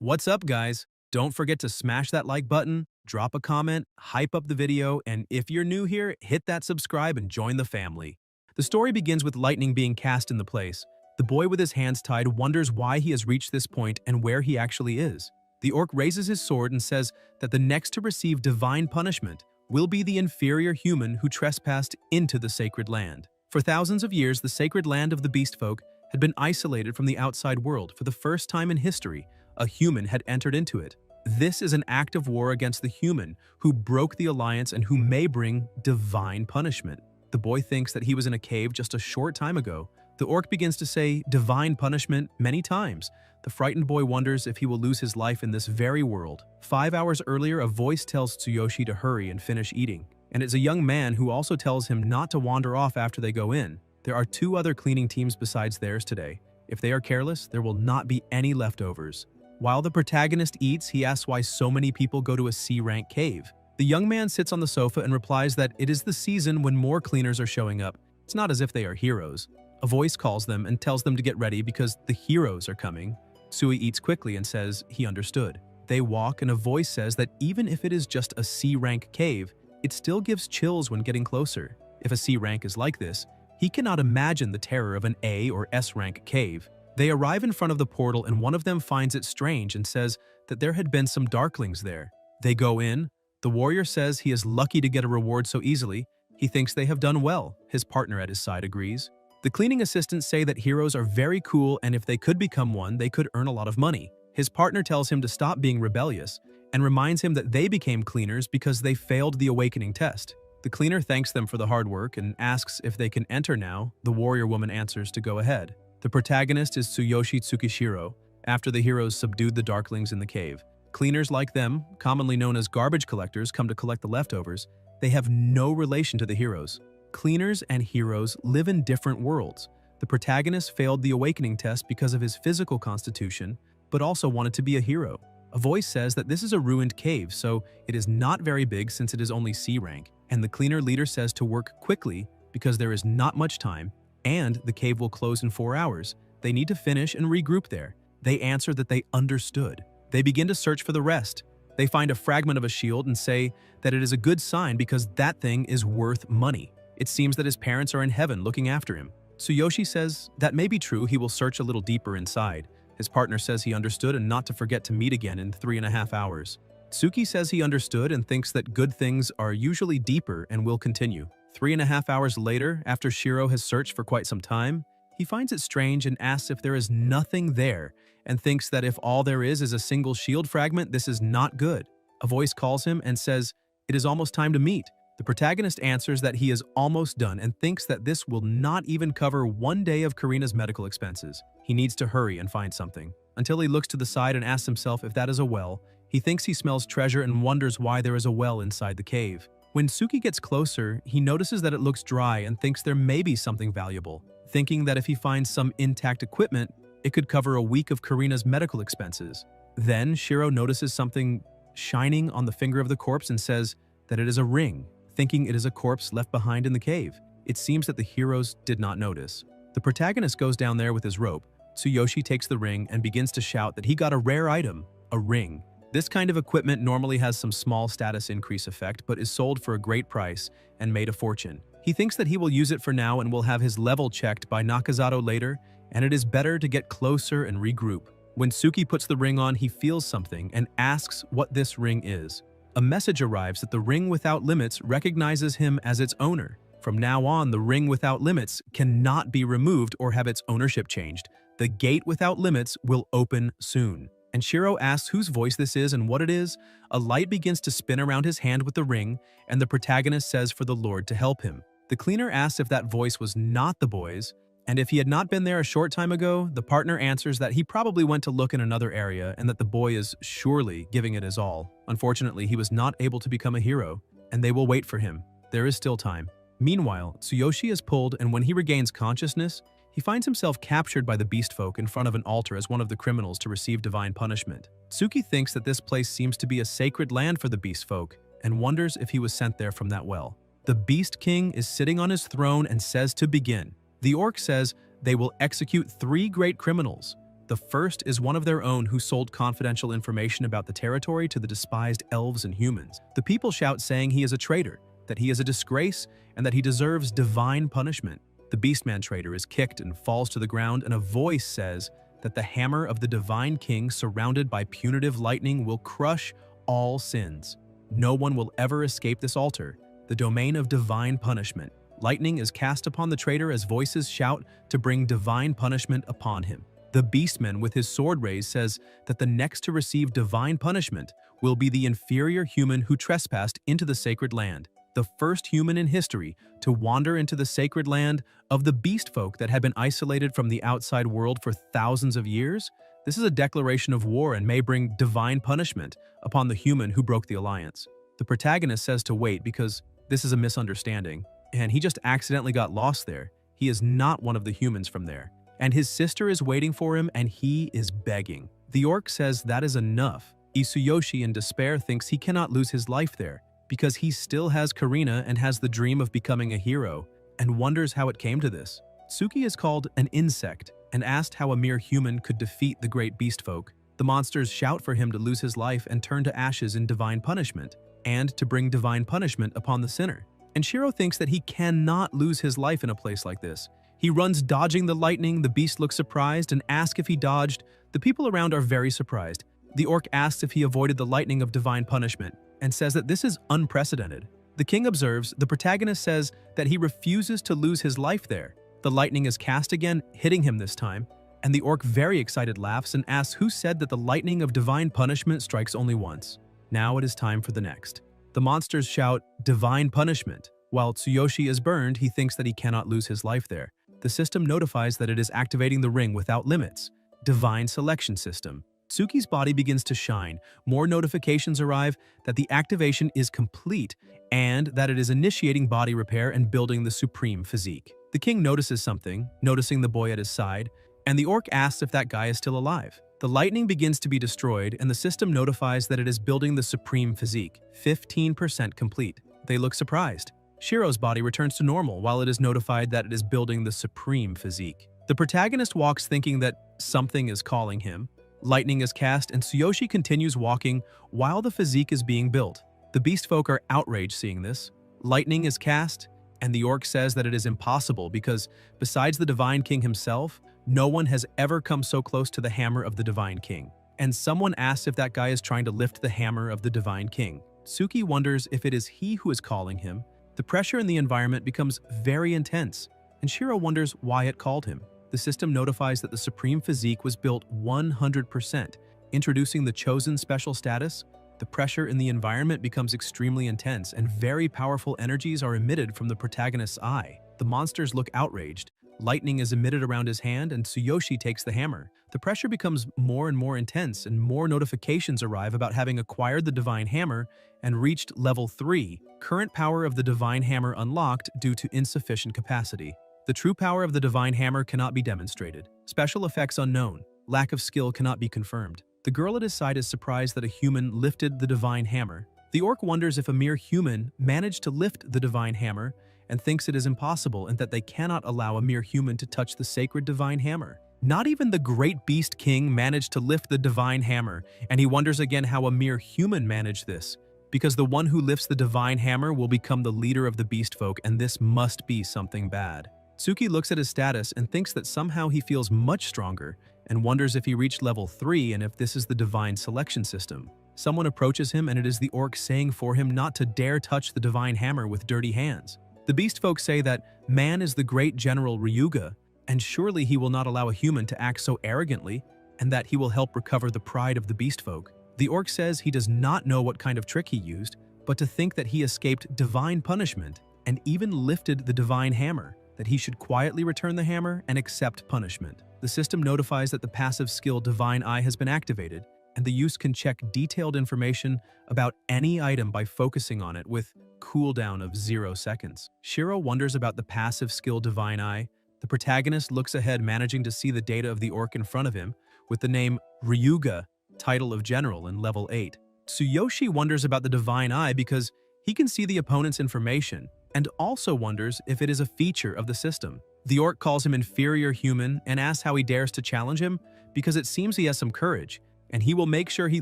What's up, guys? Don't forget to smash that like button, drop a comment, hype up the video, and if you're new here, hit that subscribe and join the family. The story begins with lightning being cast in the place. The boy with his hands tied wonders why he has reached this point and where he actually is. The orc raises his sword and says that the next to receive divine punishment will be the inferior human who trespassed into the sacred land. For thousands of years, the sacred land of the beast folk had been isolated from the outside world. For the first time in history, a human had entered into it. This is an act of war against the human who broke the alliance and who may bring divine punishment. The boy thinks that he was in a cave just a short time ago. The orc begins to say divine punishment many times. The frightened boy wonders if he will lose his life in this very world. 5 hours earlier, a voice tells Tsuyoshi to hurry and finish eating. And it's a young man who also tells him not to wander off after they go in. There are 2 other cleaning teams besides theirs today. If they are careless, there will not be any leftovers. While the protagonist eats, he asks why so many people go to a C-rank cave. The young man sits on the sofa and replies that it is the season when more cleaners are showing up. It's not as if they are heroes. A voice calls them and tells them to get ready because the heroes are coming. Sui eats quickly and says he understood. They walk and a voice says that even if it is just a C-rank cave, it still gives chills when getting closer. If a C-rank is like this, he cannot imagine the terror of an A or S-rank cave. They arrive in front of the portal and one of them finds it strange and says that there had been some darklings there. They go in. The warrior says he is lucky to get a reward so easily. He thinks they have done well. His partner at his side agrees. The cleaning assistants say that heroes are very cool and if they could become one, they could earn a lot of money. His partner tells him to stop being rebellious and reminds him that they became cleaners because they failed the awakening test. The cleaner thanks them for the hard work and asks if they can enter now. The warrior woman answers to go ahead. The protagonist is Tsuyoshi Tsukishiro, after the heroes subdued the darklings in the cave. Cleaners like them, commonly known as garbage collectors, come to collect the leftovers. They have no relation to the heroes. Cleaners and heroes live in different worlds. The protagonist failed the awakening test because of his physical constitution, but also wanted to be a hero. A voice says that this is a ruined cave, so it is not very big since it is only C rank, and the cleaner leader says to work quickly because there is not much time, and the cave will close in 4 hours. They need to finish and regroup there. They answer that they understood. They begin to search for the rest. They find a fragment of a shield and say that it is a good sign because that thing is worth money. It seems that his parents are in heaven looking after him. Tsuyoshi says that may be true. He will search a little deeper inside. His partner says he understood and not to forget to meet again in 3.5 hours. Tsuki says he understood and thinks that good things are usually deeper and will continue. 3.5 hours later, after Shiro has searched for quite some time, he finds it strange and asks if there is nothing there and thinks that if all there is a single shield fragment, this is not good. A voice calls him and says, "It is almost time to meet." The protagonist answers that he is almost done and thinks that this will not even cover 1 day of Karina's medical expenses. He needs to hurry and find something. Until he looks to the side and asks himself if that is a well. He thinks he smells treasure and wonders why there is a well inside the cave. When Suki gets closer, he notices that it looks dry and thinks there may be something valuable, thinking that if he finds some intact equipment, it could cover a week of Karina's medical expenses. Then Shiro notices something shining on the finger of the corpse and says that it is a ring, thinking it is a corpse left behind in the cave. It seems that the heroes did not notice. The protagonist goes down there with his rope. Tsuyoshi takes the ring and begins to shout that he got a rare item, a ring. This kind of equipment normally has some small status increase effect, but is sold for a great price and made a fortune. He thinks that he will use it for now and will have his level checked by Nakazato later, and it is better to get closer and regroup. When Suki puts the ring on, he feels something and asks what this ring is. A message arrives that the Ring Without Limits recognizes him as its owner. From now on, the Ring Without Limits cannot be removed or have its ownership changed. The Gate Without Limits will open soon. And Shiro asks whose voice this is and what it is. A light begins to spin around his hand with the ring, and the protagonist says for the Lord to help him. The cleaner asks if that voice was not the boy's, and if he had not been there a short time ago, the partner answers that he probably went to look in another area and that the boy is surely giving it his all. Unfortunately, he was not able to become a hero, and they will wait for him. There is still time. Meanwhile, Tsuyoshi is pulled, and when he regains consciousness, he finds himself captured by the beast folk in front of an altar as one of the criminals to receive divine punishment. Tsuki thinks that this place seems to be a sacred land for the beast folk and wonders if he was sent there from that well. The Beast King is sitting on his throne and says to begin. The orc says they will execute 3 great criminals. The first is one of their own who sold confidential information about the territory to the despised elves and humans. The people shout saying he is a traitor, that he is a disgrace, and that he deserves divine punishment. The Beastman traitor is kicked and falls to the ground, and a voice says that the hammer of the divine king surrounded by punitive lightning will crush all sins. No one will ever escape this altar, the domain of divine punishment. Lightning is cast upon the traitor as voices shout to bring divine punishment upon him. The Beastman with his sword raised says that the next to receive divine punishment will be the inferior human who trespassed into the sacred land, the first human in history to wander into the sacred land of the beast folk that had been isolated from the outside world for thousands of years. This is a declaration of war and may bring divine punishment upon the human who broke the alliance. The protagonist says to wait because this is a misunderstanding, and he just accidentally got lost there. He is not one of the humans from there. And his sister is waiting for him, and he is begging. The orc says that is enough. Tsuyoshi in despair thinks he cannot lose his life there, because he still has Karina and has the dream of becoming a hero, and wonders how it came to this. Tsuki is called an insect, and asked how a mere human could defeat the great beast folk. The monsters shout for him to lose his life and turn to ashes in divine punishment, and to bring divine punishment upon the sinner. And Shiro thinks that he cannot lose his life in a place like this. He runs dodging the lightning. The beast looks surprised and asks if he dodged. The people around are very surprised. The orc asks if he avoided the lightning of divine punishment and says that this is unprecedented. The king observes. The protagonist says that he refuses to lose his life there. The lightning is cast again, hitting him this time, and the orc very excited laughs and asks who said that the lightning of divine punishment strikes only once. Now it is time for the next. The monsters shout, divine punishment. While Tsuyoshi is burned, he thinks that he cannot lose his life there. The system notifies that it is activating the ring without limits. Divine selection system. Tsuki's body begins to shine. More notifications arrive that the activation is complete and that it is initiating body repair and building the supreme physique. The king notices something, noticing the boy at his side, and the orc asks if that guy is still alive. The lightning begins to be destroyed, and the system notifies that it is building the supreme physique, 15% complete. They look surprised. Shiro's body returns to normal while it is notified that it is building the supreme physique. The protagonist walks thinking that something is calling him. Lightning is cast, and Tsuyoshi continues walking while the physique is being built. The beast folk are outraged seeing this. Lightning is cast, and the orc says that it is impossible because, besides the Divine King himself, no one has ever come so close to the hammer of the Divine King. And someone asks if that guy is trying to lift the hammer of the Divine King. Tsuki wonders if it is he who is calling him. The pressure in the environment becomes very intense, and Shiro wonders why it called him. The system notifies that the Supreme Physique was built 100%, introducing the chosen special status. The pressure in the environment becomes extremely intense, and very powerful energies are emitted from the protagonist's eye. The monsters look outraged. Lightning is emitted around his hand, and Tsuyoshi takes the hammer. The pressure becomes more and more intense, and more notifications arrive about having acquired the Divine Hammer and reached level 3, current power of the Divine Hammer unlocked due to insufficient capacity. The true power of the Divine Hammer cannot be demonstrated. Special effects unknown. Lack of skill cannot be confirmed. The girl at his side is surprised that a human lifted the Divine Hammer. The orc wonders if a mere human managed to lift the Divine Hammer and thinks it is impossible and that they cannot allow a mere human to touch the sacred Divine Hammer. Not even the great Beast King managed to lift the Divine Hammer, and he wonders again how a mere human managed this, because the one who lifts the Divine Hammer will become the leader of the Beast Folk, and this must be something bad. Tsuki looks at his status and thinks that somehow he feels much stronger, and wonders if he reached level 3 and if this is the Divine Selection System. Someone approaches him, and it is the orc saying for him not to dare touch the Divine Hammer with dirty hands. The Beast Folk say that man is the great General Ryuga, and surely he will not allow a human to act so arrogantly, and that he will help recover the pride of the Beast Folk. The orc says he does not know what kind of trick he used, but to think that he escaped divine punishment and even lifted the Divine Hammer, that he should quietly return the hammer and accept punishment. The system notifies that the passive skill Divine Eye has been activated, and the use can check detailed information about any item by focusing on it with cooldown of 0 seconds. Shiro wonders about the passive skill Divine Eye. The protagonist looks ahead, managing to see the data of the orc in front of him with the name Ryuga, title of General in level 8. Tsuyoshi wonders about the Divine Eye because he can see the opponent's information and also wonders if it is a feature of the system. The orc calls him inferior human and asks how he dares to challenge him because it seems he has some courage, and he will make sure he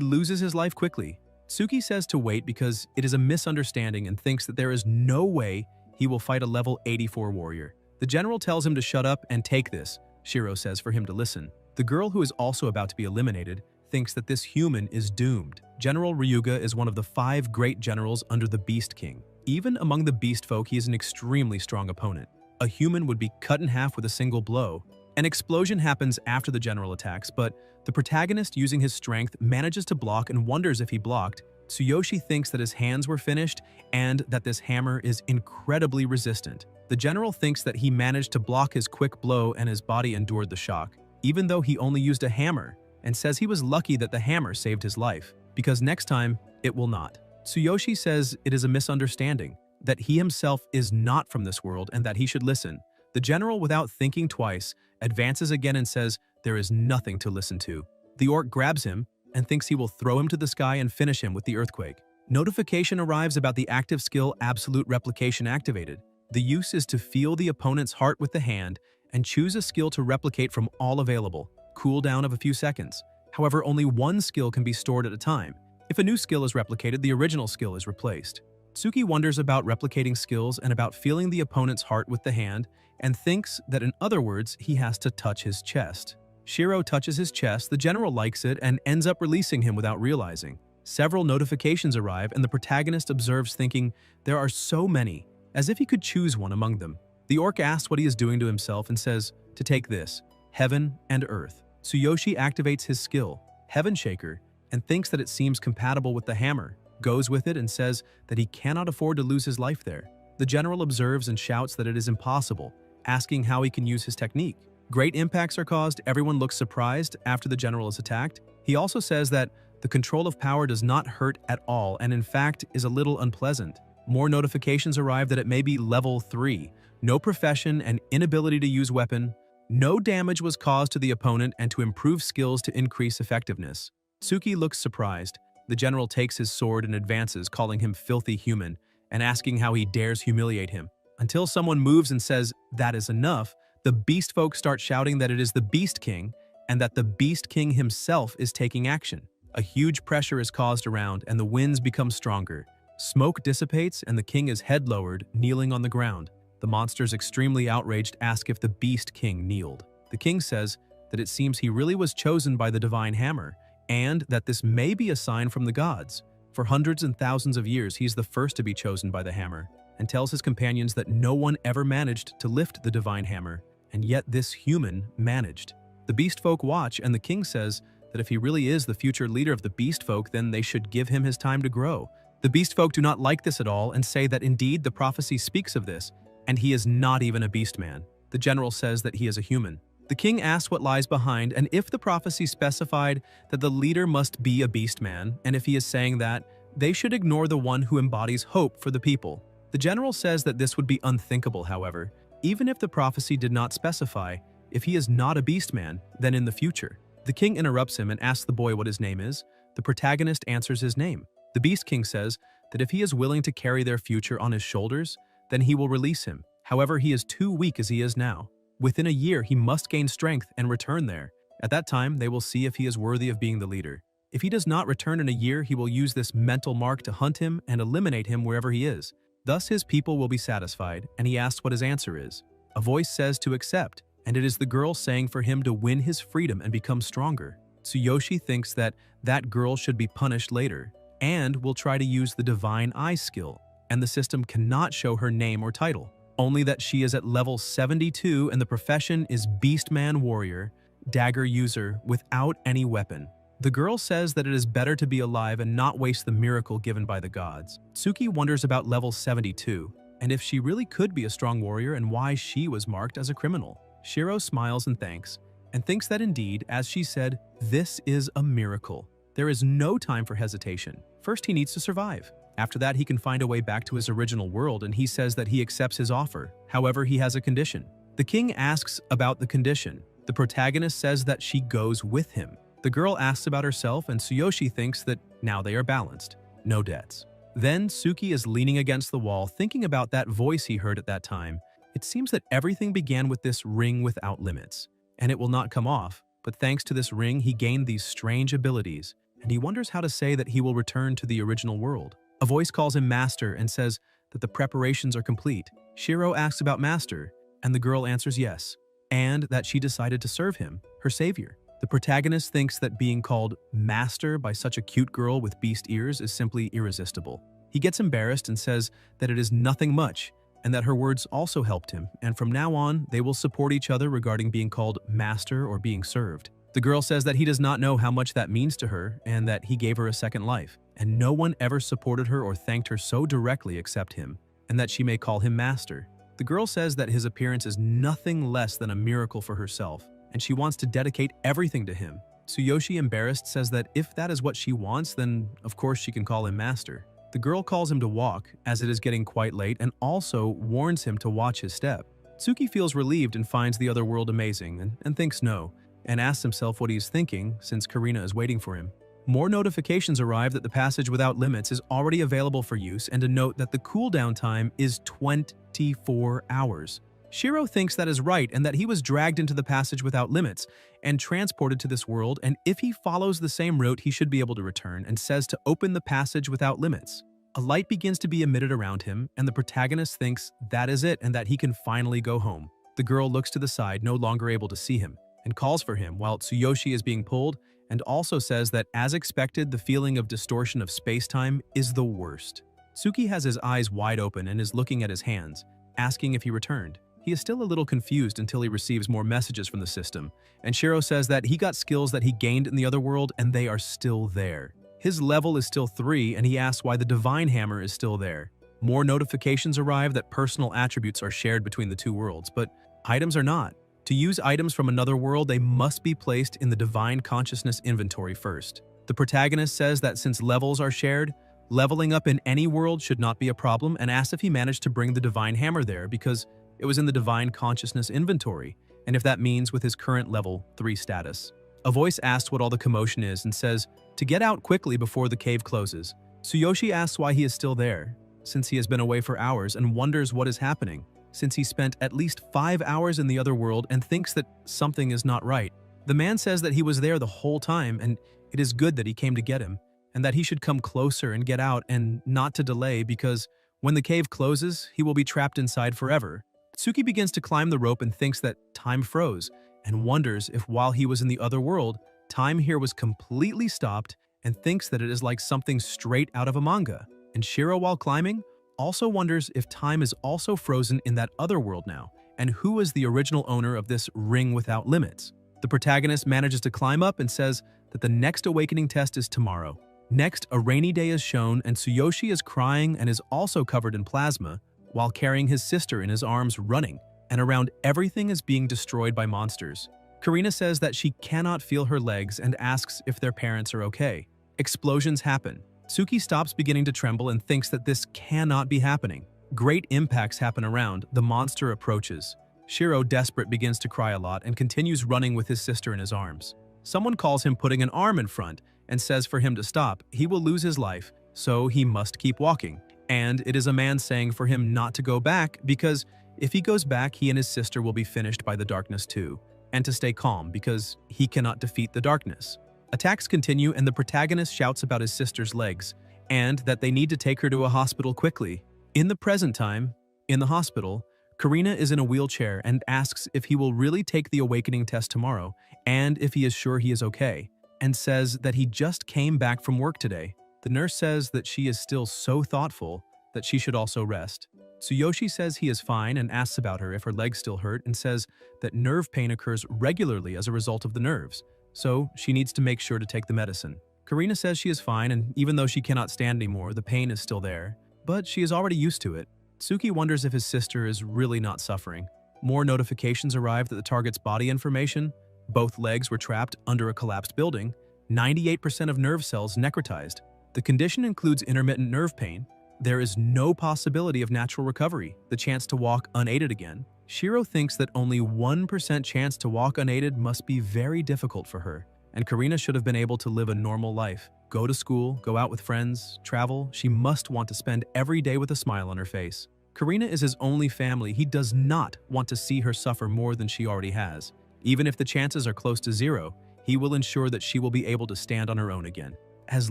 loses his life quickly. Tsuki says to wait because it is a misunderstanding and thinks that there is no way he will fight a level 84 warrior. The general tells him to shut up and take this, Shiro says for him to listen. The girl, who is also about to be eliminated, thinks that this human is doomed. General Ryuga is one of the 5 great generals under the Beast King. Even among the beast folk, he is an extremely strong opponent. A human would be cut in half with a single blow. An explosion happens after the general attacks, but the protagonist, using his strength, manages to block and wonders if he blocked. Tsuyoshi thinks that his hands were finished and that this hammer is incredibly resistant. The general thinks that he managed to block his quick blow and his body endured the shock, even though he only used a hammer, and says he was lucky that the hammer saved his life, because next time, it will not. Tsuyoshi says it is a misunderstanding, that he himself is not from this world and that he should listen. The general, without thinking twice, advances again and says there is nothing to listen to. The orc grabs him and thinks he will throw him to the sky and finish him with the earthquake. Notification arrives about the active skill Absolute Replication activated. The use is to feel the opponent's heart with the hand and choose a skill to replicate from all available. Cooldown of a few seconds. However, only one skill can be stored at a time. If a new skill is replicated, the original skill is replaced. Tsuki wonders about replicating skills and about feeling the opponent's heart with the hand, and thinks that in other words, he has to touch his chest. Shiro touches his chest, the general likes it, and ends up releasing him without realizing. Several notifications arrive, and the protagonist observes, thinking there are so many, as if he could choose one among them. The orc asks what he is doing to himself and says to take this, Heaven and Earth. Tsuyoshi activates his skill, Heaven Shaker, and thinks that it seems compatible with the hammer, goes with it and says that he cannot afford to lose his life there. The general observes and shouts that it is impossible, asking how he can use his technique. Great impacts are caused, everyone looks surprised after the general is attacked. He also says that the control of power does not hurt at all and in fact is a little unpleasant. More notifications arrive that it may be level 3, no profession and inability to use weapon. No damage was caused to the opponent and to improve skills to increase effectiveness. Tsuki looks surprised. The general takes his sword and advances, calling him filthy human and asking how he dares humiliate him. Until someone moves and says, that is enough, the beast folk start shouting that it is the Beast King and that the Beast King himself is taking action. A huge pressure is caused around and the winds become stronger. Smoke dissipates and the king is head lowered, kneeling on the ground. The monsters, extremely outraged, ask if the Beast King kneeled. The king says that it seems he really was chosen by the divine hammer and that this may be a sign from the gods. For hundreds and thousands of years, he's the first to be chosen by the hammer, and tells his companions that no one ever managed to lift the divine hammer, and yet this human managed. The beast folk watch, and the king says that if he really is the future leader of the beast folk, then they should give him his time to grow. The beast folk do not like this at all and say that indeed the prophecy speaks of this, and he is not even a beast man. The general says that he is a human. The king asks what lies behind, and if the prophecy specified that the leader must be a beast man, and if he is saying that, they should ignore the one who embodies hope for the people. The general says that this would be unthinkable, however, even if the prophecy did not specify, if he is not a beast man, then in the future. The king interrupts him and asks the boy what his name is. The protagonist answers his name. The Beast King says that if he is willing to carry their future on his shoulders, then he will release him. However, he is too weak as he is now. Within a year, he must gain strength and return there. At that time, they will see if he is worthy of being the leader. If he does not return in a year, he will use this mental mark to hunt him and eliminate him wherever he is. Thus his people will be satisfied, and he asks what his answer is. A voice says to accept, and it is the girl saying for him to win his freedom and become stronger. Tsuyoshi thinks that that girl should be punished later, and will try to use the Divine Eye skill, and the system cannot show her name or title, only that she is at level 72 and the profession is Beastman Warrior, dagger user without any weapon. The girl says that it is better to be alive and not waste the miracle given by the gods. Tsuki wonders about level 72, and if she really could be a strong warrior and why she was marked as a criminal. Shiro smiles and thanks, and thinks that indeed, as she said, this is a miracle. There is no time for hesitation. First, he needs to survive. After that, he can find a way back to his original world, and he says that he accepts his offer. However, he has a condition. The king asks about the condition. The protagonist says that she goes with him. The girl asks about herself, and Tsuyoshi thinks that now they are balanced. No debts. Then Tsuki is leaning against the wall, thinking about that voice he heard at that time. It seems that everything began with this ring without limits, and it will not come off. But thanks to this ring, he gained these strange abilities, and he wonders how to say that he will return to the original world. A voice calls him Master and says that the preparations are complete. Shiro asks about Master, and the girl answers yes, and that she decided to serve him, her savior. The protagonist thinks that being called Master by such a cute girl with beast ears is simply irresistible. He gets embarrassed and says that it is nothing much, and that her words also helped him, and from now on, they will support each other regarding being called Master or being served. The girl says that he does not know how much that means to her, and that he gave her a second life, and no one ever supported her or thanked her so directly except him, and that she may call him Master. The girl says that his appearance is nothing less than a miracle for herself, and she wants to dedicate everything to him. Tsuyoshi, embarrassed, says that if that is what she wants, then of course she can call him Master. The girl calls him to walk, as it is getting quite late, and also warns him to watch his step. Tsuki feels relieved and finds the other world amazing, and thinks no, and asks himself what he's thinking since Karina is waiting for him. More notifications arrive that the passage without limits is already available for use, and a note that the cooldown time is 24 hours. Shiro thinks that is right and that he was dragged into the passage without limits and transported to this world, and if he follows the same route he should be able to return, and says to open the passage without limits. A light begins to be emitted around him, and the protagonist thinks that is it and that he can finally go home. The girl looks to the side, no longer able to see him, and calls for him while Tsuyoshi is being pulled, and also says that as expected, the feeling of distortion of space-time is the worst. Tsuki has his eyes wide open and is looking at his hands, asking if he returned. He is still a little confused until he receives more messages from the system, and Shiro says that he got skills that he gained in the other world and they are still there. His level is still 3, and he asks why the Divine Hammer is still there. More notifications arrive that personal attributes are shared between the two worlds, but items are not. To use items from another world, they must be placed in the Divine Consciousness inventory first. The protagonist says that since levels are shared, leveling up in any world should not be a problem, and asks if he managed to bring the Divine Hammer there because it was in the Divine Consciousness inventory, and if that means with his current level 3 status. A voice asks what all the commotion is and says to get out quickly before the cave closes. Tsuyoshi asks why he is still there, since he has been away for hours, and wonders what is happening, since he spent at least 5 hours in the other world and thinks that something is not right. The man says that he was there the whole time, and it is good that he came to get him, and that he should come closer and get out and not to delay because when the cave closes, he will be trapped inside forever. Tsuki begins to climb the rope and thinks that time froze, and wonders if while he was in the other world, time here was completely stopped, and thinks that it is like something straight out of a manga. And Shiro, while climbing, also wonders if time is also frozen in that other world now, and who is the original owner of this ring without limits. The protagonist manages to climb up and says that the next awakening test is tomorrow. Next, a rainy day is shown, and Tsuyoshi is crying and is also covered in plasma, while carrying his sister in his arms running, and around everything is being destroyed by monsters. Karina says that she cannot feel her legs and asks if their parents are okay. Explosions happen. Tsuki stops beginning to tremble and thinks that this cannot be happening. Great impacts happen around, the monster approaches. Shiro, desperate, begins to cry a lot and continues running with his sister in his arms. Someone calls him putting an arm in front and says for him to stop, he will lose his life, so he must keep walking. And it is a man saying for him not to go back because if he goes back, he and his sister will be finished by the darkness too, and to stay calm because he cannot defeat the darkness. Attacks continue and the protagonist shouts about his sister's legs and that they need to take her to a hospital quickly. In the present time, in the hospital, Karina is in a wheelchair and asks if he will really take the awakening test tomorrow and if he is sure he is okay, and says that he just came back from work today. The nurse says that she is still so thoughtful that she should also rest. Tsuyoshi says he is fine and asks about her if her legs still hurt and says that nerve pain occurs regularly as a result of the nerves, so she needs to make sure to take the medicine. Karina says she is fine, and even though she cannot stand anymore, the pain is still there, but she is already used to it. Tsuki wonders if his sister is really not suffering. More notifications arrive that the target's body information, both legs were trapped under a collapsed building, 98% of nerve cells necrotized. The condition includes intermittent nerve pain. There is no possibility of natural recovery, the chance to walk unaided again. Shiro thinks that only 1% chance to walk unaided must be very difficult for her, and Karina should have been able to live a normal life. Go to school, go out with friends, travel. She must want to spend every day with a smile on her face. Karina is his only family. He does not want to see her suffer more than she already has. Even if the chances are close to zero, he will ensure that she will be able to stand on her own again. As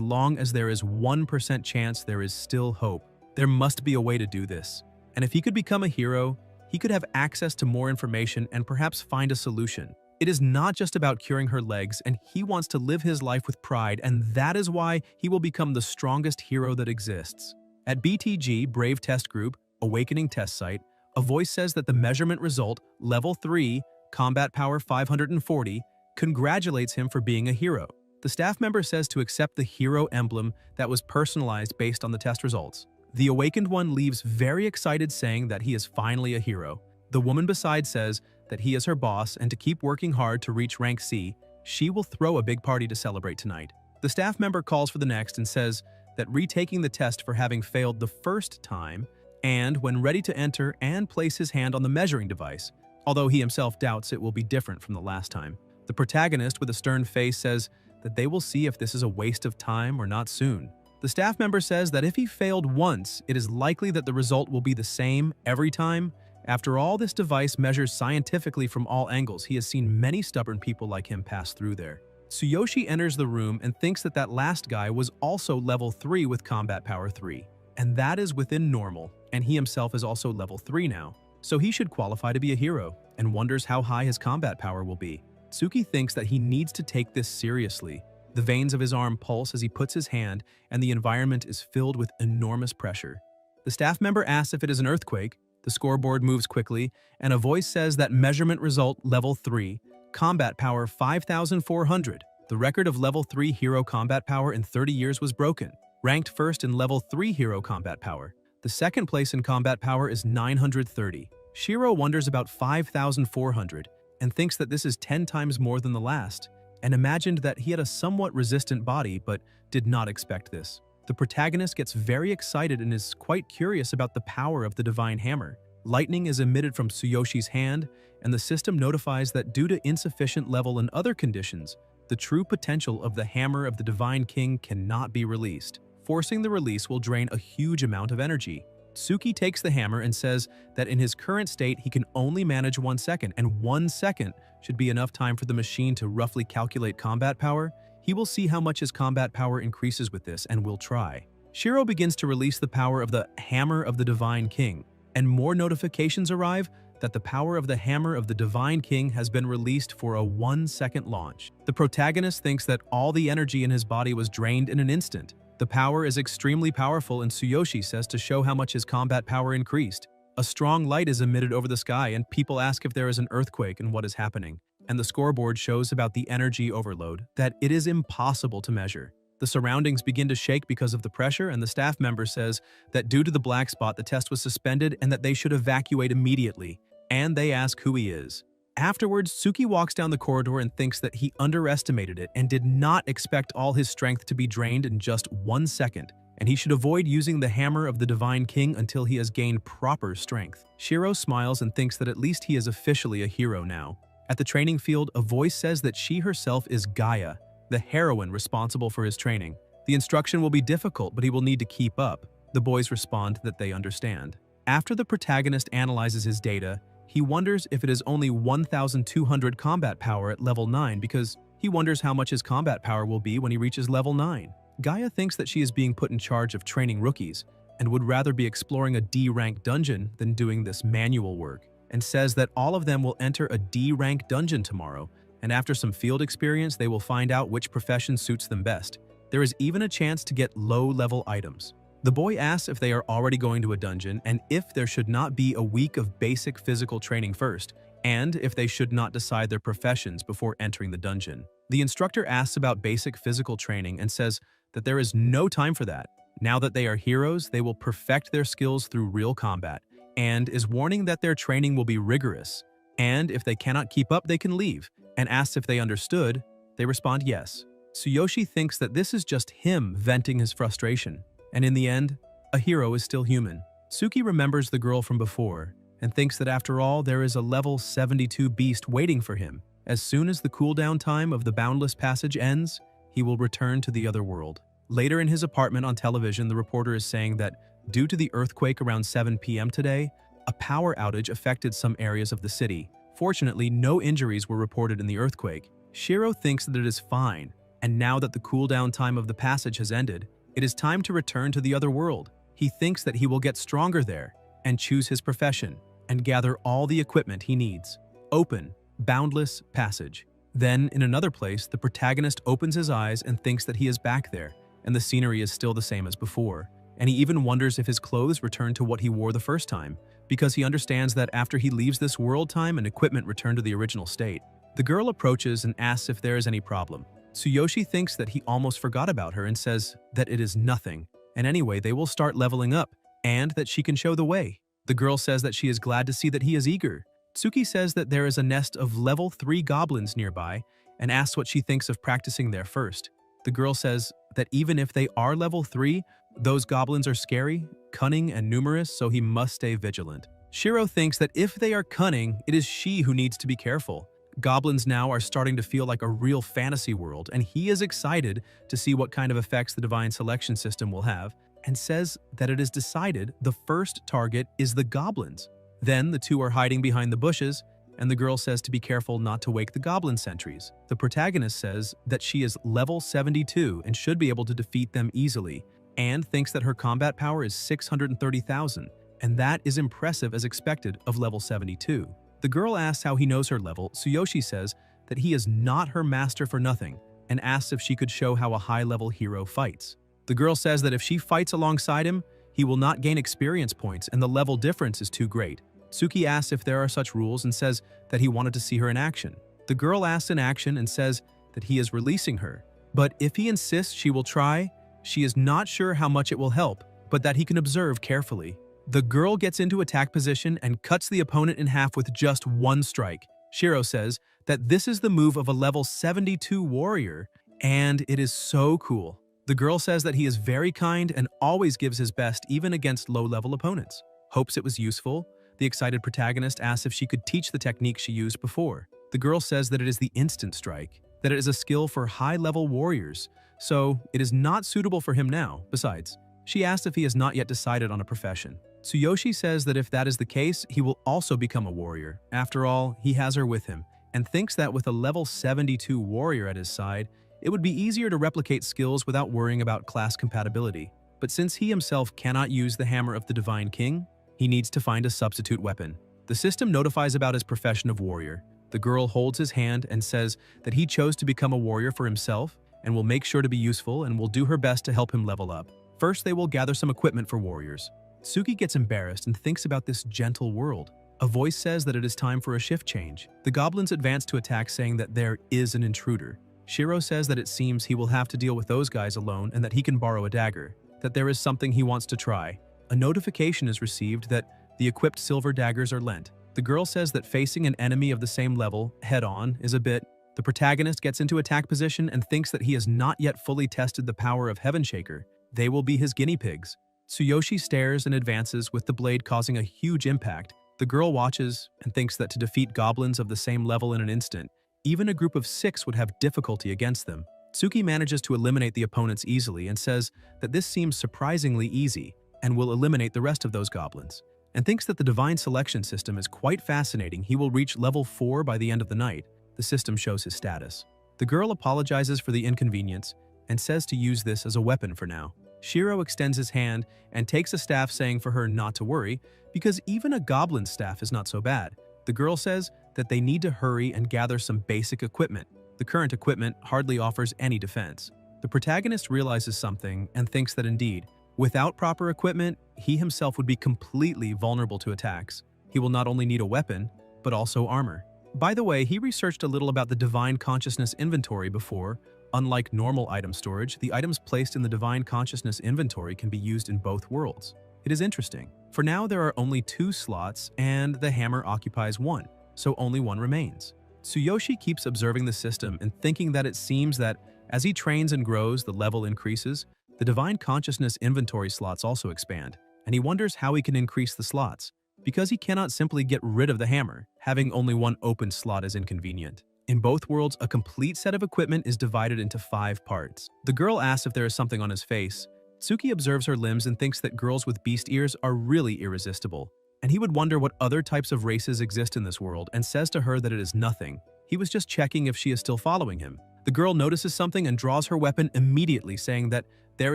long as there is 1% chance, there is still hope. There must be a way to do this. And if he could become a hero, he could have access to more information and perhaps find a solution. It is not just about curing her legs, and he wants to live his life with pride, and that is why he will become the strongest hero that exists. At BTG Brave Test Group, Awakening Test Site, a voice says that the measurement result, Level 3, Combat Power 540, congratulates him for being a hero. The staff member says to accept the hero emblem that was personalized based on the test results. The awakened one leaves very excited, saying that he is finally a hero. The woman beside says that he is her boss, and to keep working hard to reach rank C, she will throw a big party to celebrate tonight. The staff member calls for the next and says that retaking the test for having failed the first time, and when ready to enter and place his hand on the measuring device, although he himself doubts it will be different from the last time. The protagonist with a stern face says that they will see if this is a waste of time or not soon. The staff member says that if he failed once, it is likely that the result will be the same every time. After all, this device measures scientifically from all angles. He has seen many stubborn people like him pass through there. Tsuyoshi enters the room and thinks that that last guy was also level 3 with combat power 3. And that is within normal, and he himself is also level 3 now. So he should qualify to be a hero, and wonders how high his combat power will be. Tsuki thinks that he needs to take this seriously. The veins of his arm pulse as he puts his hand, and the environment is filled with enormous pressure. The staff member asks if it is an earthquake. The scoreboard moves quickly, and a voice says that measurement result level 3, combat power 5,400. The record of level 3 hero combat power in 30 years was broken. Ranked first in level 3 hero combat power. The second place in combat power is 930. Shiro wonders about 5,400 and thinks that this is 10 times more than the last, and imagined that he had a somewhat resistant body but did not expect this. The protagonist gets very excited and is quite curious about the power of the divine hammer. Lightning is emitted from Tsuyoshi's hand, and the system notifies that due to insufficient level and other conditions, the true potential of the hammer of the divine king cannot be released. Forcing the release will drain a huge amount of energy. Tsuki takes the hammer and says that in his current state he can only manage 1 second, and 1 second should be enough time for the machine to roughly calculate combat power. He will see how much his combat power increases with this and will try. Shiro begins to release the power of the hammer of the divine king, and more notifications arrive that the power of the hammer of the divine king has been released for a 1-second launch. The protagonist thinks that all the energy in his body was drained in an instant. The power is extremely powerful, and Tsuyoshi says to show how much his combat power increased. A strong light is emitted over the sky, and people ask if there is an earthquake and what is happening. And the scoreboard shows about the energy overload, that it is impossible to measure. The surroundings begin to shake because of the pressure, and the staff member says that due to the black spot, the test was suspended and that they should evacuate immediately. And they ask who he is. Afterwards, Tsuki walks down the corridor and thinks that he underestimated it and did not expect all his strength to be drained in just 1 second, and he should avoid using the hammer of the divine king until he has gained proper strength. Shiro smiles and thinks that at least he is officially a hero now. At the training field, a voice says that she herself is Gaia, the heroine responsible for his training. The instruction will be difficult, but he will need to keep up. The boys respond that they understand. After the protagonist analyzes his data, he wonders if it is only 1,200 combat power at level 9 because he wonders how much his combat power will be when he reaches level 9. Gaia thinks that she is being put in charge of training rookies and would rather be exploring a D-rank dungeon than doing this manual work, and says that all of them will enter a D-rank dungeon tomorrow, and after some field experience they will find out which profession suits them best. There is even a chance to get low-level items. The boy asks if they are already going to a dungeon and if there should not be a week of basic physical training first, and if they should not decide their professions before entering the dungeon. The instructor asks about basic physical training and says that there is no time for that. Now that they are heroes, they will perfect their skills through real combat, and is warning that their training will be rigorous, and if they cannot keep up, they can leave, and asks if they understood. They respond yes. Tsuyoshi thinks that this is just him venting his frustration. And in the end, a hero is still human. Tsuki remembers the girl from before and thinks that after all, there is a level 72 beast waiting for him. As soon as the cooldown time of the Boundless Passage ends, he will return to the other world. Later in his apartment on television, the reporter is saying that due to the earthquake around 7 p.m. today, a power outage affected some areas of the city. Fortunately, no injuries were reported in the earthquake. Shiro thinks that it is fine, and now that the cooldown time of the passage has ended, it is time to return to the other world. He thinks that he will get stronger there, and choose his profession, and gather all the equipment he needs. Open, boundless passage. Then, in another place, the protagonist opens his eyes and thinks that he is back there, and the scenery is still the same as before. And he even wonders if his clothes return to what he wore the first time, because he understands that after he leaves this world, time and equipment return to the original state. The girl approaches and asks if there is any problem. Tsuyoshi thinks that he almost forgot about her and says that it is nothing, and anyway they will start leveling up, and that she can show the way. The girl says that she is glad to see that he is eager. Tsuki says that there is a nest of level 3 goblins nearby, and asks what she thinks of practicing there first. The girl says that even if they are level 3, those goblins are scary, cunning, and numerous, so he must stay vigilant. Shiro thinks that if they are cunning, it is she who needs to be careful. Goblins now are starting to feel like a real fantasy world, and he is excited to see what kind of effects the divine selection system will have, and says that it is decided the first target is the goblins. Then the two are hiding behind the bushes, and the girl says to be careful not to wake the goblin sentries. The protagonist says that she is level 72 and should be able to defeat them easily, and thinks that her combat power is 630,000, and that is impressive as expected of level 72. The girl asks how he knows her level. Tsuyoshi says that he is not her master for nothing, and asks if she could show how a high-level hero fights. The girl says that if she fights alongside him, he will not gain experience points and the level difference is too great. Tsuki asks if there are such rules and says that he wanted to see her in action. The girl asks in action and says that he is releasing her, but if he insists she will try, she is not sure how much it will help, but that he can observe carefully. The girl gets into attack position and cuts the opponent in half with just one strike. Shiro says that this is the move of a level 72 warrior, and it is so cool. The girl says that he is very kind and always gives his best even against low-level opponents. Hopes it was useful. The excited protagonist asks if she could teach the technique she used before. The girl says that it is the instant strike, that it is a skill for high-level warriors, so it is not suitable for him now. Besides, she asks if he has not yet decided on a profession. Tsuyoshi says that if that is the case, he will also become a warrior. After all, he has her with him, and thinks that with a level 72 warrior at his side, it would be easier to replicate skills without worrying about class compatibility. But since he himself cannot use the hammer of the Divine King, he needs to find a substitute weapon. The system notifies about his profession of warrior. The girl holds his hand and says that he chose to become a warrior for himself and will make sure to be useful and will do her best to help him level up. First, they will gather some equipment for warriors. Tsuki gets embarrassed and thinks about this gentle world. A voice says that it is time for a shift change. The goblins advance to attack, saying that there is an intruder. Shiro says that it seems he will have to deal with those guys alone and that he can borrow a dagger, that there is something he wants to try. A notification is received that the equipped silver daggers are lent. The girl says that facing an enemy of the same level, head-on, is a bit. The protagonist gets into attack position and thinks that he has not yet fully tested the power of Heaven Shaker. They will be his guinea pigs. Tsuyoshi stares and advances, with the blade causing a huge impact. The girl watches and thinks that to defeat goblins of the same level in an instant, even a group of 6 would have difficulty against them. Tsuki manages to eliminate the opponents easily and says that this seems surprisingly easy and will eliminate the rest of those goblins, and thinks that the divine selection system is quite fascinating. He will reach level 4 by the end of the night. The system shows his status. The girl apologizes for the inconvenience and says to use this as a weapon for now. Shiro extends his hand and takes a staff, saying for her not to worry, because even a goblin staff is not so bad. The girl says that they need to hurry and gather some basic equipment. The current equipment hardly offers any defense. The protagonist realizes something and thinks that indeed, without proper equipment, he himself would be completely vulnerable to attacks. He will not only need a weapon, but also armor. By the way, he researched a little about the Divine Consciousness inventory before. Unlike normal item storage, the items placed in the Divine Consciousness inventory can be used in both worlds. It is interesting. For now, there are only 2 slots, and the hammer occupies 1, so only 1 remains. Tsuyoshi keeps observing the system and thinking that it seems that as he trains and grows, the level increases. The Divine Consciousness inventory slots also expand, and he wonders how he can increase the slots, because he cannot simply get rid of the hammer. Having only 1 open slot is inconvenient. In both worlds, a complete set of equipment is divided into 5 parts. The girl asks if there is something on his face. Tsuki observes her limbs and thinks that girls with beast ears are really irresistible. and he would wonder what other types of races exist in this world and says to her that it is nothing. He was just checking if she is still following him. The girl notices something and draws her weapon immediately, saying that there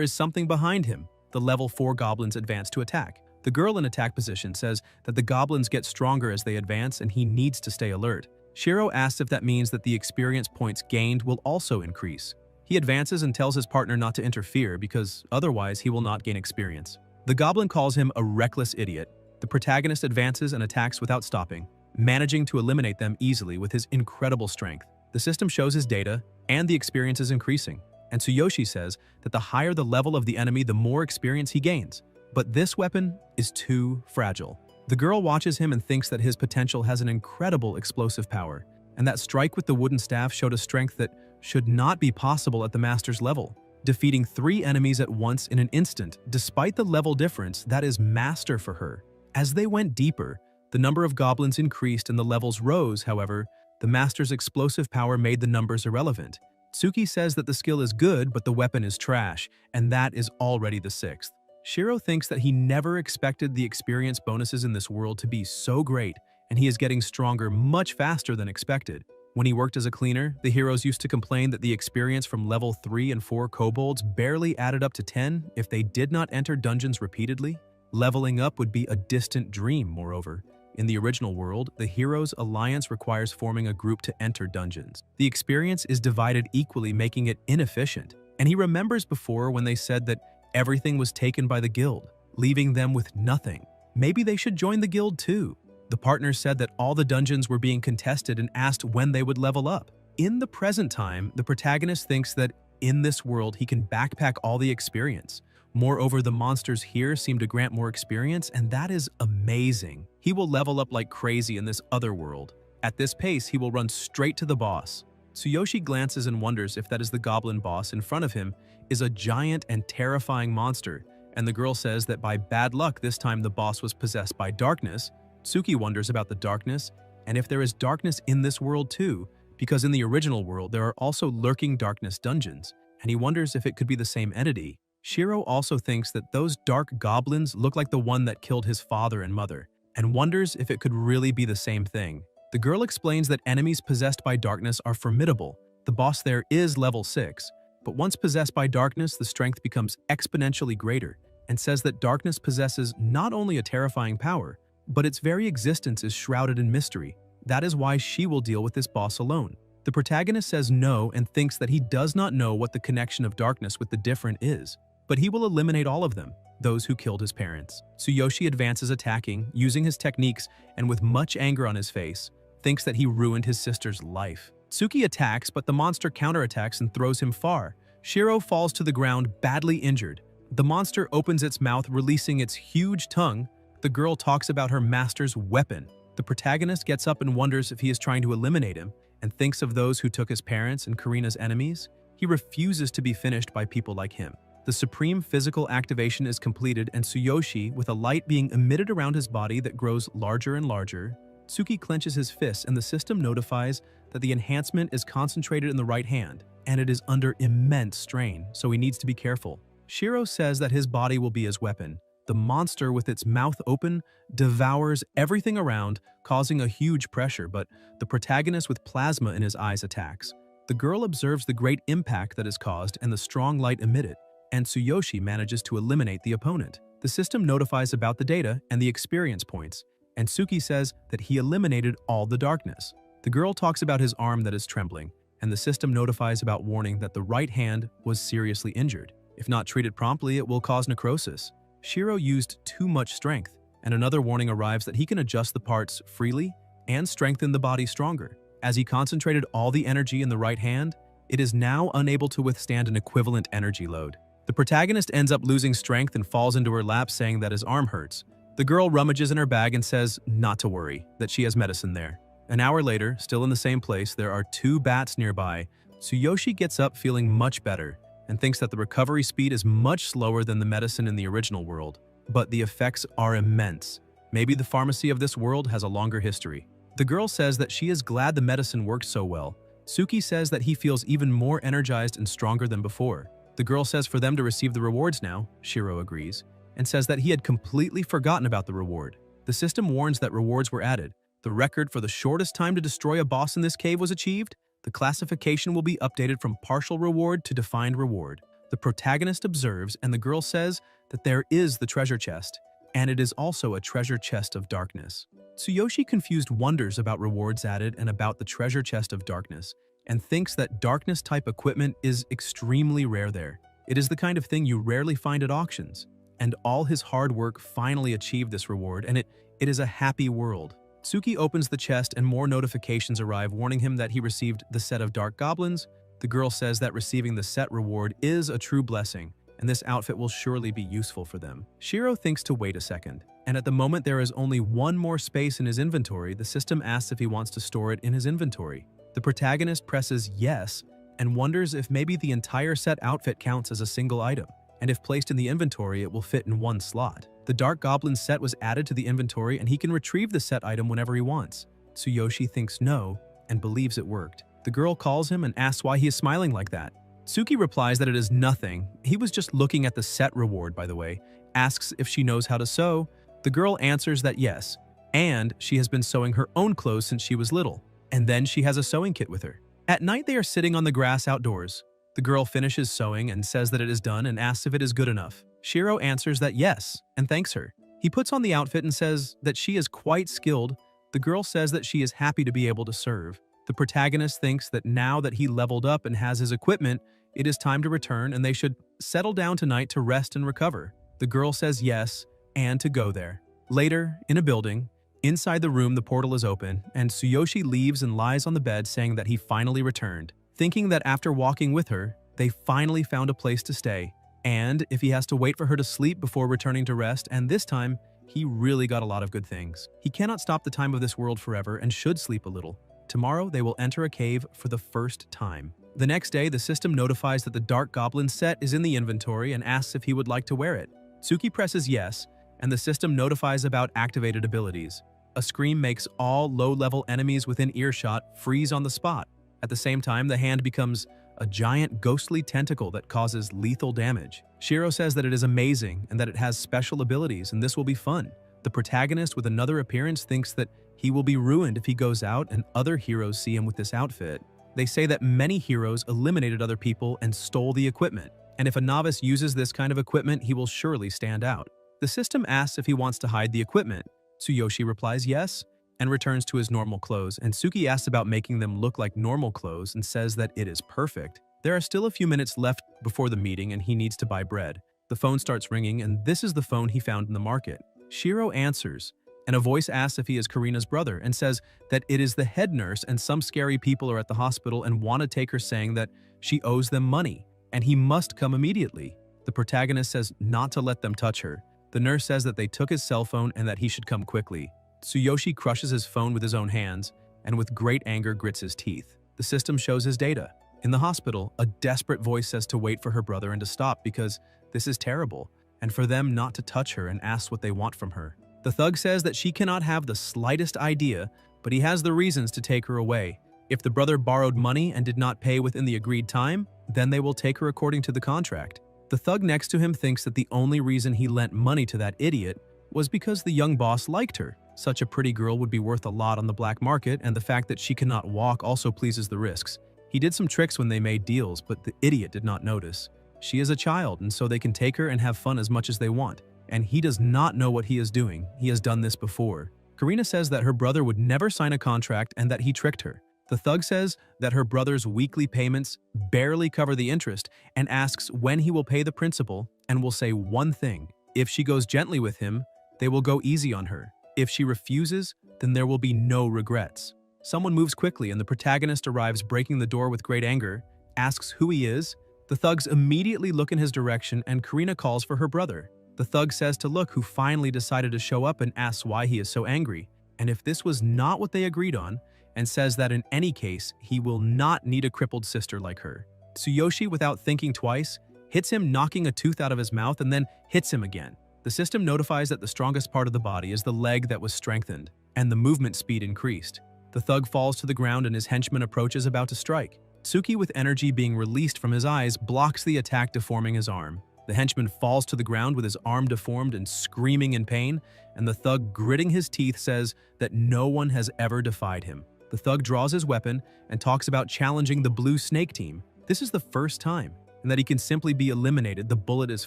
is something behind him. The level 4 goblins advance to attack. The girl in attack position says that the goblins get stronger as they advance and he needs to stay alert. Shiro asks if that means that the experience points gained will also increase. He advances and tells his partner not to interfere because otherwise he will not gain experience. The goblin calls him a reckless idiot. The protagonist advances and attacks without stopping, managing to eliminate them easily with his incredible strength. The system shows his data, and the experience is increasing. And Tsuyoshi says that the higher the level of the enemy, the more experience he gains. But this weapon is too fragile. The girl watches him and thinks that his potential has an incredible explosive power, and that strike with the wooden staff showed a strength that should not be possible at the master's level. Defeating 3 enemies at once in an instant, despite the level difference, that is master for her. As they went deeper, the number of goblins increased and the levels rose. However, the master's explosive power made the numbers irrelevant. Tsuki says that the skill is good, but the weapon is trash, and that is already the 6th. Shiro thinks that he never expected the experience bonuses in this world to be so great, and he is getting stronger much faster than expected. When he worked as a cleaner, the heroes used to complain that the experience from level 3 and 4 kobolds barely added up to 10 if they did not enter dungeons repeatedly. Leveling up would be a distant dream, moreover. In the original world, the hero's alliance requires forming a group to enter dungeons. The experience is divided equally, making it inefficient. And he remembers before when they said that everything was taken by the guild, leaving them with nothing. Maybe they should join the guild too. The partners said that all the dungeons were being contested and asked when they would level up. In the present time, the protagonist thinks that in this world he can backpack all the experience. Moreover, the monsters here seem to grant more experience, and that is amazing. He will level up like crazy in this other world. At this pace, he will run straight to the boss. Tsuyoshi glances and wonders if that is the goblin boss. In front of him is a giant and terrifying monster, and the girl says that by bad luck this time the boss was possessed by darkness. Tsuki wonders about the darkness, and if there is darkness in this world too, because in the original world there are also lurking darkness dungeons, and he wonders if it could be the same entity. Shiro also thinks that those dark goblins look like the one that killed his father and mother, and wonders if it could really be the same thing. The girl explains that enemies possessed by darkness are formidable. The boss there is level 6, but once possessed by darkness, the strength becomes exponentially greater, and says that darkness possesses not only a terrifying power, but its very existence is shrouded in mystery. That is why she will deal with this boss alone. The protagonist says no and thinks that he does not know what the connection of darkness with the different is, but he will eliminate all of them, those who killed his parents. Tsuyoshi advances attacking, using his techniques, and with much anger on his face, thinks that he ruined his sister's life. Tsuki attacks, but the monster counterattacks and throws him far. Shiro falls to the ground, badly injured. The monster opens its mouth, releasing its huge tongue. The girl talks about her master's weapon. The protagonist gets up and wonders if he is trying to eliminate him, and thinks of those who took his parents and Karina's enemies. He refuses to be finished by people like him. The supreme physical activation is completed, and Tsuyoshi, with a light being emitted around his body that grows larger and larger, Tsuki clenches his fists and the system notifies that the enhancement is concentrated in the right hand, and it is under immense strain, so he needs to be careful. Shiro says that his body will be his weapon. The monster, with its mouth open, devours everything around, causing a huge pressure, but the protagonist with plasma in his eyes attacks. The girl observes the great impact that is caused and the strong light emitted, and Tsuyoshi manages to eliminate the opponent. The system notifies about the data and the experience points, and Tsuki says that he eliminated all the darkness. The girl talks about his arm that is trembling, and the system notifies about warning that the right hand was seriously injured. If not treated promptly, it will cause necrosis. Shiro used too much strength, and another warning arrives that he can adjust the parts freely and strengthen the body stronger. As he concentrated all the energy in the right hand, it is now unable to withstand an equivalent energy load. The protagonist ends up losing strength and falls into her lap, saying that his arm hurts. The girl rummages in her bag and says not to worry, that she has medicine there. An hour later, still in the same place, there are 2 bats nearby. Tsuyoshi gets up feeling much better, and thinks that the recovery speed is much slower than the medicine in the original world, but the effects are immense. Maybe the pharmacy of this world has a longer history. The girl says that she is glad the medicine worked so well. Tsuki says that he feels even more energized and stronger than before. The girl says for them to receive the rewards now. Shiro agrees, and says that he had completely forgotten about the reward. The system warns that rewards were added. The record for the shortest time to destroy a boss in this cave was achieved. The classification will be updated from partial reward to defined reward. The protagonist observes, and the girl says that there is the treasure chest, and it is also a treasure chest of darkness. Tsuyoshi confused wonders about rewards added and about the treasure chest of darkness, and thinks that darkness-type equipment is extremely rare there. It is the kind of thing you rarely find at auctions, and all his hard work finally achieved this reward, and it is a happy world. Tsuki opens the chest and more notifications arrive warning him that he received the set of dark goblins. The girl says that receiving the set reward is a true blessing, and this outfit will surely be useful for them. Shiro thinks to wait a second, and at the moment there is only one more space in his inventory. The system asks if he wants to store it in his inventory. The protagonist presses yes and wonders if maybe the entire set outfit counts as a single item, and if placed in the inventory it will fit in one slot. The Dark Goblin set was added to the inventory and he can retrieve the set item whenever he wants. Tsuyoshi thinks no and believes it worked. The girl calls him and asks why he is smiling like that. Tsuki replies that it is nothing. He was just looking at the set reward, by the way. Asks if she knows how to sew. The girl answers that yes, and she has been sewing her own clothes since she was little. And then she has a sewing kit with her. At night they are sitting on the grass outdoors. The girl finishes sewing and says that it is done and asks if it is good enough. Shiro answers that yes, and thanks her. He puts on the outfit and says that she is quite skilled. The girl says that she is happy to be able to serve. The protagonist thinks that now that he leveled up and has his equipment, it is time to return and they should settle down tonight to rest and recover. The girl says yes, and to go there. Later, in a building, inside the room the portal is open, and Tsuyoshi leaves and lies on the bed saying that he finally returned, thinking that after walking with her, they finally found a place to stay, and if he has to wait for her to sleep before returning to rest, and this time, he really got a lot of good things. He cannot stop the time of this world forever and should sleep a little. Tomorrow, they will enter a cave for the first time. The next day, the system notifies that the Dark Goblin set is in the inventory and asks if he would like to wear it. Tsuki presses yes, and the system notifies about activated abilities. A scream makes all low-level enemies within earshot freeze on the spot. At the same time, the hand becomes a giant ghostly tentacle that causes lethal damage. Shiro says that it is amazing and that it has special abilities and this will be fun. The protagonist with another appearance thinks that he will be ruined if he goes out and other heroes see him with this outfit. They say that many heroes eliminated other people and stole the equipment, and if a novice uses this kind of equipment, he will surely stand out. The system asks if he wants to hide the equipment. Tsuyoshi replies yes, and returns to his normal clothes, and Tsuki asks about making them look like normal clothes and says that it is perfect. There are still a few minutes left before the meeting and he needs to buy bread. The phone starts ringing and this is the phone he found in the market. Shiro answers, and a voice asks if he is Karina's brother and says that it is the head nurse and some scary people are at the hospital and want to take her, saying that she owes them money and he must come immediately. The protagonist says not to let them touch her. The nurse says that they took his cell phone and that he should come quickly. Tsuyoshi crushes his phone with his own hands and with great anger grits his teeth. The system shows his data. In the hospital, a desperate voice says to wait for her brother and to stop because this is terrible, and for them not to touch her, and asks what they want from her. The thug says that she cannot have the slightest idea, but he has the reasons to take her away. If the brother borrowed money and did not pay within the agreed time, then they will take her according to the contract. The thug next to him thinks that the only reason he lent money to that idiot was because the young boss liked her. Such a pretty girl would be worth a lot on the black market, and the fact that she cannot walk also pleases the risks. He did some tricks when they made deals, but the idiot did not notice. She is a child, and so they can take her and have fun as much as they want. And he does not know what he is doing. He has done this before. Karina says that her brother would never sign a contract and that he tricked her. The thug says that her brother's weekly payments barely cover the interest and asks when he will pay the principal and will say one thing. If she goes gently with him, they will go easy on her. If she refuses, then there will be no regrets. Someone moves quickly and the protagonist arrives, breaking the door with great anger, asks who he is. The thugs immediately look in his direction and Karina calls for her brother. The thug says to look who finally decided to show up and asks why he is so angry, and if this was not what they agreed on, and says that in any case, he will not need a crippled sister like her. Tsuyoshi, without thinking twice, hits him, knocking a tooth out of his mouth, and then hits him again. The system notifies that the strongest part of the body is the leg that was strengthened, and the movement speed increased. The thug falls to the ground and his henchman approaches, about to strike. Tsuki, with energy being released from his eyes, blocks the attack, deforming his arm. The henchman falls to the ground with his arm deformed and screaming in pain, and the thug, gritting his teeth, says that no one has ever defied him. The thug draws his weapon and talks about challenging the Blue Snake team. This is the first time, and that he can simply be eliminated. The bullet is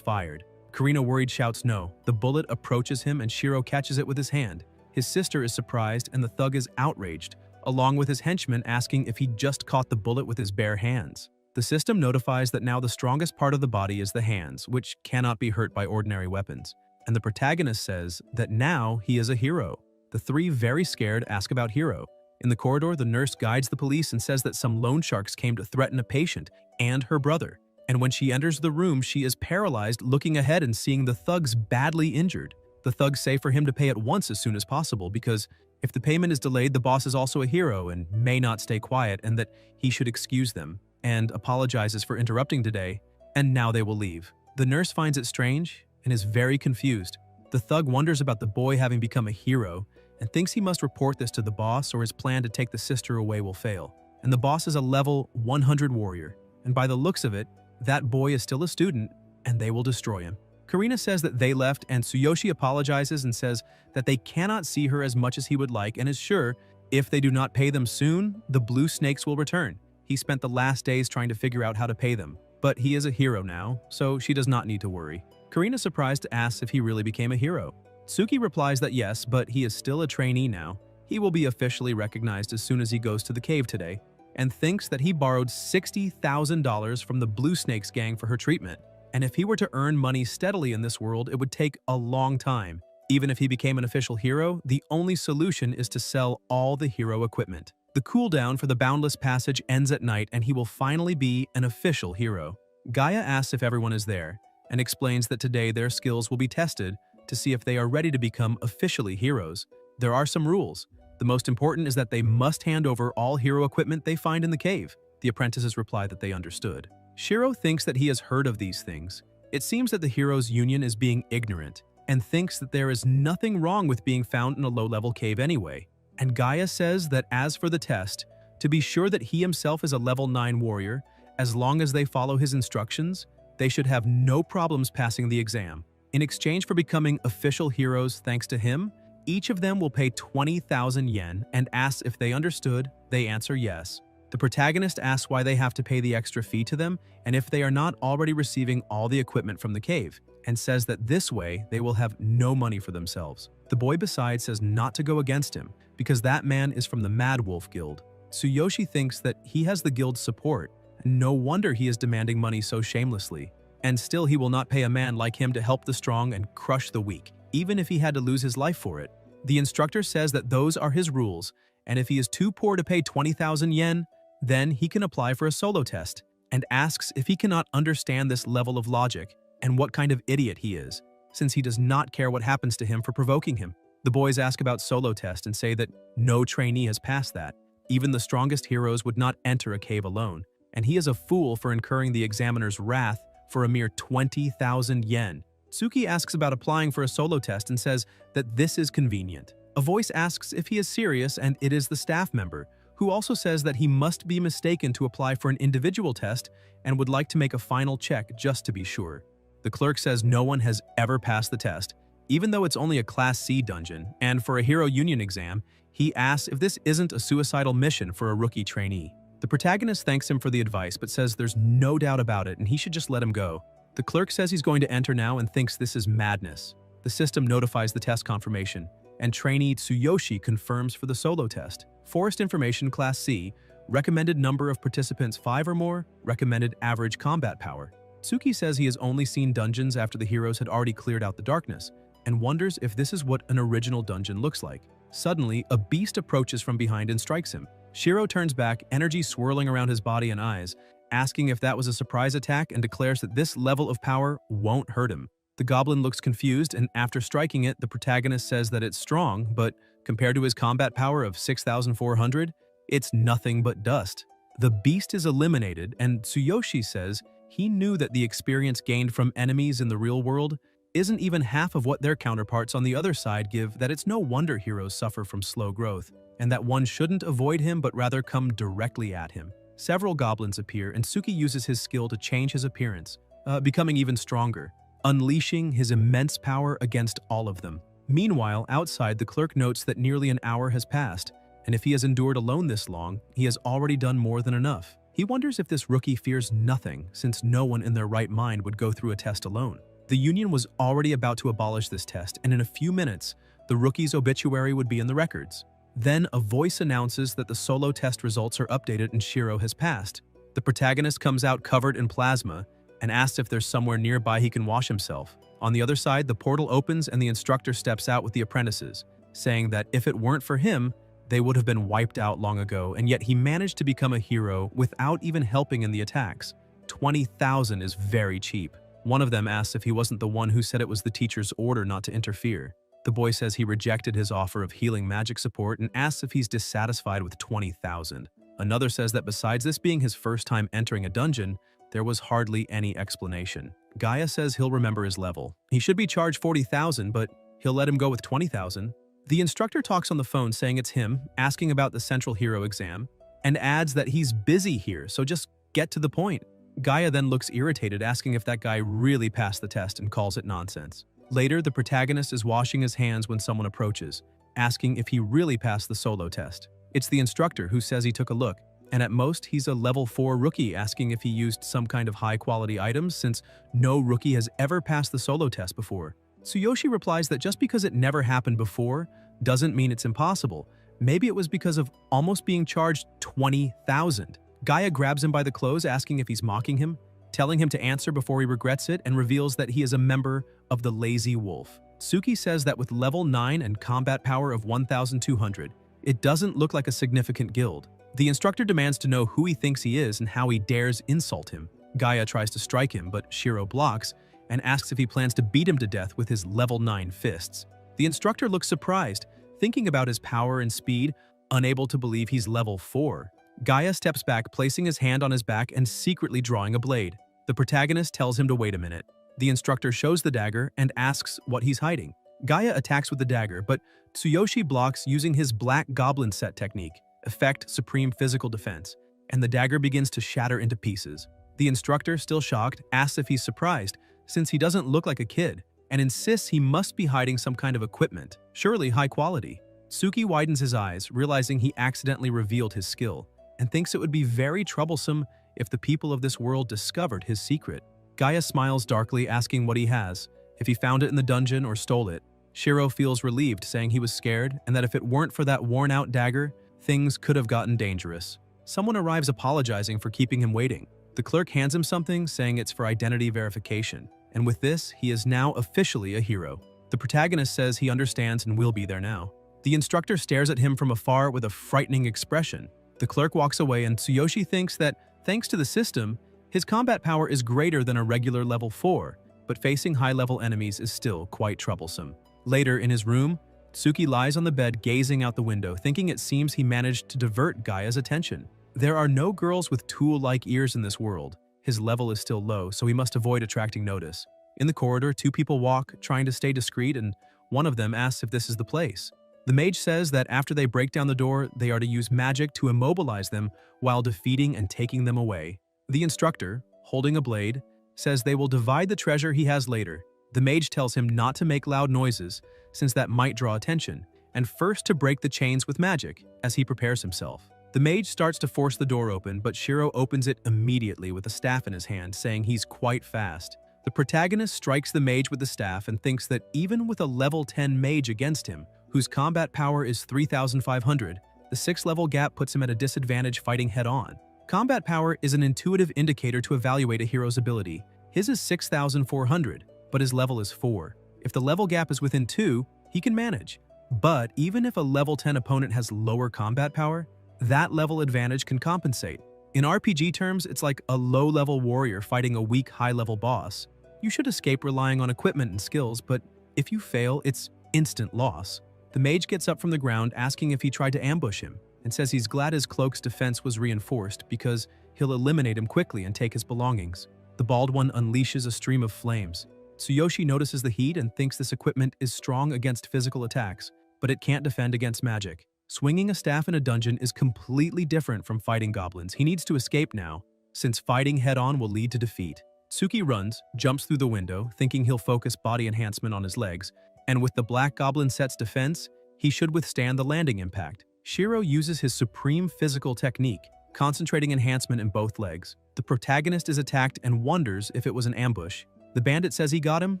fired. Karina, worried, shouts no. The bullet approaches him and Shiro catches it with his hand. His sister is surprised and the thug is outraged, along with his henchman asking if he just caught the bullet with his bare hands. The system notifies that now the strongest part of the body is the hands, which cannot be hurt by ordinary weapons. And the protagonist says that now he is a hero. The three, very scared, ask about Hiro. In the corridor, the nurse guides the police and says that some loan sharks came to threaten a patient and her brother. And when she enters the room, she is paralyzed, looking ahead and seeing the thugs badly injured. The thugs say for him to pay at once as soon as possible because if the payment is delayed, the boss is also a hero and may not stay quiet, and that he should excuse them, and apologizes for interrupting today, and now they will leave. The nurse finds it strange and is very confused. The thug wonders about the boy having become a hero and thinks he must report this to the boss or his plan to take the sister away will fail. And the boss is a level 100 warrior, and by the looks of it, that boy is still a student and they will destroy him. Karina says that they left, and Tsuyoshi apologizes and says that they cannot see her as much as he would like and is sure if they do not pay them soon, the blue snakes will return. He spent the last days trying to figure out how to pay them, but he is a hero now, so she does not need to worry. Karina, surprised, asks if he really became a hero. Tsuki replies that yes, but he is still a trainee now. He will be officially recognized as soon as he goes to the cave today, and thinks that he borrowed $60,000 from the Blue Snakes gang for her treatment. And if he were to earn money steadily in this world, it would take a long time. Even if he became an official hero, the only solution is to sell all the hero equipment. The cooldown for the Boundless Passage ends at night and he will finally be an official hero. Gaia asks if everyone is there, and explains that today their skills will be tested to see if they are ready to become officially heroes. There are some rules. The most important is that they must hand over all hero equipment they find in the cave. The apprentices reply that they understood. Shiro thinks that he has heard of these things. It seems that the Heroes Union is being ignorant, and thinks that there is nothing wrong with being found in a low-level cave anyway. And Gaia says that as for the test, to be sure that he himself is a level 9 warrior, as long as they follow his instructions, they should have no problems passing the exam. In exchange for becoming official heroes thanks to him, each of them will pay 20,000 yen and asks if they understood. They answer yes. The protagonist asks why they have to pay the extra fee to them and if they are not already receiving all the equipment from the cave, and says that this way they will have no money for themselves. The boy beside says not to go against him because that man is from the Mad Wolf Guild. Tsuyoshi thinks that he has the guild's support, and no wonder he is demanding money so shamelessly. And still he will not pay a man like him to help the strong and crush the weak, even if he had to lose his life for it. The instructor says that those are his rules, and if he is too poor to pay 20,000 yen, then he can apply for a solo test, and asks if he cannot understand this level of logic and what kind of idiot he is, since he does not care what happens to him for provoking him. The boys ask about solo test and say that no trainee has passed that. Even the strongest heroes would not enter a cave alone, and he is a fool for incurring the examiner's wrath for a mere 20,000 yen. Tsuki asks about applying for a solo test and says that this is convenient. A voice asks if he is serious, and it is the staff member, who also says that he must be mistaken to apply for an individual test and would like to make a final check just to be sure. The clerk says no one has ever passed the test, even though it's only a Class C dungeon, and for a Hero Union exam, he asks if this isn't a suicidal mission for a rookie trainee. The protagonist thanks him for the advice but says there's no doubt about it and he should just let him go. The clerk says he's going to enter now and thinks this is madness. The system notifies the test confirmation, and trainee Tsuyoshi confirms for the solo test. Forest Information Class C, recommended number of participants 5 or more, recommended average combat power. Tsuki says he has only seen dungeons after the heroes had already cleared out the darkness, and wonders if this is what an original dungeon looks like. Suddenly, a beast approaches from behind and strikes him. Shiro turns back, energy swirling around his body and eyes, asking if that was a surprise attack, and declares that this level of power won't hurt him. The goblin looks confused, and after striking it, the protagonist says that it's strong, but compared to his combat power of 6,400, it's nothing but dust. The beast is eliminated, and Tsuyoshi says he knew that the experience gained from enemies in the real world isn't even half of what their counterparts on the other side give, that it's no wonder heroes suffer from slow growth, and that one shouldn't avoid him but rather come directly at him. Several goblins appear, and Tsuki uses his skill to change his appearance, becoming even stronger, unleashing his immense power against all of them. Meanwhile, outside, the clerk notes that nearly an hour has passed, and if he has endured alone this long, he has already done more than enough. He wonders if this rookie fears nothing, since no one in their right mind would go through a test alone. The Union was already about to abolish this test, and in a few minutes, the rookie's obituary would be in the records. Then a voice announces that the solo test results are updated and Shiro has passed. The protagonist comes out covered in plasma and asks if there's somewhere nearby he can wash himself. On the other side, the portal opens and the instructor steps out with the apprentices, saying that if it weren't for him, they would have been wiped out long ago, and yet he managed to become a hero without even helping in the attacks. 20,000 is very cheap. One of them asks if he wasn't the one who said it was the teacher's order not to interfere. The boy says he rejected his offer of healing magic support and asks if he's dissatisfied with 20,000. Another says that besides this being his first time entering a dungeon, there was hardly any explanation. Gaia says he'll remember his level. He should be charged 40,000, but he'll let him go with 20,000. The instructor talks on the phone saying it's him, asking about the Central Hero exam, and adds that he's busy here, so just get to the point. Gaia then looks irritated, asking if that guy really passed the test and calls it nonsense. Later, the protagonist is washing his hands when someone approaches, asking if he really passed the solo test. It's the instructor who says he took a look, and at most he's a level 4 rookie, asking if he used some kind of high-quality items since no rookie has ever passed the solo test before. Tsuyoshi replies that just because it never happened before doesn't mean it's impossible. Maybe it was because of almost being charged 20,000. Gaia grabs him by the clothes, asking if he's mocking him, telling him to answer before he regrets it, and reveals that he is a member of the Lazy Wolf. Tsuki says that with level 9 and combat power of 1,200, it doesn't look like a significant guild. The instructor demands to know who he thinks he is and how he dares insult him. Gaia tries to strike him, but Shiro blocks and asks if he plans to beat him to death with his level 9 fists. The instructor looks surprised, thinking about his power and speed, unable to believe he's level 4. Gaia steps back, placing his hand on his back and secretly drawing a blade. The protagonist tells him to wait a minute. The instructor shows the dagger and asks what he's hiding. Gaia attacks with the dagger, but Tsuyoshi blocks using his Black Goblin set technique, effect Supreme Physical Defense, and the dagger begins to shatter into pieces. The instructor, still shocked, asks if he's surprised, since he doesn't look like a kid, and insists he must be hiding some kind of equipment, surely high quality. Tsuki widens his eyes, realizing he accidentally revealed his skill, and thinks it would be very troublesome if the people of this world discovered his secret. Gaia smiles darkly, asking what he has, if he found it in the dungeon or stole it. Shiro feels relieved, saying he was scared, and that if it weren't for that worn-out dagger, things could have gotten dangerous. Someone arrives apologizing for keeping him waiting. The clerk hands him something, saying it's for identity verification, and with this, he is now officially a hero. The protagonist says he understands and will be there now. The instructor stares at him from afar with a frightening expression. The clerk walks away, and Tsuyoshi thinks that, thanks to the system, his combat power is greater than a regular level 4, but facing high-level enemies is still quite troublesome. Later, in his room, Tsuki lies on the bed gazing out the window, thinking it seems he managed to divert Gaia's attention. There are no girls with tool-like ears in this world. His level is still low, so he must avoid attracting notice. In the corridor, two people walk, trying to stay discreet, and one of them asks if this is the place. The mage says that after they break down the door, they are to use magic to immobilize them while defeating and taking them away. The instructor, holding a blade, says they will divide the treasure he has later. The mage tells him not to make loud noises, since that might draw attention, and first to break the chains with magic, as he prepares himself. The mage starts to force the door open, but Shiro opens it immediately with a staff in his hand, saying he's quite fast. The protagonist strikes the mage with the staff and thinks that even with a level 10 mage against him, whose combat power is 3,500, the 6-level gap puts him at a disadvantage fighting head-on. Combat power is an intuitive indicator to evaluate a hero's ability. His is 6,400, but his level is 4. If the level gap is within 2, he can manage. But even if a level 10 opponent has lower combat power, that level advantage can compensate. In RPG terms, it's like a low-level warrior fighting a weak high-level boss. You should escape relying on equipment and skills, but if you fail, it's instant loss. The mage gets up from the ground, asking if he tried to ambush him, and says he's glad his cloak's defense was reinforced because he'll eliminate him quickly and take his belongings. The bald one unleashes a stream of flames. Tsuyoshi notices the heat and thinks this equipment is strong against physical attacks, but it can't defend against magic. Swinging a staff in a dungeon is completely different from fighting goblins. He needs to escape now, since fighting head-on will lead to defeat. Tsuki runs, jumps through the window, thinking he'll focus body enhancement on his legs, and with the Black Goblin set's defense, he should withstand the landing impact. Shiro uses his supreme physical technique, concentrating enhancement in both legs. The protagonist is attacked and wonders if it was an ambush. The bandit says he got him,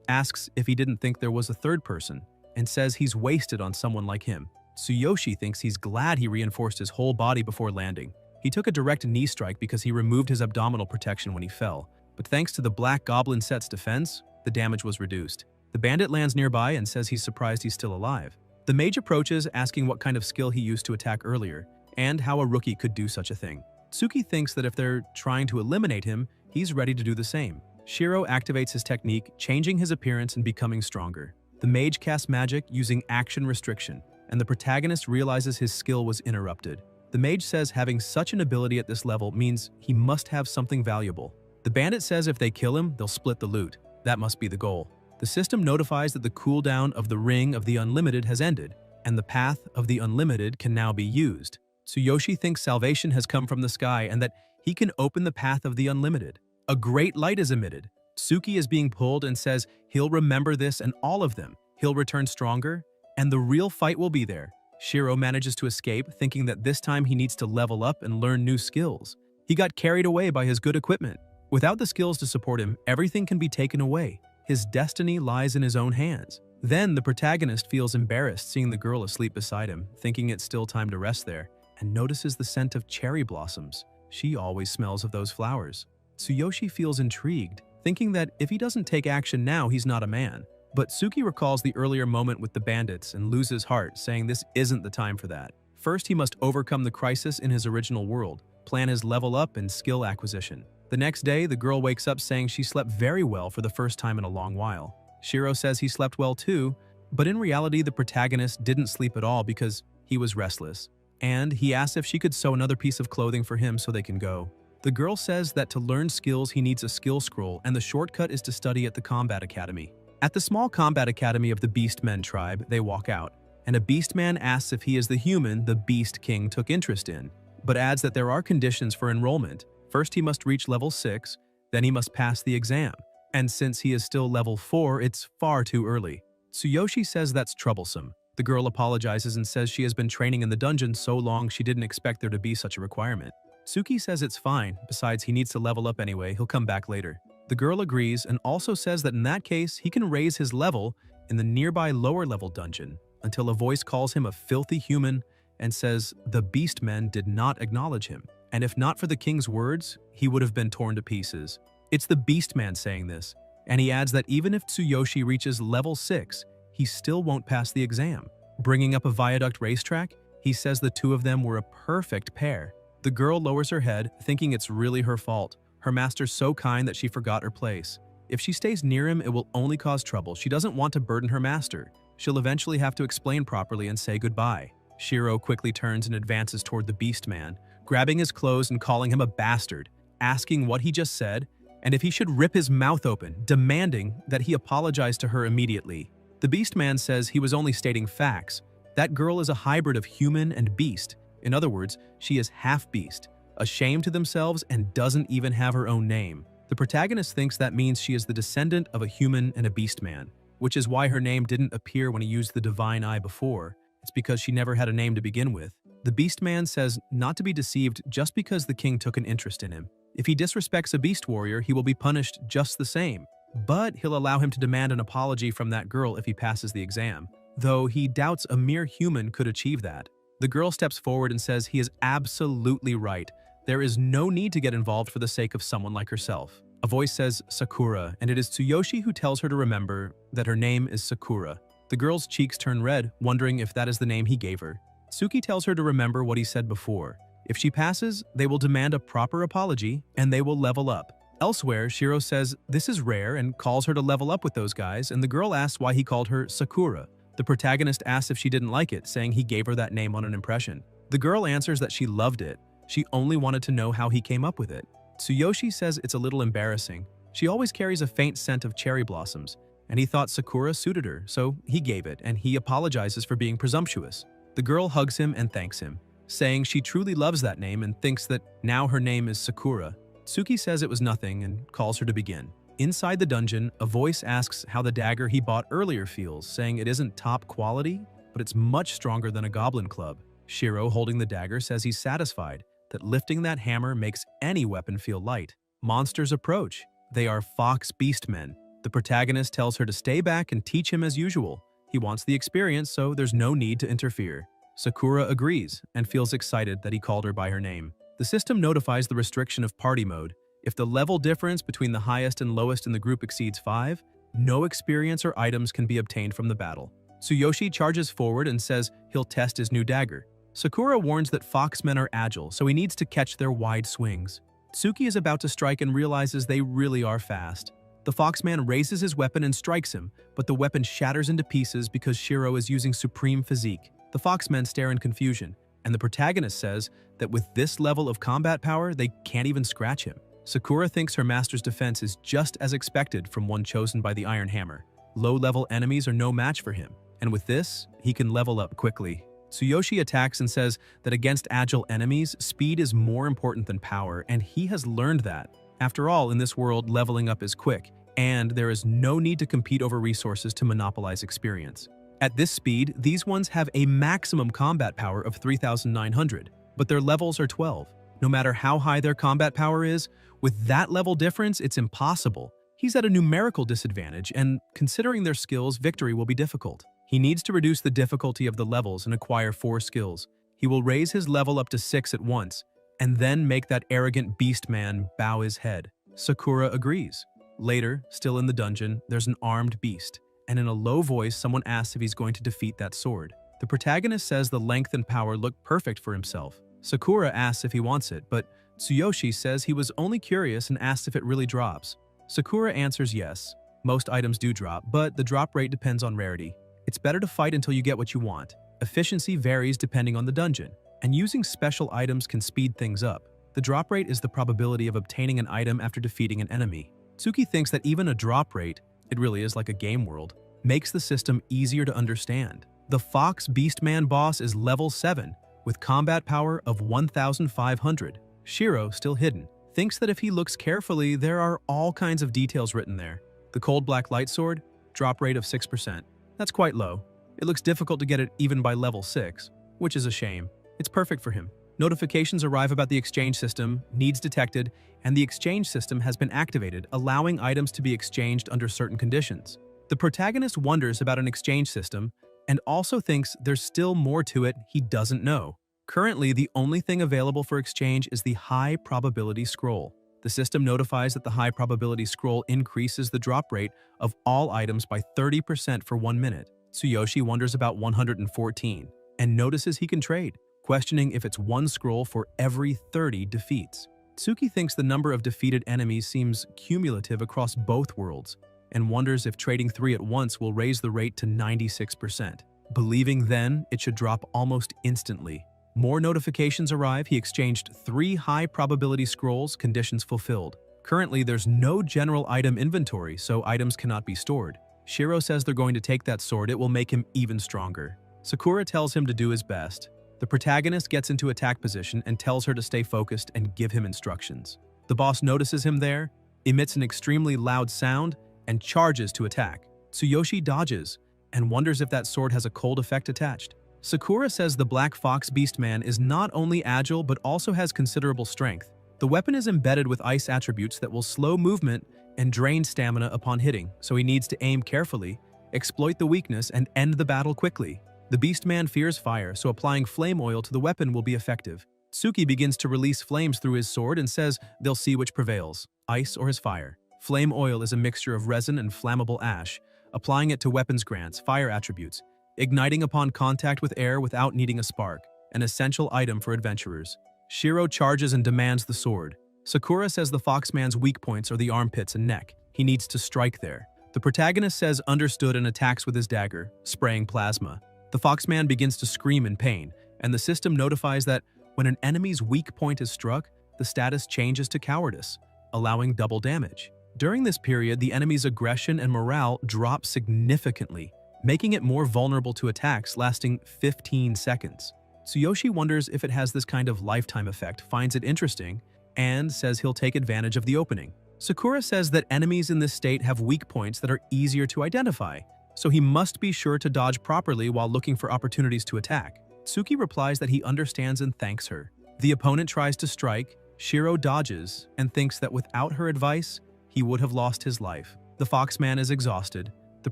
asks if he didn't think there was a third person, and says he's wasted on someone like him. Tsuyoshi thinks he's glad he reinforced his whole body before landing. He took a direct knee strike because he removed his abdominal protection when he fell, but thanks to the Black Goblin set's defense, the damage was reduced. The bandit lands nearby and says he's surprised he's still alive. The mage approaches, asking what kind of skill he used to attack earlier, and how a rookie could do such a thing. Tsuki thinks that if they're trying to eliminate him, he's ready to do the same. Shiro activates his technique, changing his appearance and becoming stronger. The mage casts magic using action restriction, and the protagonist realizes his skill was interrupted. The mage says having such an ability at this level means he must have something valuable. The bandit says if they kill him, they'll split the loot. That must be the goal. The system notifies that the cooldown of the Ring of the Unlimited has ended, and the Path of the Unlimited can now be used. Tsuyoshi thinks salvation has come from the sky and that he can open the Path of the Unlimited. A great light is emitted. Tsuki is being pulled and says he'll remember this and all of them. He'll return stronger, and the real fight will be there. Shiro manages to escape, thinking that this time he needs to level up and learn new skills. He got carried away by his good equipment. Without the skills to support him, everything can be taken away. His destiny lies in his own hands. Then the protagonist feels embarrassed seeing the girl asleep beside him, thinking it's still time to rest there, and notices the scent of cherry blossoms. She always smells of those flowers. Tsuyoshi feels intrigued, thinking that if he doesn't take action now, he's not a man. But Tsuki recalls the earlier moment with the bandits and loses heart, saying this isn't the time for that. First, he must overcome the crisis in his original world, plan his level up and skill acquisition. The next day, the girl wakes up saying she slept very well for the first time in a long while. Shiro says he slept well too, but in reality, the protagonist didn't sleep at all because he was restless. And he asks if she could sew another piece of clothing for him so they can go. The girl says that to learn skills, he needs a skill scroll, and the shortcut is to study at the Combat Academy. At the small Combat Academy of the Beastmen tribe, they walk out, and a Beastman asks if he is the human the Beast King took interest in, but adds that there are conditions for enrollment. First, he must reach level 6, then he must pass the exam. And since he is still level 4, it's far too early. Tsuyoshi says that's troublesome. The girl apologizes and says she has been training in the dungeon so long she didn't expect there to be such a requirement. Tsuki says it's fine, besides he needs to level up anyway, he'll come back later. The girl agrees and also says that in that case, he can raise his level in the nearby lower level dungeon until a voice calls him a filthy human and says the Beastmen did not acknowledge him. And if not for the king's words, he would have been torn to pieces. It's the Beastman saying this, and he adds that even if Tsuyoshi reaches level 6, he still won't pass the exam. Bringing up a viaduct racetrack, he says the two of them were a perfect pair. The girl lowers her head, thinking it's really her fault. Her master's so kind that she forgot her place. If she stays near him, it will only cause trouble. She doesn't want to burden her master. She'll eventually have to explain properly and say goodbye. Shiro quickly turns and advances toward the Beastman, grabbing his clothes and calling him a bastard, asking what he just said, and if he should rip his mouth open, demanding that he apologize to her immediately. The Beastman says he was only stating facts. That girl is a hybrid of human and beast. In other words, she is half-beast, ashamed to themselves and doesn't even have her own name. The protagonist thinks that means she is the descendant of a human and a beastman, which is why her name didn't appear when he used the divine eye before. It's because she never had a name to begin with. The Beastman says not to be deceived just because the king took an interest in him. If he disrespects a beast warrior, he will be punished just the same. But he'll allow him to demand an apology from that girl if he passes the exam, though he doubts a mere human could achieve that. The girl steps forward and says he is absolutely right. There is no need to get involved for the sake of someone like herself. A voice says Sakura, and it is Tsuyoshi who tells her to remember that her name is Sakura. The girl's cheeks turn red, wondering if that is the name he gave her. Tsuki tells her to remember what he said before. If she passes, they will demand a proper apology, and they will level up. Elsewhere, Shiro says this is rare and calls her to level up with those guys, and the girl asks why he called her Sakura. The protagonist asks if she didn't like it, saying he gave her that name on an impression. The girl answers that she loved it. She only wanted to know how he came up with it. Tsuyoshi says it's a little embarrassing. She always carries a faint scent of cherry blossoms, and he thought Sakura suited her, so he gave it, and he apologizes for being presumptuous. The girl hugs him and thanks him, saying she truly loves that name and thinks that now her name is Sakura. Tsuki says it was nothing and calls her to begin. Inside the dungeon, a voice asks how the dagger he bought earlier feels, saying it isn't top quality, but it's much stronger than a goblin club. Shiro, holding the dagger, says he's satisfied, that lifting that hammer makes any weapon feel light. Monsters approach. They are fox beastmen. The protagonist tells her to stay back and teach him as usual. He wants the experience, so there's no need to interfere. Sakura agrees and feels excited that he called her by her name. The system notifies the restriction of party mode. If the level difference between the highest and lowest in the group exceeds 5, no experience or items can be obtained from the battle. Tsuyoshi charges forward and says he'll test his new dagger. Sakura warns that foxmen are agile, so he needs to catch their wide swings. Tsuki is about to strike and realizes they really are fast. The foxman raises his weapon and strikes him, but the weapon shatters into pieces because Shiro is using supreme physique. The foxmen stare in confusion, and the protagonist says that with this level of combat power, they can't even scratch him. Sakura thinks her master's defense is just as expected from one chosen by the Iron Hammer. Low-level enemies are no match for him, and with this, he can level up quickly. Tsuyoshi attacks and says that against agile enemies, speed is more important than power, and he has learned that. After all, in this world, leveling up is quick, and there is no need to compete over resources to monopolize experience. At this speed, these ones have a maximum combat power of 3,900, but their levels are 12. No matter how high their combat power is, with that level difference, it's impossible. He's at a numerical disadvantage, and considering their skills, victory will be difficult. He needs to reduce the difficulty of the levels and acquire 4 skills. He will raise his level up to 6 at once, and then make that arrogant beast man bow his head. Sakura agrees. Later, still in the dungeon, there's an armed beast, and in a low voice, someone asks if he's going to defeat that sword. The protagonist says the length and power look perfect for himself. Sakura asks if he wants it, but Tsuyoshi says he was only curious and asks if it really drops. Sakura answers yes. Most items do drop, but the drop rate depends on rarity. It's better to fight until you get what you want. Efficiency varies depending on the dungeon, and using special items can speed things up. The drop rate is the probability of obtaining an item after defeating an enemy. Tsuki thinks that even a drop rate, it really is like a game world, makes the system easier to understand. The Fox Beastman boss is level 7, with combat power of 1,500. Shiro, still hidden, thinks that if he looks carefully, there are all kinds of details written there. The cold black light sword, drop rate of 6%. That's quite low. It looks difficult to get it even by level 6, which is a shame. It's perfect for him. Notifications arrive about the exchange system, needs detected, and the exchange system has been activated, allowing items to be exchanged under certain conditions. The protagonist wonders about an exchange system and also thinks there's still more to it he doesn't know. Currently, the only thing available for exchange is the high probability scroll. The system notifies that the high probability scroll increases the drop rate of all items by 30% for 1 minute. Tsuyoshi wonders about 114 and notices he can trade, questioning if it's 1 scroll for every 30 defeats. Tsuki thinks the number of defeated enemies seems cumulative across both worlds and wonders if trading 3 at once will raise the rate to 96%. Believing then it should drop almost instantly. More notifications arrive. He exchanged 3 high-probability scrolls, conditions fulfilled. Currently, there's no general item inventory, so items cannot be stored. Shiro says they're going to take that sword. It will make him even stronger. Sakura tells him to do his best. The protagonist gets into attack position and tells her to stay focused and give him instructions. The boss notices him there, emits an extremely loud sound, and charges to attack. Tsuyoshi dodges and wonders if that sword has a cold effect attached. Sakura says the Black Fox Beastman is not only agile but also has considerable strength. The weapon is embedded with ice attributes that will slow movement and drain stamina upon hitting, so he needs to aim carefully, exploit the weakness, and end the battle quickly. The Beastman fears fire, so applying flame oil to the weapon will be effective. Tsuki begins to release flames through his sword and says they'll see which prevails, ice or his fire. Flame oil is a mixture of resin and flammable ash. Applying it to weapons grants fire attributes, igniting upon contact with air without needing a spark, an essential item for adventurers. Shiro charges and demands the sword. Sakura says the Foxman's weak points are the armpits and neck. He needs to strike there. The protagonist says understood and attacks with his dagger, spraying plasma. The Foxman begins to scream in pain, and the system notifies that when an enemy's weak point is struck, the status changes to cowardice, allowing double damage. During this period, the enemy's aggression and morale drop significantly, making it more vulnerable to attacks lasting 15 seconds. Tsuyoshi wonders if it has this kind of lifetime effect, finds it interesting, and says he'll take advantage of the opening. Sakura says that enemies in this state have weak points that are easier to identify, so he must be sure to dodge properly while looking for opportunities to attack. Tsuki replies that he understands and thanks her. The opponent tries to strike, Shiro dodges, and thinks that without her advice, he would have lost his life. The Foxman is exhausted. The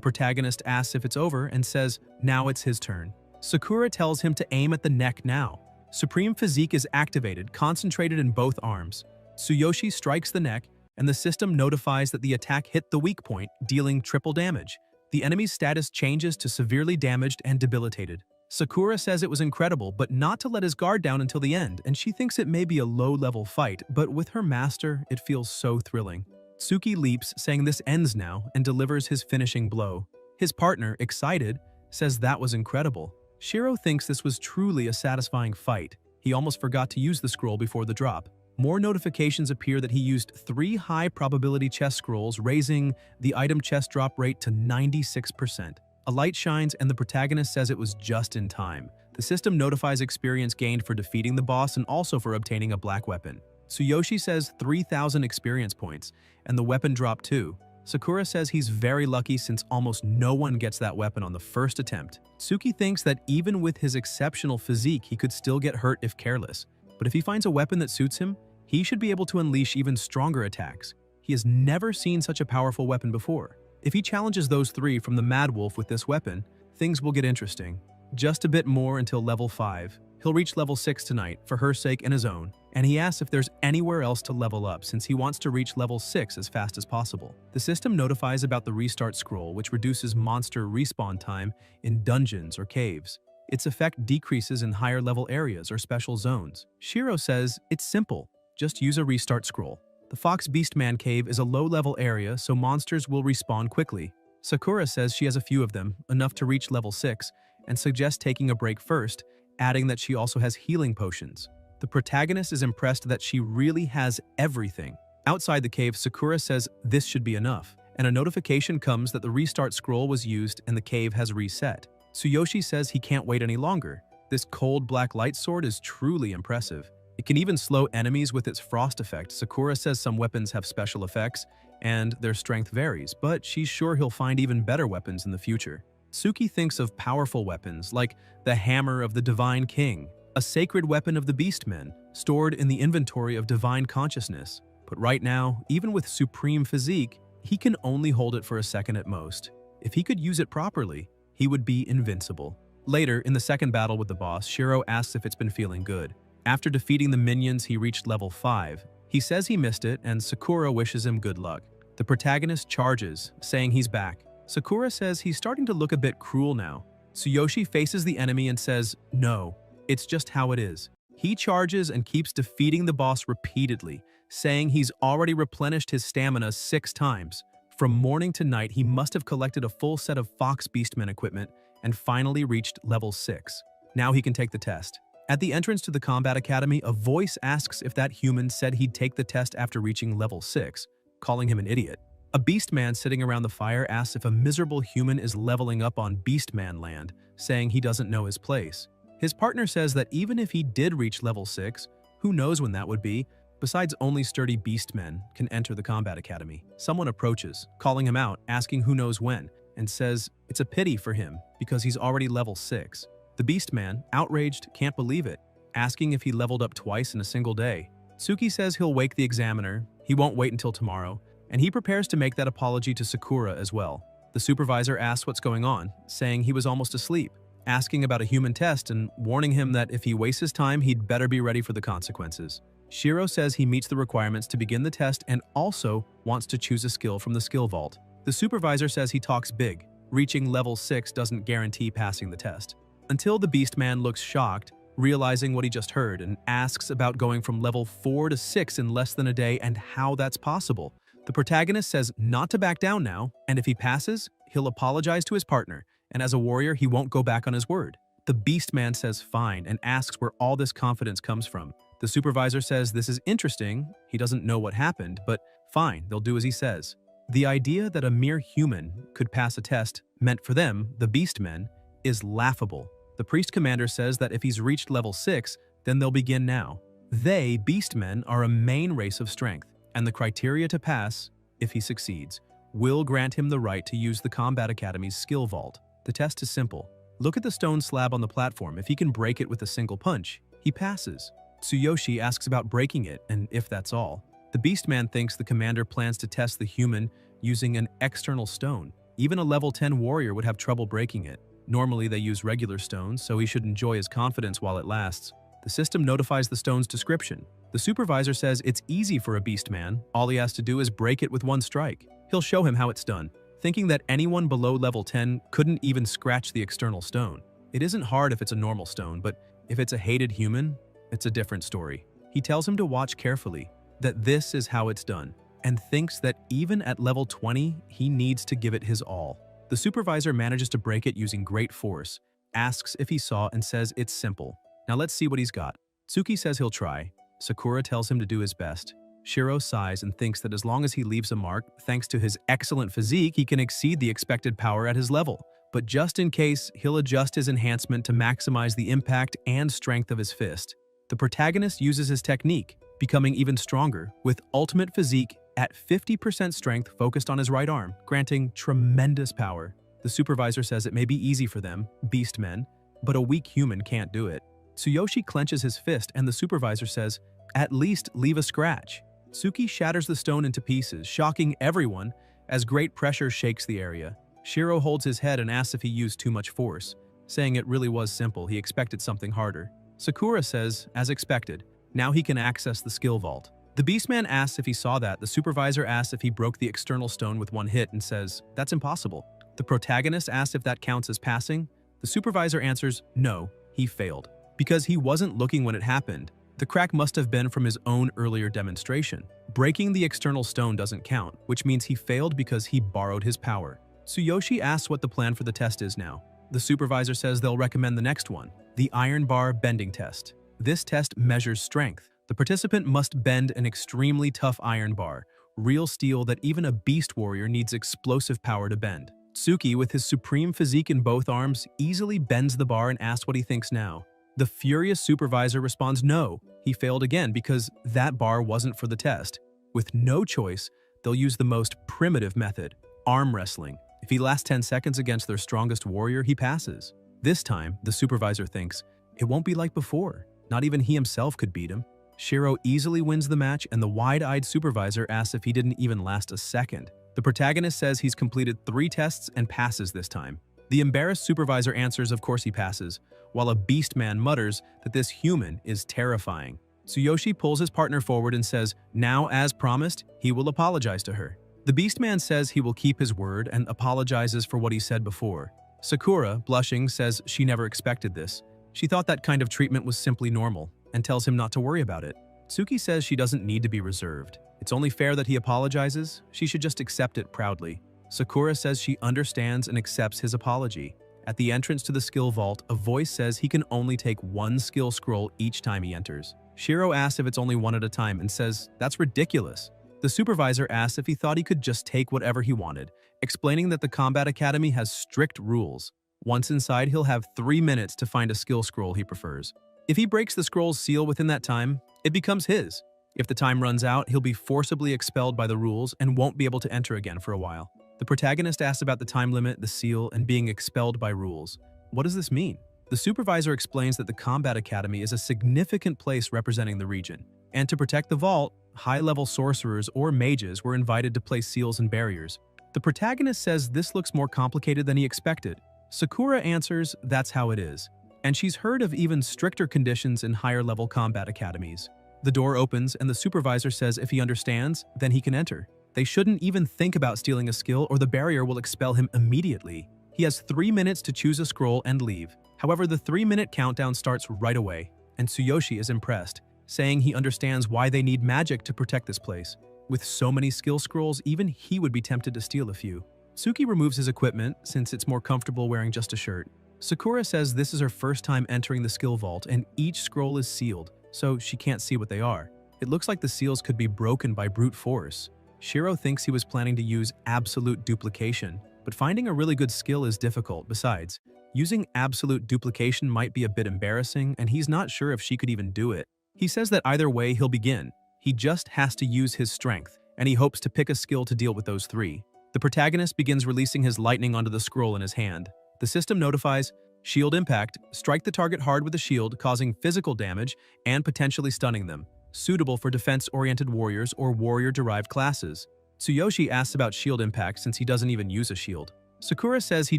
protagonist asks if it's over and says now it's his turn. Sakura tells him to aim at the neck now. Supreme Physique is activated, concentrated in both arms. Tsuyoshi strikes the neck, and the system notifies that the attack hit the weak point, dealing triple damage. The enemy's status changes to severely damaged and debilitated. Sakura says it was incredible, but not to let his guard down until the end, and she thinks it may be a low-level fight, but with her master, it feels so thrilling. Tsuki leaps, saying this ends now, and delivers his finishing blow. His partner, excited, says that was incredible. Shiro thinks this was truly a satisfying fight. He almost forgot to use the scroll before the drop. More notifications appear that he used 3 high-probability chest scrolls, raising the item chest drop rate to 96%. A light shines and the protagonist says it was just in time. The system notifies experience gained for defeating the boss and also for obtaining a black weapon. Tsuyoshi says 3,000 experience points, and the weapon dropped too. Sakura says he's very lucky since almost no one gets that weapon on the first attempt. Tsuki thinks that even with his exceptional physique, he could still get hurt if careless. But if he finds a weapon that suits him, he should be able to unleash even stronger attacks. He has never seen such a powerful weapon before. If he challenges those 3 from the Mad Wolf with this weapon, things will get interesting. Just a bit more until level 5. He'll reach level 6 tonight, for her sake and his own, and he asks if there's anywhere else to level up since he wants to reach level 6 as fast as possible. The system notifies about the restart scroll, which reduces monster respawn time in dungeons or caves. Its effect decreases in higher level areas or special zones. Shiro says it's simple, just use a restart scroll. The Fox Beastman cave is a low-level area, so monsters will respawn quickly. Sakura says she has a few of them, enough to reach level 6, and suggests taking a break first, adding that she also has healing potions. The protagonist is impressed that she really has everything. Outside the cave, Sakura says this should be enough, and a notification comes that the restart scroll was used and the cave has reset. Tsuyoshi says he can't wait any longer. This cold black light sword is truly impressive. It can even slow enemies with its frost effect. Sakura says some weapons have special effects, and their strength varies, but she's sure he'll find even better weapons in the future. Tsuki thinks of powerful weapons, like the Hammer of the Divine King, a sacred weapon of the Beastmen, stored in the inventory of Divine Consciousness. But right now, even with supreme physique, he can only hold it for a second at most. If he could use it properly, he would be invincible. Later, in the second battle with the boss, Shiro asks if it's been feeling good. After defeating the minions, he reached level 5. He says he missed it, and Sakura wishes him good luck. The protagonist charges, saying he's back. Sakura says he's starting to look a bit cruel now. Tsuyoshi faces the enemy and says, no, it's just how it is. He charges and keeps defeating the boss repeatedly, saying he's already replenished his stamina 6 times. From morning to night, he must have collected a full set of Fox Beastman equipment and finally reached level 6. Now he can take the test. At the entrance to the Combat Academy, a voice asks if that human said he'd take the test after reaching level 6, calling him an idiot. A Beastman sitting around the fire asks if a miserable human is leveling up on Beastman land, saying he doesn't know his place. His partner says that even if he did reach level 6, who knows when that would be? Besides, only sturdy Beastmen can enter the Combat Academy. Someone approaches, calling him out, asking who knows when, and says it's a pity for him because he's already level 6. The Beastman, outraged, can't believe it, asking if he leveled up twice in a single day. Tsuki says he'll wake the examiner, he won't wait until tomorrow, and he prepares to make that apology to Sakura as well. The supervisor asks what's going on, saying he was almost asleep, asking about a human test and warning him that if he wastes his time, he'd better be ready for the consequences. Shiro says he meets the requirements to begin the test and also wants to choose a skill from the skill vault. The supervisor says he talks big. Reaching level 6 doesn't guarantee passing the test. Until the Beastman looks shocked, realizing what he just heard, and asks about going from level 4 to 6 in less than a day and how that's possible. The protagonist says not to back down now, and if he passes, he'll apologize to his partner, and as a warrior, he won't go back on his word. The Beastman says fine and asks where all this confidence comes from. The supervisor says this is interesting, he doesn't know what happened, but fine, they'll do as he says. The idea that a mere human could pass a test meant for them, the Beastmen, is laughable. The priest commander says that if he's reached level 6, then they'll begin now. They, beastmen, are a main race of strength, and the criteria to pass, if he succeeds, will grant him the right to use the Combat Academy's skill vault. The test is simple. Look at the stone slab on the platform. If he can break it with a single punch, he passes. Tsuyoshi asks about breaking it, and if that's all. The Beastman thinks the commander plans to test the human using an external stone. Even a level 10 warrior would have trouble breaking it. Normally they use regular stones, so he should enjoy his confidence while it lasts. The system notifies the stone's description. The supervisor says it's easy for a Beastman. All he has to do is break it with one strike. He'll show him how it's done, thinking that anyone below level 10 couldn't even scratch the external stone. It isn't hard if it's a normal stone, but if it's a hated human, it's a different story. He tells him to watch carefully, that this is how it's done, and thinks that even at level 20, he needs to give it his all. The supervisor manages to break it using great force, asks if he saw and says it's simple. Now let's see what he's got. Tsuki says he'll try. Sakura tells him to do his best. Shiro sighs and thinks that as long as he leaves a mark, thanks to his excellent physique, he can exceed the expected power at his level. But just in case, he'll adjust his enhancement to maximize the impact and strength of his fist. The protagonist uses his technique, becoming even stronger, with ultimate physique at 50% strength focused on his right arm, granting tremendous power. The supervisor says it may be easy for them, beastmen, but a weak human can't do it. Tsuyoshi clenches his fist and the supervisor says, "At least leave a scratch." Tsuki shatters the stone into pieces, shocking everyone as great pressure shakes the area. Shiro holds his head and asks if he used too much force, saying it really was simple, he expected something harder. Sakura says, as expected, now he can access the skill vault. The Beastman asks if he saw that. The supervisor asks if he broke the external stone with one hit and says, that's impossible. The protagonist asks if that counts as passing. The supervisor answers, no, he failed. Because he wasn't looking when it happened. The crack must have been from his own earlier demonstration. Breaking the external stone doesn't count, which means he failed because he borrowed his power. Tsuyoshi asks what the plan for the test is now. The supervisor says they'll recommend the next one, the iron bar bending test. This test measures strength. The participant must bend an extremely tough iron bar, real steel that even a beast warrior needs explosive power to bend. Tsuki, with his supreme physique in both arms, easily bends the bar and asks what he thinks now. The furious supervisor responds no, he failed again because that bar wasn't for the test. With no choice, they'll use the most primitive method, arm wrestling. If he lasts 10 seconds against their strongest warrior, he passes. This time, the supervisor thinks, it won't be like before. Not even he himself could beat him. Shiro easily wins the match and the wide-eyed supervisor asks if he didn't even last a second. The protagonist says he's completed 3 tests and passes this time. The embarrassed supervisor answers of course he passes, while a beastman mutters that this human is terrifying. Tsuyoshi pulls his partner forward and says, now as promised, he will apologize to her. The beastman says he will keep his word and apologizes for what he said before. Sakura, blushing, says she never expected this. She thought that kind of treatment was simply normal, and tells him not to worry about it. Tsuki says she doesn't need to be reserved. It's only fair that he apologizes, she should just accept it proudly. Sakura says she understands and accepts his apology. At the entrance to the skill vault, a voice says he can only take 1 skill scroll each time he enters. Shiro asks if it's only 1 at a time and says that's ridiculous. The supervisor asks if he thought he could just take whatever he wanted, explaining that the Combat Academy has strict rules. Once inside, he'll have 3 minutes to find a skill scroll he prefers. If he breaks the scroll's seal within that time, it becomes his. If the time runs out, he'll be forcibly expelled by the rules and won't be able to enter again for a while. The protagonist asks about the time limit, the seal, and being expelled by rules. What does this mean? The supervisor explains that the Combat Academy is a significant place representing the region, and to protect the vault, high-level sorcerers or mages were invited to place seals and barriers. The protagonist says this looks more complicated than he expected. Sakura answers that's how it is, and she's heard of even stricter conditions in higher-level combat academies. The door opens and the supervisor says if he understands, then he can enter. They shouldn't even think about stealing a skill or the barrier will expel him immediately. He has 3 minutes to choose a scroll and leave. However, the 3-minute countdown starts right away, and Tsuyoshi is impressed, saying he understands why they need magic to protect this place. With so many skill scrolls, even he would be tempted to steal a few. Tsuki removes his equipment since it's more comfortable wearing just a shirt. Sakura says this is her first time entering the skill vault and each scroll is sealed, so she can't see what they are. It looks like the seals could be broken by brute force. Shiro thinks he was planning to use absolute duplication, but finding a really good skill is difficult. Besides, using absolute duplication might be a bit embarrassing and he's not sure if she could even do it. He says that either way he'll begin. He just has to use his strength, and he hopes to pick a skill to deal with those three. The protagonist begins releasing his lightning onto the scroll in his hand. The system notifies, shield impact, strike the target hard with a shield, causing physical damage and potentially stunning them. Suitable for defense-oriented warriors or warrior-derived classes. Tsuyoshi asks about shield impact since he doesn't even use a shield. Sakura says he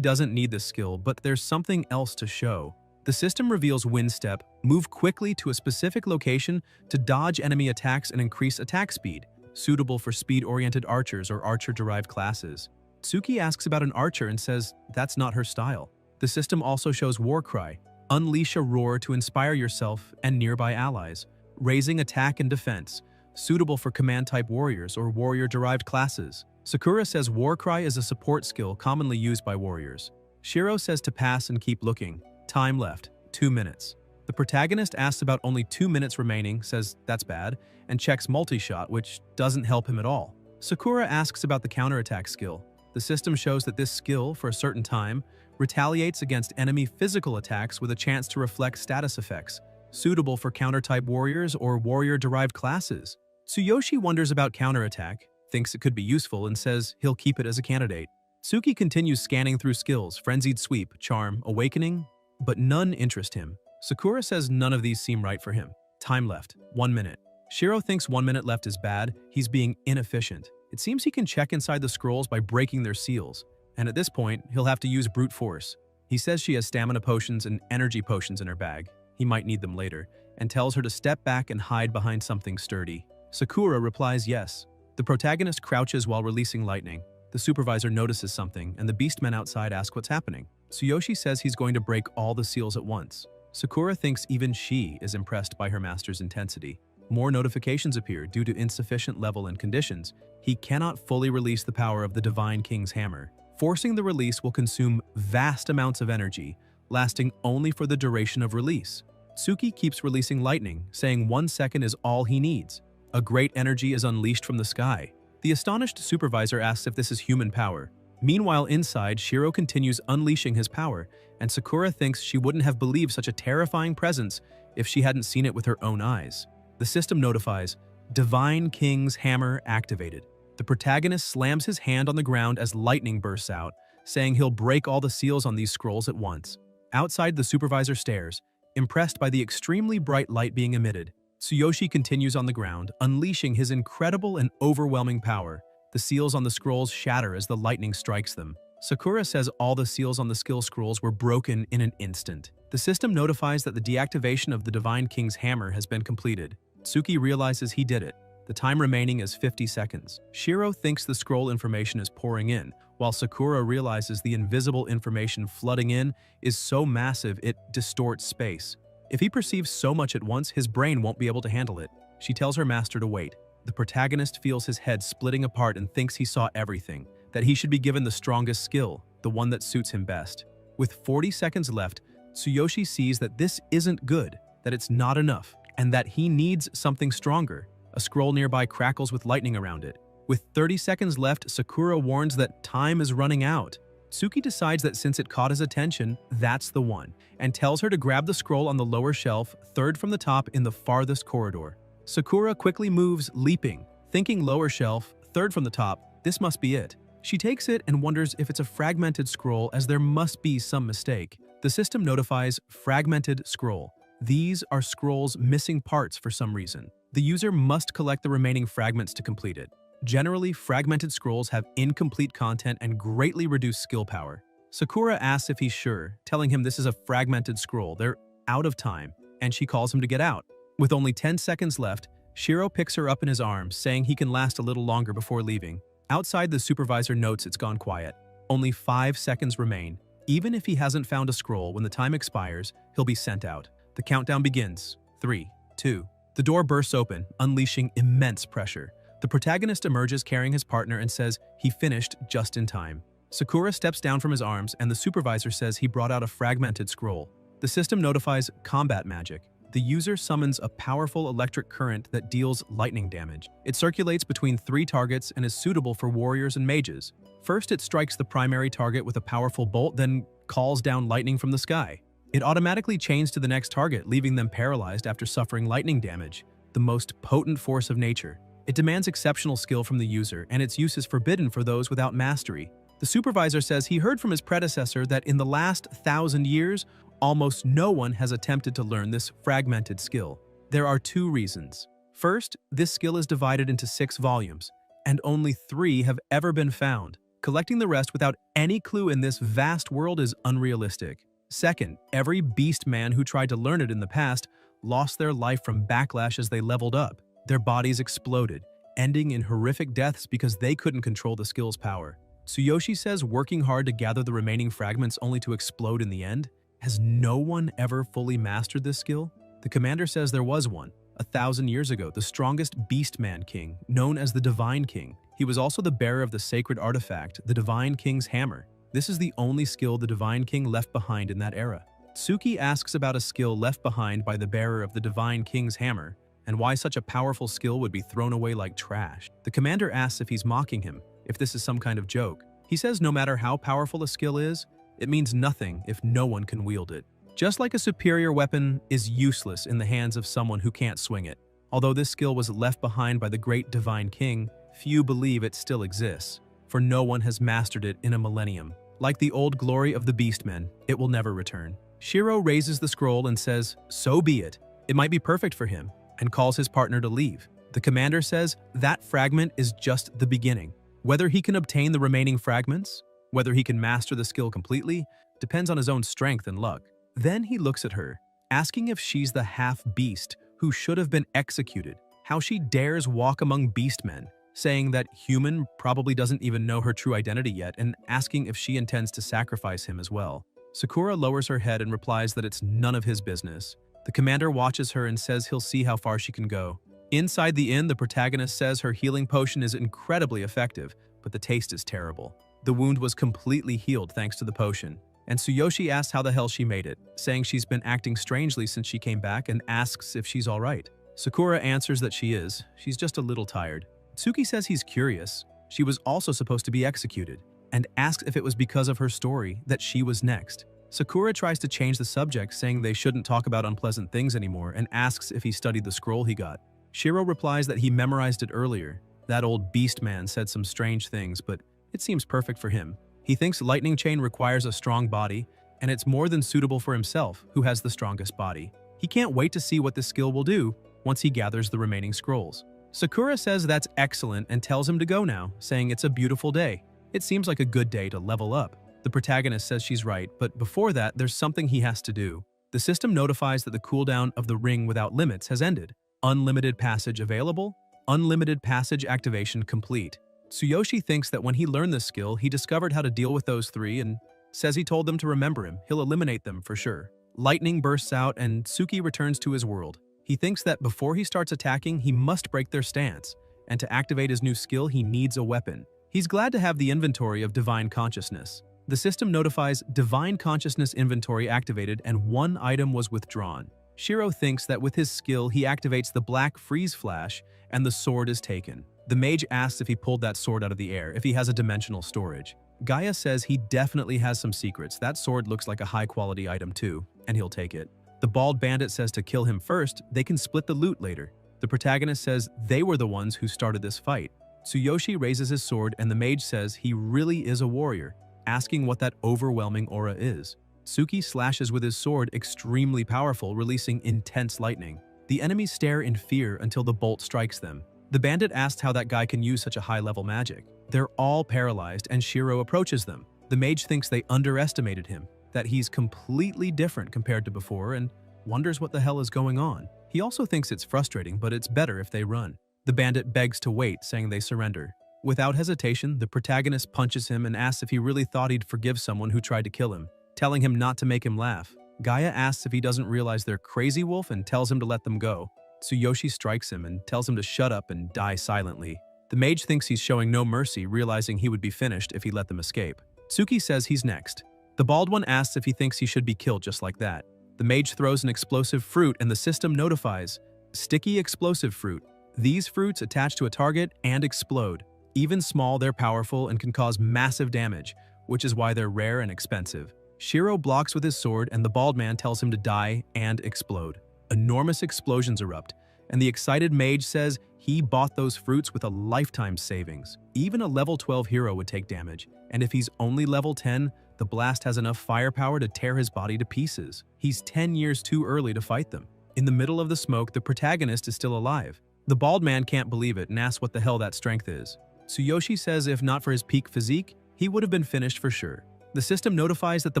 doesn't need this skill, but there's something else to show. The system reveals Wind Step, move quickly to a specific location to dodge enemy attacks and increase attack speed, suitable for speed-oriented archers or archer-derived classes. Tsuki asks about an archer and says that's not her style. The system also shows War Cry, unleash a roar to inspire yourself and nearby allies, raising attack and defense, suitable for command-type warriors or warrior-derived classes. Sakura says War Cry is a support skill commonly used by warriors. Shiro says to pass and keep looking. Time left, 2 minutes. The protagonist asks about only 2 minutes remaining, says that's bad, and checks multi-shot, which doesn't help him at all. Sakura asks about the counterattack skill. The system shows that this skill, for a certain time, retaliates against enemy physical attacks with a chance to reflect status effects, suitable for counter-type warriors or warrior-derived classes. Tsuyoshi wonders about counterattack, thinks it could be useful, and says he'll keep it as a candidate. Tsuki continues scanning through skills, Frenzied Sweep, Charm, Awakening, but none interest him. Sakura says none of these seem right for him. Time left, 1 minute. Shiro thinks 1 minute left is bad, he's being inefficient. It seems he can check inside the scrolls by breaking their seals, and at this point, he'll have to use brute force. He says she has stamina potions and energy potions in her bag. He might need them later, and tells her to step back and hide behind something sturdy. Sakura replies yes. The protagonist crouches while releasing lightning. The supervisor notices something, and the beastmen outside ask what's happening. Tsuyoshi says he's going to break all the seals at once. Sakura thinks even she is impressed by her master's intensity. More notifications appear due to insufficient level and conditions. He cannot fully release the power of the Divine King's Hammer. Forcing the release will consume vast amounts of energy, lasting only for the duration of release. Tsuki keeps releasing lightning, saying 1 second is all he needs. A great energy is unleashed from the sky. The astonished supervisor asks if this is human power. Meanwhile, inside, Shiro continues unleashing his power, and Sakura thinks she wouldn't have believed such a terrifying presence if she hadn't seen it with her own eyes. The system notifies, Divine King's Hammer activated. The protagonist slams his hand on the ground as lightning bursts out, saying he'll break all the seals on these scrolls at once. Outside, the supervisor stares, impressed by the extremely bright light being emitted. Tsuyoshi continues on the ground, unleashing his incredible and overwhelming power. The seals on the scrolls shatter as the lightning strikes them. Sakura says all the seals on the skill scrolls were broken in an instant. The system notifies that the deactivation of the Divine King's Hammer has been completed. Tsuki realizes he did it. The time remaining is 50 seconds. Shiro thinks the scroll information is pouring in, while Sakura realizes the invisible information flooding in is so massive it distorts space. If he perceives so much at once, his brain won't be able to handle it. She tells her master to wait. The protagonist feels his head splitting apart and thinks he saw everything, that he should be given the strongest skill, the one that suits him best. With 40 seconds left, Tsuyoshi sees that this isn't good, that it's not enough, and that he needs something stronger. A scroll nearby crackles with lightning around it. With 30 seconds left, Sakura warns that time is running out. Tsuki decides that since it caught his attention, that's the one, and tells her to grab the scroll on the lower shelf, third from the top in the farthest corridor. Sakura quickly moves, leaping, thinking lower shelf, third from the top, this must be it. She takes it and wonders if it's a fragmented scroll, as there must be some mistake. The system notifies fragmented scroll. These are scrolls missing parts for some reason. The user must collect the remaining fragments to complete it. Generally, fragmented scrolls have incomplete content and greatly reduce skill power. Sakura asks if he's sure, telling him this is a fragmented scroll. They're out of time, and she calls him to get out. With only 10 seconds left, Shiro picks her up in his arms, saying he can last a little longer before leaving. Outside, the supervisor notes it's gone quiet. Only 5 seconds remain. Even if he hasn't found a scroll, when the time expires, he'll be sent out. The countdown begins. 3, 2. The door bursts open, unleashing immense pressure. The protagonist emerges carrying his partner and says he finished just in time. Sakura steps down from his arms, and the supervisor says he brought out a fragmented scroll. The system notifies combat magic. The user summons a powerful electric current that deals lightning damage. It circulates between 3 targets and is suitable for warriors and mages. First, it strikes the primary target with a powerful bolt, then calls down lightning from the sky. It automatically chains to the next target, leaving them paralyzed after suffering lightning damage, the most potent force of nature. It demands exceptional skill from the user, and its use is forbidden for those without mastery. The supervisor says he heard from his predecessor that in the last 1,000 years, almost no one has attempted to learn this fragmented skill. There are 2 reasons. First, this skill is divided into 6 volumes, and only 3 have ever been found. Collecting the rest without any clue in this vast world is unrealistic. Second, every beast man who tried to learn it in the past lost their life from backlash as they leveled up. Their bodies exploded, ending in horrific deaths because they couldn't control the skill's power. Tsuyoshi says working hard to gather the remaining fragments only to explode in the end. Has no one ever fully mastered this skill? The commander says there was one. 1,000 years ago, the strongest Beastman King, known as the Divine King. He was also the bearer of the sacred artifact, the Divine King's Hammer. This is the only skill the Divine King left behind in that era. Tsuki asks about a skill left behind by the bearer of the Divine King's Hammer, and why such a powerful skill would be thrown away like trash. The commander asks if he's mocking him, if this is some kind of joke. He says no matter how powerful a skill is, it means nothing if no one can wield it. Just like a superior weapon is useless in the hands of someone who can't swing it. Although this skill was left behind by the great Divine King, few believe it still exists, for no one has mastered it in a millennium. Like the old glory of the Beastmen, it will never return. Shiro raises the scroll and says, so be it. It might be perfect for him, and calls his partner to leave. The commander says that fragment is just the beginning. Whether he can obtain the remaining fragments, whether he can master the skill completely, depends on his own strength and luck. Then he looks at her, asking if she's the half-beast who should have been executed, how she dares walk among beastmen, saying that human probably doesn't even know her true identity yet, and asking if she intends to sacrifice him as well. Sakura lowers her head and replies that it's none of his business. The commander watches her and says he'll see how far she can go. Inside the inn, the protagonist says her healing potion is incredibly effective, but the taste is terrible. The wound was completely healed thanks to the potion, and Tsuyoshi asks how the hell she made it, saying she's been acting strangely since she came back and asks if she's alright. Sakura answers that she is, she's just a little tired. Tsuki says he's curious, she was also supposed to be executed, and asks if it was because of her story that she was next. Sakura tries to change the subject, saying they shouldn't talk about unpleasant things anymore, and asks if he studied the scroll he got. Shiro replies that he memorized it earlier. That old beast man said some strange things, but it seems perfect for him. He thinks Lightning Chain requires a strong body, and it's more than suitable for himself, who has the strongest body. He can't wait to see what this skill will do once he gathers the remaining scrolls. Sakura says that's excellent and tells him to go now, saying it's a beautiful day. It seems like a good day to level up. The protagonist says she's right, but before that, there's something he has to do. The system notifies that the cooldown of the ring without limits has ended. Unlimited passage available, unlimited passage activation complete. Tsuyoshi thinks that when he learned this skill, he discovered how to deal with those 3 and says he told them to remember him. He'll eliminate them for sure. Lightning bursts out and Tsuki returns to his world. He thinks that before he starts attacking, he must break their stance, and to activate his new skill, he needs a weapon. He's glad to have the inventory of Divine Consciousness. The system notifies Divine Consciousness inventory activated and 1 item was withdrawn. Shiro thinks that with his skill, he activates the black freeze flash and the sword is taken. The mage asks if he pulled that sword out of the air, if he has a dimensional storage. Gaia says he definitely has some secrets. That sword looks like a high-quality item too, and he'll take it. The bald bandit says to kill him first, they can split the loot later. The protagonist says they were the ones who started this fight. Tsuyoshi raises his sword and the mage says he really is a warrior, asking what that overwhelming aura is. Tsuki slashes with his sword, extremely powerful, releasing intense lightning. The enemies stare in fear until the bolt strikes them. The bandit asks how that guy can use such a high-level magic. They're all paralyzed and Shiro approaches them. The mage thinks they underestimated him, that he's completely different compared to before and wonders what the hell is going on. He also thinks it's frustrating, but it's better if they run. The bandit begs to wait, saying they surrender. Without hesitation, the protagonist punches him and asks if he really thought he'd forgive someone who tried to kill him, telling him not to make him laugh. Gaia asks if he doesn't realize they're crazy wolf and tells him to let them go. Tsuyoshi strikes him and tells him to shut up and die silently. The mage thinks he's showing no mercy, realizing he would be finished if he let them escape. Tsuki says he's next. The bald one asks if he thinks he should be killed just like that. The mage throws an explosive fruit and the system notifies. Sticky explosive fruit. These fruits attach to a target and explode. Even small, they're powerful and can cause massive damage, which is why they're rare and expensive. Shiro blocks with his sword and the bald man tells him to die and explode. Enormous explosions erupt, and the excited mage says he bought those fruits with a lifetime savings. Even a level 12 hero would take damage, and if he's only level 10, the blast has enough firepower to tear his body to pieces. He's 10 years too early to fight them. In the middle of the smoke, the protagonist is still alive. The bald man can't believe it and asks what the hell that strength is. Tsuyoshi says if not for his peak physique, he would have been finished for sure. The system notifies that the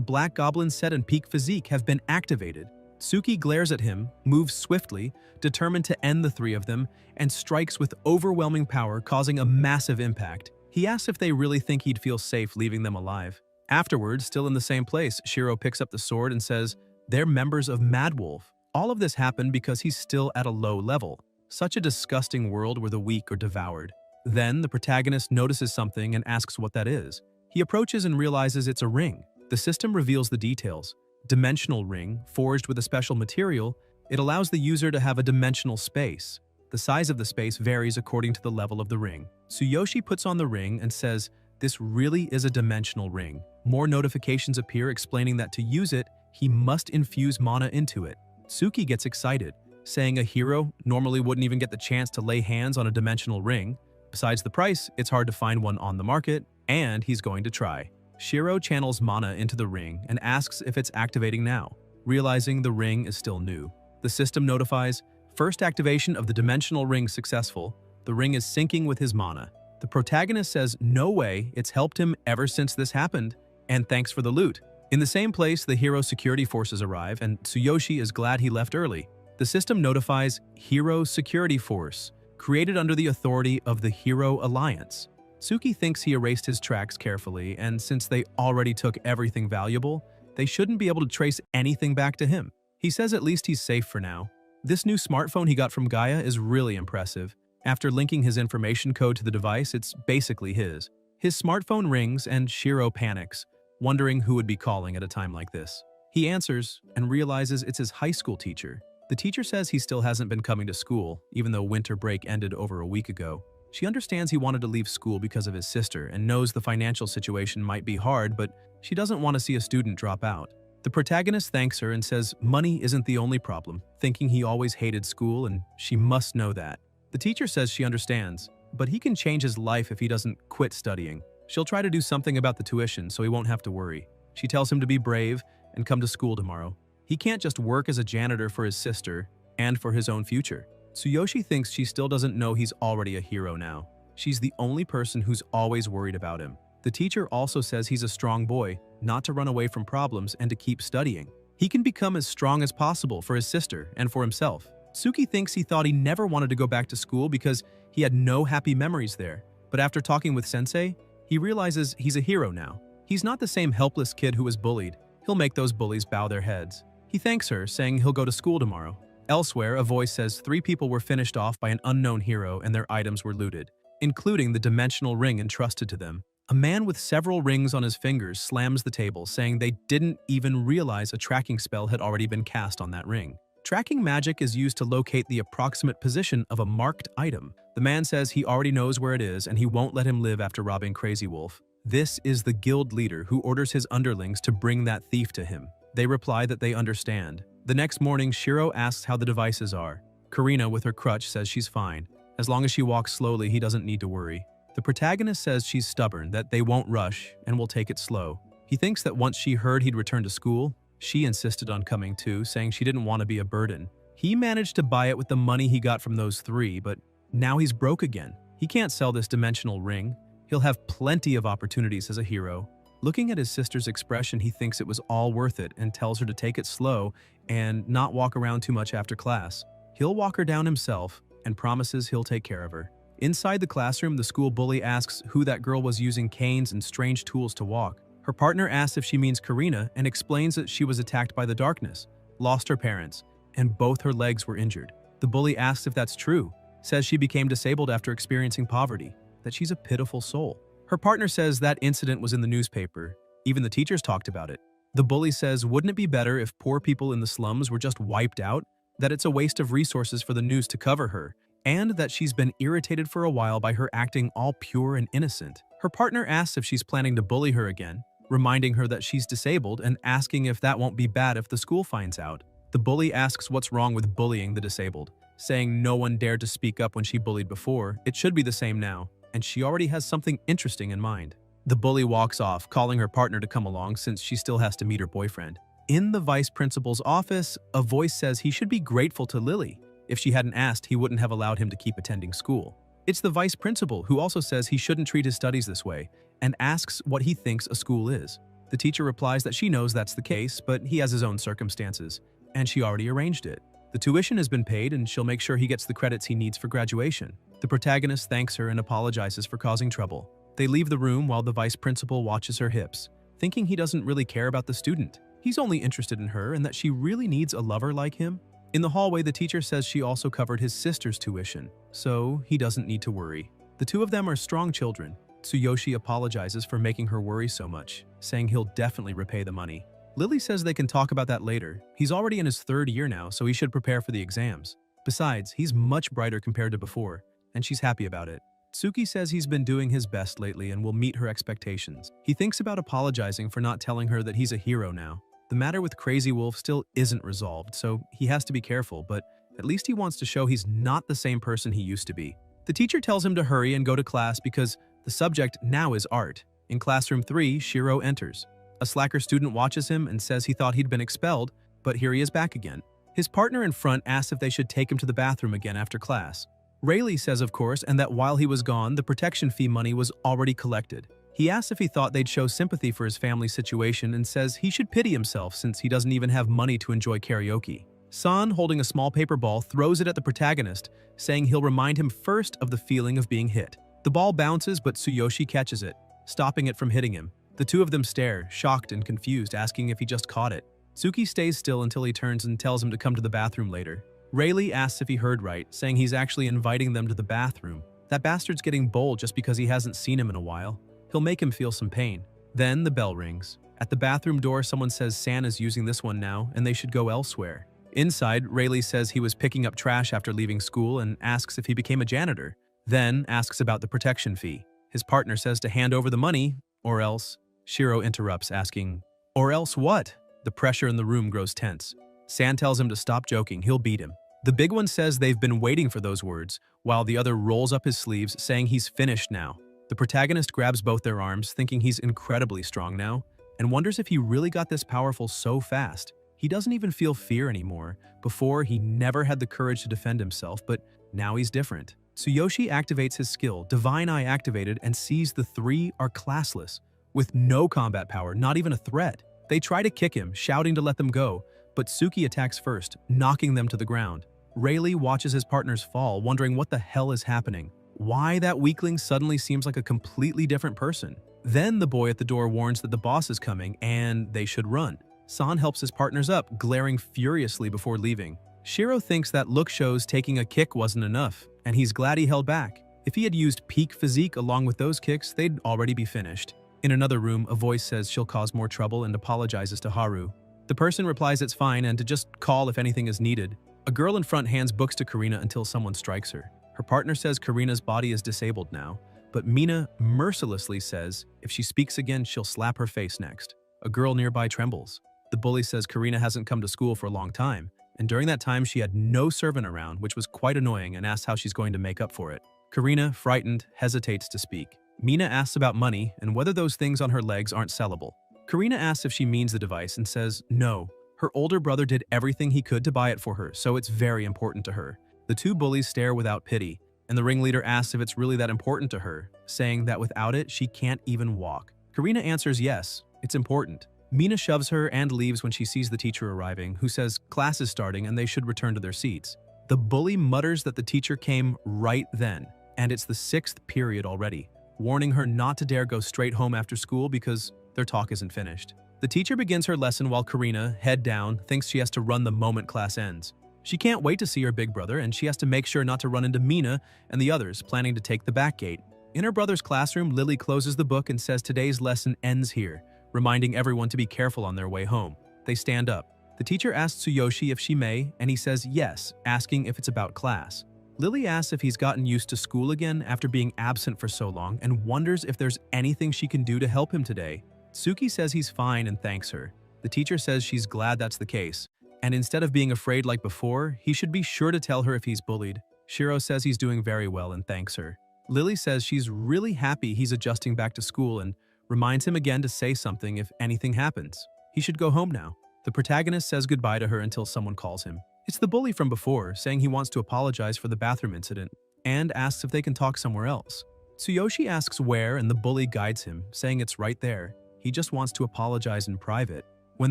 Black Goblin set and peak physique have been activated. Tsuki glares at him, moves swiftly, determined to end the three of them, and strikes with overwhelming power, causing a massive impact. He asks if they really think he'd feel safe leaving them alive. Afterwards, still in the same place, Shiro picks up the sword and says, "They're members of Mad Wolf." All of this happened because he's still at a low level. Such a disgusting world where the weak are devoured. Then, the protagonist notices something and asks what that is. He approaches and realizes it's a ring. The system reveals the details. Dimensional ring, forged with a special material, it allows the user to have a dimensional space. The size of the space varies according to the level of the ring. Tsuyoshi puts on the ring and says, "This really is a dimensional ring." More notifications appear explaining that to use it, he must infuse mana into it. Tsuki gets excited, saying a hero normally wouldn't even get the chance to lay hands on a dimensional ring. Besides the price, it's hard to find one on the market, and he's going to try. Shiro channels mana into the ring and asks if it's activating now, realizing the ring is still new. The system notifies, first activation of the dimensional ring successful. The ring is syncing with his mana. The protagonist says no way, it's helped him ever since this happened, and thanks for the loot. In the same place, the hero's security forces arrive, and Tsuyoshi is glad he left early. The system notifies Hero Security Force, created under the authority of the Hero Alliance. Tsuki thinks he erased his tracks carefully, and since they already took everything valuable, they shouldn't be able to trace anything back to him. He says at least he's safe for now. This new smartphone he got from Gaia is really impressive. After linking his information code to the device, it's basically his. His smartphone rings and Shiro panics, wondering who would be calling at a time like this. He answers and realizes it's his high school teacher. The teacher says he still hasn't been coming to school, even though winter break ended over a week ago. She understands he wanted to leave school because of his sister and knows the financial situation might be hard, but she doesn't want to see a student drop out. The protagonist thanks her and says money isn't the only problem, thinking he always hated school and she must know that. The teacher says she understands, but he can change his life if he doesn't quit studying. She'll try to do something about the tuition so he won't have to worry. She tells him to be brave and come to school tomorrow. He can't just work as a janitor for his sister and for his own future. Tsuyoshi thinks she still doesn't know he's already a hero now. She's the only person who's always worried about him. The teacher also says he's a strong boy, not to run away from problems and to keep studying. He can become as strong as possible for his sister and for himself. Tsuki thinks he thought he never wanted to go back to school because he had no happy memories there. But after talking with Sensei, he realizes he's a hero now. He's not the same helpless kid who was bullied. He'll make those bullies bow their heads. He thanks her, saying he'll go to school tomorrow. Elsewhere, a voice says 3 people were finished off by an unknown hero and their items were looted, including the dimensional ring entrusted to them. A man with several rings on his fingers slams the table, saying they didn't even realize a tracking spell had already been cast on that ring. Tracking magic is used to locate the approximate position of a marked item. The man says he already knows where it is and he won't let him live after robbing Crazy Wolf. This is the guild leader who orders his underlings to bring that thief to him. They reply that they understand. The next morning, Shiro asks how the devices are. Karina, with her crutch, says she's fine. As long as she walks slowly, he doesn't need to worry. The protagonist says she's stubborn, that they won't rush and will take it slow. He thinks that once she heard he'd return to school, she insisted on coming too, saying she didn't want to be a burden. He managed to buy it with the money he got from those 3, but now he's broke again. He can't sell this dimensional ring. He'll have plenty of opportunities as a hero. Looking at his sister's expression, he thinks it was all worth it and tells her to take it slow and not walk around too much after class. He'll walk her down himself and promises he'll take care of her. Inside the classroom, the school bully asks who that girl was using canes and strange tools to walk. Her partner asks if she means Karina and explains that she was attacked by the darkness, lost her parents, and both her legs were injured. The bully asks if that's true, says she became disabled after experiencing poverty, that she's a pitiful soul. Her partner says that incident was in the newspaper. Even the teachers talked about it. The bully says, wouldn't it be better if poor people in the slums were just wiped out? That it's a waste of resources for the news to cover her, and that she's been irritated for a while by her acting all pure and innocent. Her partner asks if she's planning to bully her again, reminding her that she's disabled and asking if that won't be bad if the school finds out. The bully asks what's wrong with bullying the disabled, saying no one dared to speak up when she bullied before, it should be the same now, and she already has something interesting in mind. The bully walks off, calling her partner to come along since she still has to meet her boyfriend. In the vice principal's office, a voice says he should be grateful to Lily. If she hadn't asked, he wouldn't have allowed him to keep attending school. It's the vice principal who also says he shouldn't treat his studies this way and asks what he thinks a school is. The teacher replies that she knows that's the case, but he has his own circumstances, and she already arranged it. The tuition has been paid and she'll make sure he gets the credits he needs for graduation. The protagonist thanks her and apologizes for causing trouble. They leave the room while the vice principal watches her hips, thinking he doesn't really care about the student. He's only interested in her and that she really needs a lover like him. In the hallway, the teacher says she also covered his sister's tuition, so he doesn't need to worry. The two of them are strong children. Tsuyoshi apologizes for making her worry so much, saying he'll definitely repay the money. Lily says they can talk about that later. He's already in his 3rd year now, so he should prepare for the exams. Besides, he's much brighter compared to before, and she's happy about it. Tsuki says he's been doing his best lately and will meet her expectations. He thinks about apologizing for not telling her that he's a hero now. The matter with Crazy Wolf still isn't resolved, so he has to be careful, but at least he wants to show he's not the same person he used to be. The teacher tells him to hurry and go to class because the subject now is art. In classroom 3, Shiro enters. A slacker student watches him and says he thought he'd been expelled, but here he is back again. His partner in front asks if they should take him to the bathroom again after class. Rayleigh says of course, and that while he was gone, the protection fee money was already collected. He asks if he thought they'd show sympathy for his family's situation and says he should pity himself since he doesn't even have money to enjoy karaoke. San, holding a small paper ball, throws it at the protagonist, saying he'll remind him first of the feeling of being hit. The ball bounces, but Tsuyoshi catches it, stopping it from hitting him. The two of them stare, shocked and confused, asking if he just caught it. Tsuki stays still until he turns and tells him to come to the bathroom later. Rayleigh asks if he heard right, saying he's actually inviting them to the bathroom. That bastard's getting bold just because he hasn't seen him in a while. He'll make him feel some pain. Then the bell rings. At the bathroom door, someone says San is using this one now and they should go elsewhere. Inside, Rayleigh says he was picking up trash after leaving school and asks if he became a janitor. Then asks about the protection fee. His partner says to hand over the money, or else. Shiro interrupts, asking, "Or else what?" The pressure in the room grows tense. San tells him to stop joking, he'll beat him. The big one says they've been waiting for those words, while the other rolls up his sleeves, saying he's finished now. The protagonist grabs both their arms, thinking he's incredibly strong now, and wonders if he really got this powerful so fast. He doesn't even feel fear anymore. Before, he never had the courage to defend himself, but now he's different. Tsuyoshi activates his skill, Divine Eye activated, and sees the three are classless, with no combat power, not even a threat. They try to kick him, shouting to let them go, but Tsuki attacks first, knocking them to the ground. Rayleigh watches his partners fall, wondering what the hell is happening. Why that weakling suddenly seems like a completely different person. Then the boy at the door warns that the boss is coming and they should run. San helps his partners up, glaring furiously before leaving. Shiro thinks that look shows taking a kick wasn't enough, and he's glad he held back. If he had used peak physique along with those kicks, they'd already be finished. In another room, a voice says she'll cause more trouble and apologizes to Haru. The person replies it's fine and to just call if anything is needed. A girl in front hands books to Karina until someone strikes her. Her partner says Karina's body is disabled now, but Mina mercilessly says if she speaks again, she'll slap her face next. A girl nearby trembles. The bully says Karina hasn't come to school for a long time, and during that time she had no servant around, which was quite annoying, and asks how she's going to make up for it. Karina, frightened, hesitates to speak. Mina asks about money and whether those things on her legs aren't sellable. Karina asks if she means the device and says no. Her older brother did everything he could to buy it for her, so it's very important to her. The two bullies stare without pity, and the ringleader asks if it's really that important to her, saying that without it, she can't even walk. Karina answers yes, it's important. Mina shoves her and leaves when she sees the teacher arriving, who says class is starting and they should return to their seats. The bully mutters that the teacher came right then, and it's the 6th period already, warning her not to dare go straight home after school because their talk isn't finished. The teacher begins her lesson while Karina, head down, thinks she has to run the moment class ends. She can't wait to see her big brother, and she has to make sure not to run into Mina and the others, planning to take the back gate. In her brother's classroom, Lily closes the book and says today's lesson ends here, reminding everyone to be careful on their way home. They stand up. The teacher asks Tsuyoshi if she may, and he says yes, asking if it's about class. Lily asks if he's gotten used to school again after being absent for so long and wonders if there's anything she can do to help him today. Suki says he's fine and thanks her. The teacher says she's glad that's the case, and instead of being afraid like before, he should be sure to tell her if he's bullied. Shiro says he's doing very well and thanks her. Lily says she's really happy he's adjusting back to school and reminds him again to say something if anything happens. He should go home now. The protagonist says goodbye to her until someone calls him. It's the bully from before, saying he wants to apologize for the bathroom incident and asks if they can talk somewhere else. Tsuyoshi asks where and the bully guides him, saying it's right there. He just wants to apologize in private. When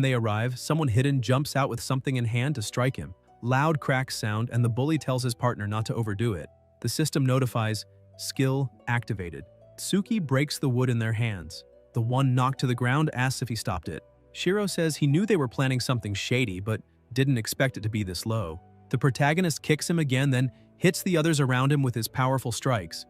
they arrive, someone hidden jumps out with something in hand to strike him. Loud cracks sound and the bully tells his partner not to overdo it. The system notifies, skill activated. Tsuki breaks the wood in their hands. The one knocked to the ground asks if he stopped it. Shiro says he knew they were planning something shady, but didn't expect it to be this low. The protagonist kicks him again, then hits the others around him with his powerful strikes.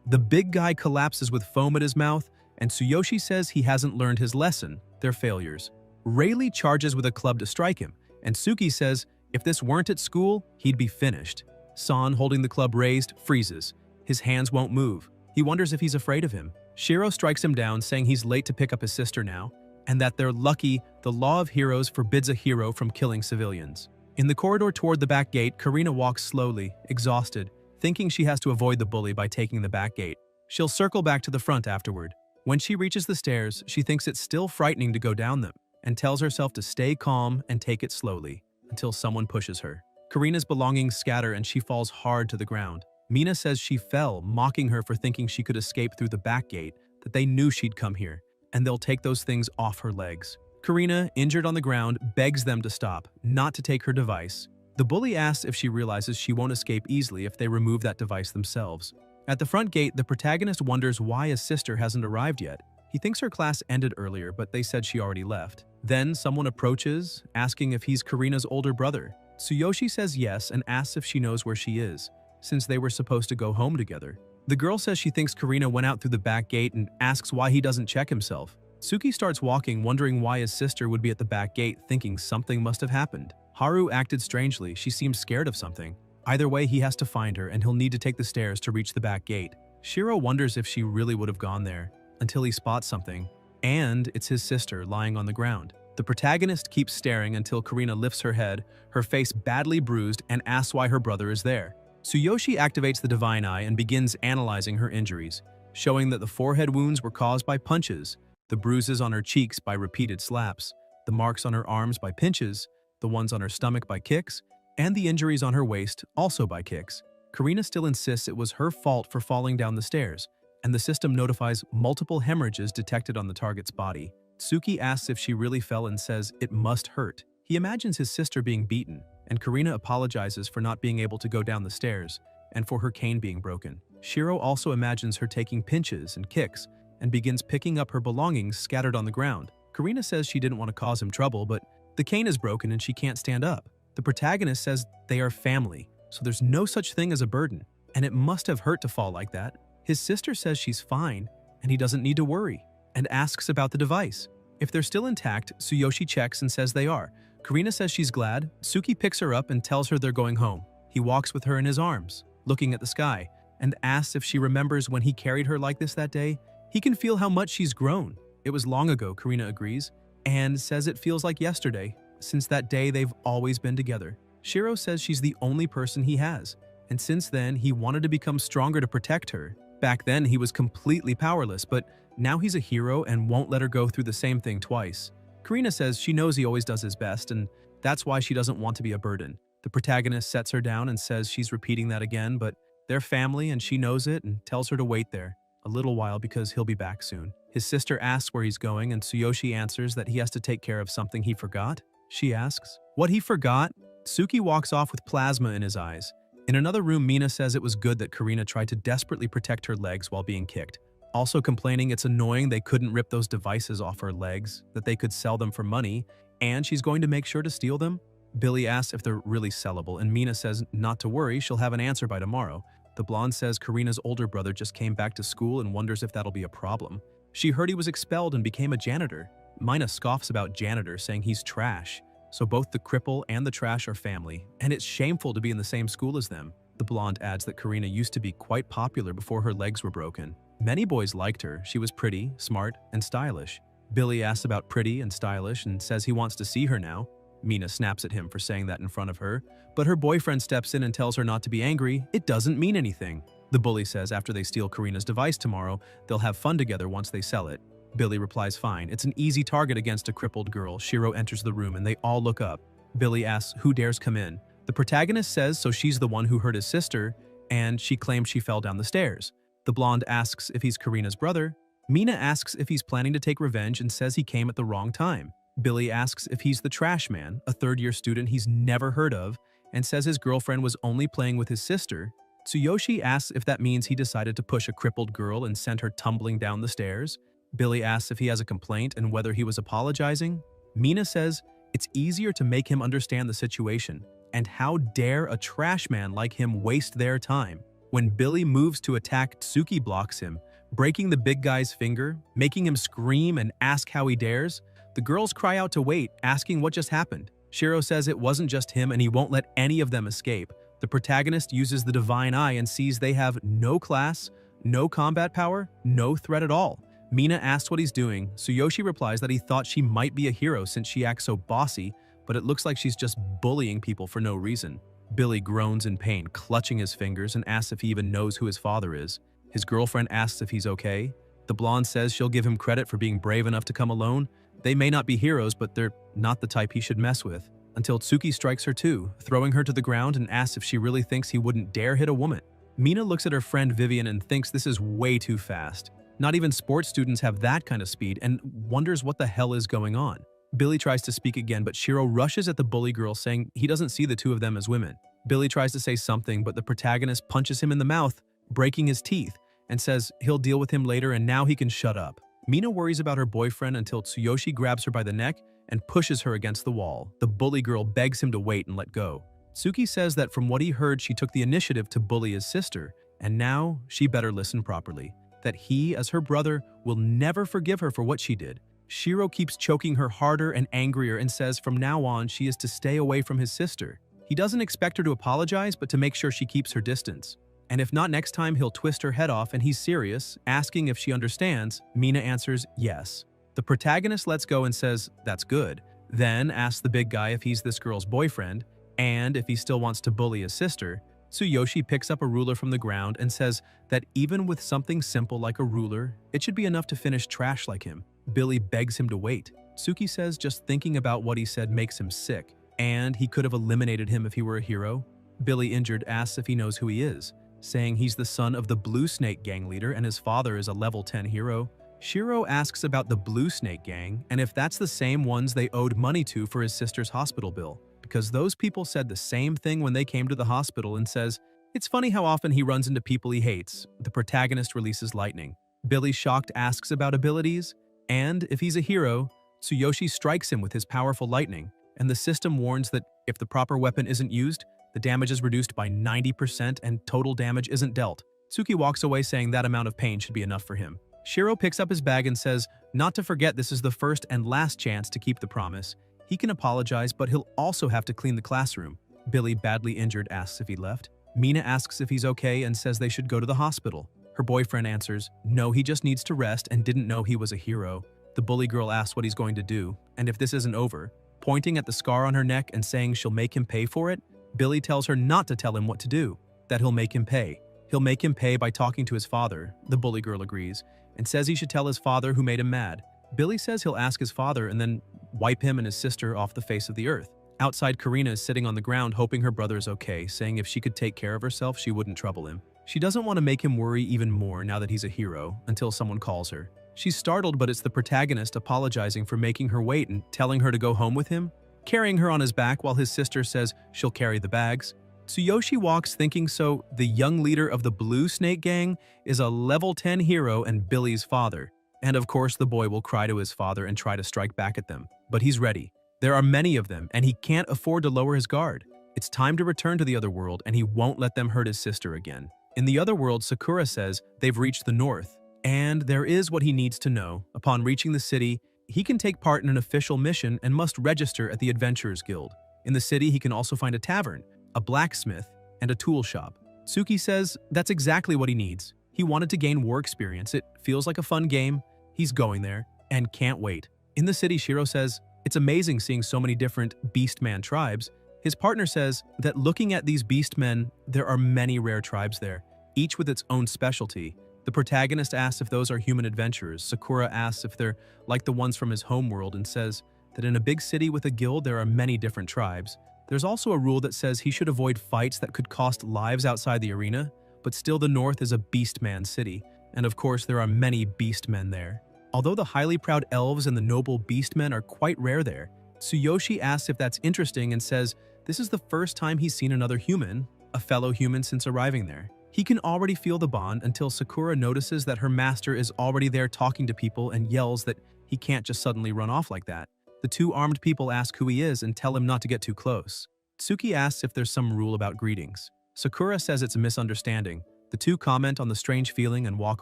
The big guy collapses with foam at his mouth, and Tsuyoshi says he hasn't learned his lesson, their failures. Rayleigh charges with a club to strike him, and Suki says if this weren't at school, he'd be finished. San, holding the club raised, freezes. His hands won't move. He wonders if he's afraid of him. Shiro strikes him down, saying he's late to pick up his sister now, and that they're lucky the law of heroes forbids a hero from killing civilians. In the corridor toward the back gate, Karina walks slowly, exhausted, thinking she has to avoid the bully by taking the back gate. She'll circle back to the front afterward. When she reaches the stairs, she thinks it's still frightening to go down them, and tells herself to stay calm and take it slowly, until someone pushes her. Karina's belongings scatter and she falls hard to the ground. Mina says she fell, mocking her for thinking she could escape through the back gate, that they knew she'd come here, and they'll take those things off her legs. Karina, injured on the ground, begs them to stop, not to take her device. The bully asks if she realizes she won't escape easily if they remove that device themselves. At the front gate, the protagonist wonders why his sister hasn't arrived yet. He thinks her class ended earlier, but they said she already left. Then someone approaches, asking if he's Karina's older brother. Tsuyoshi says yes and asks if she knows where she is, since they were supposed to go home together. The girl says she thinks Karina went out through the back gate and asks why he doesn't check himself. Suki starts walking, wondering why his sister would be at the back gate, thinking something must have happened. Haru acted strangely. She seemed scared of something. Either way, he has to find her, and he'll need to take the stairs to reach the back gate. Shiro wonders if she really would have gone there, until he spots something, and it's his sister lying on the ground. The protagonist keeps staring until Karina lifts her head, her face badly bruised, and asks why her brother is there. Tsuyoshi activates the Divine Eye and begins analyzing her injuries, showing that the forehead wounds were caused by punches, the bruises on her cheeks by repeated slaps, the marks on her arms by pinches, the ones on her stomach by kicks, and the injuries on her waist also by kicks. Karina still insists it was her fault for falling down the stairs, and the system notifies multiple hemorrhages detected on the target's body. Tsuki asks if she really fell and says it must hurt. He imagines his sister being beaten, and Karina apologizes for not being able to go down the stairs and for her cane being broken. Shiro also imagines her taking pinches and kicks and begins picking up her belongings scattered on the ground. Karina says she didn't want to cause him trouble, but the cane is broken and she can't stand up. The protagonist says they are family, so there's no such thing as a burden, and it must have hurt to fall like that. His sister says she's fine, and he doesn't need to worry, and asks about the device. If they're still intact, Tsuyoshi checks and says they are. Karina says she's glad. Suki picks her up and tells her they're going home. He walks with her in his arms, looking at the sky, and asks if she remembers when he carried her like this that day. He can feel how much she's grown. It was long ago, Karina agrees, and says it feels like yesterday. Since that day, they've always been together. Shiro says she's the only person he has, and since then, he wanted to become stronger to protect her. Back then, he was completely powerless, but now he's a hero and won't let her go through the same thing twice. Karina says she knows he always does his best, and that's why she doesn't want to be a burden. The protagonist sets her down and says she's repeating that again, but they're family and she knows it and tells her to wait there a little while because he'll be back soon. His sister asks where he's going, and Tsuyoshi answers that he has to take care of something he forgot. She asks what he forgot. Suki walks off with plasma in his eyes. In another room, Mina says it was good that Karina tried to desperately protect her legs while being kicked, also complaining it's annoying they couldn't rip those devices off her legs, that they could sell them for money, and she's going to make sure to steal them. Billy asks if they're really sellable, and Mina says not to worry, she'll have an answer by tomorrow. The blonde says Karina's older brother just came back to school and wonders if that'll be a problem. She heard he was expelled and became a janitor. Mina scoffs about janitor, saying he's trash. So both the cripple and the trash are family, and it's shameful to be in the same school as them. The blonde adds that Karina used to be quite popular before her legs were broken. Many boys liked her. She was pretty, smart, and stylish. Billy asks about pretty and stylish and says he wants to see her now. Mina snaps at him for saying that in front of her, but her boyfriend steps in and tells her not to be angry. It doesn't mean anything. The bully says after they steal Karina's device tomorrow, they'll have fun together once they sell it. Billy replies fine. It's an easy target against a crippled girl. Shiro enters the room and they all look up. Billy asks who dares come in. The protagonist says so she's the one who hurt his sister, and she claims she fell down the stairs. The blonde asks if he's Karina's brother. Mina asks if he's planning to take revenge and says he came at the wrong time. Billy asks if he's the trash man, a third-year student he's never heard of, and says his girlfriend was only playing with his sister. Tsuyoshi asks if that means he decided to push a crippled girl and send her tumbling down the stairs. Billy asks if he has a complaint and whether he was apologizing. Mina says it's easier to make him understand the situation, and how dare a trash man like him waste their time. When Billy moves to attack, Tsuki blocks him, breaking the big guy's finger, making him scream and ask how he dares. The girls cry out to wait, asking what just happened. Shiro says it wasn't just him and he won't let any of them escape. The protagonist uses the divine eye and sees they have no class, no combat power, no threat at all. Mina asks what he's doing. Tsuyoshi replies that he thought she might be a hero since she acts so bossy, but it looks like she's just bullying people for no reason. Billy groans in pain, clutching his fingers, and asks if he even knows who his father is. His girlfriend asks if he's okay. The blonde says she'll give him credit for being brave enough to come alone. They may not be heroes, but they're not the type he should mess with. Until Tsuki strikes her too, throwing her to the ground and asks if she really thinks he wouldn't dare hit a woman. Mina looks at her friend Vivian and thinks this is way too fast. Not even sports students have that kind of speed and wonders what the hell is going on. Billy tries to speak again, but Shiro rushes at the bully girl saying he doesn't see the two of them as women. Billy tries to say something, but the protagonist punches him in the mouth, breaking his teeth, and says he'll deal with him later and now he can shut up. Mina worries about her boyfriend until Tsuyoshi grabs her by the neck and pushes her against the wall. The bully girl begs him to wait and let go. Tsuki says that from what he heard, she took the initiative to bully his sister, and now she better listen properly. That he, as her brother, will never forgive her for what she did. Shiro keeps choking her harder and angrier and says from now on she is to stay away from his sister. He doesn't expect her to apologize, but to make sure she keeps her distance. And if not next time, he'll twist her head off, and he's serious, asking if she understands. Mina answers yes. The protagonist lets go and says, that's good. Then asks the big guy if he's this girl's boyfriend, and if he still wants to bully his sister. Tsuyoshi picks up a ruler from the ground and says that even with something simple like a ruler, it should be enough to finish trash like him. Billy begs him to wait. Tsuki says just thinking about what he said makes him sick, and he could have eliminated him if he were a hero. Billy, injured, asks if he knows who he is, saying he's the son of the Blue Snake gang leader and his father is a level 10 hero. Shiro asks about the Blue Snake gang and if that's the same ones they owed money to for his sister's hospital bill, because those people said the same thing when they came to the hospital, and says, it's funny how often he runs into people he hates. The protagonist releases lightning. Billy, shocked, asks about abilities, and if he's a hero, Tsuyoshi strikes him with his powerful lightning, and the system warns that if the proper weapon isn't used, the damage is reduced by 90% and total damage isn't dealt. Tsuki walks away saying that amount of pain should be enough for him. Shiro picks up his bag and says not to forget this is the first and last chance to keep the promise. He can apologize, but he'll also have to clean the classroom. Billy, badly injured, asks if he left. Mina asks if he's okay and says they should go to the hospital. Her boyfriend answers, no, he just needs to rest and didn't know he was a hero. The bully girl asks what he's going to do, and if this isn't over. Pointing at the scar on her neck and saying she'll make him pay for it, Billy tells her not to tell him what to do, that he'll make him pay. He'll make him pay by talking to his father. The bully girl agrees, and says he should tell his father who made him mad. Billy says he'll ask his father and then wipe him and his sister off the face of the earth. Outside, Karina is sitting on the ground hoping her brother is okay, saying if she could take care of herself, she wouldn't trouble him. She doesn't want to make him worry even more now that he's a hero, until someone calls her. She's startled, but it's the protagonist apologizing for making her wait and telling her to go home with him, carrying her on his back while his sister says she'll carry the bags. Tsuyoshi walks thinking so the young leader of the Blue Snake gang is a level 10 hero and Billy's father. And of course the boy will cry to his father and try to strike back at them. But he's ready. There are many of them and he can't afford to lower his guard. It's time to return to the other world and he won't let them hurt his sister again. In the other world, Sakura says they've reached the north. And there is what he needs to know. Upon reaching the city, he can take part in an official mission and must register at the Adventurers Guild. In the city, he can also find a tavern, a blacksmith, and a tool shop. Tsuki says that's exactly what he needs. He wanted to gain war experience. It feels like a fun game. He's going there. and can't wait. In the city, Shiro says, "It's amazing seeing so many different beastman tribes." His partner says that looking at these beastmen, there are many rare tribes there, each with its own specialty. The protagonist asks if those are human adventurers. Sakura asks if they're like the ones from his homeworld and says that in a big city with a guild there are many different tribes. There's also a rule that says he should avoid fights that could cost lives outside the arena, but still the North is a beastman city, and of course there are many beastmen there. Although the highly proud elves and the noble beastmen are quite rare there, Tsuyoshi asks if that's interesting and says this is the first time he's seen another human, a fellow human, since arriving there. He can already feel the bond until Sakura notices that her master is already there talking to people and yells that he can't just suddenly run off like that. The two armed people ask who he is and tell him not to get too close. Tsuki asks if there's some rule about greetings. Sakura says it's a misunderstanding. The two comment on the strange feeling and walk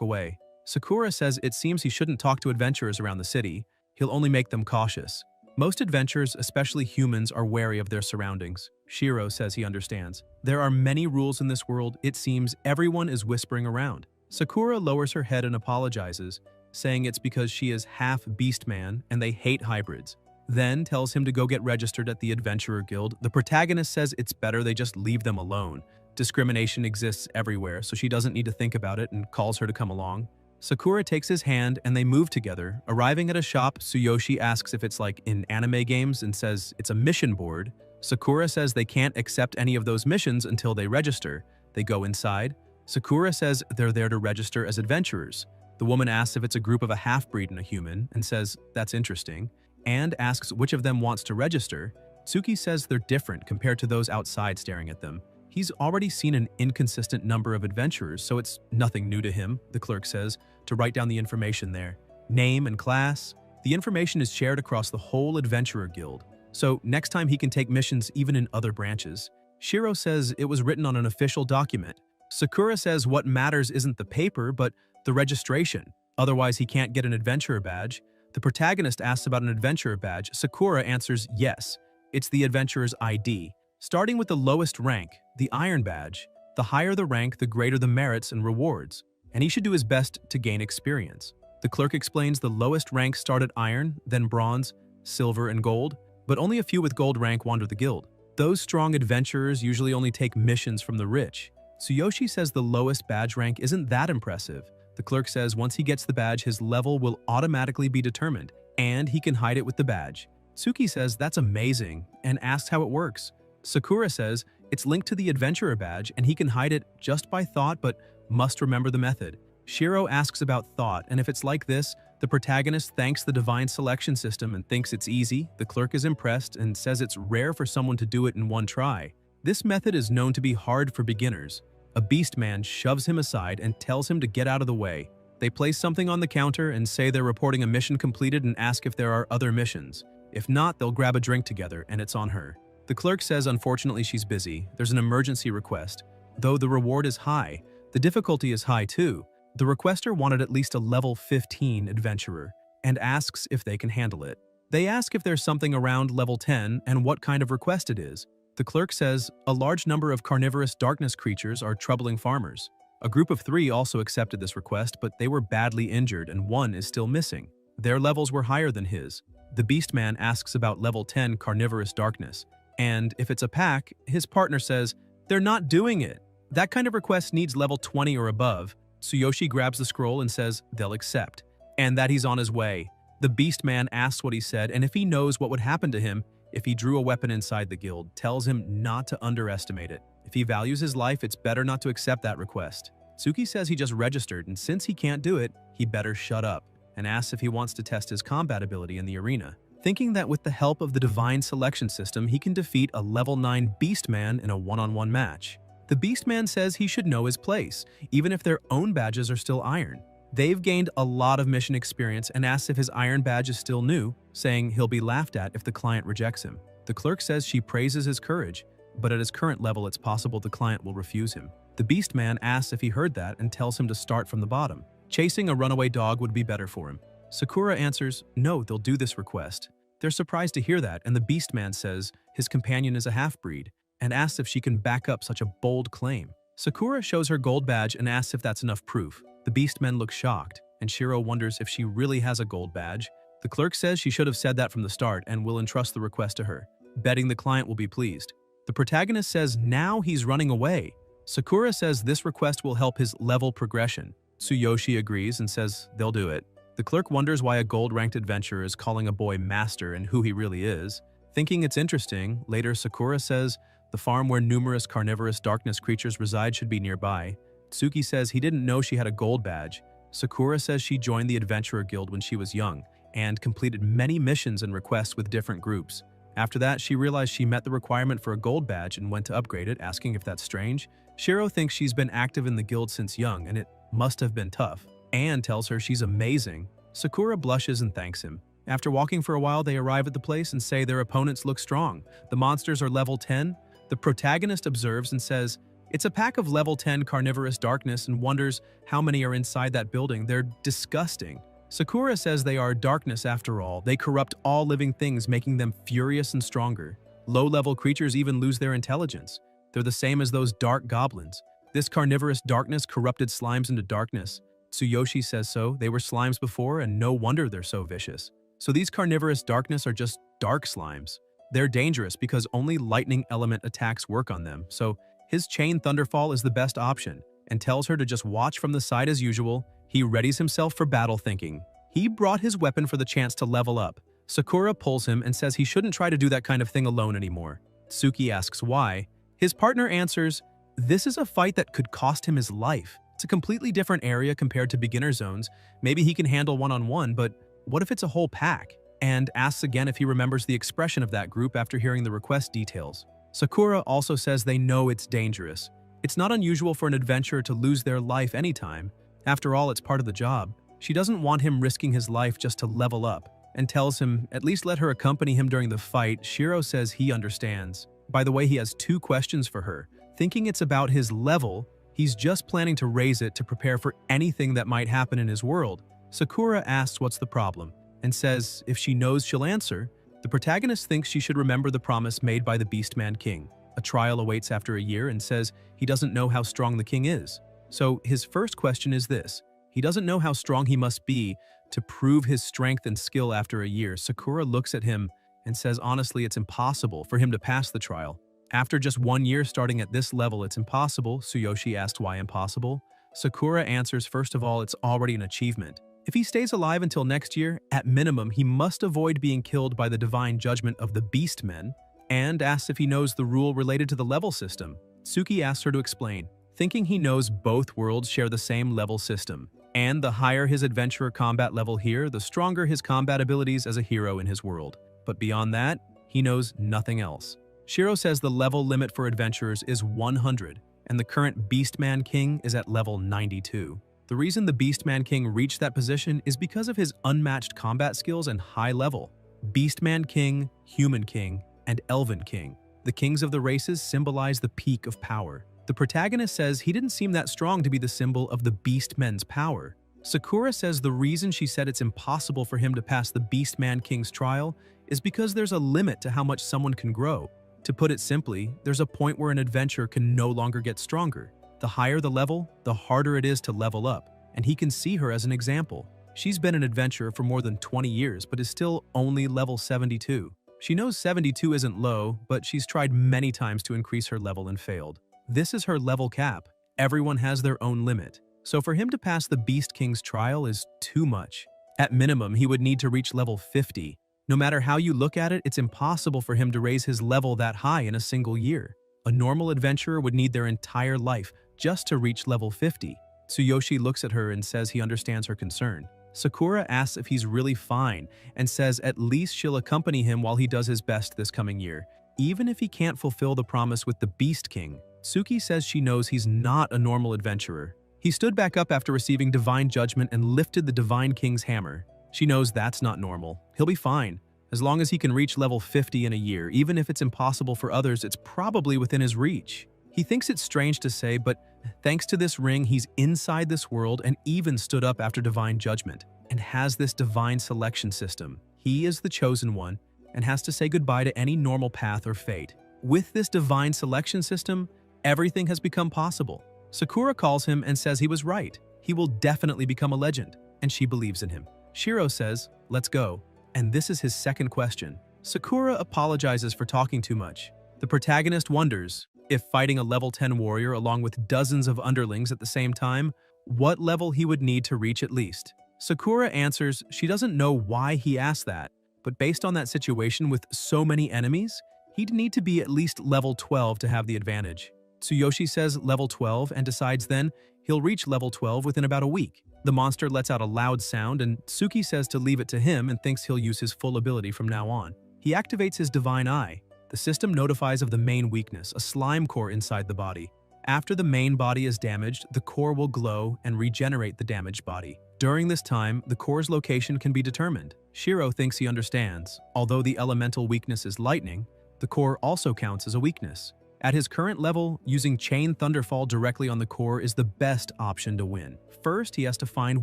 away. Sakura says it seems he shouldn't talk to adventurers around the city. He'll only make them cautious. Most adventurers, especially humans, are wary of their surroundings. Shiro says he understands. There are many rules in this world. It seems everyone is whispering around. Sakura lowers her head and apologizes, saying it's because she is half beastman and they hate hybrids. Then tells him to go get registered at the Adventurer Guild. The protagonist says it's better they just leave them alone. Discrimination exists everywhere, so she doesn't need to think about it and calls her to come along. Sakura takes his hand and they move together. Arriving at a shop, Tsuyoshi asks if it's like in anime games and says it's a mission board. Sakura says they can't accept any of those missions until they register. They go inside. Sakura says they're there to register as adventurers. The woman asks if it's a group of a half-breed and a human and says that's interesting, and asks which of them wants to register. Tsuki says they're different compared to those outside staring at them. He's already seen an inconsistent number of adventurers, so it's nothing new to him, the clerk says, to write down the information there. Name and class. The information is shared across the whole Adventurer Guild, so next time he can take missions even in other branches. Shiro says it was written on an official document. Sakura says what matters isn't the paper, but the registration. Otherwise, he can't get an adventurer badge. The protagonist asks about an adventurer badge. Sakura answers yes. It's the adventurer's ID. Starting with the lowest rank, the Iron Badge. The higher the rank, the greater the merits and rewards, and he should do his best to gain experience. The clerk explains the lowest ranks start at Iron, then Bronze, Silver, and Gold, but only a few with Gold rank wander the guild. Those strong adventurers usually only take missions from the rich. Tsuyoshi says the lowest badge rank isn't that impressive. The clerk says once he gets the badge, his level will automatically be determined, and he can hide it with the badge. Tsuki says that's amazing, and asks how it works. Sakura says it's linked to the adventurer badge and he can hide it just by thought but must remember the method. Shiro asks about thought, and if it's like this, the protagonist thanks the divine selection system and thinks it's easy. The clerk is impressed and says it's rare for someone to do it in one try. This method is known to be hard for beginners. A beastman shoves him aside and tells him to get out of the way. They place something on the counter and say they're reporting a mission completed and ask if there are other missions. If not, they'll grab a drink together and it's on her. The clerk says unfortunately she's busy. There's an emergency request. Though the reward is high, the difficulty is high too. The requester wanted at least a level 15 adventurer and asks if they can handle it. They ask if there's something around level 10 and what kind of request it is. The clerk says a large number of carnivorous darkness creatures are troubling farmers. A group of 3 also accepted this request, but they were badly injured and 1 is still missing. Their levels were higher than his. The beastman asks about level 10 carnivorous darkness. And if it's a pack, his partner says, they're not doing it. That kind of request needs level 20 or above. Tsuyoshi grabs the scroll and says they'll accept, and that he's on his way. The beastman asks what he said and if he knows what would happen to him if he drew a weapon inside the guild, tells him not to underestimate it. If he values his life, it's better not to accept that request. Tsuki says he just registered, and since he can't do it, he better shut up, and asks if he wants to test his combat ability in the arena, thinking that with the help of the divine selection system, he can defeat a level 9 beastman in a one-on-one match. The beastman says he should know his place, even if their own badges are still iron. They've gained a lot of mission experience and asks if his iron badge is still new, saying he'll be laughed at if the client rejects him. The clerk says she praises his courage, but at his current level it's possible the client will refuse him. The beastman asks if he heard that and tells him to start from the bottom. Chasing a runaway dog would be better for him. Sakura answers, no, they'll do this request. They're surprised to hear that, and the beastman says his companion is a half-breed and asks if she can back up such a bold claim. Sakura shows her gold badge and asks if that's enough proof. The beastmen look shocked. and Shiro wonders if she really has a gold badge. The clerk says she should have said that from the start and will entrust the request to her, betting the client will be pleased. The protagonist says now he's running away. Sakura says this request will help his level progression. Tsuyoshi agrees and says they'll do it. The clerk wonders why a gold-ranked adventurer is calling a boy master and who he really is. Thinking it's interesting, later Sakura says the farm where numerous carnivorous darkness creatures reside should be nearby. Tsuki says he didn't know she had a gold badge. Sakura says she joined the Adventurer Guild when she was young and completed many missions and requests with different groups. After that, she realized she met the requirement for a gold badge and went to upgrade it, asking if that's strange. Shiro thinks she's been active in the guild since young and it must have been tough. Anne tells her she's amazing. Sakura blushes and thanks him. After walking for a while, they arrive at the place and say their opponents look strong. The monsters are level 10. The protagonist observes and says, it's a pack of level 10 carnivorous darkness and wonders how many are inside that building. They're disgusting. Sakura says they are darkness after all. They corrupt all living things, making them furious and stronger. Low-level creatures even lose their intelligence. They're the same as those dark goblins. This carnivorous darkness corrupted slimes into darkness. Tsuyoshi says so. They were slimes before, and no wonder they're so vicious. So these carnivorous darkness are just dark slimes. They're dangerous because only lightning element attacks work on them, so his chain thunderfall is the best option, and tells her to just watch from the side as usual. He readies himself for battle thinking. He brought his weapon for the chance to level up. Sakura pulls him and says he shouldn't try to do that kind of thing alone anymore. Tsuki asks why. His partner answers, this is a fight that could cost him his life. It's a completely different area compared to beginner zones. Maybe he can handle one-on-one, but what if it's a whole pack? And asks again if he remembers the expression of that group after hearing the request details. Sakura also says they know it's dangerous. It's not unusual for an adventurer to lose their life anytime. After all, it's part of the job. She doesn't want him risking his life just to level up, and tells him at least let her accompany him during the fight. Shiro says he understands. By the way, he has 2 questions for her. Thinking it's about his level, he's just planning to raise it to prepare for anything that might happen in his world. Sakura asks what's the problem, and says if she knows she'll answer. The protagonist thinks she should remember the promise made by the Beastman King. A trial awaits after a year and says he doesn't know how strong the king is. So his first question is this. He doesn't know how strong he must be to prove his strength and skill after a year. Sakura looks at him and says honestly it's impossible for him to pass the trial. After just 1 year starting at this level, it's impossible. Tsuyoshi asks why impossible. Sakura answers first of all it's already an achievement. If he stays alive until next year, at minimum, he must avoid being killed by the divine judgment of the Beastmen, and asks if he knows the rule related to the level system. Tsuki asks her to explain, thinking he knows both worlds share the same level system, and the higher his adventurer combat level here, the stronger his combat abilities as a hero in his world. But beyond that, he knows nothing else. Shiro says the level limit for adventurers is 100, and the current Beastman King is at level 92. The reason the Beastman King reached that position is because of his unmatched combat skills and high level. Beastman King, Human King, and Elven King. The kings of the races symbolize the peak of power. The protagonist says he didn't seem that strong to be the symbol of the Beastmen's power. Sakura says the reason she said it's impossible for him to pass the Beastman King's trial is because there's a limit to how much someone can grow. To put it simply, there's a point where an adventurer can no longer get stronger. The higher the level, the harder it is to level up, and he can see her as an example. She's been an adventurer for more than 20 years, but is still only level 72. She knows 72 isn't low, but she's tried many times to increase her level and failed. This is her level cap. Everyone has their own limit. So for him to pass the Beast King's trial is too much. At minimum, he would need to reach level 50. No matter how you look at it, it's impossible for him to raise his level that high in a single year. A normal adventurer would need their entire life just to reach level 50. Tsuyoshi looks at her and says he understands her concern. Sakura asks if he's really fine and says at least she'll accompany him while he does his best this coming year, even if he can't fulfill the promise with the Beast King. Tsuki says she knows he's not a normal adventurer. He stood back up after receiving divine judgment and lifted the Divine King's hammer. She knows that's not normal. He'll be fine. As long as he can reach level 50 in a year, even if it's impossible for others, it's probably within his reach. He thinks it's strange to say, but thanks to this ring, he's inside this world and even stood up after divine judgment, and has this divine selection system. He is the chosen one and has to say goodbye to any normal path or fate. With this divine selection system, everything has become possible. Sakura calls him and says he was right. He will definitely become a legend. and she believes in him. Shiro says, "Let's go." And this is his second question. Sakura apologizes for talking too much. The protagonist wonders, if fighting a level 10 warrior along with dozens of underlings at the same time, what level he would need to reach at least. Sakura answers she doesn't know why he asked that, but based on that situation with so many enemies, he'd need to be at least level 12 to have the advantage. Tsuyoshi says level 12 and decides then he'll reach level 12 within about a week. The monster lets out a loud sound and Tsuki says to leave it to him and thinks he'll use his full ability from now on. He activates his Divine Eye. The system notifies of the main weakness, a slime core inside the body. After the main body is damaged, the core will glow and regenerate the damaged body. During this time, the core's location can be determined. Shiro thinks he understands. Although the elemental weakness is lightning, the core also counts as a weakness. At his current level, using Chain Thunderfall directly on the core is the best option to win. First, he has to find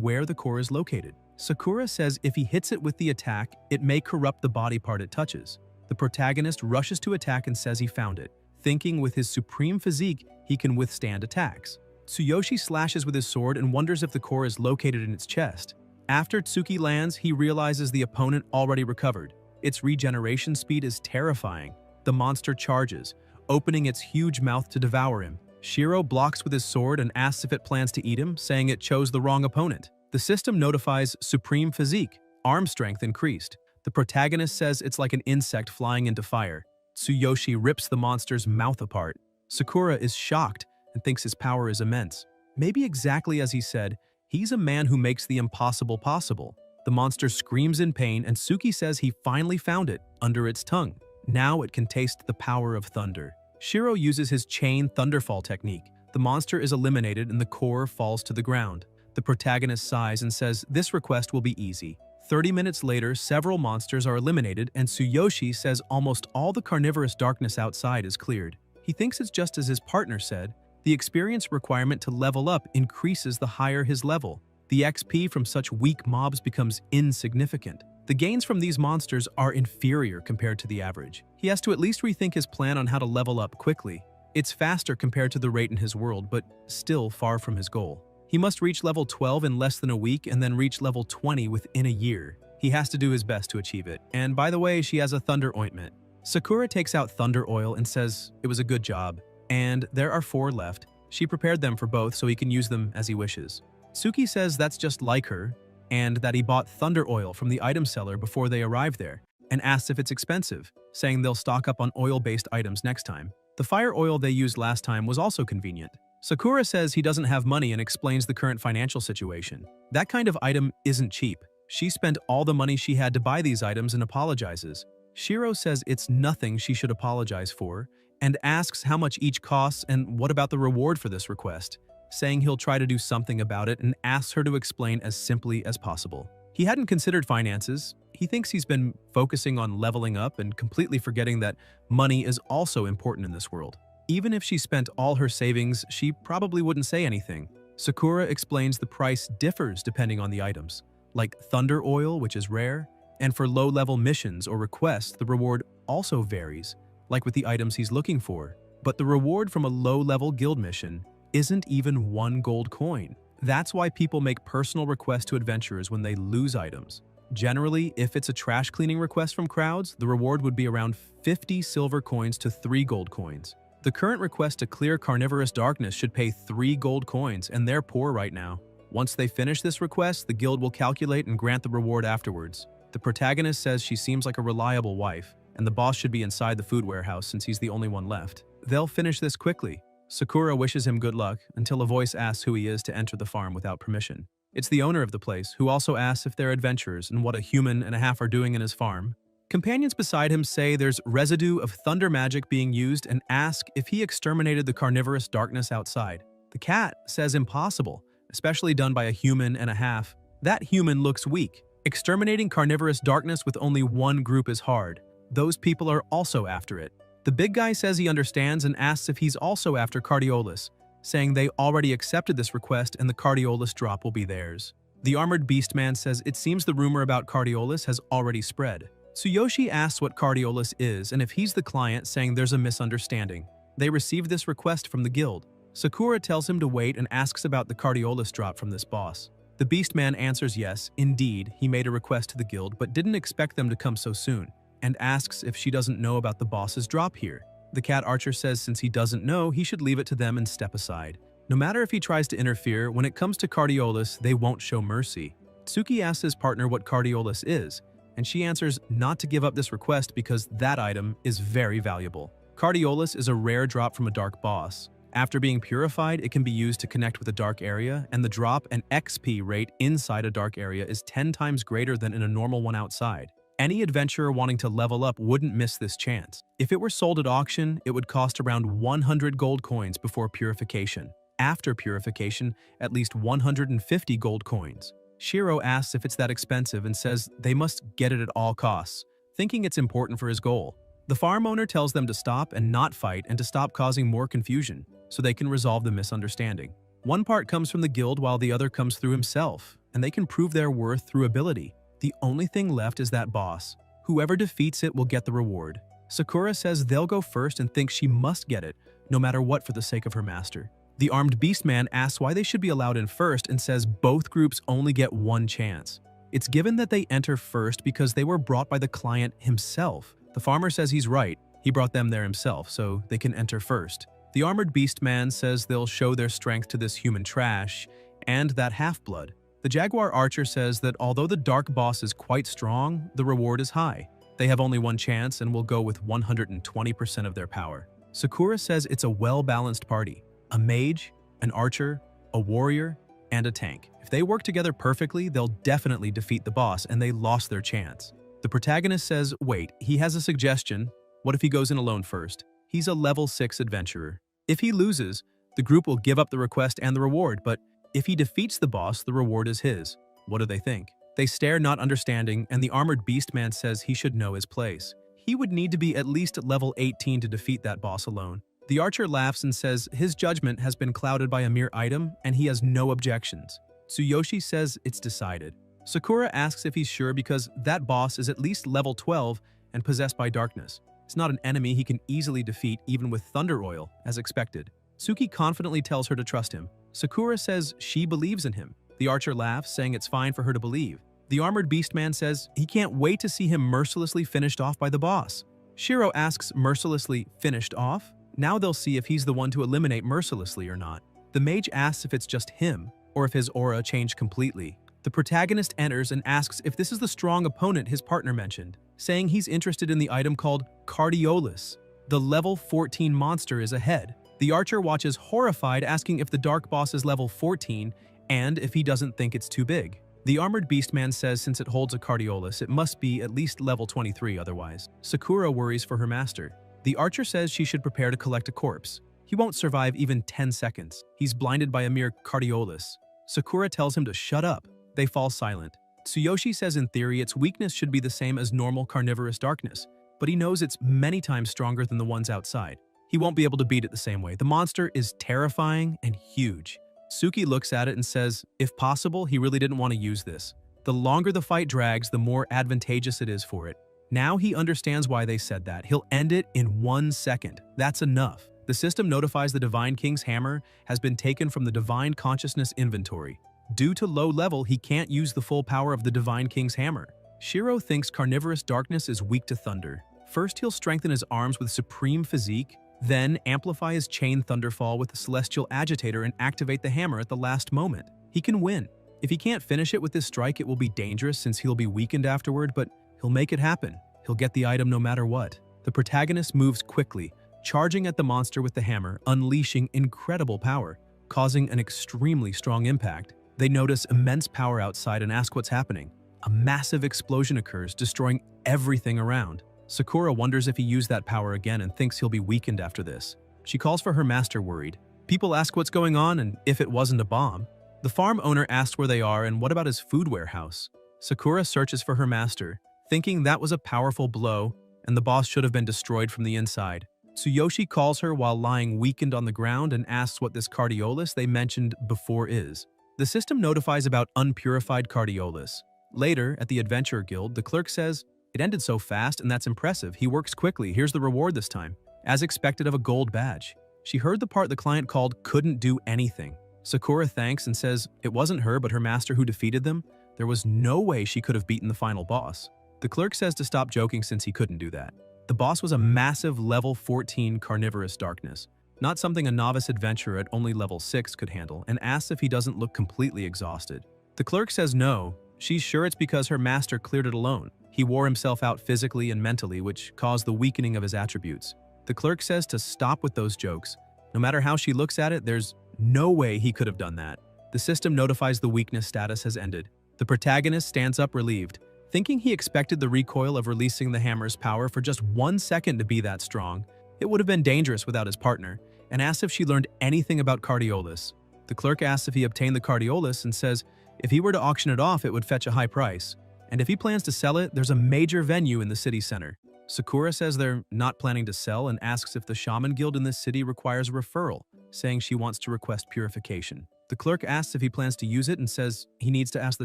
where the core is located. Sakura says if he hits it with the attack, it may corrupt the body part it touches. The protagonist rushes to attack and says he found it, thinking with his supreme physique he can withstand attacks. Tsuyoshi slashes with his sword and wonders if the core is located in its chest. After Tsuki lands, he realizes the opponent already recovered. Its regeneration speed is terrifying. The monster charges, opening its huge mouth to devour him. Shiro blocks with his sword and asks if it plans to eat him, saying it chose the wrong opponent. The system notifies Supreme Physique, arm strength increased. The protagonist says it's like an insect flying into fire. Tsuyoshi rips the monster's mouth apart. Sakura is shocked and thinks his power is immense. Maybe exactly as he said, he's a man who makes the impossible possible. The monster screams in pain and Tsuki says he finally found it under its tongue. Now it can taste the power of thunder. Shiro uses his Chain Thunderfall technique. The monster is eliminated and the core falls to the ground. The protagonist sighs and says this request will be easy. 30 minutes later, several monsters are eliminated and Tsuyoshi says almost all the carnivorous darkness outside is cleared. He thinks it's just as his partner said. The experience requirement to level up increases the higher his level. The XP from such weak mobs becomes insignificant. The gains from these monsters are inferior compared to the average. He has to at least rethink his plan on how to level up quickly. It's faster compared to the rate in his world, but still far from his goal. He must reach level 12 in less than a week and then reach level 20 within a year. He has to do his best to achieve it. And by the way, she has a thunder ointment. Sakura takes out thunder oil and says it was a good job. And there are 4 left. She prepared them for both so he can use them as he wishes. Tsuki says that's just like her, and that he bought thunder oil from the item seller before they arrived there, and asks if it's expensive, saying they'll stock up on oil-based items next time. The fire oil they used last time was also convenient. Sakura says he doesn't have money and explains the current financial situation. That kind of item isn't cheap. She spent all the money she had to buy these items and apologizes. Shiro says it's nothing she should apologize for, and asks how much each costs and what about the reward for this request, saying he'll try to do something about it and asks her to explain as simply as possible. He hadn't considered finances. He thinks he's been focusing on leveling up and completely forgetting that money is also important in this world. Even if she spent all her savings, she probably wouldn't say anything. Sakura explains the price differs depending on the items, like thunder oil, which is rare, and for low-level missions or requests, the reward also varies, like with the items he's looking for. But the reward from a low-level guild mission isn't even 1 gold coin. That's why people make personal requests to adventurers when they lose items. Generally, if it's a trash cleaning request from crowds, the reward would be around 50 silver coins to 3 gold coins. The current request to clear carnivorous darkness should pay 3 gold coins, and they're poor right now. Once they finish this request, the guild will calculate and grant the reward afterwards. The protagonist says she seems like a reliable wife, and the boss should be inside the food warehouse since he's the only one left. They'll finish this quickly. Sakura wishes him good luck until a voice asks who he is to enter the farm without permission. It's the owner of the place, who also asks if they're adventurers and what a human and a half are doing in his farm. Companions beside him say there's residue of thunder magic being used and ask if he exterminated the carnivorous darkness outside. The cat says impossible, especially done by a human and a half. That human looks weak. Exterminating carnivorous darkness with only one group is hard. Those people are also after it. The big guy says he understands and asks if he's also after Cardiolus, saying they already accepted this request and the Cardiolus drop will be theirs. The armored beast man says it seems the rumor about Cardiolus has already spread. Tsuyoshi asks what Cardiolus is and if he's the client, saying there's a misunderstanding. They received this request from the guild. Sakura tells him to wait and asks about the Cardiolus drop from this boss. The Beastman answers yes, indeed, he made a request to the guild but didn't expect them to come so soon, and asks if she doesn't know about the boss's drop here. The cat archer says since he doesn't know, he should leave it to them and step aside. No matter if he tries to interfere, when it comes to Cardiolus, they won't show mercy. Tsuki asks his partner what Cardiolus is, and she answers not to give up this request because that item is very valuable. Cardiolus is a rare drop from a dark boss. After being purified, it can be used to connect with a dark area, and the drop and XP rate inside a dark area is 10 times greater than in a normal one outside. Any adventurer wanting to level up wouldn't miss this chance. If it were sold at auction, it would cost around 100 gold coins before purification. After purification, at least 150 gold coins. Shiro asks if it's that expensive and says they must get it at all costs, thinking it's important for his goal. The farm owner tells them to stop and not fight and to stop causing more confusion, so they can resolve the misunderstanding. One part comes from the guild while the other comes through himself, and they can prove their worth through ability. The only thing left is that boss. Whoever defeats it will get the reward. Sakura says they'll go first and thinks she must get it, no matter what for the sake of her master. The armed beastman asks why they should be allowed in first and says both groups only get one chance. It's given that they enter first because they were brought by the client himself. The farmer says he's right, he brought them there himself, so they can enter first. The armored beastman says they'll show their strength to this human trash and that half-blood. The jaguar archer says that although the dark boss is quite strong, the reward is high. They have only one chance and will go with 120% of their power. Sakura says it's a well-balanced party. A mage, an archer, a warrior, and a tank. If they work together perfectly, they'll definitely defeat the boss and they lost their chance. The protagonist says, wait, he has a suggestion. What if he goes in alone first? He's a level 6 adventurer. If he loses, the group will give up the request and the reward, but if he defeats the boss, the reward is his. What do they think? They stare, not understanding, and the armored beastman says he should know his place. He would need to be at least at level 18 to defeat that boss alone. The archer laughs and says his judgment has been clouded by a mere item and he has no objections. Tsuyoshi says it's decided. Sakura asks if he's sure because that boss is at least level 12 and possessed by darkness. It's not an enemy he can easily defeat even with thunder oil, as expected. Tsuki confidently tells her to trust him. Sakura says she believes in him. The archer laughs, saying it's fine for her to believe. The armored beastman says he can't wait to see him mercilessly finished off by the boss. Shiro asks, mercilessly finished off? Now they'll see if he's the one to eliminate mercilessly or not. The mage asks if it's just him, or if his aura changed completely. The protagonist enters and asks if this is the strong opponent his partner mentioned, saying he's interested in the item called Cardiolus. The level 14 monster is ahead. The archer watches horrified, asking if the dark boss is level 14 and if he doesn't think it's too big. The armored beastman says since it holds a Cardiolus, it must be at least level 23 otherwise. Sakura worries for her master. The archer says she should prepare to collect a corpse. He won't survive even 10 seconds. He's blinded by a mere Cardiolus. Sakura tells him to shut up. They fall silent. Tsuyoshi says in theory its weakness should be the same as normal carnivorous darkness, but he knows it's many times stronger than the ones outside. He won't be able to beat it the same way. The monster is terrifying and huge. Suki looks at it and says, if possible, he really didn't want to use this. The longer the fight drags, the more advantageous it is for it. Now he understands why they said that. He'll end it in 1 second. That's enough. The system notifies the Divine King's hammer has been taken from the Divine Consciousness inventory. Due to low level, he can't use the full power of the Divine King's hammer. Shiro thinks carnivorous darkness is weak to thunder. First, he'll strengthen his arms with Supreme Physique, then amplify his Chain Thunderfall with the Celestial Agitator and activate the hammer at the last moment. He can win. If he can't finish it with this strike, it will be dangerous since he'll be weakened afterward, but he'll make it happen. He'll get the item no matter what. The protagonist moves quickly, charging at the monster with the hammer, unleashing incredible power, causing an extremely strong impact. They notice immense power outside and ask what's happening. A massive explosion occurs, destroying everything around. Sakura wonders if he used that power again and thinks he'll be weakened after this. She calls for her master worried. People ask what's going on and if it wasn't a bomb. The farm owner asks where they are and what about his food warehouse. Sakura searches for her master, thinking that was a powerful blow and the boss should have been destroyed from the inside. Tsuyoshi calls her while lying weakened on the ground and asks what this Cardiolus they mentioned before is. The system notifies about unpurified Cardiolus. Later, at the Adventurer Guild, the clerk says, it ended so fast and that's impressive. He works quickly. Here's the reward this time. As expected of a gold badge. She heard the part the client called couldn't do anything. Sakura thanks and says it wasn't her but her master who defeated them. There was no way she could have beaten the final boss. The clerk says to stop joking since he couldn't do that. The boss was a massive level 14 carnivorous darkness, not something a novice adventurer at only level 6 could handle, and asks if he doesn't look completely exhausted. The clerk says no, she's sure it's because her master cleared it alone. He wore himself out physically and mentally, which caused the weakening of his attributes. The clerk says to stop with those jokes. No matter how she looks at it, there's no way he could have done that. The system notifies the weakness status has ended. The protagonist stands up relieved, thinking he expected the recoil of releasing the hammer's power for just 1 second to be that strong. It would have been dangerous without his partner, and asks if she learned anything about Cardiolus. The clerk asks if he obtained the Cardiolus and says if he were to auction it off, it would fetch a high price. And if he plans to sell it, there's a major venue in the city center. Sakura says they're not planning to sell and asks if the shaman guild in this city requires a referral, saying she wants to request purification. The clerk asks if he plans to use it and says he needs to ask the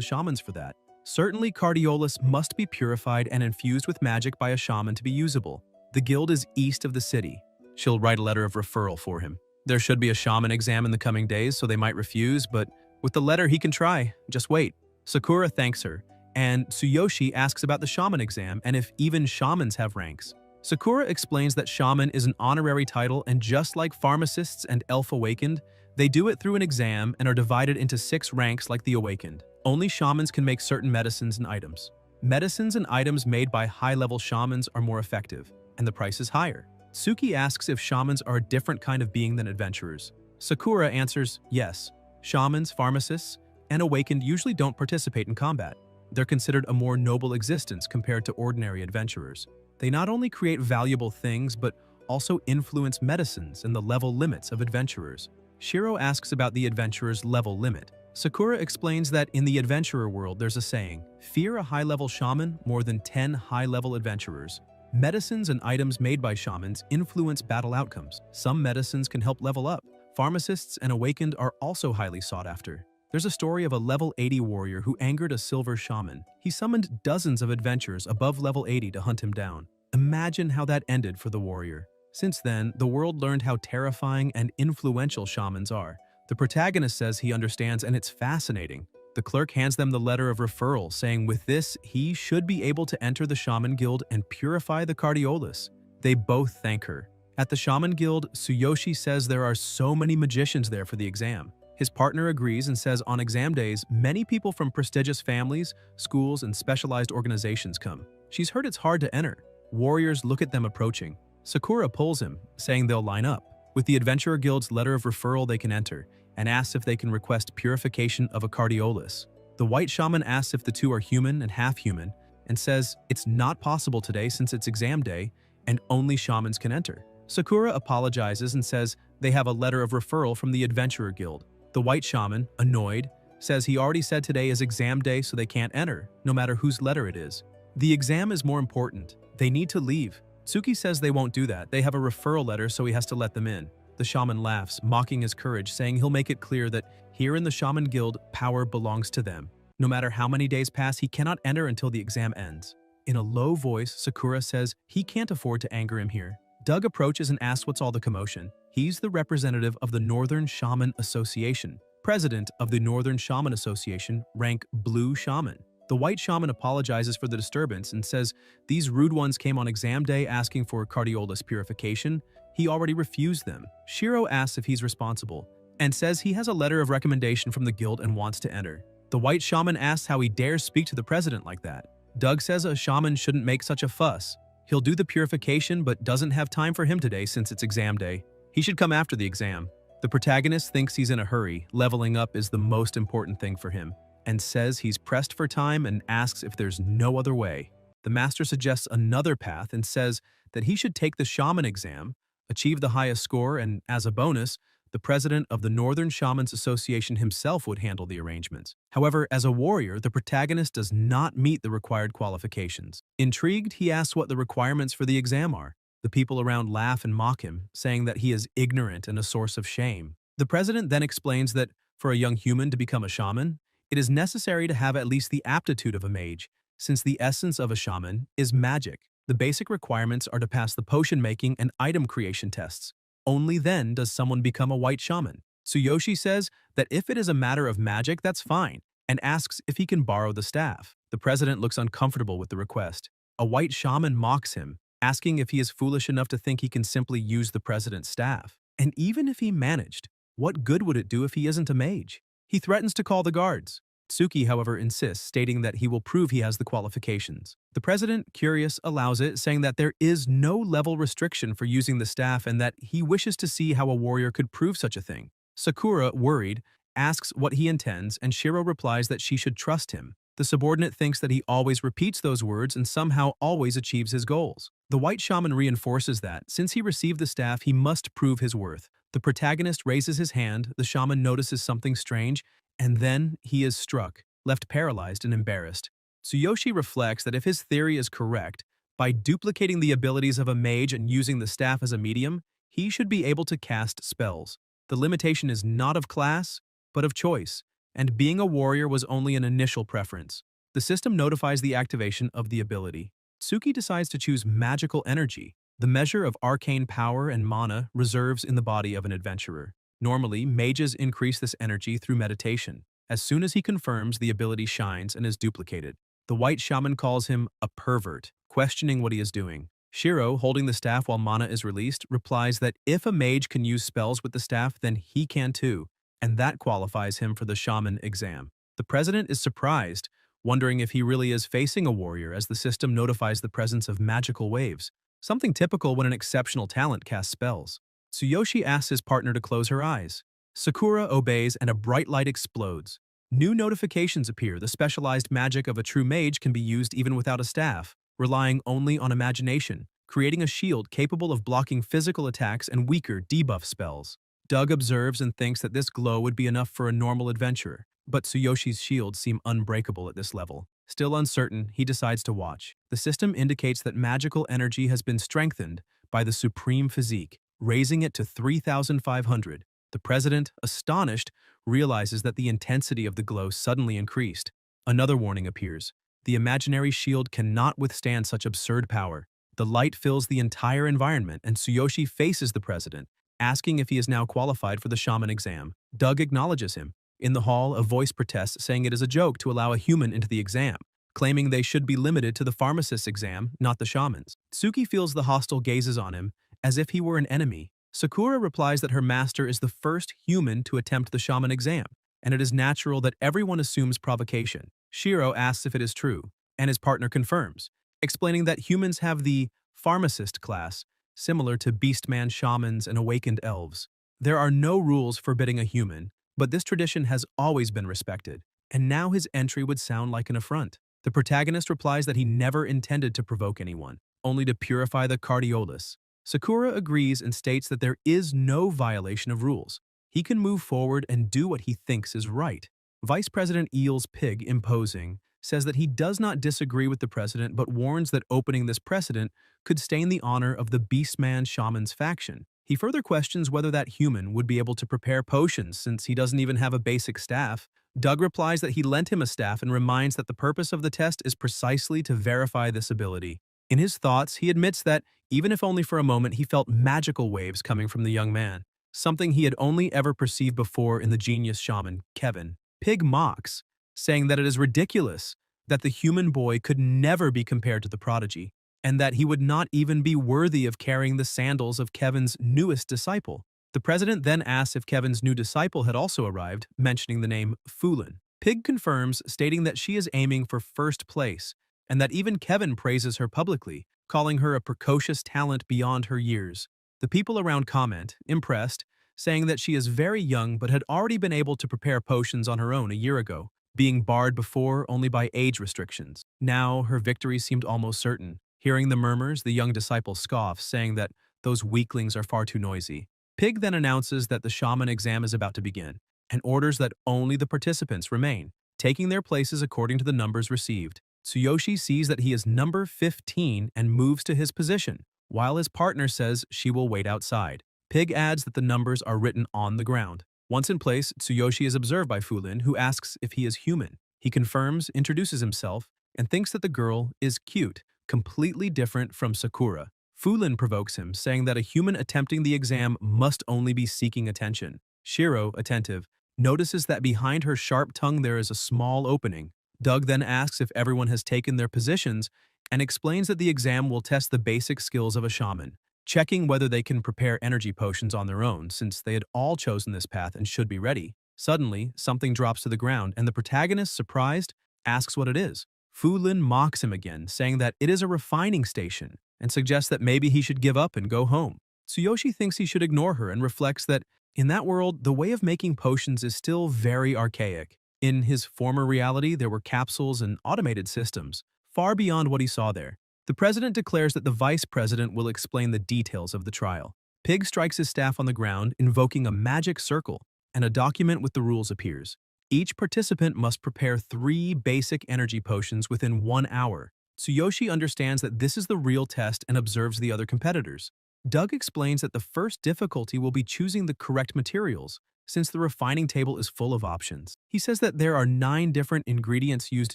shamans for that. Certainly, Cardiolus must be purified and infused with magic by a shaman to be usable. The guild is east of the city. She'll write a letter of referral for him. There should be a shaman exam in the coming days, so they might refuse, but with the letter he can try. Just wait. Sakura thanks her, and Tsuyoshi asks about the shaman exam and if even shamans have ranks. Sakura explains that shaman is an honorary title, and just like pharmacists and elf awakened, they do it through an exam and are divided into 6 ranks like the awakened. Only shamans can make certain medicines and items. Medicines and items made by high-level shamans are more effective, and the price is higher. Tsuki asks if shamans are a different kind of being than adventurers. Sakura answers yes. Shamans, pharmacists, and awakened usually don't participate in combat. They're considered a more noble existence compared to ordinary adventurers. They not only create valuable things, but also influence medicines and the level limits of adventurers. Shiro asks about the adventurer's level limit. Sakura explains that in the adventurer world there's a saying, fear a high-level shaman more than 10 high-level adventurers. Medicines and items made by shamans influence battle outcomes. Some medicines can help level up. Pharmacists and awakened are also highly sought after. There's a story of a level 80 warrior who angered a silver shaman. He summoned dozens of adventurers above level 80 to hunt him down. Imagine how that ended for the warrior. Since then, the world learned how terrifying and influential shamans are. The protagonist says he understands, and it's fascinating. The clerk hands them the letter of referral, saying with this, he should be able to enter the shaman guild and purify the Cardiolus. They both thank her. At the shaman guild, Tsuyoshi says there are so many magicians there for the exam. His partner agrees and says on exam days, many people from prestigious families, schools, and specialized organizations come. She's heard it's hard to enter. Warriors look at them approaching. Sakura pulls him, saying they'll line up. With the Adventurer Guild's letter of referral, they can enter, and asks if they can request purification of a Cardiolus. The white shaman asks if the two are human and half-human, and says it's not possible today since it's exam day, and only shamans can enter. Sakura apologizes and says they have a letter of referral from the Adventurer Guild. The white shaman, annoyed, says he already said today is exam day so they can't enter, no matter whose letter it is. The exam is more important. They need to leave. Tsuki says they won't do that. They have a referral letter, so he has to let them in. The shaman laughs, mocking his courage, saying he'll make it clear that here in the Shaman Guild, power belongs to them. No matter how many days pass, he cannot enter until the exam ends. In a low voice, Sakura says he can't afford to anger him here. Doug approaches and asks what's all the commotion. He's the representative of the Northern Shaman Association, president of the Northern Shaman Association, rank Blue Shaman. The white shaman apologizes for the disturbance and says these rude ones came on exam day asking for Cardiolus purification. He already refused them. Shiro asks if he's responsible and says he has a letter of recommendation from the guild and wants to enter. The white shaman asks how he dares speak to the president like that. Doug says a shaman shouldn't make such a fuss. He'll do the purification but doesn't have time for him today since it's exam day. He should come after the exam. The protagonist thinks he's in a hurry. Leveling up is the most important thing for him, and says he's pressed for time and asks if there's no other way. The master suggests another path and says that he should take the shaman exam, achieve the highest score, and as a bonus, the president of the Northern Shamans Association himself would handle the arrangements. However, as a warrior, the protagonist does not meet the required qualifications. Intrigued, he asks what the requirements for the exam are. The people around laugh and mock him, saying that he is ignorant and a source of shame. The president then explains that for a young human to become a shaman, it is necessary to have at least the aptitude of a mage, since the essence of a shaman is magic. The basic requirements are to pass the potion making and item creation tests. Only then does someone become a white shaman. Tsuyoshi says that if it is a matter of magic, that's fine, and asks if he can borrow the staff. The president looks uncomfortable with the request. A white shaman mocks him, asking if he is foolish enough to think he can simply use the president's staff. And even if he managed, what good would it do if he isn't a mage? He threatens to call the guards. Tsuki, however, insists, stating that he will prove he has the qualifications. The president, curious, allows it, saying that there is no level restriction for using the staff and that he wishes to see how a warrior could prove such a thing. Sakura, worried, asks what he intends, and Shiro replies that she should trust him. The subordinate thinks that he always repeats those words and somehow always achieves his goals. The white shaman reinforces that, since he received the staff, he must prove his worth. The protagonist raises his hand, the shaman notices something strange, and then he is struck, left paralyzed and embarrassed. Tsuyoshi reflects that if his theory is correct, by duplicating the abilities of a mage and using the staff as a medium, he should be able to cast spells. The limitation is not of class, but of choice, and being a warrior was only an initial preference. The system notifies the activation of the ability. Tsuki decides to choose magical energy, the measure of arcane power and mana reserves in the body of an adventurer. Normally, mages increase this energy through meditation. As soon as he confirms, the ability shines and is duplicated. The white shaman calls him a pervert, questioning what he is doing. Shiro, holding the staff while mana is released, replies that if a mage can use spells with the staff, then he can too, and that qualifies him for the shaman exam. The president is surprised, wondering if he really is facing a warrior as the system notifies the presence of magical waves, something typical when an exceptional talent casts spells. Tsuyoshi asks his partner to close her eyes. Sakura obeys and a bright light explodes. New notifications appear. The specialized magic of a true mage can be used even without a staff, relying only on imagination, creating a shield capable of blocking physical attacks and weaker debuff spells. Doug observes and thinks that this glow would be enough for a normal adventurer, but Tsuyoshi's shields seem unbreakable at this level. Still uncertain, he decides to watch. The system indicates that magical energy has been strengthened by the supreme physique, raising it to 3,500. The president, astonished, realizes that the intensity of the glow suddenly increased. Another warning appears. The imaginary shield cannot withstand such absurd power. The light fills the entire environment, and Tsuyoshi faces the president, asking if he is now qualified for the shaman exam. Doug acknowledges him. In the hall, a voice protests, saying it is a joke to allow a human into the exam, claiming they should be limited to the pharmacist's exam, not the shaman's. Tsuki feels the hostile gazes on him, as if he were an enemy. Sakura replies that her master is the first human to attempt the shaman exam, and it is natural that everyone assumes provocation. Shiro asks if it is true, and his partner confirms, explaining that humans have the pharmacist class, similar to beastman shamans and awakened elves. There are no rules forbidding a human, but this tradition has always been respected, and now his entry would sound like an affront. The protagonist replies that he never intended to provoke anyone, only to purify the cardiolus. Sakura agrees and states that there is no violation of rules. He can move forward and do what he thinks is right. Vice President Eel's pig, imposing, says that he does not disagree with the president but warns that opening this precedent could stain the honor of the Beastman Shaman's faction. He further questions whether that human would be able to prepare potions since he doesn't even have a basic staff. Doug replies that he lent him a staff and reminds that the purpose of the test is precisely to verify this ability. In his thoughts, he admits that, even if only for a moment, he felt magical waves coming from the young man, something he had only ever perceived before in the genius shaman, Kevin. Pig mocks, saying that it is ridiculous that the human boy could never be compared to the prodigy, and that he would not even be worthy of carrying the sandals of Kevin's newest disciple. The president then asks if Kevin's new disciple had also arrived, mentioning the name Fulin. Pig confirms, stating that she is aiming for first place, and that even Kevin praises her publicly, calling her a precocious talent beyond her years. The people around comment, impressed, saying that she is very young but had already been able to prepare potions on her own a year ago, being barred before only by age restrictions. Now, her victory seemed almost certain. Hearing the murmurs, the young disciple scoffs, saying that those weaklings are far too noisy. Pig then announces that the shaman exam is about to begin, and orders that only the participants remain, taking their places according to the numbers received. Tsuyoshi sees that he is number 15 and moves to his position, while his partner says she will wait outside. Pig adds that the numbers are written on the ground. Once in place, Tsuyoshi is observed by Fulin, who asks if he is human. He confirms, introduces himself, and thinks that the girl is cute, completely different from Sakura. Fulin provokes him, saying that a human attempting the exam must only be seeking attention. Shiro, attentive, notices that behind her sharp tongue there is a small opening. Doug then asks if everyone has taken their positions and explains that the exam will test the basic skills of a shaman, checking whether they can prepare energy potions on their own since they had all chosen this path and should be ready. Suddenly, something drops to the ground and the protagonist, surprised, asks what it is. Fu Lin mocks him again, saying that it is a refining station and suggests that maybe he should give up and go home. Tsuyoshi thinks he should ignore her and reflects that in that world, the way of making potions is still very archaic. In his former reality, there were capsules and automated systems, far beyond what he saw there. The president declares that the vice president will explain the details of the trial. Pig strikes his staff on the ground, invoking a magic circle, and a document with the rules appears. Each participant must prepare 3 basic energy potions within 1 hour. Tsuyoshi understands that this is the real test and observes the other competitors. Doug explains that the first difficulty will be choosing the correct materials, since the refining table is full of options. He says that there are 9 different ingredients used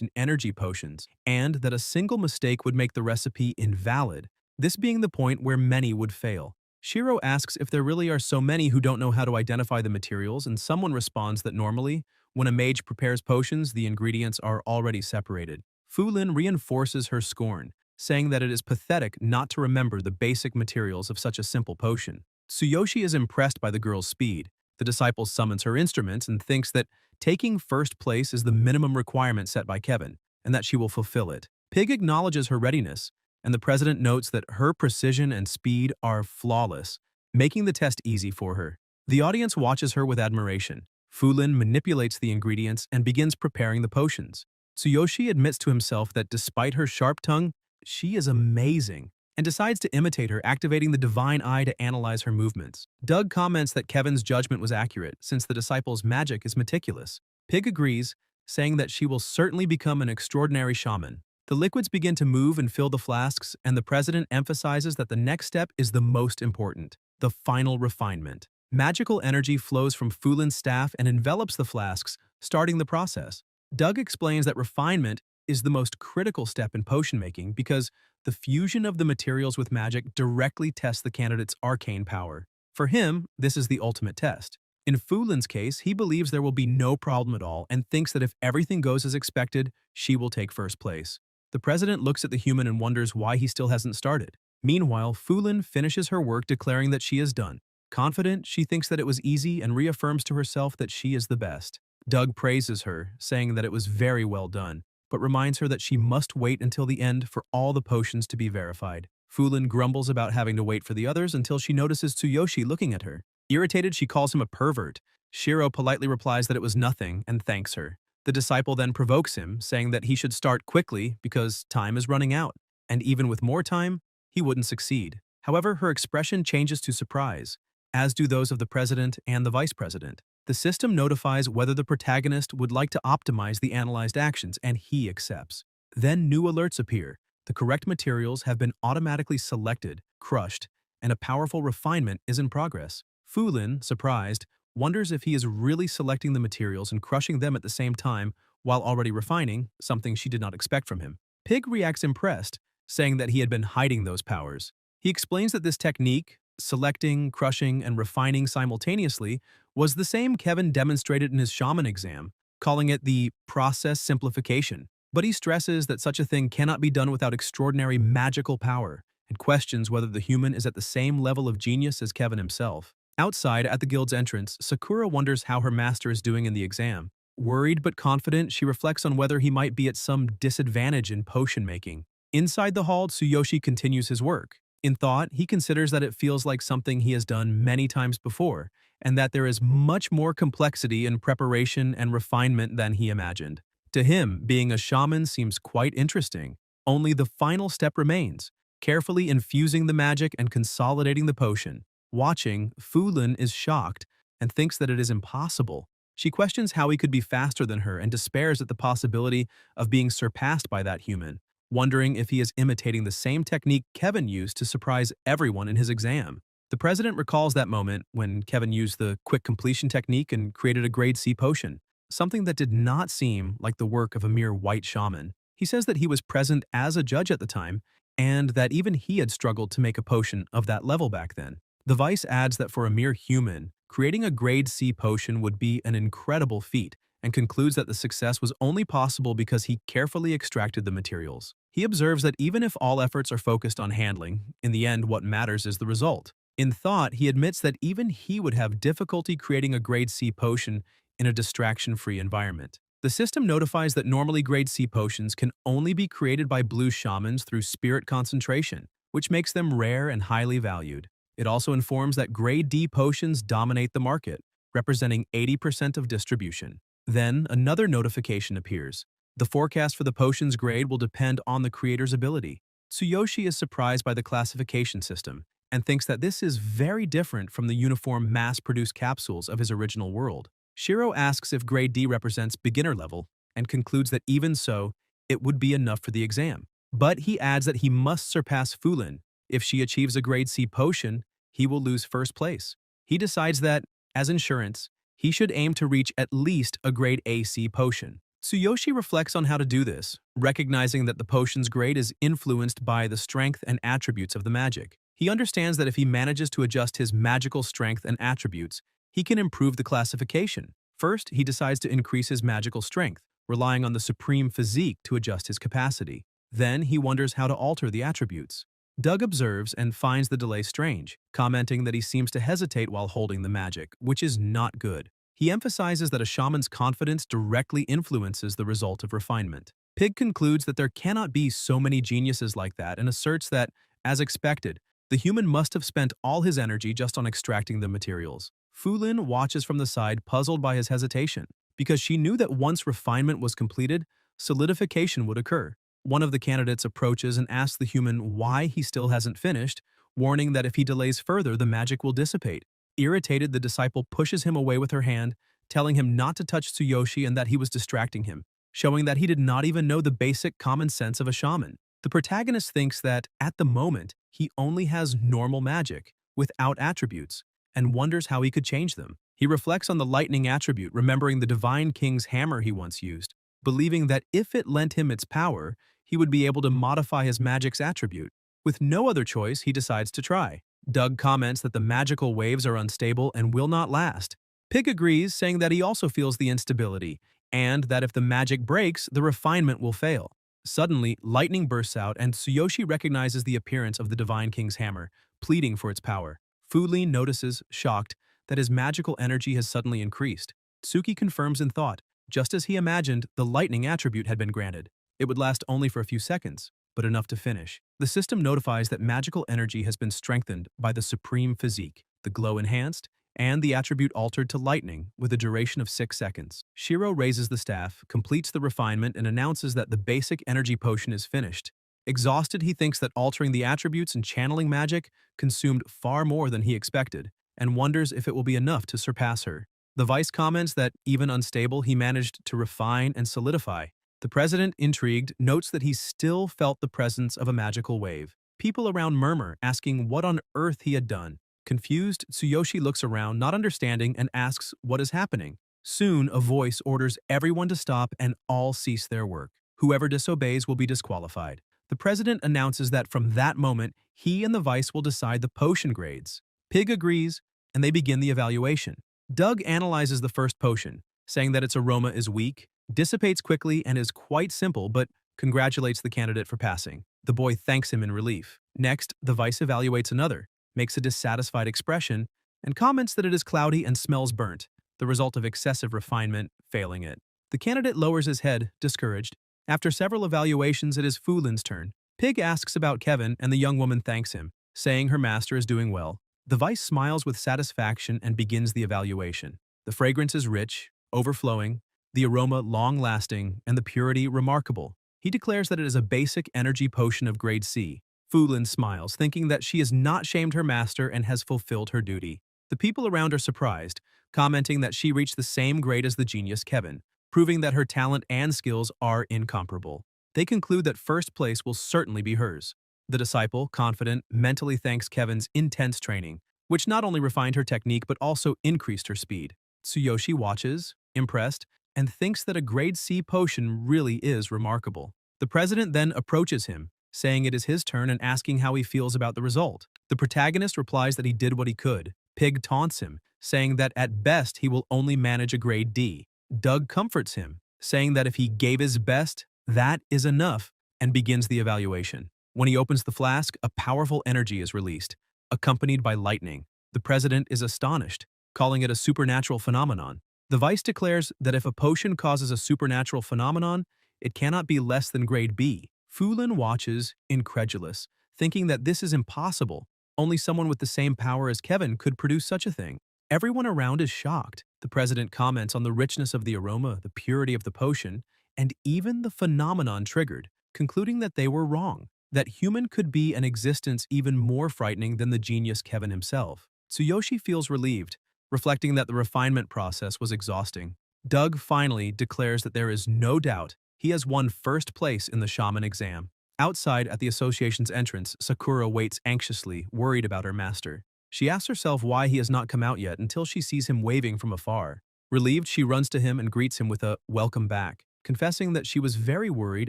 in energy potions, and that a single mistake would make the recipe invalid, this being the point where many would fail. Shiro asks if there really are so many who don't know how to identify the materials, and someone responds that normally, when a mage prepares potions, the ingredients are already separated. Fu Lin reinforces her scorn, saying that it is pathetic not to remember the basic materials of such a simple potion. Tsuyoshi is impressed by the girl's speed. The disciple summons her instruments and thinks that taking first place is the minimum requirement set by Kevin, and that she will fulfill it. Pig acknowledges her readiness, and the president notes that her precision and speed are flawless, making the test easy for her. The audience watches her with admiration. Fu Lin manipulates the ingredients and begins preparing the potions. Tsuyoshi admits to himself that despite her sharp tongue, she is amazing, and decides to imitate her, activating the divine eye to analyze her movements. Doug comments that Kevin's judgment was accurate, since the disciple's magic is meticulous. Pig agrees, saying that she will certainly become an extraordinary shaman. The liquids begin to move and fill the flasks, and the president emphasizes that the next step is the most important, the final refinement. Magical energy flows from Fu Lin's staff and envelops the flasks, starting the process. Doug explains that refinement is the most critical step in potion making because the fusion of the materials with magic directly tests the candidate's arcane power. For him, this is the ultimate test. In Fu Lin's case, he believes there will be no problem at all and thinks that if everything goes as expected, she will take first place. The president looks at the human and wonders why he still hasn't started. Meanwhile, Fu Lin finishes her work, declaring that she is done. Confident, she thinks that it was easy and reaffirms to herself that she is the best. Doug praises her, saying that it was very well done, but reminds her that she must wait until the end for all the potions to be verified. Fu Lin grumbles about having to wait for the others until she notices Tsuyoshi looking at her. Irritated, she calls him a pervert. Shiro politely replies that it was nothing and thanks her. The disciple then provokes him, saying that he should start quickly because time is running out, and even with more time, he wouldn't succeed. However, her expression changes to surprise, as do those of the president and the vice president. The system notifies whether the protagonist would like to optimize the analyzed actions, and he accepts. Then new alerts appear. The correct materials have been automatically selected, crushed, and a powerful refinement is in progress. Fu Lin, surprised, wonders if he is really selecting the materials and crushing them at the same time while already refining, something she did not expect from him. Pig reacts impressed, saying that he had been hiding those powers. He explains that this technique, selecting, crushing, and refining simultaneously, was the same Kevin demonstrated in his shaman exam, calling it the process simplification. But he stresses that such a thing cannot be done without extraordinary magical power, and questions whether the human is at the same level of genius as Kevin himself. Outside, at the guild's entrance, Sakura wonders how her master is doing in the exam. Worried but confident, she reflects on whether he might be at some disadvantage in potion making. Inside the hall, Tsuyoshi continues his work. In thought, he considers that it feels like something he has done many times before, and that there is much more complexity in preparation and refinement than he imagined. To him, being a shaman seems quite interesting. Only the final step remains, carefully infusing the magic and consolidating the potion. Watching, Fu Lin is shocked and thinks that it is impossible. She questions how he could be faster than her and despairs at the possibility of being surpassed by that human, wondering if he is imitating the same technique Kevin used to surprise everyone in his exam. The president recalls that moment when Kevin used the quick completion technique and created a grade C potion, something that did not seem like the work of a mere white shaman. He says that he was present as a judge at the time, and that even he had struggled to make a potion of that level back then. The vice adds that for a mere human, creating a grade C potion would be an incredible feat, and concludes that the success was only possible because he carefully extracted the materials. He observes that even if all efforts are focused on handling, in the end what matters is the result. In thought, he admits that even he would have difficulty creating a grade C potion in a distraction-free environment. The system notifies that normally grade C potions can only be created by blue shamans through spirit concentration, which makes them rare and highly valued. It also informs that grade D potions dominate the market, representing 80% of distribution. Then, another notification appears. The forecast for the potion's grade will depend on the creator's ability. Tsuyoshi is surprised by the classification system and thinks that this is very different from the uniform mass-produced capsules of his original world. Shiro asks if grade D represents beginner level and concludes that even so, it would be enough for the exam. But he adds that he must surpass Fulin. If she achieves a grade C potion, he will lose first place. He decides that, as insurance, he should aim to reach at least a grade AC potion. Tsuyoshi reflects on how to do this, recognizing that the potion's grade is influenced by the strength and attributes of the magic. He understands that if he manages to adjust his magical strength and attributes, he can improve the classification. First, he decides to increase his magical strength, relying on the supreme physique to adjust his capacity. Then, he wonders how to alter the attributes. Doug observes and finds the delay strange, commenting that he seems to hesitate while holding the magic, which is not good. He emphasizes that a shaman's confidence directly influences the result of refinement. Pig concludes that there cannot be so many geniuses like that and asserts that, as expected, the human must have spent all his energy just on extracting the materials. Fulin watches from the side, puzzled by his hesitation, because she knew that once refinement was completed, solidification would occur. One of the candidates approaches and asks the human why he still hasn't finished, warning that if he delays further, the magic will dissipate. Irritated, the disciple pushes him away with her hand, telling him not to touch Tsuyoshi and that he was distracting him, showing that he did not even know the basic common sense of a shaman. The protagonist thinks that, at the moment, he only has normal magic, without attributes, and wonders how he could change them. He reflects on the lightning attribute, remembering the Divine King's hammer he once used, believing that if it lent him its power, he would be able to modify his magic's attribute. With no other choice, he decides to try. Doug comments that the magical waves are unstable and will not last. Pig agrees, saying that he also feels the instability, and that if the magic breaks, the refinement will fail. Suddenly, lightning bursts out and Tsuyoshi recognizes the appearance of the Divine King's hammer, pleading for its power. Fulin notices, shocked, that his magical energy has suddenly increased. Tsuki confirms in thought. Just as he imagined, the lightning attribute had been granted. It would last only for a few seconds, but enough to finish. The system notifies that magical energy has been strengthened by the supreme physique, the glow enhanced, and the attribute altered to lightning with a duration of 6 seconds. Shiro raises the staff, completes the refinement, and announces that the basic energy potion is finished. Exhausted, he thinks that altering the attributes and channeling magic consumed far more than he expected, and wonders if it will be enough to surpass her. The vice comments that, even unstable, he managed to refine and solidify. The president, intrigued, notes that he still felt the presence of a magical wave. People around murmur, asking what on earth he had done. Confused, Tsuyoshi looks around, not understanding, and asks what is happening. Soon, a voice orders everyone to stop and all cease their work. Whoever disobeys will be disqualified. The president announces that from that moment, he and the vice will decide the potion grades. Pig agrees, and they begin the evaluation. Doug analyzes the first potion, saying that its aroma is weak, dissipates quickly, and is quite simple, but congratulates the candidate for passing. The boy thanks him in relief. Next, the vice evaluates another, makes a dissatisfied expression, and comments that it is cloudy and smells burnt, the result of excessive refinement failing it. The candidate lowers his head, discouraged. After several evaluations, it is Fulin's turn. Pig asks about Kevin, and the young woman thanks him, saying her master is doing well. The vice smiles with satisfaction and begins the evaluation. The fragrance is rich, overflowing, the aroma long-lasting, and the purity remarkable. He declares that it is a basic energy potion of grade C. Fulin smiles, thinking that she has not shamed her master and has fulfilled her duty. The people around are surprised, commenting that she reached the same grade as the genius Kevin, proving that her talent and skills are incomparable. They conclude that first place will certainly be hers. The disciple, confident, mentally thanks Kevin's intense training, which not only refined her technique but also increased her speed. Tsuyoshi watches, impressed, and thinks that a grade C potion really is remarkable. The president then approaches him, saying it is his turn and asking how he feels about the result. The protagonist replies that he did what he could. Pig taunts him, saying that at best he will only manage a grade D. Doug comforts him, saying that if he gave his best, that is enough, and begins the evaluation. When he opens the flask, a powerful energy is released, accompanied by lightning. The president is astonished, calling it a supernatural phenomenon. The vice declares that if a potion causes a supernatural phenomenon, it cannot be less than grade B. Fulin watches, incredulous, thinking that this is impossible. Only someone with the same power as Kevin could produce such a thing. Everyone around is shocked. The president comments on the richness of the aroma, the purity of the potion, and even the phenomenon triggered, concluding that they were wrong, that human could be an existence even more frightening than the genius Kevin himself. Tsuyoshi feels relieved, reflecting that the refinement process was exhausting. Doug finally declares that there is no doubt he has won first place in the shaman exam. Outside at the association's entrance, Sakura waits anxiously, worried about her master. She asks herself why he has not come out yet until she sees him waving from afar. Relieved, she runs to him and greets him with a "welcome back," confessing that she was very worried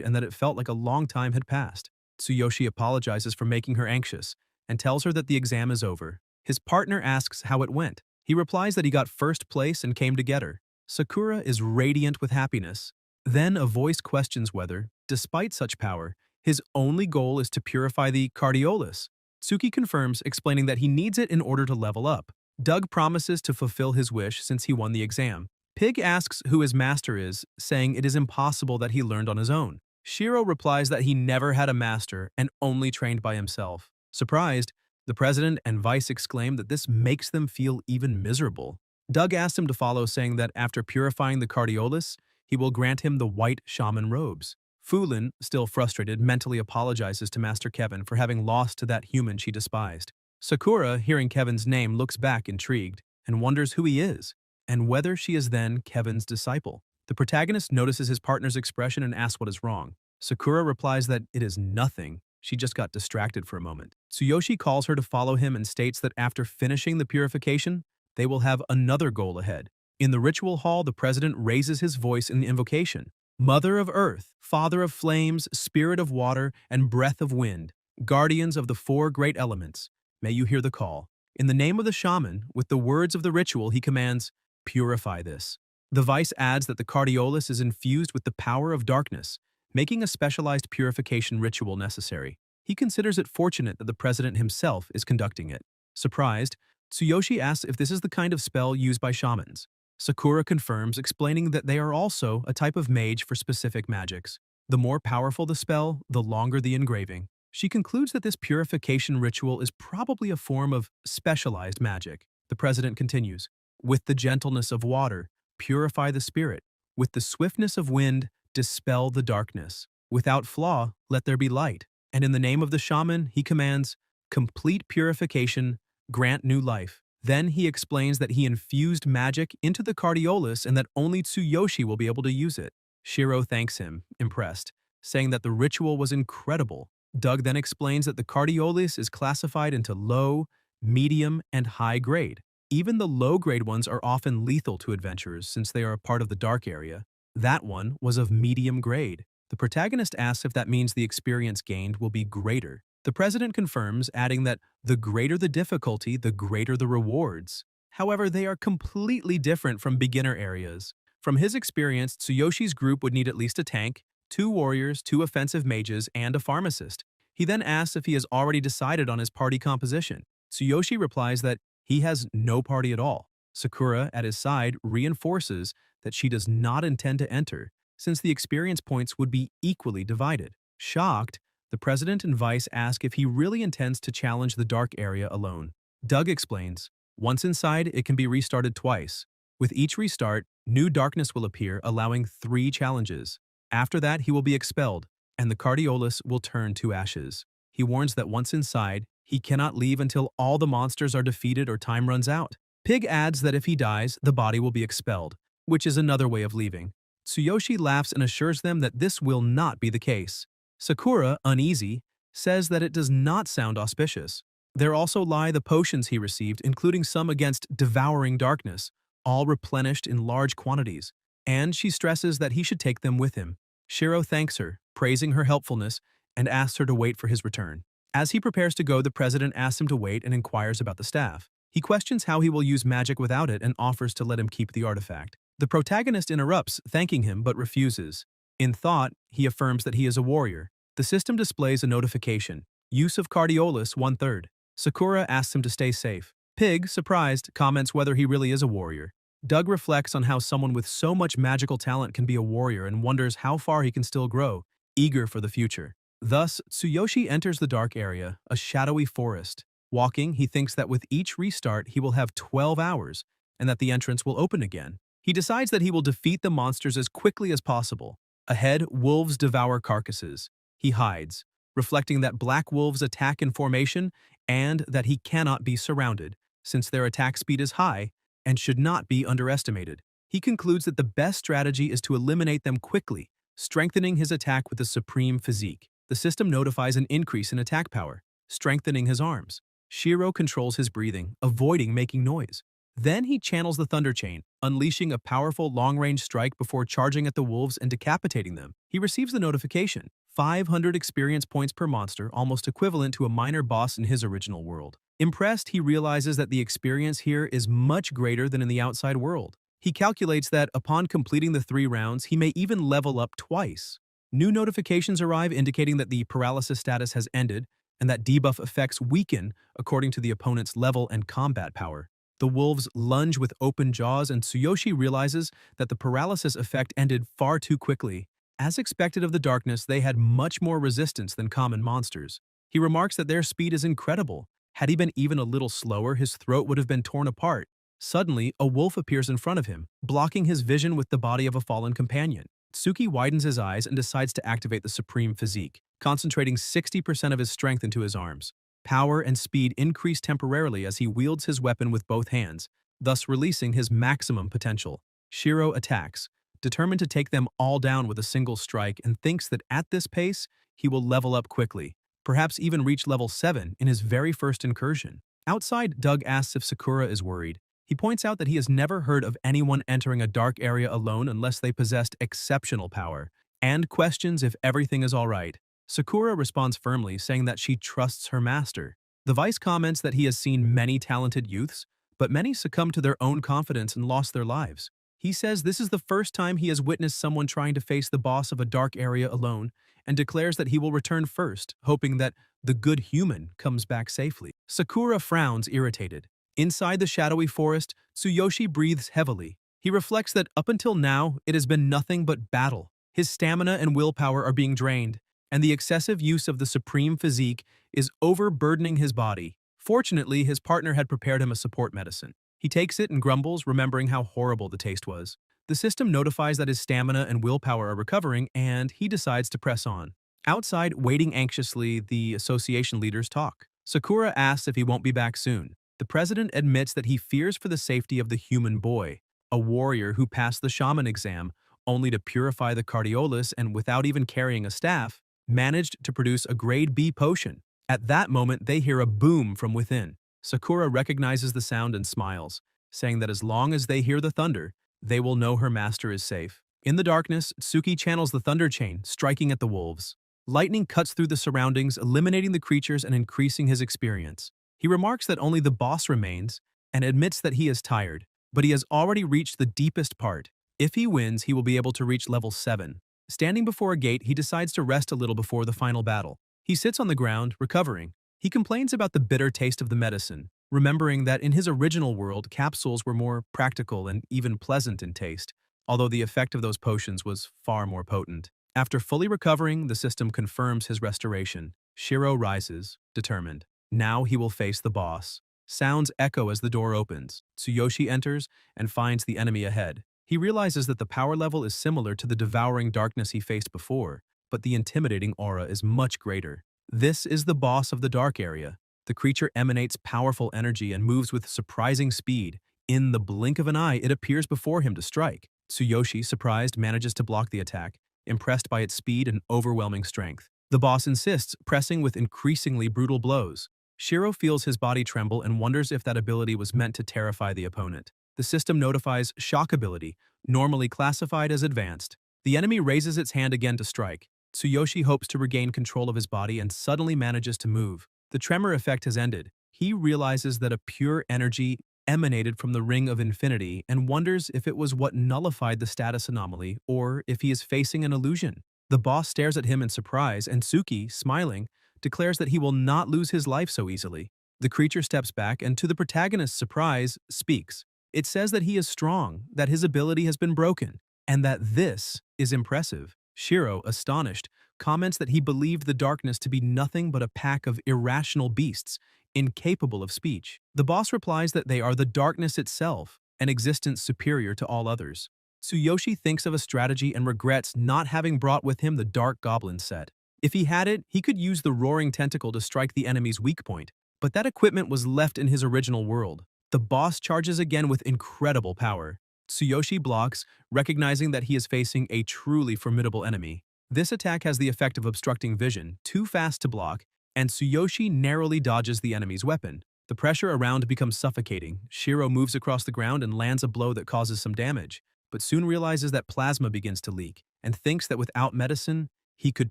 and that it felt like a long time had passed. Tsuyoshi apologizes for making her anxious and tells her that the exam is over. His partner asks how it went. He replies that he got first place and came to get her. Sakura is radiant with happiness. Then a voice questions whether, despite such power, his only goal is to purify the cardiolus. Tsuki confirms, explaining that he needs it in order to level up. Doug promises to fulfill his wish since he won the exam. Pig asks who his master is, saying it is impossible that he learned on his own. Shiro replies that he never had a master and only trained by himself. Surprised, the president and vice exclaim that this makes them feel even miserable. Doug asks him to follow, saying that after purifying the cardiolus, he will grant him the white shaman robes. Fulin, still frustrated, mentally apologizes to Master Kevin for having lost to that human she despised. Sakura, hearing Kevin's name, looks back intrigued and wonders who he is, and whether she is then Kevin's disciple. The protagonist notices his partner's expression and asks what is wrong. Sakura replies that it is nothing, she just got distracted for a moment. Tsuyoshi calls her to follow him and states that after finishing the purification, they will have another goal ahead. In the ritual hall, the president raises his voice in the invocation. Mother of Earth, Father of Flames, Spirit of Water, and Breath of Wind, guardians of the four great elements, may you hear the call. In the name of the shaman, with the words of the ritual, he commands, purify this. The vice adds that the cardiolus is infused with the power of darkness, making a specialized purification ritual necessary. He considers it fortunate that the president himself is conducting it. Surprised, Tsuyoshi asks if this is the kind of spell used by shamans. Sakura confirms, explaining that they are also a type of mage for specific magics. The more powerful the spell, the longer the engraving. She concludes that this purification ritual is probably a form of specialized magic. The president continues, with the gentleness of water, purify the spirit. With the swiftness of wind, dispel the darkness. Without flaw, let there be light. And in the name of the shaman, he commands, complete purification, grant new life. Then he explains that he infused magic into the cardiolus and that only Tsuyoshi will be able to use it. Shiro thanks him, impressed, saying that the ritual was incredible. Doug then explains that the cardiolus is classified into low, medium, and high grade. Even the low-grade ones are often lethal to adventurers since they are a part of the dark area. That one was of medium grade. The protagonist asks if that means the experience gained will be greater. The president confirms, adding that the greater the difficulty, the greater the rewards. However, they are completely different from beginner areas. From his experience, Tsuyoshi's group would need at least a tank, 2 warriors, 2 offensive mages, and a pharmacist. He then asks if he has already decided on his party composition. Tsuyoshi replies that he has no party at all. Sakura, at his side, reinforces that she does not intend to enter, since the experience points would be equally divided. Shocked, the president and vice ask if he really intends to challenge the dark area alone. Doug explains, once inside, it can be restarted twice. With each restart, new darkness will appear, allowing 3 challenges. After that, he will be expelled, and the cardiolus will turn to ashes. He warns that once inside, he cannot leave until all the monsters are defeated or time runs out. Pig adds that if he dies, the body will be expelled, which is another way of leaving. Tsuyoshi laughs and assures them that this will not be the case. Sakura, uneasy, says that it does not sound auspicious. There also lie the potions he received, including some against devouring darkness, all replenished in large quantities, and she stresses that he should take them with him. Shiro thanks her, praising her helpfulness, and asks her to wait for his return. As he prepares to go, the president asks him to wait and inquires about the staff. He questions how he will use magic without it and offers to let him keep the artifact. The protagonist interrupts, thanking him but refuses. In thought, he affirms that he is a warrior. The system displays a notification. Use of Cardiolus 1/3. Sakura asks him to stay safe. Pig, surprised, comments whether he really is a warrior. Doug reflects on how someone with so much magical talent can be a warrior and wonders how far he can still grow, eager for the future. Thus, Tsuyoshi enters the dark area, a shadowy forest. Walking, he thinks that with each restart he will have 12 hours, and that the entrance will open again. He decides that he will defeat the monsters as quickly as possible. Ahead, wolves devour carcasses. He hides, reflecting that black wolves attack in formation and that he cannot be surrounded, since their attack speed is high and should not be underestimated. He concludes that the best strategy is to eliminate them quickly, strengthening his attack with a supreme physique. The system notifies an increase in attack power, strengthening his arms. Shiro controls his breathing, avoiding making noise. Then he channels the Thunder Chain, unleashing a powerful long-range strike before charging at the wolves and decapitating them. He receives the notification, 500 experience points per monster, almost equivalent to a minor boss in his original world. Impressed, he realizes that the experience here is much greater than in the outside world. He calculates that upon completing the 3 rounds, he may even level up twice. New notifications arrive indicating that the paralysis status has ended and that debuff effects weaken according to the opponent's level and combat power. The wolves lunge with open jaws and Tsuyoshi realizes that the paralysis effect ended far too quickly. As expected of the darkness, they had much more resistance than common monsters. He remarks that their speed is incredible. Had he been even a little slower, his throat would have been torn apart. Suddenly, a wolf appears in front of him, blocking his vision with the body of a fallen companion. Tsuki widens his eyes and decides to activate the Supreme Physique, concentrating 60% of his strength into his arms. Power and speed increase temporarily as he wields his weapon with both hands, thus releasing his maximum potential. Shiro attacks, determined to take them all down with a single strike, and thinks that at this pace, he will level up quickly, perhaps even reach level 7 in his very first incursion. Outside, Doug asks if Sakura is worried. He points out that he has never heard of anyone entering a dark area alone unless they possessed exceptional power, and questions if everything is all right. Sakura responds firmly, saying that she trusts her master. The vice comments that he has seen many talented youths, but many succumbed to their own confidence and lost their lives. He says this is the first time he has witnessed someone trying to face the boss of a dark area alone, and declares that he will return first, hoping that the good human comes back safely. Sakura frowns, irritated. Inside the shadowy forest, Tsuyoshi breathes heavily. He reflects that up until now, it has been nothing but battle. His stamina and willpower are being drained, and the excessive use of the Supreme Physique is overburdening his body. Fortunately, his partner had prepared him a support medicine. He takes it and grumbles, remembering how horrible the taste was. The system notifies that his stamina and willpower are recovering, and he decides to press on. Outside, waiting anxiously, the association leaders talk. Sakura asks if he won't be back soon. The president admits that he fears for the safety of the human boy, a warrior who passed the shaman exam, only to purify the Cardiolus and without even carrying a staff, managed to produce a grade B potion. At that moment, they hear a boom from within. Sakura recognizes the sound and smiles, saying that as long as they hear the thunder, they will know her master is safe. In the darkness, Tsuki channels the Thunder Chain, striking at the wolves. Lightning cuts through the surroundings, eliminating the creatures and increasing his experience. He remarks that only the boss remains and admits that he is tired, but he has already reached the deepest part. If he wins, he will be able to reach level 7. Standing before a gate, he decides to rest a little before the final battle. He sits on the ground, recovering. He complains about the bitter taste of the medicine, remembering that in his original world, capsules were more practical and even pleasant in taste, although the effect of those potions was far more potent. After fully recovering, the system confirms his restoration. Shiro rises, determined. Now he will face the boss. Sounds echo as the door opens. Tsuyoshi enters and finds the enemy ahead. He realizes that the power level is similar to the devouring darkness he faced before, but the intimidating aura is much greater. This is the boss of the dark area. The creature emanates powerful energy and moves with surprising speed. In the blink of an eye, it appears before him to strike. Tsuyoshi, surprised, manages to block the attack, impressed by its speed and overwhelming strength. The boss insists, pressing with increasingly brutal blows. Shiro feels his body tremble and wonders if that ability was meant to terrify the opponent. The system notifies Shock ability, normally classified as advanced. The enemy raises its hand again to strike. Tsuyoshi hopes to regain control of his body and suddenly manages to move. The tremor effect has ended. he realizes that a pure energy emanated from the Ring of Infinity and wonders if it was what nullified the status anomaly or if he is facing an illusion. The boss stares at him in surprise, and Suki, smiling, declares that he will not lose his life so easily. The creature steps back and, to the protagonist's surprise, speaks. It says that he is strong, that his ability has been broken, and that this is impressive. Shiro, astonished, comments that he believed the darkness to be nothing but a pack of irrational beasts, incapable of speech. The boss replies that they are the darkness itself, an existence superior to all others. Tsuyoshi thinks of a strategy and regrets not having brought with him the Dark Goblin set. If he had it, he could use the Roaring Tentacle to strike the enemy's weak point, but that equipment was left in his original world. The boss charges again with incredible power. Tsuyoshi blocks, recognizing that he is facing a truly formidable enemy. This attack has the effect of obstructing vision, too fast to block, and Tsuyoshi narrowly dodges the enemy's weapon. The pressure around becomes suffocating. Shiro moves across the ground and lands a blow that causes some damage, but soon realizes that plasma begins to leak, and thinks that without medicine, he could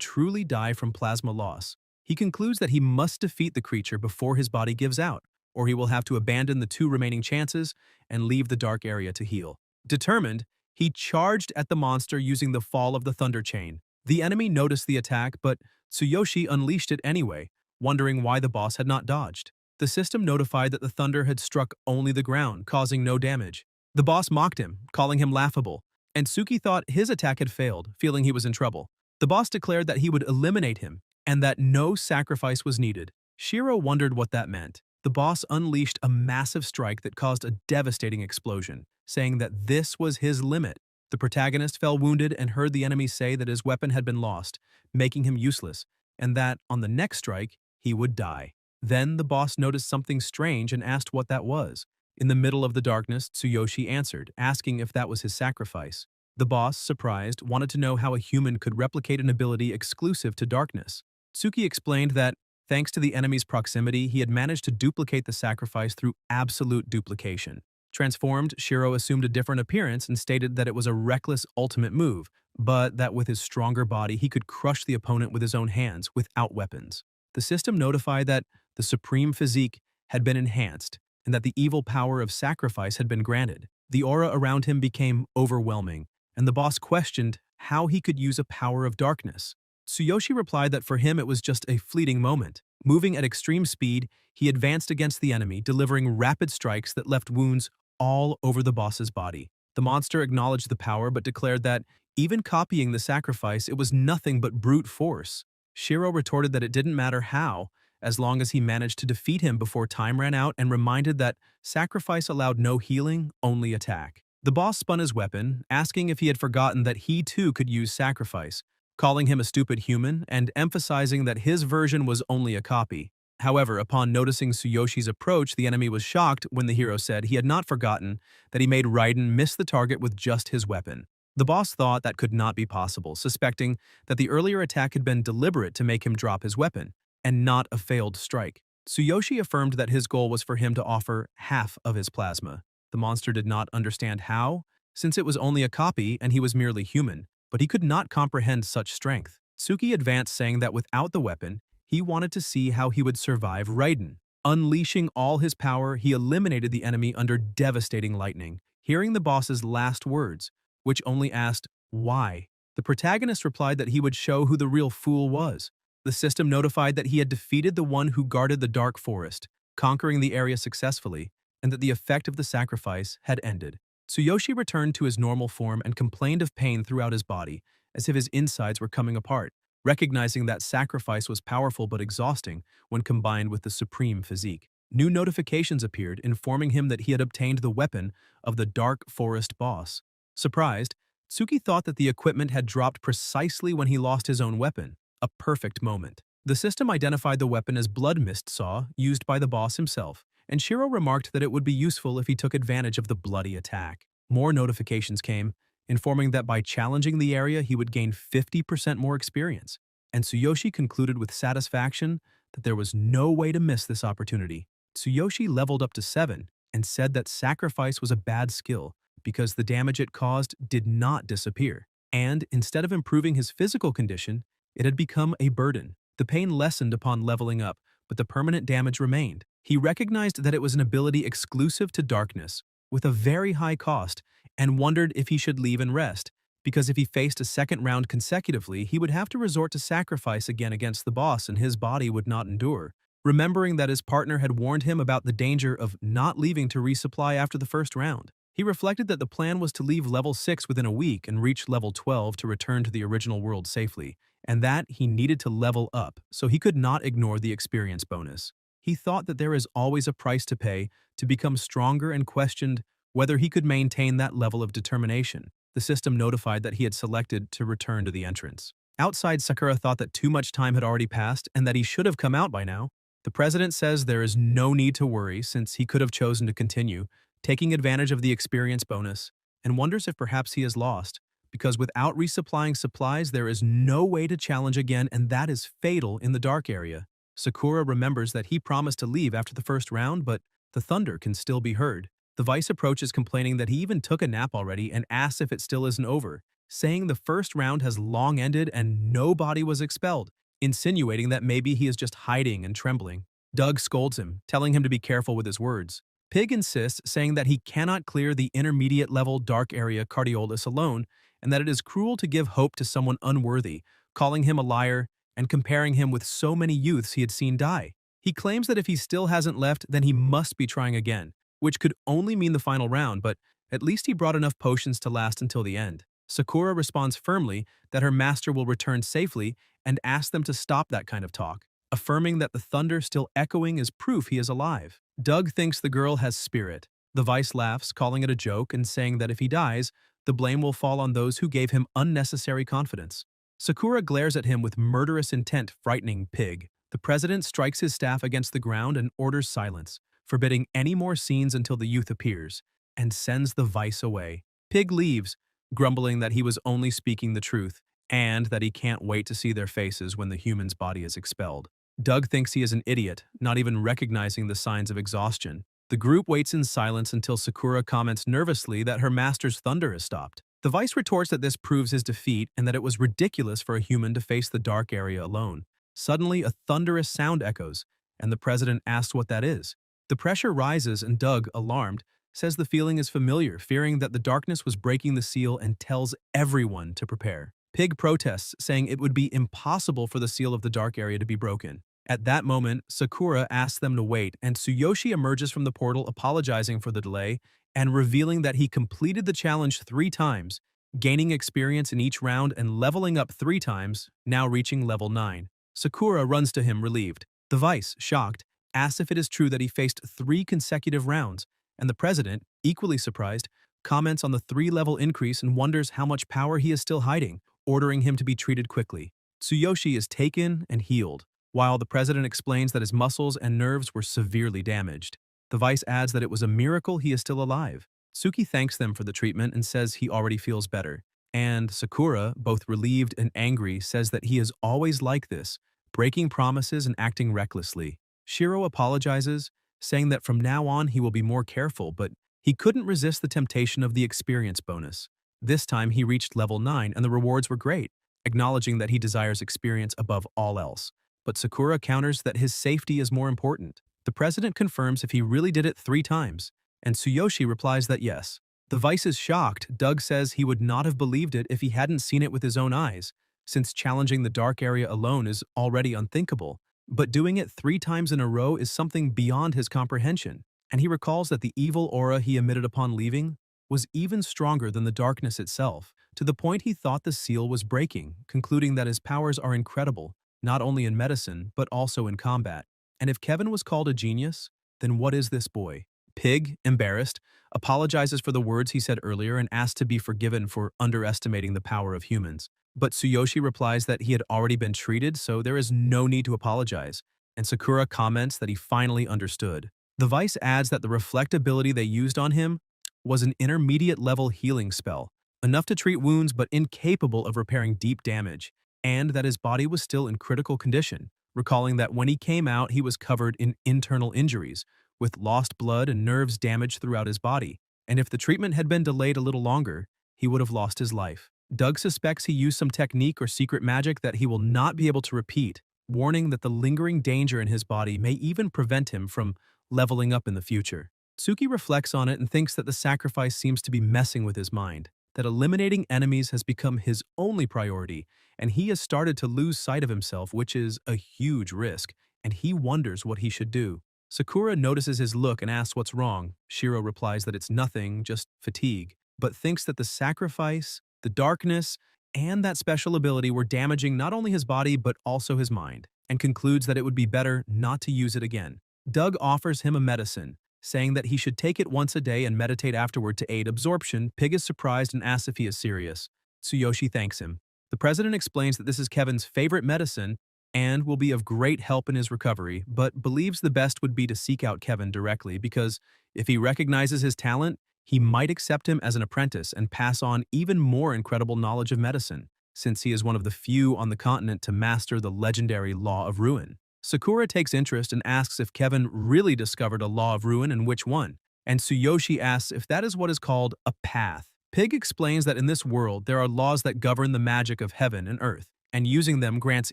truly die from plasma loss. He concludes that he must defeat the creature before his body gives out, or he will have to abandon the 2 remaining chances and leave the dark area to heal. Determined, he charged at the monster using the Fall of the Thunder Chain. The enemy noticed the attack, but Tsuyoshi unleashed it anyway, wondering why the boss had not dodged. The system notified that the thunder had struck only the ground, causing no damage. The boss mocked him, calling him laughable, and Suki thought his attack had failed, feeling he was in trouble. The boss declared that he would eliminate him, and that no sacrifice was needed. Shiro wondered what that meant. The boss unleashed a massive strike that caused a devastating explosion, saying that this was his limit. The protagonist fell wounded and heard the enemy say that his weapon had been lost, making him useless, and that, on the next strike, he would die. Then the boss noticed something strange and asked what that was. In the middle of the darkness, Tsuyoshi answered, asking if that was his sacrifice. The boss, surprised, wanted to know how a human could replicate an ability exclusive to darkness. Suki explained that, thanks to the enemy's proximity, he had managed to duplicate the sacrifice through absolute duplication. Transformed, Shiro assumed a different appearance and stated that it was a reckless ultimate move, but that with his stronger body he could crush the opponent with his own hands, without weapons. The system notified that the supreme physique had been enhanced, and that the evil power of sacrifice had been granted. The aura around him became overwhelming, and the boss questioned how he could use a power of darkness. Tsuyoshi replied that for him it was just a fleeting moment. Moving at extreme speed, he advanced against the enemy, delivering rapid strikes that left wounds all over the boss's body. The monster acknowledged the power but declared that, even copying the sacrifice, it was nothing but brute force. Shiro retorted that it didn't matter how, as long as he managed to defeat him before time ran out, and reminded that sacrifice allowed no healing, only attack. The boss spun his weapon, asking if he had forgotten that he too could use sacrifice, calling him a stupid human and emphasizing that his version was only a copy. However, upon noticing Tsuyoshi's approach, the enemy was shocked when the hero said he had not forgotten that he made Raiden miss the target with just his weapon. The boss thought that could not be possible, suspecting that the earlier attack had been deliberate to make him drop his weapon, and not a failed strike. Tsuyoshi affirmed that his goal was for him to offer half of his plasma. The monster did not understand how, since it was only a copy and he was merely human, but he could not comprehend such strength. Suki advanced, saying that without the weapon, he wanted to see how he would survive Raiden. Unleashing all his power, he eliminated the enemy under devastating lightning. Hearing the boss's last words, which only asked, "Why?" the protagonist replied that he would show who the real fool was. The system notified that he had defeated the one who guarded the dark forest, conquering the area successfully, and that the effect of the sacrifice had ended. Tsuyoshi returned to his normal form and complained of pain throughout his body, as if his insides were coming apart, recognizing that sacrifice was powerful but exhausting when combined with the supreme physique. New notifications appeared, informing him that he had obtained the weapon of the Dark Forest boss. Surprised, Tsuki thought that the equipment had dropped precisely when he lost his own weapon, a perfect moment. The system identified the weapon as Blood Mist Saw, used by the boss himself, and Shiro remarked that it would be useful if he took advantage of the bloody attack. More notifications came, informing that by challenging the area he would gain 50% more experience, and Tsuyoshi concluded with satisfaction that there was no way to miss this opportunity. Tsuyoshi leveled up to 7 and said that sacrifice was a bad skill because the damage it caused did not disappear, and instead of improving his physical condition, it had become a burden. The pain lessened upon leveling up, but the permanent damage remained. He recognized that it was an ability exclusive to darkness, with a very high cost, and wondered if he should leave and rest, because if he faced a second round consecutively, he would have to resort to sacrifice again against the boss and his body would not endure. Remembering that his partner had warned him about the danger of not leaving to resupply after the first round, he reflected that the plan was to leave level 6 within a week and reach level 12 to return to the original world safely, and that he needed to level up, so he could not ignore the experience bonus. He thought that there is always a price to pay to become stronger and questioned whether he could maintain that level of determination. The system notified that he had selected to return to the entrance. Outside, Sakura thought that too much time had already passed and that he should have come out by now. The president says there is no need to worry since he could have chosen to continue, taking advantage of the experience bonus, and wonders if perhaps he is lost, because without resupplying supplies there is no way to challenge again, and that is fatal in the dark area. Sakura remembers that he promised to leave after the first round, but the thunder can still be heard. The vice approaches complaining that he even took a nap already and asks if it still isn't over, saying the first round has long ended and nobody was expelled, insinuating that maybe he is just hiding and trembling. Doug scolds him, telling him to be careful with his words. Pig insists, saying that he cannot clear the intermediate-level dark area Cardiolus alone and that it is cruel to give hope to someone unworthy, calling him a liar and comparing him with so many youths he had seen die. He claims that if he still hasn't left, then he must be trying again, which could only mean the final round, but at least he brought enough potions to last until the end. Sakura responds firmly that her master will return safely and asks them to stop that kind of talk, affirming that the thunder still echoing is proof he is alive. Doug thinks the girl has spirit. The vice laughs, calling it a joke and saying that if he dies, the blame will fall on those who gave him unnecessary confidence. Sakura glares at him with murderous intent, frightening Pig. The president strikes his staff against the ground and orders silence, forbidding any more scenes until the youth appears, and sends the vice away. Pig leaves, grumbling that he was only speaking the truth, and that he can't wait to see their faces when the human's body is expelled. Doug thinks he is an idiot, not even recognizing the signs of exhaustion. The group waits in silence until Sakura comments nervously that her master's thunder has stopped. The vice retorts that this proves his defeat and that it was ridiculous for a human to face the dark area alone. Suddenly, a thunderous sound echoes, and the president asks what that is. The pressure rises and Doug, alarmed, says the feeling is familiar, fearing that the darkness was breaking the seal and tells everyone to prepare. Pig protests, saying it would be impossible for the seal of the dark area to be broken. At that moment, Sakura asks them to wait, and Tsuyoshi emerges from the portal apologizing for the delay and revealing that he completed the challenge 3 times, gaining experience in each round and leveling up 3 times, now reaching level 9. Sakura runs to him relieved. The vice, shocked, asks if it is true that he faced 3 consecutive rounds, and the president, equally surprised, comments on the 3-level increase and wonders how much power he is still hiding, ordering him to be treated quickly. Tsuyoshi is taken and healed, while the president explains that his muscles and nerves were severely damaged. The vice adds that it was a miracle he is still alive. Suki thanks them for the treatment and says he already feels better. And Sakura, both relieved and angry, says that he is always like this, breaking promises and acting recklessly. Shiro apologizes, saying that from now on he will be more careful, but he couldn't resist the temptation of the experience bonus. This time he reached level 9 and the rewards were great, acknowledging that he desires experience above all else. But Sakura counters that his safety is more important. The president confirms if he really did it 3 times, and Tsuyoshi replies that yes. The vice is shocked. Doug says he would not have believed it if he hadn't seen it with his own eyes, since challenging the dark area alone is already unthinkable. But doing it 3 times in a row is something beyond his comprehension, and he recalls that the evil aura he emitted upon leaving was even stronger than the darkness itself, to the point he thought the seal was breaking, concluding that his powers are incredible, not only in medicine, but also in combat. And if Kevin was called a genius, then what is this boy? Pig, embarrassed, apologizes for the words he said earlier and asks to be forgiven for underestimating the power of humans. But Tsuyoshi replies that he had already been treated, so there is no need to apologize, and Sakura comments that he finally understood. The vice adds that the reflectability they used on him was an intermediate-level healing spell, enough to treat wounds but incapable of repairing deep damage, and that his body was still in critical condition, recalling that when he came out he was covered in internal injuries, with lost blood and nerves damaged throughout his body, and if the treatment had been delayed a little longer, he would have lost his life. Doug suspects he used some technique or secret magic that he will not be able to repeat, warning that the lingering danger in his body may even prevent him from leveling up in the future. Tsuki reflects on it and thinks that the sacrifice seems to be messing with his mind, that eliminating enemies has become his only priority, and he has started to lose sight of himself, which is a huge risk, and he wonders what he should do. Sakura notices his look and asks what's wrong. Shiro replies that it's nothing, just fatigue, but thinks that the sacrifice, the darkness, and that special ability were damaging not only his body but also his mind, and concludes that it would be better not to use it again. Doug offers him a medicine, saying that he should take it once a day and meditate afterward to aid absorption. Pig is surprised and asks if he is serious. Tsuyoshi thanks him. The president explains that this is Kevin's favorite medicine and will be of great help in his recovery, but believes the best would be to seek out Kevin directly because if he recognizes his talent, he might accept him as an apprentice and pass on even more incredible knowledge of medicine, since he is one of the few on the continent to master the legendary Law of Ruin. Sakura takes interest and asks if Kevin really discovered a Law of Ruin and which one, and Tsuyoshi asks if that is what is called a path. Pig explains that in this world there are laws that govern the magic of heaven and earth, and using them grants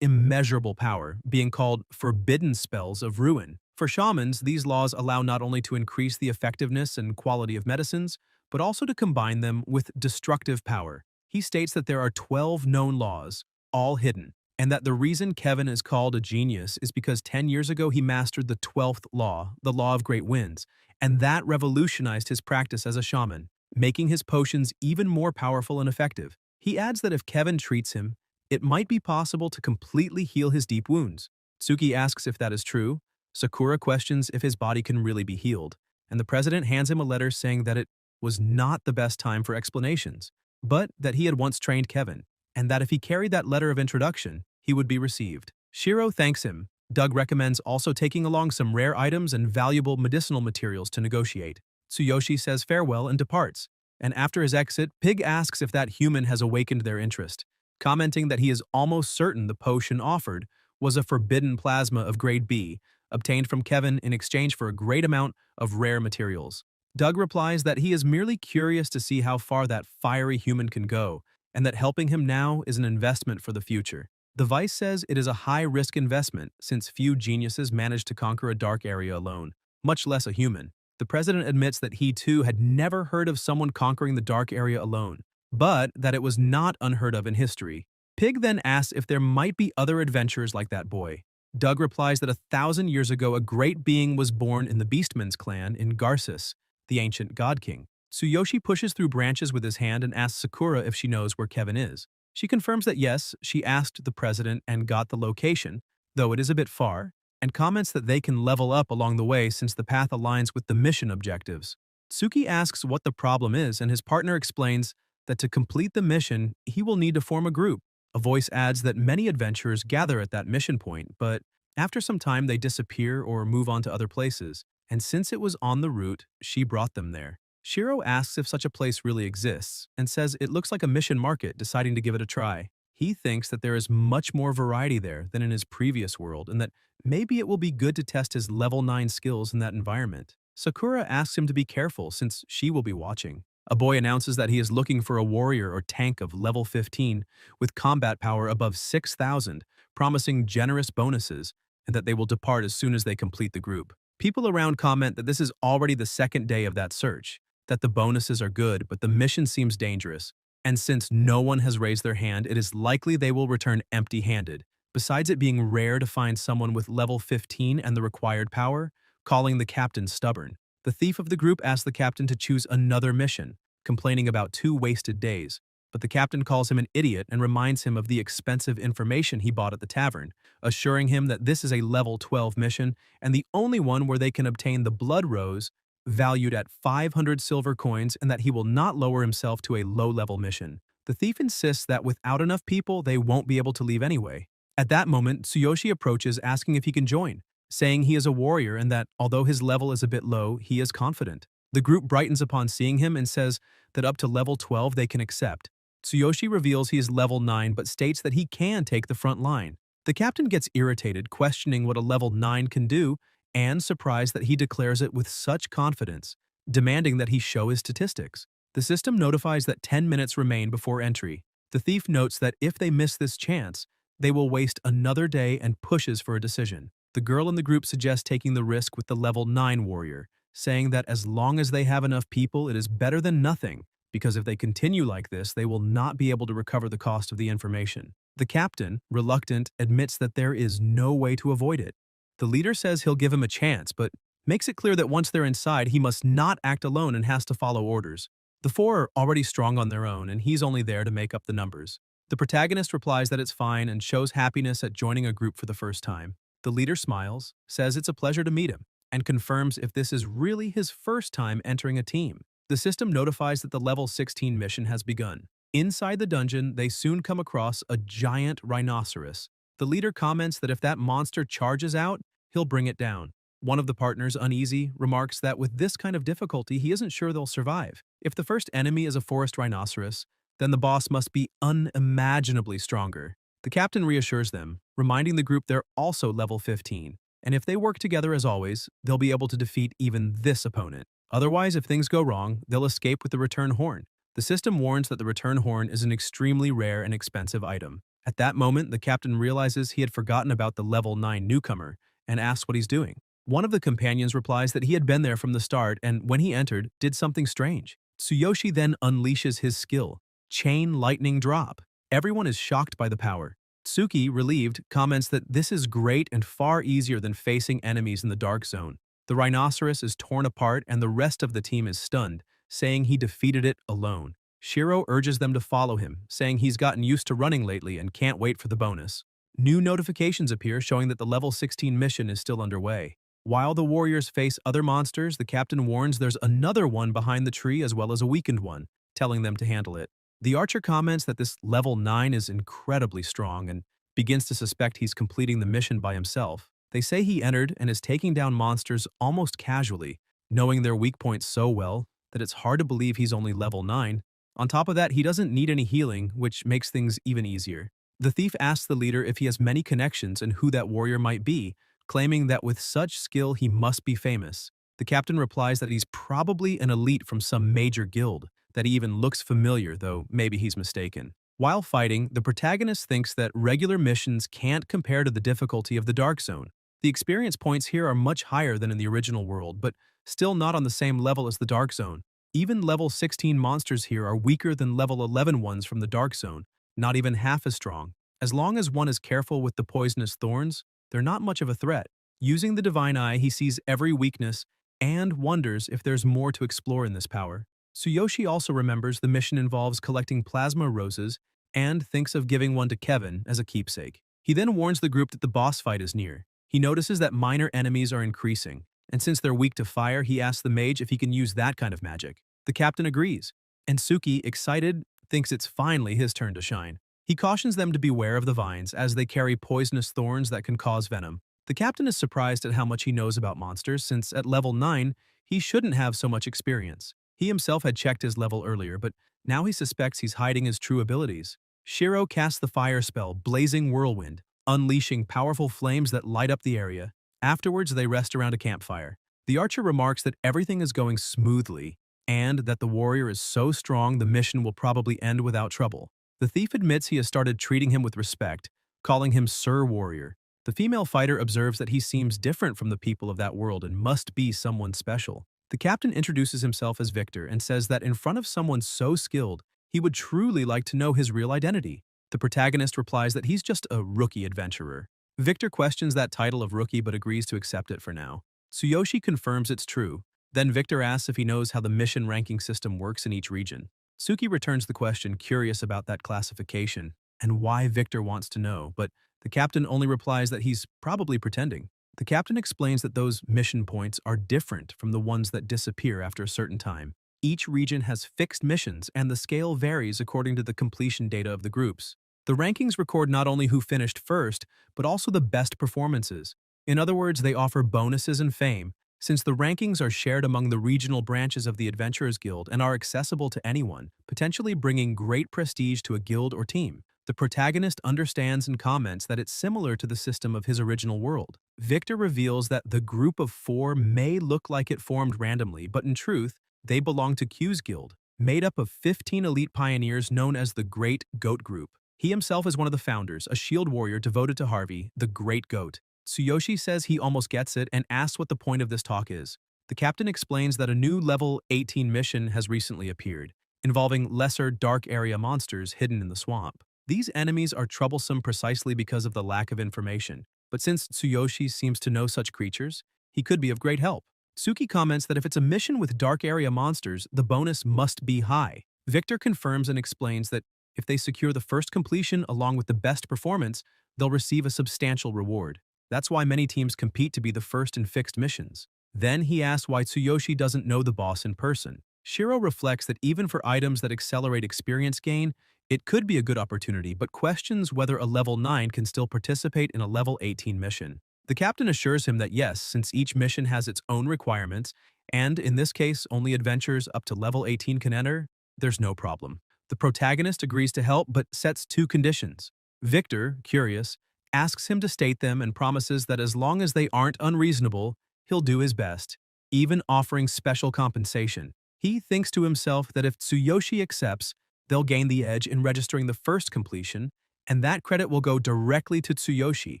immeasurable power, being called forbidden spells of ruin. For shamans, these laws allow not only to increase the effectiveness and quality of medicines, but also to combine them with destructive power. He states that there are 12 known laws, all hidden, and that the reason Kevin is called a genius is because 10 years ago he mastered the 12th law, the Law of Great Winds, and that revolutionized his practice as a shaman, making his potions even more powerful and effective. He adds that if Kevin treats him, it might be possible to completely heal his deep wounds. Tsuki asks if that is true. Sakura questions if his body can really be healed, and the president hands him a letter saying that it was not the best time for explanations, but that he had once trained Kevin, and that if he carried that letter of introduction, he would be received. Shiro thanks him. Doug recommends also taking along some rare items and valuable medicinal materials to negotiate. Tsuyoshi says farewell and departs, and after his exit, Pig asks if that human has awakened their interest, commenting that he is almost certain the potion offered was a forbidden plasma of grade B, obtained from Kevin in exchange for a great amount of rare materials. Doug replies that he is merely curious to see how far that fiery human can go, and that helping him now is an investment for the future. The Vice says it is a high-risk investment since few geniuses manage to conquer a dark area alone, much less a human. The president admits that he too had never heard of someone conquering the dark area alone, but that it was not unheard of in history. Pig then asks if there might be other adventurers like that boy. Doug replies that 1,000 years ago a great being was born in the Beastman's clan in Garces, the ancient god king. Tsuyoshi pushes through branches with his hand and asks Sakura if she knows where Kevin is. She confirms that yes, she asked the president and got the location, though it is a bit far, and comments that they can level up along the way since the path aligns with the mission objectives. Tsuki asks what the problem is, and his partner explains that to complete the mission, he will need to form a group. A voice adds that many adventurers gather at that mission point, but after some time they disappear or move on to other places, and since it was on the route, she brought them there. Shiro asks if such a place really exists, and says it looks like a mission market, deciding to give it a try. He thinks that there is much more variety there than in his previous world, and that maybe it will be good to test his level 9 skills in that environment. Sakura asks him to be careful since she will be watching. A boy announces that he is looking for a warrior or tank of level 15 with combat power above 6,000, promising generous bonuses, and that they will depart as soon as they complete the group. People around comment that this is already the second day of that search, that the bonuses are good but the mission seems dangerous, and since no one has raised their hand, it is likely they will return empty-handed. Besides it being rare to find someone with level 15 and the required power, calling the captain stubborn. The thief of the group asks the captain to choose another mission, complaining about 2 wasted days, but the captain calls him an idiot and reminds him of the expensive information he bought at the tavern, assuring him that this is a level 12 mission and the only one where they can obtain the blood rose valued at 500 silver coins, and that he will not lower himself to a low-level mission. The thief insists that without enough people, they won't be able to leave anyway. At that moment, Tsuyoshi approaches asking if he can join, saying he is a warrior and that, although his level is a bit low, he is confident. The group brightens upon seeing him and says that up to level 12 they can accept. Tsuyoshi reveals he is level 9 but states that he can take the front line. The captain gets irritated, questioning what a level 9 can do, and surprised that he declares it with such confidence, demanding that he show his statistics. The system notifies that 10 minutes remain before entry. The thief notes that if they miss this chance, they will waste another day and pushes for a decision. The girl in the group suggests taking the risk with the level 9 warrior, saying that as long as they have enough people, it is better than nothing, because if they continue like this, they will not be able to recover the cost of the information. The captain, reluctant, admits that there is no way to avoid it. The leader says he'll give him a chance, but makes it clear that once they're inside, he must not act alone and has to follow orders. The four are already strong on their own, and he's only there to make up the numbers. The protagonist replies that it's fine and shows happiness at joining a group for the first time. The leader smiles, says it's a pleasure to meet him, and confirms if this is really his first time entering a team. The system notifies that the level 16 mission has begun. Inside the dungeon, they soon come across a giant rhinoceros. The leader comments that if that monster charges out, he'll bring it down. One of the partners, uneasy, remarks that with this kind of difficulty, he isn't sure they'll survive. If the first enemy is a forest rhinoceros, then the boss must be unimaginably stronger. The captain reassures them, reminding the group they're also level 15, and if they work together as always, they'll be able to defeat even this opponent. Otherwise, if things go wrong, they'll escape with the return horn. The system warns that the return horn is an extremely rare and expensive item. At that moment, the captain realizes he had forgotten about the level 9 newcomer and asks what he's doing. One of the companions replies that he had been there from the start and, when he entered, did something strange. Tsuyoshi then unleashes his skill, Chain Lightning Drop. Everyone is shocked by the power. Tsuki, relieved, comments that this is great and far easier than facing enemies in the Dark Zone. The rhinoceros is torn apart and the rest of the team is stunned, saying he defeated it alone. Shiro urges them to follow him, saying he's gotten used to running lately and can't wait for the bonus. New notifications appear showing that the level 16 mission is still underway. While the warriors face other monsters, the captain warns there's another one behind the tree as well as a weakened one, telling them to handle it. The archer comments that this level 9 is incredibly strong and begins to suspect he's completing the mission by himself. They say he entered and is taking down monsters almost casually, knowing their weak points so well that it's hard to believe he's only level 9. On top of that, he doesn't need any healing, which makes things even easier. The thief asks the leader if he has many connections and who that warrior might be, claiming that with such skill he must be famous. The captain replies that he's probably an elite from some major guild, that he even looks familiar, though maybe he's mistaken. While fighting, the protagonist thinks that regular missions can't compare to the difficulty of the Dark Zone. The experience points here are much higher than in the original world, but still not on the same level as the Dark Zone. Even level 16 monsters here are weaker than level 11 ones from the Dark Zone, not even half as strong. As long as one is careful with the poisonous thorns, they're not much of a threat. Using the Divine Eye, he sees every weakness and wonders if there's more to explore in this power. Tsuyoshi also remembers the mission involves collecting plasma roses and thinks of giving one to Kevin as a keepsake. He then warns the group that the boss fight is near. He notices that minor enemies are increasing, and since they're weak to fire, he asks the mage if he can use that kind of magic. The captain agrees, and Suki, excited, thinks it's finally his turn to shine. He cautions them to beware of the vines as they carry poisonous thorns that can cause venom. The captain is surprised at how much he knows about monsters since at level 9, he shouldn't have so much experience. He himself had checked his level earlier, but now he suspects he's hiding his true abilities. Shiro casts the fire spell, Blazing Whirlwind, unleashing powerful flames that light up the area. Afterwards, they rest around a campfire. The archer remarks that everything is going smoothly and that the warrior is so strong the mission will probably end without trouble. The thief admits he has started treating him with respect, calling him Sir Warrior. The female fighter observes that he seems different from the people of that world and must be someone special. The captain introduces himself as Victor and says that in front of someone so skilled, he would truly like to know his real identity. The protagonist replies that he's just a rookie adventurer. Victor questions that title of rookie but agrees to accept it for now. Tsuyoshi confirms it's true. Then Victor asks if he knows how the mission ranking system works in each region. Suki returns the question, curious about that classification and why Victor wants to know, but the captain only replies that he's probably pretending. The captain explains that those mission points are different from the ones that disappear after a certain time. Each region has fixed missions, and the scale varies according to the completion data of the groups. The rankings record not only who finished first, but also the best performances. In other words, they offer bonuses and fame, since the rankings are shared among the regional branches of the Adventurers Guild and are accessible to anyone, potentially bringing great prestige to a guild or team. The protagonist understands and comments that it's similar to the system of his original world. Victor reveals that the group of 4 may look like it formed randomly, but in truth, they belong to Q's Guild, made up of 15 elite pioneers known as the Great Goat Group. He himself is one of the founders, a shield warrior devoted to Harvey, the Great Goat. Tsuyoshi says he almost gets it and asks what the point of this talk is. The captain explains that a new level 18 mission has recently appeared, involving lesser dark area monsters hidden in the swamp. These enemies are troublesome precisely because of the lack of information, but since Tsuyoshi seems to know such creatures, he could be of great help. Tsuki comments that if it's a mission with dark area monsters, the bonus must be high. Victor confirms and explains that if they secure the first completion along with the best performance, they'll receive a substantial reward. That's why many teams compete to be the first in fixed missions. Then he asks why Tsuyoshi doesn't know the boss in person. Shiro reflects that even for items that accelerate experience gain, it could be a good opportunity, but questions whether a level 9 can still participate in a level 18 mission. The captain assures him that yes, since each mission has its own requirements, and in this case only adventurers up to level 18 can enter, there's no problem. The protagonist agrees to help but sets two conditions. Victor, curious, asks him to state them and promises that as long as they aren't unreasonable, he'll do his best, even offering special compensation. He thinks to himself that if Tsuyoshi accepts, they'll gain the edge in registering the first completion, and that credit will go directly to Tsuyoshi,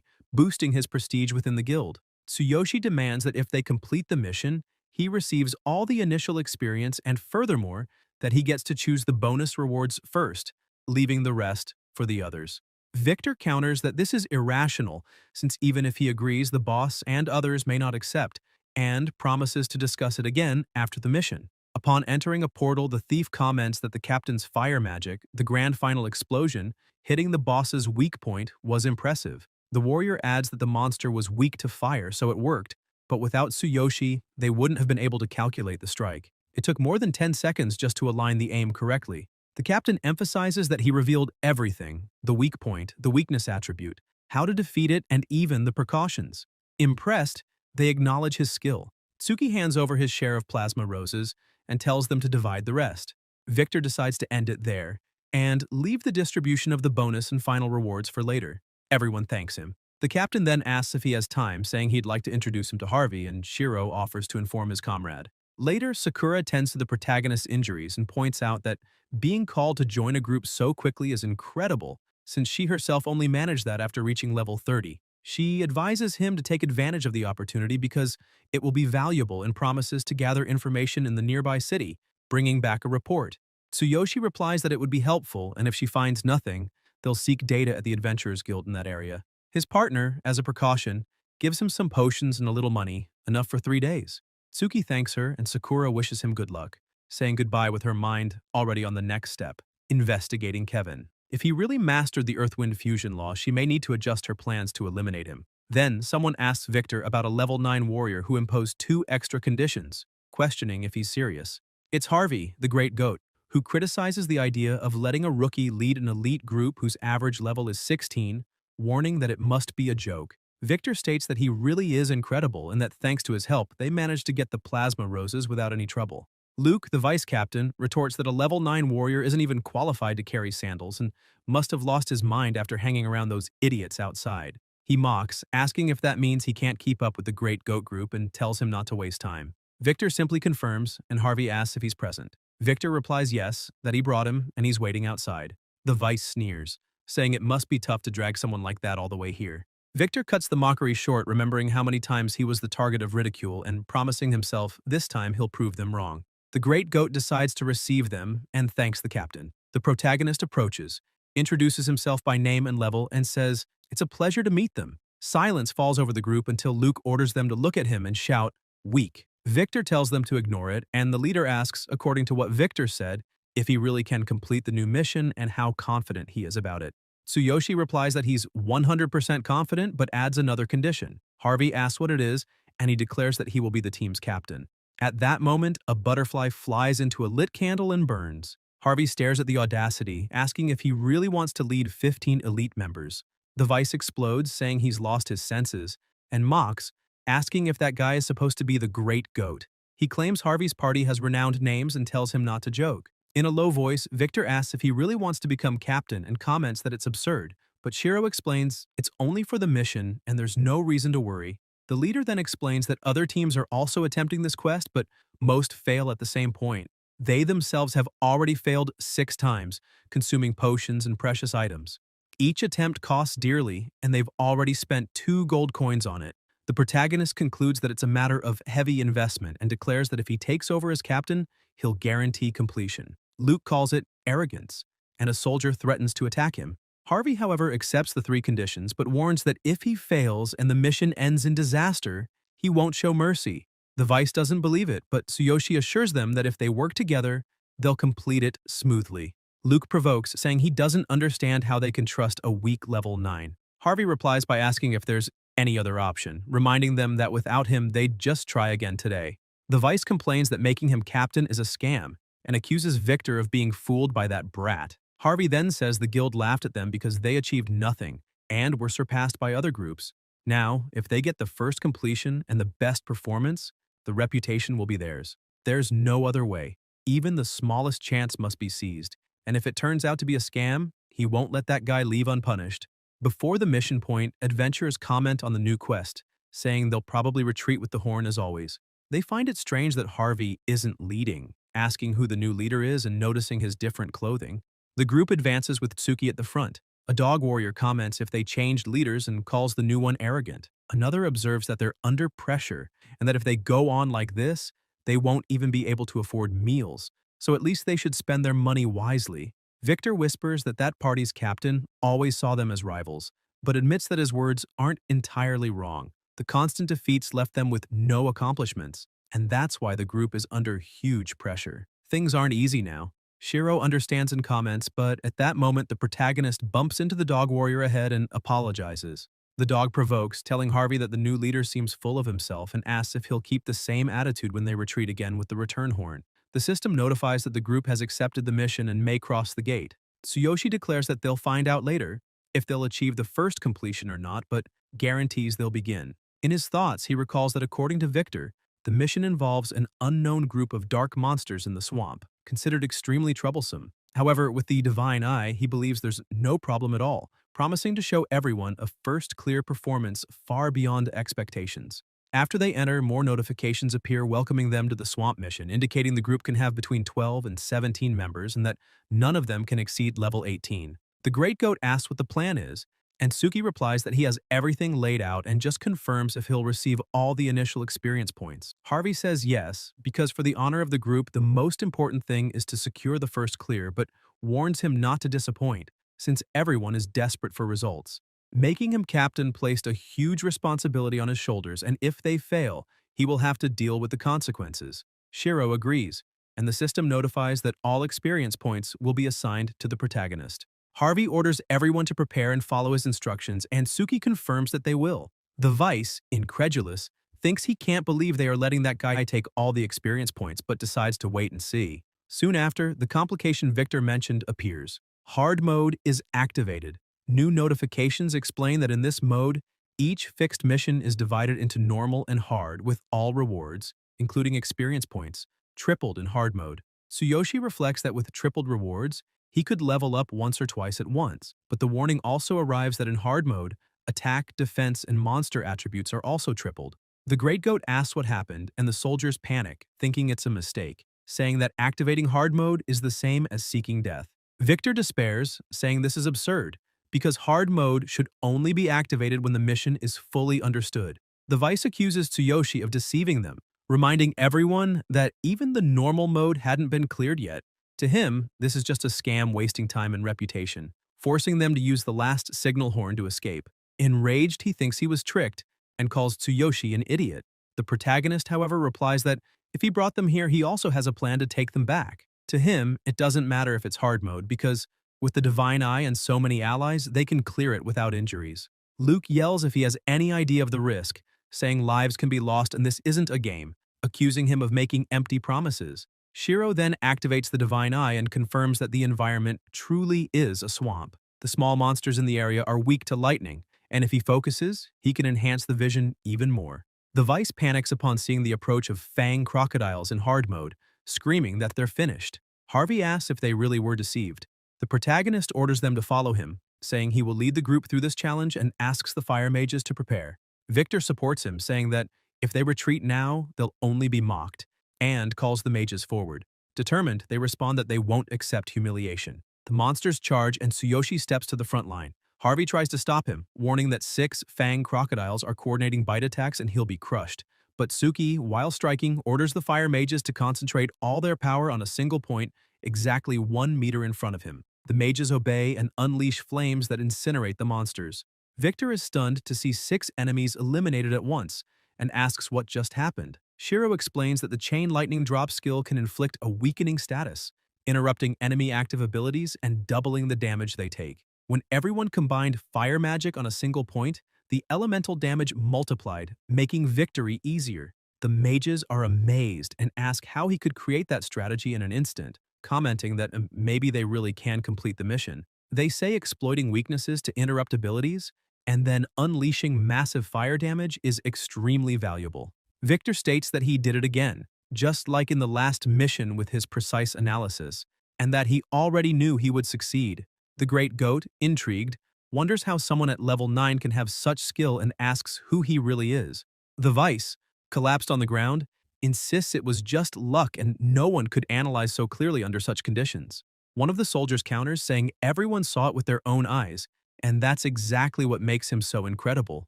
boosting his prestige within the guild. Tsuyoshi demands that if they complete the mission, he receives all the initial experience and furthermore, that he gets to choose the bonus rewards first, leaving the rest for the others. Victor counters that this is irrational, since even if he agrees, the boss and others may not accept, and promises to discuss it again after the mission. Upon entering a portal, the thief comments that the captain's fire magic, the grand final explosion, hitting the boss's weak point, was impressive. The warrior adds that the monster was weak to fire, so it worked, but without Tsuyoshi, they wouldn't have been able to calculate the strike. It took more than 10 seconds just to align the aim correctly. The captain emphasizes that he revealed everything, the weak point, the weakness attribute, how to defeat it, and even the precautions. Impressed, they acknowledge his skill. Tsuki hands over his share of plasma roses and tells them to divide the rest. Victor decides to end it there and leave the distribution of the bonus and final rewards for later. Everyone thanks him. The captain then asks if he has time, saying he'd like to introduce him to Harvey, and Shiro offers to inform his comrade. Later, Sakura attends to the protagonist's injuries and points out that being called to join a group so quickly is incredible, since she herself only managed that after reaching level 30. She advises him to take advantage of the opportunity because it will be valuable and promises to gather information in the nearby city, bringing back a report. Tsuyoshi replies that it would be helpful, and if she finds nothing, they'll seek data at the Adventurers Guild in that area. His partner, as a precaution, gives him some potions and a little money, enough for 3 days. Tsuki thanks her, and Sakura wishes him good luck, saying goodbye with her mind already on the next step, investigating Kevin. If he really mastered the Earth-Wind fusion law, she may need to adjust her plans to eliminate him. Then, someone asks Victor about a level 9 warrior who imposed 2 extra conditions, questioning if he's serious. It's Harvey, the Great Goat, who criticizes the idea of letting a rookie lead an elite group whose average level is 16, warning that it must be a joke. Victor states that he really is incredible and that thanks to his help, they managed to get the plasma roses without any trouble. Luke, the vice captain, retorts that a level 9 warrior isn't even qualified to carry sandals and must have lost his mind after hanging around those idiots outside. He mocks, asking if that means he can't keep up with the Great Goat group and tells him not to waste time. Victor simply confirms, and Harvey asks if he's present. Victor replies yes, that he brought him, and he's waiting outside. The vice sneers, saying it must be tough to drag someone like that all the way here. Victor cuts the mockery short, remembering how many times he was the target of ridicule and promising himself this time he'll prove them wrong. The Great Goat decides to receive them and thanks the captain. The protagonist approaches, introduces himself by name and level, and says, "It's a pleasure to meet them." Silence falls over the group until Luke orders them to look at him and shout, "Weak." Victor tells them to ignore it, and the leader asks, according to what Victor said, if he really can complete the new mission and how confident he is about it. Tsuyoshi replies that he's 100% confident, but adds another condition. Harvey asks what it is, and he declares that he will be the team's captain. At that moment, a butterfly flies into a lit candle and burns. Harvey stares at the audacity, asking if he really wants to lead 15 elite members. The vice explodes, saying he's lost his senses, and mocks, asking if that guy is supposed to be the Great Goat. He claims Harvey's party has renowned names and tells him not to joke. In a low voice, Victor asks if he really wants to become captain and comments that it's absurd, but Shiro explains it's only for the mission and there's no reason to worry. The leader then explains that other teams are also attempting this quest, but most fail at the same point. They themselves have already failed 6 times, consuming potions and precious items. Each attempt costs dearly, and they've already spent 2 gold coins on it. The protagonist concludes that it's a matter of heavy investment and declares that if he takes over as captain, he'll guarantee completion. Luke calls it arrogance, and a soldier threatens to attack him. Harvey, however, accepts the 3 conditions, but warns that if he fails and the mission ends in disaster, he won't show mercy. The Vice doesn't believe it, but Tsuyoshi assures them that if they work together, they'll complete it smoothly. Luke provokes, saying he doesn't understand how they can trust a weak level 9. Harvey replies by asking if there's any other option, reminding them that without him, they'd just try again today. The Vice complains that making him captain is a scam and accuses Victor of being fooled by that brat. Harvey then says the guild laughed at them because they achieved nothing and were surpassed by other groups. Now, if they get the first completion and the best performance, the reputation will be theirs. There's no other way. Even the smallest chance must be seized, and if it turns out to be a scam, he won't let that guy leave unpunished. Before the mission point, adventurers comment on the new quest, saying they'll probably retreat with the horn as always. They find it strange that Harvey isn't leading, asking who the new leader is and noticing his different clothing. The group advances with Tsuki at the front. A dog warrior comments if they changed leaders and calls the new one arrogant. Another observes that they're under pressure and that if they go on like this, they won't even be able to afford meals, so at least they should spend their money wisely. Victor whispers that that party's captain always saw them as rivals, but admits that his words aren't entirely wrong. The constant defeats left them with no accomplishments, and that's why the group is under huge pressure. Things aren't easy now. Shiro understands and comments, but at that moment the protagonist bumps into the dog warrior ahead and apologizes. The dog provokes, telling Harvey that the new leader seems full of himself and asks if he'll keep the same attitude when they retreat again with the return horn. The system notifies that the group has accepted the mission and may cross the gate. Tsuyoshi declares that they'll find out later if they'll achieve the first completion or not, but guarantees they'll begin. In his thoughts, he recalls that according to Victor, the mission involves an unknown group of dark monsters in the swamp, considered extremely troublesome. However, with the divine eye, he believes there's no problem at all, promising to show everyone a first clear performance far beyond expectations. After they enter, more notifications appear welcoming them to the swamp mission, indicating the group can have between 12 and 17 members and that none of them can exceed level 18. The Great Goat asks what the plan is, and Suki replies that he has everything laid out and just confirms if he'll receive all the initial experience points. Harvey says yes, because for the honor of the group, the most important thing is to secure the first clear, but warns him not to disappoint, since everyone is desperate for results. Making him captain placed a huge responsibility on his shoulders, and if they fail, he will have to deal with the consequences. Shiro agrees, and the system notifies that all experience points will be assigned to the protagonist. Harvey orders everyone to prepare and follow his instructions, and Suki confirms that they will. The Vice, incredulous, thinks he can't believe they are letting that guy take all the experience points, but decides to wait and see. Soon after, the complication Victor mentioned appears. Hard mode is activated. New notifications explain that in this mode, each fixed mission is divided into normal and hard, with all rewards, including experience points, tripled in hard mode. Tsuyoshi reflects that with tripled rewards, he could level up once or twice at once, but the warning also arrives that in hard mode, attack, defense, and monster attributes are also tripled. The Great Goat asks what happened, and the soldiers panic, thinking it's a mistake, saying that activating hard mode is the same as seeking death. Victor despairs, saying this is absurd, because hard mode should only be activated when the mission is fully understood. The Vice accuses Tsuyoshi of deceiving them, reminding everyone that even the normal mode hadn't been cleared yet. To him, this is just a scam wasting time and reputation, forcing them to use the last signal horn to escape. Enraged, he thinks he was tricked and calls Tsuyoshi an idiot. The protagonist, however, replies that if he brought them here, he also has a plan to take them back. To him, it doesn't matter if it's hard mode because with the Divine Eye and so many allies, they can clear it without injuries. Luke yells if he has any idea of the risk, saying lives can be lost and this isn't a game, accusing him of making empty promises. Shiro then activates the Divine Eye and confirms that the environment truly is a swamp. The small monsters in the area are weak to lightning, and if he focuses, he can enhance the vision even more. The Vice panics upon seeing the approach of fang crocodiles in hard mode, screaming that they're finished. Harvey asks if they really were deceived. The protagonist orders them to follow him, saying he will lead the group through this challenge and asks the fire mages to prepare. Victor supports him, saying that if they retreat now, they'll only be mocked, and calls the mages forward. Determined, they respond that they won't accept humiliation. The monsters charge and Tsuyoshi steps to the front line, Harvey tries to stop him, warning that 6 fang crocodiles are coordinating bite attacks and he'll be crushed. But Suki, while striking, orders the fire mages to concentrate all their power on a single point exactly 1 meter in front of him. The mages obey and unleash flames that incinerate the monsters. Victor is stunned to see 6 enemies eliminated at once and asks what just happened. Shiro explains that the chain lightning drop skill can inflict a weakening status, interrupting enemy active abilities and doubling the damage they take. When everyone combined fire magic on a single point, the elemental damage multiplied, making victory easier. The mages are amazed and ask how he could create that strategy in an instant, commenting that maybe they really can complete the mission. They say exploiting weaknesses to interrupt abilities and then unleashing massive fire damage is extremely valuable. Victor states that he did it again, just like in the last mission with his precise analysis, and that he already knew he would succeed. The Great Goat, intrigued, wonders how someone at level 9 can have such skill and asks who he really is. The Vice, collapsed on the ground, insists it was just luck and no one could analyze so clearly under such conditions. One of the soldiers counters, saying everyone saw it with their own eyes, and that's exactly what makes him so incredible,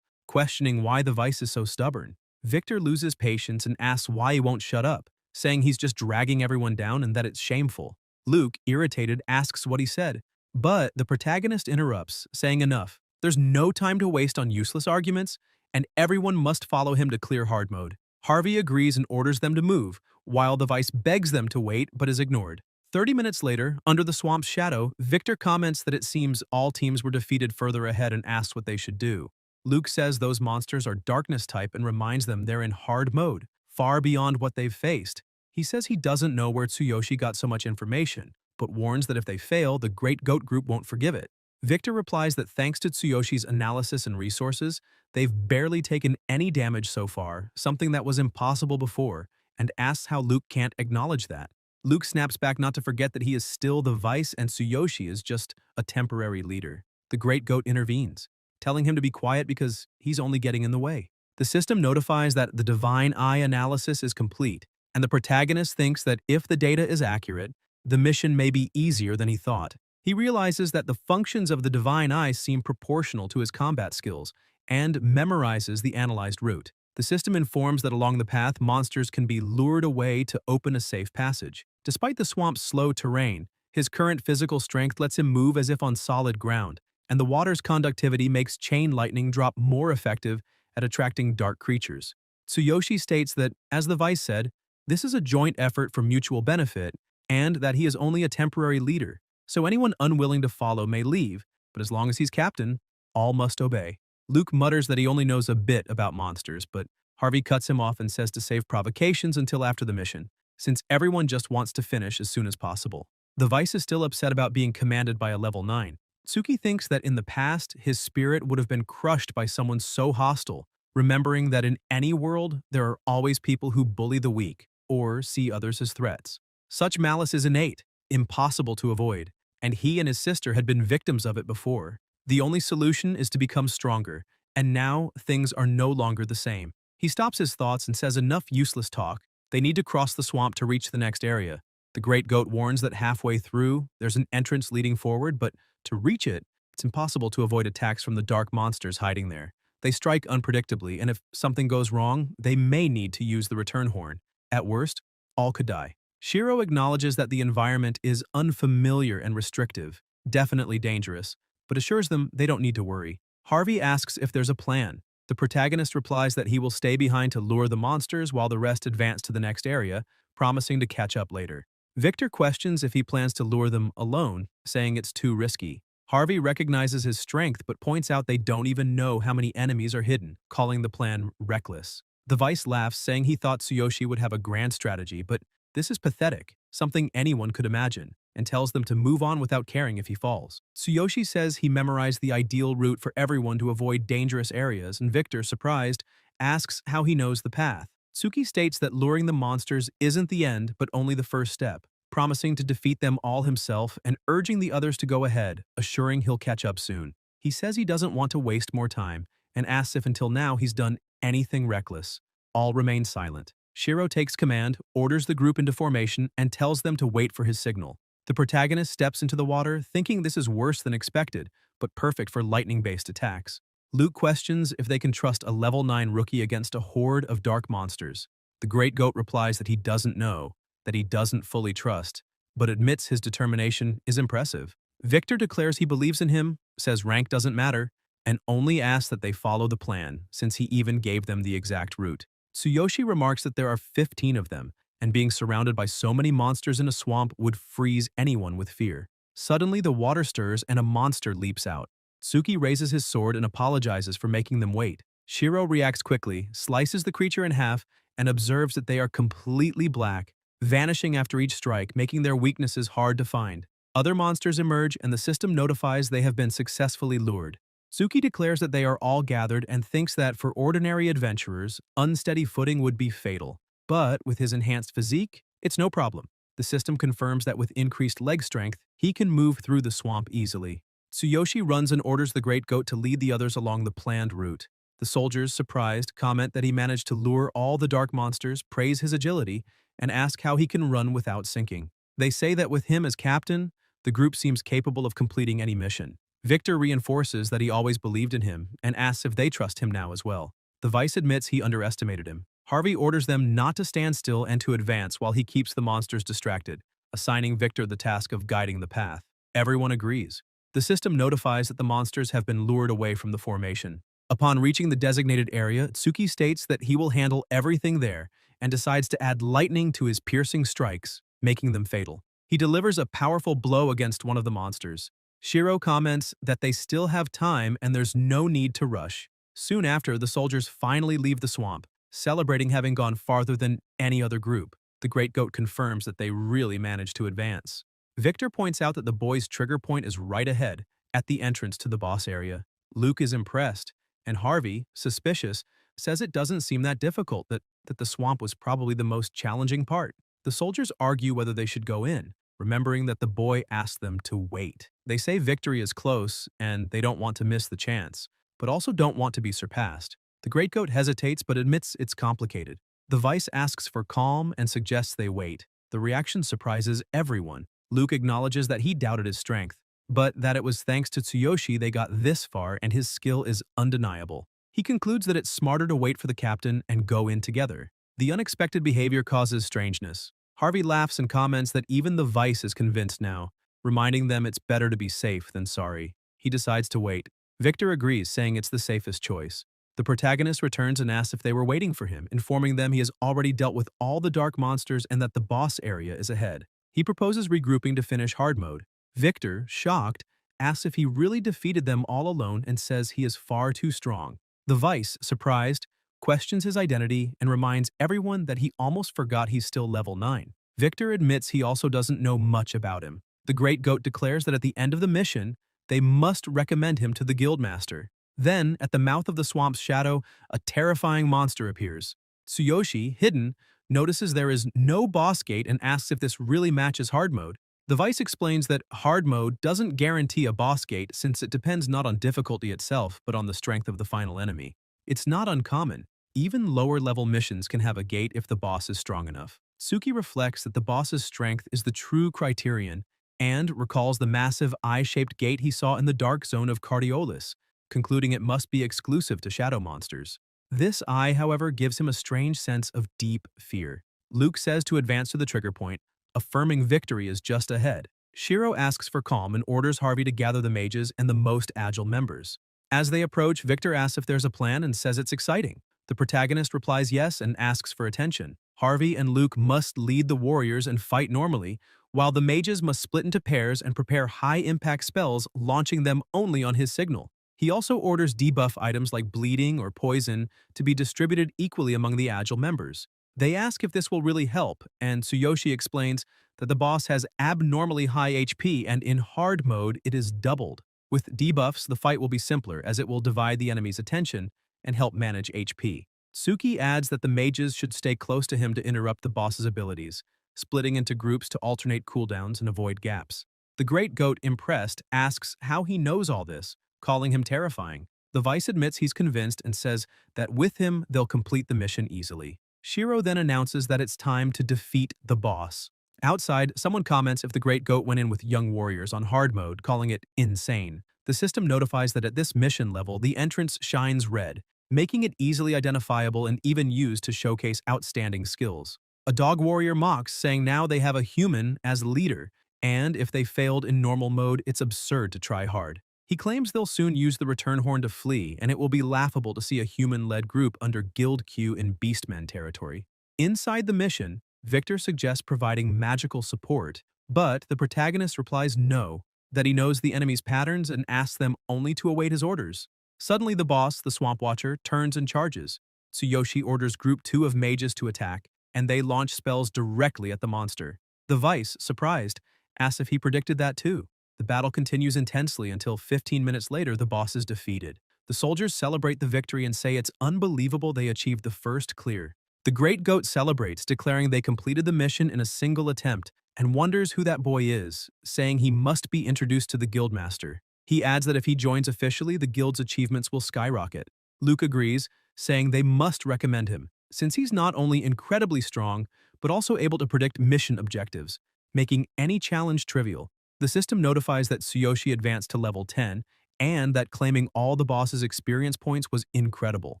questioning why the Vice is so stubborn. Victor loses patience and asks why he won't shut up, saying he's just dragging everyone down and that it's shameful. Luke, irritated, asks what he said, but the protagonist interrupts, saying enough. There's no time to waste on useless arguments, and everyone must follow him to clear hard mode. Harvey agrees and orders them to move, while the Vice begs them to wait but is ignored. 30 minutes later, under the swamp's shadow, Victor comments that it seems all teams were defeated further ahead and asks what they should do. Luke says those monsters are darkness type and reminds them they're in hard mode, far beyond what they've faced. He says he doesn't know where Tsuyoshi got so much information, but warns that if they fail, the Great Goat Group won't forgive it. Victor replies that thanks to Tsuyoshi's analysis and resources, they've barely taken any damage so far, something that was impossible before, and asks how Luke can't acknowledge that. Luke snaps back not to forget that he is still the Vice and Tsuyoshi is just a temporary leader. The Great Goat intervenes, telling him to be quiet because he's only getting in the way. The system notifies that the Divine Eye analysis is complete, and the protagonist thinks that if the data is accurate, the mission may be easier than he thought. He realizes that the functions of the Divine Eye seem proportional to his combat skills, and memorizes the analyzed route. The system informs that along the path, monsters can be lured away to open a safe passage. Despite the swamp's slow terrain, his current physical strength lets him move as if on solid ground, and the water's conductivity makes chain lightning drop more effective at attracting dark creatures. Tsuyoshi states that, as the Vice said, this is a joint effort for mutual benefit, and that he is only a temporary leader, so anyone unwilling to follow may leave, but as long as he's captain, all must obey. Luke mutters that he only knows a bit about monsters, but Harvey cuts him off and says to save provocations until after the mission, since everyone just wants to finish as soon as possible. The Vice is still upset about being commanded by a level 9. Tsuki thinks that in the past, his spirit would have been crushed by someone so hostile, remembering that in any world, there are always people who bully the weak or see others as threats. Such malice is innate, impossible to avoid, and he and his sister had been victims of it before. The only solution is to become stronger, and now things are no longer the same. He stops his thoughts and says enough useless talk. They need to cross the swamp to reach the next area. The Great Goat warns that halfway through, there's an entrance leading forward, but to reach it, it's impossible to avoid attacks from the dark monsters hiding there. They strike unpredictably, and if something goes wrong, they may need to use the return horn. At worst, all could die. Shiro acknowledges that the environment is unfamiliar and restrictive, definitely dangerous, but assures them they don't need to worry. Harvey asks if there's a plan. The protagonist replies that he will stay behind to lure the monsters while the rest advance to the next area, promising to catch up later. Victor questions if he plans to lure them alone, saying it's too risky. Harvey recognizes his strength but points out they don't even know how many enemies are hidden, calling the plan reckless. The Vice laughs, saying he thought Tsuyoshi would have a grand strategy, but this is pathetic, something anyone could imagine, and tells them to move on without caring if he falls. Tsuyoshi says he memorized the ideal route for everyone to avoid dangerous areas, and Victor, surprised, asks how he knows the path. Tsuki states that luring the monsters isn't the end, but only the first step, promising to defeat them all himself and urging the others to go ahead, assuring he'll catch up soon. He says he doesn't want to waste more time, and asks if until now he's done anything reckless. All remain silent. Shiro takes command, orders the group into formation, and tells them to wait for his signal. The protagonist steps into the water, thinking this is worse than expected, but perfect for lightning-based attacks. Luke questions if they can trust a level 9 rookie against a horde of dark monsters. The Great Goat replies that he doesn't know, that he doesn't fully trust, but admits his determination is impressive. Victor declares he believes in him, says rank doesn't matter, and only asks that they follow the plan, since he even gave them the exact route. Tsuyoshi remarks that there are 15 of them, and being surrounded by so many monsters in a swamp would freeze anyone with fear. Suddenly, the water stirs and a monster leaps out. Tsuki raises his sword and apologizes for making them wait. Shiro reacts quickly, slices the creature in half, and observes that they are completely black, vanishing after each strike, making their weaknesses hard to find. Other monsters emerge and the system notifies they have been successfully lured. Tsuki declares that they are all gathered and thinks that for ordinary adventurers, unsteady footing would be fatal. But with his enhanced physique, it's no problem. The system confirms that with increased leg strength, he can move through the swamp easily. Tsuyoshi runs and orders the Great Goat to lead the others along the planned route. The soldiers, surprised, comment that he managed to lure all the dark monsters, praise his agility, and ask how he can run without sinking. They say that with him as captain, the group seems capable of completing any mission. Victor reinforces that he always believed in him and asks if they trust him now as well. The Vice admits he underestimated him. Harvey orders them not to stand still and to advance while he keeps the monsters distracted, assigning Victor the task of guiding the path. Everyone agrees. The system notifies that the monsters have been lured away from the formation. Upon reaching the designated area, Tsuki states that he will handle everything there and decides to add lightning to his piercing strikes, making them fatal. He delivers a powerful blow against one of the monsters. Shiro comments that they still have time and there's no need to rush. Soon after, the soldiers finally leave the swamp, celebrating having gone farther than any other group. The Great Goat confirms that they really managed to advance. Victor points out that the boys' trigger point is right ahead, at the entrance to the boss area. Luke is impressed, and Harvey, suspicious, says it doesn't seem that difficult, that the swamp was probably the most challenging part. The soldiers argue whether they should go in, remembering that the boy asked them to wait. They say victory is close, and they don't want to miss the chance, but also don't want to be surpassed. The Great Goat hesitates but admits it's complicated. The Vice asks for calm and suggests they wait. The reaction surprises everyone. Luke acknowledges that he doubted his strength, but that it was thanks to Tsuyoshi they got this far and his skill is undeniable. He concludes that it's smarter to wait for the captain and go in together. The unexpected behavior causes strangeness. Harvey laughs and comments that even the Vice is convinced now, reminding them it's better to be safe than sorry. He decides to wait. Victor agrees, saying it's the safest choice. The protagonist returns and asks if they were waiting for him, informing them he has already dealt with all the dark monsters and that the boss area is ahead. He proposes regrouping to finish hard mode. Victor, shocked, asks if he really defeated them all alone and says he is far too strong. The Vice, surprised, questions his identity and reminds everyone that he almost forgot he's still level 9. Victor admits he also doesn't know much about him. The Great Goat declares that at the end of the mission, they must recommend him to the Guildmaster. Then, at the mouth of the swamp's shadow, a terrifying monster appears. Tsuyoshi, hidden, notices there is no boss gate and asks if this really matches hard mode. The Vice explains that hard mode doesn't guarantee a boss gate since it depends not on difficulty itself but on the strength of the final enemy. It's not uncommon. Even lower-level missions can have a gate if the boss is strong enough. Tsuki reflects that the boss's strength is the true criterion and recalls the massive eye-shaped gate he saw in the dark zone of Cardiolus, concluding it must be exclusive to shadow monsters. This eye, however, gives him a strange sense of deep fear. Luke says to advance to the trigger point, affirming victory is just ahead. Shiro asks for calm and orders Harvey to gather the mages and the most agile members. As they approach, Victor asks if there's a plan and says it's exciting. The protagonist replies yes and asks for attention. Harvey and Luke must lead the warriors and fight normally, while the mages must split into pairs and prepare high-impact spells, launching them only on his signal. He also orders debuff items like bleeding or poison to be distributed equally among the agile members. They ask if this will really help, and Tsuyoshi explains that the boss has abnormally high HP and in hard mode it is doubled. With debuffs, the fight will be simpler as it will divide the enemy's attention and help manage HP. Tsuki adds that the mages should stay close to him to interrupt the boss's abilities, splitting into groups to alternate cooldowns and avoid gaps. The Great Goat, impressed, asks how he knows all this, calling him terrifying. The Vice admits he's convinced and says that with him they'll complete the mission easily. Shiro then announces that it's time to defeat the boss. Outside, someone comments if the Great Goat went in with young warriors on hard mode, calling it insane. The system notifies that at this mission level, the entrance shines red, making it easily identifiable and even used to showcase outstanding skills. A dog warrior mocks, saying now they have a human as leader, and if they failed in normal mode, it's absurd to try hard. He claims they'll soon use the return horn to flee, and it will be laughable to see a human-led group under Guild Q in Beastman territory. Inside the mission, Victor suggests providing magical support, but the protagonist replies no, that he knows the enemy's patterns and asks them only to await his orders. Suddenly the boss, the Swamp Watcher, turns and charges. Tsuyoshi orders Group 2 of mages to attack, and they launch spells directly at the monster. The Vice, surprised, asks if he predicted that too. The battle continues intensely until 15 minutes later the boss is defeated. The soldiers celebrate the victory and say it's unbelievable they achieved the first clear. The Great Goat celebrates, declaring they completed the mission in a single attempt, and wonders who that boy is, saying he must be introduced to the Guildmaster. He adds that if he joins officially, the Guild's achievements will skyrocket. Luke agrees, saying they must recommend him, since he's not only incredibly strong, but also able to predict mission objectives, making any challenge trivial. The system notifies that Tsuyoshi advanced to level 10, and that claiming all the boss's experience points was incredible,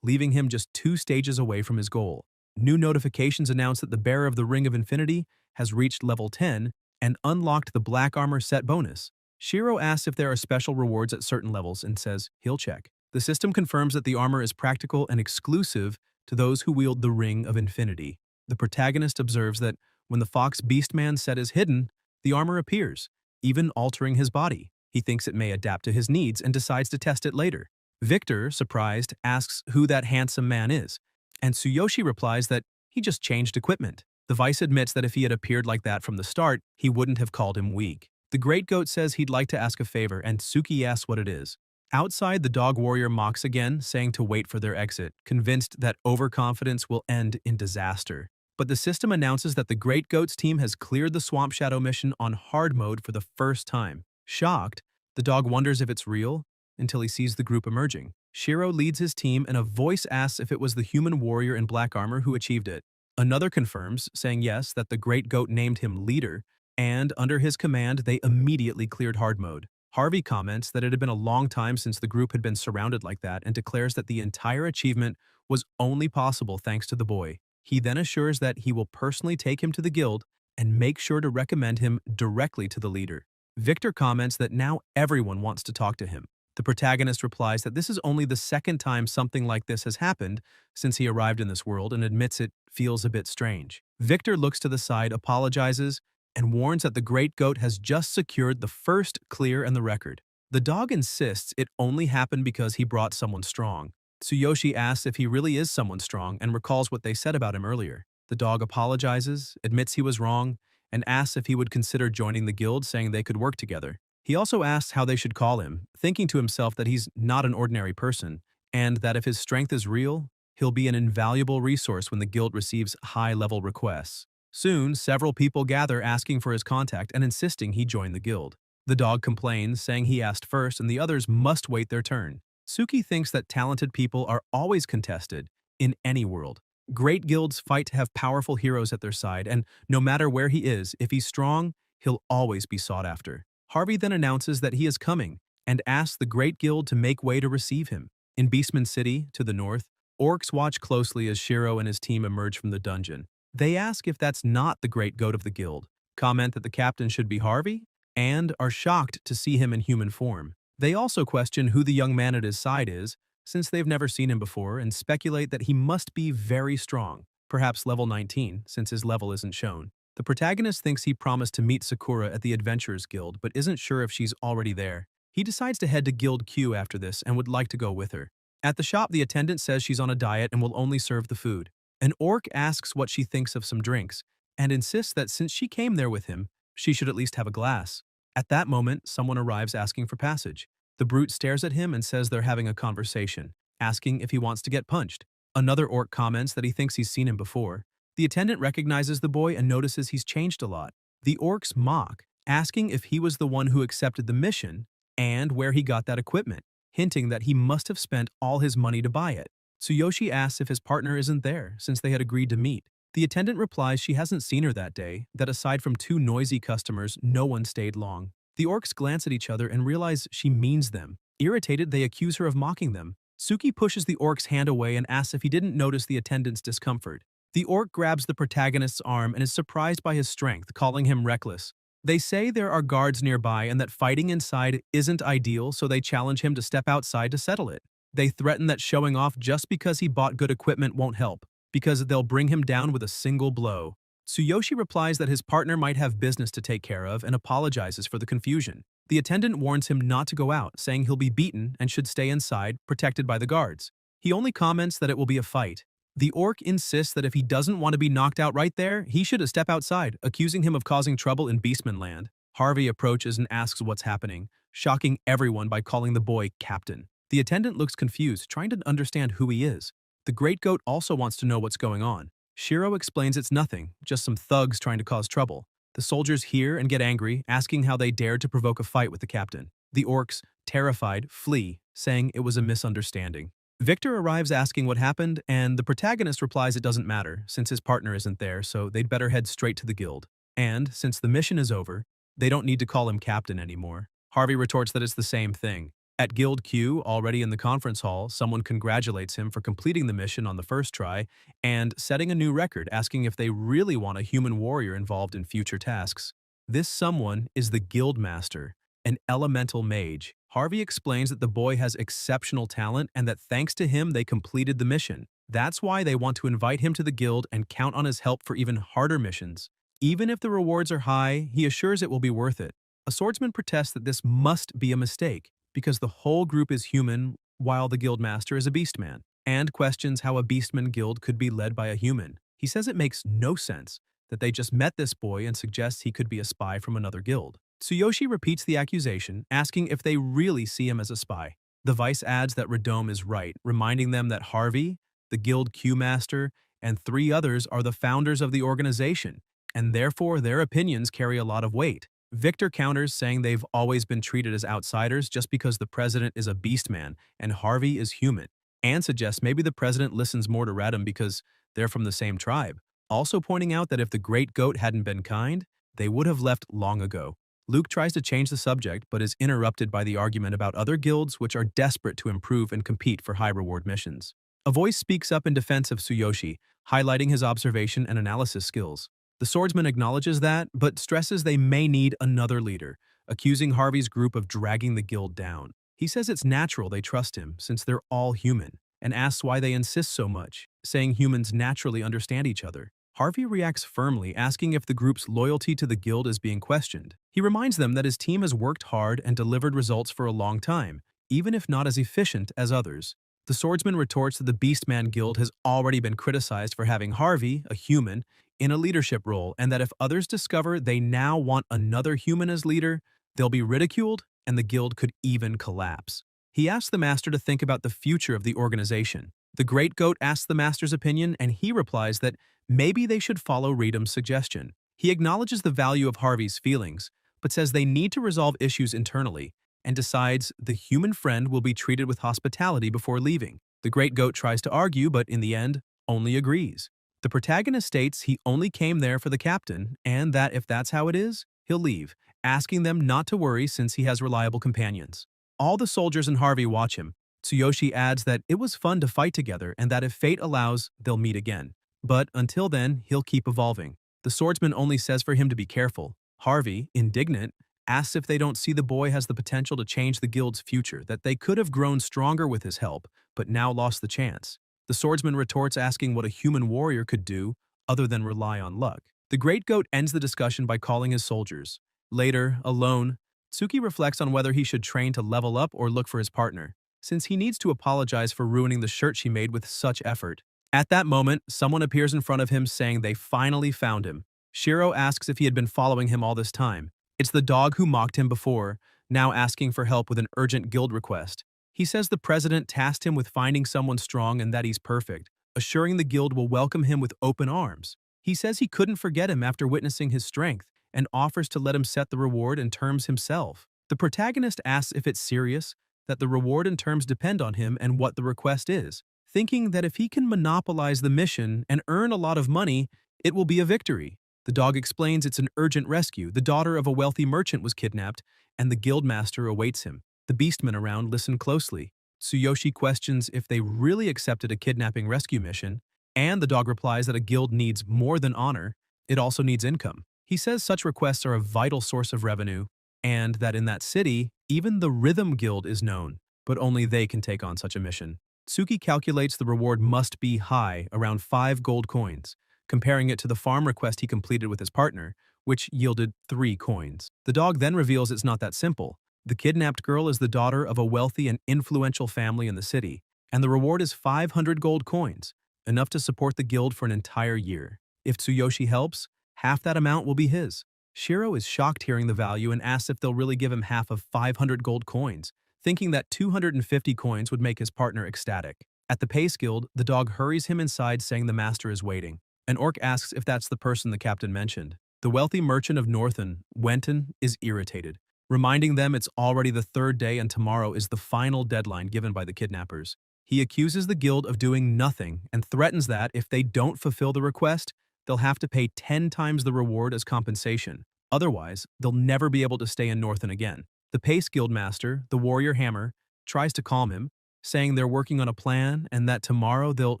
leaving him just 2 stages away from his goal. New notifications announce that the bearer of the Ring of Infinity has reached level 10 and unlocked the Black Armor set bonus. Shiro asks if there are special rewards at certain levels and says he'll check. The system confirms that the armor is practical and exclusive to those who wield the Ring of Infinity. The protagonist observes that when the Fox Beastman set is hidden, the armor appears, even altering his body. He thinks it may adapt to his needs and decides to test it later. Victor, surprised, asks who that handsome man is, and Tsuyoshi replies that he just changed equipment. The Vice admits that if he had appeared like that from the start, he wouldn't have called him weak. The Great Goat says he'd like to ask a favor, and Tsuki asks what it is. Outside, the dog warrior mocks again, saying to wait for their exit, convinced that overconfidence will end in disaster. But the system announces that the Great Goat's team has cleared the Swamp Shadow mission on hard mode for the first time. Shocked, the dog wonders if it's real, until he sees the group emerging. Shiro leads his team, and a voice asks if it was the human warrior in black armor who achieved it. Another confirms, saying yes, that the Great Goat named him leader, and under his command they immediately cleared hard mode. Harvey comments that it had been a long time since the group had been surrounded like that and declares that the entire achievement was only possible thanks to the boy. He then assures that he will personally take him to the guild and make sure to recommend him directly to the leader. Victor comments that now everyone wants to talk to him. The protagonist replies that this is only the second time something like this has happened since he arrived in this world and admits it feels a bit strange. Victor looks to the side, apologizes, and warns that the Great Goat has just secured the first clear in the record. The dog insists it only happened because he brought someone strong. Tsuyoshi asks if he really is someone strong and recalls what they said about him earlier. The dog apologizes, admits he was wrong, and asks if he would consider joining the guild, saying they could work together. He also asks how they should call him, thinking to himself that he's not an ordinary person, and that if his strength is real, he'll be an invaluable resource when the guild receives high-level requests. Soon, several people gather asking for his contact and insisting he join the guild. The dog complains, saying he asked first and the others must wait their turn. Suki thinks that talented people are always contested, in any world. Great guilds fight to have powerful heroes at their side, and no matter where he is, if he's strong, he'll always be sought after. Harvey then announces that he is coming, and asks the Great Guild to make way to receive him. In Beastman City, to the north, orcs watch closely as Shiro and his team emerge from the dungeon. They ask if that's not the Great Goat of the guild, comment that the captain should be Harvey, and are shocked to see him in human form. They also question who the young man at his side is, since they've never seen him before, and speculate that he must be very strong, perhaps level 19, since his level isn't shown. The protagonist thinks he promised to meet Sakura at the Adventurers Guild, but isn't sure if she's already there. He decides to head to Guild Q after this and would like to go with her. At the shop, the attendant says she's on a diet and will only serve the food. An orc asks what she thinks of some drinks, and insists that since she came there with him, she should at least have a glass. At that moment, someone arrives asking for passage. The brute stares at him and says they're having a conversation, asking if he wants to get punched. Another orc comments that he thinks he's seen him before. The attendant recognizes the boy and notices he's changed a lot. The orcs mock, asking if he was the one who accepted the mission and where he got that equipment, hinting that he must have spent all his money to buy it. Tsuyoshi asks if his partner isn't there, since they had agreed to meet. The attendant replies she hasn't seen her that day, that aside from two noisy customers, no one stayed long. The orcs glance at each other and realize she means them. Irritated, they accuse her of mocking them. Suki pushes the orc's hand away and asks if he didn't notice the attendant's discomfort. The orc grabs the protagonist's arm and is surprised by his strength, calling him reckless. They say there are guards nearby and that fighting inside isn't ideal, so they challenge him to step outside to settle it. They threaten that showing off just because he bought good equipment won't help, because they'll bring him down with a single blow. Tsuyoshi replies that his partner might have business to take care of and apologizes for the confusion. The attendant warns him not to go out, saying he'll be beaten and should stay inside, protected by the guards. He only comments that it will be a fight. The orc insists that if he doesn't want to be knocked out right there, he should step outside, accusing him of causing trouble in Beastman Land. Harvey approaches and asks what's happening, shocking everyone by calling the boy Captain. The attendant looks confused, trying to understand who he is. The Great Goat also wants to know what's going on. Shiro explains it's nothing, just some thugs trying to cause trouble. The soldiers hear and get angry, asking how they dared to provoke a fight with the captain. The orcs, terrified, flee, saying it was a misunderstanding. Victor arrives asking what happened, and the protagonist replies it doesn't matter, since his partner isn't there, so they'd better head straight to the guild. And, since the mission is over, they don't need to call him captain anymore. Harvey retorts that it's the same thing. At Guild Q, already in the conference hall, someone congratulates him for completing the mission on the first try and setting a new record, asking if they really want a human warrior involved in future tasks. This someone is the Guild Master, an elemental mage. Harvey explains that the boy has exceptional talent and that thanks to him they completed the mission. That's why they want to invite him to the guild and count on his help for even harder missions. Even if the rewards are high, he assures it will be worth it. A swordsman protests that this must be a mistake, because the whole group is human while the guildmaster is a beastman, and questions how a beastman guild could be led by a human. He says it makes no sense, that they just met this boy and suggests he could be a spy from another guild. Tsuyoshi repeats the accusation, asking if they really see him as a spy. The vice adds that Radome is right, reminding them that Harvey, the guild Q-master, and 3 others are the founders of the organization, and therefore their opinions carry a lot of weight. Victor counters, saying they've always been treated as outsiders just because the president is a beastman and Harvey is human, and suggests maybe the president listens more to Radome because they're from the same tribe, also pointing out that if the Great Goat hadn't been kind, they would have left long ago. Luke tries to change the subject but is interrupted by the argument about other guilds which are desperate to improve and compete for high-reward missions. A voice speaks up in defense of Tsuyoshi, highlighting his observation and analysis skills. The swordsman acknowledges that, but stresses they may need another leader, accusing Harvey's group of dragging the guild down. He says it's natural they trust him, since they're all human, and asks why they insist so much, saying humans naturally understand each other. Harvey reacts firmly, asking if the group's loyalty to the guild is being questioned. He reminds them that his team has worked hard and delivered results for a long time, even if not as efficient as others. The swordsman retorts that the Beastman Guild has already been criticized for having Harvey, a human, in a leadership role, and that if others discover they now want another human as leader, they'll be ridiculed and the guild could even collapse. He asks the master to think about the future of the organization. The Great Goat asks the master's opinion, and he replies that maybe they should follow Redome's suggestion. He acknowledges the value of Harvey's feelings, but says they need to resolve issues internally, and decides the human friend will be treated with hospitality before leaving. The Great Goat tries to argue, but in the end, only agrees. The protagonist states he only came there for the captain, and that if that's how it is, he'll leave, asking them not to worry since he has reliable companions. All the soldiers and Harvey watch him. Tsuyoshi adds that it was fun to fight together and that if fate allows, they'll meet again. But until then, he'll keep evolving. The swordsman only says for him to be careful. Harvey, indignant, asks if they don't see the boy has the potential to change the guild's future, that they could have grown stronger with his help, but now lost the chance. The swordsman retorts, asking what a human warrior could do other than rely on luck. The Great Goat ends the discussion by calling his soldiers. Later, alone, Tsuki reflects on whether he should train to level up or look for his partner, since he needs to apologize for ruining the shirt she made with such effort. At that moment, someone appears in front of him saying they finally found him. Shiro asks if he had been following him all this time. It's the dog who mocked him before, now asking for help with an urgent guild request. He says the president tasked him with finding someone strong and that he's perfect, assuring the guild will welcome him with open arms. He says he couldn't forget him after witnessing his strength and offers to let him set the reward and terms himself. The protagonist asks if it's serious, that the reward and terms depend on him and what the request is, thinking that if he can monopolize the mission and earn a lot of money, It will be a victory. The dog explains it's an urgent rescue. The daughter of a wealthy merchant was kidnapped, and the guildmaster awaits him. The beastmen around listen closely. Tsuyoshi questions if they really accepted a kidnapping rescue mission, and the dog replies that a guild needs more than honor, it also needs income. He says such requests are a vital source of revenue, and that in that city, even the Rhythm Guild is known, but only they can take on such a mission. Tsuki calculates the reward must be high, around 5 gold coins, comparing it to the farm request he completed with his partner, which yielded 3 coins. The dog then reveals it's not that simple. The kidnapped girl is the daughter of a wealthy and influential family in the city, and the reward is 500 gold coins, enough to support the guild for an entire year. If Tsuyoshi helps, half that amount will be his. Shiro is shocked hearing the value and asks if they'll really give him half of 500 gold coins, thinking that 250 coins would make his partner ecstatic. At the Pace Guild, the dog hurries him inside saying the master is waiting. An orc asks if that's the person the captain mentioned. The wealthy merchant of Northern, Wenton, is irritated, reminding them it's already the 3rd day and tomorrow is the final deadline given by the kidnappers. He accuses the guild of doing nothing and threatens that if they don't fulfill the request, they'll have to pay 10 times the reward as compensation. Otherwise, they'll never be able to stay in Northern again. The Pace Guild master, the warrior Hammer, tries to calm him, saying they're working on a plan and that tomorrow they'll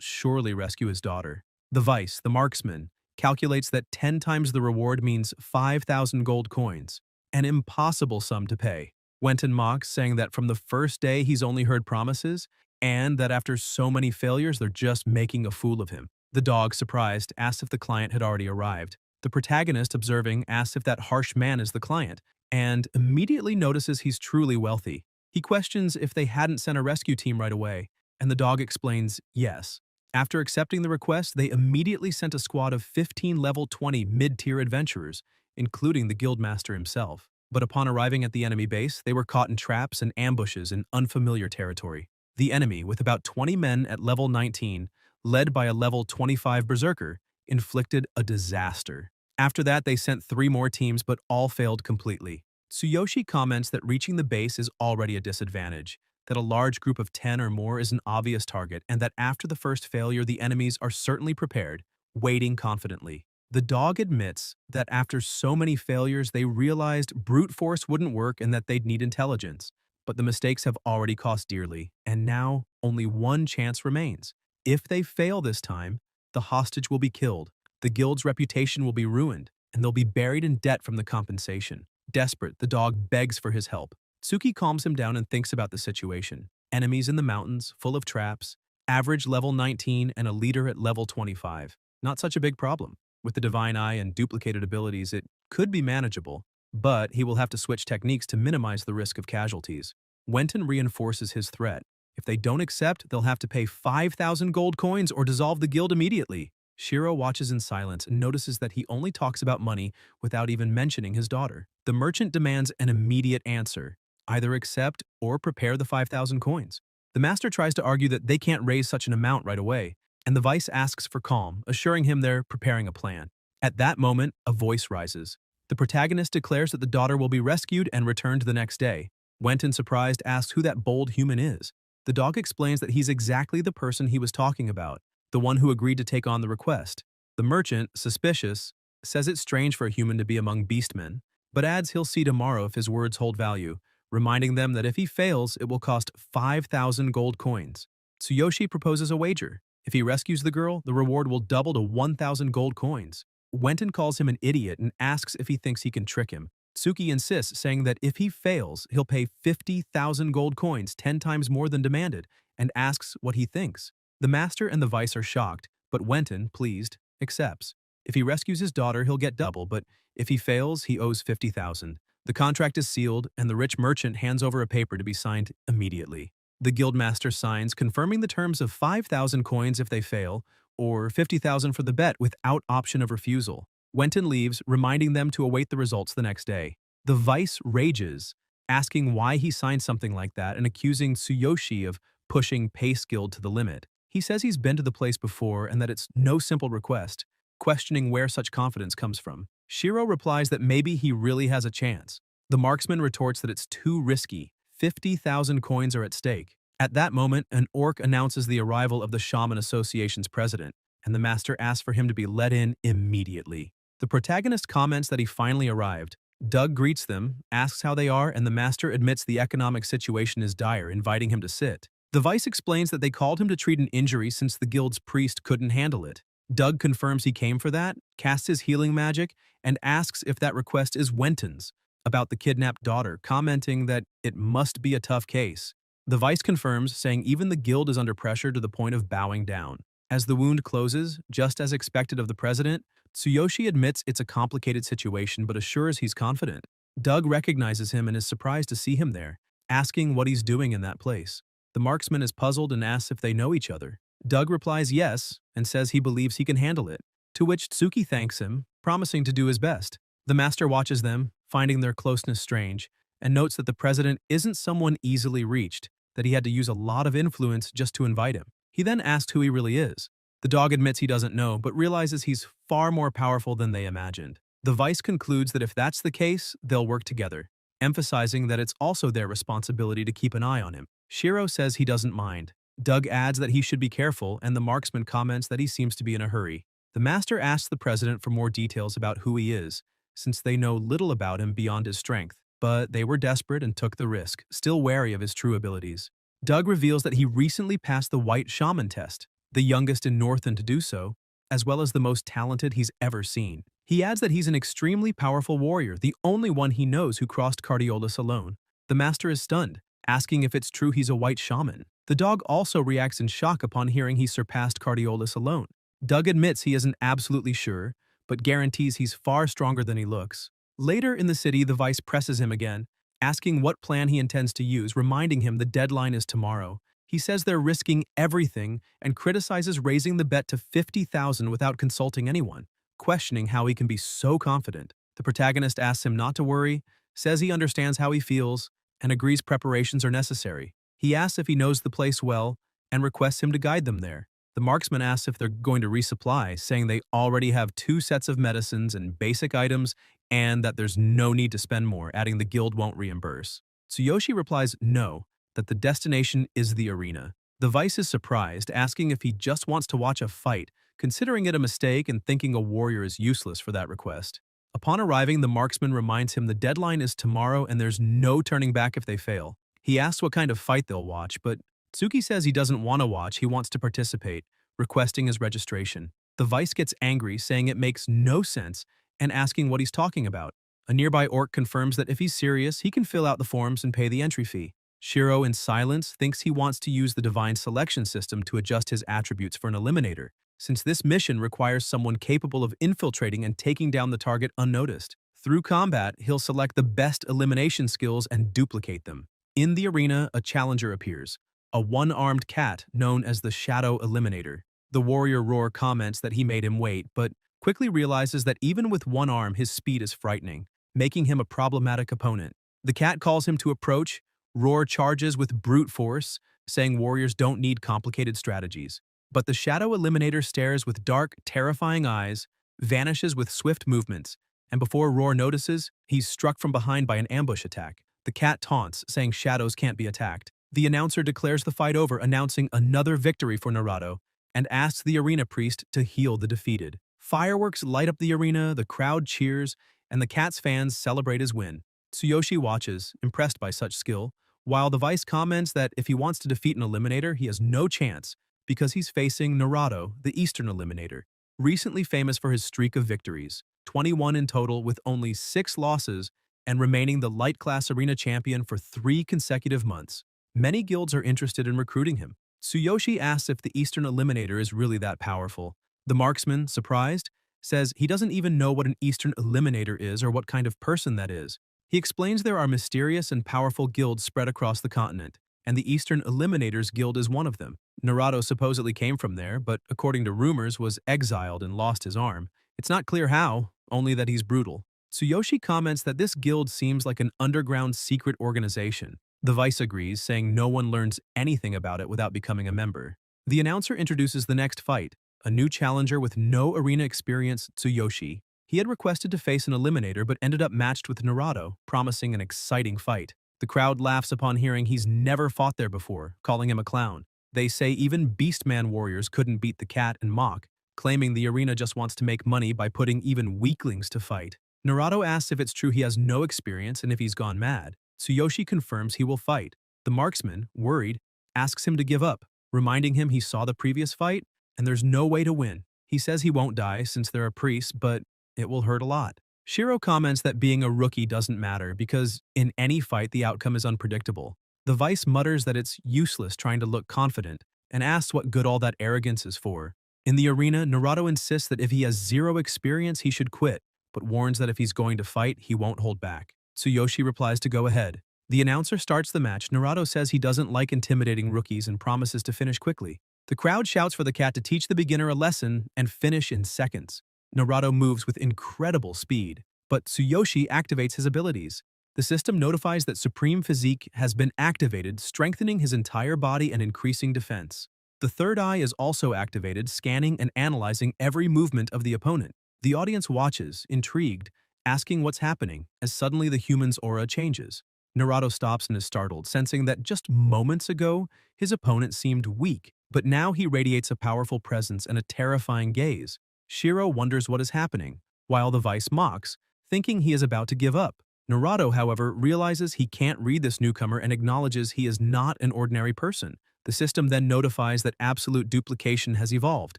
surely rescue his daughter. The Vice, the marksman, calculates that 10 times the reward means 5,000 gold coins, an impossible sum to pay. Wenton mocks, saying that from the first day he's only heard promises, and that after so many failures they're just making a fool of him. The dog, surprised, asks if the client had already arrived. The protagonist, observing, asks if that harsh man is the client, and immediately notices he's truly wealthy. He questions if they hadn't sent a rescue team right away, and the dog explains yes. After accepting the request, they immediately sent a squad of 15 level 20 mid-tier adventurers, including the guildmaster himself. But upon arriving at the enemy base, they were caught in traps and ambushes in unfamiliar territory. The enemy, with about 20 men at level 19, led by a level 25 berserker, inflicted a disaster. After that, they sent 3 more teams, but all failed completely. Tsuyoshi comments that reaching the base is already a disadvantage, that a large group of 10 or more is an obvious target, and that after the first failure, the enemies are certainly prepared, waiting confidently. The dog admits that after so many failures, they realized brute force wouldn't work and that they'd need intelligence. But the mistakes have already cost dearly, and now only one chance remains. If they fail this time, the hostage will be killed, the guild's reputation will be ruined, and they'll be buried in debt from the compensation. Desperate, the dog begs for his help. Tsuki calms him down and thinks about the situation. Enemies in the mountains, full of traps, average level 19 and a leader at level 25. Not such a big problem. With the Divine Eye and duplicated abilities, it could be manageable, but he will have to switch techniques to minimize the risk of casualties. Wenton reinforces his threat. If they don't accept, they'll have to pay 5,000 gold coins or dissolve the guild immediately. Shiro watches in silence and notices that he only talks about money without even mentioning his daughter. The merchant demands an immediate answer. Either accept or prepare the 5,000 coins. The master tries to argue that they can't raise such an amount right away, and the vice asks for calm, assuring him they're preparing a plan. At that moment, a voice rises. The protagonist declares that the daughter will be rescued and returned the next day. Wenton, surprised, asks who that bold human is. The dog explains that he's exactly the person he was talking about, the one who agreed to take on the request. The merchant, suspicious, says it's strange for a human to be among beastmen, but adds he'll see tomorrow if his words hold value, reminding them that if he fails, it will cost 5,000 gold coins. Tsuyoshi proposes a wager. If he rescues the girl, the reward will double to 1,000 gold coins. Wenton calls him an idiot and asks if he thinks he can trick him. Tsuki insists, saying that if he fails, he'll pay 50,000 gold coins, 10 times more than demanded, and asks what he thinks. The master and the vice are shocked, but Wenton, pleased, accepts. If he rescues his daughter, he'll get double, but if he fails, he owes 50,000. The contract is sealed, and the rich merchant hands over a paper to be signed immediately. The guildmaster signs, confirming the terms of 5,000 coins if they fail, or 50,000 for the bet without option of refusal. Wenton leaves, reminding them to await the results the next day. The vice rages, asking why he signed something like that and accusing Tsuyoshi of pushing Pace Guild to the limit. He says he's been to the place before and that it's no simple request, questioning where such confidence comes from. Shiro replies that maybe he really has a chance. The marksman retorts that it's too risky. 50,000 coins are at stake. At that moment, an orc announces the arrival of the Shaman Association's president. and the master asks for him to be let in immediately. The protagonist comments that he finally arrived. Doug greets them, asks how they are, and the master admits the economic situation is dire, inviting him to sit. The vice explains that they called him to treat an injury since the guild's priest couldn't handle it. Doug confirms he came for that, casts his healing magic, and asks if that request is Wenton's, about the kidnapped daughter, commenting that it must be a tough case. The vice confirms, saying even the guild is under pressure to the point of bowing down. As the wound closes, just as expected of the president, Tsuyoshi admits it's a complicated situation but assures he's confident. Doug recognizes him and is surprised to see him there, asking what he's doing in that place. The marksman is puzzled and asks if they know each other. Doug replies yes and says he believes he can handle it, to which Tsuki thanks him, promising to do his best. The master watches them, finding their closeness strange, and notes that the president isn't someone easily reached, that he had to use a lot of influence just to invite him. He then asks who he really is. The dog admits he doesn't know, but realizes he's far more powerful than they imagined. The vice concludes that if that's the case, they'll work together, emphasizing that it's also their responsibility to keep an eye on him. Shiro says he doesn't mind. Doug adds that he should be careful, and the marksman comments that he seems to be in a hurry. The master asks the president for more details about who he is, since they know little about him beyond his strength, but they were desperate and took the risk, still wary of his true abilities. Doug reveals that he recently passed the White Shaman test, the youngest in Northern to do so, as well as the most talented he's ever seen. He adds that he's an extremely powerful warrior, the only one he knows who crossed Cardiolus alone. The master is stunned, asking if it's true he's a white shaman. The dog also reacts in shock upon hearing he surpassed Cardiolus alone. Doug admits he isn't absolutely sure, but guarantees he's far stronger than he looks. Later in the city, the vice presses him again, asking what plan he intends to use, reminding him the deadline is tomorrow. He says they're risking everything and criticizes raising the bet to 50,000 without consulting anyone, questioning how he can be so confident. The protagonist asks him not to worry, says he understands how he feels, and agrees preparations are necessary. He asks if he knows the place well and requests him to guide them there. The marksman asks if they're going to resupply, saying they already have 2 sets of medicines and basic items and that there's no need to spend more, adding the guild won't reimburse. Tsuyoshi replies no, that the destination is the arena. The vice is surprised, asking if he just wants to watch a fight, considering it a mistake and thinking a warrior is useless for that request. Upon arriving, the marksman reminds him the deadline is tomorrow and there's no turning back if they fail. He asks what kind of fight they'll watch, but Tsuki says he doesn't want to watch, he wants to participate, requesting his registration. The vice gets angry, saying it makes no sense, and asking what he's talking about. A nearby orc confirms that if he's serious, he can fill out the forms and pay the entry fee. Shiro, in silence, thinks he wants to use the divine selection system to adjust his attributes for an eliminator, since this mission requires someone capable of infiltrating and taking down the target unnoticed. Through combat, he'll select the best elimination skills and duplicate them. In the arena, a challenger appears, a one-armed cat known as the Shadow Eliminator. The warrior Roar comments that he made him wait, but quickly realizes that even with one arm, his speed is frightening, making him a problematic opponent. The cat calls him to approach. Roar charges with brute force, saying warriors don't need complicated strategies. But the Shadow Eliminator stares with dark, terrifying eyes, vanishes with swift movements, and before Roar notices, he's struck from behind by an ambush attack. The cat taunts, saying shadows can't be attacked. The announcer declares the fight over, announcing another victory for Naruto, and asks the arena priest to heal the defeated. Fireworks light up the arena, the crowd cheers, and the cat's fans celebrate his win. Tsuyoshi watches, impressed by such skill, while the vice comments that if he wants to defeat an eliminator, he has no chance because he's facing Naruto, the Eastern Eliminator, recently famous for his streak of victories, 21 in total with only 6 losses and remaining the light class arena champion for 3 consecutive months. Many guilds are interested in recruiting him. Tsuyoshi asks if the Eastern Eliminator is really that powerful. The marksman, surprised, says he doesn't even know what an Eastern Eliminator is or what kind of person that is. He explains there are mysterious and powerful guilds spread across the continent, and the Eastern Eliminators Guild is one of them. Naruto supposedly came from there, but according to rumors was exiled and lost his arm. It's not clear how, only that he's brutal. Tsuyoshi comments that this guild seems like an underground secret organization. The vice agrees, saying no one learns anything about it without becoming a member. The announcer introduces the next fight, a new challenger with no arena experience, Tsuyoshi. He had requested to face an eliminator but ended up matched with Naruto, promising an exciting fight. The crowd laughs upon hearing he's never fought there before, calling him a clown. They say even Beastman warriors couldn't beat the cat and mock, claiming the arena just wants to make money by putting even weaklings to fight. Naruto asks if it's true he has no experience and if he's gone mad. Tsuyoshi confirms he will fight. The marksman, worried, asks him to give up, reminding him he saw the previous fight and there's no way to win. He says he won't die since there are priests, but it will hurt a lot. Shiro comments that being a rookie doesn't matter because in any fight the outcome is unpredictable. The Vice mutters that it's useless trying to look confident and asks what good all that arrogance is for. In the arena, Naruto insists that if he has zero experience he should quit, but warns that if he's going to fight, he won't hold back. Tsuyoshi replies to go ahead. The announcer starts the match. Naruto says he doesn't like intimidating rookies and promises to finish quickly. The crowd shouts for the cat to teach the beginner a lesson and finish in seconds. Naruto moves with incredible speed, but Tsuyoshi activates his abilities. The system notifies that Supreme Physique has been activated, strengthening his entire body and increasing defense. The third eye is also activated, scanning and analyzing every movement of the opponent. The audience watches, intrigued, asking what's happening, as suddenly the human's aura changes. Naruto stops and is startled, sensing that just moments ago, his opponent seemed weak, but now he radiates a powerful presence and a terrifying gaze. Shiro wonders what is happening, while the Vice mocks, thinking he is about to give up. Naruto, however, realizes he can't read this newcomer and acknowledges he is not an ordinary person. The system then notifies that absolute duplication has evolved.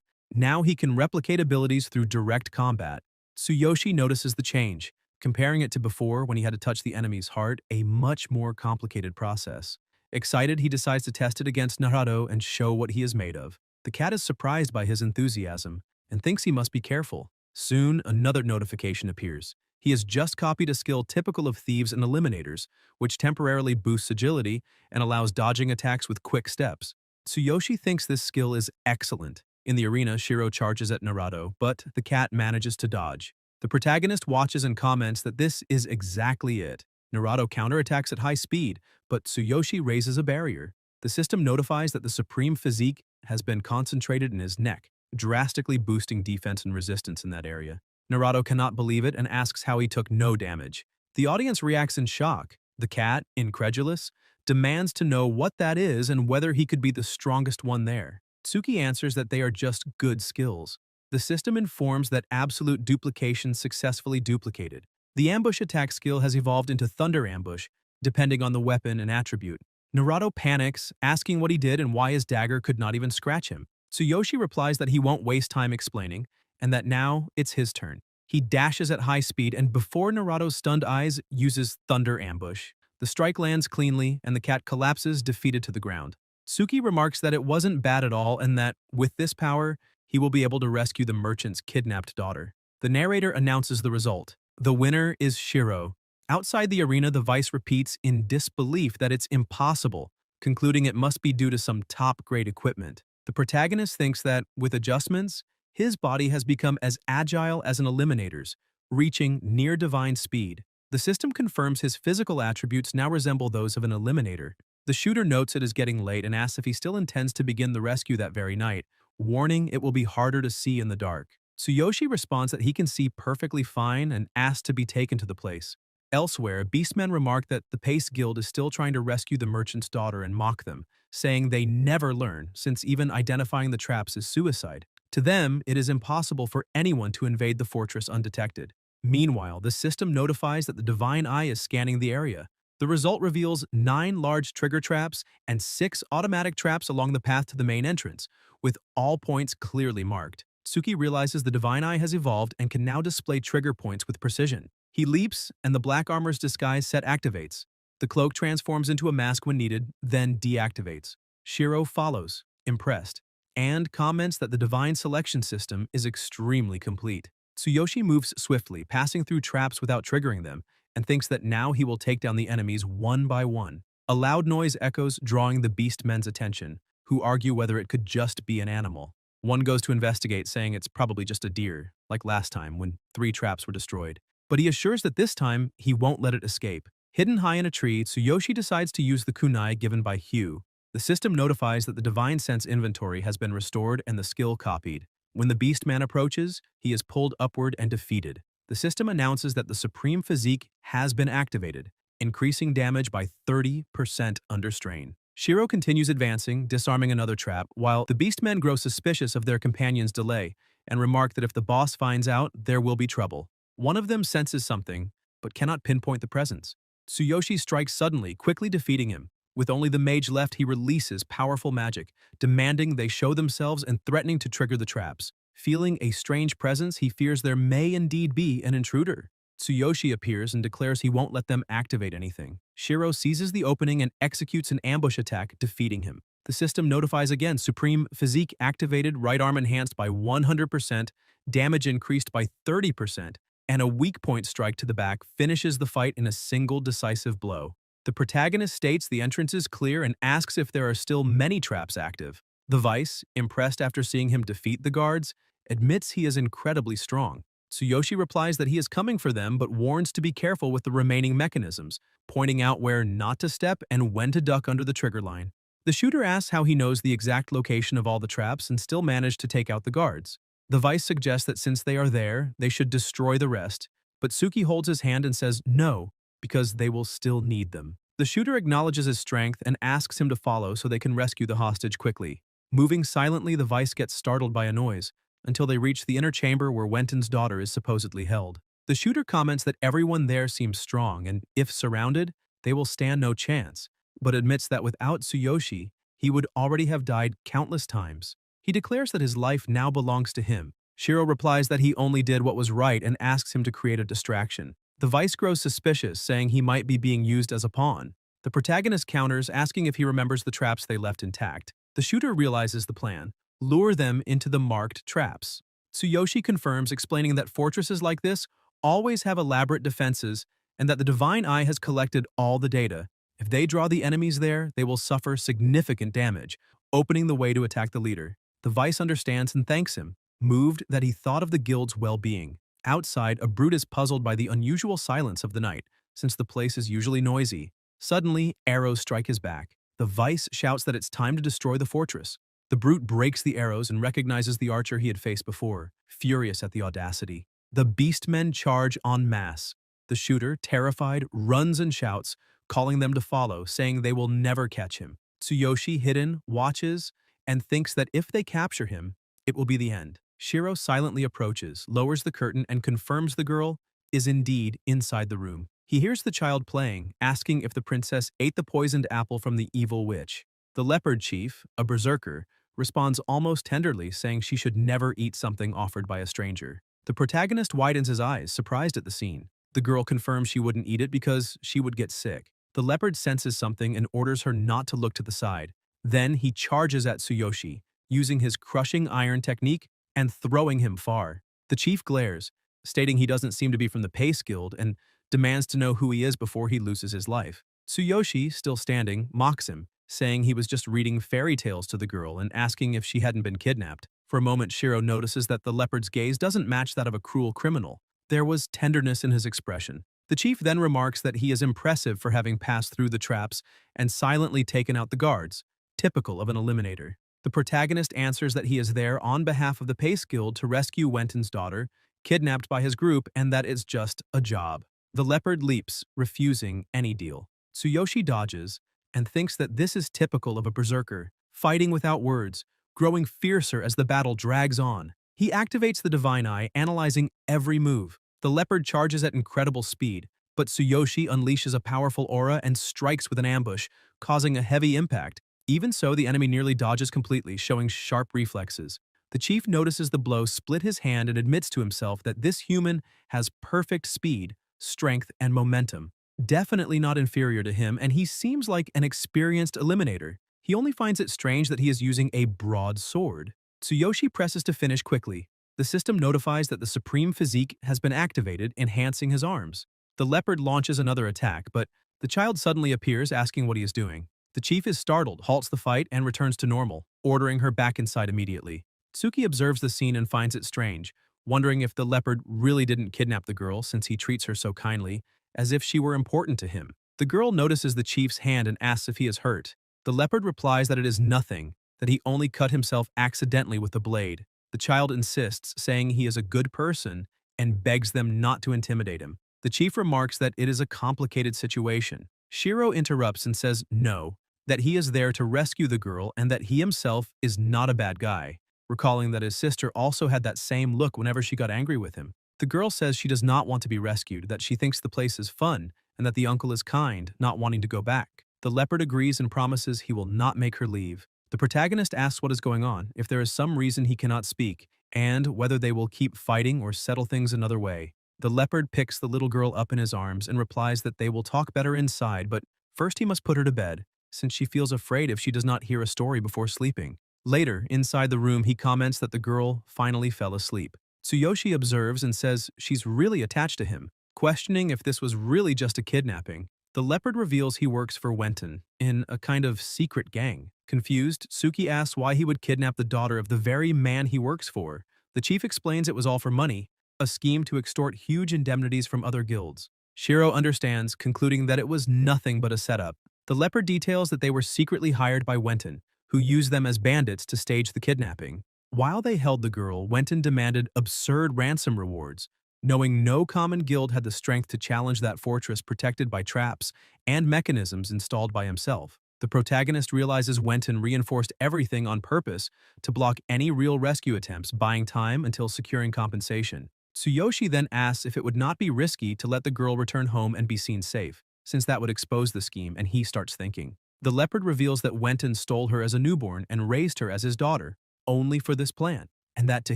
Now he can replicate abilities through direct combat. Tsuyoshi notices the change, comparing it to before when he had to touch the enemy's heart, a much more complicated process. Excited, he decides to test it against Naruto and show what he is made of. The cat is surprised by his enthusiasm and thinks he must be careful. Soon, another notification appears. He has just copied a skill typical of thieves and eliminators, which temporarily boosts agility and allows dodging attacks with quick steps. Tsuyoshi thinks this skill is excellent. In the arena, Shiro charges at Naruto, but the cat manages to dodge. The protagonist watches and comments that this is exactly it. Naruto counterattacks at high speed, but Tsuyoshi raises a barrier. The system notifies that the Supreme Physique has been concentrated in his neck, drastically boosting defense and resistance in that area. Naruto cannot believe it and asks how he took no damage. The audience reacts in shock. The cat, incredulous, demands to know what that is and whether he could be the strongest one there. Tsuki answers that they are just good skills. The system informs that absolute duplication successfully duplicated. The ambush attack skill has evolved into Thunder Ambush, depending on the weapon and attribute. Naruto panics, asking what he did and why his dagger could not even scratch him. Tsuyoshi replies that he won't waste time explaining, and that now it's his turn. He dashes at high speed and before Naruto's stunned eyes, uses Thunder Ambush. The strike lands cleanly and the cat collapses, defeated to the ground. Tsuki remarks that it wasn't bad at all and that, with this power, he will be able to rescue the merchant's kidnapped daughter. The narrator announces the result. The winner is Shiro. Outside the arena, the Vice repeats in disbelief that it's impossible, concluding it must be due to some top-grade equipment. The protagonist thinks that, with adjustments, his body has become as agile as an eliminator's, reaching near-divine speed. The system confirms his physical attributes now resemble those of an eliminator. The shooter notes it is getting late and asks if he still intends to begin the rescue that very night, warning it will be harder to see in the dark. Tsuyoshi responds that he can see perfectly fine and asks to be taken to the place. Elsewhere, Beastmen remark that the Pace Guild is still trying to rescue the merchant's daughter and mock them, saying they never learn, since even identifying the traps is suicide. To them, it is impossible for anyone to invade the fortress undetected. Meanwhile, the system notifies that the Divine Eye is scanning the area. The result reveals 9 large trigger traps and 6 automatic traps along the path to the main entrance, with all points clearly marked. Tsuki realizes the Divine Eye has evolved and can now display trigger points with precision. He leaps, and the black armor's disguise set activates. The cloak transforms into a mask when needed, then deactivates. Shiro follows, impressed, and comments that the divine selection system is extremely complete. Tsuyoshi moves swiftly, passing through traps without triggering them, and thinks that now he will take down the enemies one by one. A loud noise echoes, drawing the Beastmen's attention, who argue whether it could just be an animal. One goes to investigate, saying it's probably just a deer, like last time when 3 traps were destroyed. But he assures that this time, he won't let it escape. Hidden high in a tree, Tsuyoshi decides to use the kunai given by Hugh. The system notifies that the Divine Sense inventory has been restored and the skill copied. When the Beastman approaches, he is pulled upward and defeated. The system announces that the Supreme Physique has been activated, increasing damage by 30% under strain. Shiro continues advancing, disarming another trap, while the Beastmen grow suspicious of their companion's delay and remark that if the boss finds out, there will be trouble. One of them senses something, but cannot pinpoint the presence. Tsuyoshi strikes suddenly, quickly defeating him. With only the mage left, he releases powerful magic, demanding they show themselves and threatening to trigger the traps. Feeling a strange presence, he fears there may indeed be an intruder. Tsuyoshi appears and declares he won't let them activate anything. Shiro seizes the opening and executes an ambush attack, defeating him. The system notifies again, Supreme Physique activated, right arm enhanced by 100%, damage increased by 30%, and a weak point strike to the back finishes the fight in a single decisive blow. The protagonist states the entrance is clear and asks if there are still many traps active. The Vice, impressed after seeing him defeat the guards, admits he is incredibly strong. Tsuyoshi replies that he is coming for them but warns to be careful with the remaining mechanisms, pointing out where not to step and when to duck under the trigger line. The shooter asks how he knows the exact location of all the traps and still managed to take out the guards. The Vice suggests that since they are there, they should destroy the rest, but Suki holds his hand and says no, because they will still need them. The shooter acknowledges his strength and asks him to follow so they can rescue the hostage quickly. Moving silently, the Vice gets startled by a noise, until they reach the inner chamber where Wenton's daughter is supposedly held. The shooter comments that everyone there seems strong and, if surrounded, they will stand no chance, but admits that without Tsuyoshi, he would already have died countless times. He declares that his life now belongs to him. Shiro replies that he only did what was right and asks him to create a distraction. The Vice grows suspicious, saying he might be being used as a pawn. The protagonist counters, asking if he remembers the traps they left intact. The shooter realizes the plan: lure them into the marked traps. Tsuyoshi confirms, explaining that fortresses like this always have elaborate defenses and that the Divine Eye has collected all the data. If they draw the enemies there, they will suffer significant damage, opening the way to attack the leader. The Vice understands and thanks him, moved that he thought of the guild's well-being. Outside, a brute is puzzled by the unusual silence of the night, since the place is usually noisy. Suddenly, arrows strike his back. The Vice shouts that it's time to destroy the fortress. The brute breaks the arrows and recognizes the archer he had faced before, furious at the audacity. The beastmen charge en masse. The shooter, terrified, runs and shouts, calling them to follow, saying they will never catch him. Tsuyoshi, hidden, watches, and thinks that if they capture him, it will be the end. Shiro silently approaches, lowers the curtain, and confirms the girl is indeed inside the room. He hears the child playing, asking if the princess ate the poisoned apple from the evil witch. The leopard chief, a berserker, responds almost tenderly, saying she should never eat something offered by a stranger. The protagonist widens his eyes, surprised at the scene. The girl confirms she wouldn't eat it because she would get sick. The leopard senses something and orders her not to look to the side. Then he charges at Tsuyoshi, using his crushing iron technique and throwing him far. The chief glares, stating he doesn't seem to be from the Pace Guild and demands to know who he is before he loses his life. Tsuyoshi, still standing, mocks him, saying he was just reading fairy tales to the girl and asking if she hadn't been kidnapped. For a moment, Shiro notices that the leopard's gaze doesn't match that of a cruel criminal. There was tenderness in his expression. The chief then remarks that he is impressive for having passed through the traps and silently taken out the guards, typical of an eliminator. The protagonist answers that he is there on behalf of the Pace Guild to rescue Wenton's daughter, kidnapped by his group, and that it's just a job. The leopard leaps, refusing any deal. Tsuyoshi dodges and thinks that this is typical of a berserker, fighting without words, growing fiercer as the battle drags on. He activates the Divine Eye, analyzing every move. The leopard charges at incredible speed, but Tsuyoshi unleashes a powerful aura and strikes with an ambush, causing a heavy impact. Even so, the enemy nearly dodges completely, showing sharp reflexes. The chief notices the blow split his hand and admits to himself that this human has perfect speed, strength, and momentum. Definitely not inferior to him, and he seems like an experienced eliminator. He only finds it strange that he is using a broadsword. Tsuyoshi presses to finish quickly. The system notifies that the Supreme Physique has been activated, enhancing his arms. The leopard launches another attack, but the child suddenly appears, asking what he is doing. The chief is startled, halts the fight, and returns to normal, ordering her back inside immediately. Tsuki observes the scene and finds it strange, wondering if the leopard really didn't kidnap the girl since he treats her so kindly, as if she were important to him. The girl notices the chief's hand and asks if he is hurt. The leopard replies that it is nothing, that he only cut himself accidentally with the blade. The child insists, saying he is a good person, and begs them not to intimidate him. The chief remarks that it is a complicated situation. Shiro interrupts and says no, that he is there to rescue the girl and that he himself is not a bad guy. recalling that his sister also had that same look whenever she got angry with him. The girl says she does not want to be rescued, that she thinks the place is fun, and that the uncle is kind, not wanting to go back. The leopard agrees and promises he will not make her leave. The protagonist asks what is going on, if there is some reason he cannot speak, and whether they will keep fighting or settle things another way. The leopard picks the little girl up in his arms and replies that they will talk better inside, but first he must put her to bed, since she feels afraid if she does not hear a story before sleeping. Later, inside the room, he comments that the girl finally fell asleep. Tsuyoshi observes and says she's really attached to him, questioning if this was really just a kidnapping. The leopard reveals he works for Wenton, in a kind of secret gang. Confused, Tsuki asks why he would kidnap the daughter of the very man he works for. The chief explains it was all for money, a scheme to extort huge indemnities from other guilds. Shiro understands, concluding that it was nothing but a setup. The leopard details that they were secretly hired by Wenton, who used them as bandits to stage the kidnapping. While they held the girl, Wenton demanded absurd ransom rewards, knowing no common guild had the strength to challenge that fortress protected by traps and mechanisms installed by himself. The protagonist realizes Wenton reinforced everything on purpose to block any real rescue attempts, buying time until securing compensation. Tsuyoshi then asks if it would not be risky to let the girl return home and be seen safe, since that would expose the scheme, and he starts thinking. The leopard reveals that Wenton stole her as a newborn and raised her as his daughter, only for this plan, and that to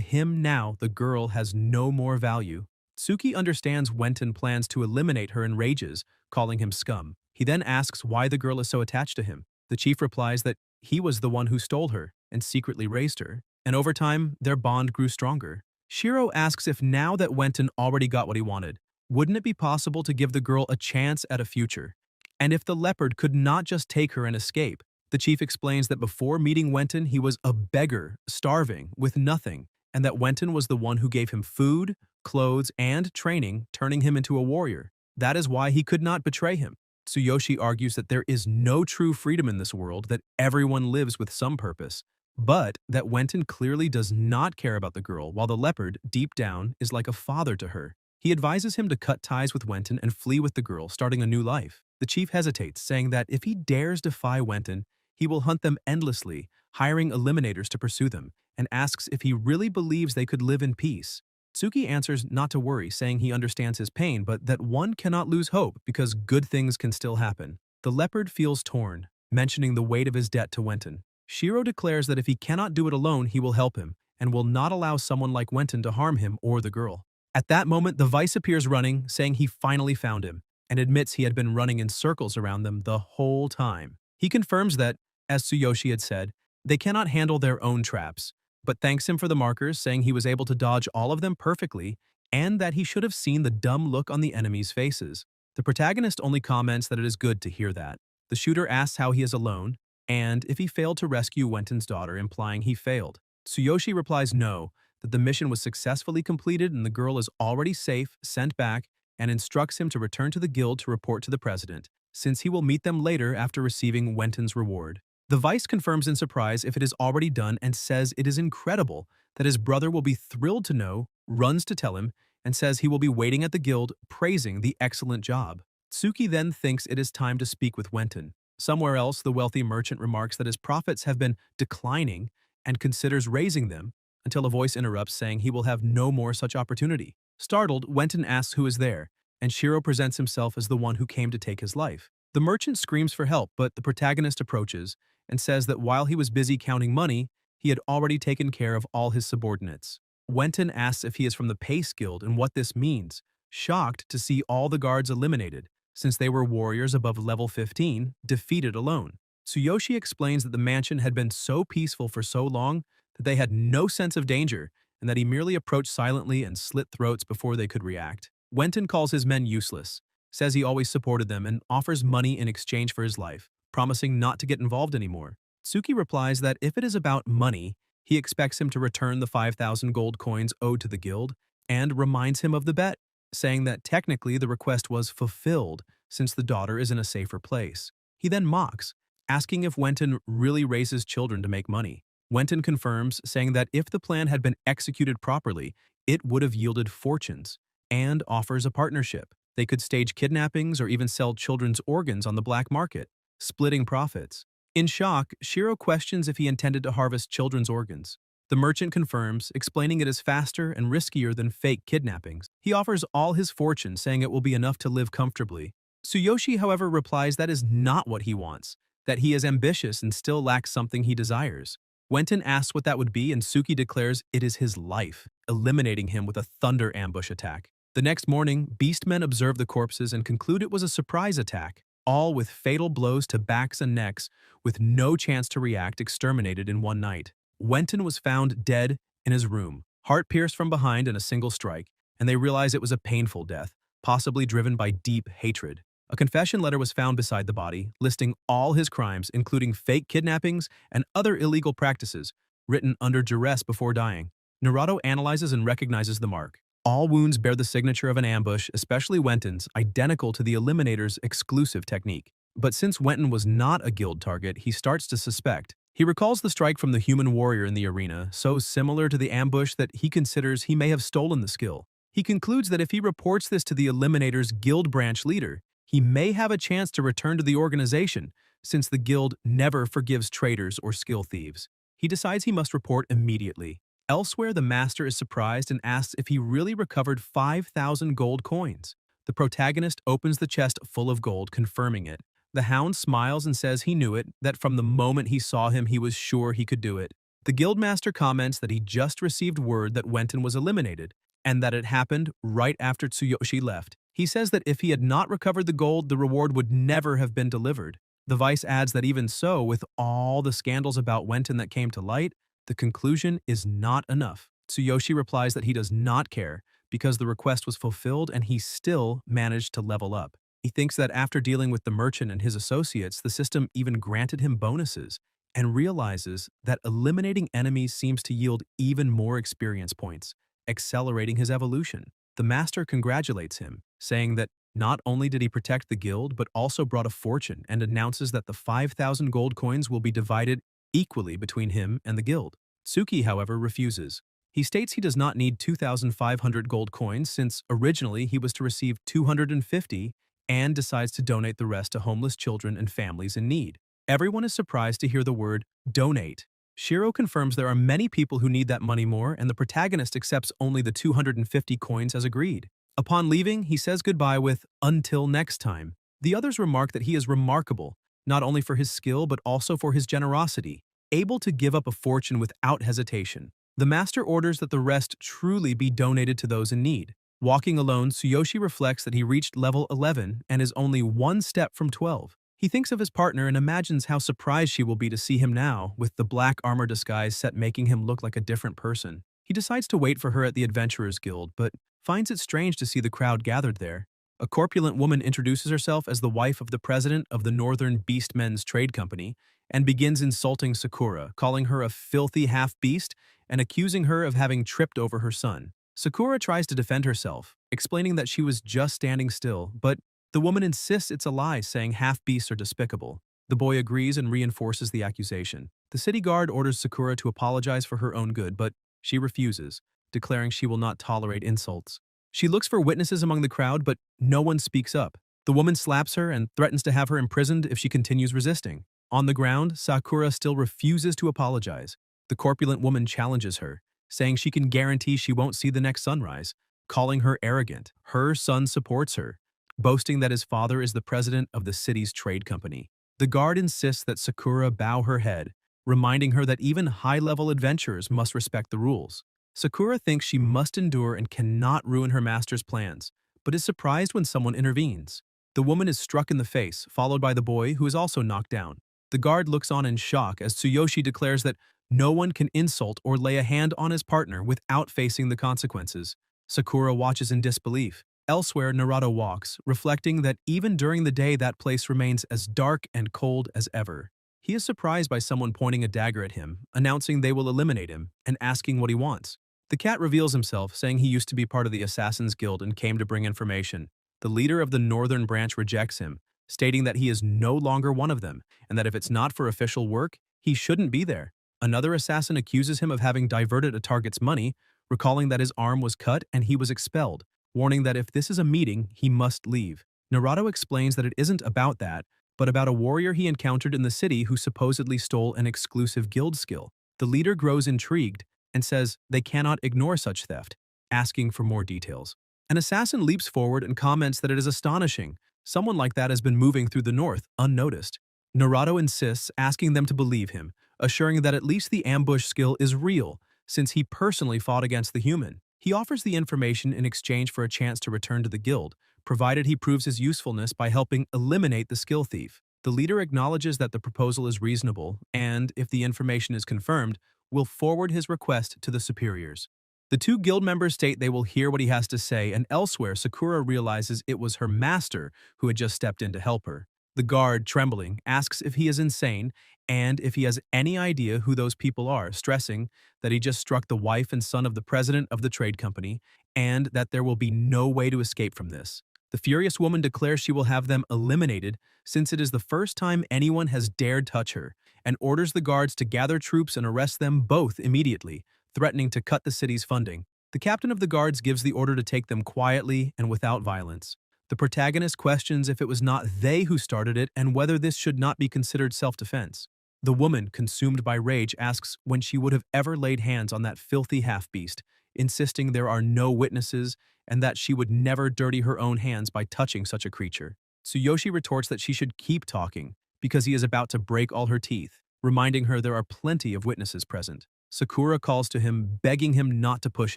him now the girl has no more value. Tsuki understands Wenton plans to eliminate her and rages, calling him scum. He then asks why the girl is so attached to him. The chief replies that he was the one who stole her and secretly raised her, and over time, their bond grew stronger. Shiro asks if now that Wenton already got what he wanted, wouldn't it be possible to give the girl a chance at a future? And if the leopard could not just take her and escape? The chief explains that before meeting Wenton, he was a beggar, starving, with nothing, and that Wenton was the one who gave him food, clothes, and training, turning him into a warrior. That is why he could not betray him. Tsuyoshi argues that there is no true freedom in this world, that everyone lives with some purpose, but that Wenton clearly does not care about the girl, while the leopard, deep down, is like a father to her. He advises him to cut ties with Wenton and flee with the girl, starting a new life. The chief hesitates, saying that if he dares defy Wenton, he will hunt them endlessly, hiring eliminators to pursue them, and asks if he really believes they could live in peace. Tsuki answers not to worry, saying he understands his pain, but that one cannot lose hope because good things can still happen. The leopard feels torn, mentioning the weight of his debt to Wenton. Shiro declares that if he cannot do it alone, he will help him, and will not allow someone like Wenton to harm him or the girl. At that moment, the Vice appears running, saying he finally found him, and admits he had been running in circles around them the whole time. He confirms that, as Tsuyoshi had said, they cannot handle their own traps, but thanks him for the markers, saying he was able to dodge all of them perfectly, and that he should have seen the dumb look on the enemies' faces. The protagonist only comments that it is good to hear that. The shooter asks how he is alone, and if he failed to rescue Wenton's daughter, implying he failed. Tsuyoshi replies no, that the mission was successfully completed and the girl is already safe, sent back, and instructs him to return to the guild to report to the president, since he will meet them later after receiving Wenton's reward. The Vice confirms in surprise if it is already done and says it is incredible that his brother will be thrilled to know, runs to tell him, and says he will be waiting at the guild, praising the excellent job. Tsuki then thinks it is time to speak with Wenton. Somewhere else, the wealthy merchant remarks that his profits have been declining and considers raising them, until a voice interrupts, saying he will have no more such opportunity. Startled, Wenton asks who is there, and Shiro presents himself as the one who came to take his life. The merchant screams for help, but the protagonist approaches and says that while he was busy counting money, he had already taken care of all his subordinates. Wenton asks if he is from the Pace Guild and what this means, shocked to see all the guards eliminated, since they were warriors above level 15, defeated alone. Tsuyoshi explains that the mansion had been so peaceful for so long that they had no sense of danger, and that he merely approached silently and slit throats before they could react. Wenton calls his men useless, says he always supported them, and offers money in exchange for his life, promising not to get involved anymore. Tsuki replies that if it is about money, he expects him to return the 5,000 gold coins owed to the guild, and reminds him of the bet, saying that technically the request was fulfilled since the daughter is in a safer place. He then mocks, asking if Wenton really raises children to make money. Wenton confirms, saying that if the plan had been executed properly, it would have yielded fortunes, and offers a partnership. They could stage kidnappings or even sell children's organs on the black market, splitting profits. In shock, Shiro questions if he intended to harvest children's organs. The merchant confirms, explaining it is faster and riskier than fake kidnappings. He offers all his fortune, saying it will be enough to live comfortably. Tsuyoshi, however, replies that is not what he wants, that he is ambitious and still lacks something he desires. Wenton asks what that would be, and Suki declares it is his life, eliminating him with a thunder ambush attack. The next morning, beastmen observe the corpses and conclude it was a surprise attack, all with fatal blows to backs and necks, with no chance to react, exterminated in one night. Wenton was found dead in his room, heart pierced from behind in a single strike, and they realize it was a painful death, possibly driven by deep hatred. A confession letter was found beside the body, listing all his crimes, including fake kidnappings and other illegal practices, written under duress before dying. Naruto analyzes and recognizes the mark. All wounds bear the signature of an ambush, especially Wenton's, identical to the Eliminator's exclusive technique. But since Wenton was not a guild target, he starts to suspect. He recalls the strike from the human warrior in the arena, so similar to the ambush that he considers he may have stolen the skill. He concludes that if he reports this to the Eliminator's guild branch leader, he may have a chance to return to the organization, since the guild never forgives traitors or skill thieves. He decides he must report immediately. Elsewhere, the master is surprised and asks if he really recovered 5,000 gold coins. The protagonist opens the chest full of gold, confirming it. The hound smiles and says he knew it, that from the moment he saw him he was sure he could do it. The guildmaster comments that he just received word that Wenton was eliminated, and that it happened right after Tsuyoshi left. He says that if he had not recovered the gold, the reward would never have been delivered. The vice adds that even so, with all the scandals about Wenton that came to light, the conclusion is not enough. Tsuyoshi replies that he does not care, because the request was fulfilled and he still managed to level up. He thinks that after dealing with the merchant and his associates, the system even granted him bonuses, and realizes that eliminating enemies seems to yield even more experience points, accelerating his evolution. The master congratulates him, saying that not only did he protect the guild, but also brought a fortune, and announces that the 5,000 gold coins will be divided equally between him and the guild. Tsuki, however, refuses. He states he does not need 2,500 gold coins, since originally he was to receive 250, and decides to donate the rest to homeless children and families in need. Everyone is surprised to hear the word donate. Shiro confirms there are many people who need that money more, and the protagonist accepts only the 250 coins as agreed. Upon leaving, he says goodbye with "until next time." The others remark that he is remarkable, not only for his skill but also for his generosity, able to give up a fortune without hesitation. The master orders that the rest truly be donated to those in need. Walking alone, Tsuyoshi reflects that he reached level 11 and is only one step from 12. He thinks of his partner and imagines how surprised she will be to see him now, with the black armor disguise set making him look like a different person. He decides to wait for her at the Adventurers Guild, but finds it strange to see the crowd gathered there. A corpulent woman introduces herself as the wife of the president of the Northern Beastmen's Trade Company and begins insulting Sakura, calling her a filthy half-beast and accusing her of having tripped over her son. Sakura tries to defend herself, explaining that she was just standing still, but the woman insists it's a lie, saying half-beasts are despicable. The boy agrees and reinforces the accusation. The city guard orders Sakura to apologize for her own good, but she refuses, declaring she will not tolerate insults. She looks for witnesses among the crowd, but no one speaks up. The woman slaps her and threatens to have her imprisoned if she continues resisting. On the ground, Sakura still refuses to apologize. The corpulent woman challenges her, saying she can guarantee she won't see the next sunrise, calling her arrogant. Her son supports her, boasting that his father is the president of the city's trade company. The guard insists that Sakura bow her head, reminding her that even high-level adventurers must respect the rules. Sakura thinks she must endure and cannot ruin her master's plans, but is surprised when someone intervenes. The woman is struck in the face, followed by the boy, who is also knocked down. The guard looks on in shock as Tsuyoshi declares that no one can insult or lay a hand on his partner without facing the consequences. Sakura watches in disbelief. Elsewhere, Naruto walks, reflecting that even during the day that place remains as dark and cold as ever. He is surprised by someone pointing a dagger at him, announcing they will eliminate him, and asking what he wants. The cat reveals himself, saying he used to be part of the Assassin's Guild and came to bring information. The leader of the northern branch rejects him, stating that he is no longer one of them, and that if it's not for official work, he shouldn't be there. Another assassin accuses him of having diverted a target's money, recalling that his arm was cut and he was expelled, warning that if this is a meeting, he must leave. Naruto explains that it isn't about that, but about a warrior he encountered in the city who supposedly stole an exclusive guild skill. The leader grows intrigued, and says they cannot ignore such theft, asking for more details. An assassin leaps forward and comments that it is astonishing. Someone like that has been moving through the north, unnoticed. Naruto insists, asking them to believe him, assuring that at least the ambush skill is real, since he personally fought against the human. He offers the information in exchange for a chance to return to the guild, provided he proves his usefulness by helping eliminate the skill thief. The leader acknowledges that the proposal is reasonable and, if the information is confirmed, will forward his request to the superiors. The two guild members state they will hear what he has to say, and elsewhere Sakura realizes it was her master who had just stepped in to help her. The guard, trembling, asks if he is insane and if he has any idea who those people are, stressing that he just struck the wife and son of the president of the trade company and that there will be no way to escape from this. The furious woman declares she will have them eliminated since it is the first time anyone has dared touch her, and orders the guards to gather troops and arrest them both immediately, threatening to cut the city's funding. The captain of the guards gives the order to take them quietly and without violence. The protagonist questions if it was not they who started it and whether this should not be considered self-defense. The woman, consumed by rage, asks when she would have ever laid hands on that filthy half-beast, insisting there are no witnesses and that she would never dirty her own hands by touching such a creature. Tsuyoshi retorts that she should keep talking because he is about to break all her teeth, reminding her there are plenty of witnesses present. Sakura calls to him, begging him not to push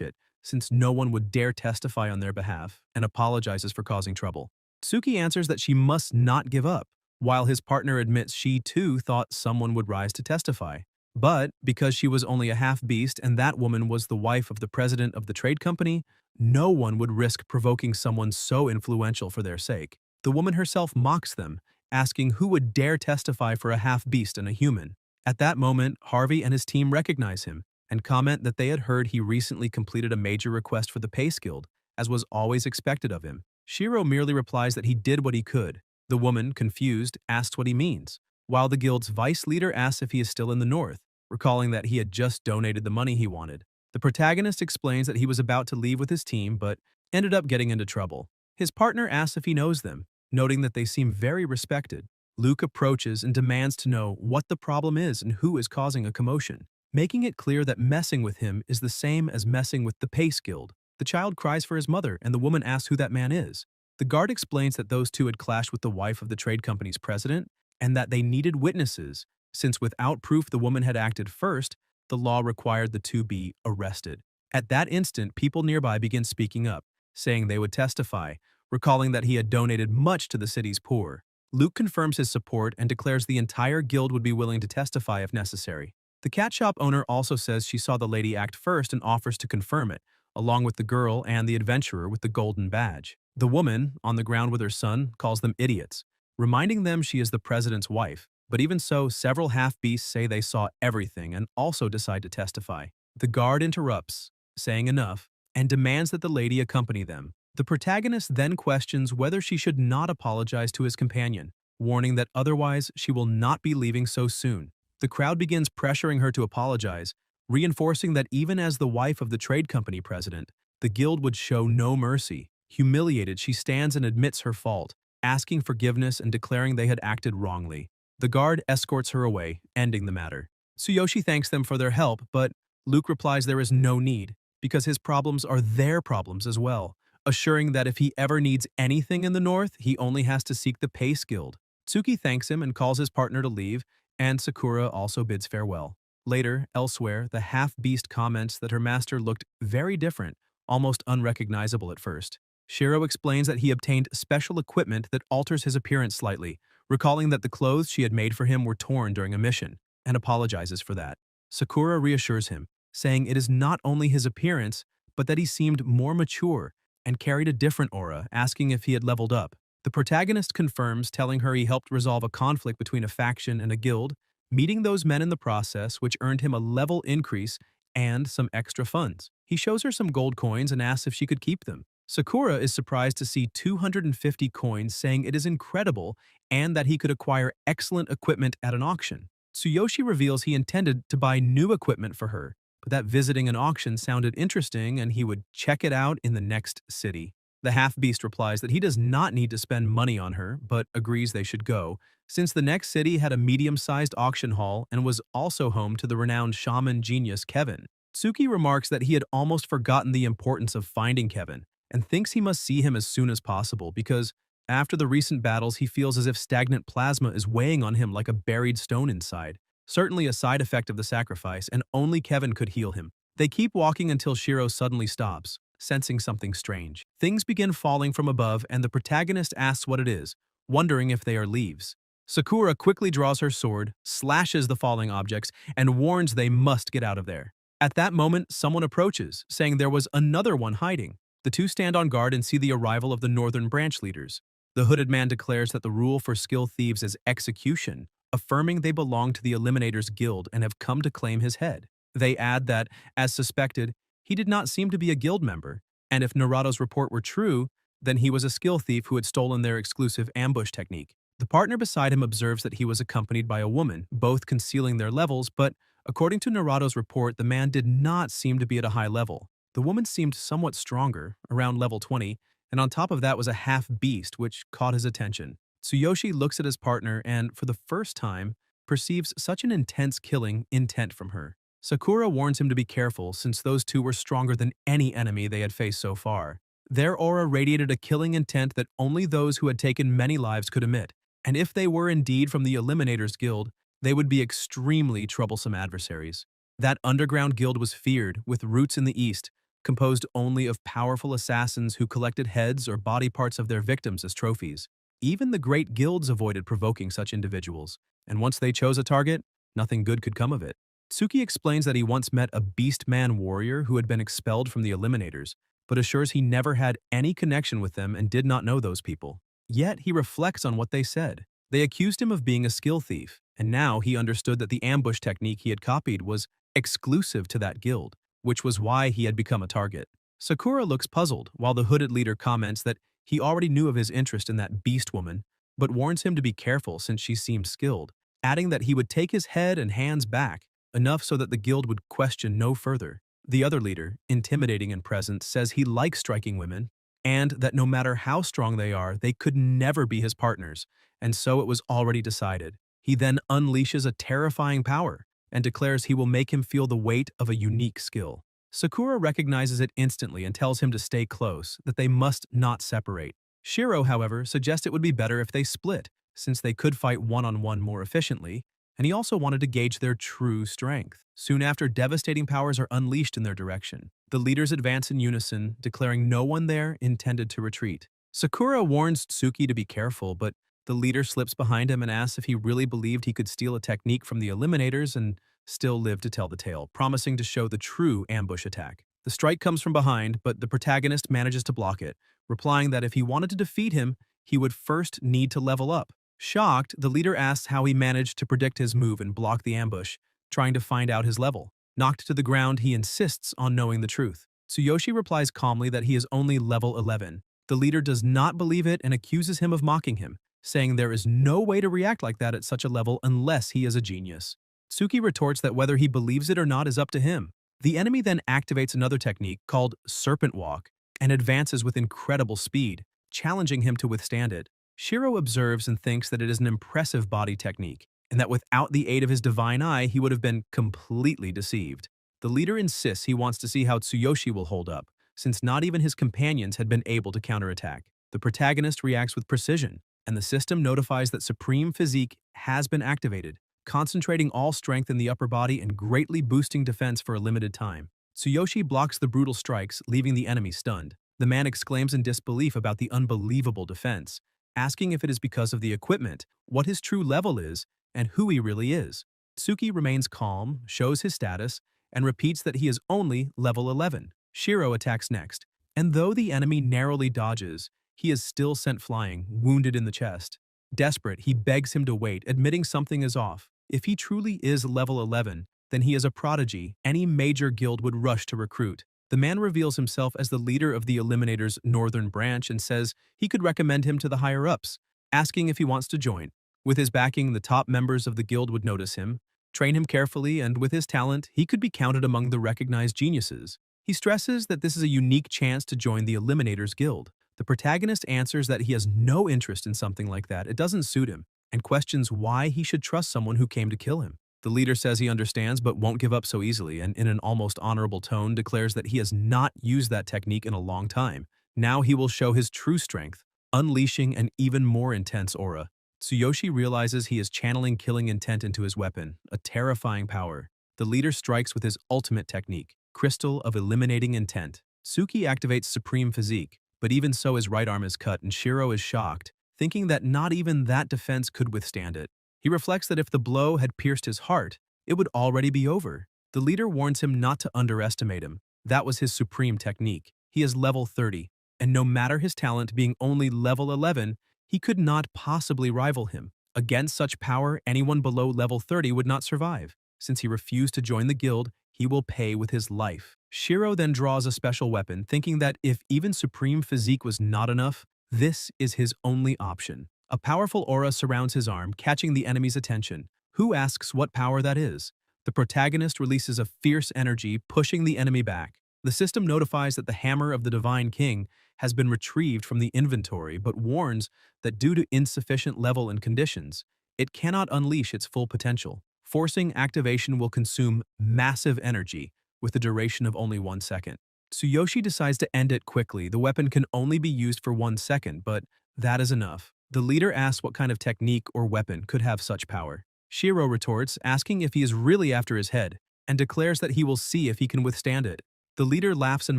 it, since no one would dare testify on their behalf, and apologizes for causing trouble. Tsuki answers that she must not give up, while his partner admits she too thought someone would rise to testify. But because she was only a half-beast and that woman was the wife of the president of the trade company, no one would risk provoking someone so influential for their sake. The woman herself mocks them, asking who would dare testify for a half-beast and a human. At that moment, Harvey and his team recognize him and comment that they had heard he recently completed a major request for the Pace Guild, as was always expected of him. Shiro merely replies that he did what he could. The woman, confused, asks what he means, while the guild's vice leader asks if he is still in the north, recalling that he had just donated the money he wanted. The protagonist explains that he was about to leave with his team but ended up getting into trouble. His partner asks if he knows them, noting that they seem very respected. Luke approaches and demands to know what the problem is and who is causing a commotion, making it clear that messing with him is the same as messing with the Pace Guild. The child cries for his mother, and the woman asks who that man is. The guard explains that those two had clashed with the wife of the trade company's president, and that they needed witnesses, since without proof the woman had acted first, the law required the two be arrested. At that instant, people nearby begin speaking up, saying they would testify, recalling that he had donated much to the city's poor. Luke confirms his support and declares the entire guild would be willing to testify if necessary. The cat shop owner also says she saw the lady act first and offers to confirm it, along with the girl and the adventurer with the golden badge. The woman, on the ground with her son, calls them idiots, reminding them she is the president's wife. But even so, several half-beasts say they saw everything and also decide to testify. The guard interrupts, saying enough, and demands that the lady accompany them. The protagonist then questions whether she should not apologize to his companion, warning that otherwise she will not be leaving so soon. The crowd begins pressuring her to apologize, reinforcing that even as the wife of the trade company president, the guild would show no mercy. Humiliated, she stands and admits her fault, asking forgiveness and declaring they had acted wrongly. The guard escorts her away, ending the matter. Tsuyoshi thanks them for their help, but Luke replies there is no need, because his problems are their problems as well, assuring that if he ever needs anything in the north, he only has to seek the Pace Guild. Tsuki thanks him and calls his partner to leave, and Sakura also bids farewell. Later, elsewhere, the half-beast comments that her master looked very different, almost unrecognizable at first. Shiro explains that he obtained special equipment that alters his appearance slightly, recalling that the clothes she had made for him were torn during a mission, and apologizes for that. Sakura reassures him, saying it is not only his appearance, but that he seemed more mature and carried a different aura, asking if he had leveled up. The protagonist confirms, telling her he helped resolve a conflict between a faction and a guild, meeting those men in the process, which earned him a level increase and some extra funds. He shows her some gold coins and asks if she could keep them. Sakura is surprised to see 250 coins, saying it is incredible and that he could acquire excellent equipment at an auction. Tsuyoshi reveals he intended to buy new equipment for her, but that visiting an auction sounded interesting and he would check it out in the next city. The half-beast replies that he does not need to spend money on her, but agrees they should go, since the next city had a medium-sized auction hall and was also home to the renowned shaman genius Kevin. Tsuki remarks that he had almost forgotten the importance of finding Kevin and thinks he must see him as soon as possible because after the recent battles he feels as if stagnant plasma is weighing on him like a buried stone inside. Certainly a side effect of the sacrifice, and only Kevin could heal him. They keep walking until Shiro suddenly stops, sensing something strange. Things begin falling from above and the protagonist asks what it is, wondering if they are leaves. Sakura quickly draws her sword, slashes the falling objects, and warns they must get out of there. At that moment, someone approaches, saying there was another one hiding. The two stand on guard and see the arrival of the northern branch leaders. The hooded man declares that the rule for skill thieves is execution, affirming they belong to the Eliminators Guild and have come to claim his head. They add that, as suspected, he did not seem to be a guild member, and if Narato's report were true, then he was a skill thief who had stolen their exclusive ambush technique. The partner beside him observes that he was accompanied by a woman, both concealing their levels, but according to Narato's report, the man did not seem to be at a high level. The woman seemed somewhat stronger, around level 20, and on top of that was a half-beast, which caught his attention. Tsuyoshi looks at his partner and, for the first time, perceives such an intense killing intent from her. Sakura warns him to be careful since those two were stronger than any enemy they had faced so far. Their aura radiated a killing intent that only those who had taken many lives could emit, and if they were indeed from the Eliminators Guild, they would be extremely troublesome adversaries. That underground guild was feared, with roots in the east, composed only of powerful assassins who collected heads or body parts of their victims as trophies. Even the great guilds avoided provoking such individuals, and once they chose a target, nothing good could come of it. Tsuki explains that he once met a beast-man warrior who had been expelled from the Eliminators, but assures he never had any connection with them and did not know those people. Yet he reflects on what they said. They accused him of being a skill thief, and now he understood that the ambush technique he had copied was exclusive to that guild, which was why he had become a target. Sakura looks puzzled, while the hooded leader comments that he already knew of his interest in that beast woman, but warns him to be careful since she seemed skilled, adding that he would take his head and hands back, enough so that the guild would question no further. The other leader, intimidating in presence, says he likes striking women, and that no matter how strong they are, they could never be his partners, and so it was already decided. He then unleashes a terrifying power, and declares he will make him feel the weight of a unique skill. Sakura recognizes it instantly and tells him to stay close, that they must not separate. Shiro, however, suggests it would be better if they split, since they could fight one-on-one more efficiently, and he also wanted to gauge their true strength. Soon after, devastating powers are unleashed in their direction. The leaders advance in unison, declaring no one there intended to retreat. Sakura warns Tsuki to be careful, but the leader slips behind him and asks if he really believed he could steal a technique from the Eliminators and still live to tell the tale, promising to show the true ambush attack. The strike comes from behind, but the protagonist manages to block it, replying that if he wanted to defeat him, he would first need to level up. Shocked, the leader asks how he managed to predict his move and block the ambush, trying to find out his level. Knocked to the ground, he insists on knowing the truth. Tsuyoshi replies calmly that he is only level 11. The leader does not believe it and accuses him of mocking him, saying there is no way to react like that at such a level unless he is a genius. Tsuki retorts that whether he believes it or not is up to him. The enemy then activates another technique called Serpent Walk and advances with incredible speed, challenging him to withstand it. Shiro observes and thinks that it is an impressive body technique, and that without the aid of his divine eye, he would have been completely deceived. The leader insists he wants to see how Tsuyoshi will hold up, since not even his companions had been able to counterattack. The protagonist reacts with precision, and the system notifies that Supreme Physique has been activated, concentrating all strength in the upper body and greatly boosting defense for a limited time. Tsuyoshi blocks the brutal strikes, leaving the enemy stunned. The man exclaims in disbelief about the unbelievable defense, asking if it is because of the equipment, what his true level is, and who he really is. Tsuki remains calm, shows his status, and repeats that he is only level 11. Shiro attacks next, and though the enemy narrowly dodges, he is still sent flying, wounded in the chest. Desperate, he begs him to wait, admitting something is off. If he truly is level 11, then he is a prodigy any major guild would rush to recruit. The man reveals himself as the leader of the Eliminators' northern branch and says he could recommend him to the higher-ups, asking if he wants to join. With his backing, the top members of the guild would notice him, train him carefully, and with his talent, he could be counted among the recognized geniuses. He stresses that this is a unique chance to join the Eliminators Guild. The protagonist answers that he has no interest in something like that, it doesn't suit him, and questions why he should trust someone who came to kill him. The leader says he understands but won't give up so easily, and in an almost honorable tone declares that he has not used that technique in a long time. Now he will show his true strength, unleashing an even more intense aura. Tsuyoshi realizes he is channeling killing intent into his weapon, a terrifying power. The leader strikes with his ultimate technique, Crystal of Eliminating Intent. Suki activates Supreme Physique, but even so his right arm is cut and Shiro is shocked, thinking that not even that defense could withstand it. He reflects that if the blow had pierced his heart, it would already be over. The leader warns him not to underestimate him. That was his supreme technique. He is level 30, and no matter his talent being only level 11, he could not possibly rival him. Against such power, anyone below level 30 would not survive. Since he refused to join the guild, he will pay with his life. Shiro then draws a special weapon, thinking that if even Supreme Physique was not enough, this is his only option. A powerful aura surrounds his arm, catching the enemy's attention. Who asks what power that is? The protagonist releases a fierce energy, pushing the enemy back. The system notifies that the Hammer of the Divine King has been retrieved from the inventory, but warns that due to insufficient level and conditions, it cannot unleash its full potential. Forcing activation will consume massive energy, with a duration of only 1 second. Tsuyoshi decides to end it quickly. The weapon can only be used for 1 second, but that is enough. The leader asks what kind of technique or weapon could have such power. Shiro retorts, asking if he is really after his head, and declares that he will see if he can withstand it. The leader laughs and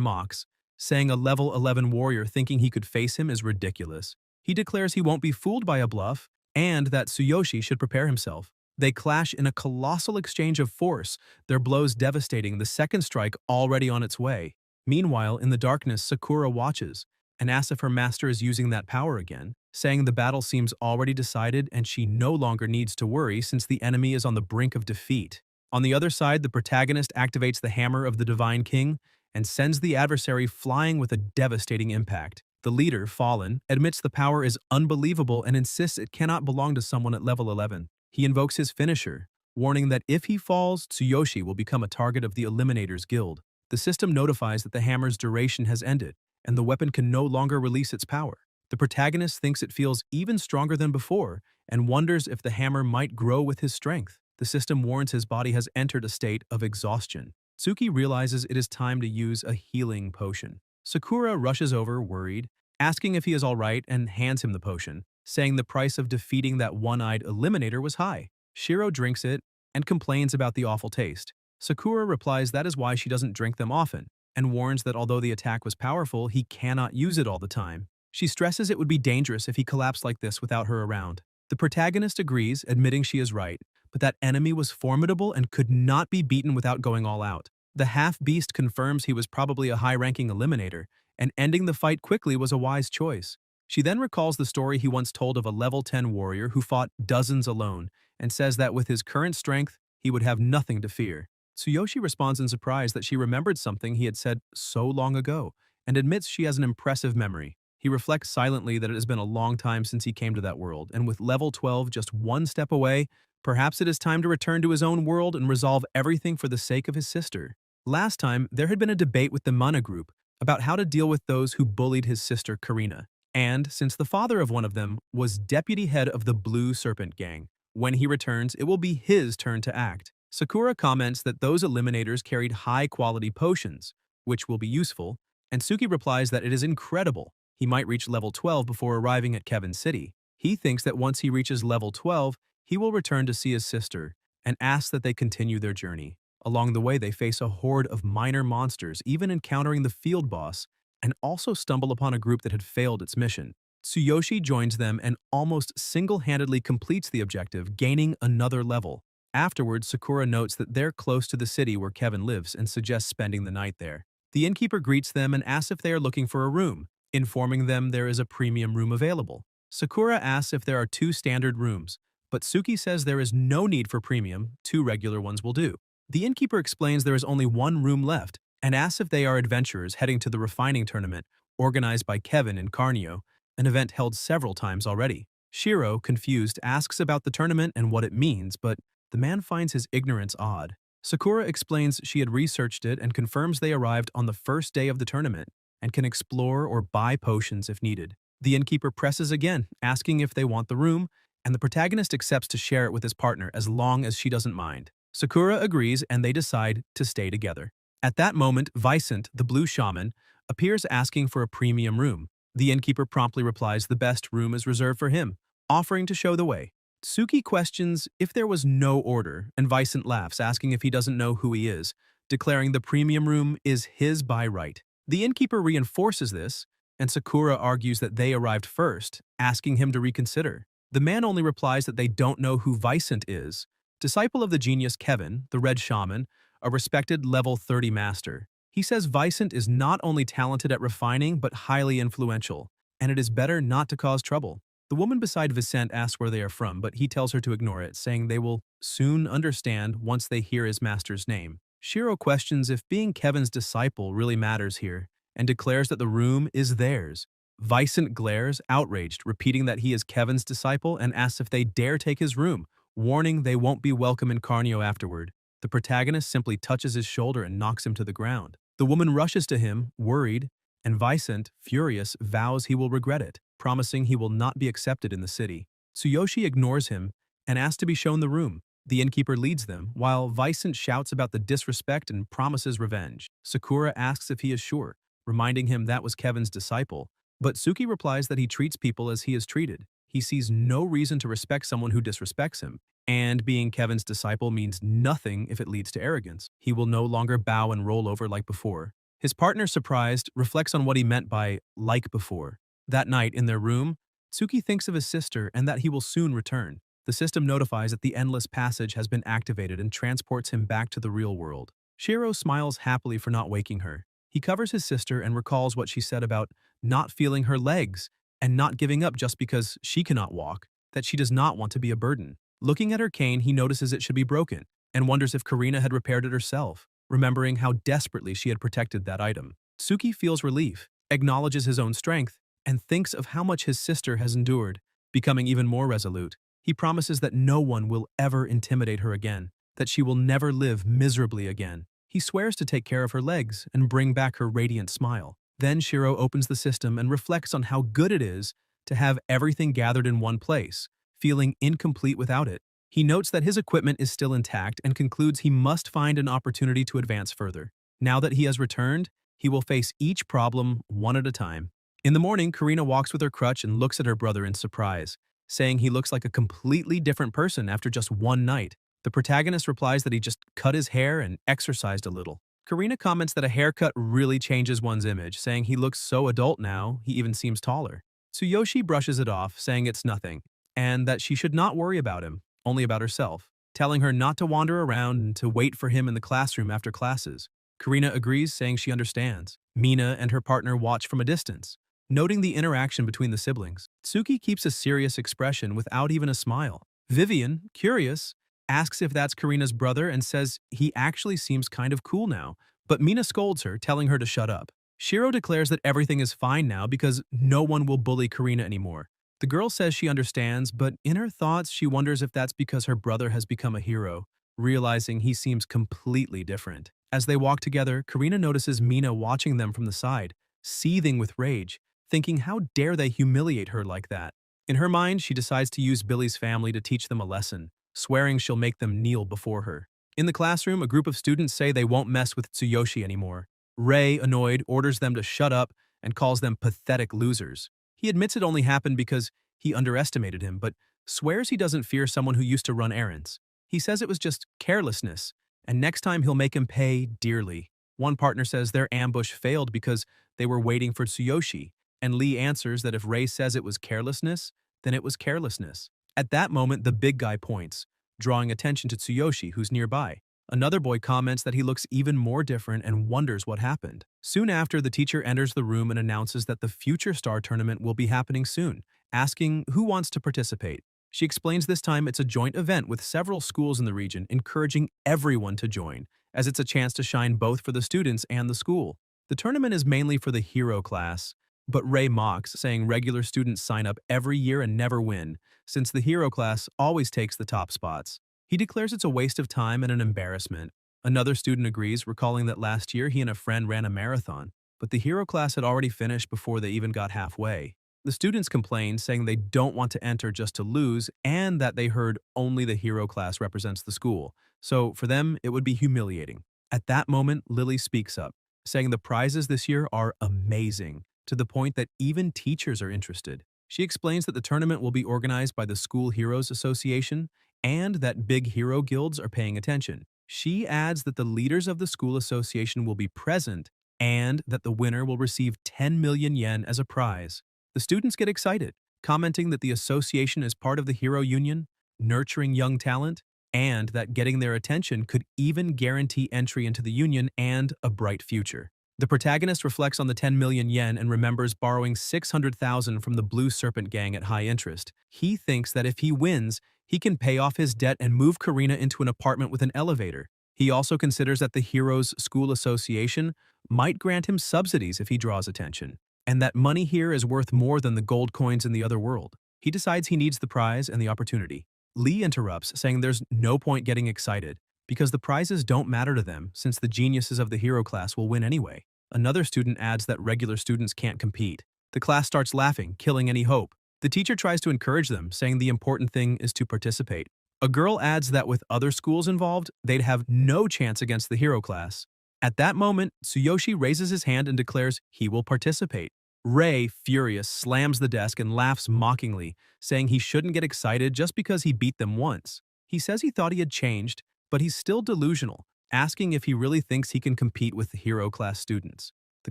mocks, saying a level 11 warrior thinking he could face him is ridiculous. He declares he won't be fooled by a bluff, and that Tsuyoshi should prepare himself. They clash in a colossal exchange of force, their blows devastating, the second strike already on its way. Meanwhile, in the darkness, Sakura watches and asks if her master is using that power again, saying the battle seems already decided and she no longer needs to worry since the enemy is on the brink of defeat. On the other side, the protagonist activates the Hammer of the Divine King and sends the adversary flying with a devastating impact. The leader, Fallen, admits the power is unbelievable and insists it cannot belong to someone at level 11. He invokes his finisher, warning that if he falls, Tsuyoshi will become a target of the Eliminators Guild. The system notifies that the hammer's duration has ended, and the weapon can no longer release its power. The protagonist thinks it feels even stronger than before, and wonders if the hammer might grow with his strength. The system warns his body has entered a state of exhaustion. Tsuki realizes it is time to use a healing potion. Sakura rushes over, worried, asking if he is alright and hands him the potion, saying the price of defeating that one-eyed eliminator was high. Shiro drinks it and complains about the awful taste. Sakura replies that is why she doesn't drink them often, and warns that although the attack was powerful, he cannot use it all the time. She stresses it would be dangerous if he collapsed like this without her around. The protagonist agrees, admitting she is right, but that enemy was formidable and could not be beaten without going all out. The half-beast confirms he was probably a high-ranking eliminator, and ending the fight quickly was a wise choice. She then recalls the story he once told of a level 10 warrior who fought dozens alone, and says that with his current strength, he would have nothing to fear. Tsuyoshi responds in surprise that she remembered something he had said so long ago, and admits she has an impressive memory. He reflects silently that it has been a long time since he came to that world, and with level 12 just one step away, perhaps it is time to return to his own world and resolve everything for the sake of his sister. Last time, there had been a debate with the Mana group about how to deal with those who bullied his sister Karina, and since the father of one of them was deputy head of the Blue Serpent Gang, when he returns, it will be his turn to act. Sakura comments that those eliminators carried high-quality potions, which will be useful, and Suki replies that it is incredible. He might reach level 12 before arriving at Kevin City. He thinks that once he reaches level 12, he will return to see his sister and asks that they continue their journey. Along the way, they face a horde of minor monsters, even encountering the field boss, and also stumble upon a group that had failed its mission. Tsuyoshi joins them and almost single-handedly completes the objective, gaining another level. Afterwards, Sakura notes that they're close to the city where Kevin lives and suggests spending the night there. The innkeeper greets them and asks if they are looking for a room, informing them there is a premium room available. Sakura asks if there are 2 standard rooms, but Suki says there is no need for premium, 2 regular ones will do. The innkeeper explains there is only 1 room left and asks if they are adventurers heading to the refining tournament organized by Kevin in Carnio, an event held several times already. Shiro, confused, asks about the tournament and what it means, but the man finds his ignorance odd. Sakura explains she had researched it and confirms they arrived on the first day of the tournament and can explore or buy potions if needed. The innkeeper presses again, asking if they want the room, and the protagonist accepts to share it with his partner as long as she doesn't mind. Sakura agrees and they decide to stay together. At that moment, Vicent, the blue shaman, appears asking for a premium room. The innkeeper promptly replies the best room is reserved for him, offering to show the way. Tsuki questions if there was no order, and Vicent laughs, asking if he doesn't know who he is, declaring the premium room is his by right. The innkeeper reinforces this, and Sakura argues that they arrived first, asking him to reconsider. The man only replies that they don't know who Vicent is, disciple of the genius Kevin, the red shaman, a respected level 30 master. He says Vicent is not only talented at refining but highly influential, and it is better not to cause trouble. The woman beside Vicent asks where they are from, but he tells her to ignore it, saying they will soon understand once they hear his master's name. Shiro questions if being Kevin's disciple really matters here, and declares that the room is theirs. Vicent glares, outraged, repeating that he is Kevin's disciple and asks if they dare take his room, warning they won't be welcome in Carnio afterward. The protagonist simply touches his shoulder and knocks him to the ground. The woman rushes to him, worried, and Vicent, furious, vows he will regret it, promising he will not be accepted in the city. Tsuyoshi ignores him and asks to be shown the room. The innkeeper leads them, while Vicent shouts about the disrespect and promises revenge. Sakura asks if he is sure, reminding him that was Kevin's disciple, but Tsuki replies that he treats people as he is treated. He sees no reason to respect someone who disrespects him, and being Kevin's disciple means nothing if it leads to arrogance. He will no longer bow and roll over like before. His partner, surprised, reflects on what he meant by like before. That night, in their room, Tsuki thinks of his sister and that he will soon return. The system notifies that the endless passage has been activated and transports him back to the real world. Shiro smiles happily for not waking her. He covers his sister and recalls what she said about not feeling her legs and not giving up just because she cannot walk, that she does not want to be a burden. Looking at her cane, he notices it should be broken and wonders if Karina had repaired it herself, remembering how desperately she had protected that item. Tsuki feels relief, acknowledges his own strength, and thinks of how much his sister has endured, becoming even more resolute. He promises that no one will ever intimidate her again, that she will never live miserably again. He swears to take care of her legs and bring back her radiant smile. Then Shiro opens the system and reflects on how good it is to have everything gathered in one place, feeling incomplete without it. He notes that his equipment is still intact and concludes he must find an opportunity to advance further. Now that he has returned, he will face each problem one at a time. In the morning, Karina walks with her crutch and looks at her brother in surprise, saying he looks like a completely different person after just one night. The protagonist replies that he just cut his hair and exercised a little. Karina comments that a haircut really changes one's image, saying he looks so adult now, he even seems taller. Tsuyoshi brushes it off, saying it's nothing, and that she should not worry about him, only about herself, telling her not to wander around and to wait for him in the classroom after classes. Karina agrees, saying she understands. Mina and her partner watch from a distance, noting the interaction between the siblings. Tsuki keeps a serious expression without even a smile. Vivian, curious, asks if that's Karina's brother and says he actually seems kind of cool now, but Mina scolds her, telling her to shut up. Shiro declares that everything is fine now because no one will bully Karina anymore. The girl says she understands, but in her thoughts she wonders if that's because her brother has become a hero, realizing he seems completely different. As they walk together, Karina notices Mina watching them from the side, seething with rage, thinking how dare they humiliate her like that. In her mind, she decides to use Billy's family to teach them a lesson, swearing she'll make them kneel before her. In the classroom, a group of students say they won't mess with Tsuyoshi anymore. Ray, annoyed, orders them to shut up and calls them pathetic losers. He admits it only happened because he underestimated him, but swears he doesn't fear someone who used to run errands. He says it was just carelessness, and next time he'll make him pay dearly. One partner says their ambush failed because they were waiting for Tsuyoshi, and Lee answers that if Ray says it was carelessness, then it was carelessness. At that moment, the big guy points, drawing attention to Tsuyoshi, who's nearby. Another boy comments that he looks even more different and wonders what happened. Soon after, the teacher enters the room and announces that the Future Star Tournament will be happening soon, asking who wants to participate. She explains this time it's a joint event with several schools in the region, encouraging everyone to join, as it's a chance to shine both for the students and the school. The tournament is mainly for the hero class, but Ray mocks, saying regular students sign up every year and never win, since the hero class always takes the top spots. He declares it's a waste of time and an embarrassment. Another student agrees, recalling that last year he and a friend ran a marathon, but the hero class had already finished before they even got halfway. The students complain, saying they don't want to enter just to lose and that they heard only the hero class represents the school. So for them, it would be humiliating. At that moment, Lily speaks up, saying the prizes this year are amazing, to the point that even teachers are interested. She explains that the tournament will be organized by the School Heroes Association and that big hero guilds are paying attention. She adds that the leaders of the school association will be present and that the winner will receive 10 million yen as a prize. The students get excited, commenting that the association is part of the hero union, nurturing young talent, and that getting their attention could even guarantee entry into the union and a bright future. The protagonist reflects on the 10 million yen and remembers borrowing 600,000 from the Blue Serpent gang at high interest. He thinks that if he wins, he can pay off his debt and move Karina into an apartment with an elevator. He also considers that the Heroes School Association might grant him subsidies if he draws attention, and that money here is worth more than the gold coins in the other world. He decides he needs the prize and the opportunity. Lee interrupts, saying there's no point getting excited, because the prizes don't matter to them since the geniuses of the hero class will win anyway. Another student adds that regular students can't compete. The class starts laughing, killing any hope. The teacher tries to encourage them, saying the important thing is to participate. A girl adds that with other schools involved, they'd have no chance against the hero class. At that moment, Tsuyoshi raises his hand and declares he will participate. Ray, furious, slams the desk and laughs mockingly, saying he shouldn't get excited just because he beat them once. He says he thought he had changed, but he's still delusional, asking if he really thinks he can compete with the hero class students. The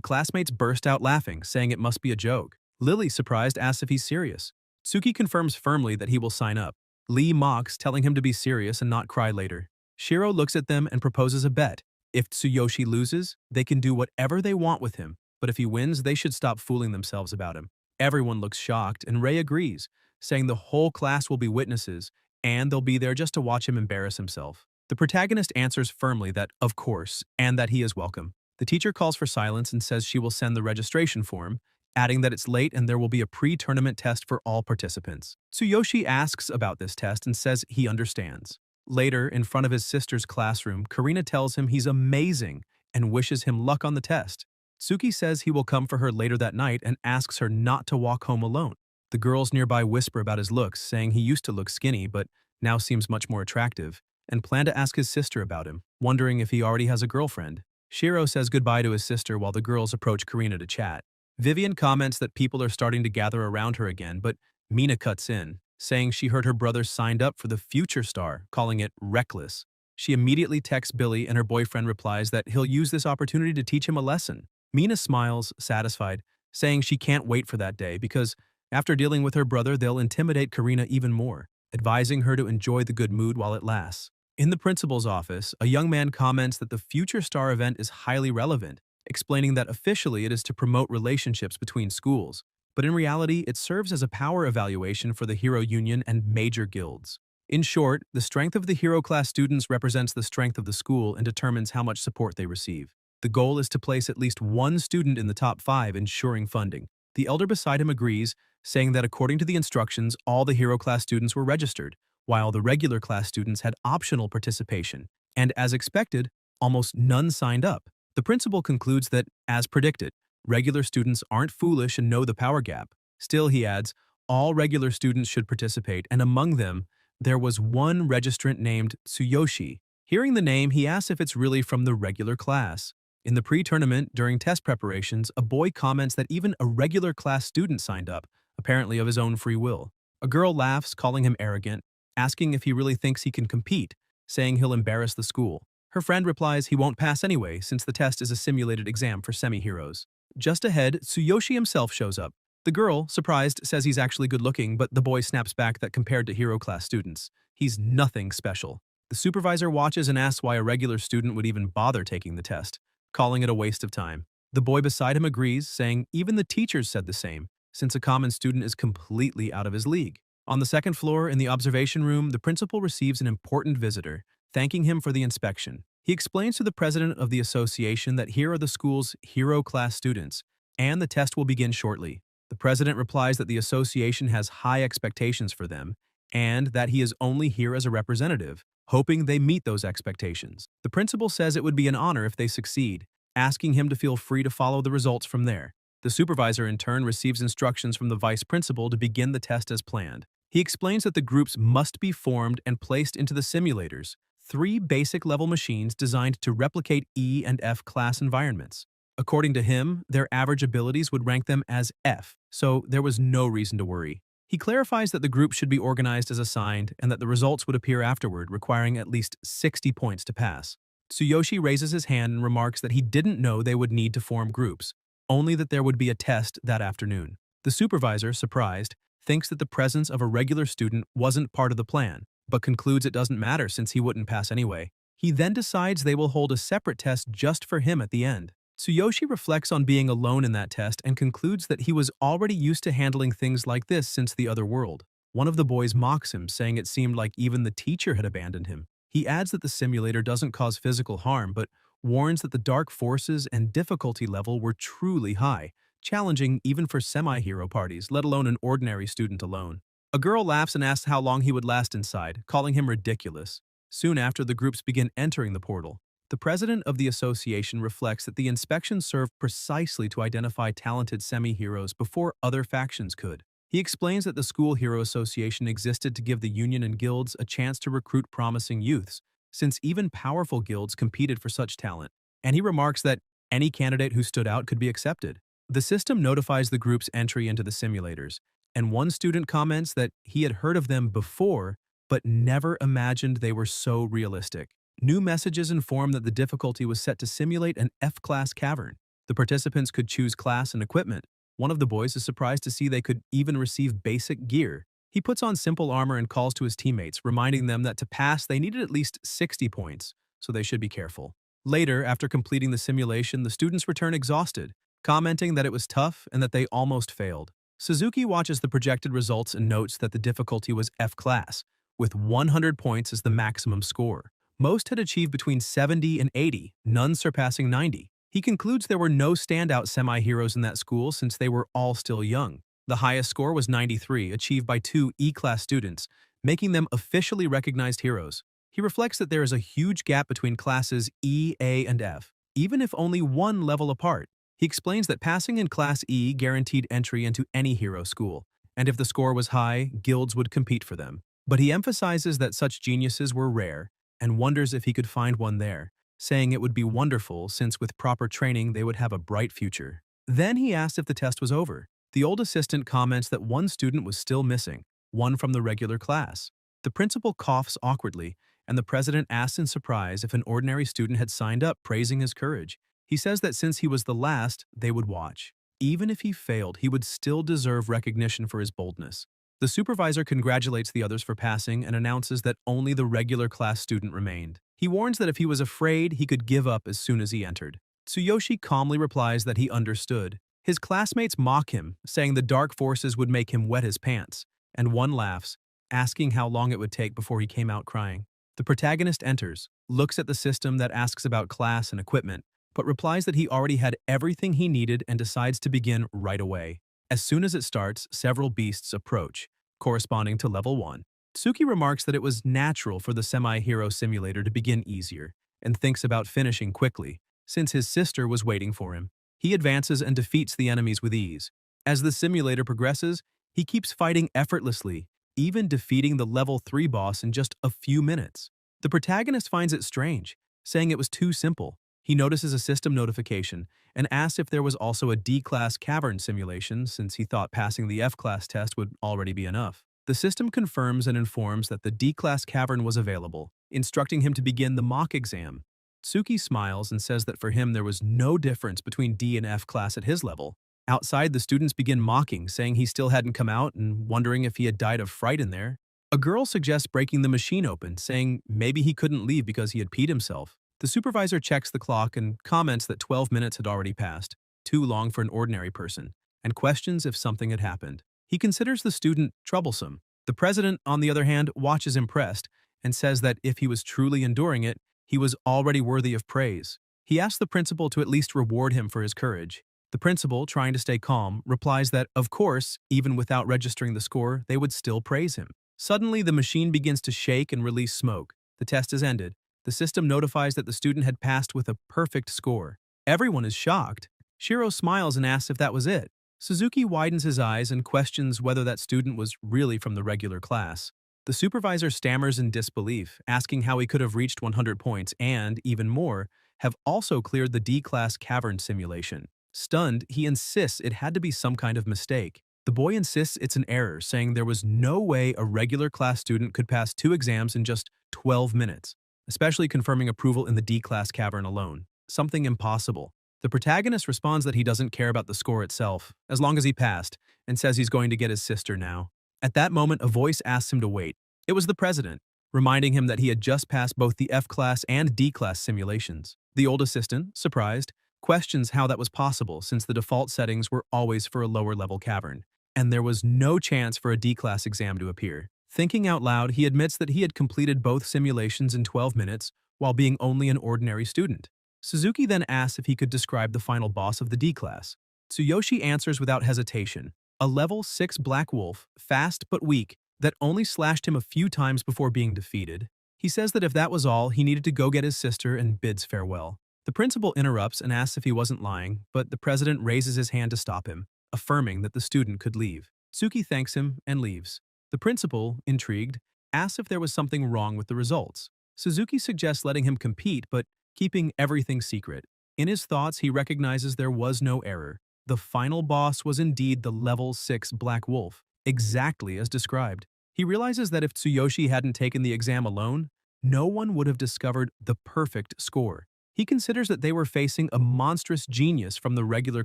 classmates burst out laughing, saying it must be a joke. Lily, surprised, asks if he's serious. Tsuki confirms firmly that he will sign up. Lee mocks, telling him to be serious and not cry later. Shiro looks at them and proposes a bet. If Tsuyoshi loses, they can do whatever they want with him, but if he wins, they should stop fooling themselves about him. Everyone looks shocked, and Ray agrees, saying the whole class will be witnesses, and they'll be there just to watch him embarrass himself. The protagonist answers firmly that, of course, and that he is welcome. The teacher calls for silence and says she will send the registration form, adding that it's late and there will be a pre-tournament test for all participants. Tsuyoshi asks about this test and says he understands. Later, in front of his sister's classroom, Karina tells him he's amazing and wishes him luck on the test. Tsuki says he will come for her later that night and asks her not to walk home alone. The girls nearby whisper about his looks, saying he used to look skinny but now seems much more attractive, and plan to ask his sister about him, wondering if he already has a girlfriend. Shiro says goodbye to his sister while the girls approach Karina to chat. Vivian comments that people are starting to gather around her again, but Mina cuts in, saying she heard her brother signed up for the Future Star, calling it reckless. She immediately texts Billy and her boyfriend replies that he'll use this opportunity to teach him a lesson. Mina smiles, satisfied, saying she can't wait for that day because after dealing with her brother, they'll intimidate Karina even more, advising her to enjoy the good mood while it lasts. In the principal's office, a young man comments that the Future Star event is highly relevant, explaining that officially it is to promote relationships between schools, but in reality it serves as a power evaluation for the Hero Union and major guilds. In short, the strength of the hero class students represents the strength of the school and determines how much support they receive. The goal is to place at least one student in the top 5, ensuring funding. The elder beside him agrees, saying that according to the instructions, all the hero class students were registered, while the regular class students had optional participation, and as expected, almost none signed up. The principal concludes that, as predicted, regular students aren't foolish and know the power gap. Still, he adds, all regular students should participate, and among them, there was one registrant named Tsuyoshi. Hearing the name, he asks if it's really from the regular class. In the pre-tournament, during test preparations, a boy comments that even a regular class student signed up, apparently of his own free will. A girl laughs, calling him arrogant, asking if he really thinks he can compete, saying he'll embarrass the school. Her friend replies he won't pass anyway since the test is a simulated exam for semi-heroes. Just ahead, Tsuyoshi himself shows up. The girl, surprised, says he's actually good-looking, but the boy snaps back that compared to hero class students, he's nothing special. The supervisor watches and asks why a regular student would even bother taking the test, calling it a waste of time. The boy beside him agrees, saying even the teachers said the same, since a common student is completely out of his league. On the second floor, in the observation room, the principal receives an important visitor, thanking him for the inspection. He explains to the president of the association that here are the school's hero class students, and the test will begin shortly. The president replies that the association has high expectations for them, and that he is only here as a representative, hoping they meet those expectations. The principal says it would be an honor if they succeed, asking him to feel free to follow the results from there. The supervisor in turn receives instructions from the vice principal to begin the test as planned. He explains that the groups must be formed and placed into the simulators, three basic level machines designed to replicate E and F class environments. According to him, their average abilities would rank them as F, so there was no reason to worry. He clarifies that the group should be organized as assigned and that the results would appear afterward, requiring at least 60 points to pass. Tsuyoshi raises his hand and remarks that he didn't know they would need to form groups, only that there would be a test that afternoon. The supervisor, surprised, thinks that the presence of a regular student wasn't part of the plan, but concludes it doesn't matter since he wouldn't pass anyway. He then decides they will hold a separate test just for him at the end. Tsuyoshi reflects on being alone in that test and concludes that he was already used to handling things like this since the other world. One of the boys mocks him, saying it seemed like even the teacher had abandoned him. He adds that the simulator doesn't cause physical harm, but warns that the dark forces and difficulty level were truly high, challenging even for semi-hero parties, let alone an ordinary student alone. A girl laughs and asks how long he would last inside, calling him ridiculous. Soon after, the groups begin entering the portal. The president of the association reflects that the inspection served precisely to identify talented semi-heroes before other factions could. He explains that the School Hero Association existed to give the union and guilds a chance to recruit promising youths, since even powerful guilds competed for such talent, and he remarks that any candidate who stood out could be accepted. The system notifies the group's entry into the simulators, and one student comments that he had heard of them before, but never imagined they were so realistic. New messages inform that the difficulty was set to simulate an F-class cavern. The participants could choose class and equipment. One of the boys is surprised to see they could even receive basic gear. He puts on simple armor and calls to his teammates, reminding them that to pass they needed at least 60 points, so they should be careful. Later, after completing the simulation, the students return exhausted, commenting that it was tough and that they almost failed. Suzuki watches the projected results and notes that the difficulty was F-class, with 100 points as the maximum score. Most had achieved between 70 and 80, none surpassing 90. He concludes there were no standout semi-heroes in that school since they were all still young. The highest score was 93, achieved by two E-class students, making them officially recognized heroes. He reflects that there is a huge gap between classes E, A, and F, even if only one level apart. He explains that passing in Class E guaranteed entry into any hero school, and if the score was high, guilds would compete for them. But he emphasizes that such geniuses were rare, and wonders if he could find one there, saying it would be wonderful since with proper training they would have a bright future. Then he asks if the test was over. The old assistant comments that one student was still missing, one from the regular class. The principal coughs awkwardly, and the president asks in surprise if an ordinary student had signed up, praising his courage. He says that since he was the last, they would watch. Even if he failed, he would still deserve recognition for his boldness. The supervisor congratulates the others for passing and announces that only the regular class student remained. He warns that if he was afraid, he could give up as soon as he entered. Tsuyoshi calmly replies that he understood. His classmates mock him, saying the dark forces would make him wet his pants, and one laughs, asking how long it would take before he came out crying. The protagonist enters, looks at the system that asks about class and equipment, but replies that he already had everything he needed and decides to begin right away. As soon as it starts, several beasts approach, corresponding to level 1. Tsuki remarks that it was natural for the semi-hero simulator to begin easier, and thinks about finishing quickly, since his sister was waiting for him. He advances and defeats the enemies with ease. As the simulator progresses, he keeps fighting effortlessly, even defeating the level 3 boss in just a few minutes. The protagonist finds it strange, saying it was too simple. He notices a system notification and asks if there was also a D-class cavern simulation since he thought passing the F-class test would already be enough. The system confirms and informs that the D-class cavern was available, instructing him to begin the mock exam. Tsuki smiles and says that for him there was no difference between D and F class at his level. Outside, the students begin mocking, saying he still hadn't come out and wondering if he had died of fright in there. A girl suggests breaking the machine open, saying maybe he couldn't leave because he had peed himself. The supervisor checks the clock and comments that 12 minutes had already passed, too long for an ordinary person, and questions if something had happened. He considers the student troublesome. The president, on the other hand, watches impressed and says that if he was truly enduring it, he was already worthy of praise. He asks the principal to at least reward him for his courage. The principal, trying to stay calm, replies that, of course, even without registering the score, they would still praise him. Suddenly, the machine begins to shake and release smoke. The test is ended. The system notifies that the student had passed with a perfect score. Everyone is shocked. Shiro smiles and asks if that was it. Suzuki widens his eyes and questions whether that student was really from the regular class. The supervisor stammers in disbelief, asking how he could have reached 100 points and, even more, have also cleared the D-class cavern simulation. Stunned, he insists it had to be some kind of mistake. The boy insists it's an error, saying there was no way a regular class student could pass 2 exams in just 12 minutes, especially confirming approval in the D-class cavern alone. Something impossible. The protagonist responds that he doesn't care about the score itself, as long as he passed, and says he's going to get his sister now. At that moment, a voice asks him to wait. It was the president, reminding him that he had just passed both the F-class and D-class simulations. The old assistant, surprised, questions how that was possible since the default settings were always for a lower-level cavern, and there was no chance for a D-class exam to appear. Thinking out loud, he admits that he had completed both simulations in 12 minutes while being only an ordinary student. Suzuki then asks if he could describe the final boss of the D-class. Tsuyoshi answers without hesitation. A level 6 black wolf, fast but weak, that only slashed him a few times before being defeated. He says that if that was all, he needed to go get his sister and bids farewell. The principal interrupts and asks if he wasn't lying, but the president raises his hand to stop him, affirming that the student could leave. Tsuki thanks him and leaves. The principal, intrigued, asks if there was something wrong with the results. Suzuki suggests letting him compete, but keeping everything secret. In his thoughts, he recognizes there was no error. The final boss was indeed the level 6 Black Wolf, exactly as described. He realizes that if Tsuyoshi hadn't taken the exam alone, no one would have discovered the perfect score. He considers that they were facing a monstrous genius from the regular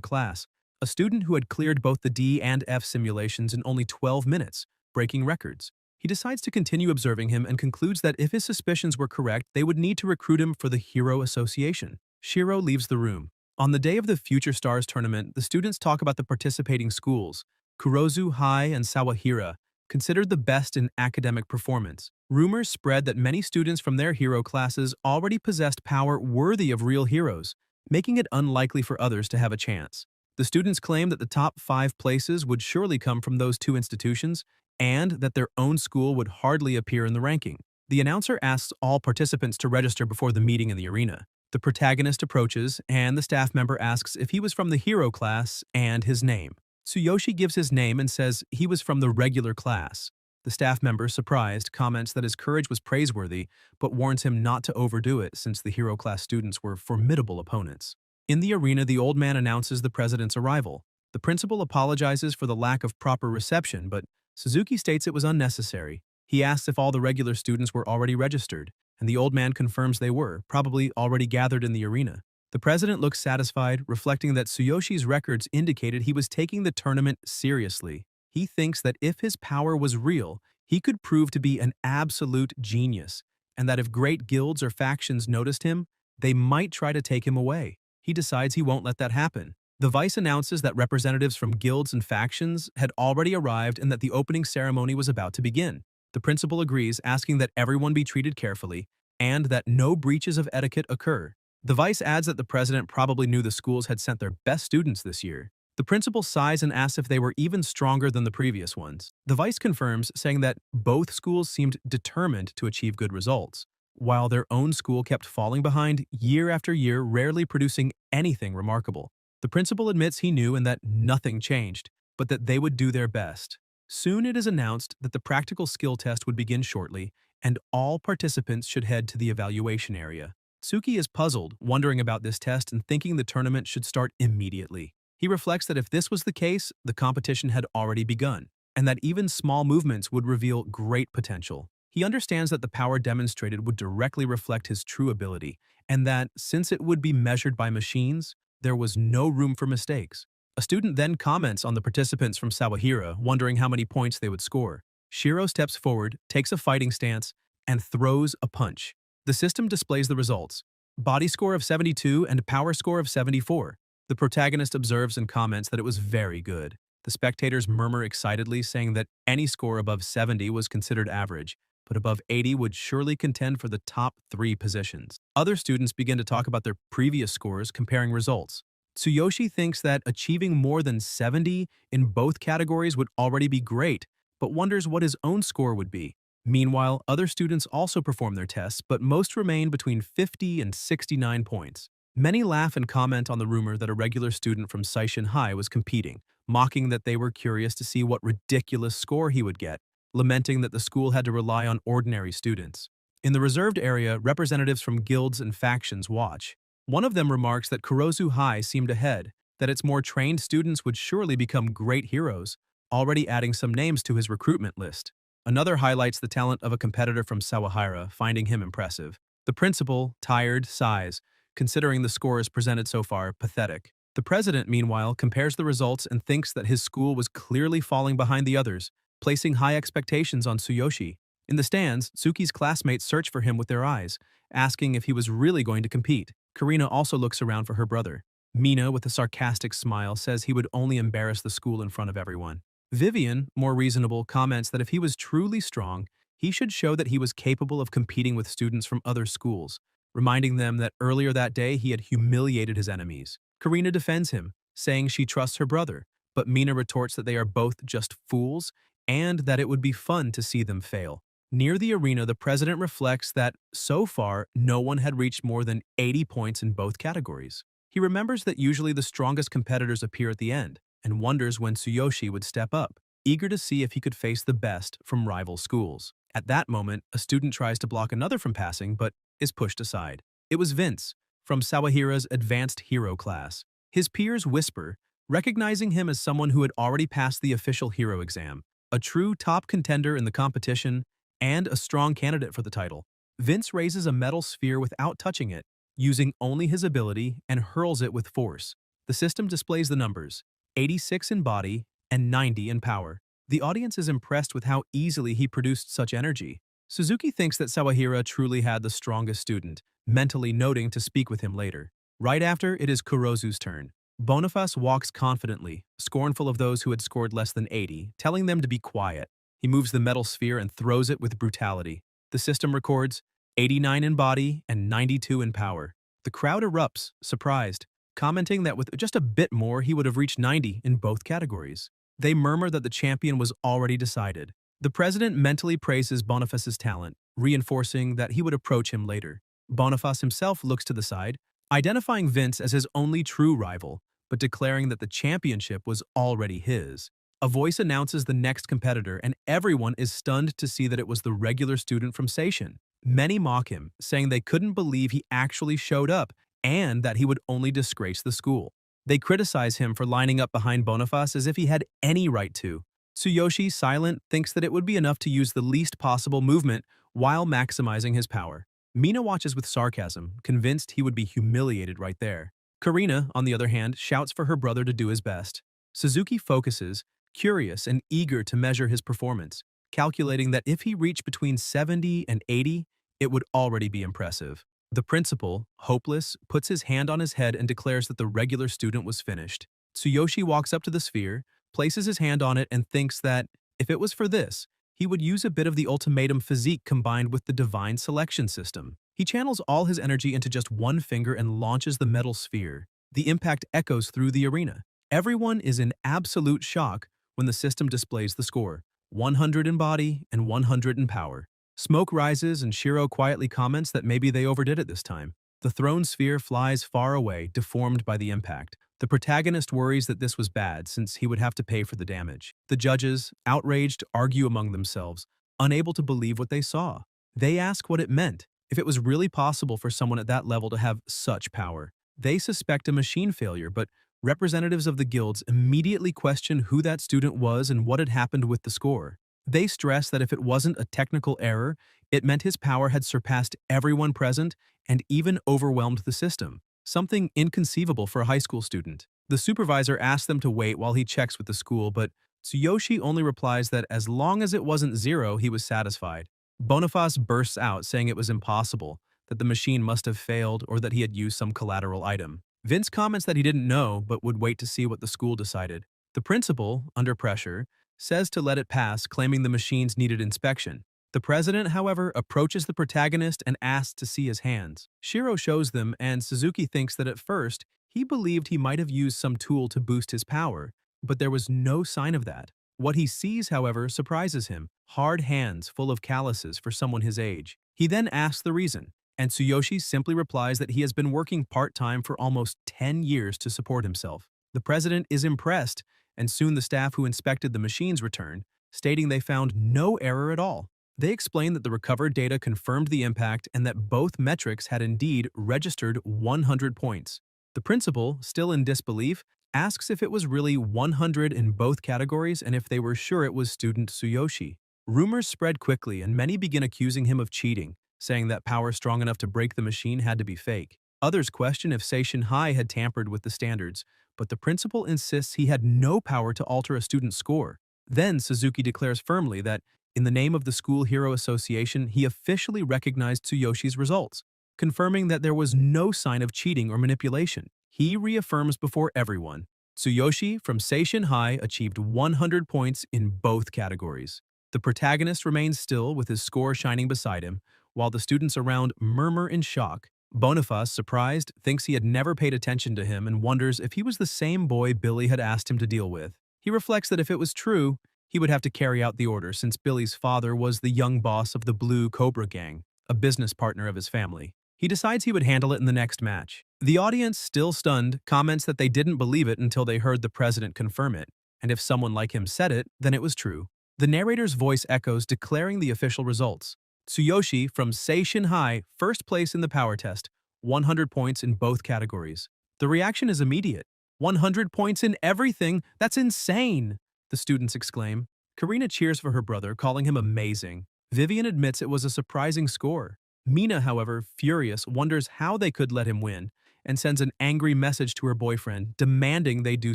class, a student who had cleared both the D and F simulations in only 12 minutes, breaking records. He decides to continue observing him and concludes that if his suspicions were correct, they would need to recruit him for the Hero Association. Shiro leaves the room. On the day of the Future Stars tournament, the students talk about the participating schools. Kurozu High and Sawahira, considered the best in academic performance. Rumors spread that many students from their hero classes already possessed power worthy of real heroes, making it unlikely for others to have a chance. The students claim that the top 5 places would surely come from those 2 institutions, and that their own school would hardly appear in the ranking. The announcer asks all participants to register before the meeting in the arena. The protagonist approaches, and the staff member asks if he was from the hero class and his name. Tsuyoshi gives his name and says he was from the regular class. The staff member, surprised, comments that his courage was praiseworthy, but warns him not to overdo it since the hero class students were formidable opponents. In the arena, the old man announces the president's arrival. The principal apologizes for the lack of proper reception, but Suzuki states it was unnecessary. He asks if all the regular students were already registered, and the old man confirms they were, probably already gathered in the arena. The president looks satisfied, reflecting that Tsuyoshi's records indicated he was taking the tournament seriously. He thinks that if his power was real, he could prove to be an absolute genius, and that if great guilds or factions noticed him, they might try to take him away. He decides he won't let that happen. The vice announces that representatives from guilds and factions had already arrived and that the opening ceremony was about to begin. The principal agrees, asking that everyone be treated carefully and that no breaches of etiquette occur. The vice adds that the president probably knew the schools had sent their best students this year. The principal sighs and asks if they were even stronger than the previous ones. The vice confirms, saying that both schools seemed determined to achieve good results, while their own school kept falling behind year after year, rarely producing anything remarkable. The principal admits he knew and that nothing changed, but that they would do their best. Soon it is announced that the practical skill test would begin shortly, and all participants should head to the evaluation area. Tsuki is puzzled, wondering about this test and thinking the tournament should start immediately. He reflects that if this was the case, the competition had already begun, and that even small movements would reveal great potential. He understands that the power demonstrated would directly reflect his true ability, and that, since it would be measured by machines, there was no room for mistakes. A student then comments on the participants from Sawahira, wondering how many points they would score. Shiro steps forward, takes a fighting stance, and throws a punch. The system displays the results: body score of 72 and power score of 74. The protagonist observes and comments that it was very good. The spectators murmur excitedly, saying that any score above 70 was considered average, but above 80 would surely contend for the top 3 positions. Other students begin to talk about their previous scores, comparing results. Tsuyoshi thinks that achieving more than 70 in both categories would already be great, but wonders what his own score would be. Meanwhile, other students also perform their tests, but most remain between 50 and 69 points. Many laugh and comment on the rumor that a regular student from Seishin High was competing, mocking that they were curious to see what ridiculous score he would get, lamenting that the school had to rely on ordinary students. In the reserved area, representatives from guilds and factions watch. One of them remarks that Kurozu High seemed ahead, that its more trained students would surely become great heroes, already adding some names to his recruitment list. Another highlights the talent of a competitor from Sawahira, finding him impressive. The principal, tired, sighs, considering the scores presented so far pathetic. The president, meanwhile, compares the results and thinks that his school was clearly falling behind the others, placing high expectations on Tsuyoshi. In the stands, Tsuki's classmates search for him with their eyes, asking if he was really going to compete. Karina also looks around for her brother. Mina, with a sarcastic smile, says he would only embarrass the school in front of everyone. Vivian, more reasonable, comments that if he was truly strong, he should show that he was capable of competing with students from other schools, reminding them that earlier that day he had humiliated his enemies. Karina defends him, saying she trusts her brother, but Mina retorts that they are both just fools and that it would be fun to see them fail. Near the arena, the president reflects that, so far, no one had reached more than 80 points in both categories. He remembers that usually the strongest competitors appear at the end, and wonders when Tsuyoshi would step up, eager to see if he could face the best from rival schools. At that moment, a student tries to block another from passing, but is pushed aside. It was Vince, from Sawahira's advanced hero class. His peers whisper, recognizing him as someone who had already passed the official hero exam, a true top contender in the competition, and a strong candidate for the title. Vince raises a metal sphere without touching it, using only his ability, and hurls it with force. The system displays the numbers, 86 in body and 90 in power. The audience is impressed with how easily he produced such energy. Suzuki thinks that Sawahira truly had the strongest student, mentally noting to speak with him later. Right after, it is Kurozu's turn. Boniface walks confidently, scornful of those who had scored less than 80, telling them to be quiet. He moves the metal sphere and throws it with brutality. The system records 89 in body and 92 in power. The crowd erupts, surprised, commenting that with just a bit more he would have reached 90 in both categories. They murmur that the champion was already decided. The president mentally praises Boniface's talent, reinforcing that he would approach him later. Boniface himself looks to the side, identifying Vince as his only true rival, but declaring that the championship was already his. A voice announces the next competitor, and everyone is stunned to see that it was the regular student from Seishin. Many mock him, saying they couldn't believe he actually showed up and that he would only disgrace the school. They criticize him for lining up behind Boniface as if he had any right to. Tsuyoshi, silent, thinks that it would be enough to use the least possible movement while maximizing his power. Mina watches with sarcasm, convinced he would be humiliated right there. Karina, on the other hand, shouts for her brother to do his best. Suzuki focuses, curious and eager to measure his performance, calculating that if he reached between 70 and 80, it would already be impressive. The principal, hopeless, puts his hand on his head and declares that the regular student was finished. Tsuyoshi walks up to the sphere, places his hand on it, and thinks that, if it was for this, he would use a bit of the ultimatum physique combined with the divine selection system. He channels all his energy into just one finger and launches the metal sphere. The impact echoes through the arena. Everyone is in absolute shock when the system displays the score, 100 in body and 100 in power. Smoke rises and Shiro quietly comments that maybe they overdid it this time. The throne sphere flies far away, deformed by the impact. The protagonist worries that this was bad since he would have to pay for the damage. The judges, outraged, argue among themselves, unable to believe what they saw. They ask what it meant, if it was really possible for someone at that level to have such power. They suspect a machine failure, but representatives of the guilds immediately question who that student was and what had happened with the score. They stress that if it wasn't a technical error, it meant his power had surpassed everyone present and even overwhelmed the system, something inconceivable for a high school student. The supervisor asks them to wait while he checks with the school, but Tsuyoshi only replies that as long as it wasn't 0, he was satisfied. Boniface bursts out, saying it was impossible, that the machine must have failed or that he had used some collateral item. Vince comments that he didn't know but would wait to see what the school decided. The principal, under pressure, says to let it pass, claiming the machines needed inspection. The president, however, approaches the protagonist and asks to see his hands. Shiro shows them, and Suzuki thinks that at first, he believed he might have used some tool to boost his power, but there was no sign of that. What he sees, however, surprises him, hard hands full of calluses for someone his age. He then asks the reason, and Tsuyoshi simply replies that he has been working part-time for almost 10 years to support himself. The president is impressed, and soon the staff who inspected the machines return, stating they found no error at all. They explained that the recovered data confirmed the impact and that both metrics had indeed registered 100 points. The principal, still in disbelief, asks if it was really 100 in both categories and if they were sure it was student Tsuyoshi. Rumors spread quickly and many begin accusing him of cheating, saying that power strong enough to break the machine had to be fake. Others question if Seishin High had tampered with the standards, but the principal insists he had no power to alter a student's score. Then Suzuki declares firmly that, in the name of the School Hero Association, he officially recognized Tsuyoshi's results, confirming that there was no sign of cheating or manipulation. He reaffirms before everyone, Tsuyoshi from Seishin High achieved 100 points in both categories. The protagonist remains still with his score shining beside him, while the students around murmur in shock. Boniface, surprised, thinks he had never paid attention to him and wonders if he was the same boy Billy had asked him to deal with. He reflects that if it was true, he would have to carry out the order since Billy's father was the young boss of the Blue Cobra Gang, a business partner of his family. He decides he would handle it in the next match. The audience, still stunned, comments that they didn't believe it until they heard the president confirm it, and if someone like him said it, then it was true. The narrator's voice echoes declaring the official results. Tsuyoshi from Seishin High, first place in the power test, 100 points in both categories. The reaction is immediate. 100 points in everything? That's insane! The students exclaim. Karina cheers for her brother, calling him amazing. Vivian admits it was a surprising score. Mina, however, furious, wonders how they could let him win and sends an angry message to her boyfriend, demanding they do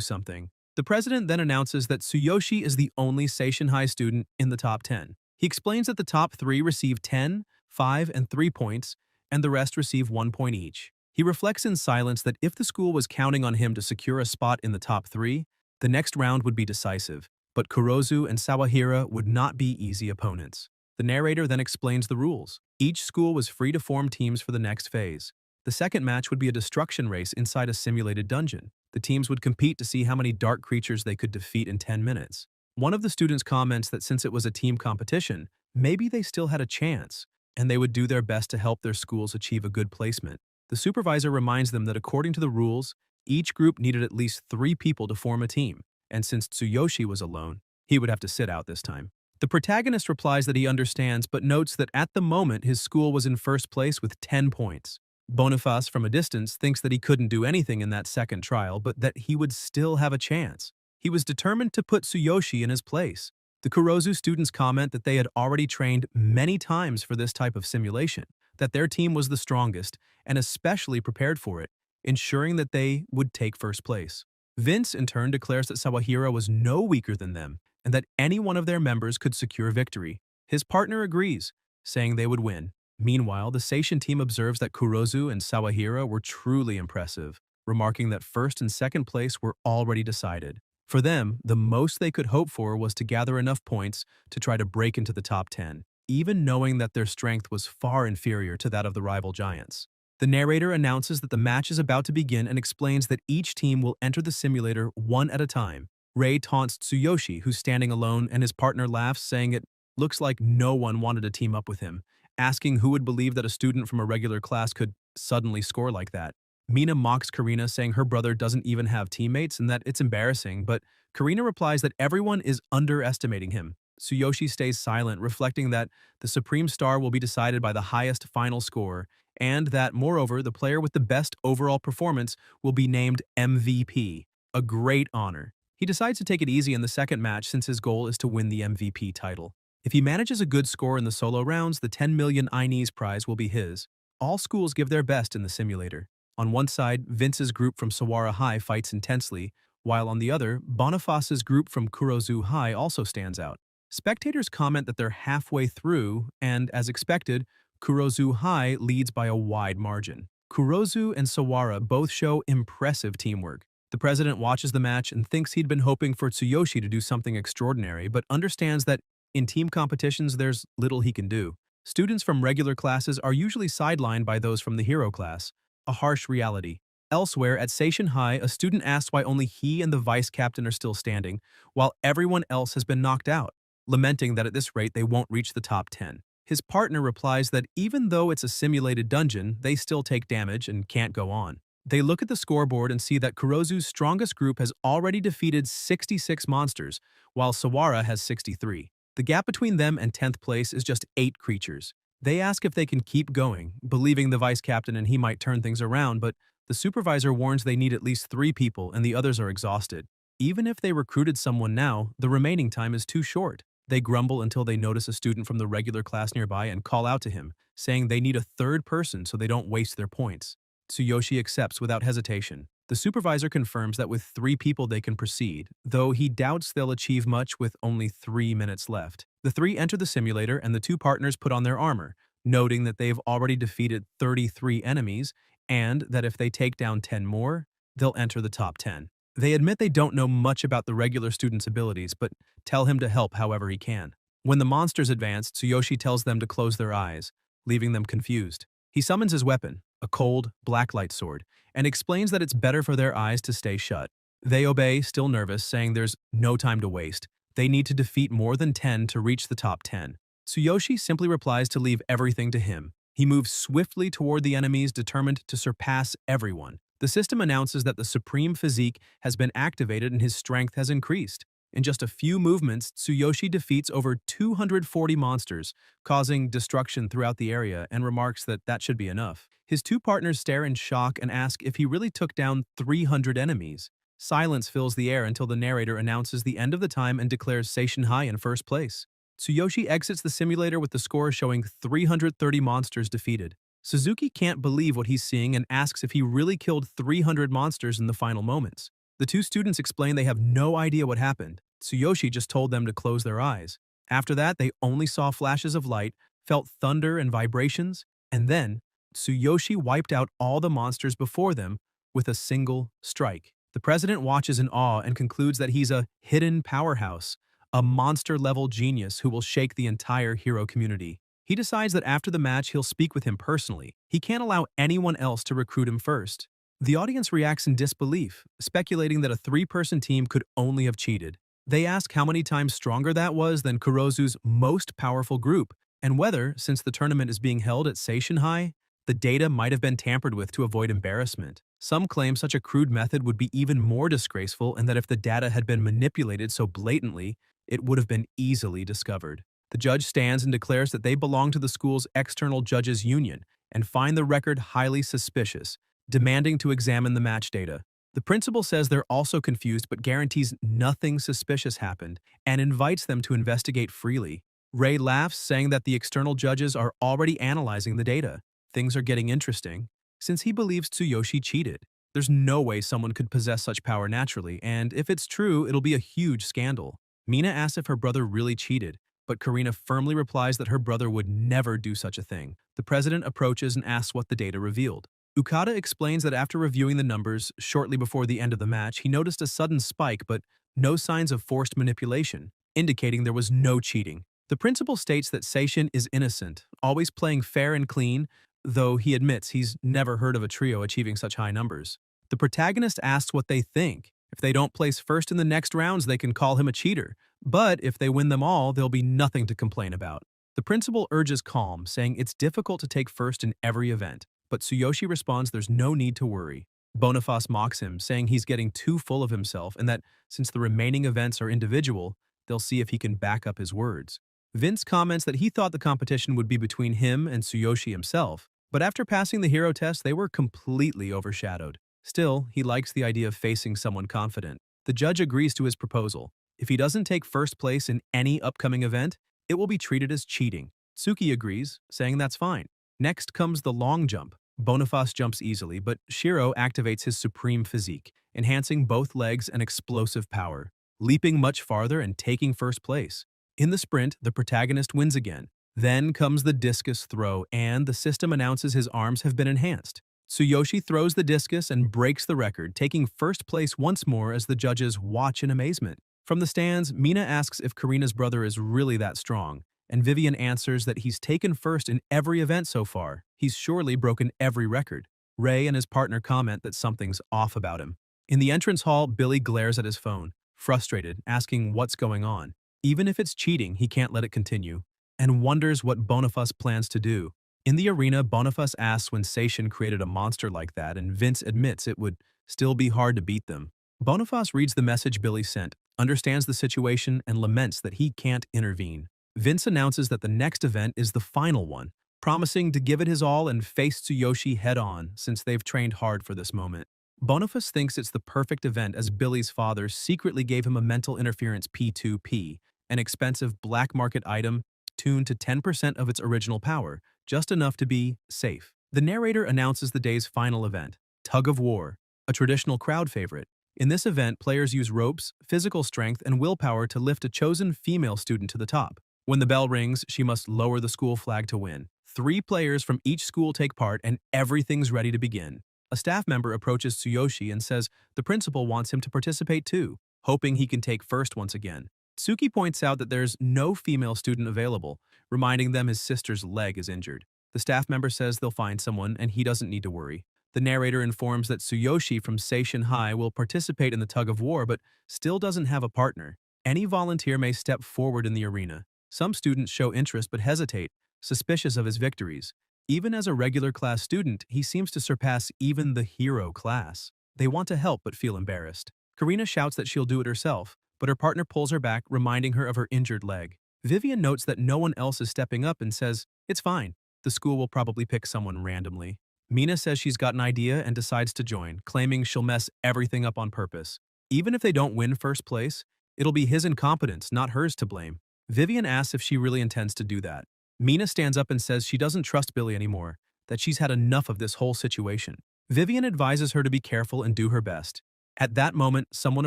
something. The president then announces that Tsuyoshi is the only Seishin High student in the top 10. He explains that the top 3 receive 10, 5, and 3 points, and the rest receive 1 point each. He reflects in silence that if the school was counting on him to secure a spot in the top 3, the next round would be decisive, but Kurozu and Sawahira would not be easy opponents. The narrator then explains the rules. Each school was free to form teams for the next phase. The second match would be a destruction race inside a simulated dungeon. The teams would compete to see how many dark creatures they could defeat in 10 minutes. One of the students comments that since it was a team competition, maybe they still had a chance, and they would do their best to help their schools achieve a good placement. The supervisor reminds them that according to the rules, each group needed at least 3 people to form a team, and since Tsuyoshi was alone, he would have to sit out this time. The protagonist replies that he understands but notes that at the moment his school was in first place with 10 points. Boniface from a distance thinks that he couldn't do anything in that second trial but that he would still have a chance. He was determined to put Tsuyoshi in his place. The Kurozu students comment that they had already trained many times for this type of simulation, that their team was the strongest and especially prepared for it, ensuring that they would take first place. Vince, in turn, declares that Sawahira was no weaker than them and that any one of their members could secure victory. His partner agrees, saying they would win. Meanwhile, the Seishin team observes that Kurozu and Sawahira were truly impressive, remarking that first and second place were already decided. For them, the most they could hope for was to gather enough points to try to break into the top 10, even knowing that their strength was far inferior to that of the rival giants. The narrator announces that the match is about to begin and explains that each team will enter the simulator one at a time. Rei taunts Tsuyoshi, who's standing alone, and his partner laughs, saying it looks like no one wanted to team up with him, asking who would believe that a student from a regular class could suddenly score like that. Mina mocks Karina, saying her brother doesn't even have teammates and that it's embarrassing, but Karina replies that everyone is underestimating him. Tsuyoshi stays silent, reflecting that the Supreme Star will be decided by the highest final score, and that, moreover, the player with the best overall performance will be named MVP, a great honor. He decides to take it easy in the second match since his goal is to win the MVP title. If he manages a good score in the solo rounds, the 10 million Inese prize will be his. All schools give their best in the simulator. On one side, Vince's group from Sawara High fights intensely, while on the other, Boniface's group from Kurozu High also stands out. Spectators comment that they're halfway through, and as expected, Kurozu High leads by a wide margin. Kurozu and Sawara both show impressive teamwork. The president watches the match and thinks he'd been hoping for Tsuyoshi to do something extraordinary, but understands that in team competitions there's little he can do. Students from regular classes are usually sidelined by those from the hero class, a harsh reality. Elsewhere, at Seishin High, a student asks why only he and the vice captain are still standing, while everyone else has been knocked out, lamenting that at this rate they won't reach the top 10. His partner replies that even though it's a simulated dungeon, they still take damage and can't go on. They look at the scoreboard and see that Kurozu's strongest group has already defeated 66 monsters, while Sawara has 63. The gap between them and 10th place is just 8 creatures. They ask if they can keep going, believing the vice captain and he might turn things around, but the supervisor warns they need at least 3 people and the others are exhausted. Even if they recruited someone now, the remaining time is too short. They grumble until they notice a student from the regular class nearby and call out to him, saying they need a third person so they don't waste their points. Tsuyoshi accepts without hesitation. The supervisor confirms that with 3 people they can proceed, though he doubts they'll achieve much with only 3 minutes left. The 3 enter the simulator and the 2 partners put on their armor, noting that they've already defeated 33 enemies and that if they take down 10 more, they'll enter the top 10. They admit they don't know much about the regular student's abilities, but tell him to help however he can. When the monsters advance, Tsuyoshi tells them to close their eyes, leaving them confused. He summons his weapon, a cold, blacklight sword, and explains that it's better for their eyes to stay shut. They obey, still nervous, saying there's no time to waste. They need to defeat more than 10 to reach the top 10. Tsuyoshi simply replies to leave everything to him. He moves swiftly toward the enemies, determined to surpass everyone. The system announces that the Supreme Physique has been activated and his strength has increased. In just a few movements, Tsuyoshi defeats over 240 monsters, causing destruction throughout the area, and remarks that that should be enough. His 2 partners stare in shock and ask if he really took down 300 enemies. Silence fills the air until the narrator announces the end of the time and declares Seishin in first place. Tsuyoshi exits the simulator with the score showing 330 monsters defeated. Suzuki can't believe what he's seeing and asks if he really killed 300 monsters in the final moments. The 2 students explain they have no idea what happened. Tsuyoshi just told them to close their eyes. After that, they only saw flashes of light, felt thunder and vibrations, and then Tsuyoshi wiped out all the monsters before them with a single strike. The president watches in awe and concludes that he's a hidden powerhouse, a monster-level genius who will shake the entire hero community. He decides that after the match, he'll speak with him personally. He can't allow anyone else to recruit him first. The audience reacts in disbelief, speculating that a 3-person team could only have cheated. They ask how many times stronger that was than Kurozu's most powerful group, and whether, since the tournament is being held at Seishin, the data might have been tampered with to avoid embarrassment. Some claim such a crude method would be even more disgraceful and that if the data had been manipulated so blatantly, it would have been easily discovered. The judge stands and declares that they belong to the school's external judges union and find the record highly suspicious, demanding to examine the match data. The principal says they're also confused but guarantees nothing suspicious happened and invites them to investigate freely. Ray laughs, saying that the external judges are already analyzing the data. Things are getting interesting, since he believes Tsuyoshi cheated. There's no way someone could possess such power naturally, and if it's true, it'll be a huge scandal. Mina asks if her brother really cheated, but Karina firmly replies that her brother would never do such a thing. The president approaches and asks what the data revealed. Ukada explains that after reviewing the numbers shortly before the end of the match, he noticed a sudden spike but no signs of forced manipulation, indicating there was no cheating. The principal states that Seishin is innocent, always playing fair and clean, though he admits he's never heard of a trio achieving such high numbers. The protagonist asks what they think. If they don't place first in the next rounds, they can call him a cheater. But if they win them all, there'll be nothing to complain about. The principal urges calm, saying it's difficult to take first in every event, but Tsuyoshi responds there's no need to worry. Boniface mocks him, saying he's getting too full of himself and that since the remaining events are individual, they'll see if he can back up his words. Vince comments that he thought the competition would be between him and Tsuyoshi himself, but after passing the hero test, they were completely overshadowed. Still, he likes the idea of facing someone confident. The judge agrees to his proposal. If he doesn't take first place in any upcoming event, it will be treated as cheating. Tsuki agrees, saying that's fine. Next comes the long jump. Boniface jumps easily, but Shiro activates his supreme physique, enhancing both legs and explosive power, leaping much farther and taking first place. In the sprint, the protagonist wins again. Then comes the discus throw, and the system announces his arms have been enhanced. Tsuyoshi throws the discus and breaks the record, taking first place once more as the judges watch in amazement. From the stands, Mina asks if Karina's brother is really that strong, and Vivian answers that he's taken first in every event so far. He's surely broken every record. Ray and his partner comment that something's off about him. In the entrance hall, Billy glares at his phone, frustrated, asking what's going on. Even if it's cheating, he can't let it continue. and wonders what Boniface plans to do. In the arena, Boniface asks when Seishin created a monster like that, and Vince admits it would still be hard to beat them. Boniface reads the message Billy sent, understands the situation, and laments that he can't intervene. Vince announces that the next event is the final one, promising to give it his all and face Tsuyoshi head-on since they've trained hard for this moment. Boniface thinks it's the perfect event as Billy's father secretly gave him a mental interference P2P, an expensive black market item tuned to 10% of its original power, just enough to be safe. The narrator announces the day's final event, Tug of War, a traditional crowd favorite. In this event, players use ropes, physical strength, and willpower to lift a chosen female student to the top. When the bell rings, she must lower the school flag to win. 3 players from each school take part and everything's ready to begin. A staff member approaches Tsuyoshi and says the principal wants him to participate too, hoping he can take first once again. Tsuki points out that there's no female student available, reminding them his sister's leg is injured. The staff member says they'll find someone and he doesn't need to worry. The narrator informs that Tsuyoshi from Seishin High will participate in the tug of war but still doesn't have a partner. Any volunteer may step forward in the arena. Some students show interest but hesitate, suspicious of his victories. Even as a regular class student, he seems to surpass even the hero class. They want to help but feel embarrassed. Karina shouts that she'll do it herself, but her partner pulls her back, reminding her of her injured leg. Vivian notes that no one else is stepping up and says, "It's fine. The school will probably pick someone randomly." Mina says she's got an idea and decides to join, claiming she'll mess everything up on purpose. Even if they don't win first place, it'll be his incompetence, not hers to blame. Vivian asks if she really intends to do that. Mina stands up and says she doesn't trust Billy anymore, that she's had enough of this whole situation. Vivian advises her to be careful and do her best. At that moment, someone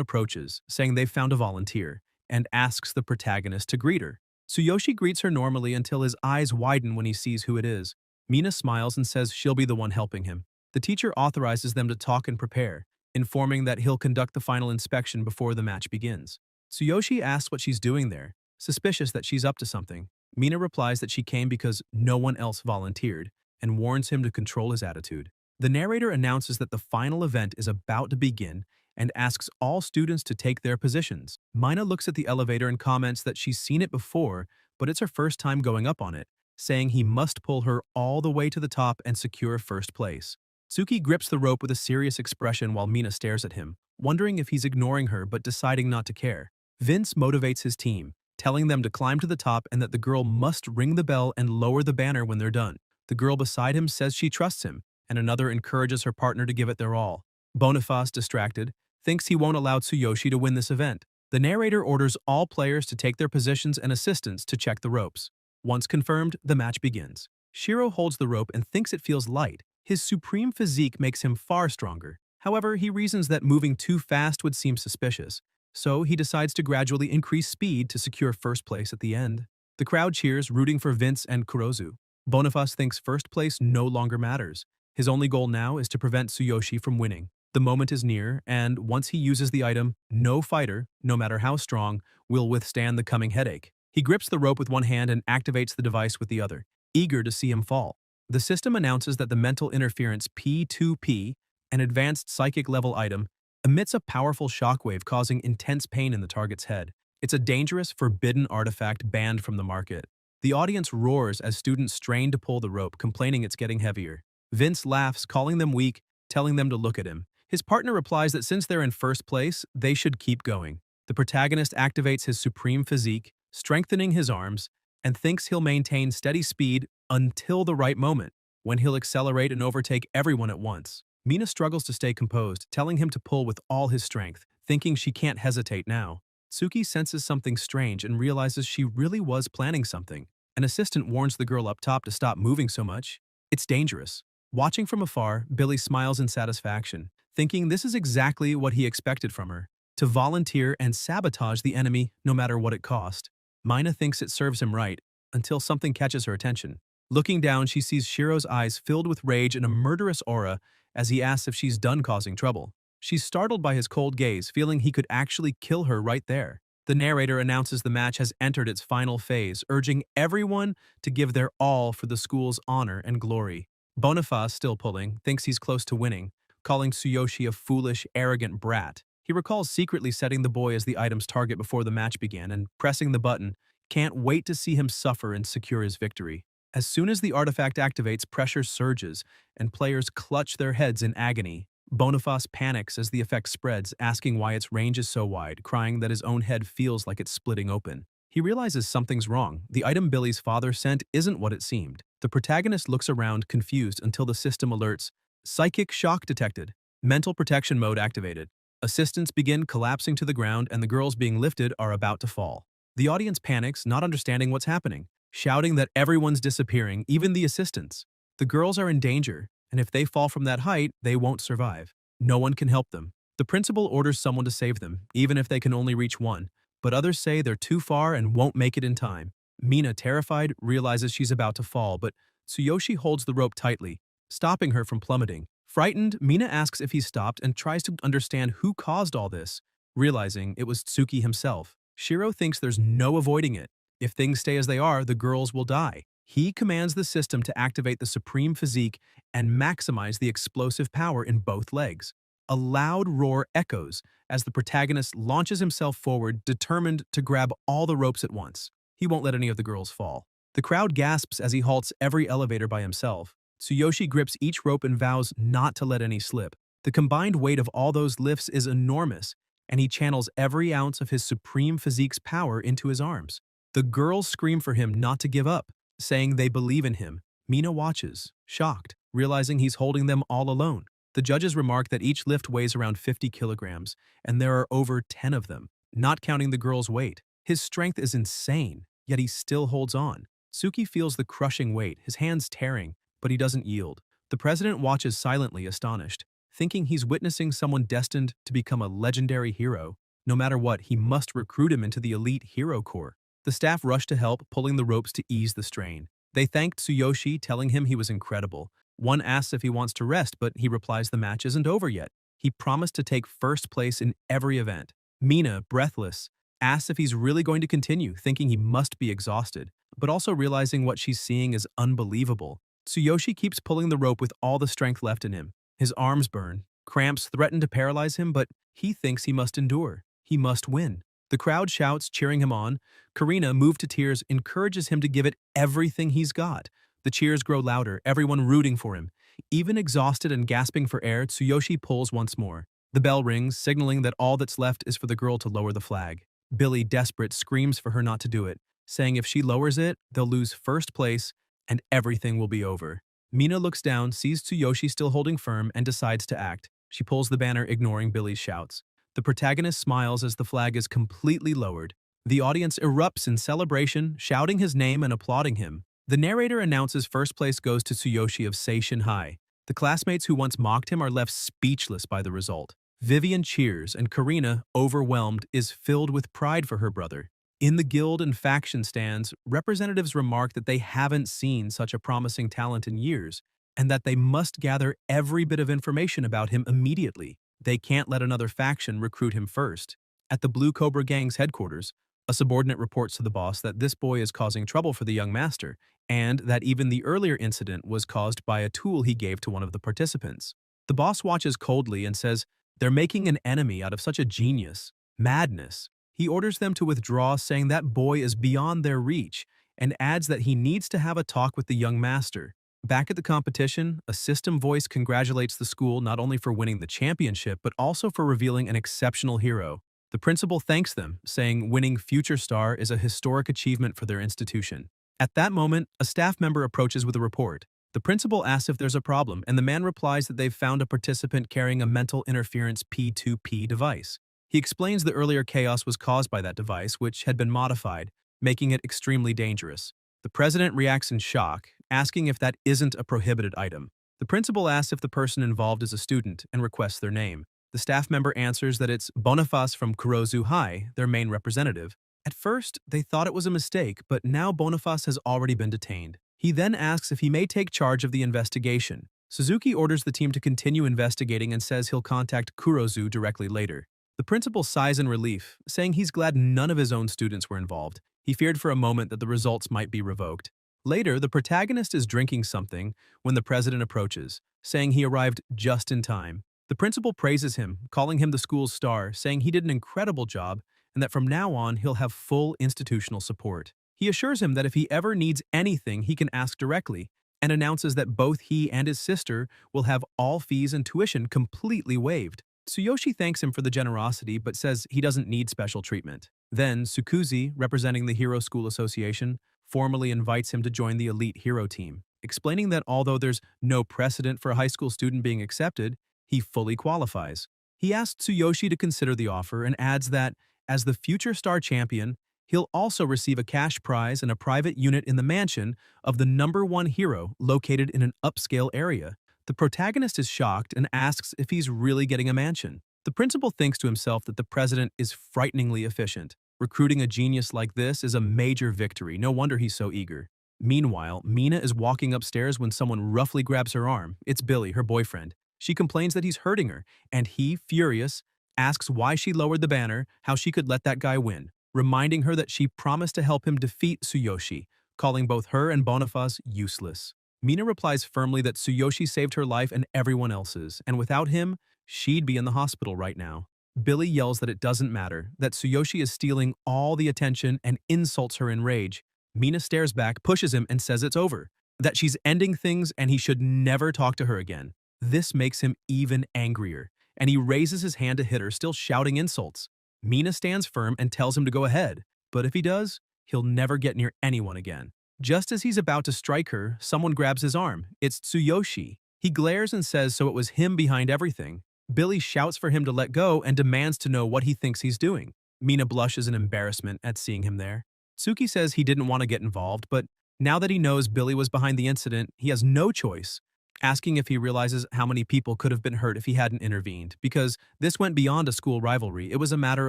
approaches, saying they've found a volunteer, and asks the protagonist to greet her. Tsuyoshi greets her normally until his eyes widen when he sees who it is. Mina smiles and says she'll be the one helping him. The teacher authorizes them to talk and prepare, informing that he'll conduct the final inspection before the match begins. Tsuyoshi asks what she's doing there, suspicious that she's up to something. Mina replies that she came because no one else volunteered, and warns him to control his attitude. The narrator announces that the final event is about to begin and asks all students to take their positions. Mina looks at the elevator and comments that she's seen it before, but it's her first time going up on it, saying he must pull her all the way to the top and secure first place. Tsuki grips the rope with a serious expression while Mina stares at him, wondering if he's ignoring her but deciding not to care. Vince motivates his team, telling them to climb to the top and that the girl must ring the bell and lower the banner when they're done. The girl beside him says she trusts him, and another encourages her partner to give it their all. Boniface, distracted, thinks he won't allow Tsuyoshi to win this event. The narrator orders all players to take their positions and assistants to check the ropes. Once confirmed, the match begins. Shiro holds the rope and thinks it feels light. His supreme physique makes him far stronger. However, he reasons that moving too fast would seem suspicious, so he decides to gradually increase speed to secure first place at the end. The crowd cheers, rooting for Vince and Kurozu. Boniface thinks first place no longer matters. His only goal now is to prevent Tsuyoshi from winning. The moment is near, and once he uses the item, no fighter, no matter how strong, will withstand the coming headache. He grips the rope with one hand and activates the device with the other, eager to see him fall. The system announces that the mental interference P2P, an advanced psychic level item, emits a powerful shockwave causing intense pain in the target's head. It's a dangerous, forbidden artifact banned from the market. The audience roars as students strain to pull the rope, complaining it's getting heavier. Vince laughs, calling them weak, telling them to look at him. His partner replies that since they're in first place, they should keep going. The protagonist activates his supreme physique, strengthening his arms, and thinks he'll maintain steady speed until the right moment, when he'll accelerate and overtake everyone at once. Mina struggles to stay composed, telling him to pull with all his strength, thinking she can't hesitate now. Tsuki senses something strange and realizes she really was planning something. An assistant warns the girl up top to stop moving so much. It's dangerous. Watching from afar, Billy smiles in satisfaction, thinking this is exactly what he expected from her, to volunteer and sabotage the enemy no matter what it cost. Mina thinks it serves him right, until something catches her attention. Looking down, she sees Shiro's eyes filled with rage and a murderous aura as he asks if she's done causing trouble. She's startled by his cold gaze, feeling he could actually kill her right there. The narrator announces the match has entered its final phase, urging everyone to give their all for the school's honor and glory. Boniface, still pulling, thinks he's close to winning, calling Tsuyoshi a foolish, arrogant brat. He recalls secretly setting the boy as the item's target before the match began and pressing the button, Can't wait to see him suffer and secure his victory. As soon as the artifact activates, pressure surges, and players clutch their heads in agony. Boniface panics as the effect spreads, asking why its range is so wide, crying that his own head feels like it's splitting open. He realizes something's wrong. The item Billy's father sent isn't what it seemed. The protagonist looks around, confused, until the system alerts. Psychic shock detected. Mental protection mode activated. Assistants begin collapsing to the ground, and the girls being lifted are about to fall. The audience panics, not understanding what's happening, shouting that everyone's disappearing, even the assistants. The girls are in danger, and if they fall from that height, they won't survive. No one can help them. The principal orders someone to save them, even if they can only reach one, but others say they're too far and won't make it in time. Mina, terrified, realizes she's about to fall, but Tsuyoshi holds the rope tightly, stopping her from plummeting. Frightened, Mina asks if he stopped and tries to understand who caused all this, realizing it was Tsuki himself. Shiro thinks there's no avoiding it. If things stay as they are, the girls will die. He commands the system to activate the supreme physique and maximize the explosive power in both legs. A loud roar echoes as the protagonist launches himself forward, determined to grab all the ropes at once. He won't let any of the girls fall. The crowd gasps as he halts every elevator by himself. Tsuyoshi grips each rope and vows not to let any slip. The combined weight of all those lifts is enormous, and he channels every ounce of his supreme physique's power into his arms. The girls scream for him not to give up, saying they believe in him. Mina watches, shocked, realizing he's holding them all alone. The judges remark that each lift weighs around 50 kilograms, and there are over 10 of them, not counting the girl's weight. His strength is insane, yet he still holds on. Tsuki feels the crushing weight, his hands tearing, but he doesn't yield. The president watches silently, astonished, thinking he's witnessing someone destined to become a legendary hero. No matter what, he must recruit him into the elite hero corps. The staff rush to help, pulling the ropes to ease the strain. They thank Tsuyoshi, telling him he was incredible. One asks if he wants to rest, but he replies the match isn't over yet. He promised to take first place in every event. Mina, breathless, asks if he's really going to continue, thinking he must be exhausted, but also realizing what she's seeing is unbelievable. Tsuyoshi keeps pulling the rope with all the strength left in him. His arms burn. Cramps threaten to paralyze him, but he thinks he must endure. He must win. The crowd shouts, cheering him on. Karina, moved to tears, encourages him to give it everything he's got. The cheers grow louder, everyone rooting for him. Even exhausted and gasping for air, Tsuyoshi pulls once more. The bell rings, signaling that all that's left is for the girl to lower the flag. Billy, desperate, screams for her not to do it, saying if she lowers it, they'll lose first place and everything will be over. Mina looks down, sees Tsuyoshi still holding firm, and decides to act. She pulls the banner, ignoring Billy's shouts. The protagonist smiles as the flag is completely lowered. The audience erupts in celebration, shouting his name and applauding him. The narrator announces first place goes to Tsuyoshi of Seishin High. The classmates who once mocked him are left speechless by the result. Vivian cheers, and Karina, overwhelmed, is filled with pride for her brother. In the guild and faction stands, representatives remark that they haven't seen such a promising talent in years, and that they must gather every bit of information about him immediately. They can't let another faction recruit him first. At the Blue Cobra Gang's headquarters, a subordinate reports to the boss that this boy is causing trouble for the young master, and that even the earlier incident was caused by a tool he gave to one of the participants. The boss watches coldly and says, "They're making an enemy out of such a genius. Madness." He orders them to withdraw, saying that boy is beyond their reach, and adds that he needs to have a talk with the young master. Back at the competition, a system voice congratulates the school not only for winning the championship, but also for revealing an exceptional hero. The principal thanks them, saying winning Future Star is a historic achievement for their institution. At that moment, a staff member approaches with a report. The principal asks if there's a problem, and the man replies that they've found a participant carrying a mental interference P2P device. He explains the earlier chaos was caused by that device, which had been modified, making it extremely dangerous. The president reacts in shock, asking if that isn't a prohibited item. The principal asks if the person involved is a student and requests their name. The staff member answers that it's Boniface from Kurozu High, their main representative. At first, they thought it was a mistake, but now Boniface has already been detained. He then asks if he may take charge of the investigation. Suzuki orders the team to continue investigating and says he'll contact Kurozu directly later. The principal sighs in relief, saying he's glad none of his own students were involved. He feared for a moment that the results might be revoked. Later, the protagonist is drinking something when the president approaches, saying he arrived just in time. The principal praises him, calling him the school's star, saying he did an incredible job and that from now on he'll have full institutional support. He assures him that if he ever needs anything, he can ask directly, and announces that both he and his sister will have all fees and tuition completely waived. Tsuyoshi thanks him for the generosity but says he doesn't need special treatment. Then, Sukuzi, representing the Hero School Association, formally invites him to join the elite hero team, explaining that although there's no precedent for a high school student being accepted, he fully qualifies. He asks Tsuyoshi to consider the offer and adds that, as the future star champion, he'll also receive a cash prize and a private unit in the mansion of the #1 hero located in an upscale area. The protagonist is shocked and asks if he's really getting a mansion. The principal thinks to himself that the president is frighteningly efficient. Recruiting a genius like this is a major victory, no wonder he's so eager. Meanwhile, Mina is walking upstairs when someone roughly grabs her arm. It's Billy, her boyfriend. She complains that he's hurting her, and he, furious, asks why she lowered the banner, how she could let that guy win, reminding her that she promised to help him defeat Tsuyoshi, calling both her and Boniface useless. Mina replies firmly that Tsuyoshi saved her life and everyone else's, and without him, she'd be in the hospital right now. Billy yells that it doesn't matter, that Tsuyoshi is stealing all the attention and insults her in rage. Mina stares back, pushes him, and says it's over, that she's ending things and he should never talk to her again. This makes him even angrier, and he raises his hand to hit her, still shouting insults. Mina stands firm and tells him to go ahead, but if he does, he'll never get near anyone again. Just as he's about to strike her, someone grabs his arm. It's Tsuyoshi. He glares and says so it was him behind everything. Billy shouts for him to let go and demands to know what he thinks he's doing. Mina blushes in embarrassment at seeing him there. Tsuki says he didn't want to get involved, but now that he knows Billy was behind the incident, he has no choice, asking if he realizes how many people could have been hurt if he hadn't intervened, because this went beyond a school rivalry. It was a matter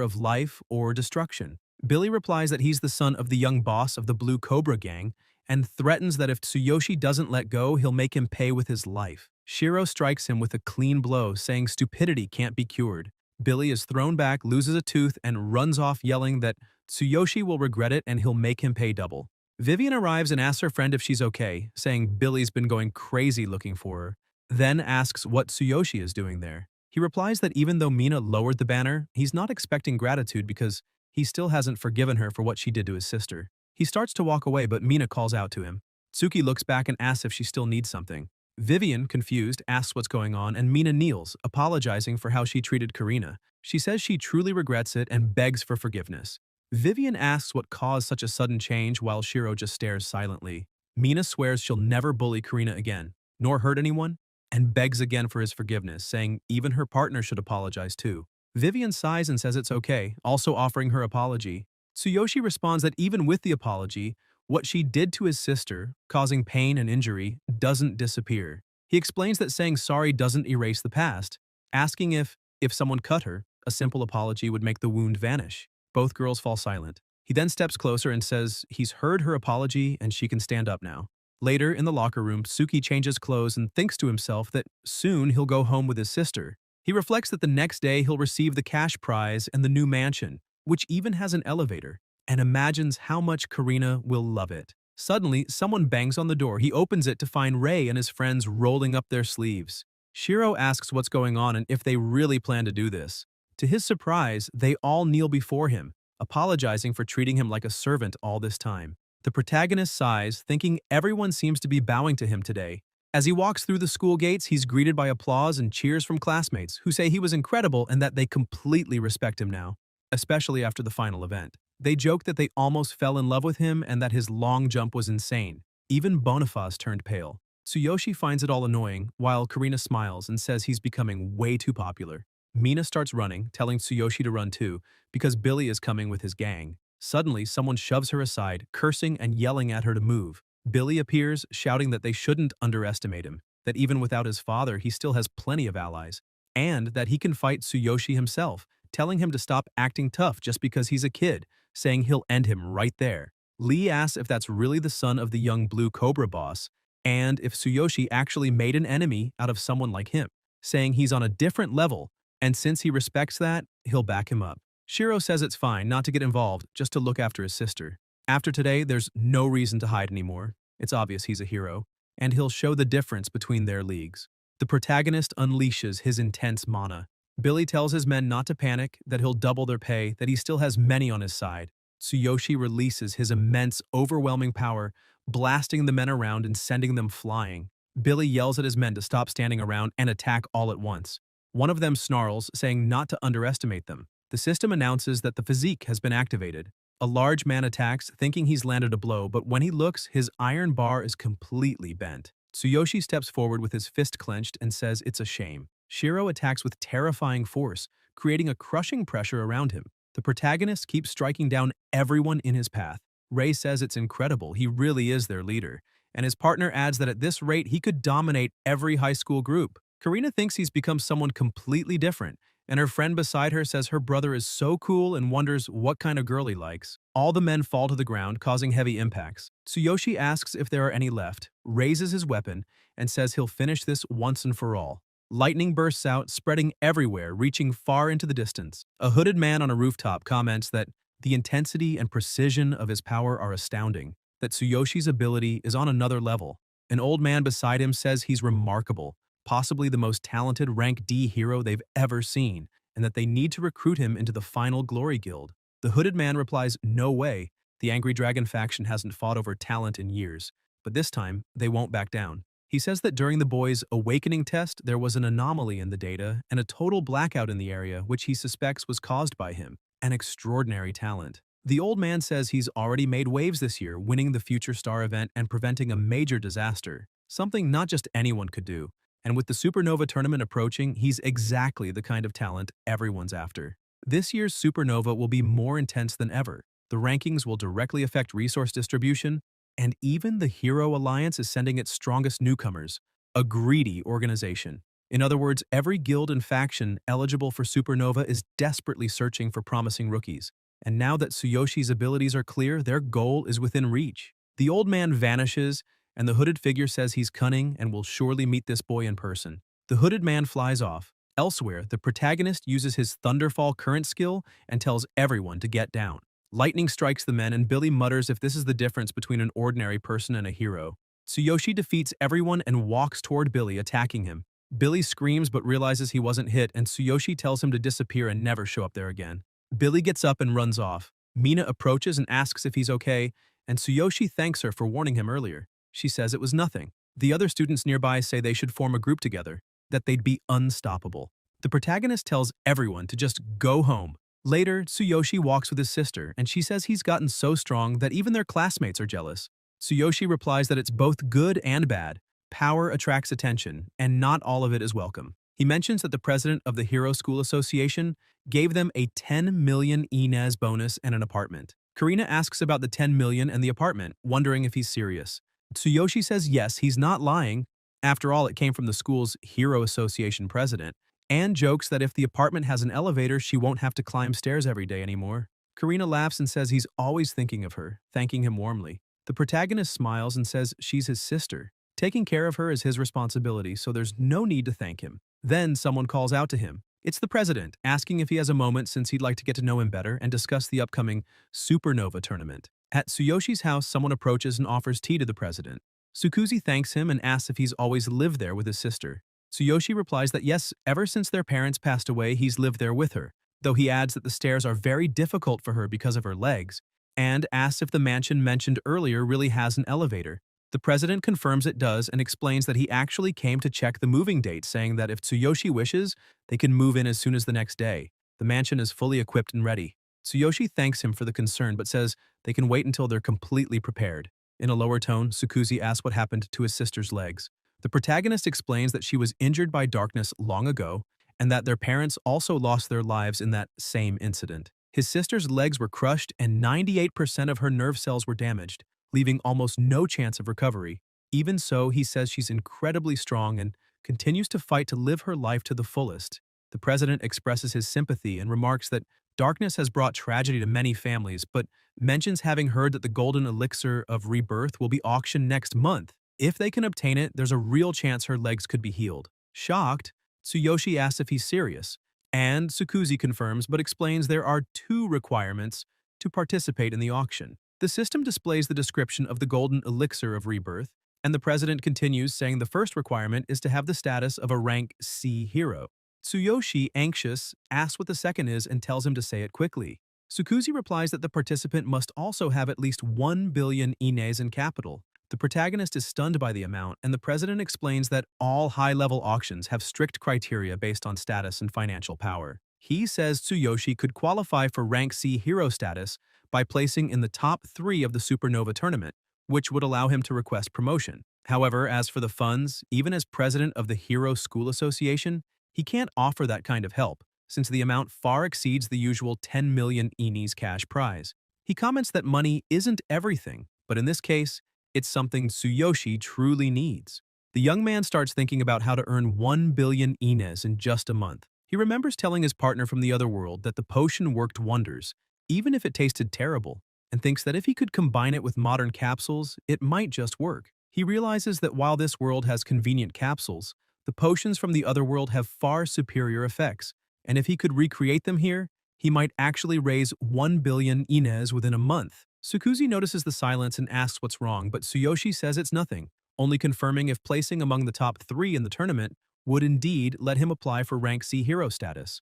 of life or destruction. Billy replies that he's the son of the young boss of the Blue Cobra gang and threatens that if Tsuyoshi doesn't let go, he'll make him pay with his life. Shiro strikes him with a clean blow, saying stupidity can't be cured. Billy is thrown back, loses a tooth, and runs off yelling that Tsuyoshi will regret it and he'll make him pay double. Vivian arrives and asks her friend if she's okay, saying Billy's been going crazy looking for her, then asks what Tsuyoshi is doing there. He replies that even though Mina lowered the banner, he's not expecting gratitude because he still hasn't forgiven her for what she did to his sister. He starts to walk away, but Mina calls out to him. Tsuki looks back and asks if she still needs something. Vivian, confused, asks what's going on, and Mina kneels, apologizing for how she treated Karina. She says she truly regrets it and begs for forgiveness. Vivian asks what caused such a sudden change while Shiro just stares silently. Mina swears she'll never bully Karina again, nor hurt anyone, and begs again for his forgiveness, saying even her partner should apologize too. Vivian sighs and says it's okay, also offering her apology. Tsuyoshi responds that even with the apology, what she did to his sister, causing pain and injury, doesn't disappear. He explains that saying sorry doesn't erase the past, asking if someone cut her, a simple apology would make the wound vanish. Both girls fall silent. He then steps closer and says he's heard her apology and she can stand up now. Later, in the locker room, Suki changes clothes and thinks to himself that soon he'll go home with his sister. He reflects that the next day he'll receive the cash prize and the new mansion, which even has an elevator, and imagines how much Karina will love it. Suddenly, someone bangs on the door. He opens it to find Ray and his friends rolling up their sleeves. Shiro asks what's going on and if they really plan to do this. To his surprise, they all kneel before him, apologizing for treating him like a servant all this time. The protagonist sighs, thinking everyone seems to be bowing to him today. As he walks through the school gates, he's greeted by applause and cheers from classmates who say he was incredible and that they completely respect him now, especially after the final event. They joke that they almost fell in love with him and that his long jump was insane. Even Boniface turned pale. Tsuyoshi finds it all annoying, while Karina smiles and says he's becoming way too popular. Mina starts running, telling Tsuyoshi to run too, because Billy is coming with his gang. Suddenly, someone shoves her aside, cursing and yelling at her to move. Billy appears, shouting that they shouldn't underestimate him, that even without his father, he still has plenty of allies, and that he can fight Tsuyoshi himself, telling him to stop acting tough just because he's a kid, saying he'll end him right there. Lee asks if that's really the son of the young Blue Cobra boss, and if Tsuyoshi actually made an enemy out of someone like him, saying he's on a different level, and since he respects that, he'll back him up. Shiro says it's fine not to get involved, just to look after his sister. After today, there's no reason to hide anymore. It's obvious he's a hero, and he'll show the difference between their leagues. The protagonist unleashes his intense mana. Billy tells his men not to panic, that he'll double their pay, that he still has many on his side. Tsuyoshi releases his immense, overwhelming power, blasting the men around and sending them flying. Billy yells at his men to stop standing around and attack all at once. One of them snarls, saying not to underestimate them. The system announces that the physique has been activated. A large man attacks, thinking he's landed a blow, but when he looks, his iron bar is completely bent. Tsuyoshi steps forward with his fist clenched and says it's a shame. Shiro attacks with terrifying force, creating a crushing pressure around him. The protagonist keeps striking down everyone in his path. Ray says it's incredible, he really is their leader, and his partner adds that at this rate he could dominate every high school group. Karina thinks he's become someone completely different, and her friend beside her says her brother is so cool and wonders what kind of girl he likes. All the men fall to the ground, causing heavy impacts. Tsuyoshi asks if there are any left, raises his weapon, and says he'll finish this once and for all. Lightning bursts out, spreading everywhere, reaching far into the distance. A hooded man on a rooftop comments that the intensity and precision of his power are astounding, that Tsuyoshi's ability is on another level. An old man beside him says he's remarkable, possibly the most talented rank D hero they've ever seen, and that they need to recruit him into the final Glory Guild. The hooded man replies, no way, the Angry Dragon faction hasn't fought over talent in years, but this time, they won't back down. He says that during the boys' awakening test, there was an anomaly in the data and a total blackout in the area which he suspects was caused by him, an extraordinary talent. The old man says he's already made waves this year, winning the Future Star event and preventing a major disaster, something not just anyone could do. And with the Supernova tournament approaching, he's exactly the kind of talent everyone's after. This year's Supernova will be more intense than ever. The rankings will directly affect resource distribution, and even the Hero Alliance is sending its strongest newcomers, a greedy organization. In other words, every guild and faction eligible for Supernova is desperately searching for promising rookies. And now that Tsuyoshi's abilities are clear, their goal is within reach. The old man vanishes, and the hooded figure says he's cunning and will surely meet this boy in person. The hooded man flies off. Elsewhere, the protagonist uses his Thunderfall current skill and tells everyone to get down. Lightning strikes the men and Billy mutters if this is the difference between an ordinary person and a hero. Tsuyoshi defeats everyone and walks toward Billy, attacking him. Billy screams but realizes he wasn't hit, and Tsuyoshi tells him to disappear and never show up there again. Billy gets up and runs off. Mina approaches and asks if he's okay, and Tsuyoshi thanks her for warning him earlier. She says it was nothing. The other students nearby say they should form a group together, that they'd be unstoppable. The protagonist tells everyone to just go home. Later, Tsuyoshi walks with his sister, and she says he's gotten so strong that even their classmates are jealous. Tsuyoshi replies that it's both good and bad. Power attracts attention, and not all of it is welcome. He mentions that the president of the Hero School Association gave them a 10 million Inez bonus and an apartment. Karina asks about the 10 million and the apartment, wondering if he's serious. Tsuyoshi says yes, he's not lying. After all, it came from the school's Hero Association president, and jokes that if the apartment has an elevator, she won't have to climb stairs every day anymore. Karina laughs and says he's always thinking of her, thanking him warmly. The protagonist smiles and says she's his sister. Taking care of her is his responsibility, so there's no need to thank him. Then someone calls out to him. It's the president, asking if he has a moment since he'd like to get to know him better and discuss the upcoming Supernova tournament. At Tsuyoshi's house, someone approaches and offers tea to the president. Tsukuzi thanks him and asks if he's always lived there with his sister. Tsuyoshi replies that yes, ever since their parents passed away, he's lived there with her, though he adds that the stairs are very difficult for her because of her legs, and asks if the mansion mentioned earlier really has an elevator. The president confirms it does and explains that he actually came to check the moving date, saying that if Tsuyoshi wishes, they can move in as soon as the next day. The mansion is fully equipped and ready. Tsuyoshi thanks him for the concern but says they can wait until they're completely prepared. In a lower tone, Tsukuzi asks what happened to his sister's legs. The protagonist explains that she was injured by darkness long ago and that their parents also lost their lives in that same incident. His sister's legs were crushed and 98% of her nerve cells were damaged, leaving almost no chance of recovery. Even so, he says she's incredibly strong and continues to fight to live her life to the fullest. The president expresses his sympathy and remarks that darkness has brought tragedy to many families, but mentions having heard that the golden elixir of rebirth will be auctioned next month. If they can obtain it, there's a real chance her legs could be healed. Shocked, Tsuyoshi asks if he's serious, and Tsukuzi confirms but explains there are 2 requirements to participate in the auction. The system displays the description of the golden elixir of rebirth, and the president continues saying the first requirement is to have the status of a rank C hero. Tsuyoshi, anxious, asks what the second is and tells him to say it quickly. Sukuzi replies that the participant must also have at least 1 billion ines in capital. The protagonist is stunned by the amount, and the president explains that all high-level auctions have strict criteria based on status and financial power. He says Tsuyoshi could qualify for rank C hero status by placing in the top 3 of the Supernova tournament, which would allow him to request promotion. However, as for the funds, even as president of the Hero School Association, he can't offer that kind of help, since the amount far exceeds the usual 10 million ines cash prize. He comments that money isn't everything, but in this case, it's something Tsuyoshi truly needs. The young man starts thinking about how to earn 1 billion ines in just a month. He remembers telling his partner from the other world that the potion worked wonders, even if it tasted terrible, and thinks that if he could combine it with modern capsules, it might just work. He realizes that while this world has convenient capsules, the potions from the other world have far superior effects, and if he could recreate them here, he might actually raise 1 billion ines within a month. Sukuzi notices the silence and asks what's wrong, but Tsuyoshi says it's nothing, only confirming if placing among the top 3 in the tournament would indeed let him apply for rank C hero status.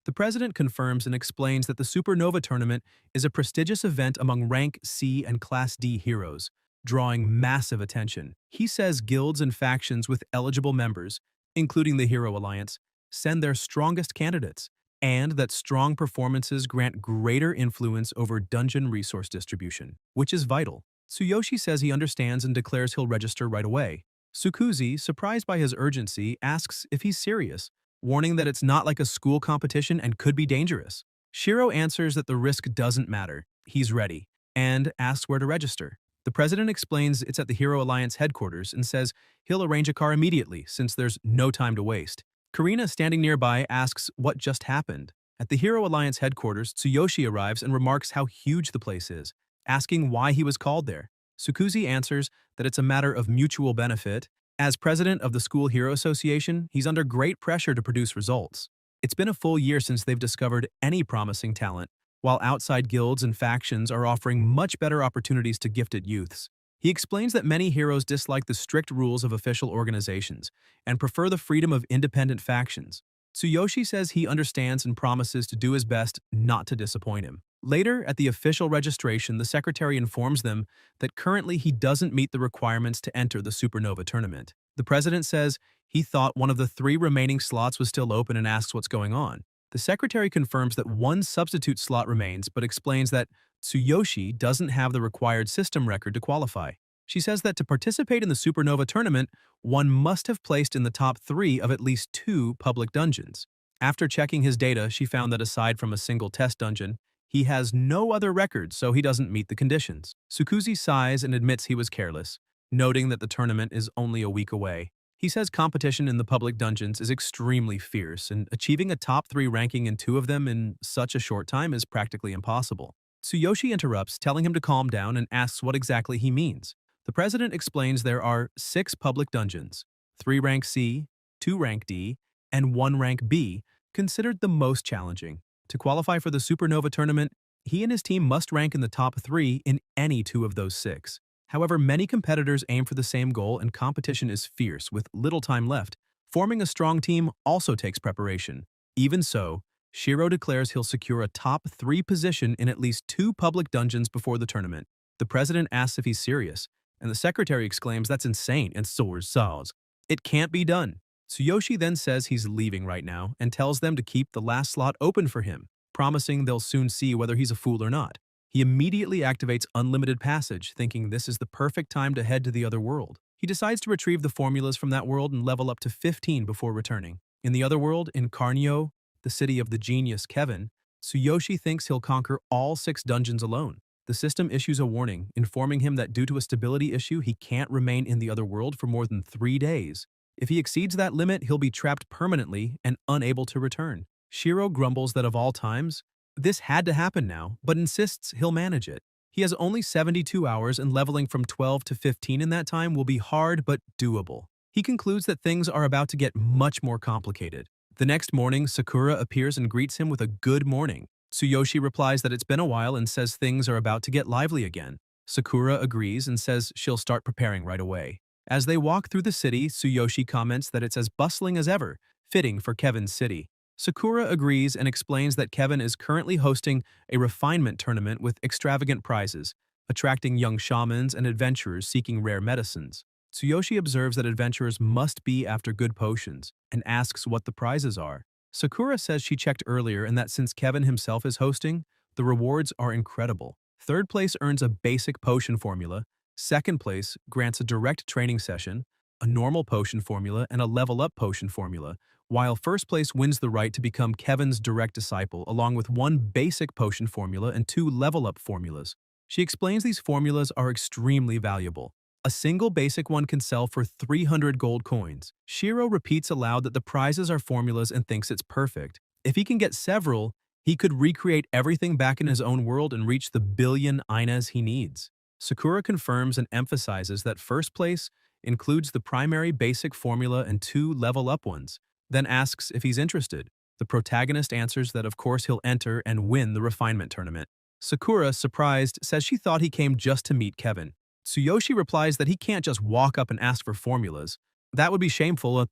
The president confirms and explains that the Supernova tournament is a prestigious event among rank C and Class D heroes, drawing massive attention. He says guilds and factions with eligible members, including the Hero Alliance, send their strongest candidates, and that strong performances grant greater influence over dungeon resource distribution, which is vital. Tsuyoshi says he understands and declares he'll register right away. Sukuzi, surprised by his urgency, asks if he's serious, warning that it's not like a school competition and could be dangerous. Shiro answers that the risk doesn't matter, he's ready, and asks where to register. The president explains it's at the Hero Alliance headquarters and says he'll arrange a car immediately since there's no time to waste. Karina, standing nearby, asks what just happened. At the Hero Alliance headquarters, Tsuyoshi arrives and remarks how huge the place is, asking why he was called there. Sukuzi answers that it's a matter of mutual benefit. As president of the School Hero Association, he's under great pressure to produce results. It's been a full year since they've discovered any promising talent, while outside guilds and factions are offering much better opportunities to gifted youths. He explains that many heroes dislike the strict rules of official organizations and prefer the freedom of independent factions. Tsuyoshi says he understands and promises to do his best not to disappoint him. Later, at the official registration, the secretary informs them that currently he doesn't meet the requirements to enter the Supernova tournament. The president says he thought one of the 3 remaining slots was still open and asks what's going on. The secretary confirms that 1 substitute slot remains but explains that Tsuyoshi doesn't have the required system record to qualify. She says that to participate in the Supernova tournament, one must have placed in the top 3 of at least 2 public dungeons. After checking his data, she found that aside from a single test dungeon, he has no other records, so he doesn't meet the conditions. Sukuzi sighs and admits he was careless, noting that the tournament is only a week away. He says competition in the public dungeons is extremely fierce, and achieving a top 3 ranking in 2 of them in such a short time is practically impossible. Tsuyoshi interrupts, telling him to calm down and asks what exactly he means. The president explains there are 6 public dungeons, 3 rank C, 2 rank D, and 1 rank B, considered the most challenging. To qualify for the Supernova tournament, he and his team must rank in the top 3 in any 2 of those 6. However, many competitors aim for the same goal and competition is fierce with little time left. Forming a strong team also takes preparation. Even so, Shiro declares he'll secure a top 3 position in at least 2 public dungeons before the tournament. The president asks if he's serious, and the secretary exclaims that's insane and so is Saz. It can't be done. Tsuyoshi then says he's leaving right now and tells them to keep the last slot open for him, promising they'll soon see whether he's a fool or not. He immediately activates Unlimited Passage, thinking this is the perfect time to head to the other world. He decides to retrieve the formulas from that world and level up to 15 before returning. In the other world, in Carnio, the city of the genius Kevin, Tsuyoshi thinks he'll conquer all 6 dungeons alone. The system issues a warning, informing him that due to a stability issue, he can't remain in the other world for more than 3 days. If he exceeds that limit, he'll be trapped permanently and unable to return. Shiro grumbles that of all times, this had to happen now, but insists he'll manage it. He has only 72 hours and leveling from 12 to 15 in that time will be hard but doable. He concludes that things are about to get much more complicated. The next morning, Sakura appears and greets him with a good morning. Tsuyoshi replies that it's been a while and says things are about to get lively again. Sakura agrees and says she'll start preparing right away. As they walk through the city, Tsuyoshi comments that it's as bustling as ever, fitting for Kevin's city. Sakura agrees and explains that Kevin is currently hosting a refinement tournament with extravagant prizes, attracting young shamans and adventurers seeking rare medicines. Tsuyoshi observes that adventurers must be after good potions and asks what the prizes are. Sakura says she checked earlier and that since Kevin himself is hosting, the rewards are incredible. Third place earns a basic potion formula, second place grants a direct training session, a normal potion formula, and a level-up potion formula, while first place wins the right to become Kevin's direct disciple along with one basic potion formula and two level-up formulas. She explains these formulas are extremely valuable. A single basic one can sell for 300 gold coins. Shiro repeats aloud that the prizes are formulas and thinks it's perfect. If he can get several, he could recreate everything back in his own world and reach the billion Inas he needs. Sakura confirms and emphasizes that first place includes the primary basic formula and two level-up ones, then asks if he's interested. The protagonist answers that of course he'll enter and win the refinement tournament. Sakura, surprised, says she thought he came just to meet Kevin. Tsuyoshi replies that he can't just walk up and ask for formulas. That would be shameful,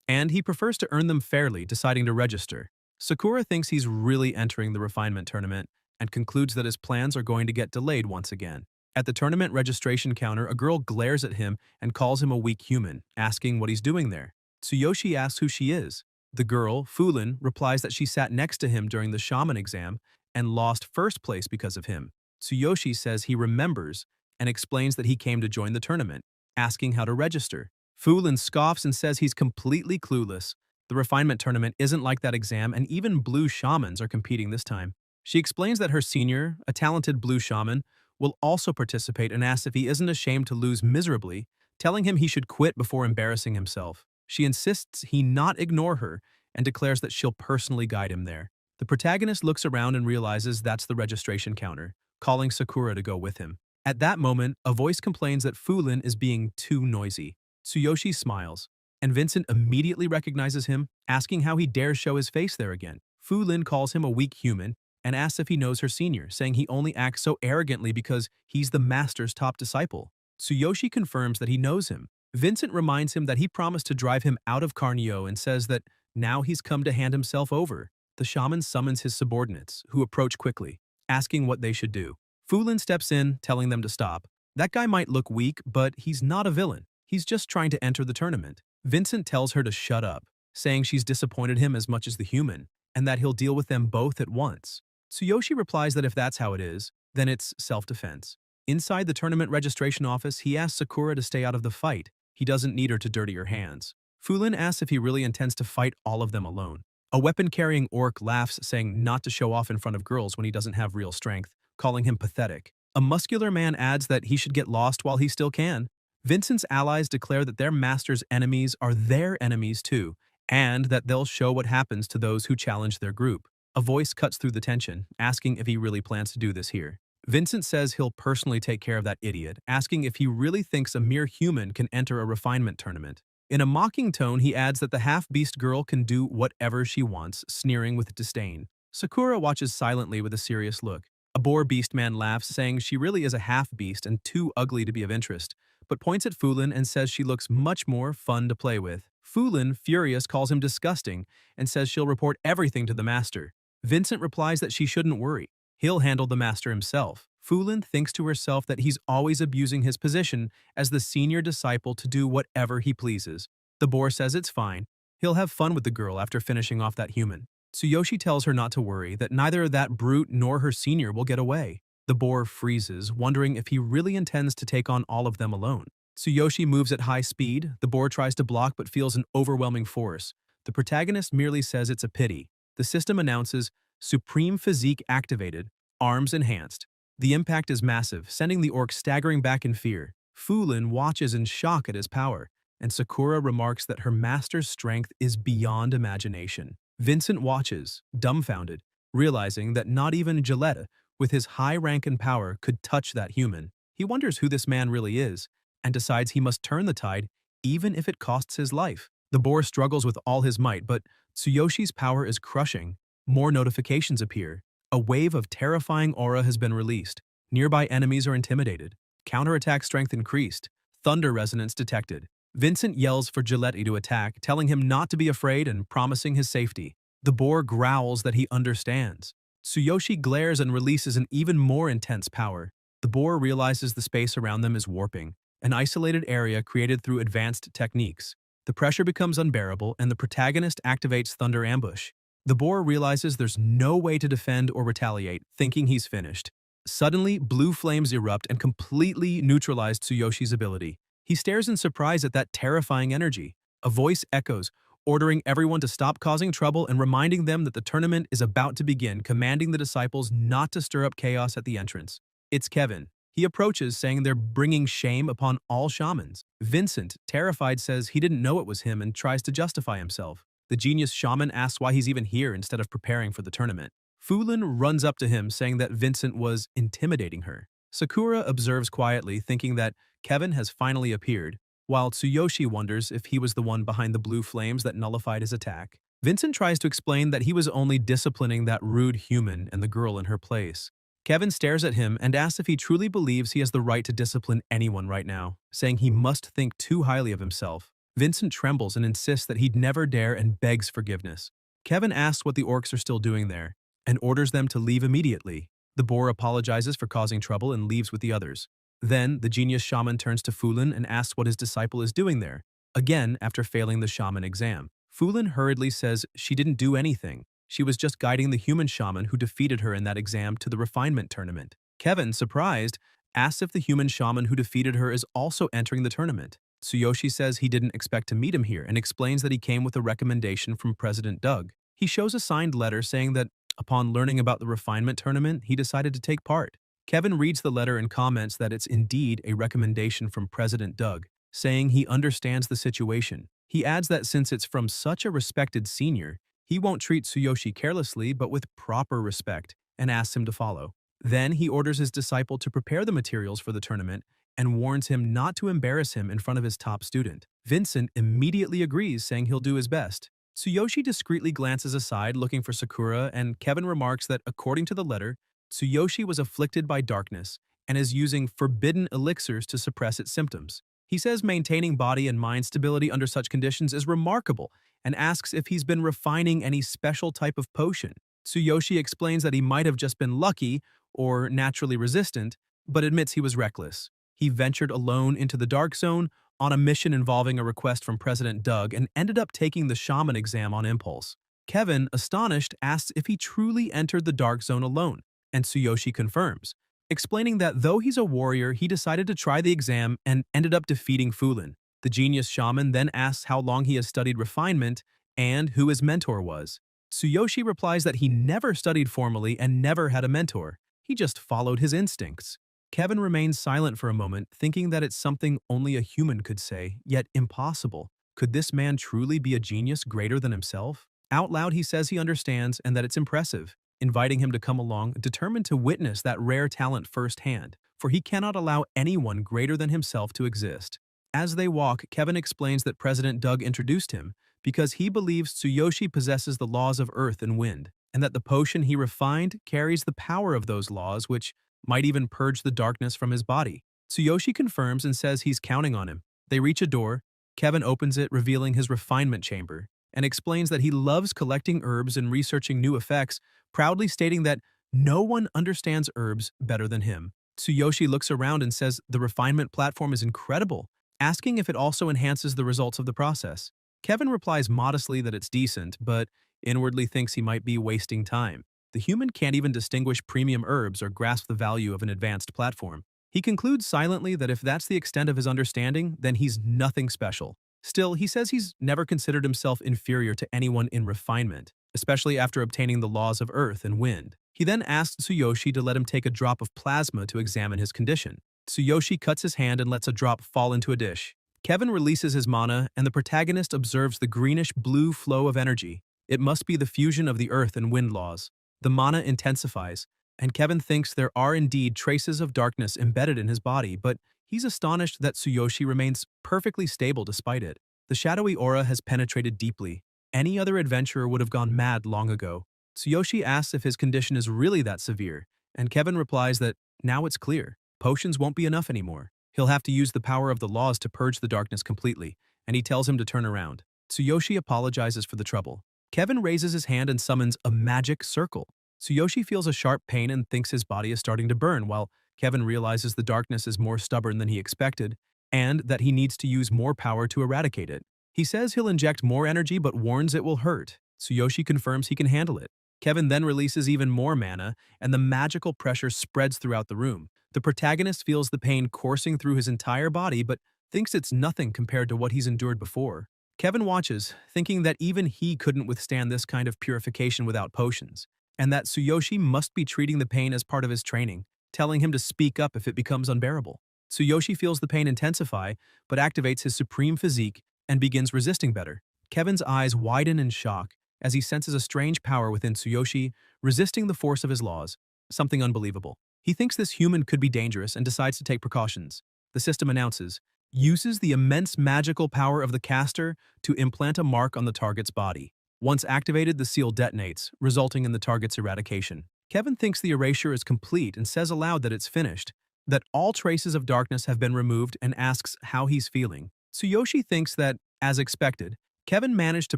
and he prefers to earn them fairly, deciding to register. Sakura thinks he's really entering the refinement tournament and concludes that his plans are going to get delayed once again. At the tournament registration counter, a girl glares at him and calls him a weak human, asking what he's doing there. Tsuyoshi asks who she is. The girl, Fulin, replies that she sat next to him during the shaman exam and lost first place because of him. Tsuyoshi says he remembers and explains that he came to join the tournament, asking how to register. Fulin scoffs and says he's completely clueless. The refinement tournament isn't like that exam, and even blue shamans are competing this time. She explains that her senior, a talented blue shaman, will also participate and asks if he isn't ashamed to lose miserably, telling him he should quit before embarrassing himself. She insists he not ignore her and declares that she'll personally guide him there. The protagonist looks around and realizes that's the registration counter, calling Sakura to go with him. At that moment, a voice complains that Fulin is being too noisy. Tsuyoshi smiles, and Vincent immediately recognizes him, asking how he dares show his face there again. Fulin calls him a weak human and asks if he knows her senior, saying he only acts so arrogantly because he's the master's top disciple. Tsuyoshi confirms that he knows him. Vincent reminds him that he promised to drive him out of Carnio and says that now he's come to hand himself over. The shaman summons his subordinates, who approach quickly, asking what they should do. Fulin steps in, telling them to stop. That guy might look weak, but he's not a villain. He's just trying to enter the tournament. Vincent tells her to shut up, saying she's disappointed him as much as the human, and that he'll deal with them both at once. Tsuyoshi replies that if that's how it is, then it's self-defense. Inside the tournament registration office, he asks Sakura to stay out of the fight. He doesn't need her to dirty her hands. Fulin asks if he really intends to fight all of them alone. A weapon-carrying orc laughs, saying not to show off in front of girls when he doesn't have real strength, calling him pathetic. A muscular man adds that he should get lost while he still can. Vincent's allies declare that their master's enemies are their enemies too, and that they'll show what happens to those who challenge their group. A voice cuts through the tension, asking if he really plans to do this here. Vincent says he'll personally take care of that idiot, asking if he really thinks a mere human can enter a refinement tournament. In a mocking tone, he adds that the half-beast girl can do whatever she wants, sneering with disdain. Sakura watches silently with a serious look. A boar beast man laughs, saying she really is a half-beast and too ugly to be of interest, but points at Fulin and says she looks much more fun to play with. Fulin, furious, calls him disgusting and says she'll report everything to the master. Vincent replies that she shouldn't worry. He'll handle the master himself. Fulin thinks to herself that he's always abusing his position as the senior disciple to do whatever he pleases. The boar says it's fine. He'll have fun with the girl after finishing off that human. Tsuyoshi tells her not to worry, that neither that brute nor her senior will get away. The boar freezes, wondering if he really intends to take on all of them alone. Tsuyoshi moves at high speed. The boar tries to block but feels an overwhelming force. The protagonist merely says it's a pity. The system announces, Supreme Physique activated, arms enhanced. The impact is massive, sending the orc staggering back in fear. Fulin watches in shock at his power, and Sakura remarks that her master's strength is beyond imagination. Vincent watches, dumbfounded, realizing that not even Gilletta, with his high rank and power, could touch that human. He wonders who this man really is, and decides he must turn the tide, even if it costs his life. The boar struggles with all his might, but Tsuyoshi's power is crushing. More notifications appear. A wave of terrifying aura has been released. Nearby enemies are intimidated. Counterattack strength increased. Thunder resonance detected. Vincent yells for Gillette to attack, telling him not to be afraid and promising his safety. The boar growls that he understands. Tsuyoshi glares and releases an even more intense power. The boar realizes the space around them is warping, an isolated area created through advanced techniques. The pressure becomes unbearable and the protagonist activates Thunder Ambush. The boar realizes there's no way to defend or retaliate, thinking he's finished. Suddenly, blue flames erupt and completely neutralize Tsuyoshi's ability. He stares in surprise at that terrifying energy. A voice echoes, ordering everyone to stop causing trouble and reminding them that the tournament is about to begin, commanding the disciples not to stir up chaos at the entrance. It's Kevin. He approaches, saying they're bringing shame upon all shamans. Vincent, terrified, says he didn't know it was him and tries to justify himself. The genius shaman asks why he's even here instead of preparing for the tournament. Fulin runs up to him, saying that Vincent was intimidating her. Sakura observes quietly, thinking that Kevin has finally appeared, while Tsuyoshi wonders if he was the one behind the blue flames that nullified his attack. Vincent tries to explain that he was only disciplining that rude human and the girl in her place. Kevin stares at him and asks if he truly believes he has the right to discipline anyone right now, saying he must think too highly of himself. Vincent trembles and insists that he'd never dare and begs forgiveness. Kevin asks what the orcs are still doing there, and orders them to leave immediately. The boar apologizes for causing trouble and leaves with the others. Then, the genius shaman turns to Fulin and asks what his disciple is doing there, again after failing the shaman exam. Fulin hurriedly says she didn't do anything. She was just guiding the human shaman who defeated her in that exam to the refinement tournament. Kevin, surprised, asks if the human shaman who defeated her is also entering the tournament. Tsuyoshi says he didn't expect to meet him here and explains that he came with a recommendation from President Doug. He shows a signed letter saying that upon learning about the refinement tournament, he decided to take part. Kevin reads the letter and comments that it's indeed a recommendation from President Doug, saying he understands the situation. He adds that since it's from such a respected senior, he won't treat Tsuyoshi carelessly but with proper respect and asks him to follow. Then he orders his disciple to prepare the materials for the tournament and warns him not to embarrass him in front of his top student. Vincent immediately agrees, saying he'll do his best. Tsuyoshi discreetly glances aside looking for Sakura, and Kevin remarks that according to the letter, Tsuyoshi was afflicted by darkness and is using forbidden elixirs to suppress its symptoms. He says maintaining body and mind stability under such conditions is remarkable and asks if he's been refining any special type of potion. Tsuyoshi explains that he might have just been lucky or naturally resistant, but admits he was reckless. He ventured alone into the Dark Zone on a mission involving a request from President Doug and ended up taking the shaman exam on impulse. Kevin, astonished, asks if he truly entered the Dark Zone alone, and Tsuyoshi confirms, explaining that though he's a warrior, he decided to try the exam and ended up defeating Fulin. The genius shaman then asks how long he has studied refinement and who his mentor was. Tsuyoshi replies that he never studied formally and never had a mentor. He just followed his instincts. Kevin remains silent for a moment, thinking that it's something only a human could say, yet impossible. Could this man truly be a genius greater than himself? Out loud, he says he understands and that it's impressive, inviting him to come along, determined to witness that rare talent firsthand, for he cannot allow anyone greater than himself to exist. As they walk, Kevin explains that President Doug introduced him because he believes Tsuyoshi possesses the laws of earth and wind, and that the potion he refined carries the power of those laws, which might even purge the darkness from his body. Tsuyoshi confirms and says he's counting on him. They reach a door. Kevin opens it, revealing his refinement chamber, and explains that he loves collecting herbs and researching new effects, proudly stating that no one understands herbs better than him. Tsuyoshi looks around and says the refinement platform is incredible, asking if it also enhances the results of the process. Kevin replies modestly that it's decent, but inwardly thinks he might be wasting time. The human can't even distinguish premium herbs or grasp the value of an advanced platform. He concludes silently that if that's the extent of his understanding, then he's nothing special. Still, he says he's never considered himself inferior to anyone in refinement, especially after obtaining the laws of earth and wind. He then asks Tsuyoshi to let him take a drop of plasma to examine his condition. Tsuyoshi cuts his hand and lets a drop fall into a dish. Kevin releases his mana, and the protagonist observes the greenish-blue flow of energy. It must be the fusion of the earth and wind laws. The mana intensifies, and Kevin thinks there are indeed traces of darkness embedded in his body, but he's astonished that Tsuyoshi remains perfectly stable despite it. The shadowy aura has penetrated deeply. Any other adventurer would have gone mad long ago. Tsuyoshi asks if his condition is really that severe, and Kevin replies that now it's clear. Potions won't be enough anymore. He'll have to use the power of the laws to purge the darkness completely, and he tells him to turn around. Tsuyoshi apologizes for the trouble. Kevin raises his hand and summons a magic circle. Tsuyoshi feels a sharp pain and thinks his body is starting to burn, while Kevin realizes the darkness is more stubborn than he expected, and that he needs to use more power to eradicate it. He says he'll inject more energy but warns it will hurt. Tsuyoshi confirms he can handle it. Kevin then releases even more mana, and the magical pressure spreads throughout the room. The protagonist feels the pain coursing through his entire body but thinks it's nothing compared to what he's endured before. Kevin watches, thinking that even he couldn't withstand this kind of purification without potions, and that Tsuyoshi must be treating the pain as part of his training, telling him to speak up if it becomes unbearable. Tsuyoshi feels the pain intensify, but activates his supreme physique and begins resisting better. Kevin's eyes widen in shock as he senses a strange power within Tsuyoshi, resisting the force of his laws. Something unbelievable. He thinks this human could be dangerous and decides to take precautions. The system announces, uses the immense magical power of the caster to implant a mark on the target's body. Once activated, the seal detonates, resulting in the target's eradication. Kevin thinks the erasure is complete and says aloud that it's finished, that all traces of darkness have been removed, and asks how he's feeling. Tsuyoshi thinks that, as expected, Kevin managed to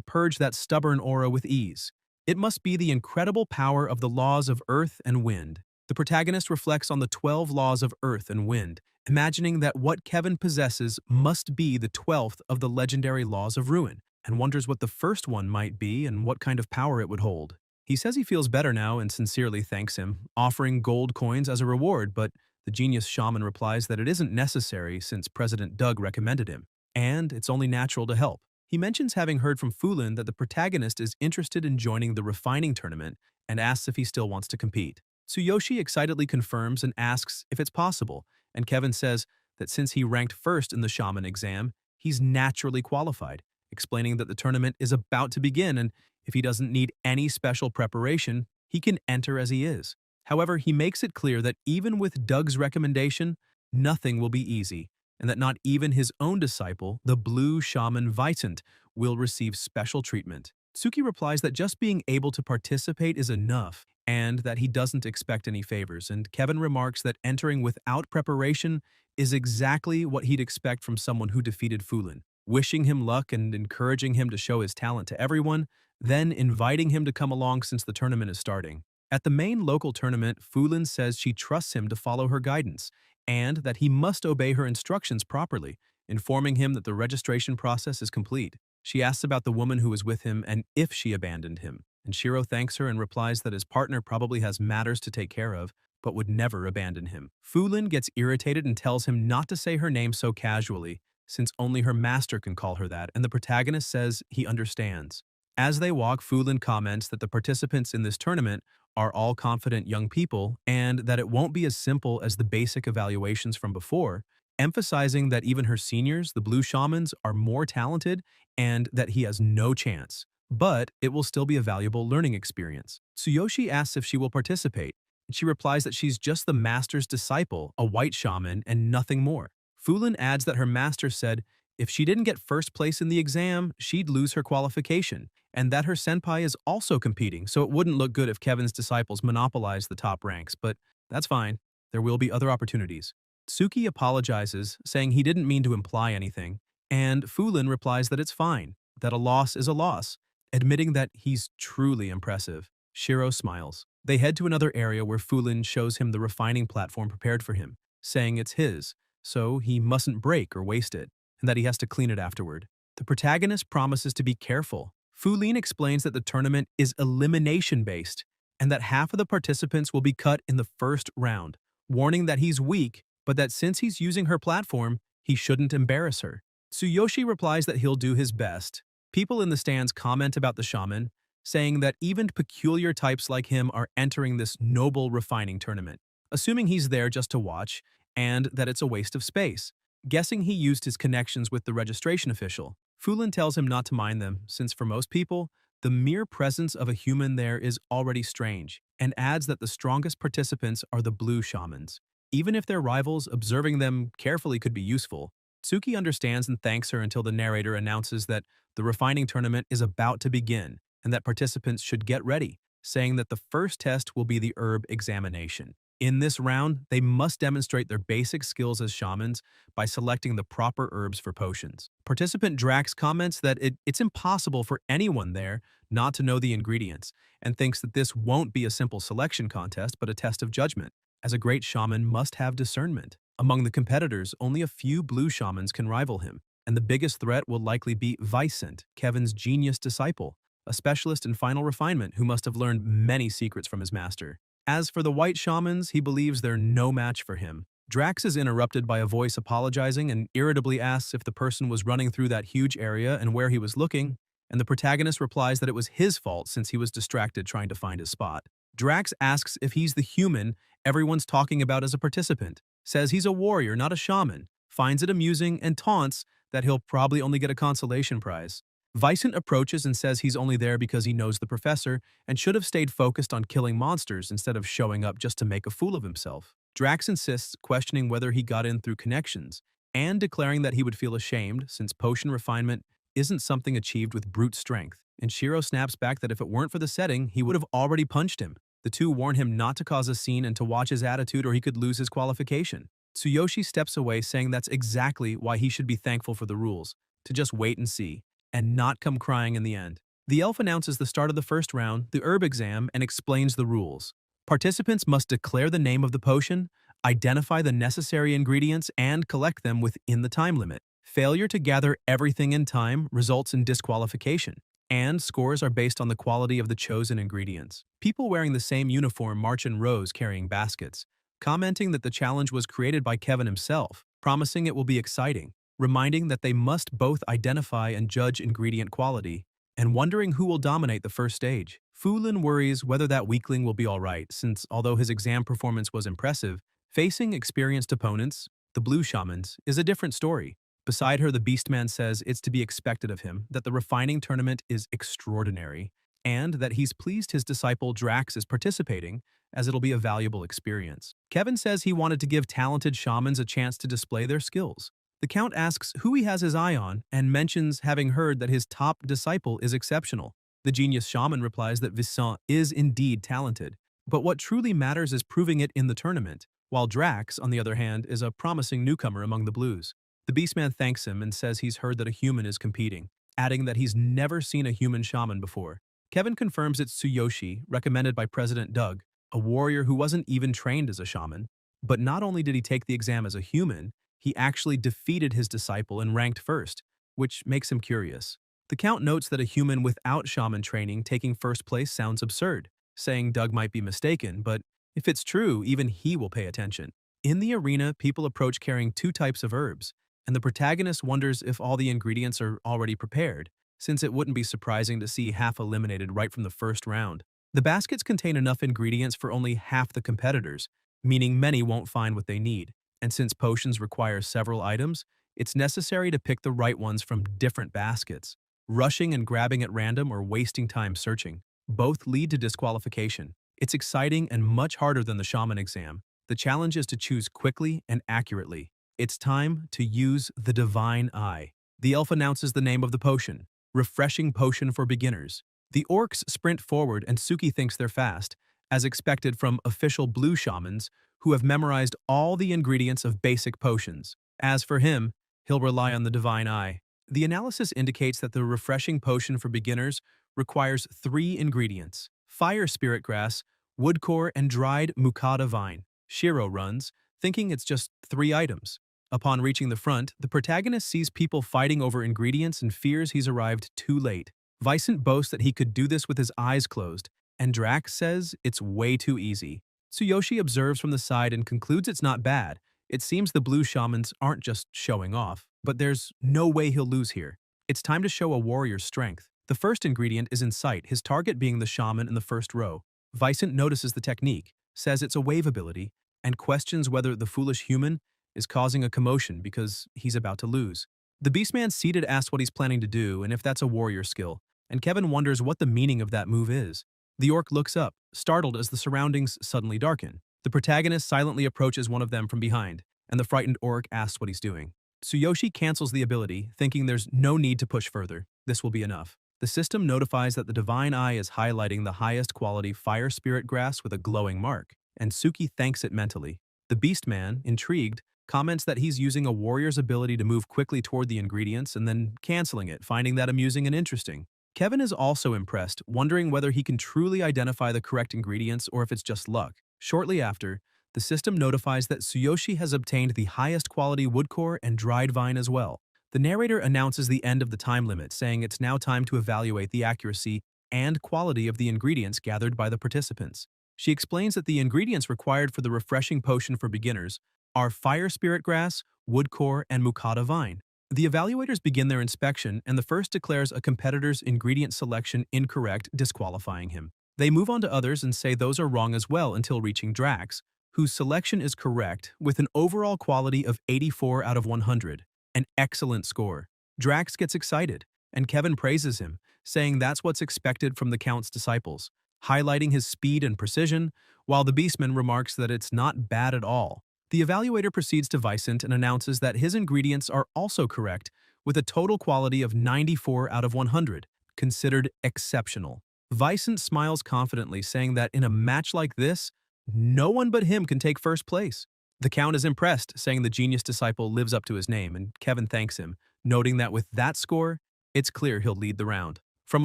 purge that stubborn aura with ease. It must be the incredible power of the laws of earth and wind. The protagonist reflects on the 12 laws of earth and wind, imagining that what Kevin possesses must be the 12th of the legendary laws of ruin, and wonders what the first one might be and what kind of power it would hold. He says he feels better now and sincerely thanks him, offering gold coins as a reward, but the genius shaman replies that it isn't necessary since President Doug recommended him, and it's only natural to help. He mentions having heard from Fulin that the protagonist is interested in joining the refining tournament and asks if he still wants to compete. Tsuyoshi excitedly confirms and asks if it's possible, and Kevin says that since he ranked first in the shaman exam, he's naturally qualified, explaining that the tournament is about to begin and if he doesn't need any special preparation, he can enter as he is. However, he makes it clear that even with Doug's recommendation, nothing will be easy, and that not even his own disciple, the blue shaman Vincent, will receive special treatment. Tsuki replies that just being able to participate is enough, and that he doesn't expect any favors, and Kevin remarks that entering without preparation is exactly what he'd expect from someone who defeated Fulin, wishing him luck and encouraging him to show his talent to everyone, then inviting him to come along since the tournament is starting. At the main local tournament, Fulin says she trusts him to follow her guidance, and that he must obey her instructions properly, informing him that the registration process is complete. She asks about the woman who was with him and if she abandoned him, and Shiro thanks her and replies that his partner probably has matters to take care of, but would never abandon him. Fulin gets irritated and tells him not to say her name so casually, since only her master can call her that, and the protagonist says he understands. As they walk, Fulin comments that the participants in this tournament are all confident young people and that it won't be as simple as the basic evaluations from before, emphasizing that even her seniors, the blue shamans, are more talented and that he has no chance. But it will still be a valuable learning experience. Tsuyoshi asks if she will participate, and she replies that she's just the master's disciple, a white shaman, and nothing more. Fulin adds that her master said if she didn't get first place in the exam, she'd lose her qualification, and that her senpai is also competing, so it wouldn't look good if Kevin's disciples monopolize the top ranks, but that's fine. There will be other opportunities. Tsuki apologizes, saying he didn't mean to imply anything, and Fulin replies that it's fine, that a loss is a loss, admitting that he's truly impressive. Shiro smiles. They head to another area where Fulin shows him the refining platform prepared for him, saying it's his, so he mustn't break or waste it, and that he has to clean it afterward. The protagonist promises to be careful. Fulin explains that the tournament is elimination-based, and that half of the participants will be cut in the first round, warning that he's weak, but that since he's using her platform, he shouldn't embarrass her. Tsuyoshi replies that he'll do his best. People in the stands comment about the shaman, saying that even peculiar types like him are entering this noble refining tournament, assuming he's there just to watch, and that it's a waste of space. Guessing he used his connections with the registration official, Fulin tells him not to mind them, since for most people, the mere presence of a human there is already strange, and adds that the strongest participants are the blue shamans. Even if they're rivals, observing them carefully could be useful. Tsuki understands and thanks her until the narrator announces that the refining tournament is about to begin, and that participants should get ready, saying that the first test will be the herb examination. In this round, they must demonstrate their basic skills as shamans by selecting the proper herbs for potions. Participant Drax comments that it's impossible for anyone there not to know the ingredients, and thinks that this won't be a simple selection contest but a test of judgment, as a great shaman must have discernment. Among the competitors, only a few blue shamans can rival him, and the biggest threat will likely be Vicent, Kevin's genius disciple, a specialist in final refinement who must have learned many secrets from his master. As for the white shamans, he believes they're no match for him. Drax is interrupted by a voice apologizing and irritably asks if the person was running through that huge area and where he was looking, and the protagonist replies that it was his fault since he was distracted trying to find his spot. Drax asks if he's the human everyone's talking about as a participant, says he's a warrior, not a shaman, finds it amusing, and taunts that he'll probably only get a consolation prize. Vicent approaches and says he's only there because he knows the professor and should have stayed focused on killing monsters instead of showing up just to make a fool of himself. Drax insists, questioning whether he got in through connections, and declaring that he would feel ashamed since potion refinement isn't something achieved with brute strength. And Shiro snaps back that if it weren't for the setting, he would have already punched him. The two warn him not to cause a scene and to watch his attitude or he could lose his qualification. Tsuyoshi steps away, saying that's exactly why he should be thankful for the rules, to just wait and see, and not come crying in the end. The elf announces the start of the first round, the herb exam, and explains the rules. Participants must declare the name of the potion, identify the necessary ingredients, and collect them within the time limit. Failure to gather everything in time results in disqualification, and scores are based on the quality of the chosen ingredients. People wearing the same uniform march in rows carrying baskets, commenting that the challenge was created by Kevin himself, promising it will be exciting, reminding that they must both identify and judge ingredient quality, and wondering who will dominate the first stage. Fulin worries whether that weakling will be alright, since although his exam performance was impressive, facing experienced opponents, the blue shamans, is a different story. Beside her, the Beastman says it's to be expected of him, that the refining tournament is extraordinary, and that he's pleased his disciple Drax is participating, as it'll be a valuable experience. Kevin says he wanted to give talented shamans a chance to display their skills. The Count asks who he has his eye on and mentions having heard that his top disciple is exceptional. The genius shaman replies that Vicent is indeed talented, but what truly matters is proving it in the tournament, while Drax, on the other hand, is a promising newcomer among the blues. The Beastman thanks him and says he's heard that a human is competing, adding that he's never seen a human shaman before. Kevin confirms it's Tsuyoshi, recommended by President Doug, a warrior who wasn't even trained as a shaman. But not only did he take the exam as a human, he actually defeated his disciple and ranked first, which makes him curious. The Count notes that a human without shaman training taking first place sounds absurd, saying Doug might be mistaken, but if it's true, even he will pay attention. In the arena, people approach carrying two types of herbs, and the protagonist wonders if all the ingredients are already prepared, since it wouldn't be surprising to see half eliminated right from the first round. The baskets contain enough ingredients for only half the competitors, meaning many won't find what they need. And since potions require several items, it's necessary to pick the right ones from different baskets. Rushing and grabbing at random or wasting time searching both lead to disqualification. It's exciting and much harder than the shaman exam. The challenge is to choose quickly and accurately. It's time to use the Divine Eye. The elf announces the name of the potion, Refreshing Potion for Beginners. The orcs sprint forward and Suki thinks they're fast, as expected from official blue shamans who have memorized all the ingredients of basic potions. As for him, he'll rely on the Divine Eye. The analysis indicates that the Refreshing Potion for Beginners requires 3 ingredients: fire spirit grass, woodcore, and dried mukata vine. Shiro runs, thinking it's just 3 items. Upon reaching the front, the protagonist sees people fighting over ingredients and fears he's arrived too late. Vicent boasts that he could do this with his eyes closed, and Drax says it's way too easy. Tsuyoshi observes from the side and concludes it's not bad. It seems the blue shamans aren't just showing off, but there's no way he'll lose here. It's time to show a warrior's strength. The first ingredient is in sight, his target being the shaman in the first row. Vicent notices the technique, says it's a wave ability, and questions whether the foolish human is causing a commotion because he's about to lose. The Beastman seated asks what he's planning to do and if that's a warrior skill, and Kevin wonders what the meaning of that move is. The orc looks up, startled as the surroundings suddenly darken. The protagonist silently approaches one of them from behind, and the frightened orc asks what he's doing. Tsuyoshi cancels the ability, thinking there's no need to push further. This will be enough. The system notifies that the Divine Eye is highlighting the highest quality fire spirit grass with a glowing mark. and Suki thanks it mentally. The Beast Man, intrigued, comments that he's using a warrior's ability to move quickly toward the ingredients and then canceling it, finding that amusing and interesting. Kevin is also impressed, wondering whether he can truly identify the correct ingredients or if it's just luck. Shortly after, the system notifies that Tsuyoshi has obtained the highest quality wood core and dried vine as well. The narrator announces the end of the time limit, saying it's now time to evaluate the accuracy and quality of the ingredients gathered by the participants. She explains that the ingredients required for the refreshing potion for beginners are fire spirit grass, wood core, and mukata vine. The evaluators begin their inspection, and the first declares a competitor's ingredient selection incorrect, disqualifying him. They move on to others and say those are wrong as well until reaching Drax, whose selection is correct with an overall quality of 84 out of 100, an excellent score. Drax gets excited, and Kevin praises him, saying that's what's expected from the Count's disciples, highlighting his speed and precision, while the Beastman remarks that it's not bad at all. The evaluator proceeds to Vicent and announces that his ingredients are also correct, with a total quality of 94 out of 100, considered exceptional. Vicent smiles confidently, saying that in a match like this, no one but him can take first place. The Count is impressed, saying the genius disciple lives up to his name, and Kevin thanks him, noting that with that score, it's clear he'll lead the round. From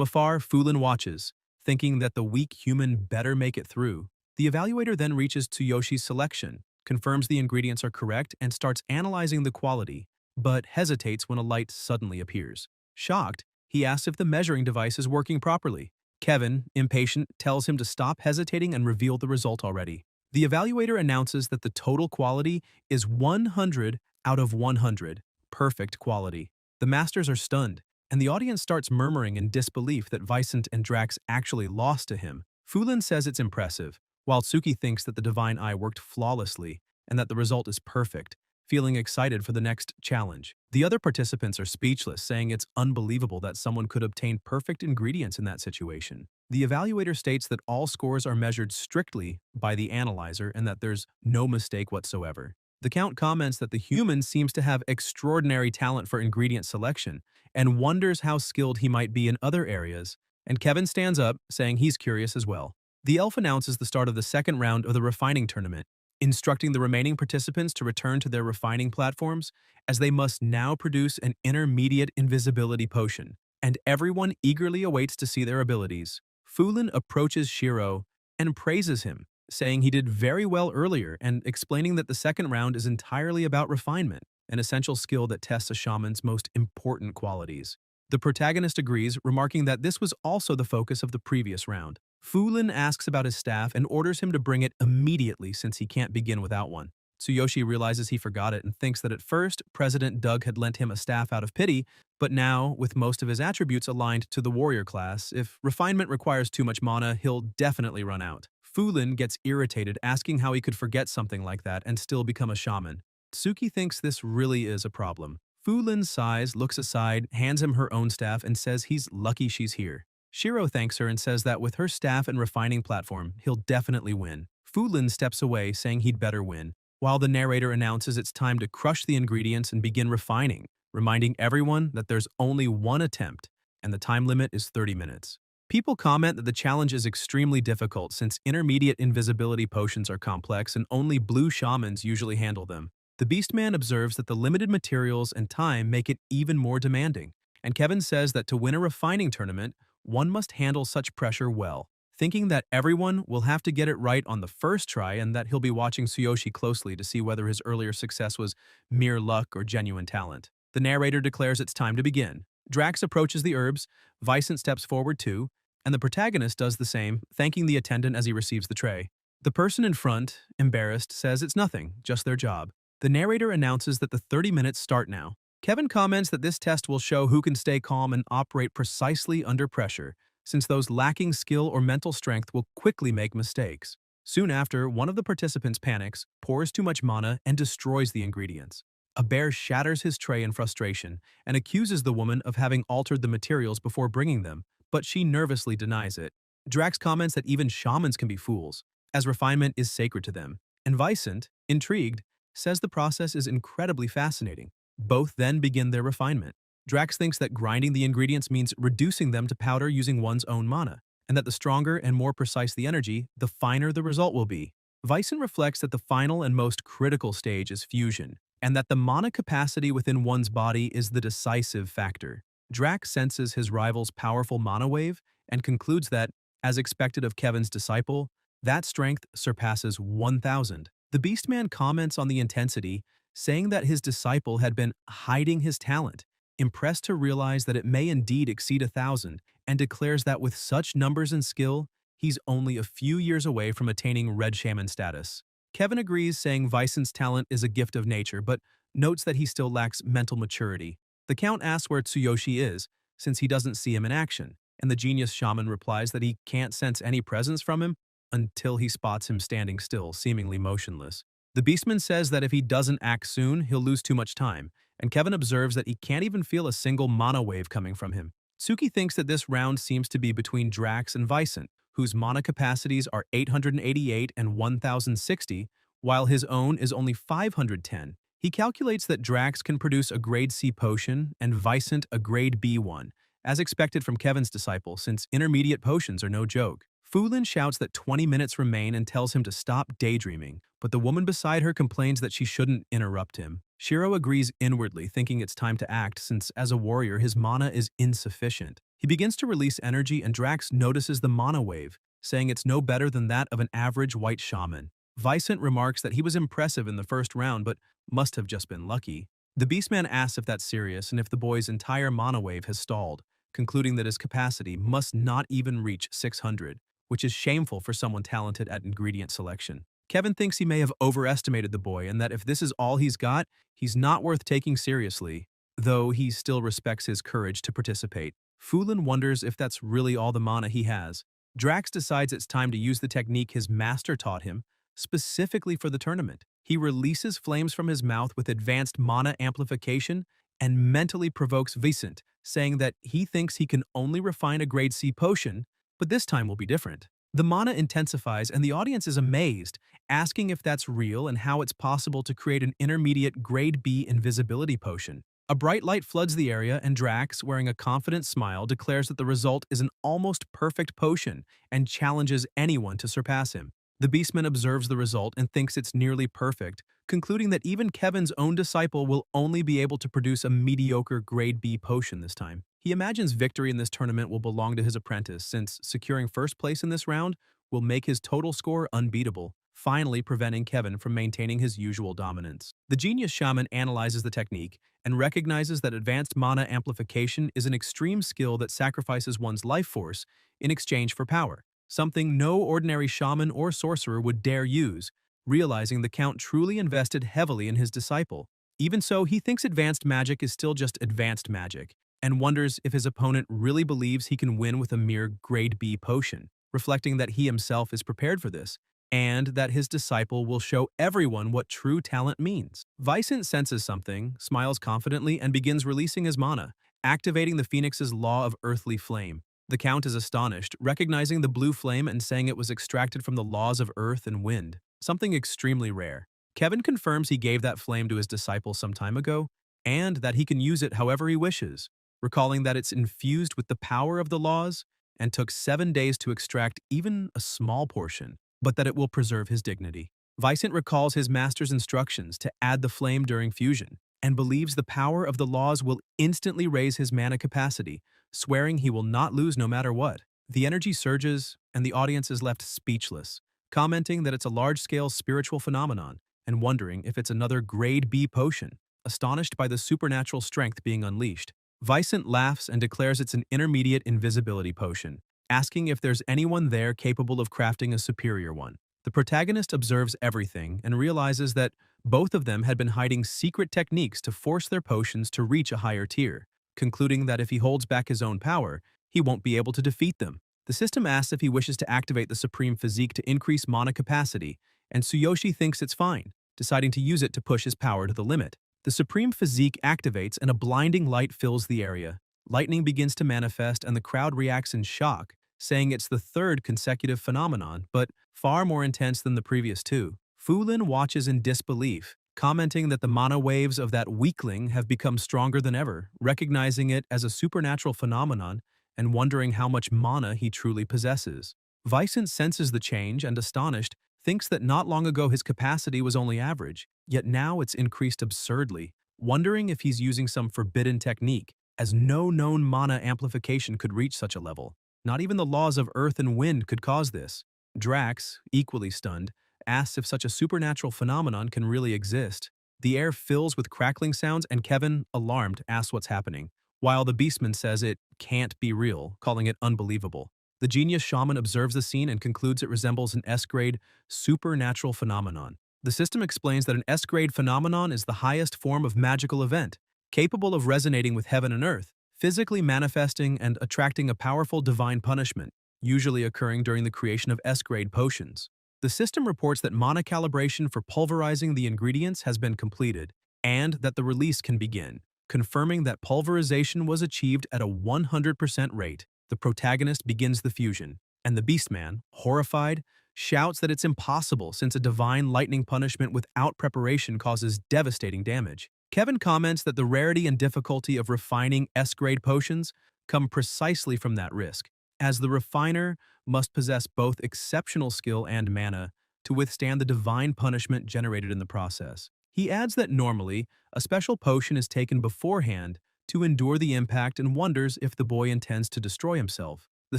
afar, Fulin watches, thinking that the weak human better make it through. The evaluator then reaches Tsuyoshi's selection, confirms the ingredients are correct, and starts analyzing the quality, but hesitates when a light suddenly appears. Shocked, he asks if the measuring device is working properly. Kevin, impatient, tells him to stop hesitating and reveal the result already. The evaluator announces that the total quality is 100 out of 100, perfect quality. The masters are stunned, and the audience starts murmuring in disbelief that Vicent and Drax actually lost to him. Fulin says it's impressive, while Suki thinks that the Divine Eye worked flawlessly and that the result is perfect, feeling excited for the next challenge. The other participants are speechless, saying it's unbelievable that someone could obtain perfect ingredients in that situation. The evaluator states that all scores are measured strictly by the analyzer and that there's no mistake whatsoever. The Count comments that the human seems to have extraordinary talent for ingredient selection and wonders how skilled he might be in other areas, and Kevin stands up, saying he's curious as well. The elf announces the start of the second round of the refining tournament, instructing the remaining participants to return to their refining platforms as they must now produce an intermediate invisibility potion, and everyone eagerly awaits to see their abilities. Fulin approaches Shiro and praises him, saying he did very well earlier and explaining that the second round is entirely about refinement, an essential skill that tests a shaman's most important qualities. The protagonist agrees, remarking that this was also the focus of the previous round. Fulin asks about his staff and orders him to bring it immediately since he can't begin without one. Tsuyoshi realizes he forgot it and thinks that at first, President Doug had lent him a staff out of pity, but now, with most of his attributes aligned to the warrior class, if refinement requires too much mana, he'll definitely run out. Fulin gets irritated, asking how he could forget something like that and still become a shaman. Tsuki thinks this really is a problem. Fulin sighs, looks aside, hands him her own staff, and says he's lucky she's here. Shiro thanks her and says that with her staff and refining platform, he'll definitely win. Fulin steps away, saying he'd better win, while the narrator announces it's time to crush the ingredients and begin refining, reminding everyone that there's only one attempt, and the time limit is 30 minutes. People comment that the challenge is extremely difficult since intermediate invisibility potions are complex and only blue shamans usually handle them. The Beastman observes that the limited materials and time make it even more demanding, and Kevin says that to win a refining tournament, one must handle such pressure well, thinking that everyone will have to get it right on the first try and that he'll be watching Tsuyoshi closely to see whether his earlier success was mere luck or genuine talent. The narrator declares it's time to begin. Drax approaches the herbs, Vicent steps forward too, and the protagonist does the same, thanking the attendant as he receives the tray. The person in front, embarrassed, says it's nothing, just their job. The narrator announces that the 30 minutes start now. Kevin comments that this test will show who can stay calm and operate precisely under pressure, since those lacking skill or mental strength will quickly make mistakes. Soon after, one of the participants panics, pours too much mana, and destroys the ingredients. A bear shatters his tray in frustration and accuses the woman of having altered the materials before bringing them, but she nervously denies it. Drax comments that even shamans can be fools, as refinement is sacred to them, and Vicent, intrigued, says the process is incredibly fascinating. Both then begin their refinement. Drax thinks that grinding the ingredients means reducing them to powder using one's own mana, and that the stronger and more precise the energy, the finer the result will be. Vicent reflects that the final and most critical stage is fusion, and that the mana capacity within one's body is the decisive factor. Drax senses his rival's powerful mana wave and concludes that, as expected of Kevin's disciple, that strength surpasses 1,000. The Beastman comments on the intensity, saying that his disciple had been hiding his talent, impressed to realize that it may indeed exceed 1,000, and declares that with such numbers and skill, he's only a few years away from attaining Red Shaman status. Kevin agrees, saying Vicent's talent is a gift of nature, but notes that he still lacks mental maturity. The Count asks where Tsuyoshi is, since he doesn't see him in action, and the genius shaman replies that he can't sense any presence from him until he spots him standing still, seemingly motionless. The Beastman says that if he doesn't act soon, he'll lose too much time, and Kevin observes that he can't even feel a single mana wave coming from him. Tsuki thinks that this round seems to be between Drax and Vicent, whose mana capacities are 888 and 1060, while his own is only 510. He calculates that Drax can produce a grade C potion and Vicent a grade B one, as expected from Kevin's disciple, since intermediate potions are no joke. Fulin shouts that 20 minutes remain and tells him to stop daydreaming, but the woman beside her complains that she shouldn't interrupt him. Shiro agrees inwardly, thinking it's time to act since, as a warrior, his mana is insufficient. He begins to release energy and Drax notices the mana wave, saying it's no better than that of an average white shaman. Vicent remarks that he was impressive in the first round but must have just been lucky. The Beastman asks if that's serious and if the boy's entire mana wave has stalled, concluding that his capacity must not even reach 600, which is shameful for someone talented at ingredient selection. Kevin thinks he may have overestimated the boy and that if this is all he's got, he's not worth taking seriously, though he still respects his courage to participate. Fulin wonders if that's really all the mana he has. Drax decides it's time to use the technique his master taught him, specifically for the tournament. He releases flames from his mouth with advanced mana amplification and mentally provokes Vicent, saying that he thinks he can only refine a grade C potion, but this time will be different. The mana intensifies and the audience is amazed, asking if that's real and how it's possible to create an intermediate grade B invisibility potion. A bright light floods the area and Drax, wearing a confident smile, declares that the result is an almost perfect potion and challenges anyone to surpass him. The Beastman observes the result and thinks it's nearly perfect, concluding that even Kevin's own disciple will only be able to produce a mediocre grade B potion this time. He imagines victory in this tournament will belong to his apprentice, since securing first place in this round will make his total score unbeatable, finally preventing Kevin from maintaining his usual dominance. The genius shaman analyzes the technique and recognizes that advanced mana amplification is an extreme skill that sacrifices one's life force in exchange for power, something no ordinary shaman or sorcerer would dare use, realizing the Count truly invested heavily in his disciple. Even so, he thinks advanced magic is still just advanced magic, and wonders if his opponent really believes he can win with a mere grade B potion, reflecting that he himself is prepared for this, and that his disciple will show everyone what true talent means. Vicent senses something, smiles confidently, and begins releasing his mana, activating the Phoenix's law of earthly flame. The Count is astonished, recognizing the blue flame and saying it was extracted from the laws of earth and wind, something extremely rare. Kevin confirms he gave that flame to his disciple some time ago, and that he can use it however he wishes, recalling that it's infused with the power of the laws and took 7 days to extract even a small portion, but that it will preserve his dignity. Vicent recalls his master's instructions to add the flame during fusion, and believes the power of the laws will instantly raise his mana capacity, swearing he will not lose no matter what. The energy surges, and the audience is left speechless, commenting that it's a large-scale spiritual phenomenon, and wondering if it's another grade B potion, astonished by the supernatural strength being unleashed. Vicent laughs and declares it's an intermediate invisibility potion, asking if there's anyone there capable of crafting a superior one. The protagonist observes everything and realizes that both of them had been hiding secret techniques to force their potions to reach a higher tier, concluding that if he holds back his own power, he won't be able to defeat them. The system asks if he wishes to activate the Supreme Physique to increase mana capacity, and Tsuyoshi thinks it's fine, deciding to use it to push his power to the limit. The Supreme Physique activates and a blinding light fills the area. Lightning begins to manifest and the crowd reacts in shock, saying it's the third consecutive phenomenon, but far more intense than the previous two. Fulin watches in disbelief, commenting that the mana waves of that weakling have become stronger than ever, recognizing it as a supernatural phenomenon and wondering how much mana he truly possesses. Vicent senses the change and, astonished, thinks that not long ago his capacity was only average, yet now it's increased absurdly, wondering if he's using some forbidden technique, as no known mana amplification could reach such a level. Not even the laws of earth and wind could cause this. Drax, equally stunned, asks if such a supernatural phenomenon can really exist. The air fills with crackling sounds and Kevin, alarmed, asks what's happening, while the Beastman says it can't be real, calling it unbelievable. The genius shaman observes the scene and concludes it resembles an S-grade supernatural phenomenon. The system explains that an S-grade phenomenon is the highest form of magical event, capable of resonating with heaven and earth, physically manifesting and attracting a powerful divine punishment, usually occurring during the creation of S-grade potions. The system reports that mana calibration for pulverizing the ingredients has been completed, and that the release can begin, confirming that pulverization was achieved at a 100% rate. The protagonist begins the fusion, and the Beastman, horrified, shouts that it's impossible since a divine lightning punishment without preparation causes devastating damage. Kevin comments that the rarity and difficulty of refining S-grade potions come precisely from that risk, as the refiner must possess both exceptional skill and mana to withstand the divine punishment generated in the process. He adds that normally, a special potion is taken beforehand to endure the impact and wonders if the boy intends to destroy himself. The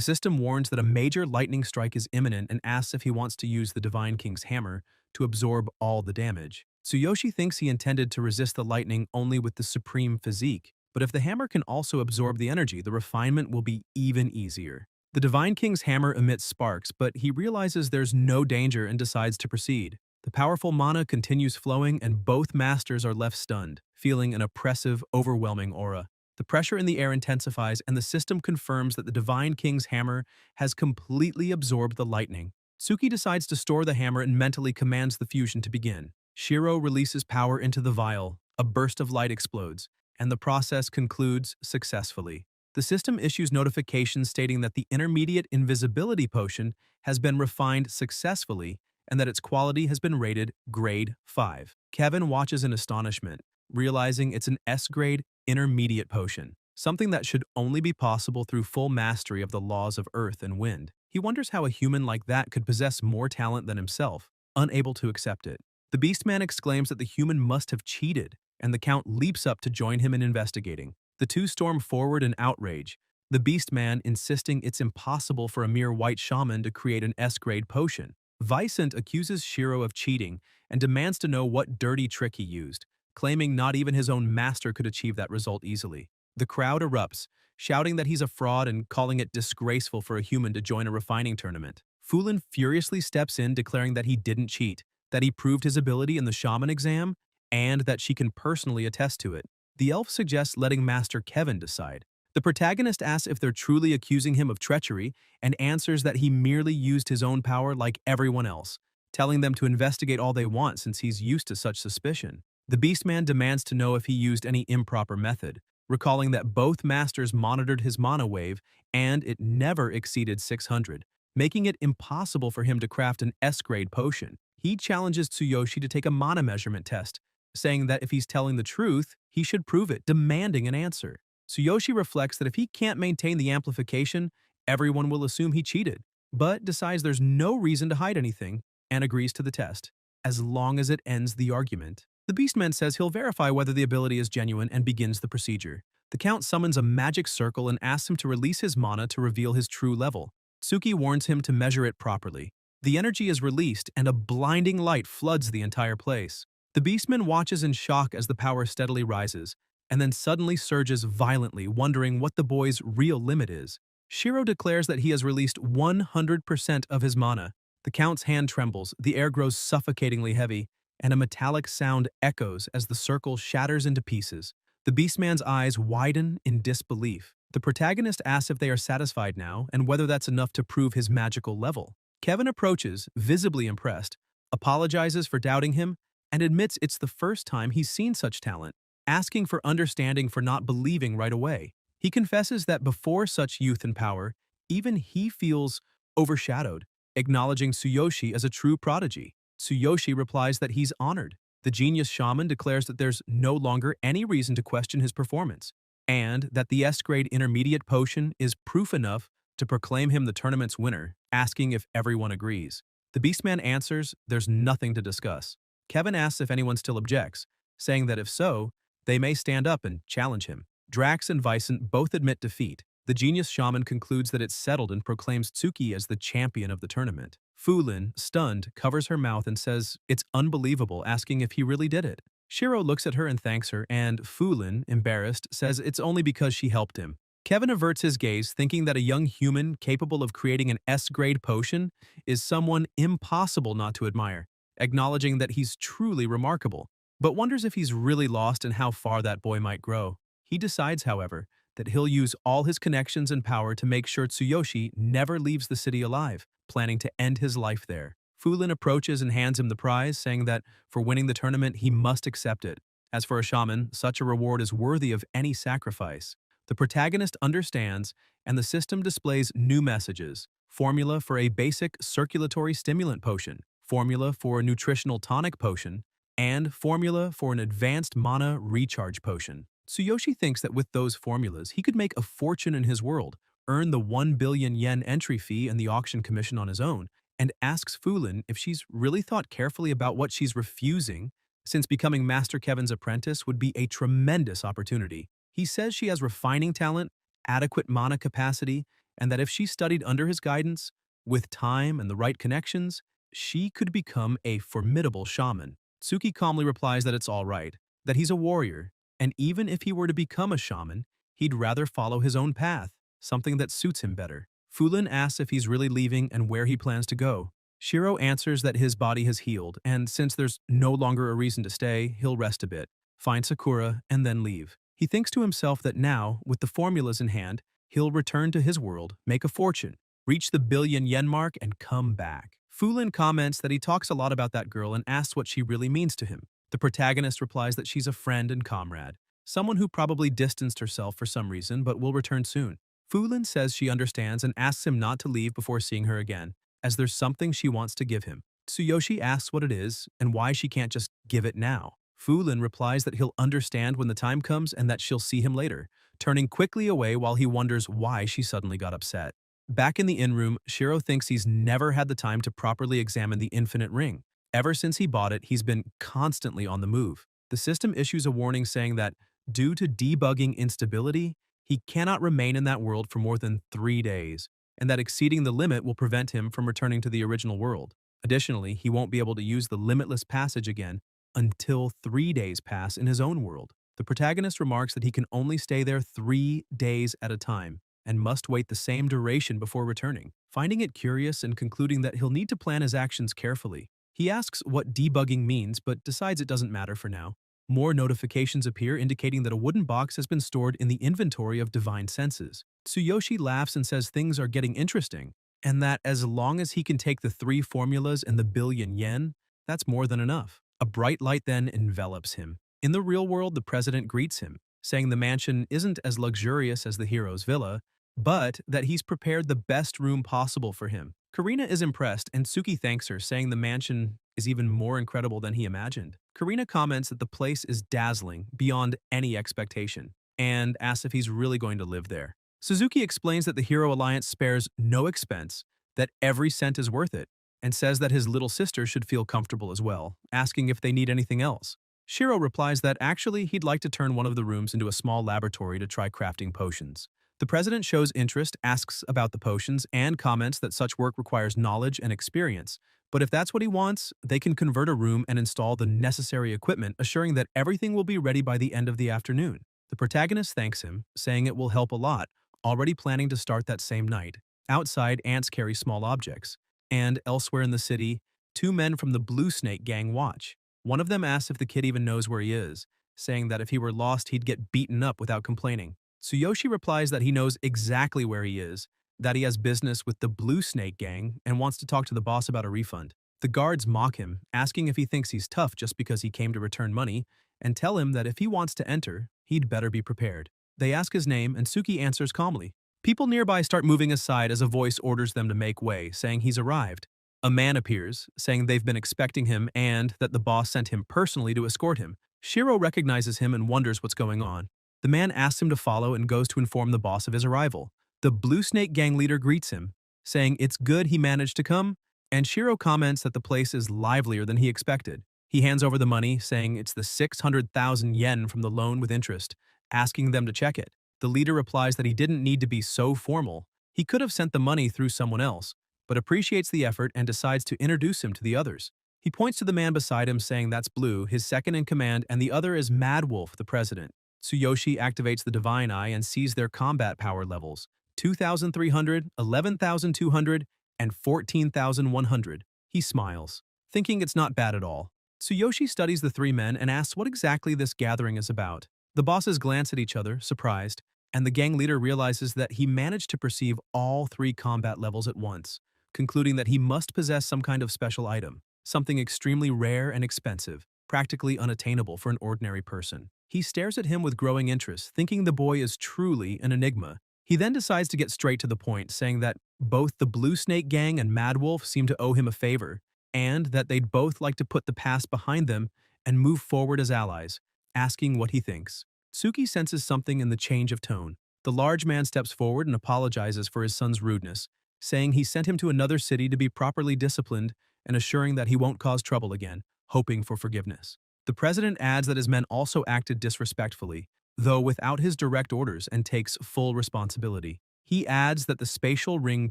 system warns that a major lightning strike is imminent and asks if he wants to use the Divine King's hammer to absorb all the damage. Tsuyoshi thinks he intended to resist the lightning only with the supreme physique, but if the hammer can also absorb the energy, the refinement will be even easier. The Divine King's hammer emits sparks, but he realizes there's no danger and decides to proceed. The powerful mana continues flowing and both masters are left stunned, feeling an oppressive, overwhelming aura. The pressure in the air intensifies and the system confirms that the Divine King's hammer has completely absorbed the lightning. Tsuki decides to store the hammer and mentally commands the fusion to begin. Shiro releases power into the vial, a burst of light explodes, and the process concludes successfully. The system issues notifications stating that the intermediate invisibility potion has been refined successfully and that its quality has been rated grade 5. Kevin watches in astonishment, realizing it's an S-grade intermediate potion, something that should only be possible through full mastery of the laws of earth and wind. He wonders how a human like that could possess more talent than himself, unable to accept it. The Beastman exclaims that the human must have cheated, and the Count leaps up to join him in investigating. The two storm forward in outrage, the Beastman insisting it's impossible for a mere white shaman to create an S-grade potion. Vicent accuses Shiro of cheating and demands to know what dirty trick he used, claiming not even his own master could achieve that result easily. The crowd erupts, shouting that he's a fraud and calling it disgraceful for a human to join a refining tournament. Fulin furiously steps in, declaring that he didn't cheat, that he proved his ability in the shaman exam, and that she can personally attest to it. The elf suggests letting Master Kevin decide. The protagonist asks if they're truly accusing him of treachery and answers that he merely used his own power like everyone else, telling them to investigate all they want since he's used to such suspicion. The Beastman demands to know if he used any improper method, recalling that both masters monitored his mana wave and it never exceeded 600, making it impossible for him to craft an S-grade potion. He challenges Tsuyoshi to take a mana measurement test, saying that if he's telling the truth, he should prove it, demanding an answer. Tsuyoshi reflects that if he can't maintain the amplification, everyone will assume he cheated, but decides there's no reason to hide anything and agrees to the test, as long as it ends the argument. The Beastman says he'll verify whether the ability is genuine and begins the procedure. The Count summons a magic circle and asks him to release his mana to reveal his true level. Tsuki warns him to measure it properly. The energy is released and a blinding light floods the entire place. The Beastman watches in shock as the power steadily rises, and then suddenly surges violently, wondering what the boy's real limit is. Shiro declares that he has released 100% of his mana. The Count's hand trembles, the air grows suffocatingly heavy, and a metallic sound echoes as the circle shatters into pieces. The Beastman's eyes widen in disbelief. The protagonist asks if they are satisfied now and whether that's enough to prove his magical level. Kevin approaches, visibly impressed, apologizes for doubting him, and admits it's the first time he's seen such talent, asking for understanding for not believing right away. He confesses that before such youth and power, even he feels overshadowed, acknowledging Tsuyoshi as a true prodigy. Tsuyoshi replies that he's honored. The genius shaman declares that there's no longer any reason to question his performance, and that the S-grade intermediate potion is proof enough to proclaim him the tournament's winner, asking if everyone agrees. The Beastman answers there's nothing to discuss. Kevin asks if anyone still objects, saying that if so, they may stand up and challenge him. Drax and Vicent both admit defeat. The genius shaman concludes that it's settled and proclaims Tsuki as the champion of the tournament. Fulin, stunned, covers her mouth and says it's unbelievable, asking if he really did it. Shiro looks at her and thanks her, and Fulin, embarrassed, says it's only because she helped him. Kevin averts his gaze, thinking that a young human capable of creating an S-grade potion is someone impossible not to admire, acknowledging that he's truly remarkable, but wonders if he's really lost and how far that boy might grow. He decides, however, that he'll use all his connections and power to make sure Tsuyoshi never leaves the city alive, planning to end his life there. Fulin approaches and hands him the prize, saying that for winning the tournament, he must accept it. As for a shaman, such a reward is worthy of any sacrifice. The protagonist understands, and the system displays new messages. Formula for a basic circulatory stimulant potion, formula for a nutritional tonic potion, and formula for an advanced mana recharge potion. Tsuyoshi thinks that with those formulas, he could make a fortune in his world, earn the 1 billion yen entry fee and the auction commission on his own, and asks Fulin if she's really thought carefully about what she's refusing, since becoming Master Kevin's apprentice would be a tremendous opportunity. He says she has refining talent, adequate mana capacity, and that if she studied under his guidance, with time and the right connections, she could become a formidable shaman. Tsuki calmly replies that it's all right, that he's a warrior, and even if he were to become a shaman, he'd rather follow his own path, something that suits him better. Fulin asks if he's really leaving and where he plans to go. Shiro answers that his body has healed, and since there's no longer a reason to stay, he'll rest a bit, find Sakura, and then leave. He thinks to himself that now, with the formulas in hand, he'll return to his world, make a fortune, reach the billion yen mark, and come back. Fulin comments that he talks a lot about that girl and asks what she really means to him. The protagonist replies that she's a friend and comrade, someone who probably distanced herself for some reason but will return soon. Fulin says she understands and asks him not to leave before seeing her again, as there's something she wants to give him. Tsuyoshi asks what it is and why she can't just give it now. Fulin replies that he'll understand when the time comes and that she'll see him later, turning quickly away while he wonders why she suddenly got upset. Back in the inn room, Shiro thinks he's never had the time to properly examine the infinite ring. Ever since he bought it, he's been constantly on the move. The system issues a warning saying that, due to debugging instability, he cannot remain in that world for more than 3 days, and that exceeding the limit will prevent him from returning to the original world. Additionally, he won't be able to use the limitless passage again until 3 days pass in his own world. The protagonist remarks that he can only stay there 3 days at a time and must wait the same duration before returning, finding it curious and concluding that he'll need to plan his actions carefully. He asks what debugging means but decides it doesn't matter for now. More notifications appear indicating that a wooden box has been stored in the inventory of divine senses. Tsuyoshi laughs and says things are getting interesting, and that as long as he can take the 3 formulas and the billion yen, that's more than enough. A bright light then envelops him. In the real world, the president greets him, saying the mansion isn't as luxurious as the hero's villa, but that he's prepared the best room possible for him. Karina is impressed, and Tsuki thanks her, saying the mansion is even more incredible than he imagined. Karina comments that the place is dazzling, beyond any expectation, and asks if he's really going to live there. Suzuki explains that the Hero Alliance spares no expense, that every cent is worth it, and says that his little sister should feel comfortable as well, asking if they need anything else. Shiro replies that actually he'd like to turn one of the rooms into a small laboratory to try crafting potions. The president shows interest, asks about the potions, and comments that such work requires knowledge and experience. But if that's what he wants, they can convert a room and install the necessary equipment, assuring that everything will be ready by the end of the afternoon. The protagonist thanks him, saying it will help a lot, already planning to start that same night. Outside, ants carry small objects. And elsewhere in the city, 2 men from the Blue Snake gang watch. One of them asks if the kid even knows where he is, saying that if he were lost, he'd get beaten up without complaining. Tsuyoshi replies that he knows exactly where he is, that he has business with the Blue Snake gang and wants to talk to the boss about a refund. The guards mock him, asking if he thinks he's tough just because he came to return money, and tell him that if he wants to enter, he'd better be prepared. They ask his name, and Tsuki answers calmly. People nearby start moving aside as a voice orders them to make way, saying he's arrived. A man appears, saying they've been expecting him and that the boss sent him personally to escort him. Shiro recognizes him and wonders what's going on. The man asks him to follow and goes to inform the boss of his arrival. The Blue Snake gang leader greets him, saying it's good he managed to come and Shiro comments that the place is livelier than he expected. He hands over the money, saying it's the 600,000 yen from the loan with interest, asking them to check it. The leader replies that he didn't need to be so formal. He could have sent the money through someone else, but appreciates the effort and decides to introduce him to the others. He points to the man beside him, saying that's Blue, his second in command, and the other is Mad Wolf, the president. Tsuyoshi activates the Divine Eye and sees their combat power levels: 2,300, 11,200, and 14,100. He smiles, thinking it's not bad at all. Tsuyoshi studies the three men and asks what exactly this gathering is about. The bosses glance at each other, surprised, and the gang leader realizes that he managed to perceive all three combat levels at once, concluding that he must possess some kind of special item, something extremely rare and expensive, practically unattainable for an ordinary person. He stares at him with growing interest, thinking the boy is truly an enigma. He then decides to get straight to the point, saying that both the Blue Snake Gang and Mad Wolf seem to owe him a favor, and that they'd both like to put the past behind them and move forward as allies, asking what he thinks. Tsuki senses something in the change of tone. The large man steps forward and apologizes for his son's rudeness, saying he sent him to another city to be properly disciplined and assuring that he won't cause trouble again, hoping for forgiveness. The president adds that his men also acted disrespectfully, though without his direct orders, and takes full responsibility. He adds that the spatial ring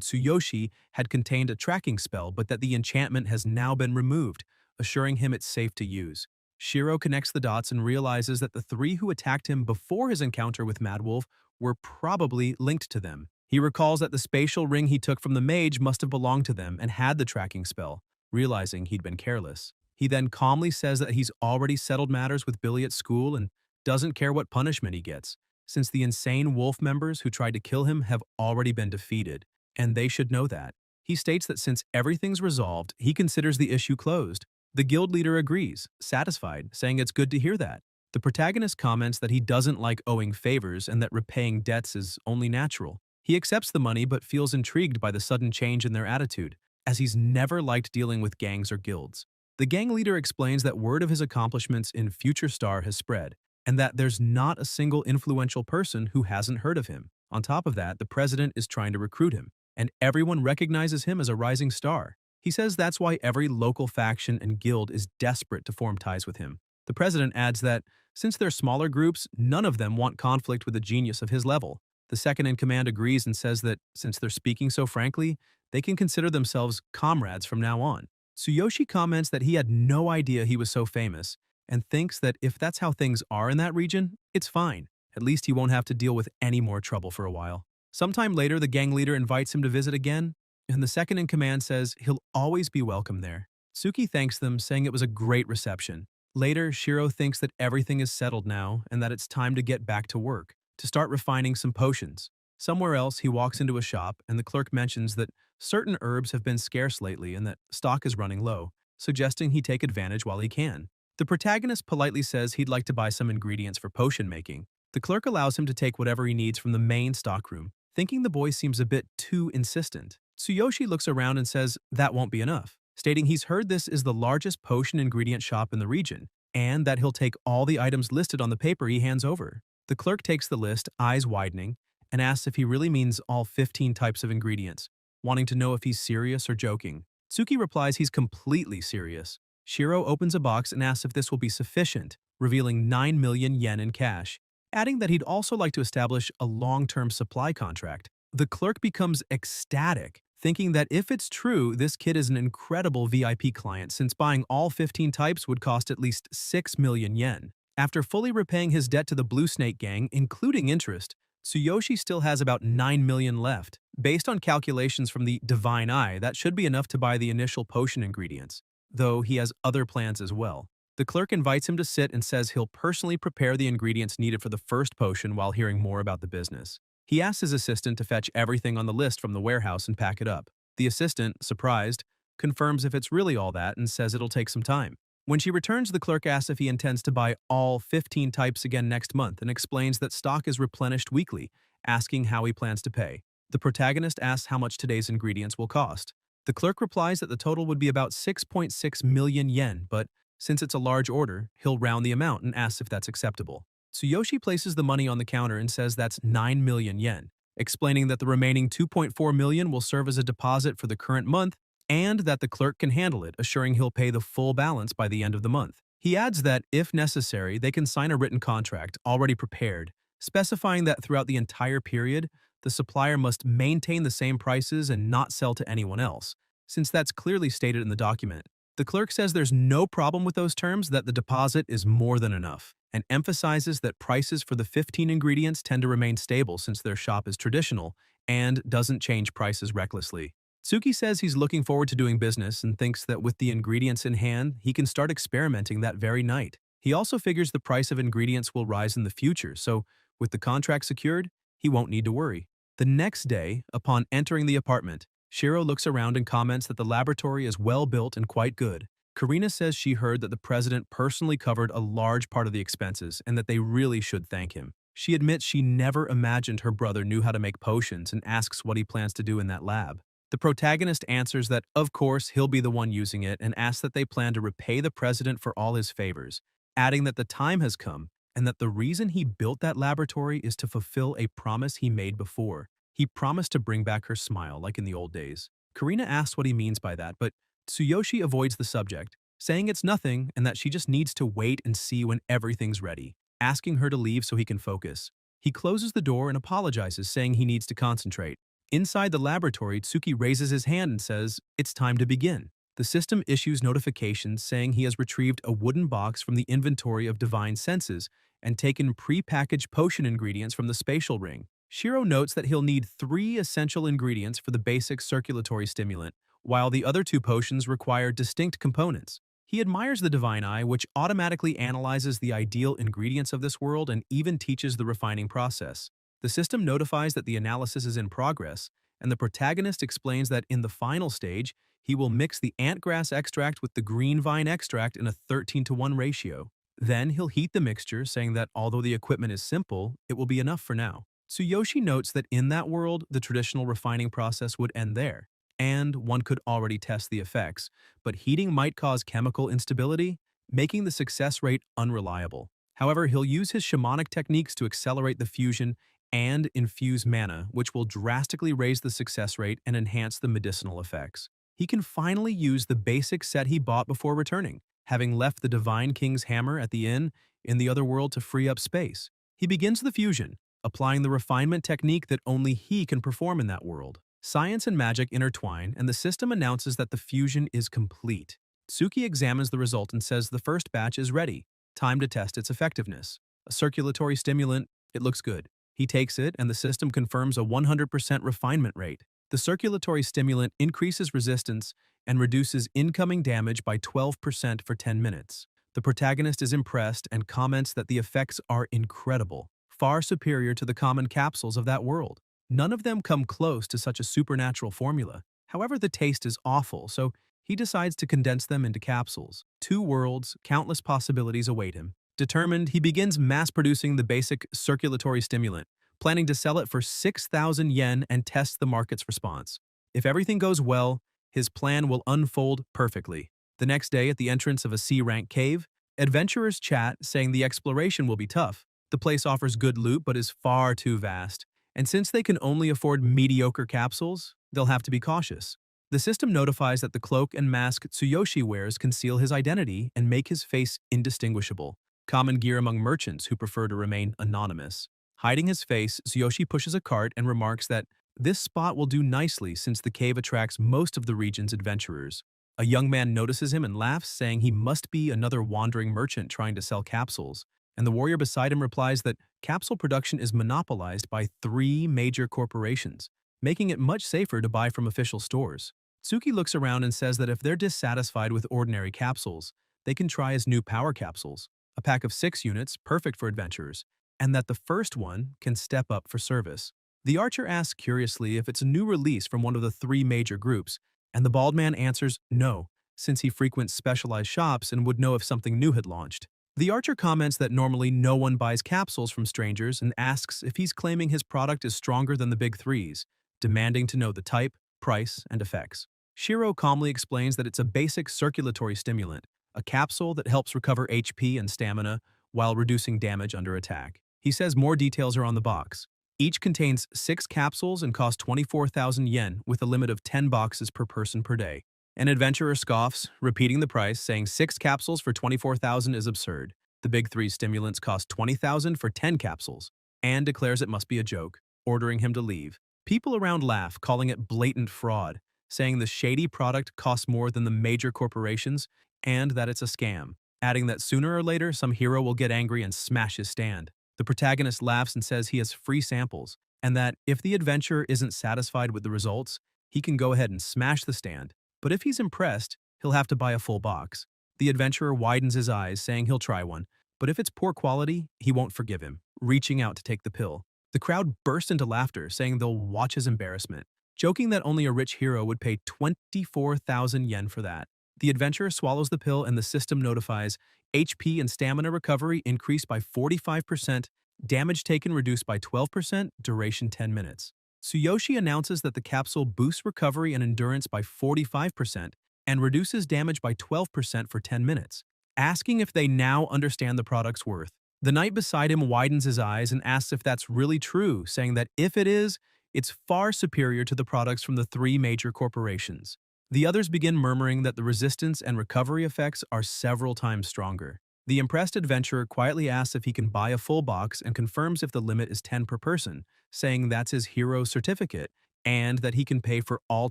Tsuyoshi had contained a tracking spell, but that the enchantment has now been removed, assuring him it's safe to use. Shiro connects the dots and realizes that the three who attacked him before his encounter with Mad Wolf were probably linked to them. He recalls that the spatial ring he took from the mage must have belonged to them and had the tracking spell, realizing he'd been careless. He then calmly says that he's already settled matters with Billy at school and doesn't care what punishment he gets, since the insane wolf members who tried to kill him have already been defeated, and they should know that. He states that since everything's resolved, he considers the issue closed. The guild leader agrees, satisfied, saying it's good to hear that. The protagonist comments that he doesn't like owing favors and that repaying debts is only natural. He accepts the money but feels intrigued by the sudden change in their attitude, as he's never liked dealing with gangs or guilds. The gang leader explains that word of his accomplishments in Future Star has spread, and that there's not a single influential person who hasn't heard of him. On top of that, the president is trying to recruit him, and everyone recognizes him as a rising star. He says that's why every local faction and guild is desperate to form ties with him. The president adds that, since they're smaller groups, none of them want conflict with a genius of his level. The second-in-command agrees and says that, since they're speaking so frankly, they can consider themselves comrades from now on. Tsuyoshi comments that he had no idea he was so famous, and thinks that if that's how things are in that region, it's fine. At least he won't have to deal with any more trouble for a while. Sometime later, the gang leader invites him to visit again, and the second-in-command says he'll always be welcome there. Tsuki thanks them, saying it was a great reception. Later, Shiro thinks that everything is settled now and that it's time to get back to work, to start refining some potions. Somewhere else, he walks into a shop, and the clerk mentions that certain herbs have been scarce lately and that stock is running low, suggesting he take advantage while he can. The protagonist politely says he'd like to buy some ingredients for potion making. The clerk allows him to take whatever he needs from the main stockroom, thinking the boy seems a bit too insistent. Tsuyoshi looks around and says that won't be enough, stating he's heard this is the largest potion ingredient shop in the region, and that he'll take all the items listed on the paper he hands over. The clerk takes the list, eyes widening, and asks if he really means all 15 types of ingredients, wanting to know if he's serious or joking. Tsuki replies he's completely serious. Shiro opens a box and asks if this will be sufficient, revealing 9 million yen in cash, adding that he'd also like to establish a long-term supply contract. The clerk becomes ecstatic, thinking that if it's true, this kid is an incredible VIP client since buying all 15 types would cost at least 6 million yen. After fully repaying his debt to the Blue Snake Gang, including interest, Tsuyoshi still has about 9 million left. Based on calculations from the Divine Eye, that should be enough to buy the initial potion ingredients, though he has other plans as well. The clerk invites him to sit and says he'll personally prepare the ingredients needed for the first potion while hearing more about the business. He asks his assistant to fetch everything on the list from the warehouse and pack it up. The assistant, surprised, confirms if it's really all that and says it'll take some time. When she returns, the clerk asks if he intends to buy all 15 types again next month and explains that stock is replenished weekly, asking how he plans to pay. The protagonist asks how much today's ingredients will cost. The clerk replies that the total would be about 6.6 million yen, but since it's a large order, he'll round the amount and asks if that's acceptable. Tsuyoshi places the money on the counter and says that's 9 million yen, explaining that the remaining 2.4 million will serve as a deposit for the current month and that the clerk can handle it, assuring he'll pay the full balance by the end of the month. He adds that, if necessary, they can sign a written contract already prepared, specifying that throughout the entire period, the supplier must maintain the same prices and not sell to anyone else, since that's clearly stated in the document. The clerk says there's no problem with those terms, that the deposit is more than enough, and emphasizes that prices for the 15 ingredients tend to remain stable since their shop is traditional and doesn't change prices recklessly. Tsuki says he's looking forward to doing business and thinks that with the ingredients in hand, he can start experimenting that very night. He also figures the price of ingredients will rise in the future, so with the contract secured, he won't need to worry. The next day, upon entering the apartment, Shiro looks around and comments that the laboratory is well built and quite good. Karina says she heard that the president personally covered a large part of the expenses and that they really should thank him. She admits she never imagined her brother knew how to make potions and asks what he plans to do in that lab. The protagonist answers that, of course, he'll be the one using it and asks that they plan to repay the president for all his favors, adding that the time has come and that the reason he built that laboratory is to fulfill a promise he made before. He promised to bring back her smile like in the old days. Karina asks what he means by that, but Tsuyoshi avoids the subject, saying it's nothing and that she just needs to wait and see when everything's ready, asking her to leave so he can focus. He closes the door and apologizes, saying he needs to concentrate. Inside the laboratory, Tsuki raises his hand and says, "It's time to begin." The system issues notifications saying he has retrieved a wooden box from the inventory of divine senses and taken pre-packaged potion ingredients from the spatial ring. Shiro notes that he'll need 3 essential ingredients for the basic circulatory stimulant, while the other 2 potions require distinct components. He admires the Divine Eye, which automatically analyzes the ideal ingredients of this world and even teaches the refining process. The system notifies that the analysis is in progress, and the protagonist explains that in the final stage, he will mix the antgrass extract with the green vine extract in a 13:1 ratio. Then he'll heat the mixture, saying that although the equipment is simple, it will be enough for now. Tsuyoshi notes that in that world, the traditional refining process would end there, and one could already test the effects, but heating might cause chemical instability, making the success rate unreliable. However, he'll use his shamanic techniques to accelerate the fusion and infuse mana, which will drastically raise the success rate and enhance the medicinal effects. He can finally use the basic set he bought before returning, having left the Divine King's hammer at the inn in the other world to free up space. He begins the fusion, applying the refinement technique that only he can perform in that world. Science and magic intertwine, and the system announces that the fusion is complete. Tsuki examines the result and says the first batch is ready. Time to test its effectiveness. A circulatory stimulant, it looks good. He takes it, and the system confirms a 100% refinement rate. The circulatory stimulant increases resistance and reduces incoming damage by 12% for 10 minutes. The protagonist is impressed and comments that the effects are incredible, far superior to the common capsules of that world. None of them come close to such a supernatural formula. However, the taste is awful, so he decides to condense them into capsules. 2 worlds, countless possibilities await him. Determined, he begins mass-producing the basic circulatory stimulant, planning to sell it for 6,000 yen and test the market's response. If everything goes well, his plan will unfold perfectly. The next day, at the entrance of a C-rank cave, adventurers chat, saying the exploration will be tough. The place offers good loot but is far too vast, and since they can only afford mediocre capsules, they'll have to be cautious. The system notifies that the cloak and mask Tsuyoshi wears conceal his identity and make his face indistinguishable, common gear among merchants who prefer to remain anonymous. Hiding his face, Tsuyoshi pushes a cart and remarks that this spot will do nicely since the cave attracts most of the region's adventurers. A young man notices him and laughs, saying he must be another wandering merchant trying to sell capsules, and the warrior beside him replies that capsule production is monopolized by 3 major corporations, making it much safer to buy from official stores. Tsuki looks around and says that if they're dissatisfied with ordinary capsules, they can try his new power capsules, a pack of 6 units, perfect for adventurers, and that the first one can step up for service. The archer asks curiously if it's a new release from one of the 3 major groups, and the bald man answers no, since he frequents specialized shops and would know if something new had launched. The archer comments that normally no one buys capsules from strangers and asks if he's claiming his product is stronger than the big 3s, demanding to know the type, price, and effects. Shiro calmly explains that it's a basic circulatory stimulant, a capsule that helps recover HP and stamina while reducing damage under attack. He says more details are on the box. Each contains 6 capsules and costs 24,000 yen with a limit of 10 boxes per person per day. An adventurer scoffs, repeating the price, saying 6 capsules for 24,000 is absurd. The big three stimulants cost 20,000 for 10 capsules, and declares it must be a joke, ordering him to leave. People around laugh, calling it blatant fraud, saying the shady product costs more than the major corporations and that it's a scam, adding that sooner or later some hero will get angry and smash his stand. The protagonist laughs and says he has free samples, and that if the adventurer isn't satisfied with the results, he can go ahead and smash the stand. But if he's impressed, he'll have to buy a full box. The adventurer widens his eyes, saying he'll try one, but if it's poor quality, he won't forgive him, reaching out to take the pill. The crowd burst into laughter, saying they'll watch his embarrassment, joking that only a rich hero would pay 24,000 yen for that. The adventurer swallows the pill and the system notifies HP and stamina recovery increased by 45%, damage taken reduced by 12%, duration 10 minutes. Tsuyoshi announces that the capsule boosts recovery and endurance by 45% and reduces damage by 12% for 10 minutes, asking if they now understand the product's worth. The knight beside him widens his eyes and asks if that's really true, saying that if it is, it's far superior to the products from the 3 major corporations. The others begin murmuring that the resistance and recovery effects are several times stronger. The impressed adventurer quietly asks if he can buy a full box and confirms if the limit is 10 per person, saying that's his hero certificate and that he can pay for all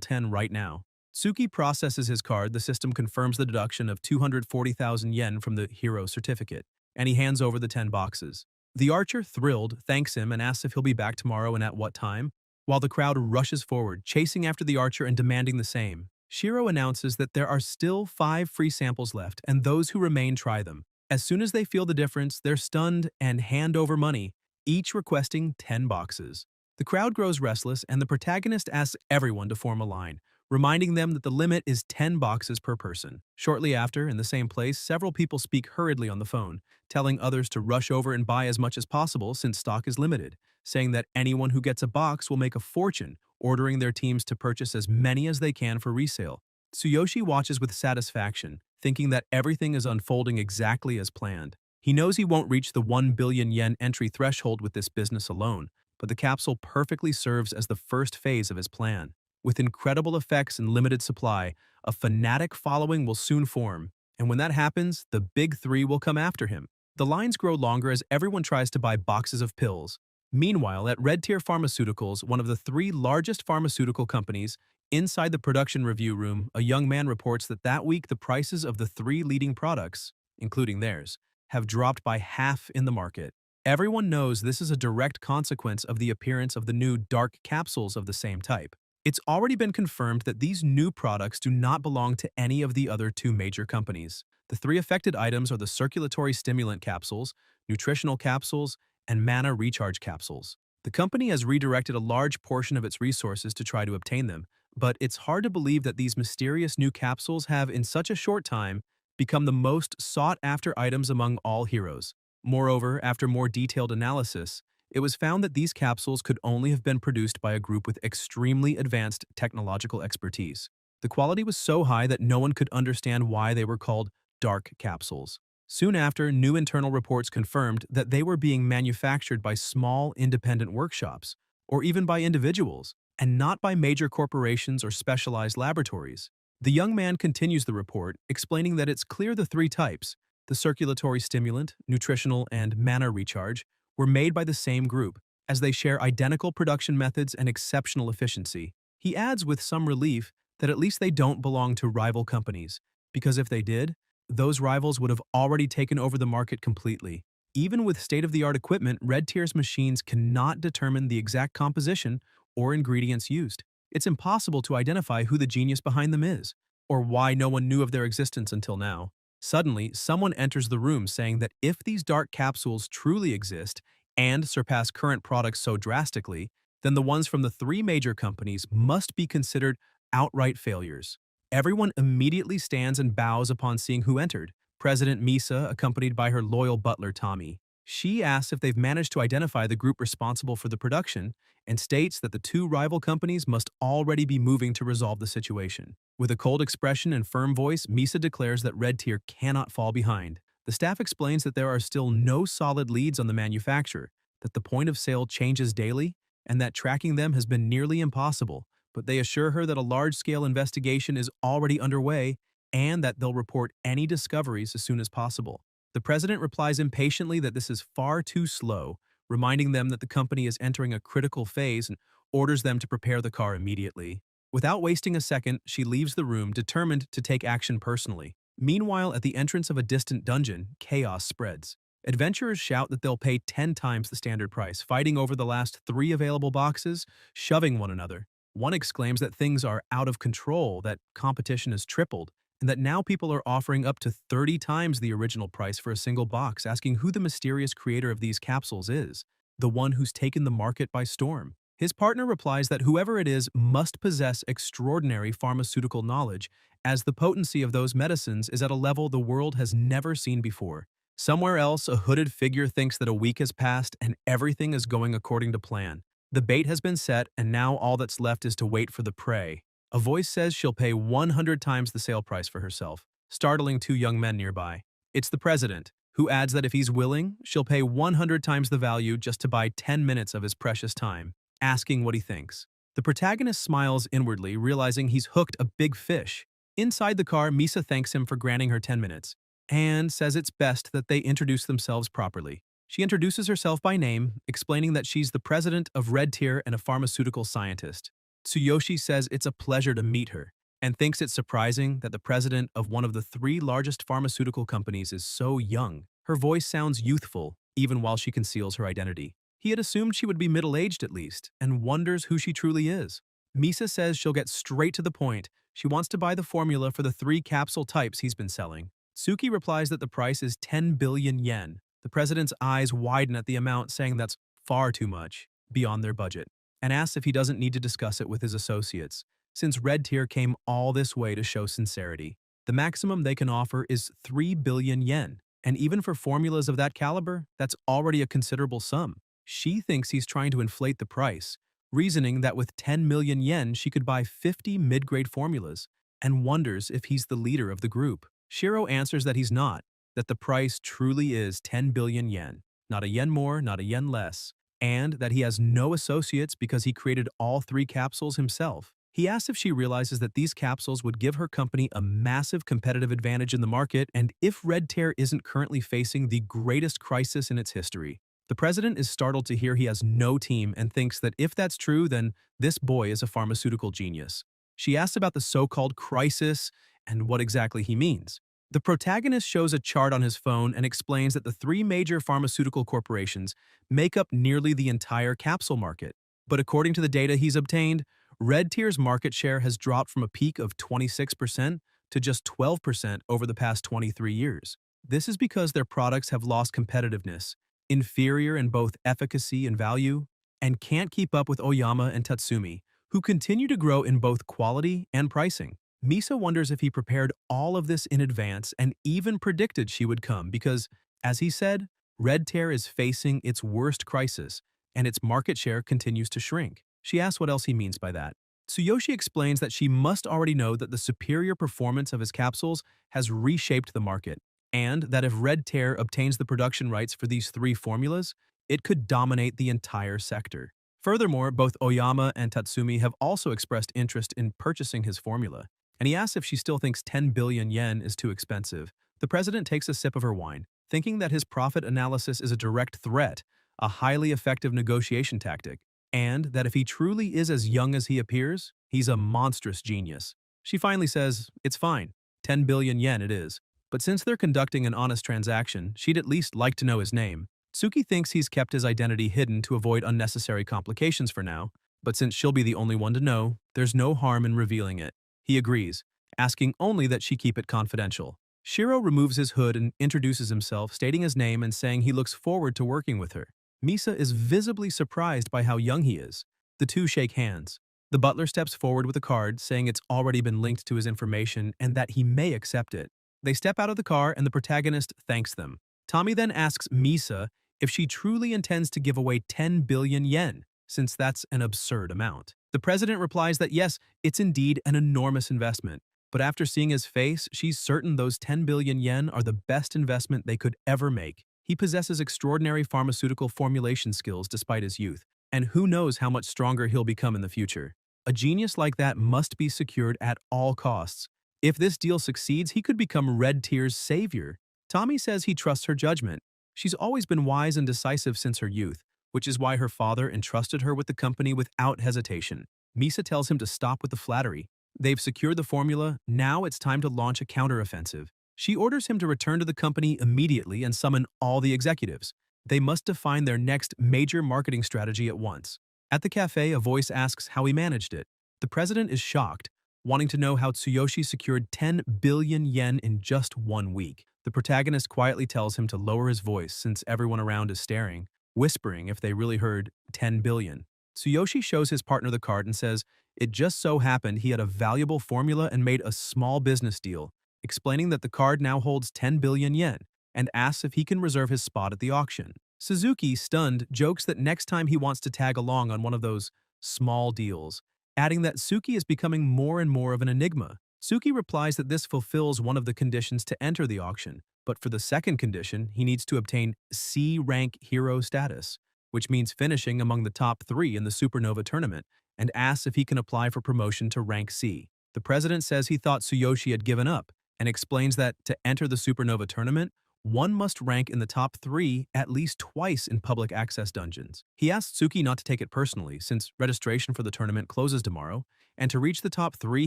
10 right now. Tsuki processes his card. The system confirms the deduction of 240,000 yen from the hero certificate, and he hands over the 10 boxes. The archer, thrilled, thanks him and asks if he'll be back tomorrow and at what time, while the crowd rushes forward, chasing after the archer and demanding the same. Shiro announces that there are still 5 free samples left, and those who remain try them. As soon as they feel the difference, they're stunned and hand over money, each requesting 10 boxes. The crowd grows restless, and the protagonist asks everyone to form a line, reminding them that the limit is 10 boxes per person. Shortly after, in the same place, several people speak hurriedly on the phone, telling others to rush over and buy as much as possible since stock is limited, saying that anyone who gets a box will make a fortune, ordering their teams to purchase as many as they can for resale. Tsuyoshi watches with satisfaction, thinking that everything is unfolding exactly as planned. He knows he won't reach the 1 billion yen entry threshold with this business alone, but the capsule perfectly serves as the first phase of his plan. With incredible effects and limited supply, a fanatic following will soon form, and when that happens, the big 3 will come after him. The lines grow longer as everyone tries to buy boxes of pills. Meanwhile, at Red Tier Pharmaceuticals, one of the 3 largest pharmaceutical companies, inside the production review room, a young man reports that that week the prices of the 3 leading products, including theirs, have dropped by half in the market. Everyone knows this is a direct consequence of the appearance of the new dark capsules of the same type. It's already been confirmed that these new products do not belong to any of the other 2 major companies. The 3 affected items are the circulatory stimulant capsules, nutritional capsules, and mana recharge capsules. The company has redirected a large portion of its resources to try to obtain them, but it's hard to believe that these mysterious new capsules have, in such a short time, become the most sought-after items among all heroes. Moreover, after more detailed analysis, it was found that these capsules could only have been produced by a group with extremely advanced technological expertise. The quality was so high that no one could understand why they were called dark capsules. Soon after, new internal reports confirmed that they were being manufactured by small, independent workshops, or even by individuals, and not by major corporations or specialized laboratories. The young man continues the report, explaining that it's clear the 3 types, the circulatory stimulant, nutritional, and mana recharge, were made by the same group, as they share identical production methods and exceptional efficiency. He adds with some relief that at least they don't belong to rival companies, because if they did, those rivals would have already taken over the market completely. Even with state-of-the-art equipment, Red Tier's machines cannot determine the exact composition or ingredients used. It's impossible to identify who the genius behind them is, or why no one knew of their existence until now. Suddenly, someone enters the room saying that if these dark capsules truly exist and surpass current products so drastically, then the ones from the 3 major companies must be considered outright failures. Everyone immediately stands and bows upon seeing who entered. President Misa, accompanied by her loyal butler Tommy. She asks if they've managed to identify the group responsible for the production and states that the 2 rival companies must already be moving to resolve the situation. With a cold expression and firm voice, Misa declares that Red Tier cannot fall behind. The staff explains that there are still no solid leads on the manufacturer, that the point of sale changes daily, and that tracking them has been nearly impossible, but they assure her that a large-scale investigation is already underway and that they'll report any discoveries as soon as possible. The president replies impatiently that this is far too slow, reminding them that the company is entering a critical phase and orders them to prepare the car immediately. Without wasting a second, she leaves the room, determined to take action personally. Meanwhile, at the entrance of a distant dungeon, chaos spreads. Adventurers shout that they'll pay 10 times the standard price, fighting over the last 3 available boxes, shoving one another. One exclaims that things are out of control, that competition has tripled, and that now people are offering up to 30 times the original price for a single box, asking who the mysterious creator of these capsules is, the one who's taken the market by storm. His partner replies that whoever it is must possess extraordinary pharmaceutical knowledge, as the potency of those medicines is at a level the world has never seen before. Somewhere else, a hooded figure thinks that a week has passed and everything is going according to plan. The bait has been set, and now all that's left is to wait for the prey. A voice says she'll pay 100 times the sale price for herself, startling 2 young men nearby. It's the president, who adds that if he's willing, she'll pay 100 times the value just to buy 10 minutes of his precious time, asking what he thinks. The protagonist smiles inwardly, realizing he's hooked a big fish. Inside the car, Misa thanks him for granting her 10 minutes, and says it's best that they introduce themselves properly. She introduces herself by name, explaining that she's the president of Red Tier and a pharmaceutical scientist. Tsuyoshi says it's a pleasure to meet her, and thinks it's surprising that the president of one of the 3 largest pharmaceutical companies is so young. Her voice sounds youthful, even while she conceals her identity. He had assumed she would be middle-aged at least, and wonders who she truly is. Misa says she'll get straight to the point. She wants to buy the formula for the 3 capsule types he's been selling. Tsuki replies that the price is 10 billion yen. The president's eyes widen at the amount, saying that's far too much, beyond their budget, and asks if he doesn't need to discuss it with his associates, since Red Tier came all this way to show sincerity. The maximum they can offer is 3 billion yen, and even for formulas of that caliber, that's already a considerable sum. She thinks he's trying to inflate the price, reasoning that with 10 million yen she could buy 50 mid-grade formulas, and wonders if he's the leader of the group. Shiro answers that he's not, that the price truly is 10 billion yen, not a yen more, not a yen less, and that he has no associates because he created all 3 capsules himself. He asks if she realizes that these capsules would give her company a massive competitive advantage in the market and if Red Tier isn't currently facing the greatest crisis in its history. The president is startled to hear he has no team and thinks that if that's true, then this boy is a pharmaceutical genius. She asks about the so-called crisis and what exactly he means. The protagonist shows a chart on his phone and explains that the 3 major pharmaceutical corporations make up nearly the entire capsule market. But according to the data he's obtained, Red Tier's market share has dropped from a peak of 26% to just 12% over the past 23 years. This is because their products have lost competitiveness, inferior in both efficacy and value, and can't keep up with Oyama and Tatsumi, who continue to grow in both quality and pricing. Misa wonders if he prepared all of this in advance and even predicted she would come because, as he said, Red Tier is facing its worst crisis, and its market share continues to shrink. She asks what else he means by that. Tsuyoshi explains that she must already know that the superior performance of his capsules has reshaped the market, and that if Red Tier obtains the production rights for these 3 formulas, it could dominate the entire sector. Furthermore, both Oyama and Tatsumi have also expressed interest in purchasing his formula, and he asks if she still thinks 10 billion yen is too expensive. The president takes a sip of her wine, thinking that his profit analysis is a direct threat, a highly effective negotiation tactic, and that if he truly is as young as he appears, he's a monstrous genius. She finally says, it's fine, 10 billion yen it is. But since they're conducting an honest transaction, she'd at least like to know his name. Tsuki thinks he's kept his identity hidden to avoid unnecessary complications for now, but since she'll be the only one to know, there's no harm in revealing it. He agrees, asking only that she keep it confidential. Shiro removes his hood and introduces himself, stating his name and saying he looks forward to working with her. Misa is visibly surprised by how young he is. The 2 shake hands. The butler steps forward with a card, saying it's already been linked to his information and that he may accept it. They step out of the car and the protagonist thanks them. Tommy then asks Misa if she truly intends to give away 10 billion yen, since that's an absurd amount. The president replies that yes, it's indeed an enormous investment, but after seeing his face, she's certain those 10 billion yen are the best investment they could ever make. He possesses extraordinary pharmaceutical formulation skills despite his youth, and who knows how much stronger he'll become in the future. A genius like that must be secured at all costs. If this deal succeeds, he could become Red Tier's savior. Tommy says he trusts her judgment. She's always been wise and decisive since her youth, which is why her father entrusted her with the company without hesitation. Misa tells him to stop with the flattery. They've secured the formula, now it's time to launch a counteroffensive. She orders him to return to the company immediately and summon all the executives. They must define their next major marketing strategy at once. At the cafe, a voice asks how he managed it. The president is shocked, wanting to know how Tsuyoshi secured 10 billion yen in just 1 week. The protagonist quietly tells him to lower his voice since everyone around is staring, whispering if they really heard 10 billion. Tsuyoshi shows his partner the card and says it just so happened he had a valuable formula and made a small business deal, explaining that the card now holds 10 billion yen, and asks if he can reserve his spot at the auction. Suzuki, stunned, jokes that next time he wants to tag along on one of those small deals, adding that Suki is becoming more and more of an enigma. Suki replies that this fulfills one of the conditions to enter the auction, but for the second condition, he needs to obtain C-rank hero status, which means finishing among the top 3 in the Supernova tournament, and asks if he can apply for promotion to rank C. The president says he thought Tsuyoshi had given up, and explains that to enter the Supernova tournament, one must rank in the top 3 at least twice in public access dungeons. He asks Tsuki not to take it personally, since registration for the tournament closes tomorrow, and to reach the top 3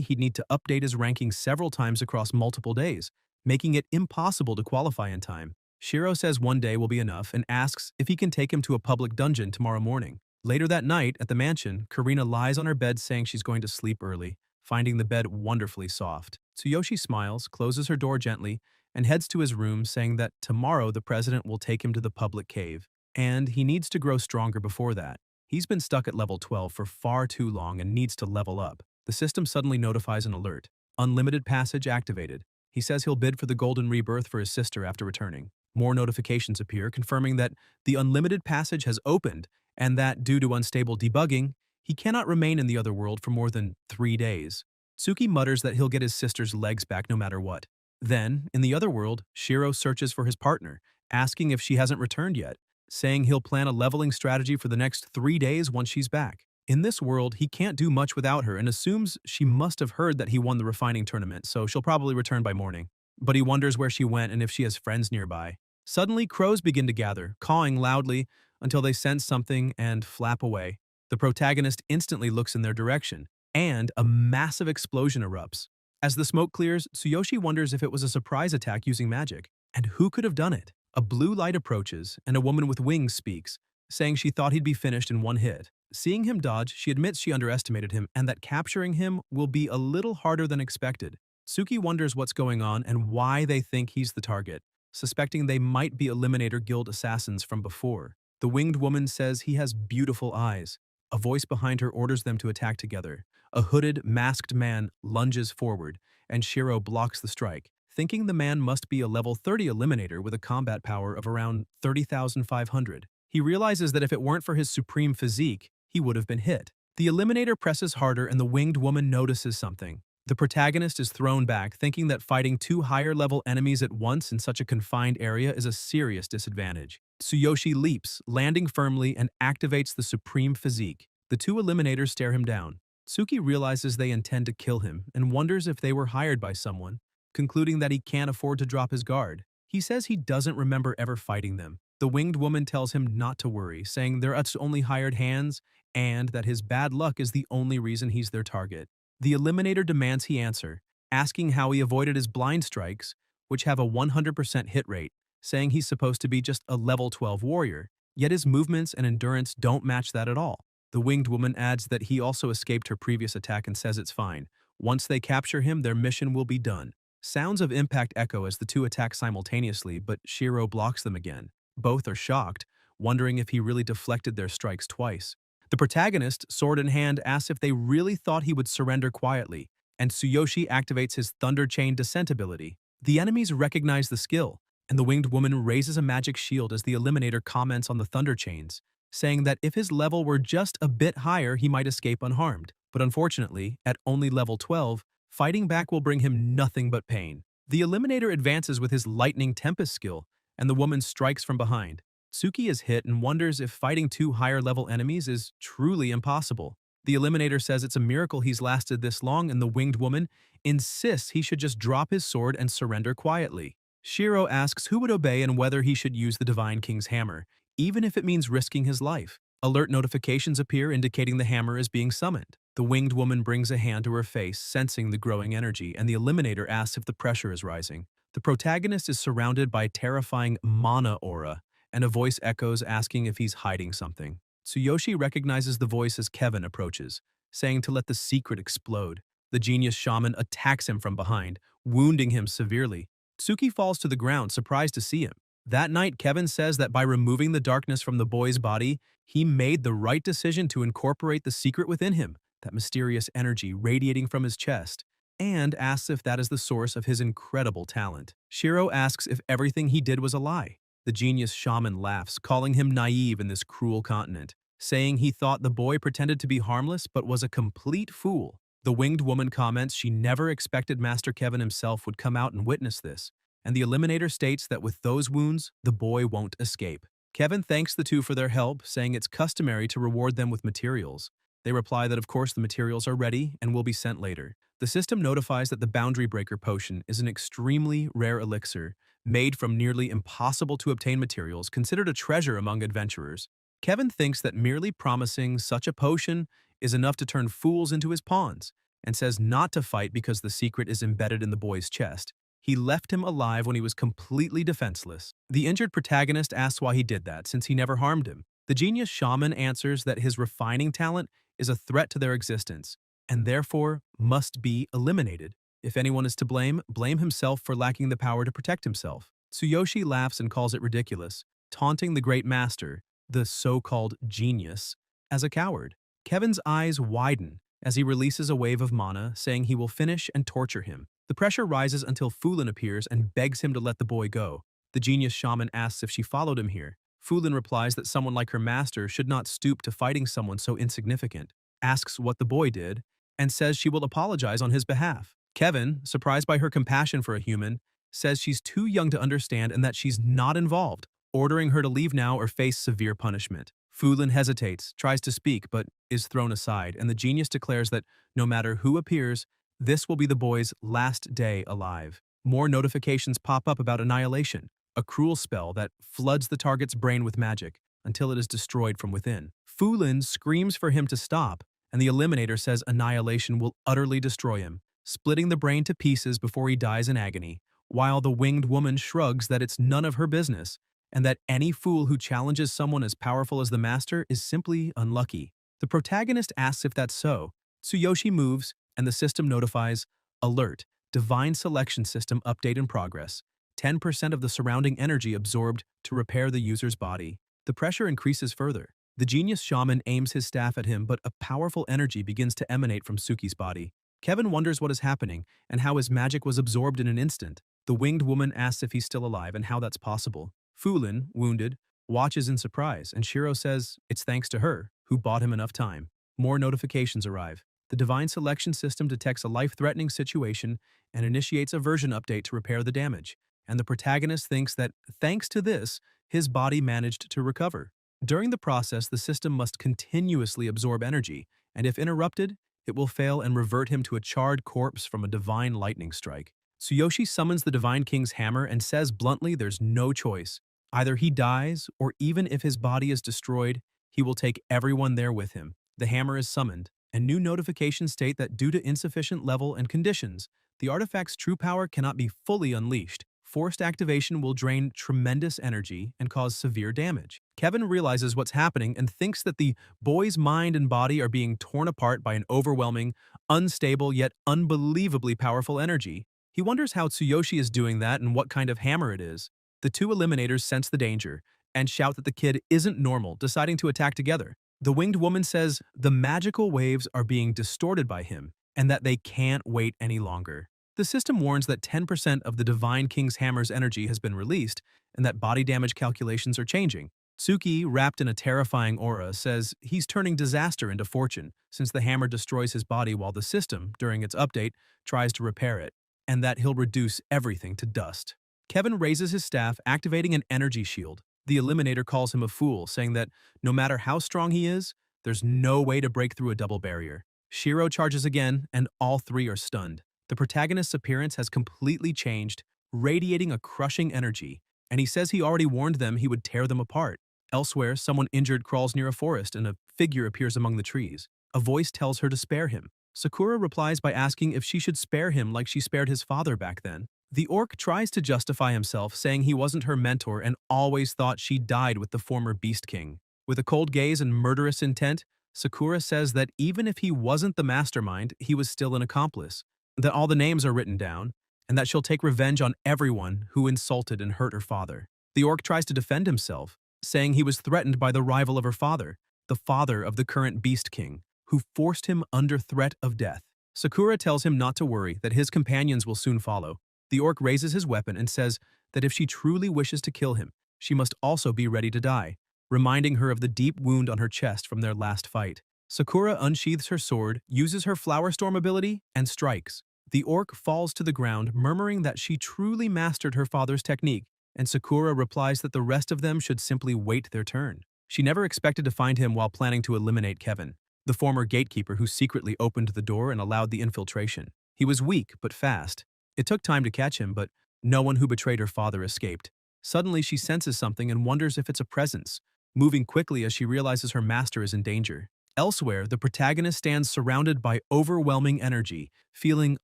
he'd need to update his ranking several times across multiple days, making it impossible to qualify in time. Shiro says one day will be enough and asks if he can take him to a public dungeon tomorrow morning. Later that night, at the mansion, Karina lies on her bed saying she's going to sleep early, finding the bed wonderfully soft. Tsuyoshi smiles, closes her door gently, and heads to his room saying that tomorrow the president will take him to the public cave, and he needs to grow stronger before that. He's been stuck at level 12 for far too long and needs to level up. The system suddenly notifies an alert. Unlimited passage activated. He says he'll bid for the golden rebirth for his sister after returning. More notifications appear confirming that the unlimited passage has opened and that, due to unstable debugging, he cannot remain in the other world for more than 3 days. Tsuki mutters that he'll get his sister's legs back no matter what. Then, in the other world, Shiro searches for his partner, asking if she hasn't returned yet, saying he'll plan a leveling strategy for the next 3 days once she's back. In this world, he can't do much without her and assumes she must have heard that he won the refining tournament, so she'll probably return by morning. But he wonders where she went and if she has friends nearby. Suddenly, crows begin to gather, cawing loudly until they sense something and flap away. The protagonist instantly looks in their direction, and a massive explosion erupts. As the smoke clears, Tsuyoshi wonders if it was a surprise attack using magic. And who could have done it? A blue light approaches, and a woman with wings speaks, saying she thought he'd be finished in 1 hit. Seeing him dodge, she admits she underestimated him and that capturing him will be a little harder than expected. Tsuki wonders what's going on and why they think he's the target, suspecting they might be Eliminator Guild assassins from before. The winged woman says he has beautiful eyes. A voice behind her orders them to attack together. A hooded, masked man lunges forward, and Shiro blocks the strike, thinking the man must be a level 30 Eliminator with a combat power of around 30,500. He realizes that if it weren't for his supreme physique, he would have been hit. The Eliminator presses harder and the winged woman notices something. The protagonist is thrown back, thinking that fighting 2 higher-level enemies at once in such a confined area is a serious disadvantage. Tsuyoshi leaps, landing firmly, and activates the supreme physique. The 2 Eliminators stare him down. Tsuki realizes they intend to kill him and wonders if they were hired by someone, concluding that he can't afford to drop his guard. He says he doesn't remember ever fighting them. The winged woman tells him not to worry, saying they're only hired hands and that his bad luck is the only reason he's their target. The Eliminator demands he answer, asking how he avoided his blind strikes, which have a 100% hit rate, saying he's supposed to be just a level 12 warrior, yet his movements and endurance don't match that at all. The winged woman adds that he also escaped her previous attack and says it's fine. Once they capture him, their mission will be done. Sounds of impact echo as the 2 attack simultaneously, but Shiro blocks them again. Both are shocked, wondering if he really deflected their strikes twice. The protagonist, sword in hand, asks if they really thought he would surrender quietly, and Tsuyoshi activates his Thunder Chain Descent ability. The enemies recognize the skill, and the winged woman raises a magic shield as the Eliminator comments on the Thunder Chains, saying that if his level were just a bit higher, he might escape unharmed. But unfortunately, at only level 12, fighting back will bring him nothing but pain. The Eliminator advances with his Lightning Tempest skill, and the woman strikes from behind. Tsuki is hit and wonders if fighting 2 higher-level enemies is truly impossible. The Eliminator says it's a miracle he's lasted this long, and the Winged Woman insists he should just drop his sword and surrender quietly. Shiro asks who would obey and whether he should use the Divine King's hammer, even if it means risking his life. Alert notifications appear indicating the hammer is being summoned. The Winged Woman brings a hand to her face, sensing the growing energy, and the Eliminator asks if the pressure is rising. The protagonist is surrounded by a terrifying mana aura, and a voice echoes asking if he's hiding something. Tsuyoshi recognizes the voice as Kevin approaches, saying to let the secret explode. The genius shaman attacks him from behind, wounding him severely. Tsuki falls to the ground, surprised to see him. That night, Kevin says that by removing the darkness from the boy's body, he made the right decision to incorporate the secret within him, that mysterious energy radiating from his chest, and asks if that is the source of his incredible talent. Shiro asks if everything he did was a lie. The genius shaman laughs, calling him naive in this cruel continent, saying he thought the boy pretended to be harmless but was a complete fool. The Winged Woman comments she never expected Master Kevin himself would come out and witness this, and the Eliminator states that with those wounds, the boy won't escape. Kevin thanks the two for their help, saying it's customary to reward them with materials. They reply that of course the materials are ready and will be sent later. The system notifies that the Boundary Breaker potion is an extremely rare elixir, made from nearly impossible to obtain materials, considered a treasure among adventurers. Kevin thinks that merely promising such a potion is enough to turn fools into his pawns, and says not to fight because the secret is embedded in the boy's chest. He left him alive when he was completely defenseless. The injured protagonist asks why he did that, since he never harmed him. The genius shaman answers that his refining talent is a threat to their existence, and therefore must be eliminated. If anyone is to blame, blame himself for lacking the power to protect himself. Tsuyoshi laughs and calls it ridiculous, taunting the great master, the so-called genius, as a coward. Kevin's eyes widen as he releases a wave of mana, saying he will finish and torture him. The pressure rises until Fulin appears and begs him to let the boy go. The genius shaman asks if she followed him here. Fulin replies that someone like her master should not stoop to fighting someone so insignificant, asks what the boy did, and says she will apologize on his behalf. Kevin, surprised by her compassion for a human, says she's too young to understand and that she's not involved, ordering her to leave now or face severe punishment. Fulin hesitates, tries to speak, but is thrown aside, and the genius declares that no matter who appears, this will be the boy's last day alive. More notifications pop up about annihilation, a cruel spell that floods the target's brain with magic until it is destroyed from within. Fulin screams for him to stop, and the Eliminator says annihilation will utterly destroy him, splitting the brain to pieces before he dies in agony, while the Winged Woman shrugs that it's none of her business, and that any fool who challenges someone as powerful as the master is simply unlucky. The protagonist asks if that's so. Tsuyoshi moves, and the system notifies, alert, divine selection system update in progress. 10% of the surrounding energy absorbed to repair the user's body. The pressure increases further. The genius shaman aims his staff at him, but a powerful energy begins to emanate from Suki's body. Kevin wonders what is happening and how his magic was absorbed in an instant. The Winged Woman asks if he's still alive and how that's possible. Fulin, wounded, watches in surprise, and Shiro says it's thanks to her, who bought him enough time. More notifications arrive. The divine selection system detects a life-threatening situation and initiates a version update to repair the damage, and the protagonist thinks that, thanks to this, his body managed to recover. During the process, the system must continuously absorb energy, and if interrupted, it will fail and revert him to a charred corpse from a divine lightning strike. Tsuyoshi summons the Divine King's hammer and says bluntly there's no choice. Either he dies, or even if his body is destroyed, he will take everyone there with him. The hammer is summoned, and new notifications state that due to insufficient level and conditions, the artifact's true power cannot be fully unleashed. Forced activation will drain tremendous energy and cause severe damage. Kevin realizes what's happening and thinks that the boy's mind and body are being torn apart by an overwhelming, unstable yet unbelievably powerful energy. He wonders how Tsuyoshi is doing that and what kind of hammer it is. The two Eliminators sense the danger and shout that the kid isn't normal, deciding to attack together. The Winged Woman says the magical waves are being distorted by him and that they can't wait any longer. The system warns that 10% of the Divine King's hammer's energy has been released and that body damage calculations are changing. Tsuki, wrapped in a terrifying aura, says he's turning disaster into fortune since the hammer destroys his body while the system, during its update, tries to repair it, and that he'll reduce everything to dust. Kevin raises his staff, activating an energy shield. The Eliminator calls him a fool, saying that no matter how strong he is, There's no way to break through a double barrier. Shiro charges again, and all three are stunned. The protagonist's appearance has completely changed, radiating a crushing energy, and he says he already warned them he would tear them apart. Elsewhere, someone injured crawls near a forest and a figure appears among the trees. A voice tells her to spare him. Sakura replies by asking if she should spare him like she spared his father back then. The orc tries to justify himself, saying he wasn't her mentor and always thought she died with the former Beast King. With a cold gaze and murderous intent, Sakura says that even if he wasn't the mastermind, he was still an accomplice, that all the names are written down, and that she'll take revenge on everyone who insulted and hurt her father. The orc tries to defend himself, saying he was threatened by the rival of her father, the father of the current Beast King, who forced him under threat of death. Sakura tells him not to worry, that his companions will soon follow. The orc raises his weapon and says that if she truly wishes to kill him, she must also be ready to die, reminding her of the deep wound on her chest from their last fight. Sakura unsheathes her sword, uses her Flower Storm ability, and strikes. The orc falls to the ground, murmuring that she truly mastered her father's technique, and Sakura replies that the rest of them should simply wait their turn. She never expected to find him while planning to eliminate Kevin, the former gatekeeper who secretly opened the door and allowed the infiltration. He was weak but fast. It took time to catch him, but no one who betrayed her father escaped. Suddenly, she senses something and wonders if it's a presence, moving quickly as she realizes her master is in danger. Elsewhere, the protagonist stands surrounded by overwhelming energy, feeling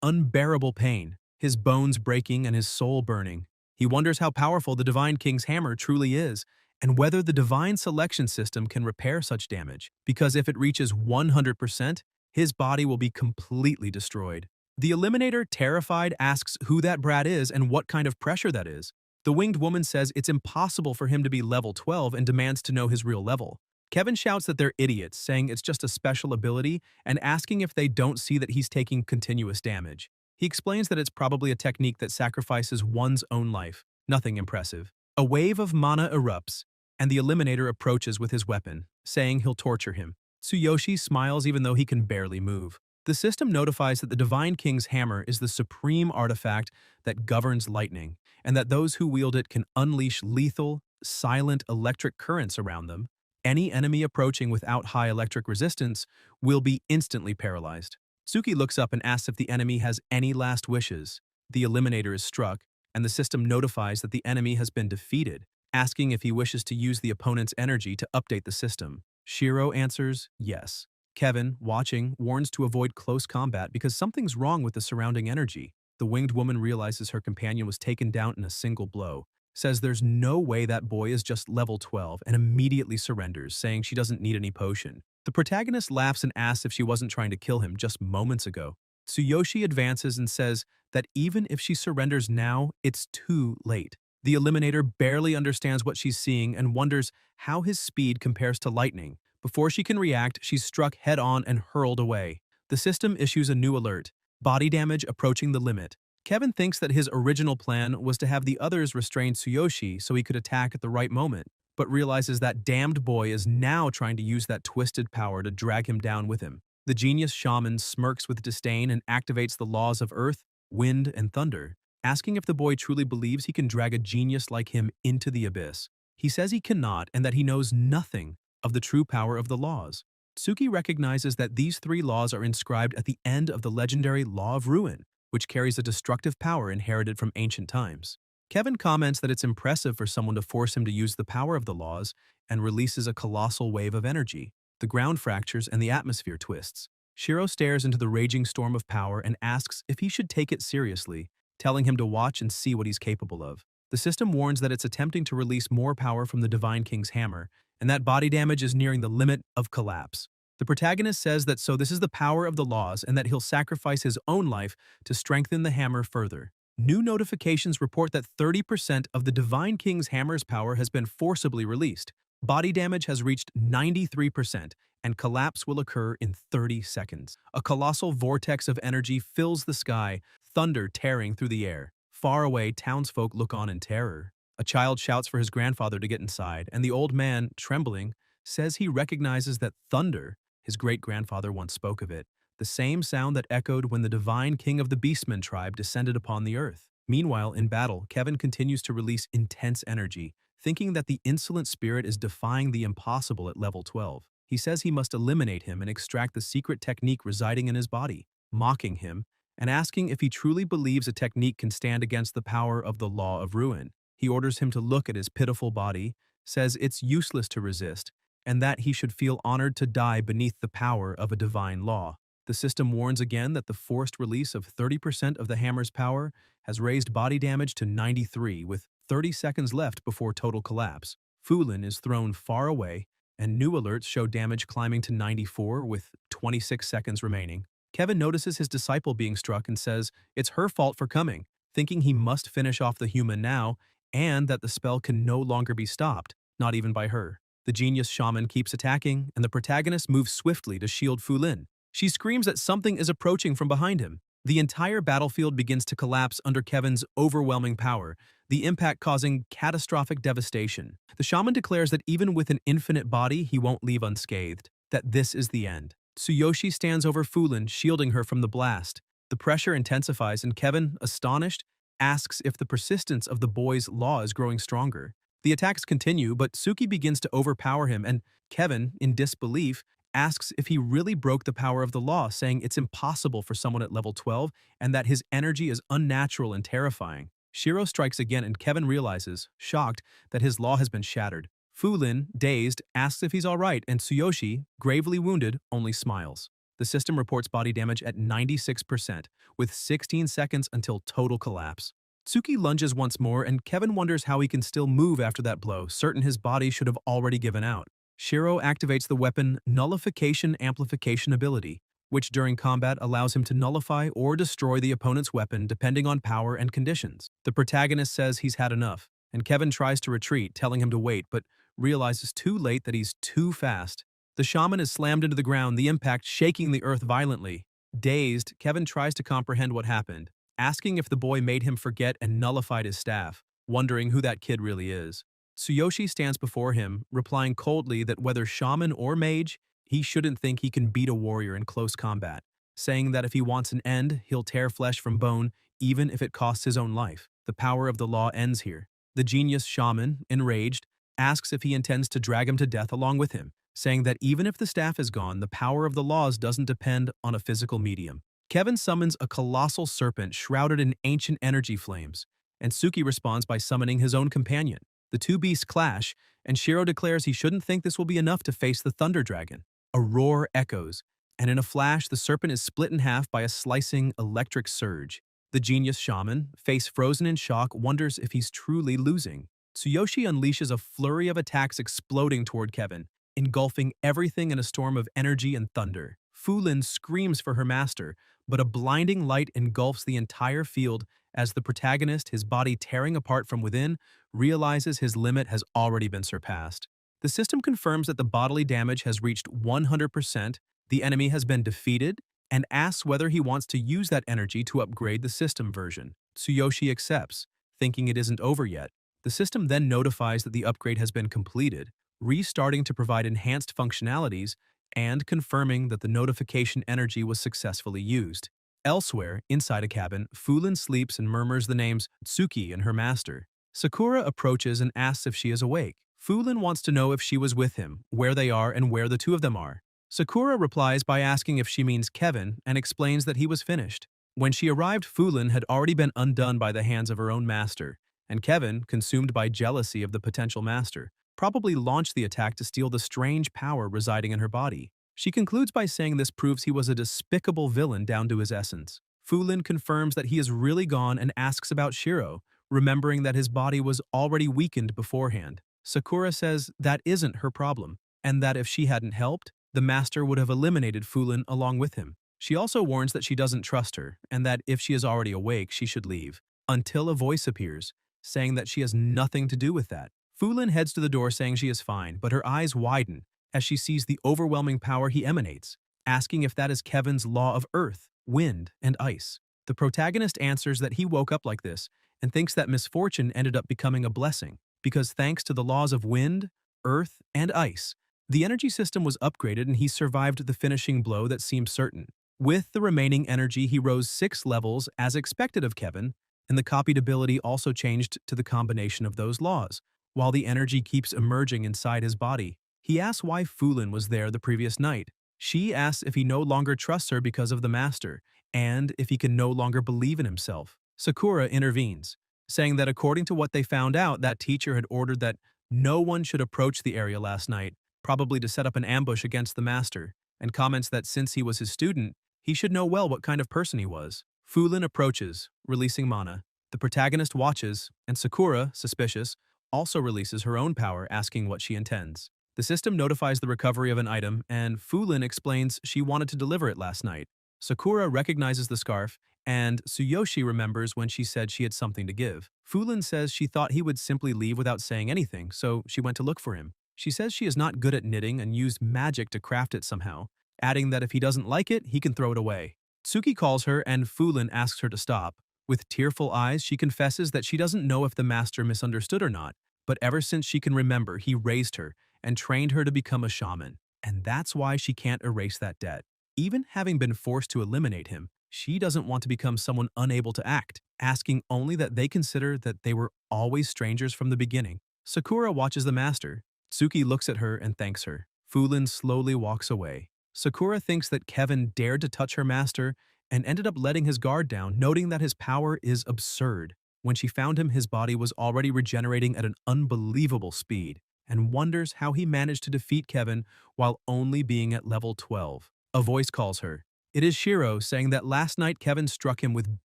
unbearable pain, his bones breaking and his soul burning. He wonders how powerful the Divine King's hammer truly is, and whether the divine selection system can repair such damage, because if it reaches 100%, his body will be completely destroyed. The Eliminator, terrified, asks who that brat is and what kind of pressure that is. The winged woman says it's impossible for him to be level 12 and demands to know his real level. Kevin shouts that they're idiots, saying it's just a special ability and asking if they don't see that he's taking continuous damage. He explains that it's probably a technique that sacrifices one's own life. Nothing impressive. A wave of mana erupts, and the Eliminator approaches with his weapon, saying he'll torture him. Tsuyoshi smiles even though he can barely move. The system notifies that the Divine King's hammer is the supreme artifact that governs lightning, and that those who wield it can unleash lethal, silent electric currents around them. Any enemy approaching without high electric resistance will be instantly paralyzed. Tsuki looks up and asks if the enemy has any last wishes. The Eliminator is struck, and the system notifies that the enemy has been defeated, asking if he wishes to use the opponent's energy to update the system. Shiro answers yes. Kevin, watching, warns to avoid close combat because something's wrong with the surrounding energy. The winged woman realizes her companion was taken down in a single blow, says there's no way that boy is just level 12, and immediately surrenders, saying she doesn't need any potion. The protagonist laughs and asks if she wasn't trying to kill him just moments ago. Tsuyoshi advances and says that even if she surrenders now, it's too late. The Eliminator barely understands what she's seeing and wonders how his speed compares to lightning. Before she can react, she's struck head-on and hurled away. The system issues a new alert: body damage approaching the limit. Kevin thinks that his original plan was to have the others restrain Tsuyoshi so he could attack at the right moment, but realizes that damned boy is now trying to use that twisted power to drag him down with him. The genius shaman smirks with disdain and activates the laws of earth, wind, and thunder, asking if the boy truly believes he can drag a genius like him into the abyss. He says he cannot and that he knows nothing of the true power of the laws. Tsuki recognizes that these three laws are inscribed at the end of the legendary Law of Ruin, which carries a destructive power inherited from ancient times. Kevin comments that it's impressive for someone to force him to use the power of the laws and releases a colossal wave of energy. The ground fractures and the atmosphere twists. Shiro stares into the raging storm of power and asks if he should take it seriously, telling him to watch and see what he's capable of. The system warns that it's attempting to release more power from the Divine King's hammer, and that body damage is nearing the limit of collapse. The protagonist says that this is the power of the laws and that he'll sacrifice his own life to strengthen the hammer further. New notifications report that 30% of the Divine King's hammer's power has been forcibly released. Body damage has reached 93%, and collapse will occur in 30 seconds. A colossal vortex of energy fills the sky, thunder tearing through the air. Far away, townsfolk look on in terror. A child shouts for his grandfather to get inside, and the old man, trembling, says he recognizes that thunder, his great-grandfather once spoke of it, the same sound that echoed when the divine king of the Beastmen tribe descended upon the earth. Meanwhile, in battle, Kevin continues to release intense energy, thinking that the insolent spirit is defying the impossible at level 12. He says he must eliminate him and extract the secret technique residing in his body, mocking him and asking if he truly believes a technique can stand against the power of the law of ruin. He orders him to look at his pitiful body, says it's useless to resist, and that he should feel honored to die beneath the power of a divine law. The system warns again that the forced release of 30% of the hammer's power has raised body damage to 93, with 30 seconds left before total collapse. Fulin is thrown far away, and new alerts show damage climbing to 94 with 26 seconds remaining. Kevin notices his disciple being struck and says it's her fault for coming, thinking he must finish off the human now and that the spell can no longer be stopped, not even by her. The genius shaman keeps attacking, and the protagonist moves swiftly to shield Fulin. She screams that something is approaching from behind him. The entire battlefield begins to collapse under Kevin's overwhelming power, the impact causing catastrophic devastation. The shaman declares that even with an infinite body, he won't leave unscathed, that this is the end. Tsuyoshi stands over Fulin, shielding her from the blast. The pressure intensifies, and Kevin, astonished, asks if the persistence of the boy's law is growing stronger. The attacks continue, but Suki begins to overpower him, and Kevin, in disbelief, asks if he really broke the power of the law, saying it's impossible for someone at level 12 and that his energy is unnatural and terrifying. Shiro strikes again, and Kevin realizes, shocked, that his law has been shattered. Fulin, dazed, asks if he's alright, and Tsuyoshi, gravely wounded, only smiles. The system reports body damage at 96%, with 16 seconds until total collapse. Tsuki lunges once more, and Kevin wonders how he can still move after that blow, certain his body should have already given out. Shiro activates the weapon Nullification Amplification ability, which during combat allows him to nullify or destroy the opponent's weapon depending on power and conditions. The protagonist says he's had enough, and Kevin tries to retreat, telling him to wait, but realizes too late that he's too fast. The shaman is slammed into the ground, the impact shaking the earth violently. Dazed, Kevin tries to comprehend what happened, asking if the boy made him forget and nullified his staff, wondering who that kid really is. Tsuyoshi stands before him, replying coldly that whether shaman or mage, he shouldn't think he can beat a warrior in close combat, saying that if he wants an end, he'll tear flesh from bone, even if it costs his own life. The power of the law ends here. The genius shaman, enraged, asks if he intends to drag him to death along with him, saying that even if the staff is gone, the power of the laws doesn't depend on a physical medium. Kevin summons a colossal serpent shrouded in ancient energy flames, and Suki responds by summoning his own companion. The two beasts clash, and Shiro declares he shouldn't think this will be enough to face the Thunder Dragon. A roar echoes, and in a flash, the serpent is split in half by a slicing electric surge. The genius shaman, face frozen in shock, wonders if he's truly losing. Tsuyoshi unleashes a flurry of attacks exploding toward Kevin, engulfing everything in a storm of energy and thunder. Fulin screams for her master, but a blinding light engulfs the entire field as the protagonist, his body tearing apart from within, realizes his limit has already been surpassed. The system confirms that the bodily damage has reached 100%, the enemy has been defeated, and asks whether he wants to use that energy to upgrade the system version. Tsuyoshi accepts, thinking it isn't over yet. The system then notifies that the upgrade has been completed, restarting to provide enhanced functionalities and confirming that the notification energy was successfully used. Elsewhere, inside a cabin, Fulin sleeps and murmurs the names Tsuki and her master. Sakura approaches and asks if she is awake. Fulin wants to know if she was with him, where they are, and where the two of them are. Sakura replies by asking if she means Kevin and explains that he was finished. When she arrived, Fulin had already been undone by the hands of her own master, and Kevin, consumed by jealousy of the potential master, probably launched the attack to steal the strange power residing in her body. She concludes by saying this proves he was a despicable villain down to his essence. Fulin confirms that he is really gone and asks about Shiro, remembering that his body was already weakened beforehand. Sakura says that isn't her problem, and that if she hadn't helped, the master would have eliminated Fulin along with him. She also warns that she doesn't trust her, and that if she is already awake, she should leave, until a voice appears, saying that she has nothing to do with that. Fulin heads to the door saying she is fine, but her eyes widen as she sees the overwhelming power he emanates, asking if that is Kevin's law of earth, wind, and ice. The protagonist answers that he woke up like this and thinks that misfortune ended up becoming a blessing, because thanks to the laws of wind, earth, and ice, the energy system was upgraded and he survived the finishing blow that seemed certain. With the remaining energy, he rose 6 levels as expected of Kevin, and the copied ability also changed to the combination of those laws. While the energy keeps emerging inside his body, He asks why Fulin was there the previous night. She asks if he no longer trusts her because of the master, and if he can no longer believe in himself. Sakura intervenes, saying that according to what they found out, that teacher had ordered that no one should approach the area last night, probably to set up an ambush against the master, and comments that since he was his student, he should know well what kind of person he was. Fulin approaches, releasing mana. The protagonist watches, and Sakura, suspicious, also releases her own power, asking what she intends. The system notifies the recovery of an item, and Fulin explains she wanted to deliver it last night. Sakura recognizes the scarf, and Tsuyoshi remembers when she said she had something to give. Fulin says she thought he would simply leave without saying anything, so she went to look for him. She says she is not good at knitting and used magic to craft it somehow, adding that if he doesn't like it, he can throw it away. Tsuki calls her, and Fulin asks her to stop. With tearful eyes, she confesses that she doesn't know if the master misunderstood or not, but ever since she can remember, he raised her and trained her to become a shaman, and that's why she can't erase that debt. Even having been forced to eliminate him, she doesn't want to become someone unable to act, asking only that they consider that they were always strangers from the beginning. Sakura watches the master. Tsuki looks at her and thanks her. Fulin slowly walks away. Sakura thinks that Kevin dared to touch her master and ended up letting his guard down, noting that his power is absurd. When she found him, his body was already regenerating at an unbelievable speed, and wonders how he managed to defeat Kevin while only being at level 12. A voice calls her. It is Shiro, saying that last night Kevin struck him with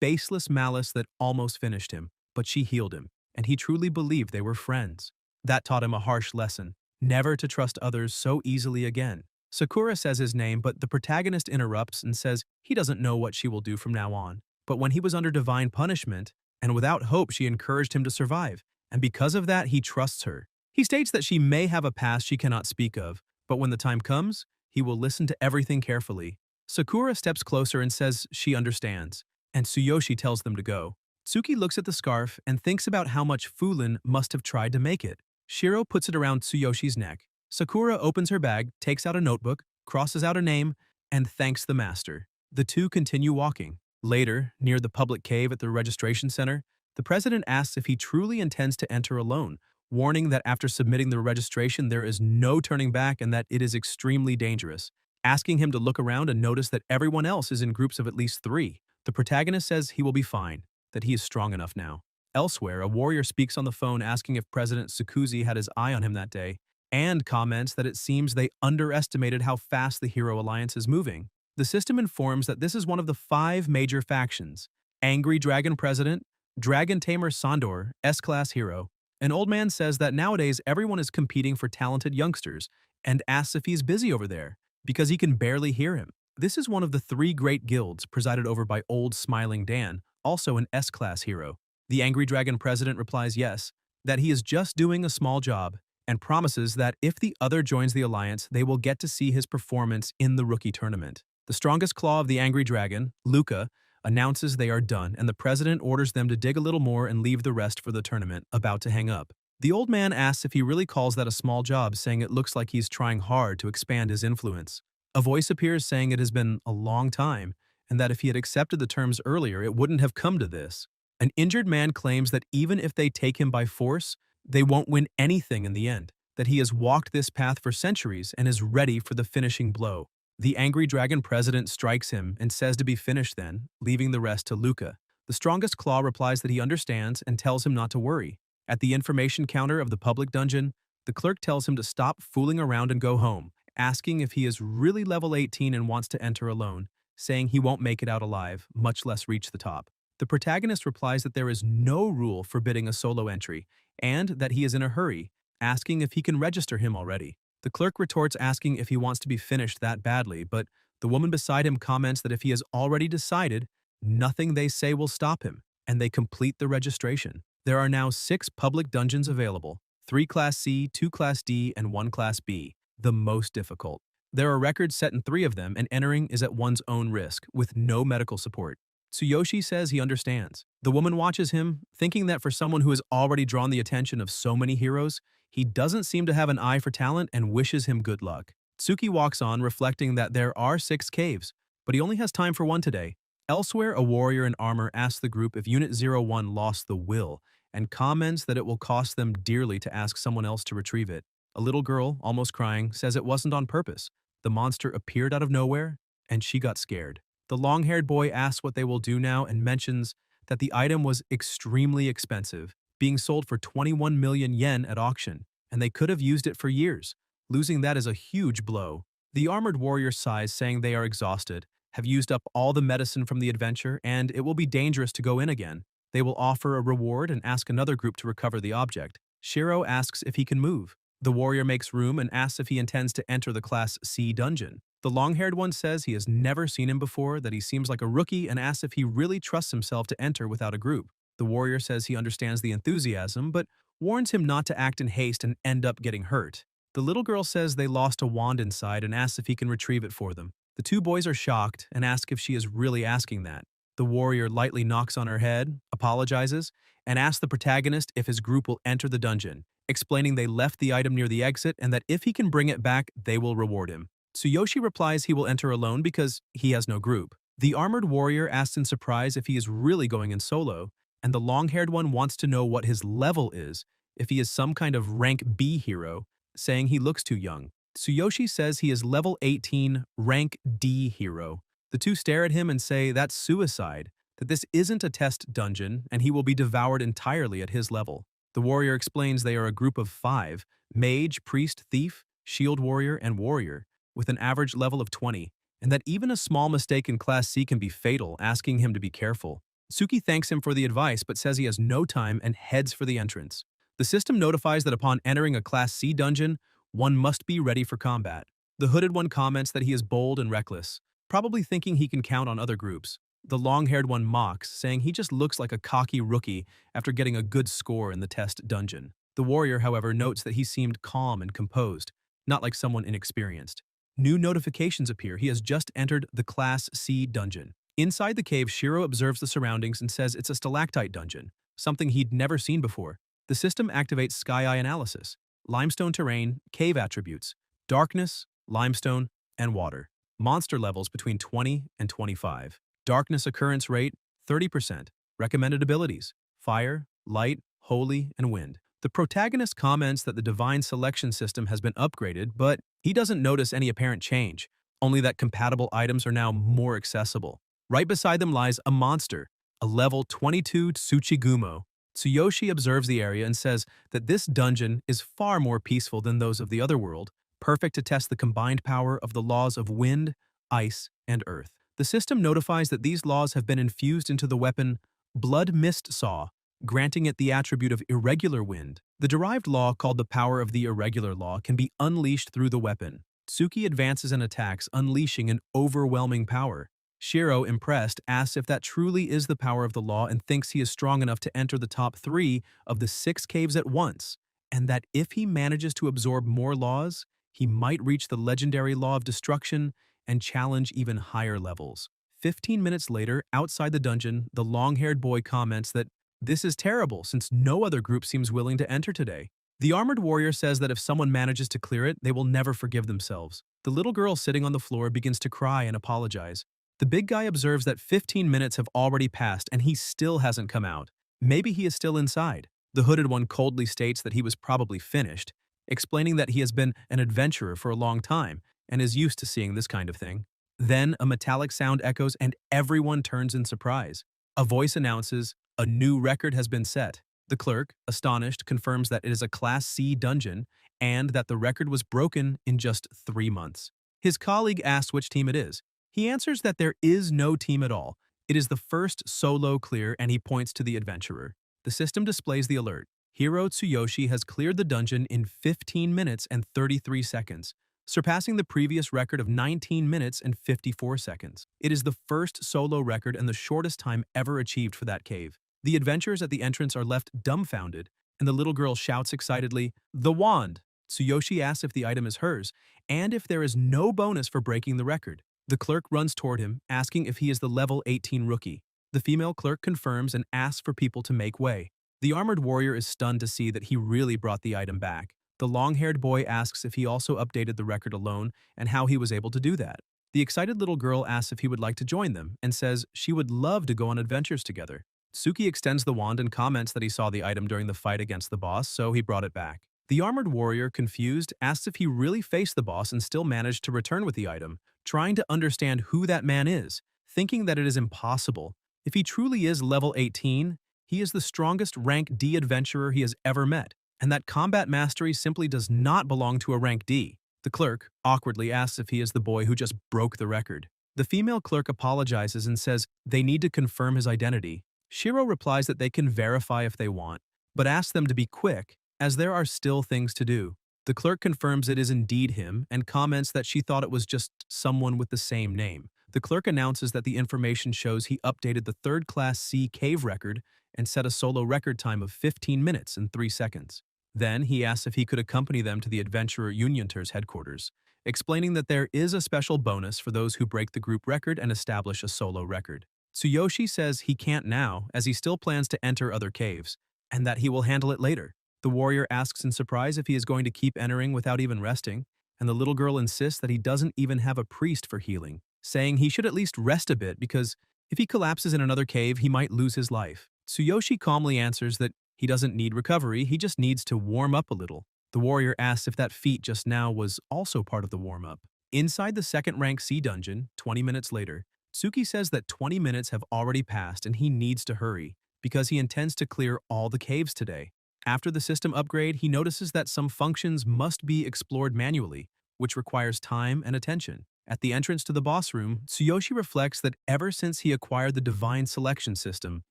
baseless malice that almost finished him, but she healed him, and he truly believed they were friends. That taught him a harsh lesson, never to trust others so easily again. Sakura says his name, but the protagonist interrupts and says he doesn't know what she will do from now on. But when he was under divine punishment, and without hope, she encouraged him to survive, and because of that, he trusts her. He states that she may have a past she cannot speak of, but when the time comes, he will listen to everything carefully. Sakura steps closer and says she understands, and Tsuyoshi tells them to go. Tsuki looks at the scarf and thinks about how much Fulin must have tried to make it. Shiro puts it around Tsuyoshi's neck. Sakura opens her bag, takes out a notebook, crosses out a name, and thanks the master. The two continue walking. Later, near the public cave at the registration center, the president asks if he truly intends to enter alone, warning that after submitting the registration there is no turning back and that it is extremely dangerous, asking him to look around and notice that everyone else is in groups of at least 3. The protagonist says he will be fine, that he is strong enough now. Elsewhere, a warrior speaks on the phone asking if President Tsukuzi had his eye on him that day, and comments that it seems they underestimated how fast the Hero Alliance is moving. The system informs that this is one of the 5 major factions: Angry Dragon President, Dragon Tamer Sandor, S-Class Hero. An old man says that nowadays everyone is competing for talented youngsters and asks if he's busy over there, because he can barely hear him. This is one of the 3 great guilds presided over by Old Smiling Dan, also an S-Class hero. The Angry Dragon President replies yes, that he is just doing a small job, and promises that if the other joins the alliance, they will get to see his performance in the rookie tournament. The strongest claw of the Angry Dragon, Luca, announces they are done, and the president orders them to dig a little more and leave the rest for the tournament, about to hang up. The old man asks if he really calls that a small job, saying it looks like he's trying hard to expand his influence. A voice appears saying it has been a long time, and that if he had accepted the terms earlier, it wouldn't have come to this. An injured man claims that even if they take him by force, they won't win anything in the end, that he has walked this path for centuries and is ready for the finishing blow. The Angry Dragon President strikes him and says to be finished then, leaving the rest to Luca. The strongest claw replies that he understands and tells him not to worry. At the information counter of the public dungeon, the clerk tells him to stop fooling around and go home, asking if he is really level 18 and wants to enter alone, saying he won't make it out alive, much less reach the top. The protagonist replies that there is no rule forbidding a solo entry, and that he is in a hurry, asking if he can register him already. The clerk retorts asking if he wants to be finished that badly, but the woman beside him comments that if he has already decided, nothing they say will stop him, and they complete the registration. There are now 6 public dungeons available, 3 Class C, 2 Class D, and 1 Class B, the most difficult. There are records set in 3 of them, and entering is at one's own risk, with no medical support. Tsuyoshi says he understands. The woman watches him, thinking that for someone who has already drawn the attention of so many heroes, he doesn't seem to have an eye for talent and wishes him good luck. Tsuki walks on, reflecting that there are 6 caves, but he only has time for one today. Elsewhere, a warrior in armor asks the group if Unit 01 lost the will, and comments that it will cost them dearly to ask someone else to retrieve it. A little girl, almost crying, says it wasn't on purpose. The monster appeared out of nowhere, and she got scared. The long-haired boy asks what they will do now and mentions that the item was extremely expensive, being sold for 21 million yen at auction, and they could have used it for years. Losing that is a huge blow. The armored warrior sighs, saying they are exhausted, have used up all the medicine from the adventure, and it will be dangerous to go in again. They will offer a reward and ask another group to recover the object. Shiro asks if he can move. The warrior makes room and asks if he intends to enter the Class C dungeon. The long-haired one says he has never seen him before, that he seems like a rookie, and asks if he really trusts himself to enter without a group. The warrior says he understands the enthusiasm, but warns him not to act in haste and end up getting hurt. The little girl says they lost a wand inside and asks if he can retrieve it for them. The two boys are shocked and ask if she is really asking that. The warrior lightly knocks on her head, apologizes, and asks the protagonist if his group will enter the dungeon, explaining they left the item near the exit and that if he can bring it back, they will reward him. Tsuyoshi replies he will enter alone because he has no group. The armored warrior asks in surprise if he is really going in solo, and the long-haired one wants to know what his level is, if he is some kind of rank B hero, saying he looks too young. Tsuyoshi says he is level 18, rank D hero. The two stare at him and say that's suicide, that this isn't a test dungeon and he will be devoured entirely at his level. The warrior explains they are a group of 5, mage, priest, thief, shield warrior, and warrior, with an average level of 20, and that even a small mistake in Class C can be fatal, asking him to be careful. Suki thanks him for the advice but says he has no time and heads for the entrance. The system notifies that upon entering a Class C dungeon, one must be ready for combat. The hooded one comments that he is bold and reckless, probably thinking he can count on other groups. The long-haired one mocks, saying he just looks like a cocky rookie after getting a good score in the test dungeon. The warrior, however, notes that he seemed calm and composed, not like someone inexperienced. New notifications appear. He has just entered the Class C dungeon. Inside the cave, Shiro observes the surroundings and says it's a stalactite dungeon, something he'd never seen before. The system activates Sky Eye analysis, limestone terrain, cave attributes, darkness, limestone, and water. Monster levels between 20 and 25. Darkness occurrence rate, 30%. Recommended abilities, fire, light, holy, and wind. The protagonist comments that the divine selection system has been upgraded, but he doesn't notice any apparent change, only that compatible items are now more accessible. Right beside them lies a monster, a level 22 Tsuchigumo. Tsuyoshi observes the area and says that this dungeon is far more peaceful than those of the other world, perfect to test the combined power of the laws of wind, ice, and earth. The system notifies that these laws have been infused into the weapon Blood Mist Saw, granting it the attribute of irregular wind. The derived law, called the power of the irregular law, can be unleashed through the weapon. Tsuki advances and attacks, unleashing an overwhelming power. Shiro, impressed, asks if that truly is the power of the law and thinks he is strong enough to enter the top 3 of the 6 caves at once, and that if he manages to absorb more laws, he might reach the legendary law of destruction and challenge even higher levels. 15 minutes later, outside the dungeon, the long-haired boy comments that this is terrible since no other group seems willing to enter today. The armored warrior says that if someone manages to clear it, they will never forgive themselves. The little girl sitting on the floor begins to cry and apologize. The big guy observes that 15 minutes have already passed and he still hasn't come out. Maybe he is still inside. The hooded one coldly states that he was probably finished, explaining that he has been an adventurer for a long time and is used to seeing this kind of thing. Then a metallic sound echoes and everyone turns in surprise. A voice announces, "A new record has been set." The clerk, astonished, confirms that it is a Class C dungeon and that the record was broken in just 3 months. His colleague asks which team it is. He answers that there is no team at all. It is the first solo clear, and he points to the adventurer. The system displays the alert. Hiro Tsuyoshi has cleared the dungeon in 15 minutes and 33 seconds, surpassing the previous record of 19 minutes and 54 seconds. It is the first solo record and the shortest time ever achieved for that cave. The adventurers at the entrance are left dumbfounded, and the little girl shouts excitedly, "The wand!" Tsuyoshi asks if the item is hers, and if there is no bonus for breaking the record. The clerk runs toward him, asking if he is the level 18 rookie. The female clerk confirms and asks for people to make way. The armored warrior is stunned to see that he really brought the item back. The long-haired boy asks if he also updated the record alone and how he was able to do that. The excited little girl asks if he would like to join them and says she would love to go on adventures together. Tsuki extends the wand and comments that he saw the item during the fight against the boss, so he brought it back. The armored warrior, confused, asks if he really faced the boss and still managed to return with the item, trying to understand who that man is, thinking that it is impossible. If he truly is level 18, he is the strongest rank D adventurer he has ever met, and that combat mastery simply does not belong to a rank D. The clerk awkwardly asks if he is the boy who just broke the record. The female clerk apologizes and says they need to confirm his identity. Shiro replies that they can verify if they want, but asks them to be quick, as there are still things to do. The clerk confirms it is indeed him and comments that she thought it was just someone with the same name. The clerk announces that the information shows he updated the 3rd Class C cave record and set a solo record time of 15 minutes and 3 seconds. Then he asks if he could accompany them to the Adventurer Unionter's headquarters, explaining that there is a special bonus for those who break the group record and establish a solo record. Tsuyoshi says he can't now, as he still plans to enter other caves, and that he will handle it later. The warrior asks in surprise if he is going to keep entering without even resting, and the little girl insists that he doesn't even have a priest for healing, saying he should at least rest a bit because if he collapses in another cave, he might lose his life. Tsuyoshi calmly answers that he doesn't need recovery, he just needs to warm up a little. The warrior asks if that feat just now was also part of the warm-up. Inside the 2nd rank C dungeon, 20 minutes later, Tsuki says that 20 minutes have already passed and he needs to hurry, because he intends to clear all the caves today. After the system upgrade, he notices that some functions must be explored manually, which requires time and attention. At the entrance to the boss room, Tsuyoshi reflects that ever since he acquired the divine selection system,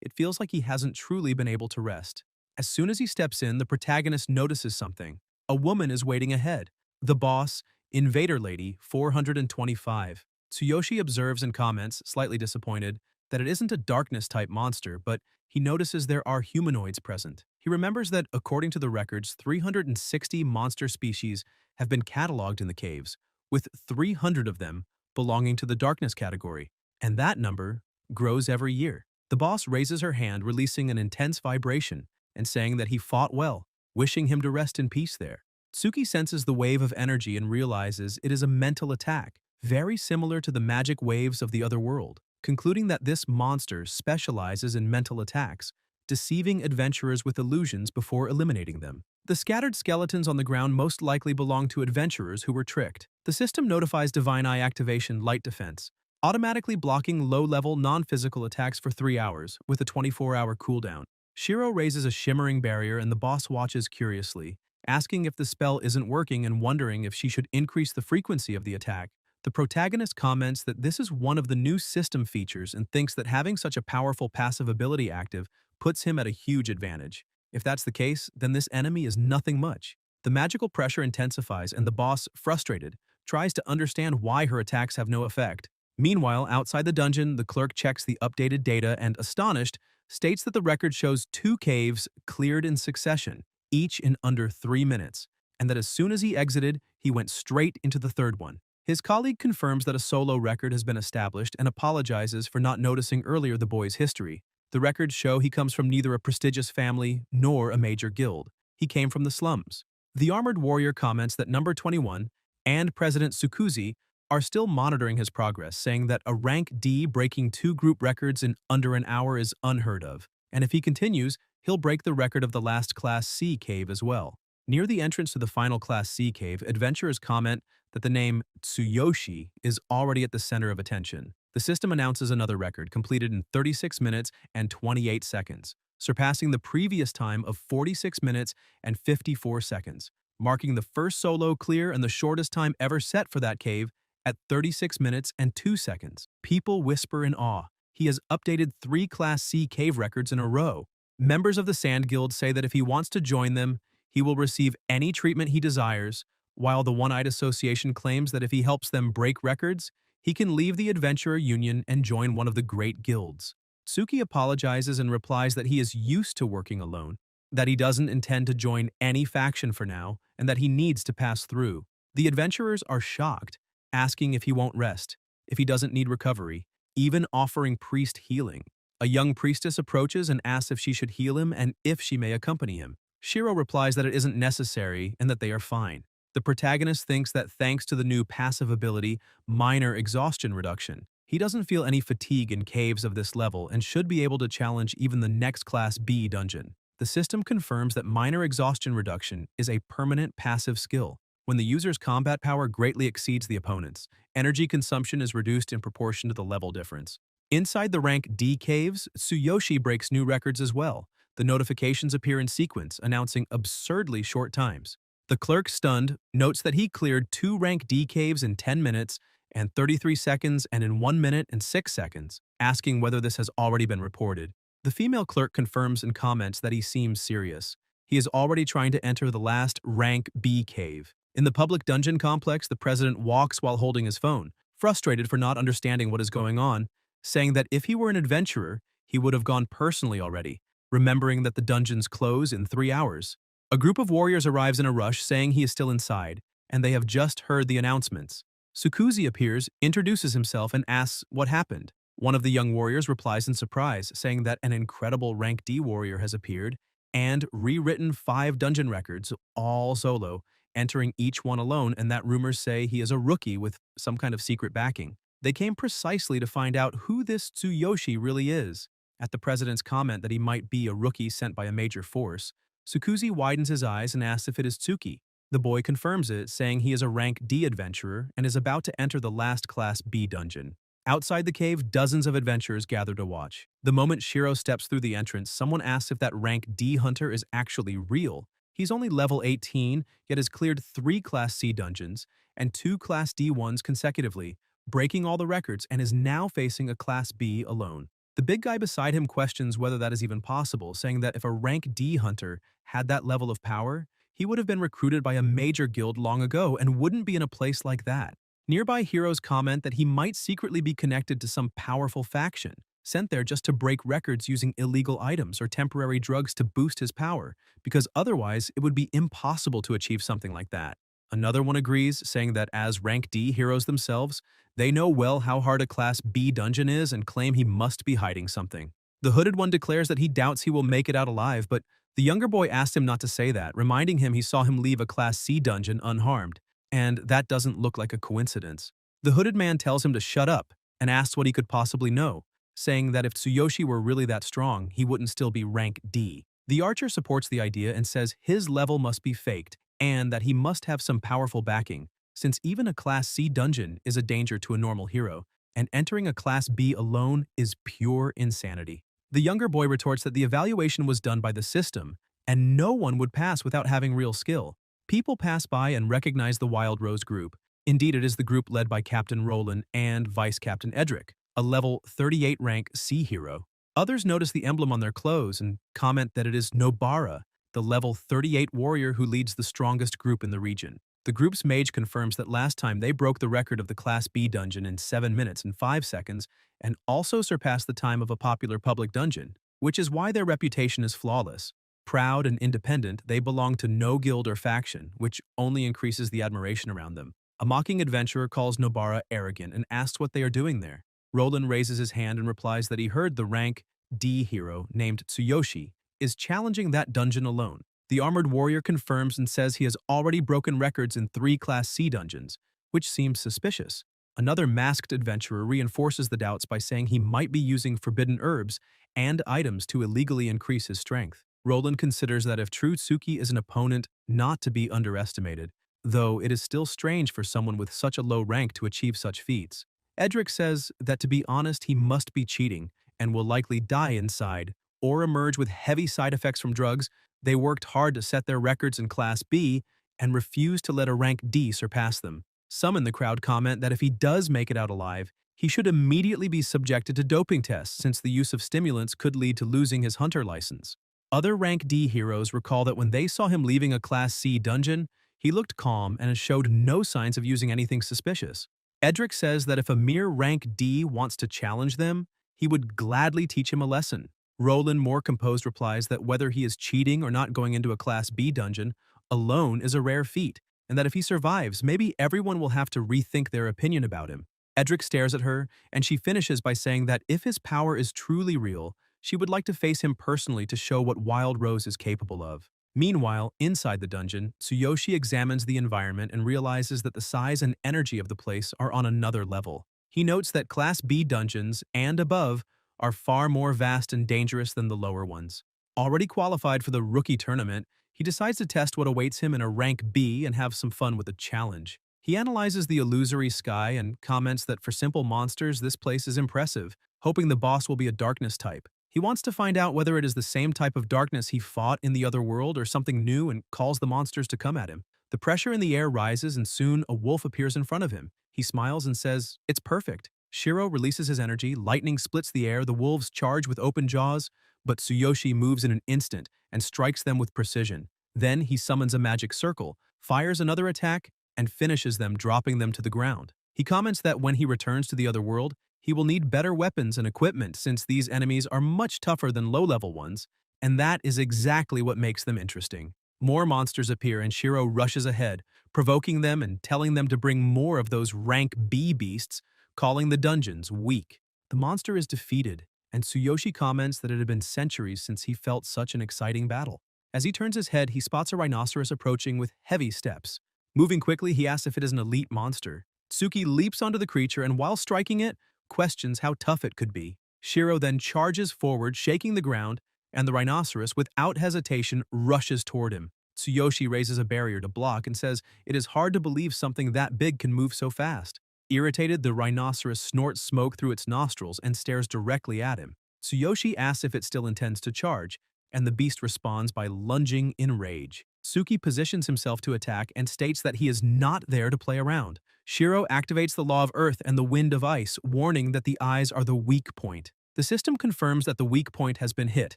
it feels like he hasn't truly been able to rest. As soon as he steps in, the protagonist notices something. A woman is waiting ahead. The boss, Invader Lady 425. Tsuyoshi observes and comments, slightly disappointed, that it isn't a darkness-type monster, but he notices there are humanoids present. He remembers that, according to the records, 360 monster species have been cataloged in the caves, with 300 of them belonging to the darkness category, and that number grows every year. The boss raises her hand, releasing an intense vibration, and saying that he fought well, wishing him to rest in peace there. Tsuki senses the wave of energy and realizes it is a mental attack, very similar to the magic waves of the other world, concluding that this monster specializes in mental attacks, deceiving adventurers with illusions before eliminating them. The scattered skeletons on the ground most likely belong to adventurers who were tricked. The system notifies Divine Eye Activation Light Defense, automatically blocking low-level non-physical attacks for 3 hours, with a 24-hour cooldown. Shiro raises a shimmering barrier and the boss watches curiously, asking if the spell isn't working and wondering if she should increase the frequency of the attack. The protagonist comments that this is one of the new system features and thinks that having such a powerful passive ability active puts him at a huge advantage. If that's the case, then this enemy is nothing much. The magical pressure intensifies and the boss, frustrated, tries to understand why her attacks have no effect. Meanwhile, outside the dungeon, the clerk checks the updated data and, astonished, states that the record shows 2 caves cleared in succession, each in under 3 minutes, and that as soon as he exited, he went straight into the 3rd one. His colleague confirms that a solo record has been established and apologizes for not noticing earlier the boy's history. The records show he comes from neither a prestigious family nor a major guild. He came from the slums. The armored warrior comments that number 21 and President Tsukuzi are still monitoring his progress, saying that a rank D breaking 2 group records in under an hour is unheard of, and if he continues, he'll break the record of the last Class C cave as well. Near the entrance to the final Class C cave, adventurers comment that the name Tsuyoshi is already at the center of attention. The system announces another record, completed in 36 minutes and 28 seconds, surpassing the previous time of 46 minutes and 54 seconds, marking the first solo clear and the shortest time ever set for that cave at 36 minutes and 2 seconds. People whisper in awe. He has updated 3 Class C cave records in a row. Members of the Sand Guild say that if he wants to join them, he will receive any treatment he desires, while the One-Eyed Association claims that if he helps them break records, he can leave the Adventurer Union and join one of the great guilds. Tsuki apologizes and replies that he is used to working alone, that he doesn't intend to join any faction for now, and that he needs to pass through. The adventurers are shocked, asking if he won't rest, if he doesn't need recovery, even offering priest healing. A young priestess approaches and asks if she should heal him and if she may accompany him. Shiro replies that it isn't necessary and that they are fine. The protagonist thinks that thanks to the new passive ability, Minor Exhaustion Reduction, he doesn't feel any fatigue in caves of this level and should be able to challenge even the next Class B dungeon. the system confirms that minor exhaustion reduction is a permanent passive skill. When the user's combat power greatly exceeds the opponent's, energy consumption is reduced in proportion to the level difference. Inside the rank D caves, Tsuyoshi breaks new records as well. The notifications appear in sequence, announcing absurdly short times. The clerk, stunned, notes that he cleared 2 rank D caves in 10 minutes and 33 seconds and in 1 minute and 6 seconds, asking whether this has already been reported. The female clerk confirms and comments that he seems serious. He is already trying to enter the last rank B cave. In the public dungeon complex, the president walks while holding his phone, frustrated for not understanding what is going on, saying that if he were an adventurer, he would have gone personally already, remembering that the dungeons close in 3 hours. A group of warriors arrives in a rush, saying he is still inside, and they have just heard the announcements. Sukuzi appears, introduces himself, and asks what happened. One of the young warriors replies in surprise, saying that an incredible rank D warrior has appeared and rewritten 5 dungeon records, all solo, entering each one alone, and that rumors say he is a rookie with some kind of secret backing. They came precisely to find out who this Tsuyoshi really is. At the president's comment that he might be a rookie sent by a major force, Sukuzi widens his eyes and asks if it is Tsuki. The boy confirms it, saying he is a rank D adventurer and is about to enter the last class B dungeon. Outside the cave, dozens of adventurers gather to watch. The moment Shiro steps through the entrance, someone asks if that rank D hunter is actually real. He's only level 18, yet has cleared 3 Class C dungeons and 2 Class D ones consecutively, breaking all the records, and is now facing a Class B alone. The big guy beside him questions whether that is even possible, saying that if a rank D hunter had that level of power, he would have been recruited by a major guild long ago and wouldn't be in a place like that. Nearby heroes comment that he might secretly be connected to some powerful faction, sent there just to break records using illegal items or temporary drugs to boost his power, because otherwise it would be impossible to achieve something like that. Another one agrees, saying that as rank D heroes themselves, they know well how hard a Class B dungeon is and claim he must be hiding something. The hooded one declares that he doubts he will make it out alive, but the younger boy asked him not to say that, reminding him he saw him leave a Class C dungeon unharmed, and that doesn't look like a coincidence. The hooded man tells him to shut up and asks what he could possibly know, saying that if Tsuyoshi were really that strong, he wouldn't still be rank D. The archer supports the idea and says his level must be faked and that he must have some powerful backing, since even a Class C dungeon is a danger to a normal hero, and entering a Class B alone is pure insanity. The younger boy retorts that the evaluation was done by the system, and no one would pass without having real skill. People pass by and recognize the Wild Rose group. Indeed, it is the group led by Captain Roland and Vice Captain Edric, a level 38 rank C hero. Others notice the emblem on their clothes and comment that it is Nobara, the level 38 warrior who leads the strongest group in the region. The group's mage confirms that last time they broke the record of the Class B dungeon in 7 minutes and 5 seconds and also surpassed the time of a popular public dungeon, which is why their reputation is flawless. Proud and independent, they belong to no guild or faction, which only increases the admiration around them. A mocking adventurer calls Nobara arrogant and asks what they are doing there. Roland raises his hand and replies that he heard the rank D hero named Tsuyoshi is challenging that dungeon alone. The armored warrior confirms and says he has already broken records in 3 Class C dungeons, which seems suspicious. Another masked adventurer reinforces the doubts by saying he might be using forbidden herbs and items to illegally increase his strength. Roland considers that if true Tsuki is an opponent not to be underestimated, though it is still strange for someone with such a low rank to achieve such feats. Edric says that to be honest he must be cheating and will likely die inside or emerge with heavy side effects from drugs. They worked hard to set their records in Class B and refuse to let a rank D surpass them. Some in the crowd comment that if he does make it out alive, he should immediately be subjected to doping tests since the use of stimulants could lead to losing his hunter license. Other rank D heroes recall that when they saw him leaving a Class C dungeon, he looked calm and showed no signs of using anything suspicious. Edric says that if a mere rank D wants to challenge them, he would gladly teach him a lesson. Roland, more composed, replies that whether he is cheating or not going into a Class B dungeon alone is a rare feat, and that if he survives, maybe everyone will have to rethink their opinion about him. Edric stares at her, and she finishes by saying that if his power is truly real, she would like to face him personally to show what Wild Rose is capable of. Meanwhile, inside the dungeon, Tsuyoshi examines the environment and realizes that the size and energy of the place are on another level. He notes that Class B dungeons and above are far more vast and dangerous than the lower ones. Already qualified for the rookie tournament, he decides to test what awaits him in a rank B and have some fun with a challenge. He analyzes the illusory sky and comments that for simple monsters, this place is impressive, hoping the boss will be a darkness type. He wants to find out whether it is the same type of darkness he fought in the other world or something new and calls the monsters to come at him. The pressure in the air rises and soon a wolf appears in front of him. He smiles and says, "It's perfect." Shiro releases his energy, lightning splits the air, the wolves charge with open jaws, but Tsuyoshi moves in an instant and strikes them with precision. Then he summons a magic circle, fires another attack, and finishes them, dropping them to the ground. He comments that when he returns to the other world, he will need better weapons and equipment since these enemies are much tougher than low-level ones, and that is exactly what makes them interesting. More monsters appear and Shiro rushes ahead, provoking them and telling them to bring more of those rank B beasts, calling the dungeons weak. The monster is defeated, and Tsuyoshi comments that it had been centuries since he felt such an exciting battle. As he turns his head, he spots a rhinoceros approaching with heavy steps. Moving quickly, he asks if it is an elite monster. Tsuki leaps onto the creature and while striking it, questions how tough it could be. Shiro then charges forward, shaking the ground, and the rhinoceros, without hesitation, rushes toward him. Tsuyoshi raises a barrier to block and says it is hard to believe something that big can move so fast. Irritated, the rhinoceros snorts smoke through its nostrils and stares directly at him. Tsuyoshi asks if it still intends to charge, and the beast responds by lunging in rage. Tsuki positions himself to attack and states that he is not there to play around. Shiro activates the Law of Earth and the Wind of Ice, warning that the eyes are the weak point. The system confirms that the weak point has been hit.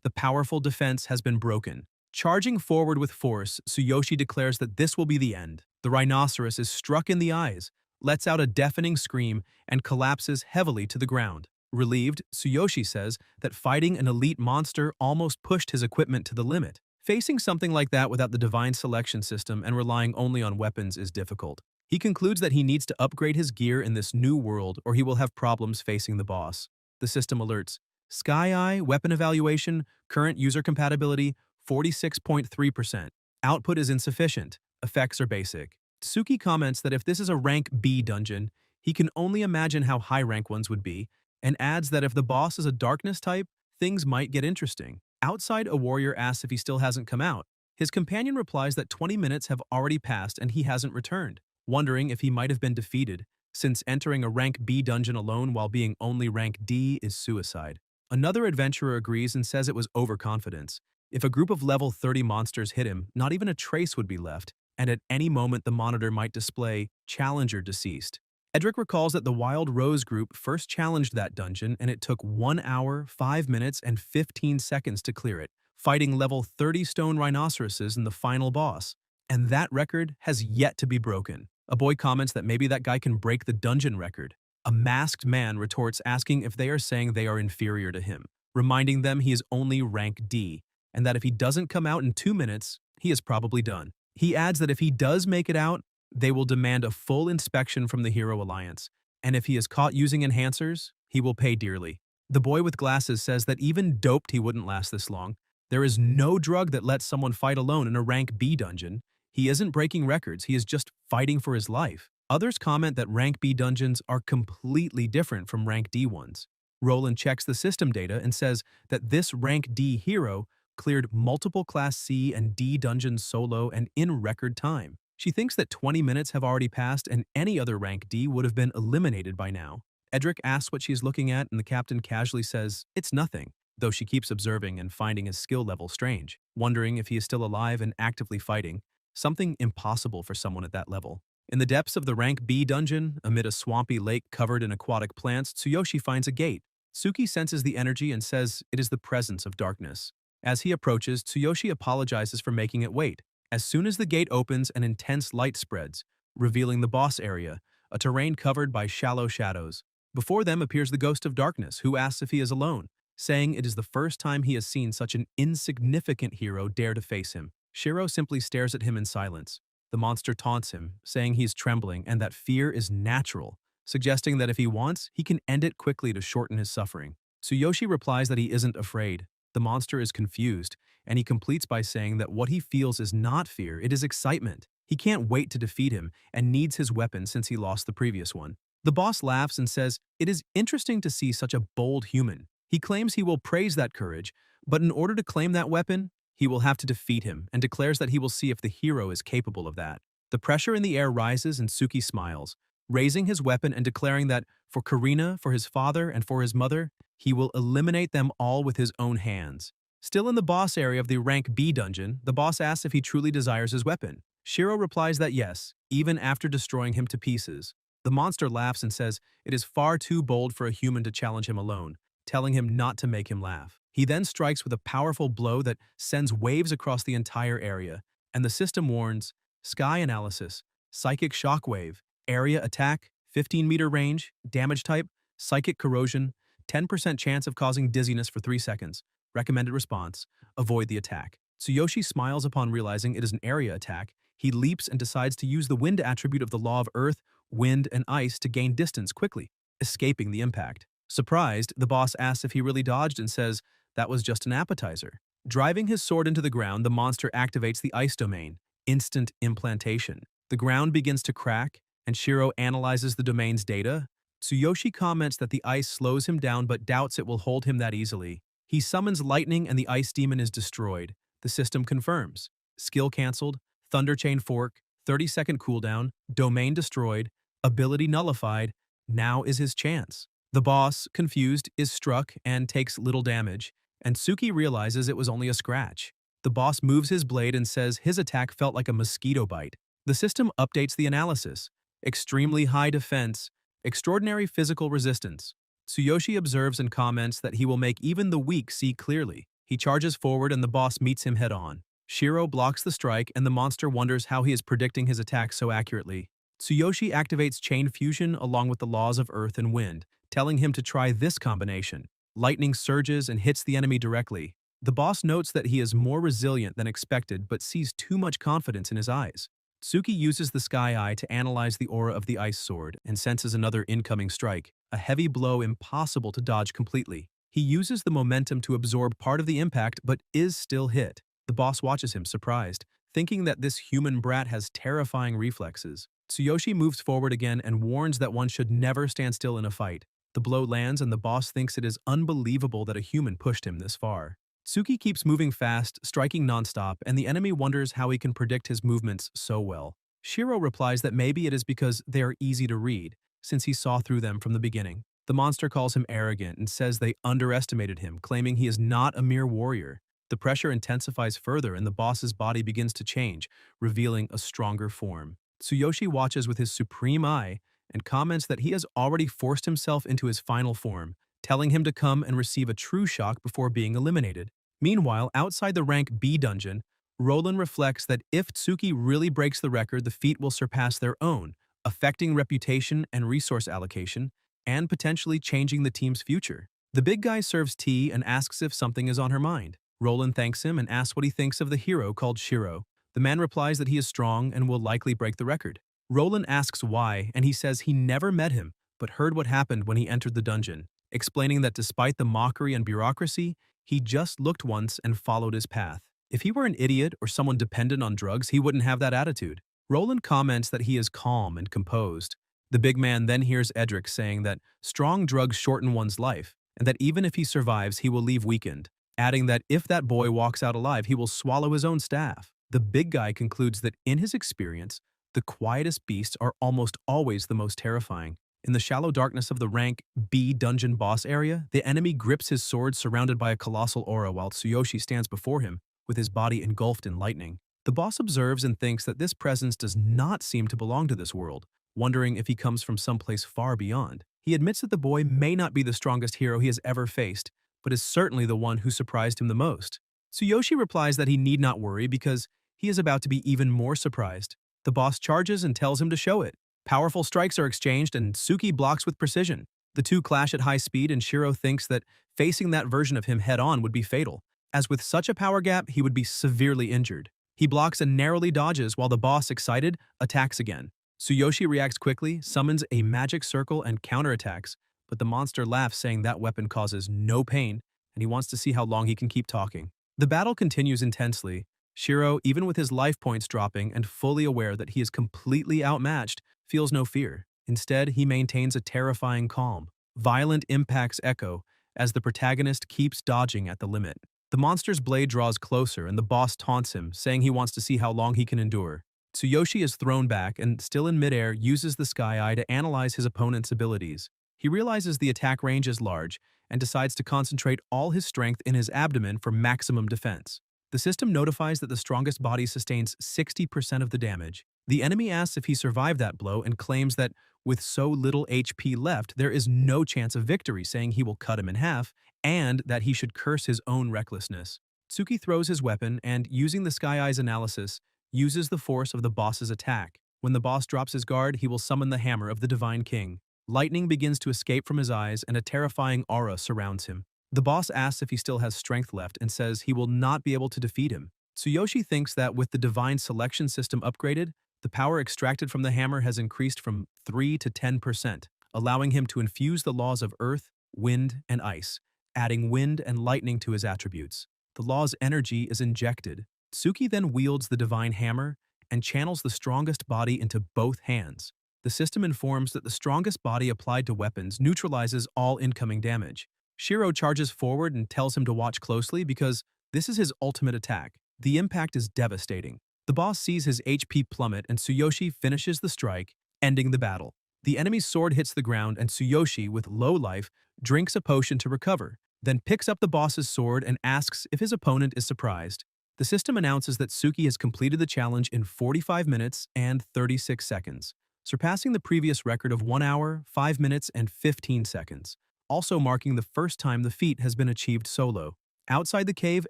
The powerful defense has been broken. Charging forward with force, Tsuyoshi declares that this will be the end. The rhinoceros is struck in the eyes, lets out a deafening scream, and collapses heavily to the ground. Relieved, Tsuyoshi says that fighting an elite monster almost pushed his equipment to the limit. Facing something like that without the divine selection system and relying only on weapons is difficult. He concludes that he needs to upgrade his gear in this new world or he will have problems facing the boss. The system alerts. Sky Eye, weapon evaluation, current user compatibility, 46.3%. Output is insufficient. Effects are basic. Tsuki comments that if this is a rank B dungeon, he can only imagine how high rank ones would be, and adds that if the boss is a darkness type, things might get interesting. Outside, a warrior asks if he still hasn't come out. His companion replies that 20 minutes have already passed and he hasn't returned, wondering if he might have been defeated, since entering a rank B dungeon alone while being only rank D is suicide. Another adventurer agrees and says it was overconfidence. If a group of level 30 monsters hit him, not even a trace would be left, and at any moment the monitor might display Challenger deceased. Edric recalls that the Wild Rose group first challenged that dungeon and it took 1 hour, 5 minutes, and 15 seconds to clear it, fighting level 30 stone rhinoceroses in the final boss. And that record has yet to be broken. A boy comments that maybe that guy can break the dungeon record. A masked man retorts asking if they are saying they are inferior to him, reminding them he is only rank D, and that if he doesn't come out in 2 minutes, he is probably done. He adds that if he does make it out, they will demand a full inspection from the Hero Alliance, and if he is caught using enhancers, he will pay dearly. The boy with glasses says that even doped he wouldn't last this long. There is no drug that lets someone fight alone in a rank B dungeon. He isn't breaking records, he is just fighting for his life. Others comment that rank B dungeons are completely different from rank D ones. Roland checks the system data and says that this rank D hero cleared multiple Class C and D dungeons solo and in record time. She thinks that 20 minutes have already passed and any other rank D would have been eliminated by now. Edric asks what she is looking at and the captain casually says, "It's nothing," though she keeps observing and finding his skill level strange, wondering if he is still alive and actively fighting, something impossible for someone at that level. In the depths of the rank B dungeon, amid a swampy lake covered in aquatic plants, Tsuyoshi finds a gate. Tsuki senses the energy and says it is the presence of darkness. As he approaches, Tsuyoshi apologizes for making it wait. As soon as the gate opens, an intense light spreads, revealing the boss area, a terrain covered by shallow shadows. Before them appears the Ghost of Darkness, who asks if he is alone, saying it is the first time he has seen such an insignificant hero dare to face him. Shiro simply stares at him in silence. The monster taunts him, saying he is trembling and that fear is natural, suggesting that if he wants, he can end it quickly to shorten his suffering. Tsuyoshi replies that he isn't afraid. The monster is confused, and he completes by saying that what he feels is not fear, it is excitement. He can't wait to defeat him and needs his weapon since he lost the previous one. The boss laughs and says, "It is interesting to see such a bold human. He claims he will praise that courage, but in order to claim that weapon, he will have to defeat him and declares that he will see if the hero is capable of that. The pressure in the air rises and Suki smiles, raising his weapon and declaring that for Karina, for his father, and for his mother, he will eliminate them all with his own hands. Still in the boss area of the rank B dungeon, the boss asks if he truly desires his weapon. Shiro replies that yes, even after destroying him to pieces. The monster laughs and says it is far too bold for a human to challenge him alone, telling him not to make him laugh. He then strikes with a powerful blow that sends waves across the entire area, and the system warns, Sky Analysis, Psychic Shockwave, Area Attack, 15-meter range, Damage Type, Psychic Corrosion, 10% chance of causing dizziness for 3 seconds. Recommended response, avoid the attack. Tsuyoshi smiles upon realizing it is an area attack. He leaps and decides to use the wind attribute of the law of earth, wind, and ice to gain distance quickly, escaping the impact. Surprised, the boss asks if he really dodged and says that was just an appetizer. Driving his sword into the ground, the monster activates the ice domain, instant implantation. The ground begins to crack, and Shiro analyzes the domain's data. Tsuyoshi comments that the ice slows him down but doubts it will hold him that easily. He summons lightning and the ice demon is destroyed. The system confirms. Skill cancelled, Thunder Chain Fork, 30-second cooldown, domain destroyed, ability nullified. Now is his chance. The boss, confused, is struck and takes little damage, and Suki realizes it was only a scratch. The boss moves his blade and says his attack felt like a mosquito bite. The system updates the analysis. Extremely high defense, extraordinary physical resistance. Tsuyoshi observes and comments that he will make even the weak see clearly. He charges forward and the boss meets him head-on. Shiro blocks the strike and the monster wonders how he is predicting his attack so accurately. Tsuyoshi activates Chain Fusion along with the laws of earth and wind, telling him to try this combination. Lightning surges and hits the enemy directly. The boss notes that he is more resilient than expected but sees too much confidence in his eyes. Suki uses the Sky Eye to analyze the aura of the ice sword and senses another incoming strike, a heavy blow impossible to dodge completely. He uses the momentum to absorb part of the impact but is still hit. The boss watches him surprised, thinking that this human brat has terrifying reflexes. Tsuyoshi moves forward again and warns that one should never stand still in a fight. The blow lands and the boss thinks it is unbelievable that a human pushed him this far. Suki keeps moving fast, striking nonstop, and the enemy wonders how he can predict his movements so well. Shiro replies that maybe it is because they are easy to read, since he saw through them from the beginning. The monster calls him arrogant and says they underestimated him, claiming he is not a mere warrior. The pressure intensifies further and the boss's body begins to change, revealing a stronger form. Tsuyoshi watches with his supreme eye and comments that he has already forced himself into his final form, telling him to come and receive a true shock before being eliminated. Meanwhile, outside the rank B dungeon, Roland reflects that if Tsuki really breaks the record, the feat will surpass their own, affecting reputation and resource allocation, and potentially changing the team's future. The big guy serves tea and asks if something is on her mind. Roland thanks him and asks what he thinks of the hero called Shiro. The man replies that he is strong and will likely break the record. Roland asks why, and he says he never met him, but heard what happened when he entered the dungeon, explaining that despite the mockery and bureaucracy, he just looked once and followed his path. If he were an idiot or someone dependent on drugs, he wouldn't have that attitude. Roland comments that he is calm and composed. The big man then hears Edric saying that strong drugs shorten one's life, and that even if he survives, he will leave weakened, adding that if that boy walks out alive, he will swallow his own staff. The big guy concludes that in his experience, the quietest beasts are almost always the most terrifying. In the shallow darkness of the rank B dungeon boss area, the enemy grips his sword surrounded by a colossal aura while Tsuyoshi stands before him, with his body engulfed in lightning. The boss observes and thinks that this presence does not seem to belong to this world, wondering if he comes from someplace far beyond. He admits that the boy may not be the strongest hero he has ever faced, but is certainly the one who surprised him the most. Tsuyoshi replies that he need not worry because he is about to be even more surprised. The boss charges and tells him to show it. Powerful strikes are exchanged and Suki blocks with precision. The two clash at high speed and Shiro thinks that facing that version of him head-on would be fatal, as with such a power gap he would be severely injured. He blocks and narrowly dodges while the boss, excited, attacks again. Tsuyoshi reacts quickly, summons a magic circle and counterattacks, but the monster laughs saying that weapon causes no pain and he wants to see how long he can keep talking. The battle continues intensely. Shiro, even with his life points dropping and fully aware that he is completely outmatched, feels no fear. Instead, he maintains a terrifying calm. Violent impacts echo, as the protagonist keeps dodging at the limit. The monster's blade draws closer and the boss taunts him, saying he wants to see how long he can endure. Tsuyoshi is thrown back and, still in midair, uses the Sky Eye to analyze his opponent's abilities. He realizes the attack range is large and decides to concentrate all his strength in his abdomen for maximum defense. The system notifies that the strongest body sustains 60% of the damage. The enemy asks if he survived that blow and claims that, with so little HP left, there is no chance of victory, saying he will cut him in half and that he should curse his own recklessness. Tsuki throws his weapon and, using the Sky Eye's analysis, uses the force of the boss's attack. When the boss drops his guard, he will summon the hammer of the Divine King. Lightning begins to escape from his eyes and a terrifying aura surrounds him. The boss asks if he still has strength left and says he will not be able to defeat him. Tsuyoshi thinks that with the divine selection system upgraded, the power extracted from the hammer has increased from 3 to 10%, allowing him to infuse the laws of earth, wind, and ice, adding wind and lightning to his attributes. The law's energy is injected. Tsuki then wields the divine hammer and channels the strongest body into both hands. The system informs that the strongest body applied to weapons neutralizes all incoming damage. Shiro charges forward and tells him to watch closely because this is his ultimate attack. The impact is devastating. The boss sees his HP plummet and Tsuyoshi finishes the strike, ending the battle. The enemy's sword hits the ground and Tsuyoshi, with low life, drinks a potion to recover, then picks up the boss's sword and asks if his opponent is surprised. The system announces that Tsuki has completed the challenge in 45 minutes and 36 seconds, surpassing the previous record of 1 hour, 5 minutes, and 15 seconds, also marking the first time the feat has been achieved solo. Outside the cave,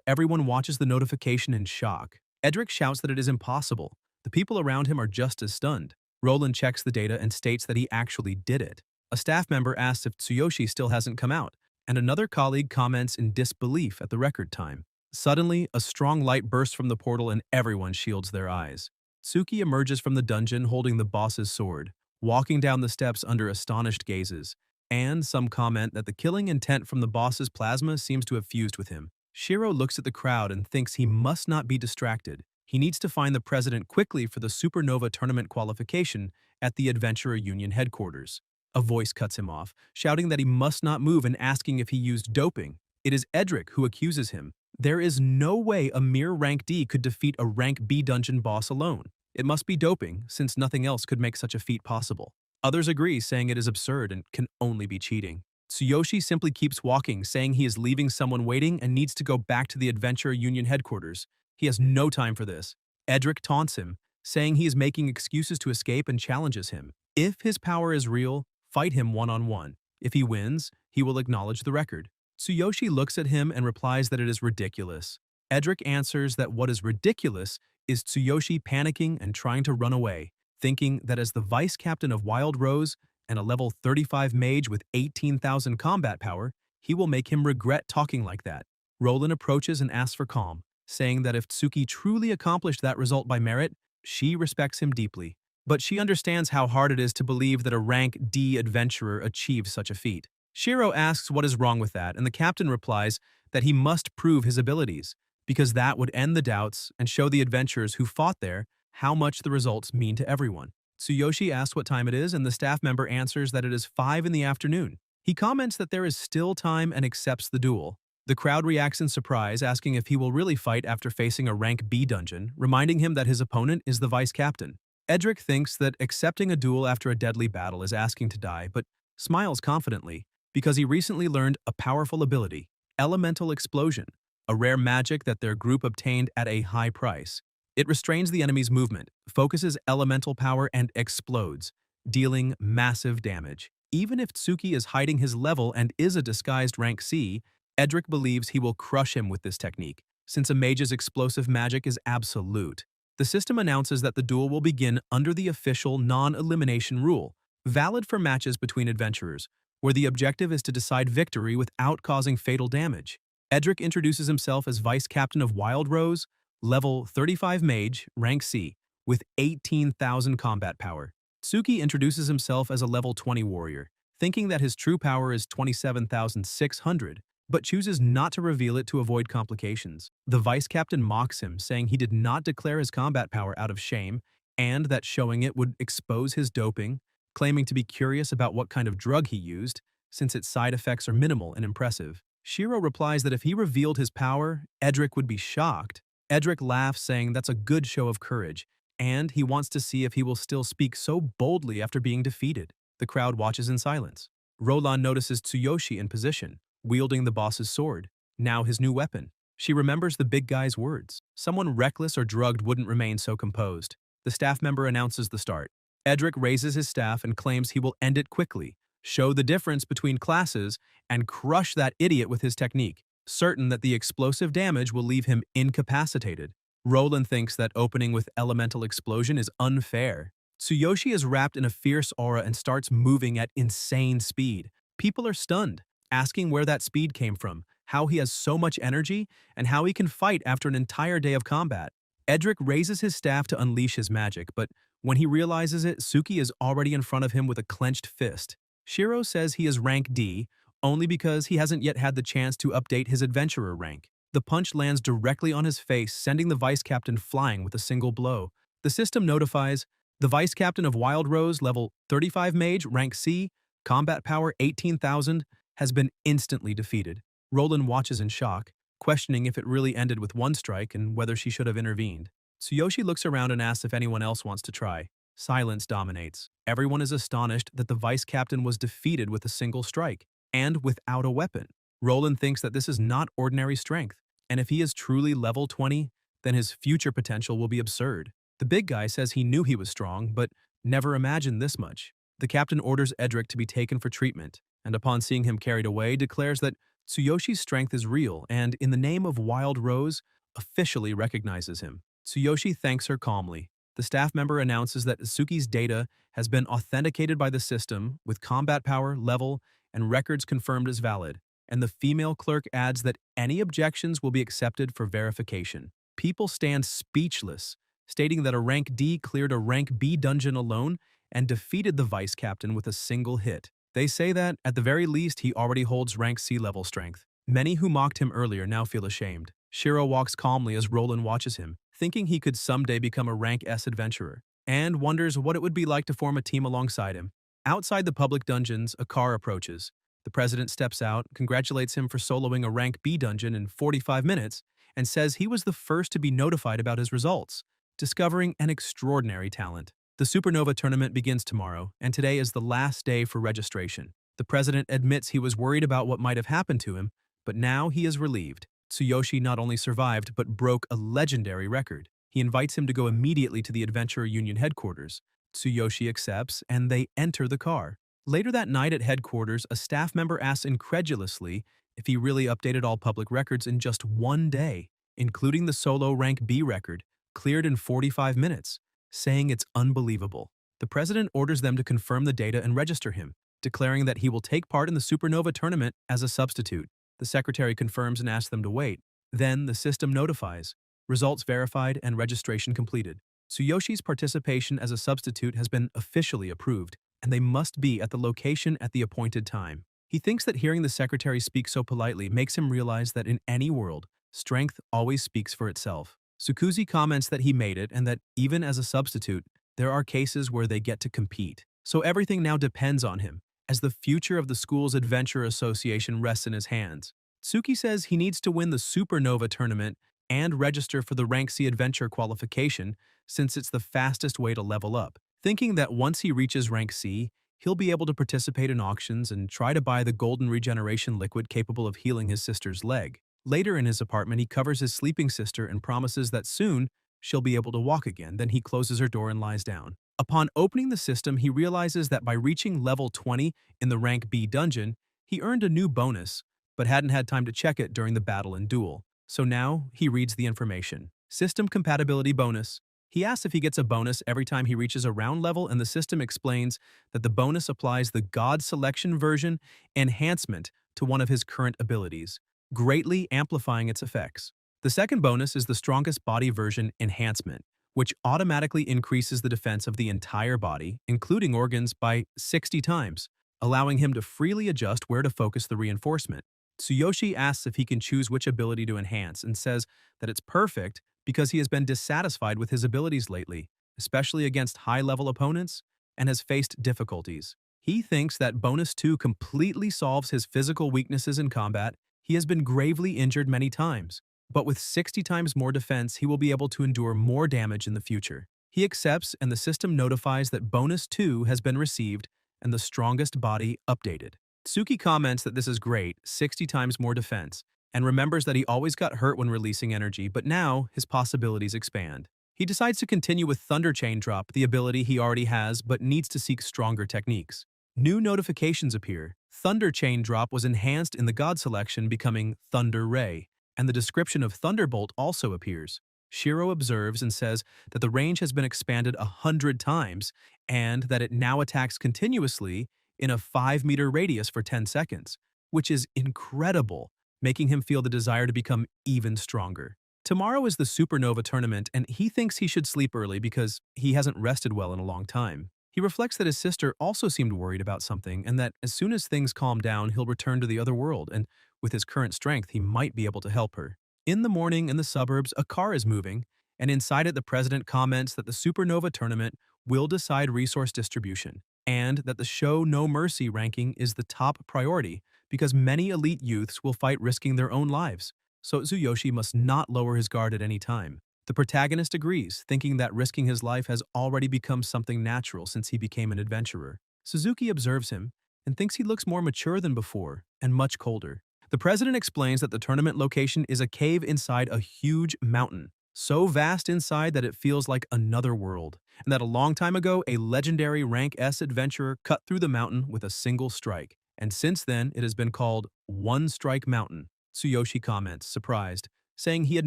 everyone watches the notification in shock. Edric shouts that it is impossible. The people around him are just as stunned. Roland checks the data and states that he actually did it. A staff member asks if Tsuyoshi still hasn't come out, and another colleague comments in disbelief at the record time. Suddenly, a strong light bursts from the portal and everyone shields their eyes. Tsuki emerges from the dungeon holding the boss's sword, walking down the steps under astonished gazes, and some comment that the killing intent from the boss's plasma seems to have fused with him. Shiro looks at the crowd and thinks he must not be distracted. He needs to find the president quickly for the Supernova tournament qualification at the Adventurer Union headquarters. A voice cuts him off, shouting that he must not move and asking if he used doping. It is Edric who accuses him. There is no way a mere rank D could defeat a rank B dungeon boss alone. It must be doping, since nothing else could make such a feat possible. Others agree, saying it is absurd and can only be cheating. Tsuyoshi simply keeps walking, saying he is leaving someone waiting and needs to go back to the Adventurer Union headquarters. He has no time for this. Edric taunts him, saying he is making excuses to escape and challenges him. If his power is real, fight him one-on-one. If he wins, he will acknowledge the record. Tsuyoshi looks at him and replies that it is ridiculous. Edric answers that what is ridiculous is Tsuyoshi panicking and trying to run away, thinking that as the vice captain of Wild Rose and a level 35 mage with 18,000 combat power, he will make him regret talking like that. Roland approaches and asks for calm, saying that if Tsuki truly accomplished that result by merit, she respects him deeply. But she understands how hard it is to believe that a rank D adventurer achieves such a feat. Shiro asks what is wrong with that, and the captain replies that he must prove his abilities, because that would end the doubts and show the adventurers who fought there how much the results mean to everyone. Tsuyoshi asks what time it is, and the staff member answers that it is 5 in the afternoon. He comments that there is still time and accepts the duel. The crowd reacts in surprise, asking if he will really fight after facing a rank B dungeon, reminding him that his opponent is the vice captain. Edric thinks that accepting a duel after a deadly battle is asking to die, but smiles confidently, because he recently learned a powerful ability, Elemental Explosion, a rare magic that their group obtained at a high price. It restrains the enemy's movement, focuses elemental power, and explodes, dealing massive damage. Even if Tsuki is hiding his level and is a disguised rank C, Edric believes he will crush him with this technique, since a mage's explosive magic is absolute. The system announces that the duel will begin under the official non-elimination rule, valid for matches between adventurers, where the objective is to decide victory without causing fatal damage. Edric introduces himself as vice captain of Wild Rose, level 35 mage, rank C, with 18,000 combat power. Tsuki introduces himself as a level 20 warrior, thinking that his true power is 27,600, but chooses not to reveal it to avoid complications. The vice captain mocks him, saying he did not declare his combat power out of shame, and that showing it would expose his doping, claiming to be curious about what kind of drug he used, since its side effects are minimal and impressive. Shiro replies that if he revealed his power, Edric would be shocked. Edric laughs, saying that's a good show of courage, and he wants to see if he will still speak so boldly after being defeated. The crowd watches in silence. Roland notices Tsuyoshi in position, wielding the boss's sword, now his new weapon. She remembers the big guy's words. Someone reckless or drugged wouldn't remain so composed. The staff member announces the start. Edric raises his staff and claims he will end it quickly, show the difference between classes, and crush that idiot with his technique, certain that the explosive damage will leave him incapacitated. Roland thinks that opening with elemental explosion is unfair. Tsuyoshi is wrapped in a fierce aura and starts moving at insane speed. People are stunned, asking where that speed came from, how he has so much energy, and how he can fight after an entire day of combat. Edric raises his staff to unleash his magic, but when he realizes it, Suki is already in front of him with a clenched fist. Shiro says he is rank D, only because he hasn't yet had the chance to update his adventurer rank. The punch lands directly on his face, sending the vice captain flying with a single blow. The system notifies, the vice captain of Wild Rose, level 35 mage, rank C, combat power 18,000, has been instantly defeated. Roland watches in shock, questioning if it really ended with one strike and whether she should have intervened. Tsuyoshi looks around and asks if anyone else wants to try. Silence dominates. Everyone is astonished that the vice captain was defeated with a single strike, and without a weapon. Roland thinks that this is not ordinary strength, and if he is truly level 20, then his future potential will be absurd. The big guy says he knew he was strong, but never imagined this much. The captain orders Edric to be taken for treatment, and upon seeing him carried away, declares that Tsuyoshi's strength is real and, in the name of Wild Rose, officially recognizes him. Tsuyoshi thanks her calmly. The staff member announces that Suki's data has been authenticated by the system with combat power, level, and records confirmed as valid, and the female clerk adds that any objections will be accepted for verification. People stand speechless, stating that a rank D cleared a rank B dungeon alone and defeated the vice captain with a single hit. They say that, at the very least, he already holds rank C level strength. Many who mocked him earlier now feel ashamed. Shiro walks calmly as Roland watches him, thinking he could someday become a rank S adventurer, and wonders what it would be like to form a team alongside him. Outside the public dungeons, a car approaches. The president steps out, congratulates him for soloing a rank B dungeon in 45 minutes, and says he was the first to be notified about his results, discovering an extraordinary talent. The Supernova tournament begins tomorrow, and today is the last day for registration. The president admits he was worried about what might have happened to him, but now he is relieved. Tsuyoshi not only survived, but broke a legendary record. He invites him to go immediately to the Adventurer Union headquarters. Tsuyoshi accepts, and they enter the car. Later that night at headquarters, a staff member asks incredulously if he really updated all public records in just one day, including the solo rank B record, cleared in 45 minutes, saying it's unbelievable. The president orders them to confirm the data and register him, declaring that he will take part in the Supernova tournament as a substitute. The secretary confirms and asks them to wait. Then the system notifies. Results verified and registration completed. Tsuyoshi's participation as a substitute has been officially approved, and they must be at the location at the appointed time. He thinks that hearing the secretary speak so politely makes him realize that in any world, strength always speaks for itself. Sukuzi comments that he made it and that, even as a substitute, there are cases where they get to compete. So everything now depends on him, as the future of the school's Adventure Association rests in his hands. Tsuki says he needs to win the Supernova tournament and register for the Rank C Adventure qualification, since it's the fastest way to level up, thinking that once he reaches Rank C, he'll be able to participate in auctions and try to buy the golden regeneration liquid capable of healing his sister's leg. Later in his apartment, he covers his sleeping sister and promises that soon she'll be able to walk again. Then he closes her door and lies down. Upon opening the system, he realizes that by reaching level 20 in the rank B dungeon, he earned a new bonus, but hadn't had time to check it during the battle and duel. So now he reads the information. System compatibility bonus. He asks if he gets a bonus every time he reaches a round level, and the system explains that the bonus applies the God Selection version enhancement to one of his current abilities, greatly amplifying its effects. The second bonus is the strongest body version enhancement, which automatically increases the defense of the entire body, including organs, by 60 times, allowing him to freely adjust where to focus the reinforcement. Tsuyoshi asks if he can choose which ability to enhance and says that it's perfect because he has been dissatisfied with his abilities lately, especially against high-level opponents, and has faced difficulties. He thinks that bonus 2 completely solves his physical weaknesses in combat. He has been gravely injured many times, but with 60 times more defense, he will be able to endure more damage in the future. He accepts, and the system notifies that bonus 2 has been received and the strongest body updated. Tsuki comments that this is great, 60 times more defense, and remembers that he always got hurt when releasing energy, but now his possibilities expand. He decides to continue with Thunder Chain Drop, the ability he already has but needs to seek stronger techniques. New notifications appear. Thunder Chain Drop was enhanced in the God selection, becoming Thunder Ray, and the description of Thunderbolt also appears. Shiro observes and says that the range has been expanded 100 times and that it now attacks continuously in a 5-meter radius for 10 seconds, which is incredible, making him feel the desire to become even stronger. Tomorrow is the Supernova tournament, and he thinks he should sleep early because he hasn't rested well in a long time. He reflects that his sister also seemed worried about something and that as soon as things calm down, he'll return to the other world, and with his current strength, he might be able to help her. In the morning in the suburbs, a car is moving, and inside it the president comments that the Supernova tournament will decide resource distribution, and that the Show No Mercy ranking is the top priority because many elite youths will fight risking their own lives, so Tsuyoshi must not lower his guard at any time. The protagonist agrees, thinking that risking his life has already become something natural since he became an adventurer. Suzuki observes him and thinks he looks more mature than before and much colder. The president explains that the tournament location is a cave inside a huge mountain, so vast inside that it feels like another world, and that a long time ago a legendary rank S adventurer cut through the mountain with a single strike, and since then it has been called One Strike Mountain. Tsuyoshi comments, surprised, saying he had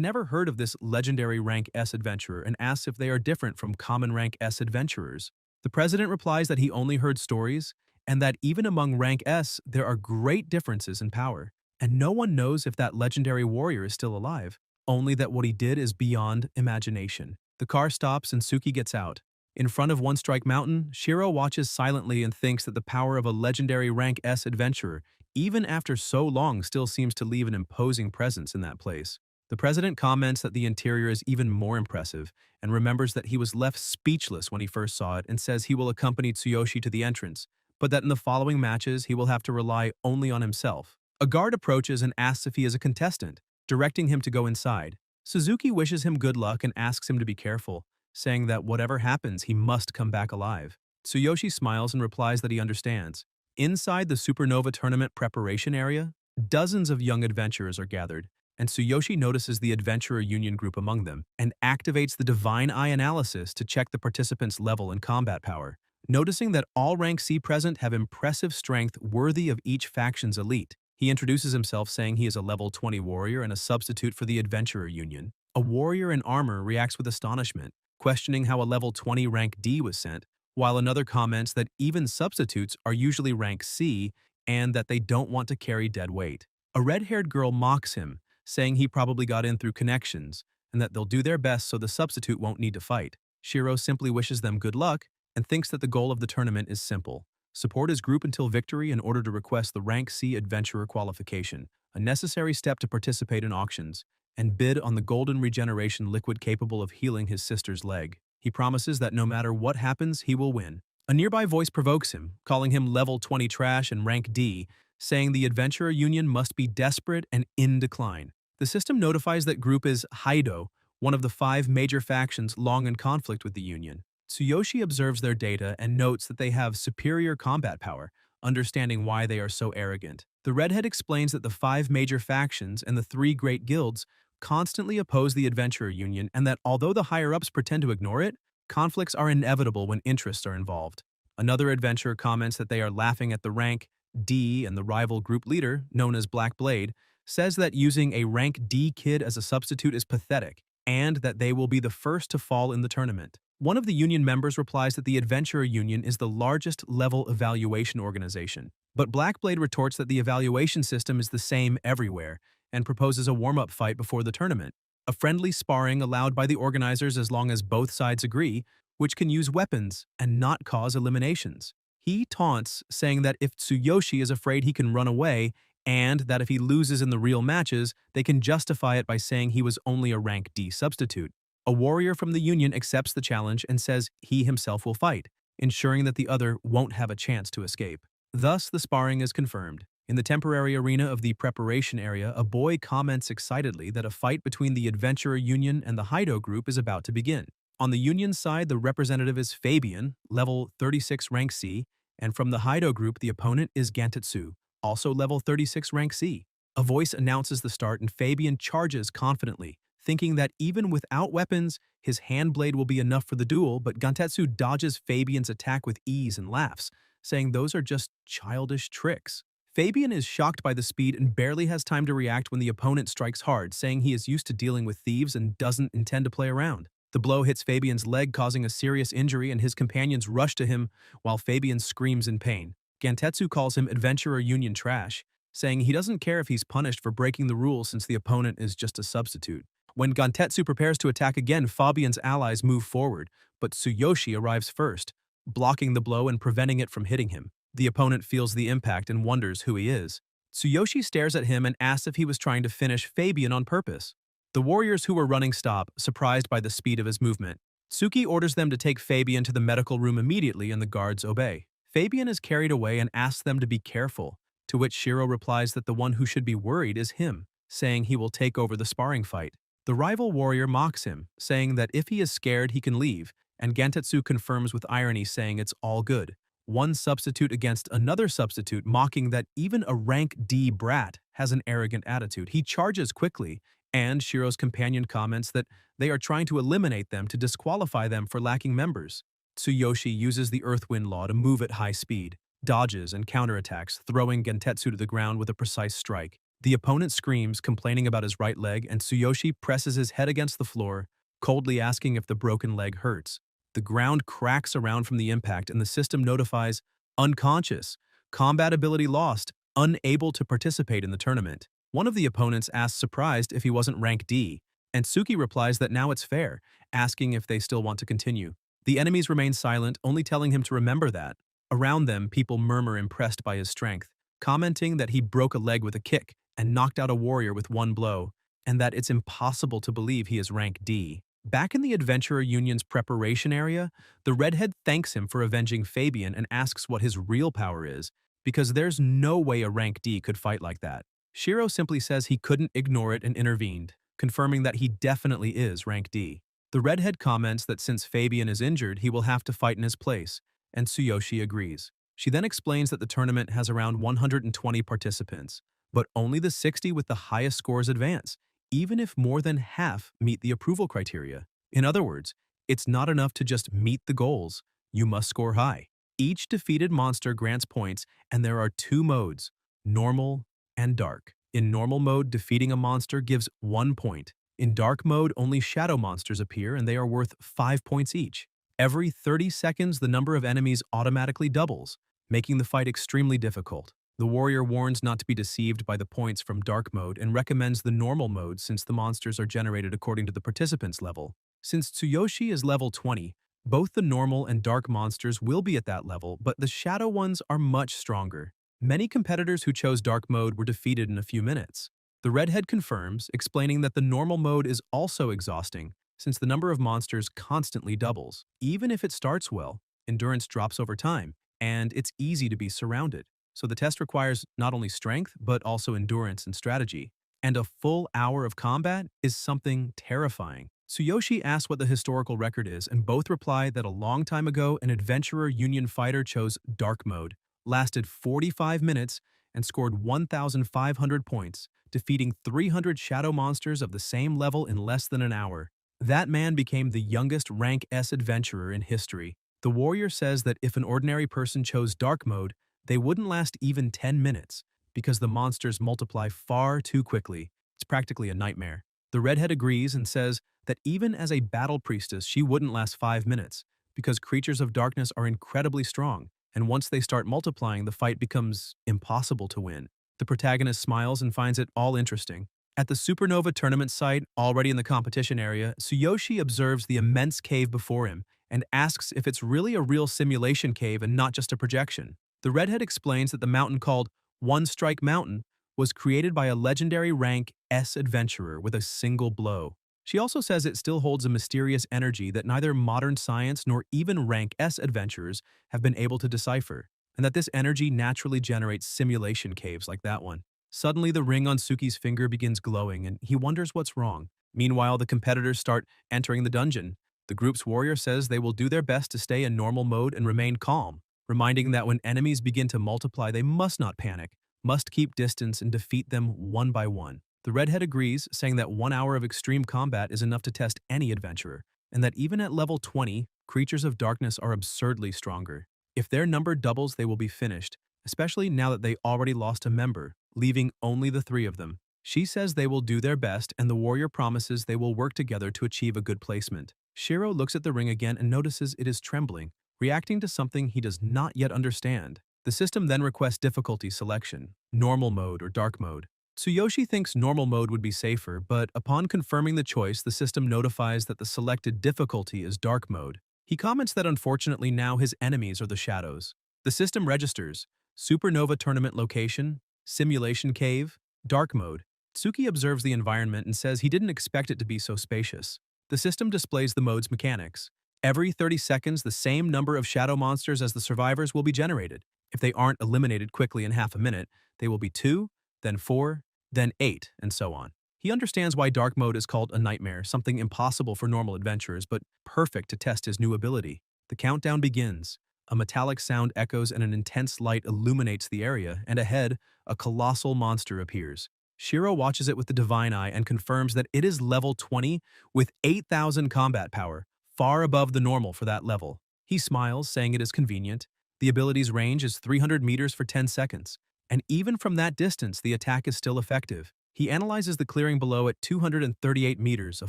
never heard of this legendary rank S adventurer and asks if they are different from common rank S adventurers. The president replies that he only heard stories and that even among rank S there are great differences in power, and no one knows if that legendary warrior is still alive, only that what he did is beyond imagination. The car stops and Suki gets out. In front of One Strike Mountain, Shiro watches silently and thinks that the power of a legendary rank S adventurer, even after so long, still seems to leave an imposing presence in that place. The president comments that the interior is even more impressive and remembers that he was left speechless when he first saw it and says he will accompany Tsuyoshi to the entrance, but that in the following matches he will have to rely only on himself. A guard approaches and asks if he is a contestant, directing him to go inside. Suzuki wishes him good luck and asks him to be careful, saying that whatever happens, he must come back alive. Tsuyoshi smiles and replies that he understands. Inside the Supernova tournament preparation area, dozens of young adventurers are gathered, and Tsuyoshi notices the Adventurer Union group among them and activates the Divine Eye analysis to check the participants' level and combat power. Noticing that all rank C present have impressive strength worthy of each faction's elite, he introduces himself saying he is a level 20 warrior and a substitute for the Adventurer Union. A warrior in armor reacts with astonishment, questioning how a level 20 rank D was sent, while another comments that even substitutes are usually rank C and that they don't want to carry dead weight. A red-haired girl mocks him, saying he probably got in through connections and that they'll do their best so the substitute won't need to fight. Shiro simply wishes them good luck and thinks that the goal of the tournament is simple: support his group until victory in order to request the rank C adventurer qualification, a necessary step to participate in auctions, and bid on the golden regeneration liquid capable of healing his sister's leg. He promises that no matter what happens, he will win. A nearby voice provokes him, calling him level 20 trash and rank D, saying the Adventurer Union must be desperate and in decline. The system notifies that group is Haido, one of the 5 major factions long in conflict with the Union. Tsuyoshi observes their data and notes that they have superior combat power, understanding why they are so arrogant. The redhead explains that the 5 major factions and the 3 great guilds constantly oppose the Adventurer Union and that although the higher-ups pretend to ignore it, conflicts are inevitable when interests are involved. Another adventurer comments that they are laughing at the rank D, and the rival group leader, known as Black Blade, says that using a rank D kid as a substitute is pathetic and that they will be the first to fall in the tournament. One of the union members replies that the Adventurer Union is the largest level evaluation organization, but Black Blade retorts that the evaluation system is the same everywhere and proposes a warm-up fight before the tournament, a friendly sparring allowed by the organizers as long as both sides agree, which can use weapons and not cause eliminations. He taunts, saying that if Tsuyoshi is afraid he can run away, and that if he loses in the real matches, they can justify it by saying he was only a rank D substitute. A warrior from the Union accepts the challenge and says he himself will fight, ensuring that the other won't have a chance to escape. Thus, the sparring is confirmed. In the temporary arena of the preparation area, a boy comments excitedly that a fight between the Adventurer Union and the Haido group is about to begin. On the Union side, the representative is Fabian, level 36 rank C, and from the Haido group, the opponent is Gantetsu, also level 36 rank C. A voice announces the start and Fabian charges confidently, thinking that even without weapons, his hand blade will be enough for the duel, but Gantetsu dodges Fabian's attack with ease and laughs, saying those are just childish tricks. Fabian is shocked by the speed and barely has time to react when the opponent strikes hard, saying he is used to dealing with thieves and doesn't intend to play around. The blow hits Fabian's leg, causing a serious injury, and his companions rush to him while Fabian screams in pain. Gantetsu calls him Adventurer Union trash, saying he doesn't care if he's punished for breaking the rules since the opponent is just a substitute. When Gantetsu prepares to attack again, Fabian's allies move forward, but Tsuyoshi arrives first, blocking the blow and preventing it from hitting him. The opponent feels the impact and wonders who he is. Tsuyoshi stares at him and asks if he was trying to finish Fabian on purpose. The warriors who were running stop, surprised by the speed of his movement. Tsuki orders them to take Fabian to the medical room immediately and the guards obey. Fabian is carried away and asks them to be careful, to which Shiro replies that the one who should be worried is him, saying he will take over the sparring fight. The rival warrior mocks him, saying that if he is scared he can leave, and Gantetsu confirms with irony saying it's all good. One substitute against another substitute, mocking that even a rank D brat has an arrogant attitude. He charges quickly, and Shiro's companion comments that they are trying to eliminate them to disqualify them for lacking members. Tsuyoshi uses the Earthwind Law to move at high speed, dodges and counterattacks, throwing Gentetsu to the ground with a precise strike. The opponent screams, complaining about his right leg, and Tsuyoshi presses his head against the floor, coldly asking if the broken leg hurts. The ground cracks around from the impact and the system notifies unconscious, combat ability lost, unable to participate in the tournament. One of the opponents asks surprised if he wasn't rank D, and Tsuki replies that now it's fair, asking if they still want to continue. The enemies remain silent, only telling him to remember that. Around them, people murmur impressed by his strength, commenting that he broke a leg with a kick and knocked out a warrior with one blow, and that it's impossible to believe he is rank D. Back in the Adventurer Union's preparation area, the redhead thanks him for avenging Fabian and asks what his real power is, because there's no way a rank D could fight like that. Shiro simply says he couldn't ignore it and intervened, confirming that he definitely is rank D. The redhead comments that since Fabian is injured, he will have to fight in his place, and Tsuyoshi agrees. She then explains that the tournament has around 120 participants, but only the 60 with the highest scores advance, even if more than half meet the approval criteria. In other words, it's not enough to just meet the goals, you must score high. Each defeated monster grants points, and there are two modes, normal and dark. In normal mode, defeating a monster gives 1 point. In dark mode, only shadow monsters appear and they are worth 5 points each. Every 30 seconds, the number of enemies automatically doubles, making the fight extremely difficult. The warrior warns not to be deceived by the points from dark mode and recommends the normal mode since the monsters are generated according to the participant's level. Since Tsuyoshi is level 20, both the normal and dark monsters will be at that level, but the shadow ones are much stronger. Many competitors who chose dark mode were defeated in a few minutes. The redhead confirms, explaining that the normal mode is also exhausting, since the number of monsters constantly doubles. Even if it starts well, endurance drops over time, and it's easy to be surrounded. So the test requires not only strength, but also endurance and strategy. And a full hour of combat is something terrifying. Tsuyoshi asks what the historical record is, and both reply that a long time ago, an Adventurer Union fighter chose dark mode, lasted 45 minutes, and scored 1,500 points, defeating 300 shadow monsters of the same level in less than an hour. That man became the youngest rank S adventurer in history. The warrior says that if an ordinary person chose dark mode, they wouldn't last even 10 minutes, because the monsters multiply far too quickly. It's practically a nightmare. The redhead agrees and says that even as a battle priestess, she wouldn't last 5 minutes, because creatures of darkness are incredibly strong, and once they start multiplying, the fight becomes impossible to win. The protagonist smiles and finds it all interesting. At the Supernova tournament site, already in the competition area, Tsuyoshi observes the immense cave before him and asks if it's really a real simulation cave and not just a projection. The redhead explains that the mountain called One Strike Mountain was created by a legendary rank S adventurer with a single blow. She also says it still holds a mysterious energy that neither modern science nor even rank S adventurers have been able to decipher, and that this energy naturally generates simulation caves like that one. Suddenly, the ring on Suki's finger begins glowing, and he wonders what's wrong. Meanwhile, the competitors start entering the dungeon. The group's warrior says they will do their best to stay in normal mode and remain calm, reminding that when enemies begin to multiply, they must not panic, must keep distance and defeat them one by one. The redhead agrees, saying that 1 hour of extreme combat is enough to test any adventurer, and that even at level 20, creatures of darkness are absurdly stronger. If their number doubles, they will be finished, especially now that they already lost a member, leaving only the three of them. She says they will do their best, and the warrior promises they will work together to achieve a good placement. Shiro looks at the ring again and notices it is trembling, reacting to something he does not yet understand. The system then requests difficulty selection, normal mode or dark mode. Tsuyoshi thinks normal mode would be safer, but upon confirming the choice, the system notifies that the selected difficulty is dark mode. He comments that unfortunately now his enemies are the shadows. The system registers supernova tournament location, simulation cave, dark mode. Tsuki observes the environment and says he didn't expect it to be so spacious. The system displays the mode's mechanics. Every 30 seconds, the same number of shadow monsters as the survivors will be generated. If they aren't eliminated quickly in half a minute, they will be 2, then 4, then 8, and so on. He understands why dark mode is called a nightmare, something impossible for normal adventurers, but perfect to test his new ability. The countdown begins. A metallic sound echoes and an intense light illuminates the area, and ahead, a colossal monster appears. Shiro watches it with the divine eye and confirms that it is level 20 with 8,000 combat power, far above the normal for that level. He smiles, saying it is convenient. The ability's range is 300 meters for 10 seconds, and even from that distance, the attack is still effective. He analyzes the clearing below at 238 meters, a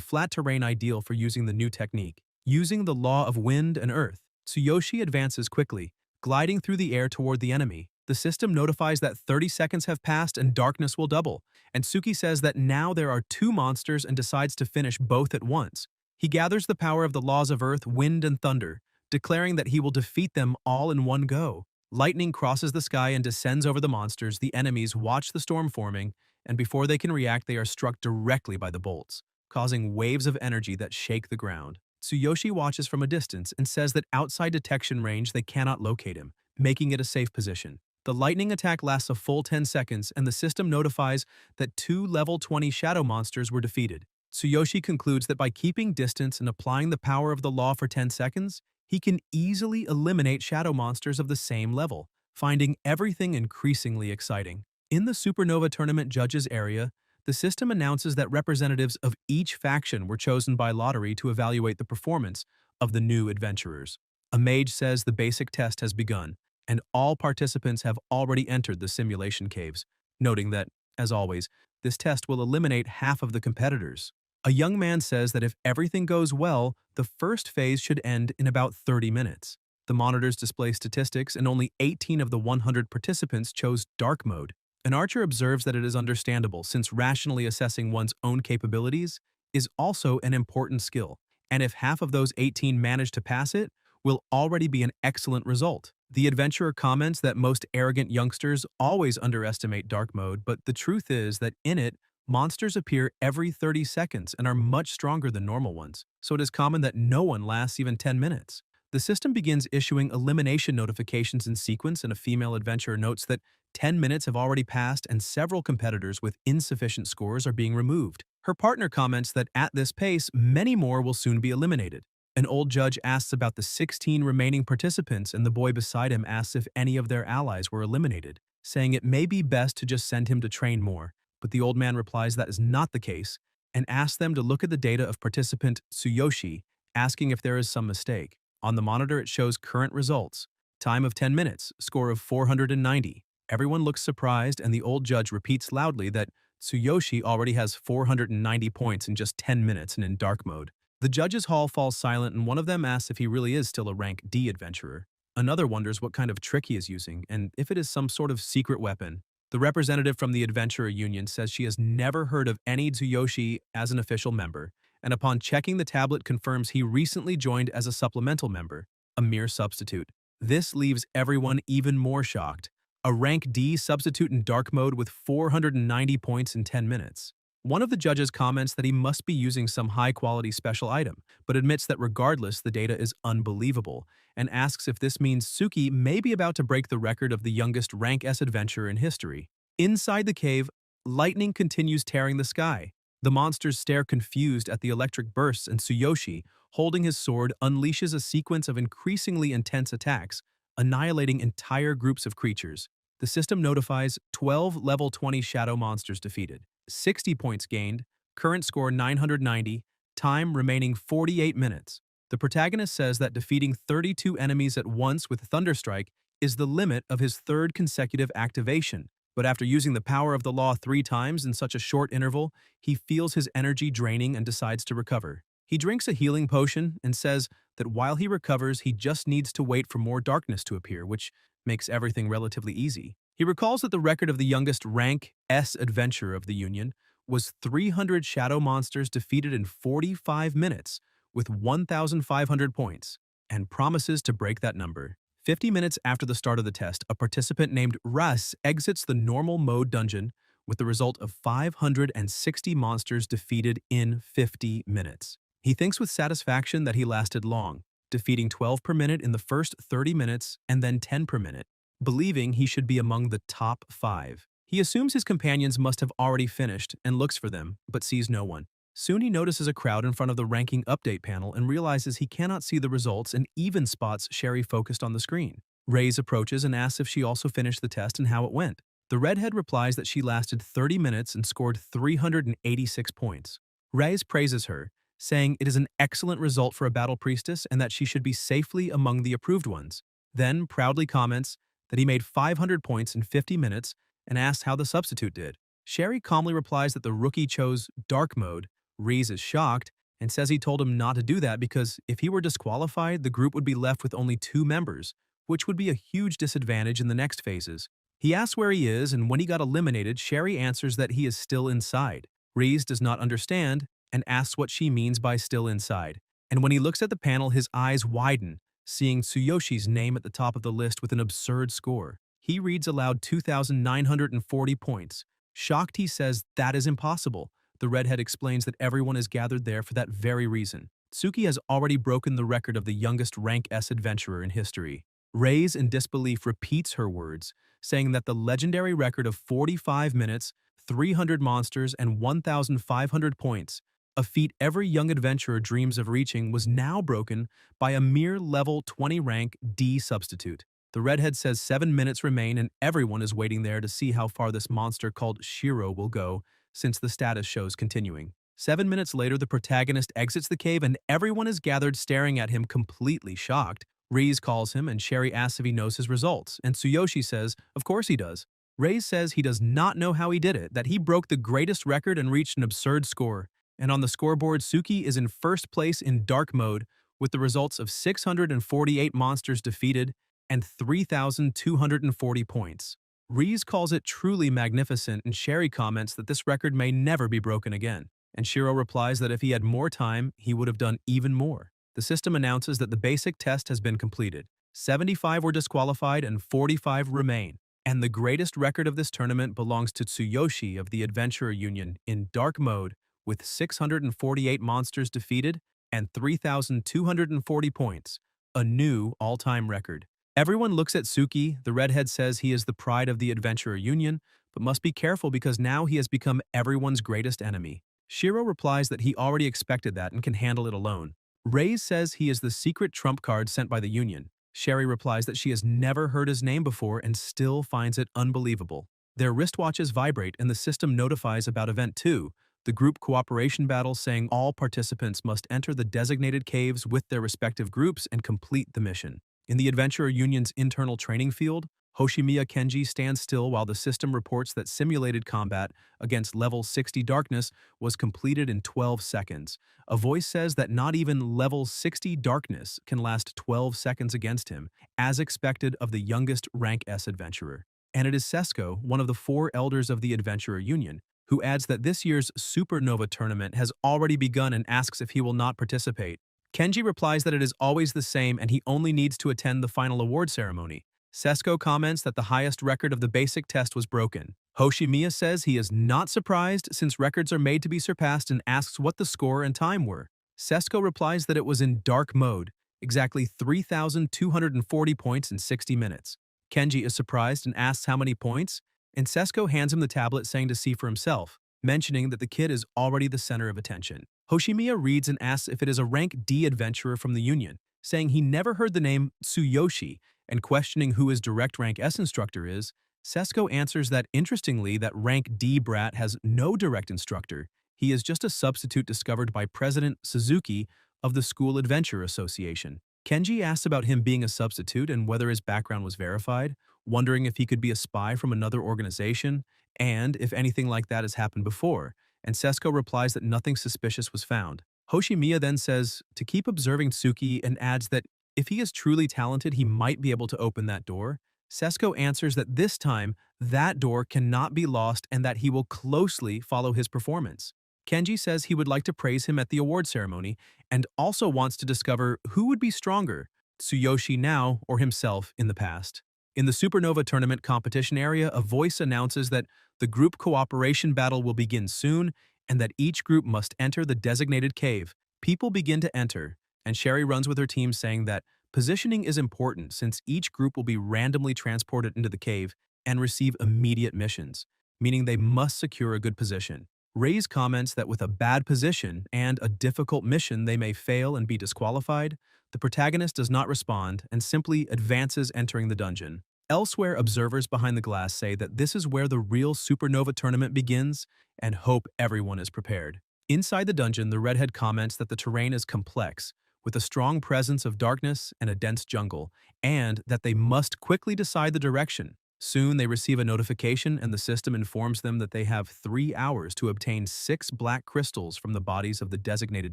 flat terrain ideal for using the new technique. Using the law of wind and earth, Tsuyoshi advances quickly, gliding through the air toward the enemy. The system notifies that 30 seconds have passed and darkness will double, and Tsuki says that now there are 2 monsters and decides to finish both at once. He gathers the power of the laws of earth, wind, and thunder, declaring that he will defeat them all in one go. Lightning crosses the sky and descends over the monsters. The enemies watch the storm forming, and before they can react, they are struck directly by the bolts, causing waves of energy that shake the ground. Tsuyoshi watches from a distance and says that outside detection range they cannot locate him, making it a safe position. The lightning attack lasts a full 10 seconds, and the system notifies that 2 level 20 shadow monsters were defeated. Tsuyoshi concludes that by keeping distance and applying the power of the law for 10 seconds, he can easily eliminate shadow monsters of the same level, finding everything increasingly exciting. In the Supernova Tournament judges area, the system announces that representatives of each faction were chosen by lottery to evaluate the performance of the new adventurers. A mage says the basic test has begun, and all participants have already entered the simulation caves, noting that, as always, this test will eliminate half of the competitors. A young man says that if everything goes well, the first phase should end in about 30 minutes. The monitors display statistics, and only 18 of the 100 participants chose dark mode. An archer observes that it is understandable, since rationally assessing one's own capabilities is also an important skill, and if half of those 18 manage to pass it, will already be an excellent result. The adventurer comments that most arrogant youngsters always underestimate dark mode, but the truth is that in it, monsters appear every 30 seconds and are much stronger than normal ones, so it is common that no one lasts even 10 minutes. The system begins issuing elimination notifications in sequence, and a female adventurer notes that 10 minutes have already passed and several competitors with insufficient scores are being removed. Her partner comments that at this pace, many more will soon be eliminated. An old judge asks about the 16 remaining participants, and the boy beside him asks if any of their allies were eliminated, saying it may be best to just send him to train more. But the old man replies that is not the case and asks them to look at the data of participant Tsuyoshi, asking if there is some mistake. On the monitor, it shows current results. Time of 10 minutes, score of 490. Everyone looks surprised, and the old judge repeats loudly that Tsuyoshi already has 490 points in just 10 minutes and in dark mode. The judges' hall falls silent, and one of them asks if he really is still a rank D adventurer. Another wonders what kind of trick he is using, and if it is some sort of secret weapon. The representative from the Adventurer Union says she has never heard of any Tsuyoshi as an official member, and upon checking the tablet confirms he recently joined as a supplemental member, a mere substitute. This leaves everyone even more shocked. A rank D substitute in dark mode with 490 points in 10 minutes. One of the judges comments that he must be using some high-quality special item, but admits that regardless, the data is unbelievable, and asks if this means Suki may be about to break the record of the youngest rank S adventurer in history. Inside the cave, lightning continues tearing the sky. The monsters stare confused at the electric bursts, and Tsuyoshi, holding his sword, unleashes a sequence of increasingly intense attacks, annihilating entire groups of creatures. The system notifies 12 level 20 shadow monsters defeated, 60 points gained, current score 990, time remaining 48 minutes. The protagonist says that defeating 32 enemies at once with Thunderstrike is the limit of his third consecutive activation, but after using the power of the law 3 times in such a short interval, he feels his energy draining and decides to recover. He drinks a healing potion and says that while he recovers, he just needs to wait for more darkness to appear, which makes everything relatively easy. He recalls that the record of the youngest rank S adventurer of the Union was 300 shadow monsters defeated in 45 minutes with 1,500 points, and promises to break that number. 50 minutes after the start of the test, a participant named Russ exits the normal mode dungeon with the result of 560 monsters defeated in 50 minutes. He thinks with satisfaction that he lasted long, defeating 12 per minute in the first 30 minutes and then 10 per minute, believing he should be among the top 5. He assumes his companions must have already finished and looks for them, but sees no one. Soon he notices a crowd in front of the ranking update panel and realizes he cannot see the results and even spots Sherry focused on the screen. Reyes approaches and asks if she also finished the test and how it went. The redhead replies that she lasted 30 minutes and scored 386 points. Reyes praises her, saying it is an excellent result for a battle priestess and that she should be safely among the approved ones. Then proudly comments that he made 500 points in 50 minutes and asks how the substitute did. Sherry calmly replies that the rookie chose dark mode. Reyes is shocked and says he told him not to do that because if he were disqualified, the group would be left with only 2 members, which would be a huge disadvantage in the next phases. He asks where he is, and when he got eliminated, Sherry answers that he is still inside. Reyes does not understand and asks what she means by still inside. And when he looks at the panel, his eyes widen, seeing Tsuyoshi's name at the top of the list with an absurd score. He reads aloud 2,940 points. Shocked, he says that is impossible. The redhead explains that everyone is gathered there for that very reason. Tsuki has already broken the record of the youngest rank S adventurer in history. Reyes, in disbelief, repeats her words, saying that the legendary record of 45 minutes, 300 monsters, and 1,500 points, a feat every young adventurer dreams of reaching, was now broken by a mere level 20 rank D substitute. The redhead says 7 minutes remain and everyone is waiting there to see how far this monster called Shiro will go, since the status shows continuing. 7 minutes later, the protagonist exits the cave and everyone is gathered staring at him completely shocked. Reyes calls him and Sherry asks if he knows his results, and Tsuyoshi says, of course he does. Reyes says he does not know how he did it, that he broke the greatest record and reached an absurd score. And on the scoreboard, Suki is in first place in dark mode with the results of 648 monsters defeated and 3,240 points. Reyes calls it truly magnificent, and Sherry comments that this record may never be broken again. And Shiro replies that if he had more time, he would have done even more. The system announces that the basic test has been completed. 75 were disqualified and 45 remain. And the greatest record of this tournament belongs to Tsuyoshi of the Adventurer Union in dark mode with 648 monsters defeated and 3,240 points, a new all-time record. Everyone looks at Suki. The redhead says he is the pride of the Adventurer Union, but must be careful because now he has become everyone's greatest enemy. Shiro replies that he already expected that and can handle it alone. Reyes says he is the secret trump card sent by the Union. Sherry replies that she has never heard his name before and still finds it unbelievable. Their wristwatches vibrate and the system notifies about Event 2, the group cooperation battle, saying all participants must enter the designated caves with their respective groups and complete the mission. In the Adventurer Union's internal training field, Hoshimiya Kenji stands still while the system reports that simulated combat against level 60 darkness was completed in 12 seconds. A voice says that not even level 60 darkness can last 12 seconds against him, as expected of the youngest rank S adventurer. And it is Sesko, one of the 4 elders of the Adventurer Union, who adds that this year's Supernova tournament has already begun and asks if he will not participate. Kenji replies that it is always the same and he only needs to attend the final award ceremony. Sesko comments that the highest record of the basic test was broken. Hoshimiya says he is not surprised since records are made to be surpassed and asks what the score and time were. Sesko replies that it was in dark mode, exactly 3,240 points in 60 minutes. Kenji is surprised and asks how many points, and Sesko hands him the tablet saying to see for himself, mentioning that the kid is already the center of attention. Hoshimiya reads and asks if it is a rank D adventurer from the Union, saying he never heard the name Tsuyoshi, and questioning who his direct rank S instructor is. Sesko answers that interestingly that rank D brat has no direct instructor. He is just a substitute discovered by President Suzuki of the School Adventure Association. Kenji asks about him being a substitute and whether his background was verified, wondering if he could be a spy from another organization, and if anything like that has happened before, and Sesko replies that nothing suspicious was found. Hoshimiya then says to keep observing Tsuki and adds that if he is truly talented, he might be able to open that door. Sesko answers that this time, that door cannot be lost and that he will closely follow his performance. Kenji says he would like to praise him at the award ceremony and also wants to discover who would be stronger, Tsuyoshi now or himself in the past. In the Supernova Tournament competition area, a voice announces that the group cooperation battle will begin soon and that each group must enter the designated cave. People begin to enter, and Sherry runs with her team saying that positioning is important since each group will be randomly transported into the cave and receive immediate missions, meaning they must secure a good position. Ray's comments that with a bad position and a difficult mission they may fail and be disqualified. The protagonist does not respond and simply advances entering the dungeon. Elsewhere, observers behind the glass say that this is where the real Supernova Tournament begins and hope everyone is prepared. Inside the dungeon, the redhead comments that the terrain is complex, with a strong presence of darkness and a dense jungle, and that they must quickly decide the direction. Soon they receive a notification and the system informs them that they have 3 hours to obtain 6 black crystals from the bodies of the designated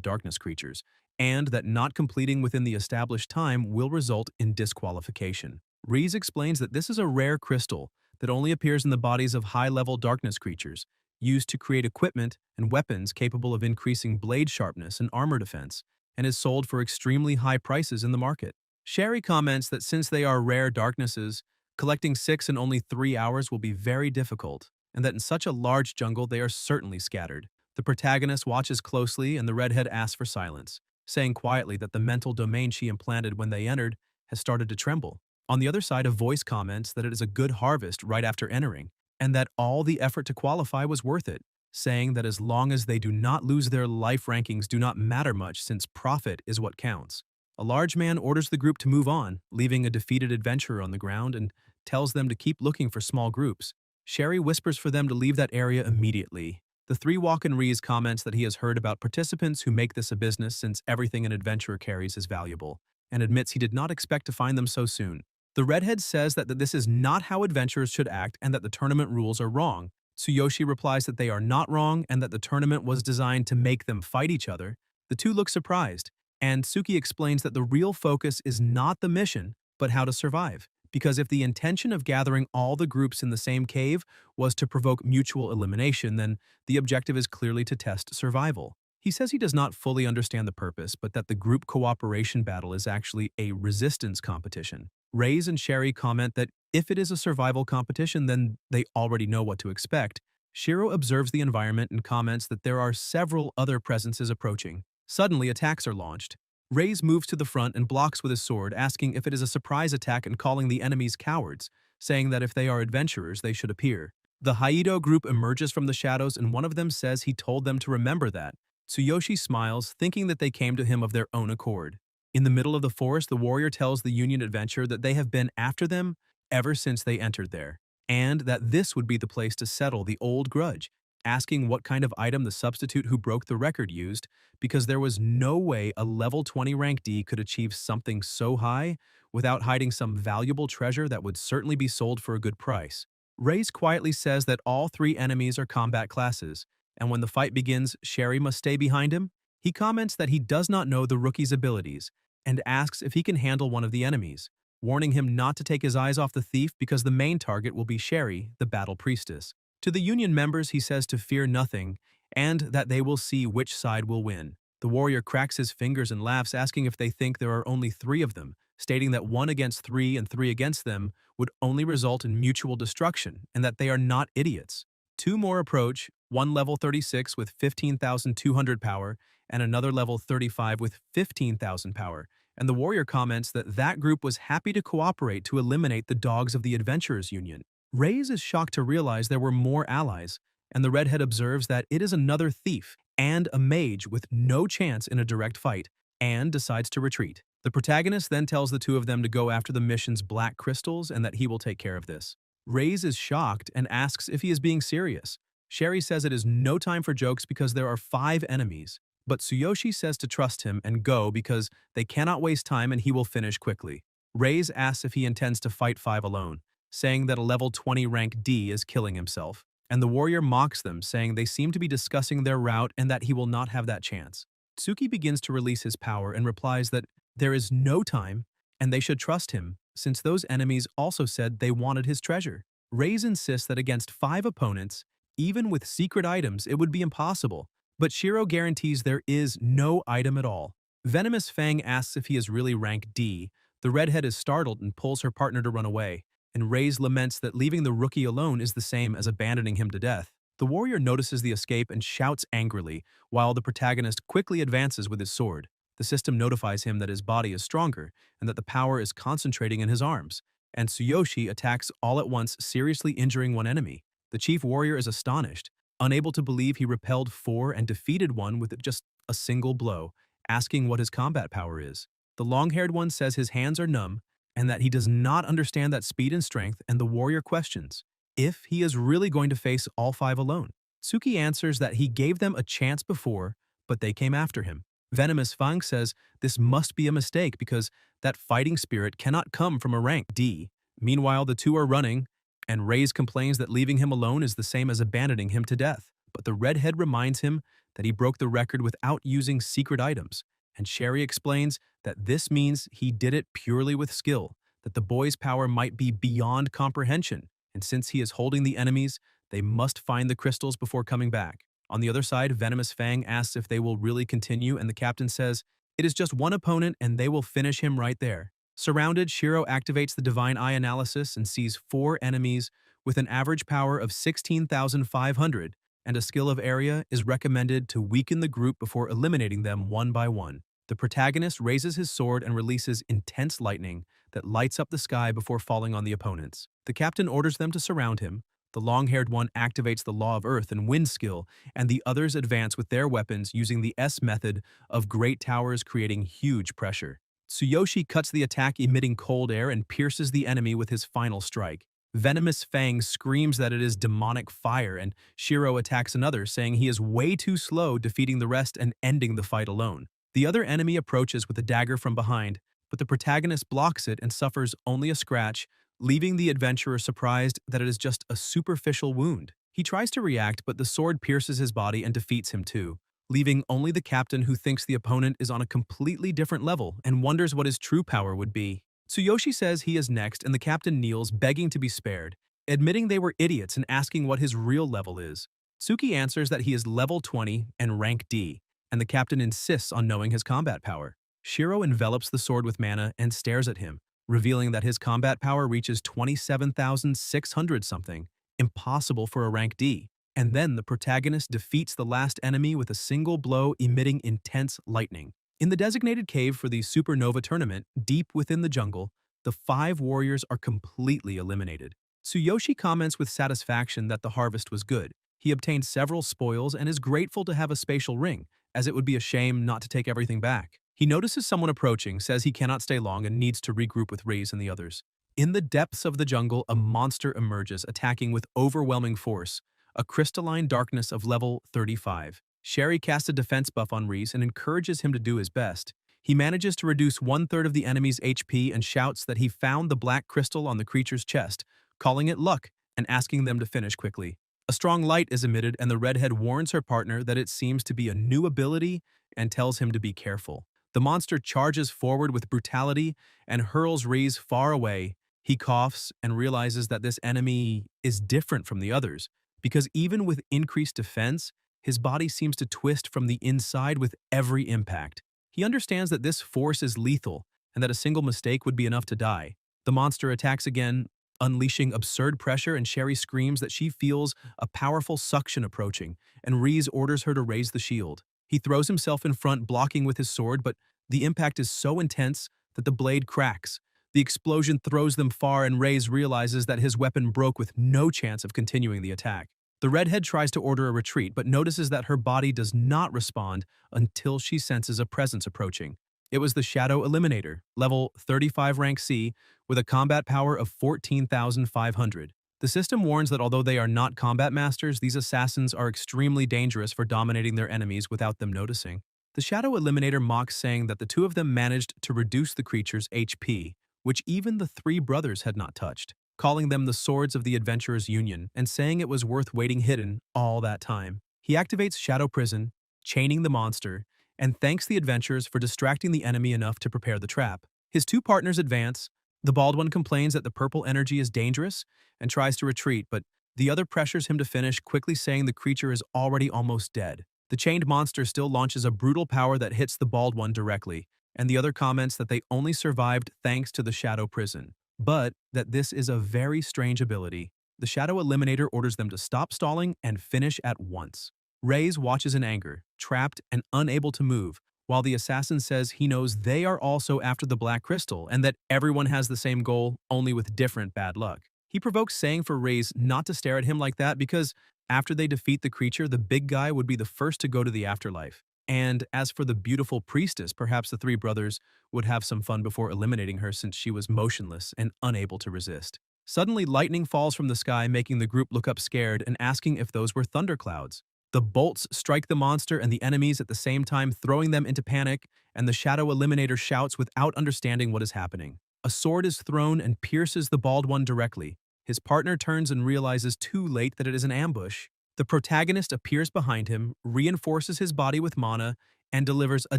darkness creatures, and that not completing within the established time will result in disqualification. Reese explains that this is a rare crystal that only appears in the bodies of high-level darkness creatures, used to create equipment and weapons capable of increasing blade sharpness and armor defense, and is sold for extremely high prices in the market. Sherry comments that since they are rare darknesses, collecting 6 in only 3 hours will be very difficult, and that in such a large jungle they are certainly scattered. The protagonist watches closely and the redhead asks for silence, saying quietly that the mental domain she implanted when they entered has started to tremble. On the other side, a voice comments that it is a good harvest right after entering, and that all the effort to qualify was worth it, saying that as long as they do not lose their life rankings do not matter much since profit is what counts. A large man orders the group to move on, leaving a defeated adventurer on the ground and tells them to keep looking for small groups. Sherry whispers for them to leave that area immediately. The 3 walk-in Rees comments that he has heard about participants who make this a business since everything an adventurer carries is valuable, and admits he did not expect to find them so soon. The redhead says that this is not how adventurers should act and that the tournament rules are wrong. Tsuyoshi replies that they are not wrong and that the tournament was designed to make them fight each other. The two look surprised, and Tsuki explains that the real focus is not the mission, but how to survive. Because if the intention of gathering all the groups in the same cave was to provoke mutual elimination, then the objective is clearly to test survival. He says he does not fully understand the purpose, but that the group cooperation battle is actually a resistance competition. Reyes and Sherry comment that if it is a survival competition, then they already know what to expect. Shiro observes the environment and comments that there are several other presences approaching. Suddenly, attacks are launched. Reyes moves to the front and blocks with his sword, asking if it is a surprise attack and calling the enemies cowards, saying that if they are adventurers, they should appear. The Haido group emerges from the shadows and one of them says he told them to remember that. Tsuyoshi smiles, thinking that they came to him of their own accord. In the middle of the forest, the warrior tells the Union adventurer that they have been after them ever since they entered there, and that this would be the place to settle the old grudge, asking what kind of item the substitute who broke the record used, because there was no way a level 20 rank D could achieve something so high without hiding some valuable treasure that would certainly be sold for a good price. Reyes quietly says that all 3 enemies are combat classes, and when the fight begins, Sherry must stay behind him. He comments that he does not know the rookie's abilities, and asks if he can handle one of the enemies, warning him not to take his eyes off the thief because the main target will be Sherry, the battle priestess. To the Union members, he says to fear nothing, and that they will see which side will win. The warrior cracks his fingers and laughs, asking if they think there are only 3 of them, stating that 1 against 3 and 3 against them would only result in mutual destruction and that they are not idiots. Two more approach, one level 36 with 15,200 power and another level 35 with 15,000 power, and the warrior comments that that group was happy to cooperate to eliminate the dogs of the Adventurers Union. Reyes is shocked to realize there were more allies, and the redhead observes that it is another thief and a mage with no chance in a direct fight, and decides to retreat. The protagonist then tells the two of them to go after the mission's black crystals and that he will take care of this. Reyes is shocked and asks if he is being serious. Sherry says it is no time for jokes because there are 5 enemies, but Tsuyoshi says to trust him and go because they cannot waste time and he will finish quickly. Reyes asks if he intends to fight 5 alone, saying that a level 20 rank D is killing himself, and the warrior mocks them, saying they seem to be discussing their route and that he will not have that chance. Tsuki begins to release his power and replies that there is no time and they should trust him, since those enemies also said they wanted his treasure. Reyes insists that against 5 opponents, even with secret items, it would be impossible, but Shiro guarantees there is no item at all. Venomous Fang asks if he is really rank D. The redhead is startled and pulls her partner to run away, and Reyes laments that leaving the rookie alone is the same as abandoning him to death. The warrior notices the escape and shouts angrily, while the protagonist quickly advances with his sword. The system notifies him that his body is stronger and that the power is concentrating in his arms, and Tsuyoshi attacks all at once, seriously injuring one enemy. The chief warrior is astonished, unable to believe he repelled 4 and defeated one with just a single blow, asking what his combat power is. The long-haired one says his hands are numb and that he does not understand that speed and strength, and the warrior questions if he is really going to face all 5 alone. Tsuki answers that he gave them a chance before, but they came after him. Venomous Fang says this must be a mistake because that fighting spirit cannot come from a rank D. Meanwhile, the two are running, and Reyes complains that leaving him alone is the same as abandoning him to death. But the redhead reminds him that he broke the record without using secret items, and Sherry explains that this means he did it purely with skill, that the boy's power might be beyond comprehension, and since he is holding the enemies, they must find the crystals before coming back. On the other side, Venomous Fang asks if they will really continue, and the captain says, it is just one opponent and they will finish him right there. Surrounded, Shiro activates the Divine Eye analysis and sees 4 enemies with an average power of 16,500, and a skill of area is recommended to weaken the group before eliminating them one by one. The protagonist raises his sword and releases intense lightning that lights up the sky before falling on the opponents. The captain orders them to surround him. The long-haired one activates the Law of Earth and Wind skill, and the others advance with their weapons using the S method of great towers creating huge pressure. Tsuyoshi cuts the attack emitting cold air and pierces the enemy with his final strike. Venomous Fang screams that it is demonic fire, and Shiro attacks another, saying he is way too slow, defeating the rest and ending the fight alone. The other enemy approaches with a dagger from behind, but the protagonist blocks it and suffers only a scratch, leaving the adventurer surprised that it is just a superficial wound. He tries to react, but the sword pierces his body and defeats him too, leaving only the captain, who thinks the opponent is on a completely different level and wonders what his true power would be. Tsuyoshi says he is next, and the captain kneels, begging to be spared, admitting they were idiots and asking what his real level is. Tsuki answers that he is level 20 and rank D, and the captain insists on knowing his combat power. Shiro envelops the sword with mana and stares at him, revealing that his combat power reaches 27,600 something, impossible for a rank D. And then the protagonist defeats the last enemy with a single blow emitting intense lightning. In the designated cave for the Supernova tournament, deep within the jungle, the 5 warriors are completely eliminated. Tsuyoshi comments with satisfaction that the harvest was good. He obtained several spoils and is grateful to have a spatial ring, as it would be a shame not to take everything back. He notices someone approaching, says he cannot stay long and needs to regroup with Reyes and the others. In the depths of the jungle, a monster emerges, attacking with overwhelming force, a crystalline darkness of level 35. Sherry casts a defense buff on Reyes and encourages him to do his best. He manages to reduce 1/3 of the enemy's HP and shouts that he found the black crystal on the creature's chest, calling it luck and asking them to finish quickly. A strong light is emitted, and the redhead warns her partner that it seems to be a new ability and tells him to be careful. The monster charges forward with brutality and hurls Reyes far away. He coughs and realizes that this enemy is different from the others, because even with increased defense, his body seems to twist from the inside with every impact. He understands that this force is lethal, and that a single mistake would be enough to die. The monster attacks again, unleashing absurd pressure, and Sherry screams that she feels a powerful suction approaching, and Reese orders her to raise the shield. He throws himself in front, blocking with his sword, but the impact is so intense that the blade cracks. The explosion throws them far, and Reese realizes that his weapon broke with no chance of continuing the attack. The redhead tries to order a retreat, but notices that her body does not respond until she senses a presence approaching. It was the Shadow Eliminator, level 35 rank C, with a combat power of 14,500. The system warns that although they are not combat masters, these assassins are extremely dangerous for dominating their enemies without them noticing. The Shadow Eliminator mocks, saying that the two of them managed to reduce the creature's HP, which even the three brothers had not touched, calling them the Swords of the Adventurers Union and saying it was worth waiting hidden all that time. He activates Shadow Prison, chaining the monster, and thanks the adventurers for distracting the enemy enough to prepare the trap. His two partners advance. The bald one complains that the purple energy is dangerous and tries to retreat, but the other pressures him to finish, quickly saying the creature is already almost dead. The chained monster still launches a brutal power that hits the bald one directly, and the other comments that they only survived thanks to the Shadow Prison, but that this is a very strange ability. The Shadow Eliminator orders them to stop stalling and finish at once. Reese watches in anger, trapped and unable to move, while the assassin says he knows they are also after the Black Crystal and that everyone has the same goal, only with different bad luck. He provokes, saying for Reese not to stare at him like that because after they defeat the creature, the big guy would be the first to go to the afterlife. And as for the beautiful priestess, perhaps the three brothers would have some fun before eliminating her since she was motionless and unable to resist. Suddenly, lightning falls from the sky, making the group look up scared and asking if those were thunderclouds. The bolts strike the monster and the enemies at the same time, throwing them into panic, and the Shadow Eliminator shouts without understanding what is happening. A sword is thrown and pierces the bald one directly. His partner turns and realizes too late that it is an ambush. The protagonist appears behind him, reinforces his body with mana, and delivers a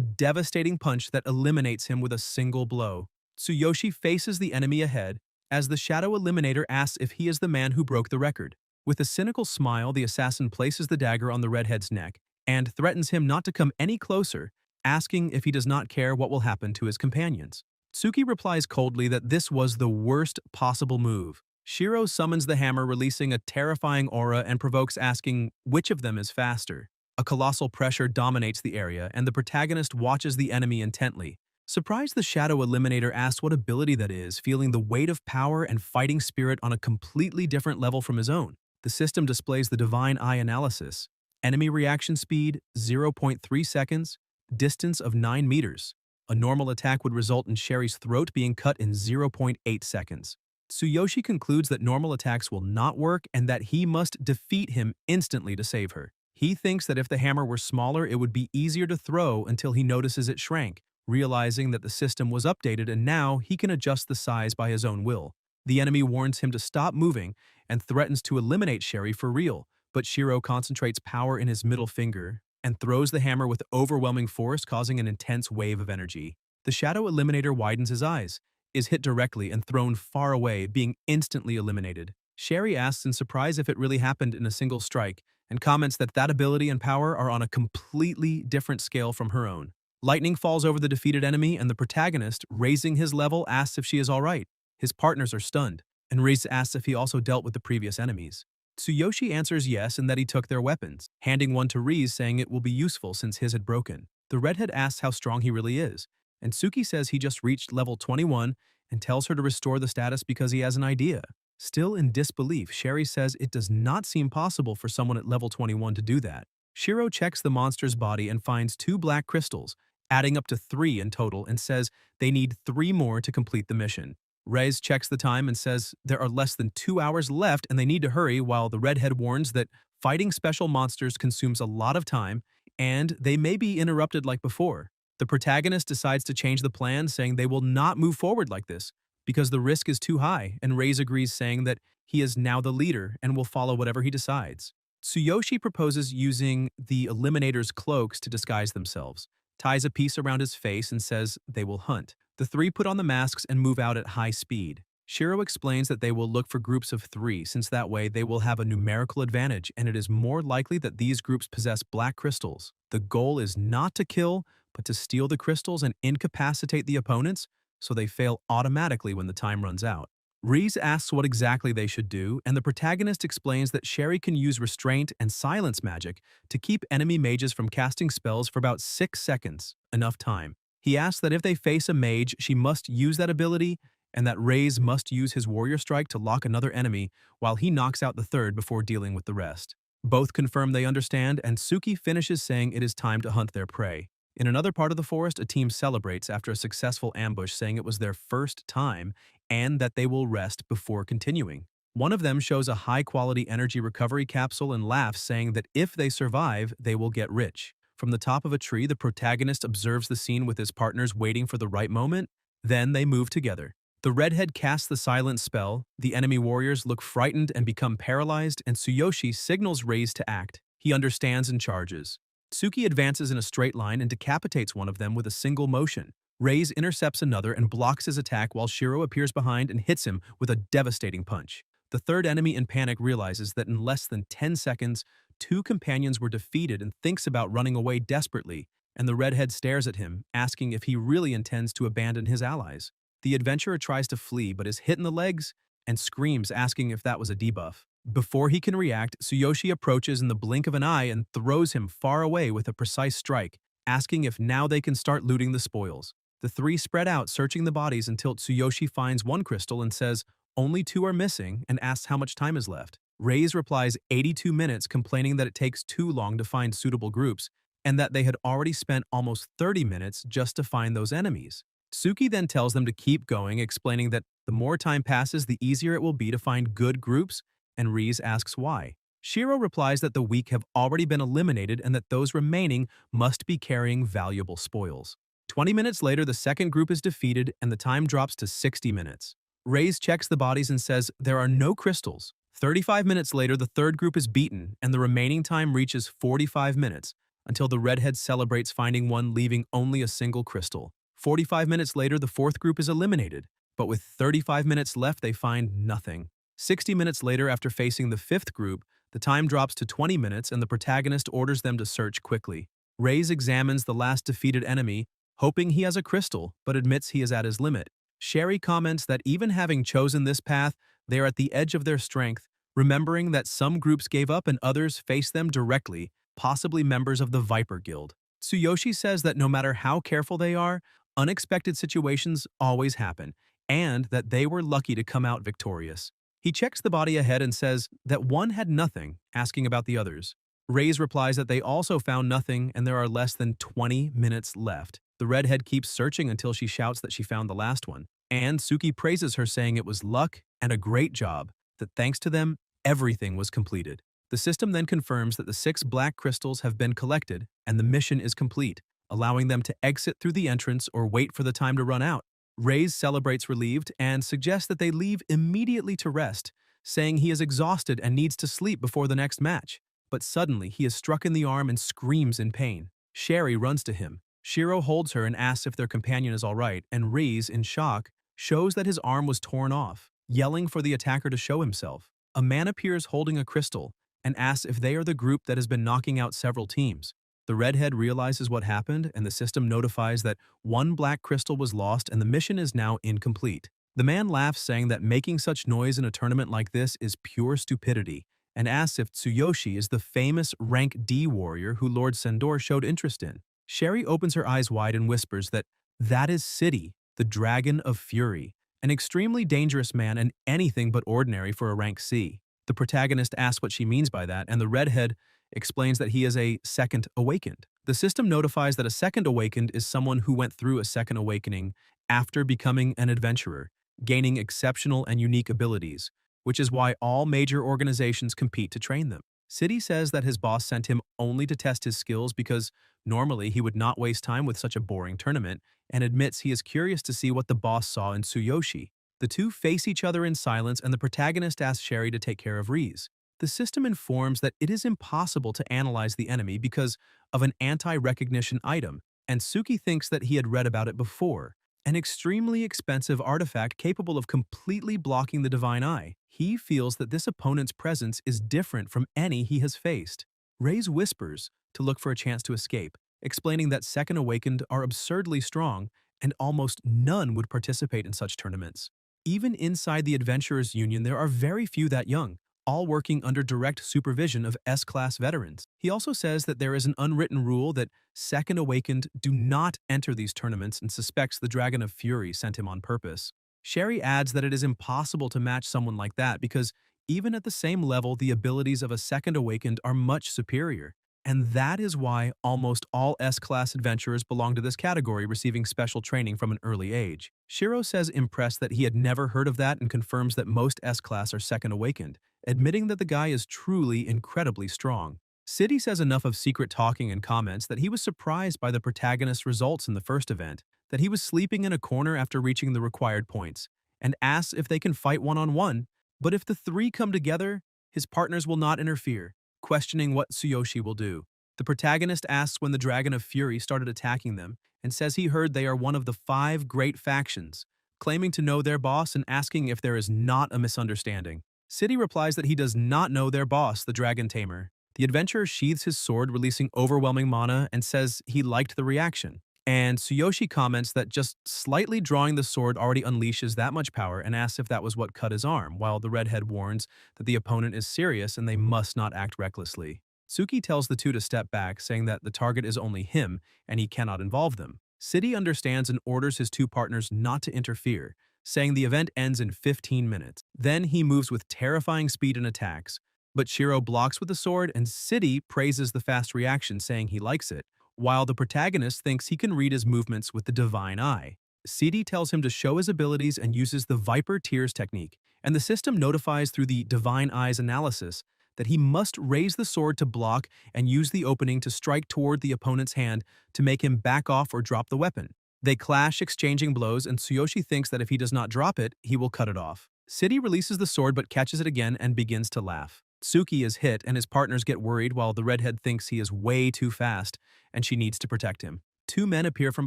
devastating punch that eliminates him with a single blow. Tsuyoshi faces the enemy ahead, as the Shadow Eliminator asks if he is the man who broke the record. With a cynical smile, the assassin places the dagger on the redhead's neck and threatens him not to come any closer, asking if he does not care what will happen to his companions. Tsuki replies coldly that this was the worst possible move. Shiro summons the hammer, releasing a terrifying aura, and provokes, asking which of them is faster. A colossal pressure dominates the area, and the protagonist watches the enemy intently. Surprised, the Shadow Eliminator asks what ability that is, feeling the weight of power and fighting spirit on a completely different level from his own. The system displays the Divine Eye analysis. Enemy reaction speed, 0.3 seconds, distance of 9 meters. A normal attack would result in Sherry's throat being cut in 0.8 seconds. Tsuyoshi concludes that normal attacks will not work and that he must defeat him instantly to save her. He thinks that if the hammer were smaller, it would be easier to throw until he notices it shrank, realizing that the system was updated and now he can adjust the size by his own will. The enemy warns him to stop moving and threatens to eliminate Sherry for real, but Shiro concentrates power in his middle finger and throws the hammer with overwhelming force, causing an intense wave of energy. The Shadow Eliminator widens his eyes, is hit directly and thrown far away, being instantly eliminated. Sherry asks in surprise if it really happened in a single strike, and comments that that ability and power are on a completely different scale from her own. Lightning falls over the defeated enemy, and the protagonist, raising his level, asks if she is alright. His partners are stunned, and Reese asks if he also dealt with the previous enemies. Tsuyoshi answers yes and that he took their weapons, handing one to Reese, saying it will be useful since his had broken. The redhead asks how strong he really is, and Tsuki says he just reached level 21 and tells her to restore the status because he has an idea. Still in disbelief, Sherry says it does not seem possible for someone at level 21 to do that. Shiro checks the monster's body and finds 2 black crystals, adding up to 3 in total, and says they need 3 more to complete the mission. Reis checks the time and says there are less than 2 hours left and they need to hurry, while the redhead warns that fighting special monsters consumes a lot of time and they may be interrupted like before. The protagonist decides to change the plan, saying they will not move forward like this because the risk is too high, and Reis agrees, saying that he is now the leader and will follow whatever he decides. Tsuyoshi proposes using the Eliminator's cloaks to disguise themselves, ties a piece around his face, and says they will hunt. The 3 put on the masks and move out at high speed. Shiro explains that they will look for groups of 3, since that way they will have a numerical advantage and it is more likely that these groups possess black crystals. The goal is not to kill, but to steal the crystals and incapacitate the opponents, so they fail automatically when the time runs out. Reese asks what exactly they should do, and the protagonist explains that Sherry can use restraint and silence magic to keep enemy mages from casting spells for about 6 seconds, enough time. He asks that if they face a mage, she must use that ability, and that Reyes must use his warrior strike to lock another enemy while he knocks out the third before dealing with the rest. Both confirm they understand, and Suki finishes saying it is time to hunt their prey. In another part of the forest, a team celebrates after a successful ambush, saying it was their first time and that they will rest before continuing. One of them shows a high-quality energy recovery capsule and laughs, saying that if they survive, they will get rich. From the top of a tree, the protagonist observes the scene with his partners waiting for the right moment. Then they move together. The redhead casts the silent spell, the enemy warriors look frightened and become paralyzed, and Tsuyoshi signals Reyes to act. He understands and charges. Tsuki advances in a straight line and decapitates one of them with a single motion. Reyes intercepts another and blocks his attack while Shiro appears behind and hits him with a devastating punch. The third enemy in panic realizes that in less than 10 seconds, two companions were defeated and thinks about running away desperately, and the redhead stares at him, asking if he really intends to abandon his allies. The adventurer tries to flee but is hit in the legs and screams, asking if that was a debuff. Before he can react, Tsuyoshi approaches in the blink of an eye and throws him far away with a precise strike, asking if now they can start looting the spoils. The three spread out, searching the bodies until Tsuyoshi finds one crystal and says only 2 are missing and asks how much time is left. Reyes replies 82 minutes, complaining that it takes too long to find suitable groups and that they had already spent almost 30 minutes just to find those enemies. Tsuki then tells them to keep going, explaining that the more time passes, the easier it will be to find good groups, and Reyes asks why. Shiro replies that the weak have already been eliminated and that those remaining must be carrying valuable spoils. 20 minutes later, the second group is defeated and the time drops to 60 minutes. Reyes checks the bodies and says there are no crystals. 35 minutes later, the third group is beaten and the remaining time reaches 45 minutes until the redhead celebrates finding one, leaving only a single crystal. 45 minutes later, the fourth group is eliminated, but with 35 minutes left, they find nothing. 60 minutes later, after facing the fifth group, the time drops to 20 minutes and the protagonist orders them to search quickly. Reyes examines the last defeated enemy, hoping he has a crystal, but admits he is at his limit. Sherry comments that even having chosen this path, they are at the edge of their strength, remembering that some groups gave up and others faced them directly, possibly members of the Viper Guild. Tsuyoshi says that no matter how careful they are, unexpected situations always happen, and that they were lucky to come out victorious. He checks the body ahead and says that one had nothing, asking about the others. Reyes replies that they also found nothing and there are less than 20 minutes left. The redhead keeps searching until she shouts that she found the last one, and Tsuki praises her, saying it was luck and a great job, that thanks to them, everything was completed. The system then confirms that the 6 black crystals have been collected and the mission is complete, allowing them to exit through the entrance or wait for the time to run out. Reyes celebrates relieved and suggests that they leave immediately to rest, saying he is exhausted and needs to sleep before the next match. But suddenly, he is struck in the arm and screams in pain. Sherry runs to him. Shiro holds her and asks if their companion is all right, and Reyes, in shock, shows that his arm was torn off, yelling for the attacker to show himself. A man appears holding a crystal and asks if they are the group that has been knocking out several teams. The redhead realizes what happened, and the system notifies that 1 black crystal was lost and the mission is now incomplete. The man laughs, saying that making such noise in a tournament like this is pure stupidity, and asks if Tsuyoshi is the famous rank D warrior who Lord Sendor showed interest in. Sherry opens her eyes wide and whispers that is City, the Dragon of Fury, an extremely dangerous man and anything but ordinary for a rank C. The protagonist asks what she means by that, and the redhead explains that he is a second awakened. The system notifies that a second awakened is someone who went through a second awakening after becoming an adventurer, gaining exceptional and unique abilities, which is why all major organizations compete to train them. City says that his boss sent him only to test his skills because normally he would not waste time with such a boring tournament, and admits he is curious to see what the boss saw in Tsuyoshi. The two face each other in silence, and the protagonist asks Sherry to take care of Reyes. The system informs that it is impossible to analyze the enemy because of an anti-recognition item, and Suki thinks that he had read about it before. An extremely expensive artifact capable of completely blocking the divine eye. He feels that this opponent's presence is different from any he has faced. Reyes whispers to look for a chance to escape, explaining that Second Awakened are absurdly strong and almost none would participate in such tournaments. Even inside the Adventurers Union, there are very few that young, all working under direct supervision of S-class veterans. He also says that there is an unwritten rule that Second Awakened do not enter these tournaments and suspects the Dragon of Fury sent him on purpose. Sherry adds that it is impossible to match someone like that because even at the same level, the abilities of a Second Awakened are much superior. And that is why almost all S-class adventurers belong to this category, receiving special training from an early age. Shiro says impressed that he had never heard of that and confirms that most S-class are Second Awakened, admitting that the guy is truly incredibly strong. City says enough of secret talking and comments that he was surprised by the protagonist's results in the first event, that he was sleeping in a corner after reaching the required points, and asks if they can fight one-on-one, but if the three come together, his partners will not interfere, questioning what Tsuyoshi will do. The protagonist asks when the Dragon of Fury started attacking them and says he heard they are one of the 5 great factions, claiming to know their boss and asking if there is not a misunderstanding. City replies that he does not know their boss, the Dragon Tamer. The adventurer sheathes his sword, releasing overwhelming mana, and says he liked the reaction. And Tsuyoshi comments that just slightly drawing the sword already unleashes that much power and asks if that was what cut his arm, while the redhead warns that the opponent is serious and they must not act recklessly. Tsuki tells the two to step back, saying that the target is only him and he cannot involve them. City understands and orders his two partners not to interfere, saying the event ends in 15 minutes. Then he moves with terrifying speed and attacks, but Shiro blocks with the sword and City praises the fast reaction, saying he likes it, while the protagonist thinks he can read his movements with the Divine Eye. CD tells him to show his abilities and uses the Viper Tears technique, and the system notifies through the Divine Eye's analysis that he must raise the sword to block and use the opening to strike toward the opponent's hand to make him back off or drop the weapon. They clash, exchanging blows, and Tsuyoshi thinks that if he does not drop it, he will cut it off. City releases the sword but catches it again and begins to laugh. Tsuki is hit and his partners get worried while the redhead thinks he is way too fast and she needs to protect him. 2 men appear from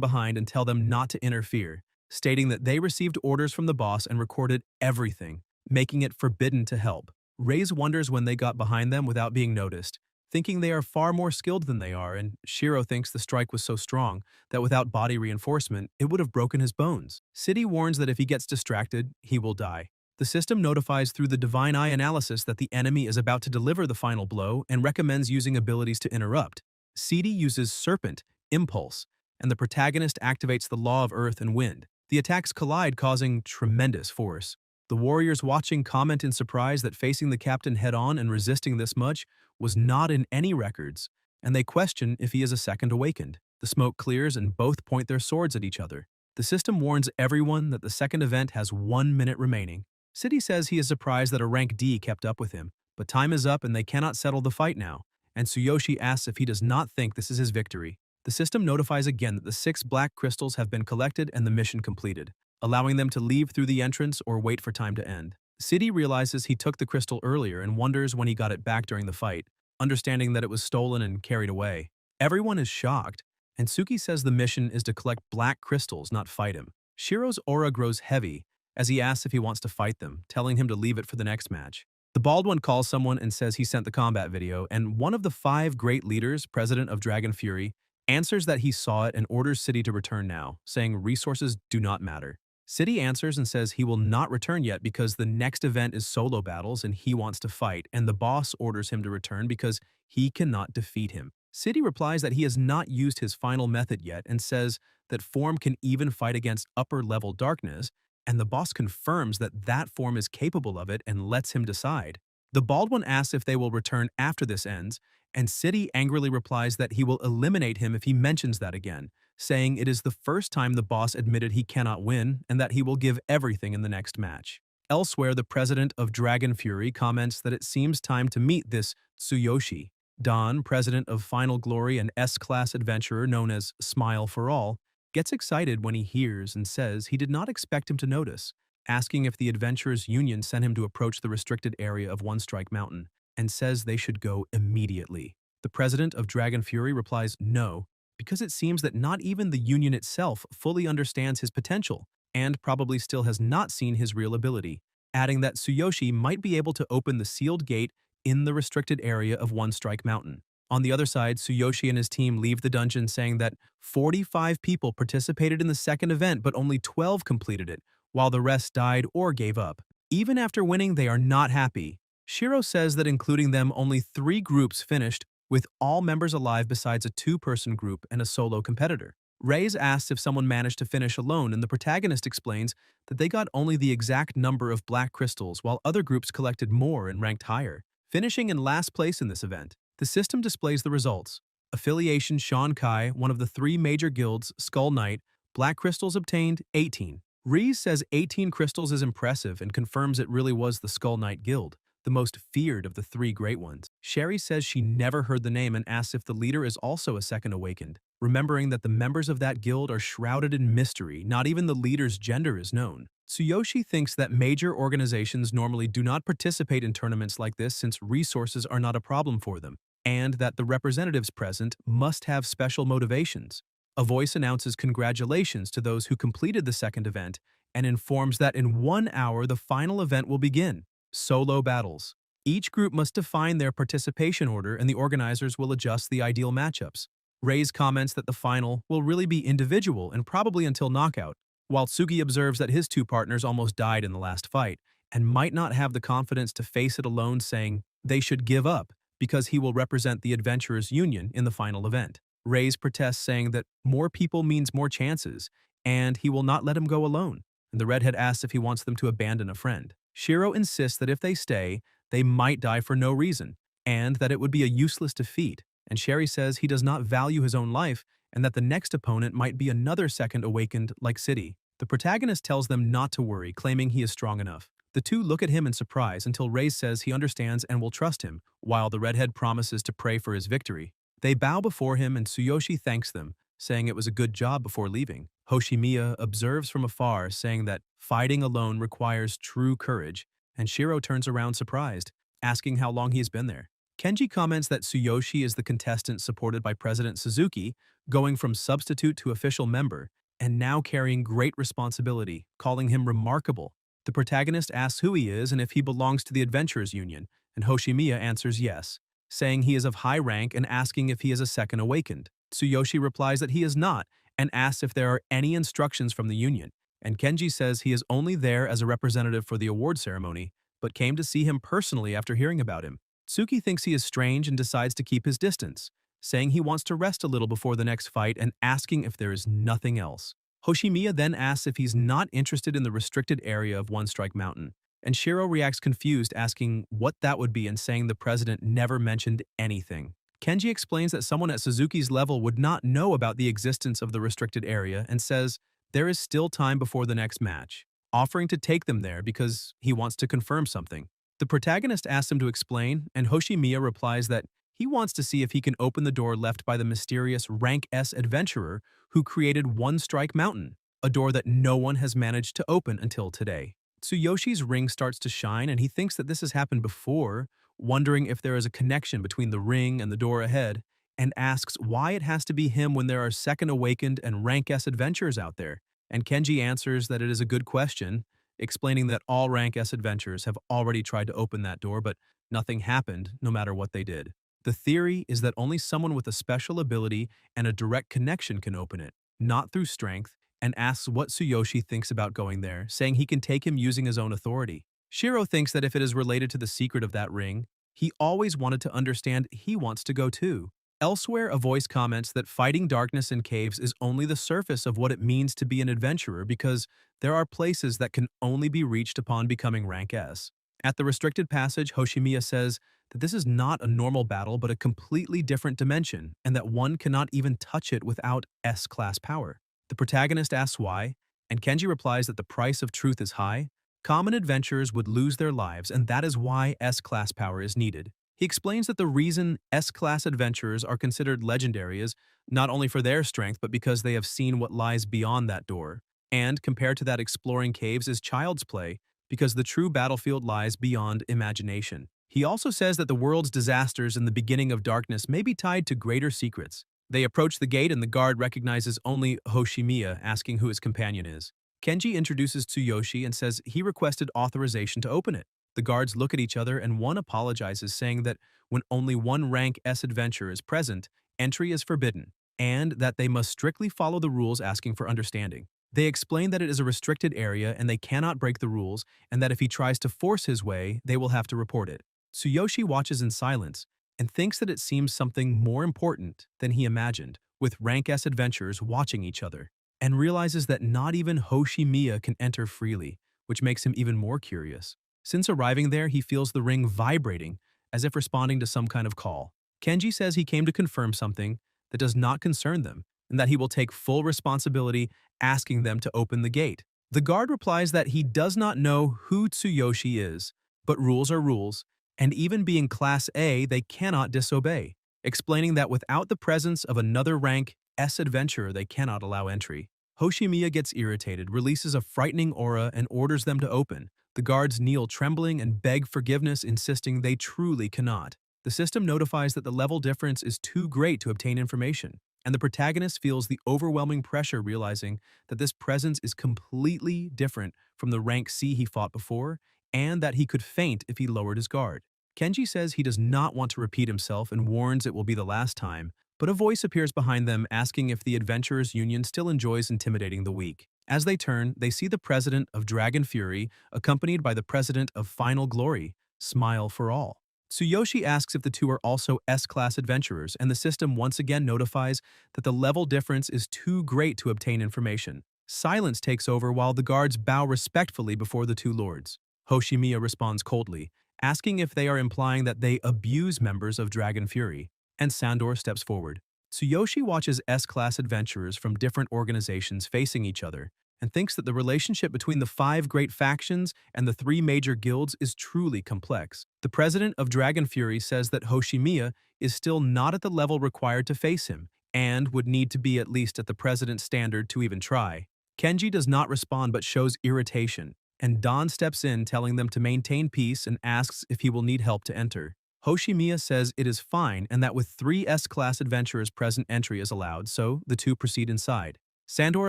behind and tell them not to interfere, stating that they received orders from the boss and recorded everything, making it forbidden to help. Reyes wonders when they got behind them without being noticed, thinking they are far more skilled than they are, and Shiro thinks the strike was so strong that without body reinforcement, it would have broken his bones. City warns that if he gets distracted, he will die. The system notifies through the Divine Eye analysis that the enemy is about to deliver the final blow and recommends using abilities to interrupt. CD uses Serpent, Impulse, and the protagonist activates the Law of Earth and Wind. The attacks collide, causing tremendous force. The warriors watching comment in surprise that facing the captain head-on and resisting this much was not in any records, and they question if he is a Second Awakened. The smoke clears and both point their swords at each other. The system warns everyone that the second event has 1 minute remaining. City says he is surprised that a rank D kept up with him, but time is up and they cannot settle the fight now, and Tsuyoshi asks if he does not think this is his victory. The system notifies again that the 6 black crystals have been collected and the mission completed, allowing them to leave through the entrance or wait for time to end. City realizes he took the crystal earlier and wonders when he got it back during the fight, understanding that it was stolen and carried away. Everyone is shocked, and Tsuki says the mission is to collect black crystals, not fight him. Shiro's aura grows heavy as he asks if he wants to fight them, telling him to leave it for the next match. The bald one calls someone and says he sent the combat video, and one of the 5 great leaders, president of Dragon Fury, answers that he saw it and orders City to return now, saying resources do not matter. City answers and says he will not return yet because the next event is solo battles and he wants to fight, and the boss orders him to return because he cannot defeat him. City replies that he has not used his final method yet and says that form can even fight against upper-level darkness, and the boss confirms that that form is capable of it and lets him decide. The bald one asks if they will return after this ends, and City angrily replies that he will eliminate him if he mentions that again, saying it is the first time the boss admitted he cannot win and that he will give everything in the next match. Elsewhere, the president of Dragon Fury comments that it seems time to meet this Tsuyoshi. Don, president of Final Glory and S-class adventurer known as Smile for All, gets excited when he hears and says he did not expect him to notice, asking if the Adventurers Union sent him to approach the restricted area of One Strike Mountain, and says they should go immediately. The president of Dragon Fury replies no, because it seems that not even the Union itself fully understands his potential, and probably still has not seen his real ability, adding that Tsuyoshi might be able to open the sealed gate in the restricted area of One Strike Mountain. On the other side, Tsuyoshi and his team leave the dungeon saying that 45 people participated in the second event but only 12 completed it, while the rest died or gave up. Even after winning, they are not happy. Shiro says that including them, only 3 groups finished, with all members alive besides a 2-person group and a solo competitor. Reyes asks if someone managed to finish alone, and the protagonist explains that they got only the exact number of black crystals while other groups collected more and ranked higher, finishing in last place in this event. The system displays the results. Affiliation Shonkai, one of the 3 major guilds, Skull Knight, black crystals obtained 18. Reese says 18 crystals is impressive and confirms it really was the Skull Knight Guild, the most feared of the 3 great ones. Sherry says she never heard the name and asks if the leader is also a second awakened, remembering that the members of that guild are shrouded in mystery, not even the leader's gender is known. Tsuyoshi thinks that major organizations normally do not participate in tournaments like this since resources are not a problem for them, and that the representatives present must have special motivations. A voice announces congratulations to those who completed the second event and informs that in 1 hour the final event will begin. Solo battles. Each group must define their participation order and the organizers will adjust the ideal matchups. Reyes comments that the final will really be individual and probably until knockout, while Tsugi observes that his 2 partners almost died in the last fight and might not have the confidence to face it alone, saying they should give up because he will represent the Adventurers Union in the final event. Reyes protests, saying that more people means more chances, and he will not let him go alone. And the redhead asks if he wants them to abandon a friend. Shiro insists that if they stay, they might die for no reason, and that it would be a useless defeat. And Sherry says he does not value his own life, and that the next opponent might be another second awakened like City. The protagonist tells them not to worry, claiming he is strong enough. The 2 look at him in surprise until Reyes says he understands and will trust him, while the redhead promises to pray for his victory. They bow before him and Tsuyoshi thanks them, saying it was a good job before leaving. Hoshimiya observes from afar, saying that fighting alone requires true courage, and Shiro turns around surprised, asking how long he has been there. Kenji comments that Tsuyoshi is the contestant supported by President Suzuki, going from substitute to official member, and now carrying great responsibility, calling him remarkable. The protagonist asks who he is and if he belongs to the Adventurers Union, and Hoshimiya answers yes, saying he is of high rank and asking if he is a second awakened. Tsuyoshi replies that he is not and asks if there are any instructions from the union, and Kenji says he is only there as a representative for the award ceremony, but came to see him personally after hearing about him. Tsuki thinks he is strange and decides to keep his distance, saying he wants to rest a little before the next fight and asking if there is nothing else. Hoshimiya then asks if he's not interested in the restricted area of One Strike Mountain, and Shiro reacts confused, asking what that would be and saying the president never mentioned anything. Kenji explains that someone at Suzuki's level would not know about the existence of the restricted area and says there is still time before the next match, offering to take them there because he wants to confirm something. The protagonist asks him to explain, and Hoshimiya replies that he wants to see if he can open the door left by the mysterious Rank S adventurer who created One Strike Mountain, a door that no one has managed to open until today. Tsuyoshi's ring starts to shine and he thinks that this has happened before, wondering if there is a connection between the ring and the door ahead, and asks why it has to be him when there are second awakened and rank S adventurers out there. And Kenji answers that it is a good question, explaining that all rank S adventurers have already tried to open that door, but nothing happened no matter what they did. The theory is that only someone with a special ability and a direct connection can open it, not through strength, and asks what Tsuyoshi thinks about going there, saying he can take him using his own authority. Shiro thinks that if it is related to the secret of that ring, he always wanted to understand he wants to go too. Elsewhere, a voice comments that fighting darkness in caves is only the surface of what it means to be an adventurer because there are places that can only be reached upon becoming rank S. At the restricted passage, Hoshimiya says that this is not a normal battle but a completely different dimension and that one cannot even touch it without S-class power. The protagonist asks why, and Kenji replies that the price of truth is high. Common adventurers would lose their lives, and that is why S-class power is needed. He explains that the reason S-class adventurers are considered legendary is not only for their strength, but because they have seen what lies beyond that door. And compared to that, exploring caves is child's play, because the true battlefield lies beyond imagination. He also says that the world's disasters in the beginning of darkness may be tied to greater secrets. They approach the gate and the guard recognizes only Hoshimiya, asking who his companion is. Kenji introduces Tsuyoshi and says he requested authorization to open it. The guards look at each other and one apologizes, saying that when only one rank S adventurer is present, entry is forbidden, and that they must strictly follow the rules, asking for understanding. They explain that it is a restricted area and they cannot break the rules, and that if he tries to force his way, they will have to report it. Tsuyoshi watches in silence and thinks that it seems something more important than he imagined, with rank S adventurers watching each other, and realizes that not even Hoshimiya can enter freely, which makes him even more curious. Since arriving there, he feels the ring vibrating, as if responding to some kind of call. Kenji says he came to confirm something that does not concern them, and that he will take full responsibility, asking them to open the gate. The guard replies that he does not know who Tsuyoshi is, but rules are rules, and even being Class A, they cannot disobey, explaining that without the presence of another rank S adventurer, they cannot allow entry. Hoshimiya gets irritated, releases a frightening aura, and orders them to open. The guards kneel trembling and beg forgiveness, insisting they truly cannot. The system notifies that the level difference is too great to obtain information, and the protagonist feels the overwhelming pressure, realizing that this presence is completely different from the rank C he fought before, and that he could faint if he lowered his guard. Kenji says he does not want to repeat himself and warns it will be the last time, but a voice appears behind them, asking if the Adventurers Union still enjoys intimidating the weak. As they turn, they see the president of Dragon Fury, accompanied by the president of Final Glory, Smile for All. Tsuyoshi asks if the two are also S-class adventurers, and the system once again notifies that the level difference is too great to obtain information. Silence takes over while the guards bow respectfully before the two lords. Hoshimiya responds coldly, asking if they are implying that they abuse members of Dragon Fury, and Sandor steps forward. Tsuyoshi watches S-class adventurers from different organizations facing each other, and thinks that the relationship between the 5 great factions and the 3 major guilds is truly complex. The president of Dragon Fury says that Hoshimiya is still not at the level required to face him, and would need to be at least at the president's standard to even try. Kenji does not respond but shows irritation, and Don steps in, telling them to maintain peace, and asks if he will need help to enter. Hoshimiya says it is fine, and that with 3 S-class adventurers present, entry is allowed, so the two proceed inside. Sandor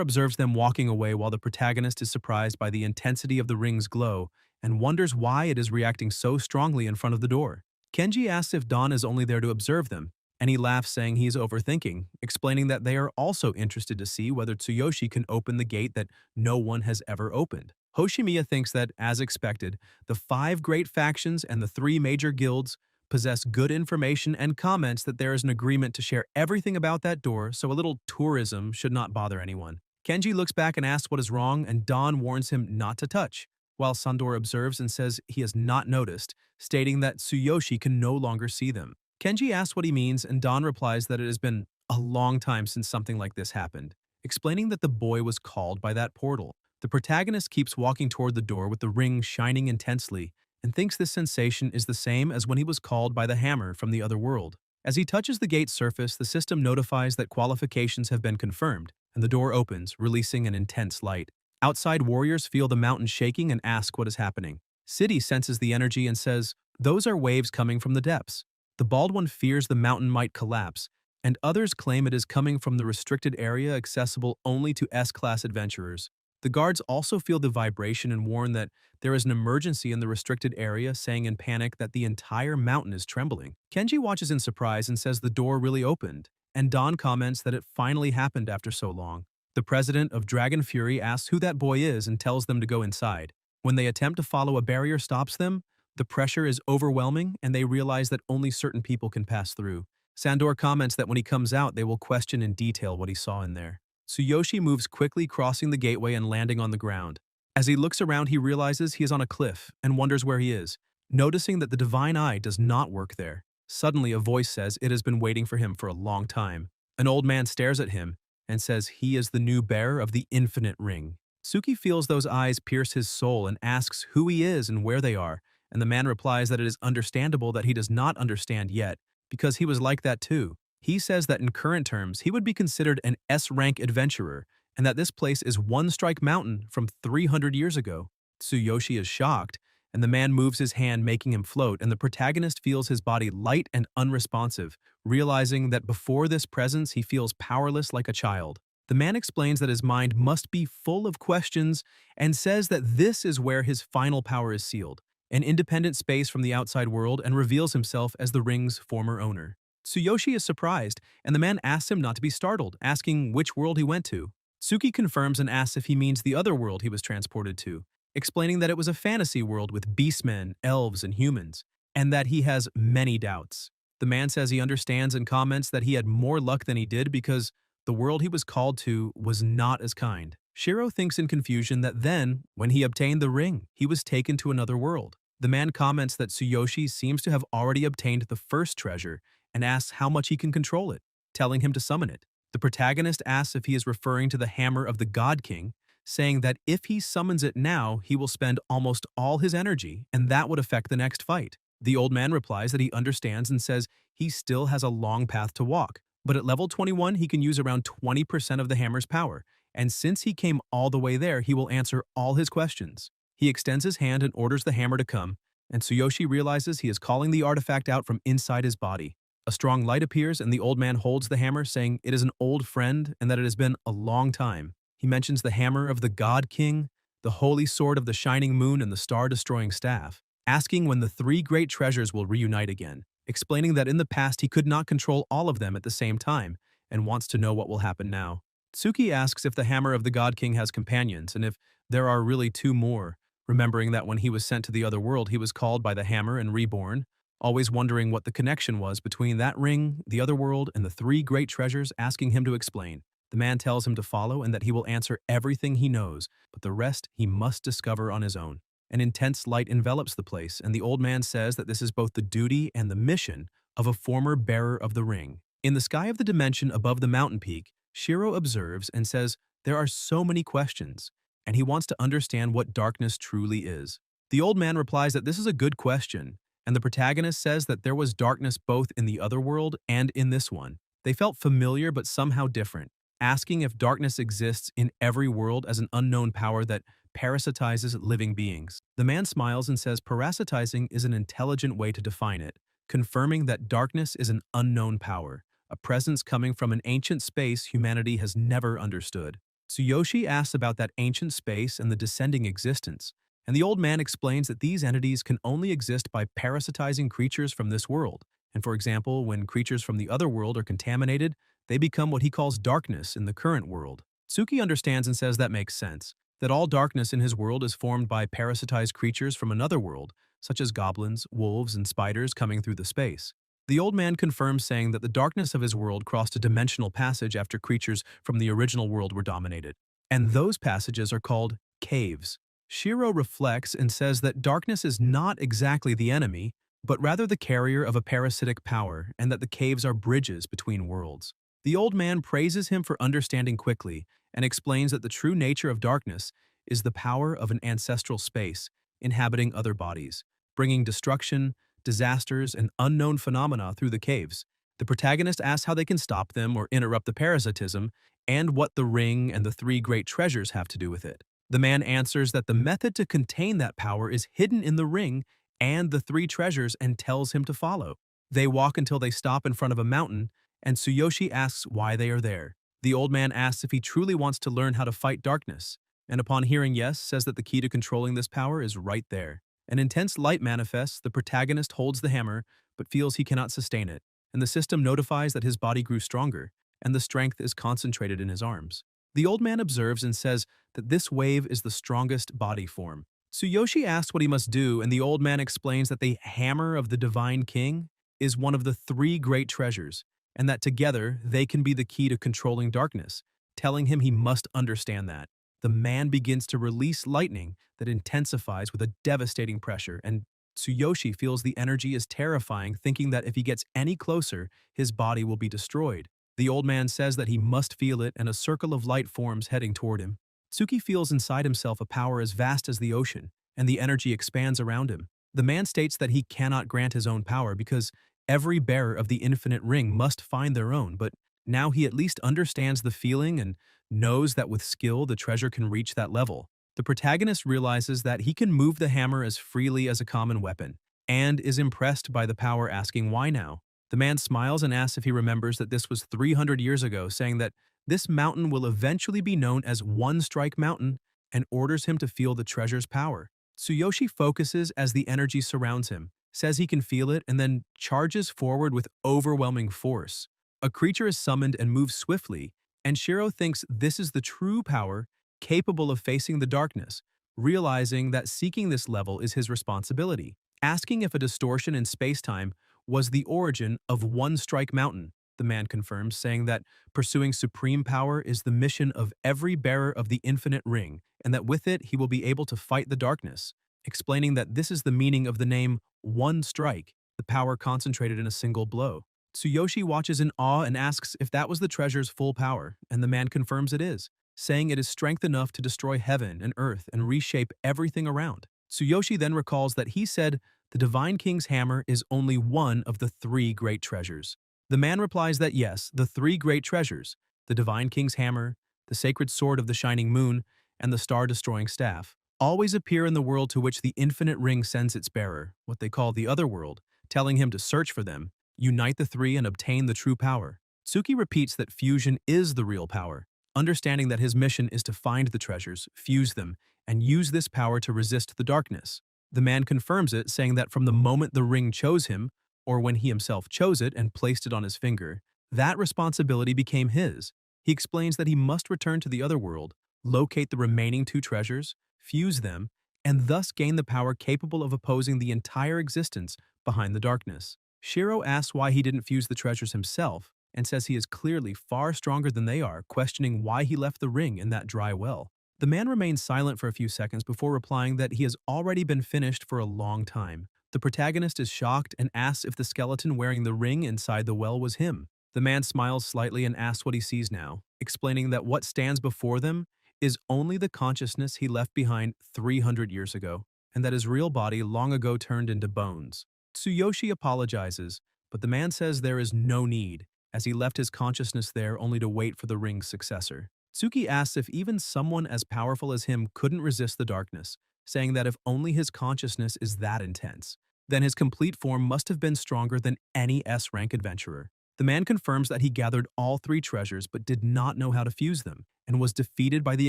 observes them walking away while the protagonist is surprised by the intensity of the ring's glow and wonders why it is reacting so strongly in front of the door. Kenji asks if Don is only there to observe them, and he laughs, saying he is overthinking, explaining that they are also interested to see whether Tsuyoshi can open the gate that no one has ever opened. Hoshimiya thinks that, as expected, the 5 great factions and the 3 major guilds possess good information, and comments that there is an agreement to share everything about that door, so a little tourism should not bother anyone. Kenji looks back and asks what is wrong, and Don warns him not to touch, while Sandor observes and says he has not noticed, stating that Tsuyoshi can no longer see them. Kenji asks what he means, and Don replies that it has been a long time since something like this happened, explaining that the boy was called by that portal. The protagonist keeps walking toward the door with the ring shining intensely, and thinks this sensation is the same as when he was called by the hammer from the other world. As he touches the gate's surface, the system notifies that qualifications have been confirmed, and the door opens, releasing an intense light. Outside, warriors feel the mountain shaking and ask what is happening. City senses the energy and says, "Those are waves coming from the depths." The bald one fears the mountain might collapse, and others claim it is coming from the restricted area accessible only to S-class adventurers. The guards also feel the vibration and warn that there is an emergency in the restricted area, saying in panic that the entire mountain is trembling. Kenji watches in surprise and says the door really opened, and Don comments that it finally happened after so long. The president of Dragon Fury asks who that boy is and tells them to go inside. When they attempt to follow, a barrier stops them. The pressure is overwhelming, and they realize that only certain people can pass through. Sandor comments that when he comes out, they will question in detail what he saw in there. Tsuyoshi moves quickly, crossing the gateway and landing on the ground. As he looks around, he realizes he is on a cliff and wonders where he is, noticing that the divine eye does not work there. Suddenly, a voice says it has been waiting for him for a long time. An old man stares at him and says he is the new bearer of the infinite ring. Tsuki feels those eyes pierce his soul and asks who he is and where they are, and the man replies that it is understandable that he does not understand yet, because he was like that too. He says that in current terms, he would be considered an S-rank adventurer, and that this place is One Strike Mountain from 300 years ago. Tsuyoshi is shocked, and the man moves his hand, making him float, and the protagonist feels his body light and unresponsive, realizing that before this presence he feels powerless like a child. The man explains that his mind must be full of questions and says that this is where his final power is sealed. an independent space from the outside world, and reveals himself as the ring's former owner. Tsuyoshi is surprised, and the man asks him not to be startled, asking which world he went to. Tsuki confirms and asks if he means the other world he was transported to, explaining that it was a fantasy world with beastmen, elves, and humans, and that he has many doubts. The man says he understands and comments that he had more luck than he did because the world he was called to was not as kind. Shiro thinks in confusion that then, when he obtained the ring, he was taken to another world. The man comments that Tsuyoshi seems to have already obtained the first treasure and asks how much he can control it, telling him to summon it. The protagonist asks if he is referring to the hammer of the God King, saying that if he summons it now, he will spend almost all his energy, and that would affect the next fight. The old man replies that he understands and says he still has a long path to walk, but at level 21 he can use around 20% of the hammer's power, and since he came all the way there, he will answer all his questions. He extends his hand and orders the hammer to come, and Tsuyoshi realizes he is calling the artifact out from inside his body. A strong light appears and the old man holds the hammer, saying it is an old friend and that it has been a long time. He mentions the hammer of the God King, the holy sword of the shining moon, and the star-destroying staff, asking when the three great treasures will reunite again, explaining that in the past he could not control all of them at the same time and wants to know what will happen now. Tsuki asks if the hammer of the God King has companions and if there are really two more, remembering that when he was sent to the other world he was called by the hammer and reborn, always wondering what the connection was between that ring, the other world, and the three great treasures, asking him to explain. The man tells him to follow and that he will answer everything he knows, but the rest he must discover on his own. An intense light envelops the place, and the old man says that this is both the duty and the mission of a former bearer of the ring. In the sky of the dimension above the mountain peak, Shiro observes and says there are so many questions, and he wants to understand what darkness truly is. The old man replies that this is a good question, and the protagonist says that there was darkness both in the other world and in this one. They felt familiar but somehow different, asking if darkness exists in every world as an unknown power that parasitizes living beings. The man smiles and says parasitizing is an intelligent way to define it, confirming that darkness is an unknown power, a presence coming from an ancient space humanity has never understood. Tsuyoshi asks about that ancient space and the descending existence, and the old man explains that these entities can only exist by parasitizing creatures from this world, and for example, when creatures from the other world are contaminated, they become what he calls darkness in the current world. Tsuki understands and says that makes sense, that all darkness in his world is formed by parasitized creatures from another world, such as goblins, wolves, and spiders coming through the space. The old man confirms, saying that the darkness of his world crossed a dimensional passage after creatures from the original world were dominated, and those passages are called caves. Shiro reflects and says that darkness is not exactly the enemy, but rather the carrier of a parasitic power, and that the caves are bridges between worlds. The old man praises him for understanding quickly and explains that the true nature of darkness is the power of an ancestral space inhabiting other bodies, bringing destruction, disasters, and unknown phenomena through the caves. The protagonist asks how they can stop them or interrupt the parasitism, and what the ring and the three great treasures have to do with it. The man answers that the method to contain that power is hidden in the ring and the three treasures and tells him to follow. They walk until they stop in front of a mountain, and Tsuyoshi asks why they are there. The old man asks if he truly wants to learn how to fight darkness, and upon hearing yes, says that the key to controlling this power is right there. An intense light manifests, the protagonist holds the hammer, but feels he cannot sustain it, and the system notifies that his body grew stronger, and the strength is concentrated in his arms. The old man observes and says that this wave is the strongest body form. Tsuyoshi asks what he must do, and the old man explains that the hammer of the divine king is one of the three great treasures, and that together they can be the key to controlling darkness, telling him he must understand that. The man begins to release lightning that intensifies with a devastating pressure, and Tsuyoshi feels the energy is terrifying, thinking that if he gets any closer, his body will be destroyed. The old man says that he must feel it, and a circle of light forms heading toward him. Tsuki feels inside himself a power as vast as the ocean, and the energy expands around him. The man states that he cannot grant his own power because every bearer of the infinite ring must find their own, but now he at least understands the feeling and knows that with skill the treasure can reach that level. The protagonist realizes that he can move the hammer as freely as a common weapon, and is impressed by the power, asking why now. The man smiles and asks if he remembers that this was 300 years ago, saying that this mountain will eventually be known as One Strike Mountain, and orders him to feel the treasure's power. Tsuyoshi focuses as the energy surrounds him, says he can feel it, and then charges forward with overwhelming force. A creature is summoned and moves swiftly, and Shiro thinks this is the true power capable of facing the darkness, realizing that seeking this level is his responsibility. Asking if a distortion in spacetime was the origin of One Strike Mountain, the man confirms, saying that pursuing supreme power is the mission of every bearer of the infinite ring, and that with it he will be able to fight the darkness, explaining that this is the meaning of the name One Strike, the power concentrated in a single blow. Tsuyoshi watches in awe and asks if that was the treasure's full power, and the man confirms it is, saying it is strength enough to destroy heaven and earth and reshape everything around. Tsuyoshi then recalls that he said the Divine King's hammer is only one of the three great treasures. The man replies that yes, the three great treasures, the Divine King's hammer, the sacred sword of the shining moon, and the star-destroying staff, always appear in the world to which the infinite ring sends its bearer, what they call the other world, telling him to search for them, unite the three, and obtain the true power. Tsuki repeats that fusion is the real power, understanding that his mission is to find the treasures, fuse them, and use this power to resist the darkness. The man confirms it, saying that from the moment the ring chose him, or when he himself chose it and placed it on his finger, that responsibility became his. He explains that he must return to the other world, locate the remaining two treasures, fuse them, and thus gain the power capable of opposing the entire existence behind the darkness. Shiro asks why he didn't fuse the treasures himself, and says he is clearly far stronger than they are, questioning why he left the ring in that dry well. The man remains silent for a few seconds before replying that he has already been finished for a long time. The protagonist is shocked and asks if the skeleton wearing the ring inside the well was him. The man smiles slightly and asks what he sees now, explaining that what stands before them is only the consciousness he left behind 300 years ago, and that his real body long ago turned into bones. Tsuyoshi apologizes, but the man says there is no need, as he left his consciousness there only to wait for the ring's successor. Tsuki asks if even someone as powerful as him couldn't resist the darkness, saying that if only his consciousness is that intense, then his complete form must have been stronger than any S-rank adventurer. The man confirms that he gathered all three treasures but did not know how to fuse them, and was defeated by the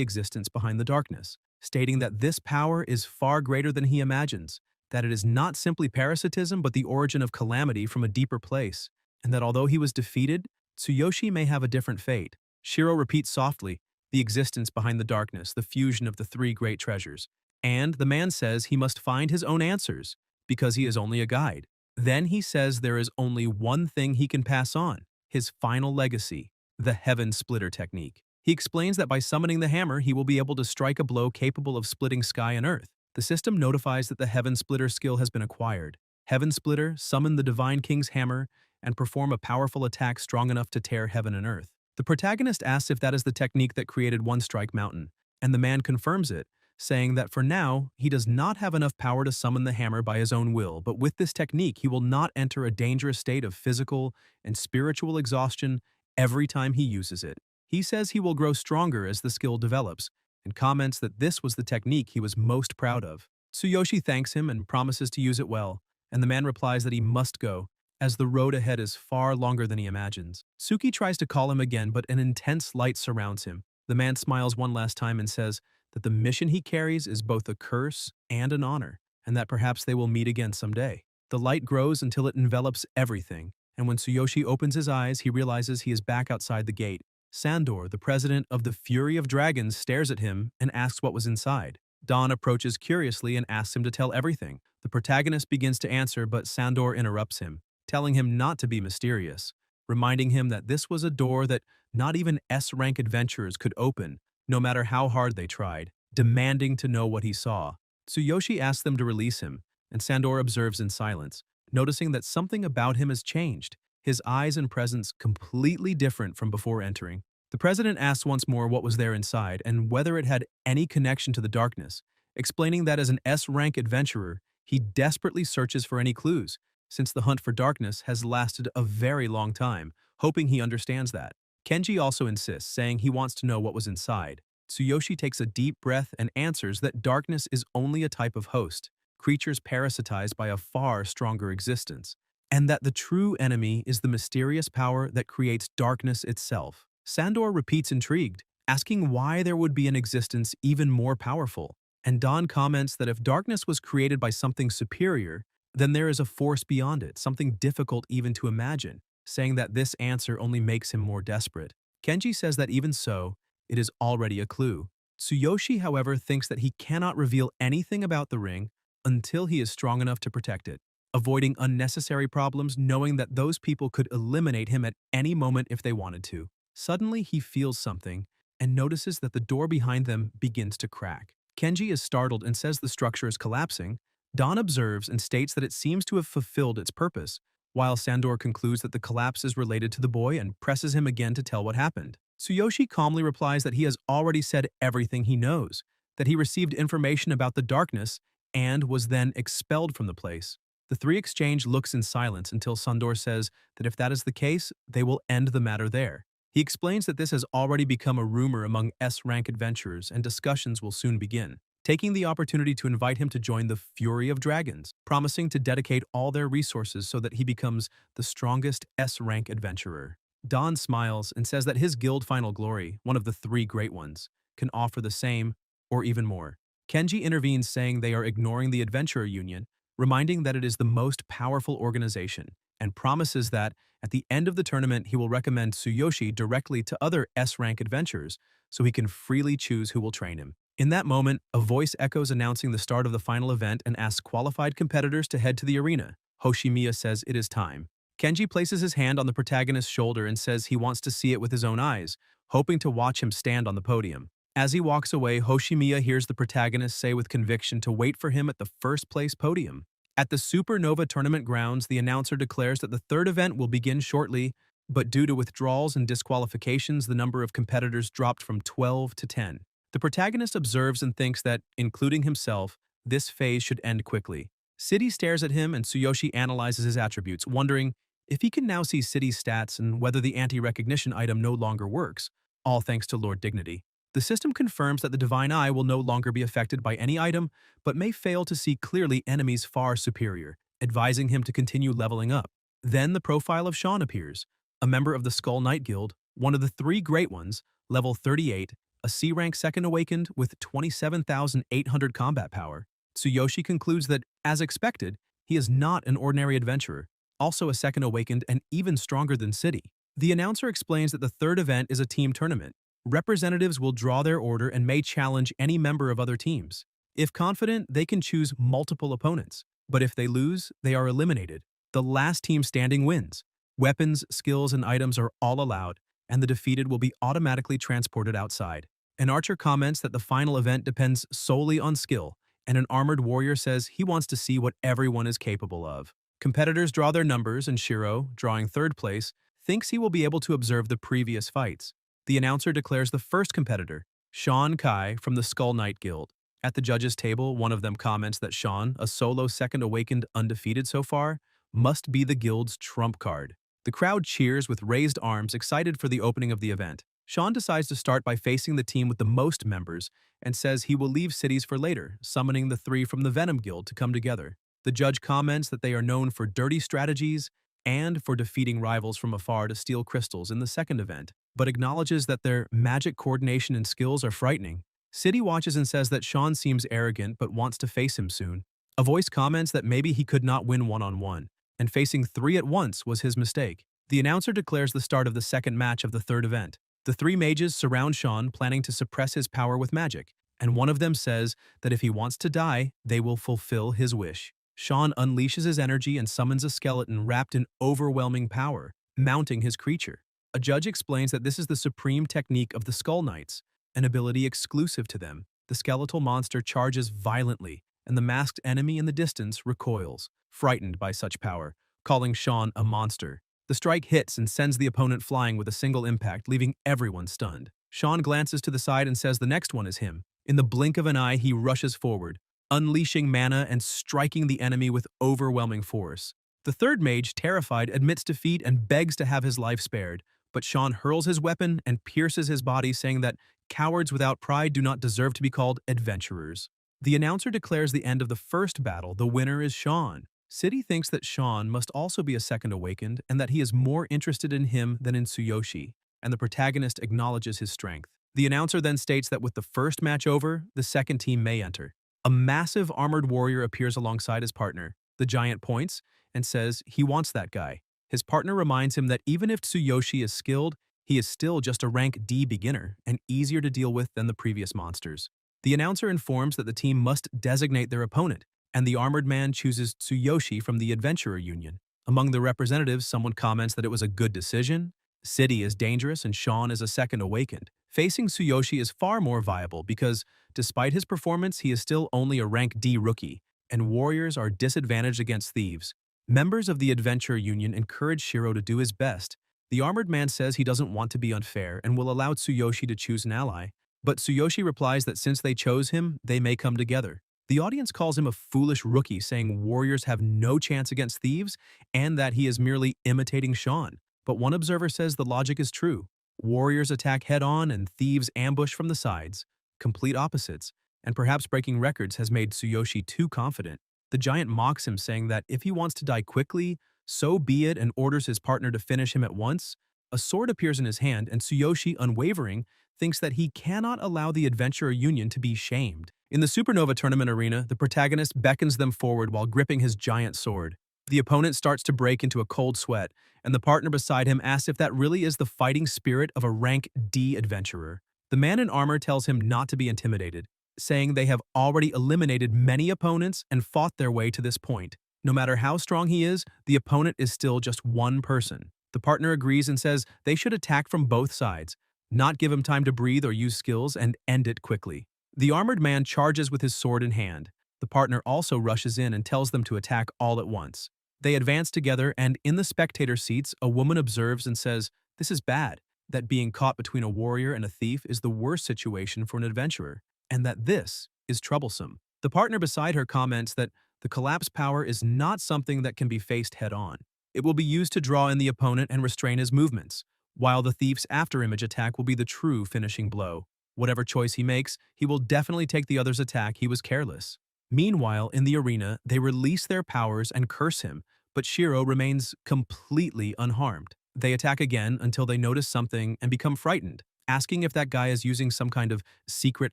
existence behind the darkness, stating that this power is far greater than he imagines, that it is not simply parasitism but the origin of calamity from a deeper place, and that although he was defeated, Tsuyoshi may have a different fate. Shiro repeats softly, the existence behind the darkness, the fusion of the three great treasures, and the man says he must find his own answers, because he is only a guide. Then he says there is only one thing he can pass on, his final legacy, the Heaven Splitter technique. He explains that by summoning the hammer, he will be able to strike a blow capable of splitting sky and earth. The system notifies that the Heaven Splitter skill has been acquired. Heaven Splitter, summon the Divine King's hammer, and perform a powerful attack strong enough to tear heaven and earth. The protagonist asks if that is the technique that created One Strike Mountain, and the man confirms it, saying that for now, he does not have enough power to summon the hammer by his own will, but with this technique he will not enter a dangerous state of physical and spiritual exhaustion every time he uses it. He says he will grow stronger as the skill develops, and comments that this was the technique he was most proud of. Tsuyoshi thanks him and promises to use it well, and the man replies that he must go, as the road ahead is far longer than he imagines. Tsuki tries to call him again, but an intense light surrounds him. The man smiles one last time and says that the mission he carries is both a curse and an honor, and that perhaps they will meet again someday. The light grows until it envelops everything, and when Tsuyoshi opens his eyes, he realizes he is back outside the gate. Sandor, the president of the Fury of Dragons, stares at him and asks what was inside. Dawn approaches curiously and asks him to tell everything. The protagonist begins to answer, but Sandor interrupts him, telling him not to be mysterious, reminding him that this was a door that not even S-rank adventurers could open, no matter how hard they tried, demanding to know what he saw. Tsuyoshi asks them to release him, and Sandor observes in silence, noticing that something about him has changed, his eyes and presence completely different from before entering. The president asks once more what was there inside and whether it had any connection to the darkness, explaining that as an S-rank adventurer, he desperately searches for any clues, since the hunt for darkness has lasted a very long time, hoping he understands that. Kenji also insists, saying he wants to know what was inside. Tsuyoshi takes a deep breath and answers that darkness is only a type of host, creatures parasitized by a far stronger existence, and that the true enemy is the mysterious power that creates darkness itself. Sandor repeats intrigued, asking why there would be an existence even more powerful, and Don comments that if darkness was created by something superior, then there is a force beyond it, something difficult even to imagine, saying that this answer only makes him more desperate. Kenji says that even so, it is already a clue. Tsuyoshi, however, thinks that he cannot reveal anything about the ring until he is strong enough to protect it, avoiding unnecessary problems knowing that those people could eliminate him at any moment if they wanted to. Suddenly, he feels something and notices that the door behind them begins to crack. Kenji is startled and says the structure is collapsing. Don observes and states that it seems to have fulfilled its purpose, while Sandor concludes that the collapse is related to the boy and presses him again to tell what happened. Tsuyoshi calmly replies that he has already said everything he knows, that he received information about the darkness and was then expelled from the place. The three exchange looks in silence until Sandor says that if that is the case, they will end the matter there. He explains that this has already become a rumor among S-rank adventurers and discussions will soon begin, taking the opportunity to invite him to join the Fury of Dragons, promising to dedicate all their resources so that he becomes the strongest S-rank adventurer. Don smiles and says that his guild Final Glory, one of the three great ones, can offer the same or even more. Kenji intervenes saying they are ignoring the Adventurer Union, reminding that it is the most powerful organization, and promises that at the end of the tournament he will recommend Tsuyoshi directly to other S-rank adventurers so he can freely choose who will train him. In that moment, a voice echoes announcing the start of the final event and asks qualified competitors to head to the arena. Hoshimiya says it is time. Kenji places his hand on the protagonist's shoulder and says he wants to see it with his own eyes, hoping to watch him stand on the podium. As he walks away, Hoshimiya hears the protagonist say with conviction to wait for him at the first-place podium. At the Supernova Tournament grounds, the announcer declares that the third event will begin shortly, but due to withdrawals and disqualifications, the number of competitors dropped from 12 to 10. The protagonist observes and thinks that, including himself, this phase should end quickly. City stares at him and Tsuyoshi analyzes his attributes, wondering if he can now see City's stats and whether the anti-recognition item no longer works, all thanks to Lord Dignity. The system confirms that the Divine Eye will no longer be affected by any item, but may fail to see clearly enemies far superior, advising him to continue leveling up. Then the profile of Sean appears, a member of the Skull Knight Guild, one of the three great ones, level 38, a C-rank second awakened with 27,800 combat power. Tsuyoshi concludes that, as expected, he is not an ordinary adventurer, also a second awakened and even stronger than City. The announcer explains that the third event is a team tournament. Representatives will draw their order and may challenge any member of other teams. If confident, they can choose multiple opponents, but if they lose, they are eliminated. The last team standing wins. Weapons, skills, and items are all allowed, and the defeated will be automatically transported outside. An archer comments that the final event depends solely on skill, and an armored warrior says he wants to see what everyone is capable of. Competitors draw their numbers, and Shiro, drawing third place, thinks he will be able to observe the previous fights. The announcer declares the first competitor, Sean Kai from the Skull Knight Guild. At the judges' table, one of them comments that Sean, a solo second awakened undefeated so far, must be the guild's trump card. The crowd cheers with raised arms, excited for the opening of the event. Sean decides to start by facing the team with the most members and says he will leave cities for later, summoning the three from the Venom Guild to come together. The judge comments that they are known for dirty strategies and for defeating rivals from afar to steal crystals in the second event, but acknowledges that their magic coordination and skills are frightening. City watches and says that Sean seems arrogant but wants to face him soon. A voice comments that maybe he could not win one-on-one, and facing three at once was his mistake. The announcer declares the start of the second match of the third event. The three mages surround Sean, planning to suppress his power with magic, and one of them says that if he wants to die, they will fulfill his wish. Sean unleashes his energy and summons a skeleton wrapped in overwhelming power, mounting his creature. A judge explains that this is the supreme technique of the Skull Knights, an ability exclusive to them. The skeletal monster charges violently, and the masked enemy in the distance recoils, frightened by such power, calling Sean a monster. The strike hits and sends the opponent flying with a single impact, leaving everyone stunned. Sean glances to the side and says the next one is him. In the blink of an eye, he rushes forward, unleashing mana and striking the enemy with overwhelming force. The third mage, terrified, admits defeat and begs to have his life spared, but Sean hurls his weapon and pierces his body, saying that cowards without pride do not deserve to be called adventurers. The announcer declares the end of the first battle. The winner is Sean. City thinks that Sean must also be a second awakened and that he is more interested in him than in Tsuyoshi, and the protagonist acknowledges his strength. The announcer then states that with the first match over, the second team may enter. A massive armored warrior appears alongside his partner. The giant points and says he wants that guy. His partner reminds him that even if Tsuyoshi is skilled, he is still just a rank D beginner and easier to deal with than the previous monsters. The announcer informs that the team must designate their opponent, and the armored man chooses Tsuyoshi from the Adventurer Union. Among the representatives, someone comments that it was a good decision. City is dangerous and Sean is a second awakened. Facing Tsuyoshi is far more viable because, despite his performance, he is still only a rank D rookie, and warriors are disadvantaged against thieves. Members of the Adventurer Union encourage Shiro to do his best. The armored man says he doesn't want to be unfair and will allow Tsuyoshi to choose an ally, but Tsuyoshi replies that since they chose him, they may come together. The audience calls him a foolish rookie, saying warriors have no chance against thieves and that he is merely imitating Sean. But one observer says the logic is true. Warriors attack head-on and thieves ambush from the sides. Complete opposites, and perhaps breaking records has made Tsuyoshi too confident. The giant mocks him, saying that if he wants to die quickly, so be it, and orders his partner to finish him at once. A sword appears in his hand, and Tsuyoshi, unwavering, thinks that he cannot allow the Adventurer Union to be shamed. In the Supernova Tournament arena, the protagonist beckons them forward while gripping his giant sword. The opponent starts to break into a cold sweat, and the partner beside him asks if that really is the fighting spirit of a rank D adventurer. The man in armor tells him not to be intimidated, saying they have already eliminated many opponents and fought their way to this point. No matter how strong he is, the opponent is still just one person. The partner agrees and says they should attack from both sides, not give him time to breathe or use skills, and end it quickly. The armored man charges with his sword in hand. The partner also rushes in and tells them to attack all at once. They advance together, and in the spectator seats, a woman observes and says, "This is bad, that being caught between a warrior and a thief is the worst situation for an adventurer, and that this is troublesome." The partner beside her comments that the collapse power is not something that can be faced head-on. It will be used to draw in the opponent and restrain his movements, while the thief's after-image attack will be the true finishing blow. Whatever choice he makes, he will definitely take the other's attack. He was careless. Meanwhile, in the arena, they release their powers and curse him, but Shiro remains completely unharmed. They attack again until they notice something and become frightened, asking if that guy is using some kind of secret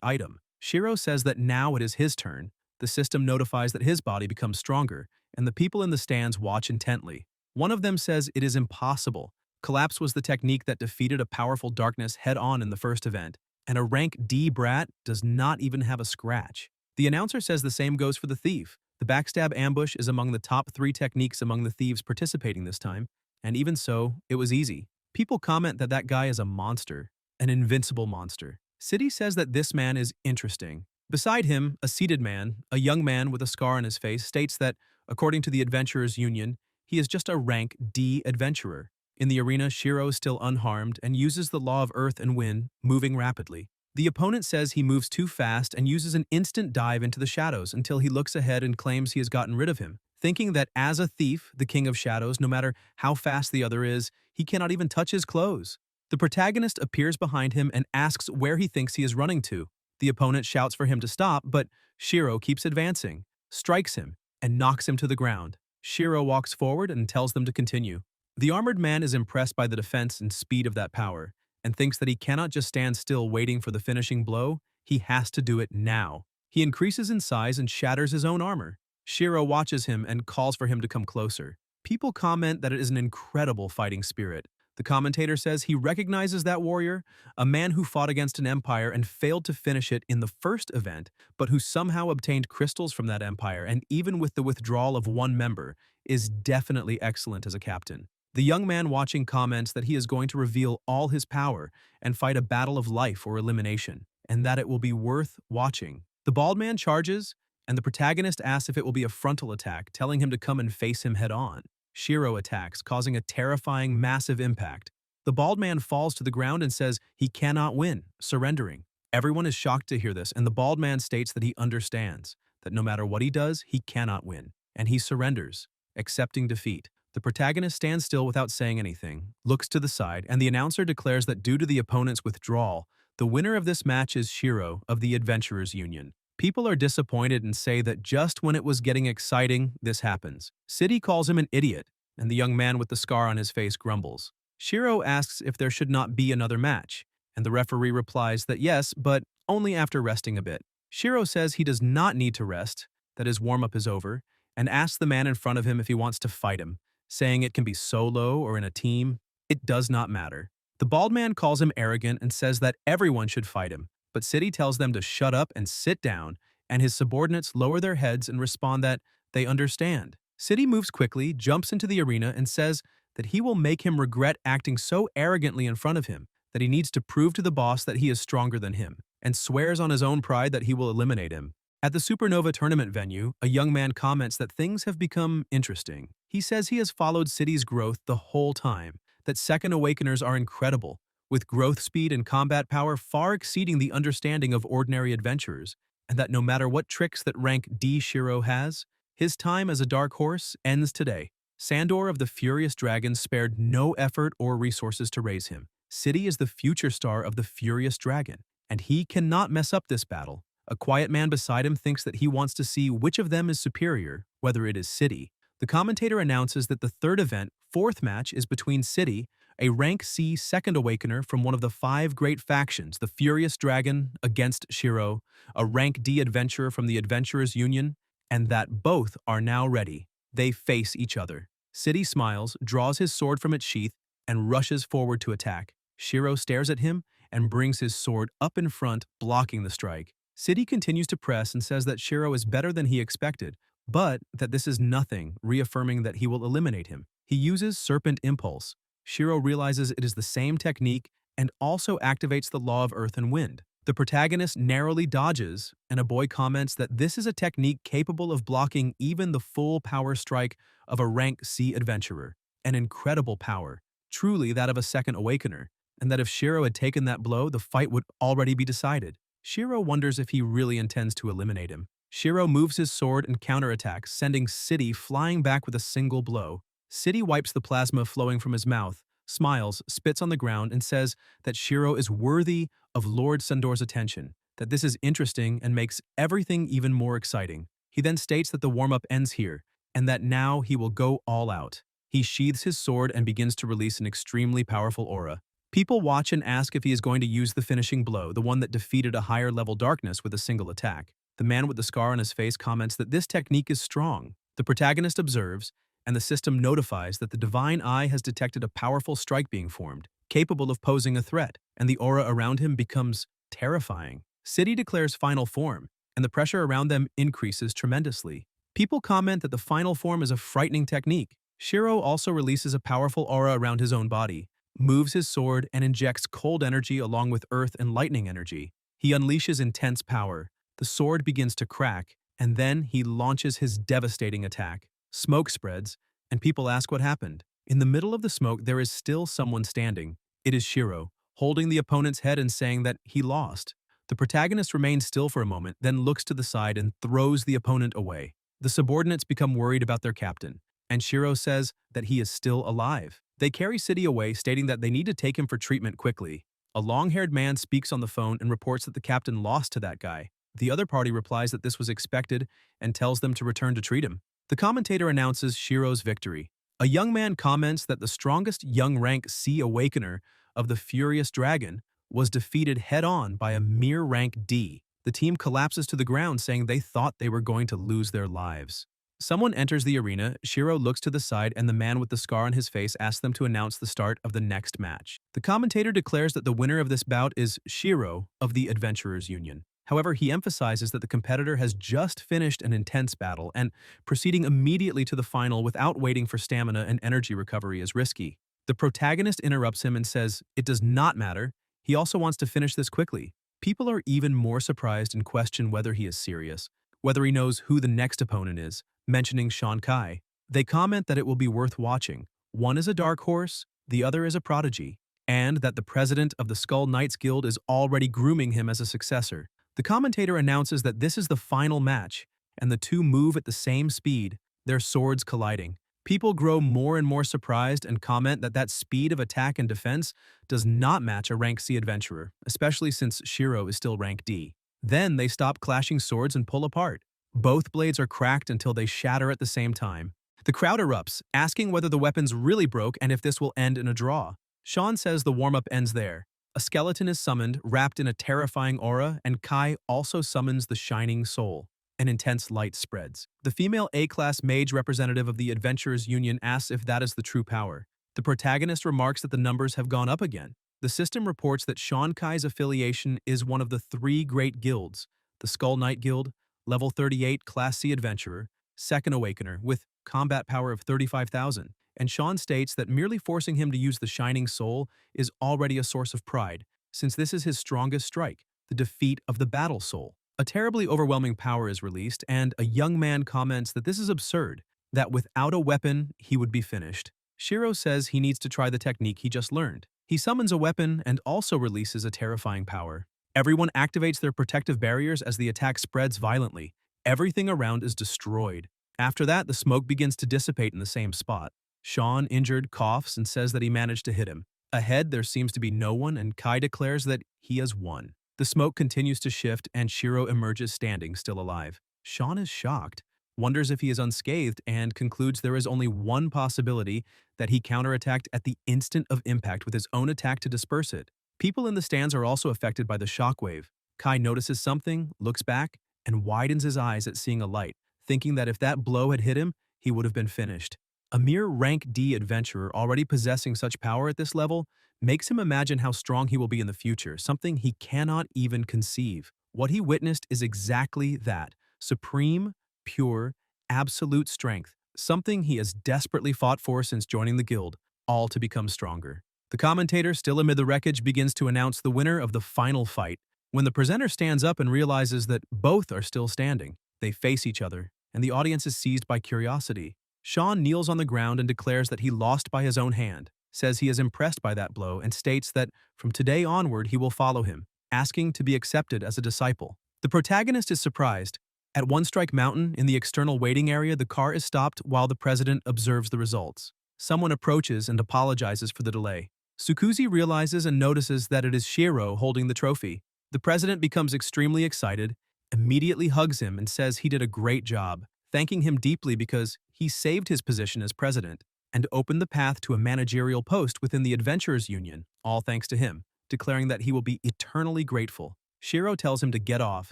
item. Shiro says that now it is his turn. The system notifies that his body becomes stronger, and the people in the stands watch intently. One of them says it is impossible. Collapse was the technique that defeated a powerful darkness head-on in the first event, and a rank D brat does not even have a scratch. The announcer says the same goes for the thief. The backstab ambush is among the top 3 techniques among the thieves participating this time, and even so, it was easy. People comment that that guy is a monster, an invincible monster. City says that this man is interesting. Beside him, a seated man, a young man with a scar on his face, states that, according to the Adventurers Union, he is just a rank D adventurer. In the arena, Shiro is still unharmed and uses the law of earth and wind, moving rapidly. The opponent says he moves too fast and uses an instant dive into the shadows until he looks ahead and claims he has gotten rid of him, thinking that as a thief, the king of shadows, no matter how fast the other is, he cannot even touch his clothes. The protagonist appears behind him and asks where he thinks he is running to. The opponent shouts for him to stop, but Shiro keeps advancing, strikes him, and knocks him to the ground. Shiro walks forward and tells them to continue. The armored man is impressed by the defense and speed of that power, and thinks that he cannot just stand still waiting for the finishing blow. He has to do it now. He increases in size and shatters his own armor. Shiro watches him and calls for him to come closer. People comment that it is an incredible fighting spirit. The commentator says he recognizes that warrior, a man who fought against an empire and failed to finish it in the first event, but who somehow obtained crystals from that empire, and even with the withdrawal of one member, is definitely excellent as a captain. The young man watching comments that he is going to reveal all his power and fight a battle of life or elimination, and that it will be worth watching. The bald man charges, and the protagonist asks if it will be a frontal attack, telling him to come and face him head-on. Shiro attacks, causing a terrifying, massive impact. The bald man falls to the ground and says he cannot win, surrendering. Everyone is shocked to hear this, and the bald man states that he understands, that no matter what he does, he cannot win, and he surrenders, accepting defeat. The protagonist stands still without saying anything, looks to the side, and the announcer declares that due to the opponent's withdrawal, the winner of this match is Shiro of the Adventurers Union. People are disappointed and say that just when it was getting exciting, this happens. City calls him an idiot, and the young man with the scar on his face grumbles. Shiro asks if there should not be another match, and the referee replies that yes, but only after resting a bit. Shiro says he does not need to rest, that his warm-up is over, and asks the man in front of him if he wants to fight him, saying it can be solo or in a team. It does not matter. The bald man calls him arrogant and says that everyone should fight him, but City tells them to shut up and sit down, and his subordinates lower their heads and respond that they understand. City moves quickly, jumps into the arena, and says that he will make him regret acting so arrogantly in front of him, that he needs to prove to the boss that he is stronger than him, and swears on his own pride that he will eliminate him. At the Supernova tournament venue, a young man comments that things have become interesting. He says he has followed City's growth the whole time, that Second Awakeners are incredible, with growth speed and combat power far exceeding the understanding of ordinary adventurers, and that no matter what tricks that rank D Shiro has, his time as a dark horse ends today. Sandor of the Furious Dragon spared no effort or resources to raise him. City is the future star of the Furious Dragon, and he cannot mess up this battle. A quiet man beside him thinks that he wants to see which of them is superior, whether it is City. The commentator announces that the third event, fourth match, is between City, a rank C Second Awakener from one of the 5 great factions, the Furious Dragon, against Shiro, a rank D adventurer from the Adventurers Union, and that both are now ready. They face each other. City smiles, draws his sword from its sheath, and rushes forward to attack. Shiro stares at him and brings his sword up in front, blocking the strike. City continues to press and says that Shiro is better than he expected, but that this is nothing, reaffirming that he will eliminate him. He uses Serpent Impulse. Shiro realizes it is the same technique and also activates the law of earth and wind. The protagonist narrowly dodges, and a boy comments that this is a technique capable of blocking even the full power strike of a rank C adventurer. An incredible power, truly that of a Second Awakener, and that if Shiro had taken that blow, the fight would already be decided. Shiro wonders if he really intends to eliminate him. Shiro moves his sword and counterattacks, sending City flying back with a single blow. City wipes the plasma flowing from his mouth, smiles, spits on the ground, and says that Shiro is worthy of Lord Sandor's attention, that this is interesting and makes everything even more exciting. He then states that the warm-up ends here, and that now he will go all out. He sheathes his sword and begins to release an extremely powerful aura. People watch and ask if he is going to use the finishing blow, the one that defeated a higher-level darkness with a single attack. The man with the scar on his face comments that this technique is strong. The protagonist observes, and the system notifies that the Divine Eye has detected a powerful strike being formed, capable of posing a threat, and the aura around him becomes terrifying. City declares final form, and the pressure around them increases tremendously. People comment that the final form is a frightening technique. Shiro also releases a powerful aura around his own body, moves his sword, and injects cold energy along with earth and lightning energy. He unleashes intense power. The sword begins to crack, and then he launches his devastating attack. Smoke spreads, and people ask what happened. In the middle of the smoke, there is still someone standing. It is Shiro, holding the opponent's head and saying that he lost. The protagonist remains still for a moment, then looks to the side and throws the opponent away. The subordinates become worried about their captain, and Shiro says that he is still alive. They carry City away, stating that they need to take him for treatment quickly. A long-haired man speaks on the phone and reports that the captain lost to that guy. The other party replies that this was expected and tells them to return to treat him. The commentator announces Shiro's victory. A young man comments that the strongest young rank C Awakener of the Furious Dragon was defeated head-on by a mere rank D. The team collapses to the ground, saying they thought they were going to lose their lives. Someone enters the arena, Shiro looks to the side, and the man with the scar on his face asks them to announce the start of the next match. The commentator declares that the winner of this bout is Shiro of the Adventurers Union. However, he emphasizes that the competitor has just finished an intense battle, and proceeding immediately to the final without waiting for stamina and energy recovery is risky. The protagonist interrupts him and says it does not matter, he also wants to finish this quickly. People are even more surprised and question whether he is serious, whether he knows who the next opponent is, mentioning Sean Kai. They comment that it will be worth watching. One is a dark horse, the other is a prodigy, and that the president of the Skull Knights Guild is already grooming him as a successor. The commentator announces that this is the final match, and the two move at the same speed, their swords colliding. People grow more and more surprised and comment that that speed of attack and defense does not match a rank C adventurer, especially since Shiro is still rank D. Then they stop clashing swords and pull apart. Both blades are cracked until they shatter at the same time. The crowd erupts, asking whether the weapons really broke and if this will end in a draw. Sean says the warm-up ends there. A skeleton is summoned, wrapped in a terrifying aura, and Kai also summons the Shining Soul. An intense light spreads. The female A-class mage representative of the Adventurers Union asks if that is the true power. The protagonist remarks that the numbers have gone up again. The system reports that Sean Kai's affiliation is one of the three great guilds: the Skull Knight Guild, level 38 Class C Adventurer, Second Awakener, with combat power of 35,000, and Sean states that merely forcing him to use the Shining Soul is already a source of pride, since this is his strongest strike, the defeat of the Battle Soul. A terribly overwhelming power is released, and a young man comments that this is absurd, that without a weapon, he would be finished. Shiro says he needs to try the technique he just learned. He summons a weapon and also releases a terrifying power. Everyone activates their protective barriers as the attack spreads violently. Everything around is destroyed. After that, the smoke begins to dissipate in the same spot. Sean, injured, coughs and says that he managed to hit him. Ahead, there seems to be no one, and Kai declares that he has won. The smoke continues to shift, and Shiro emerges standing, still alive. Sean is shocked, wonders if he is unscathed, and concludes there is only one possibility: that he counterattacked at the instant of impact with his own attack to disperse it. People in the stands are also affected by the shockwave. Kai notices something, looks back, and widens his eyes at seeing a light, thinking that if that blow had hit him, he would have been finished. A mere rank D adventurer already possessing such power at this level makes him imagine how strong he will be in the future, something he cannot even conceive. What he witnessed is exactly that: supreme, pure, absolute strength, something he has desperately fought for since joining the guild, all to become stronger. The commentator, still amid the wreckage, begins to announce the winner of the final fight. When the presenter stands up and realizes that both are still standing, they face each other, and the audience is seized by curiosity. Sean kneels on the ground and declares that he lost by his own hand, says he is impressed by that blow, and states that from today onward he will follow him, asking to be accepted as a disciple. The protagonist is surprised. At One Strike Mountain, in the external waiting area, the car is stopped while the president observes the results. Someone approaches and apologizes for the delay. Sukuzi realizes and notices that it is Shiro holding the trophy. The president becomes extremely excited, immediately hugs him and says he did a great job, thanking him deeply because he saved his position as president and opened the path to a managerial post within the Adventurers Union, all thanks to him, declaring that he will be eternally grateful. Shiro tells him to get off,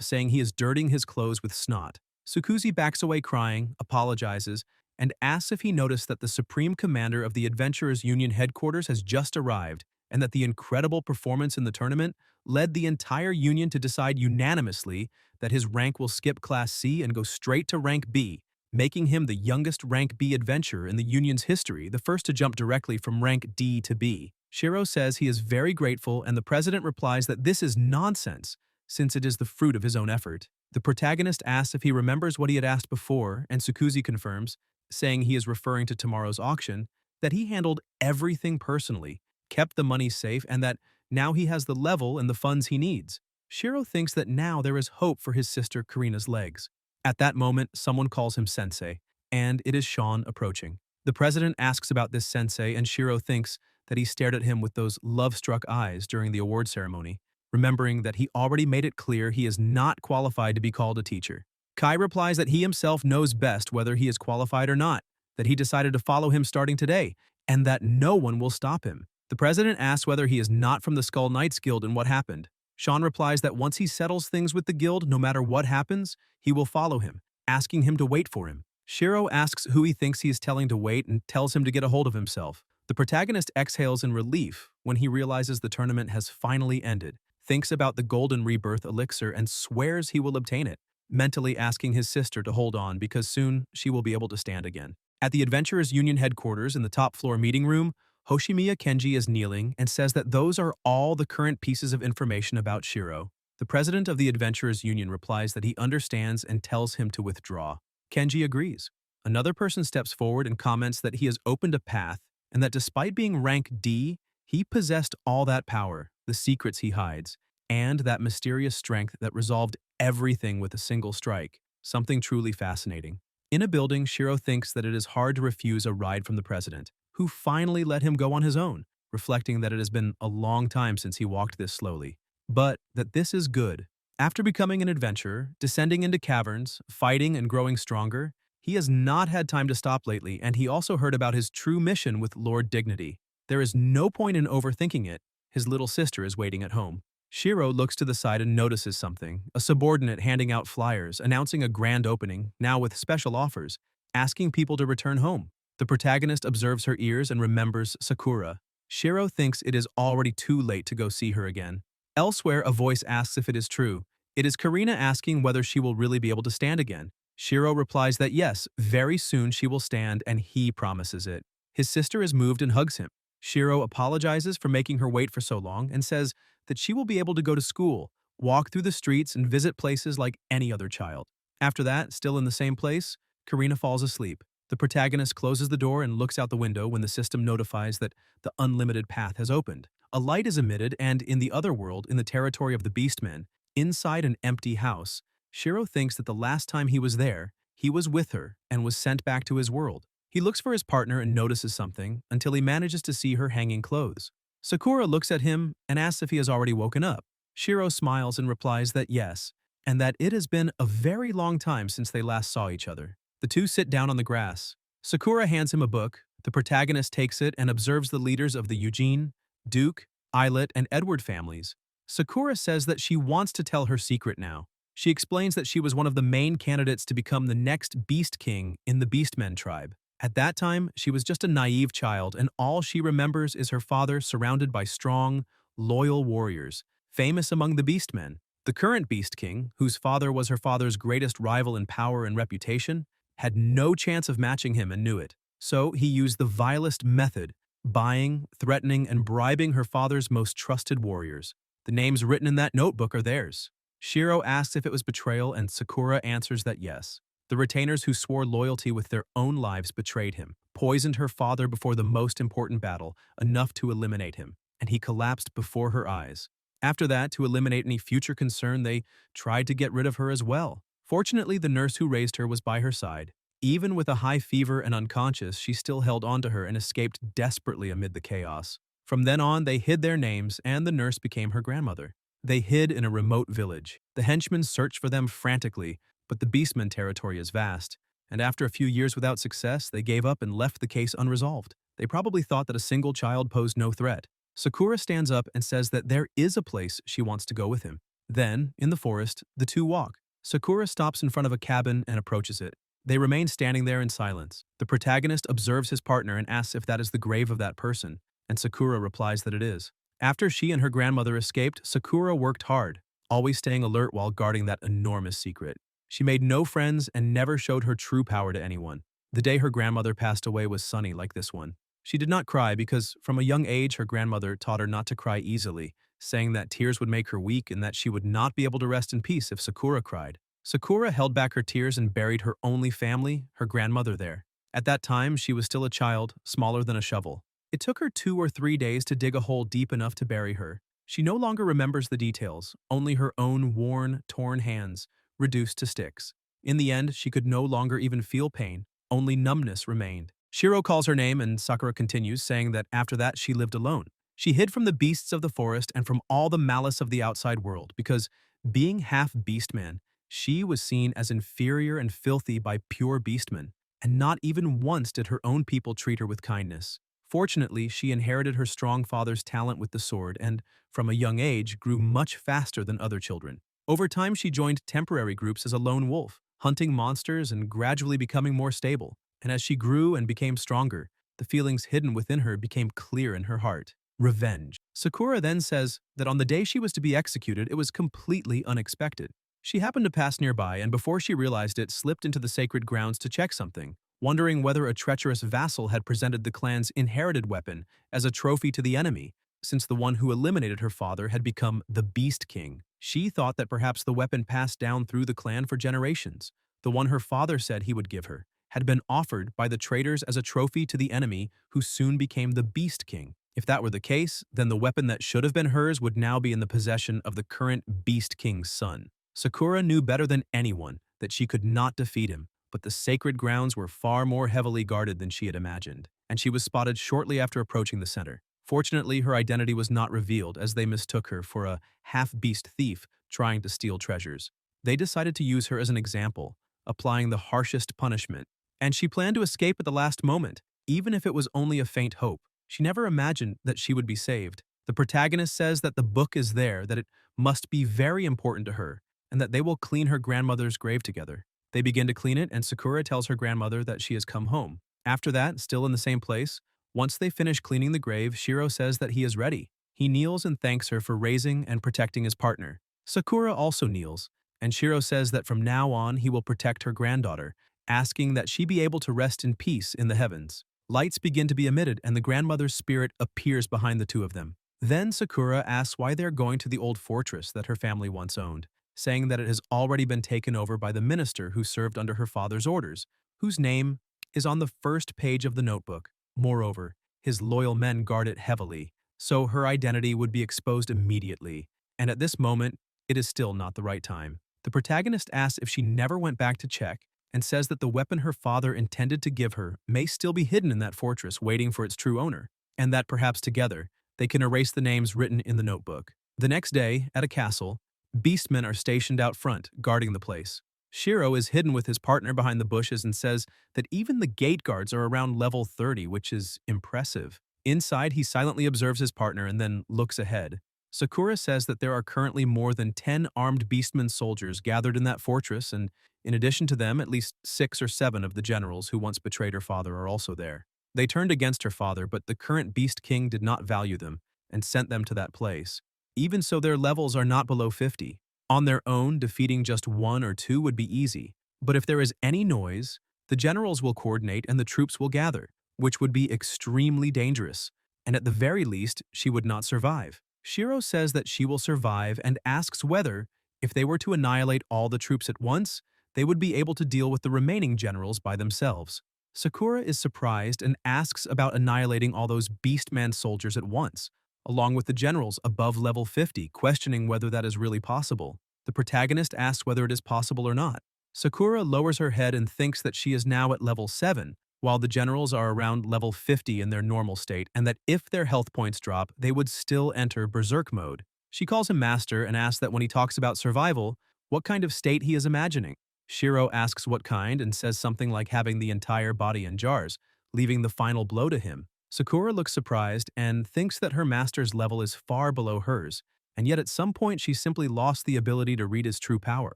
saying he is dirtying his clothes with snot. Sukuzi backs away crying, apologizes, and asks if he noticed that the Supreme Commander of the Adventurers Union headquarters has just arrived, and that the incredible performance in the tournament led the entire union to decide unanimously that his rank will skip Class C and go straight to rank B, making him the youngest rank B adventurer in the union's history, the first to jump directly from rank D to B. Shiro says he is very grateful, and the president replies that this is nonsense, since it is the fruit of his own effort. The protagonist asks if he remembers what he had asked before, and Sukuzi confirms, saying he is referring to tomorrow's auction, that he handled everything personally, kept the money safe, and that now he has the level and the funds he needs. Shiro thinks that now there is hope for his sister Karina's legs. At that moment, someone calls him Sensei, and it is Sean approaching. The president asks about this Sensei, and Shiro thinks that he stared at him with those love-struck eyes during the award ceremony, remembering that he already made it clear he is not qualified to be called a teacher. Kai replies that he himself knows best whether he is qualified or not, that he decided to follow him starting today, and that no one will stop him. The president asks whether he is not from the Skull Knights Guild and what happened. Sean replies that once he settles things with the guild, no matter what happens, he will follow him, asking him to wait for him. Shiro asks who he thinks he is telling to wait and tells him to get a hold of himself. The protagonist exhales in relief when he realizes the tournament has finally ended, thinks about the Golden Rebirth elixir and swears he will obtain it, mentally asking his sister to hold on because soon she will be able to stand again. At the Adventurers Union headquarters in the top floor meeting room, Hoshimiya Kenji is kneeling and says that those are all the current pieces of information about Shiro. The president of the Adventurers Union replies that he understands and tells him to withdraw. Kenji agrees. Another person steps forward and comments that he has opened a path and that despite being rank D, he possessed all that power, the secrets he hides, and that mysterious strength that resolved everything with a single strike, something truly fascinating. In a building, Shiro thinks that it is hard to refuse a ride from the president, who finally let him go on his own, reflecting that it has been a long time since he walked this slowly, but that this is good. After becoming an adventurer, descending into caverns, fighting and growing stronger, he has not had time to stop lately, and he also heard about his true mission with Lord Dignity. There is no point in overthinking it. His little sister is waiting at home. Shiro looks to the side and notices something, a subordinate handing out flyers, announcing a grand opening, now with special offers, asking people to return home. The protagonist observes her ears and remembers Sakura. Shiro thinks it is already too late to go see her again. Elsewhere, a voice asks if it is true. It is Karina asking whether she will really be able to stand again. Shiro replies that yes, very soon she will stand, and he promises it. His sister is moved and hugs him. Shiro apologizes for making her wait for so long and says that she will be able to go to school, walk through the streets, and visit places like any other child. After that, still in the same place, Karina falls asleep. The protagonist closes the door and looks out the window when the system notifies that the unlimited path has opened. A light is emitted, and in the other world, in the territory of the Beastmen, inside an empty house, Shiro thinks that the last time he was there, he was with her and was sent back to his world. He looks for his partner and notices something until he manages to see her hanging clothes. Sakura looks at him and asks if he has already woken up. Shiro smiles and replies that yes, and that it has been a very long time since they last saw each other. The two sit down on the grass. Sakura hands him a book. The protagonist takes it and observes the leaders of the Eugene, Duke, Islet, and Edward families. Sakura says that she wants to tell her secret now. She explains that she was one of the main candidates to become the next Beast King in the Beastmen tribe. At that time, she was just a naive child, and all she remembers is her father surrounded by strong, loyal warriors, famous among the Beastmen. The current Beast King, whose father was her father's greatest rival in power and reputation, had no chance of matching him and knew it. So he used the vilest method, buying, threatening, and bribing her father's most trusted warriors. The names written in that notebook are theirs. Shiro asks if it was betrayal, and Sakura answers that yes. The retainers who swore loyalty with their own lives betrayed him, poisoned her father before the most important battle, enough to eliminate him, and he collapsed before her eyes. After that, to eliminate any future concern, they tried to get rid of her as well. Fortunately, the nurse who raised her was by her side. Even with a high fever and unconscious, she still held on to her and escaped desperately amid the chaos. From then on, they hid their names, and the nurse became her grandmother. They hid in a remote village. The henchmen searched for them frantically, but the Beastmen territory is vast, and after a few years without success, they gave up and left the case unresolved. They probably thought that a single child posed no threat. Sakura stands up and says that there is a place she wants to go with him. Then, in the forest, the two walk. Sakura stops in front of a cabin and approaches it. They remain standing there in silence. The protagonist observes his partner and asks if that is the grave of that person, and Sakura replies that it is. After she and her grandmother escaped, Sakura worked hard, always staying alert while guarding that enormous secret. She made no friends and never showed her true power to anyone. The day her grandmother passed away was sunny like this one. She did not cry because, from a young age, her grandmother taught her not to cry easily, saying that tears would make her weak and that she would not be able to rest in peace if Sakura cried. Sakura held back her tears and buried her only family, her grandmother, there. At that time, she was still a child, smaller than a shovel. It took her 2 or 3 days to dig a hole deep enough to bury her. She no longer remembers the details, only her own worn, torn hands, reduced to sticks. In the end, she could no longer even feel pain, only numbness remained. Shiro calls her name and Sakura continues, saying that after that she lived alone. She hid from the beasts of the forest and from all the malice of the outside world because, being half beastman, she was seen as inferior and filthy by pure beastmen, and not even once did her own people treat her with kindness. Fortunately, she inherited her strong father's talent with the sword and, from a young age, grew much faster than other children. Over time, she joined temporary groups as a lone wolf, hunting monsters and gradually becoming more stable. And as she grew and became stronger, the feelings hidden within her became clear in her heart. Revenge. Sakura then says that on the day she was to be executed, it was completely unexpected. She happened to pass nearby and before she realized it, slipped into the sacred grounds to check something, wondering whether a treacherous vassal had presented the clan's inherited weapon as a trophy to the enemy, since the one who eliminated her father had become the Beast King. She thought that perhaps the weapon passed down through the clan for generations, the one her father said he would give her, had been offered by the traitors as a trophy to the enemy who soon became the Beast King. If that were the case, then the weapon that should have been hers would now be in the possession of the current Beast King's son. Sakura knew better than anyone that she could not defeat him, but the sacred grounds were far more heavily guarded than she had imagined, and she was spotted shortly after approaching the center. Fortunately, her identity was not revealed as they mistook her for a half-beast thief trying to steal treasures. They decided to use her as an example, applying the harshest punishment, and she planned to escape at the last moment, even if it was only a faint hope. She never imagined that she would be saved. The protagonist says that the book is there, that it must be very important to her, and that they will clean her grandmother's grave together. They begin to clean it, and Sakura tells her grandmother that she has come home. After that, still in the same place, once they finish cleaning the grave, Shiro says that he is ready. He kneels and thanks her for raising and protecting his partner. Sakura also kneels, and Shiro says that from now on he will protect her granddaughter, asking that she be able to rest in peace in the heavens. Lights begin to be emitted, and the grandmother's spirit appears behind the two of them. Then Sakura asks why they're going to the old fortress that her family once owned, saying that it has already been taken over by the minister who served under her father's orders, whose name is on the first page of the notebook. Moreover, his loyal men guard it heavily, so her identity would be exposed immediately. And at this moment, it is still not the right time. The protagonist asks if she never went back to check, and says that the weapon her father intended to give her may still be hidden in that fortress waiting for its true owner, and that perhaps together, they can erase the names written in the notebook. The next day, at a castle, beastmen are stationed out front, guarding the place. Shiro is hidden with his partner behind the bushes and says that even the gate guards are around level 30, which is impressive. Inside, he silently observes his partner and then looks ahead. Sakura says that there are currently more than 10 armed beastmen soldiers gathered in that fortress, and in addition to them, at least 6 or 7 of the generals who once betrayed her father are also there. They turned against her father, but the current Beast King did not value them and sent them to that place. Even so, their levels are not below 50. On their own, defeating just 1 or 2 would be easy. But if there is any noise, the generals will coordinate and the troops will gather, which would be extremely dangerous. And at the very least, she would not survive. Shiro says that she will survive and asks whether, if they were to annihilate all the troops at once, they would be able to deal with the remaining generals by themselves. Sakura is surprised and asks about annihilating all those Beastman soldiers at once, along with the generals above level 50, questioning whether that is really possible. The protagonist asks whether it is possible or not. Sakura lowers her head and thinks that she is now at level 7, while the generals are around level 50 in their normal state, and that if their health points drop, they would still enter berserk mode. She calls him master and asks that when he talks about survival, what kind of state he is imagining. Shiro asks what kind and says something like having the entire body in jars, leaving the final blow to him. Sakura looks surprised and thinks that her master's level is far below hers, and yet at some point she simply lost the ability to read his true power.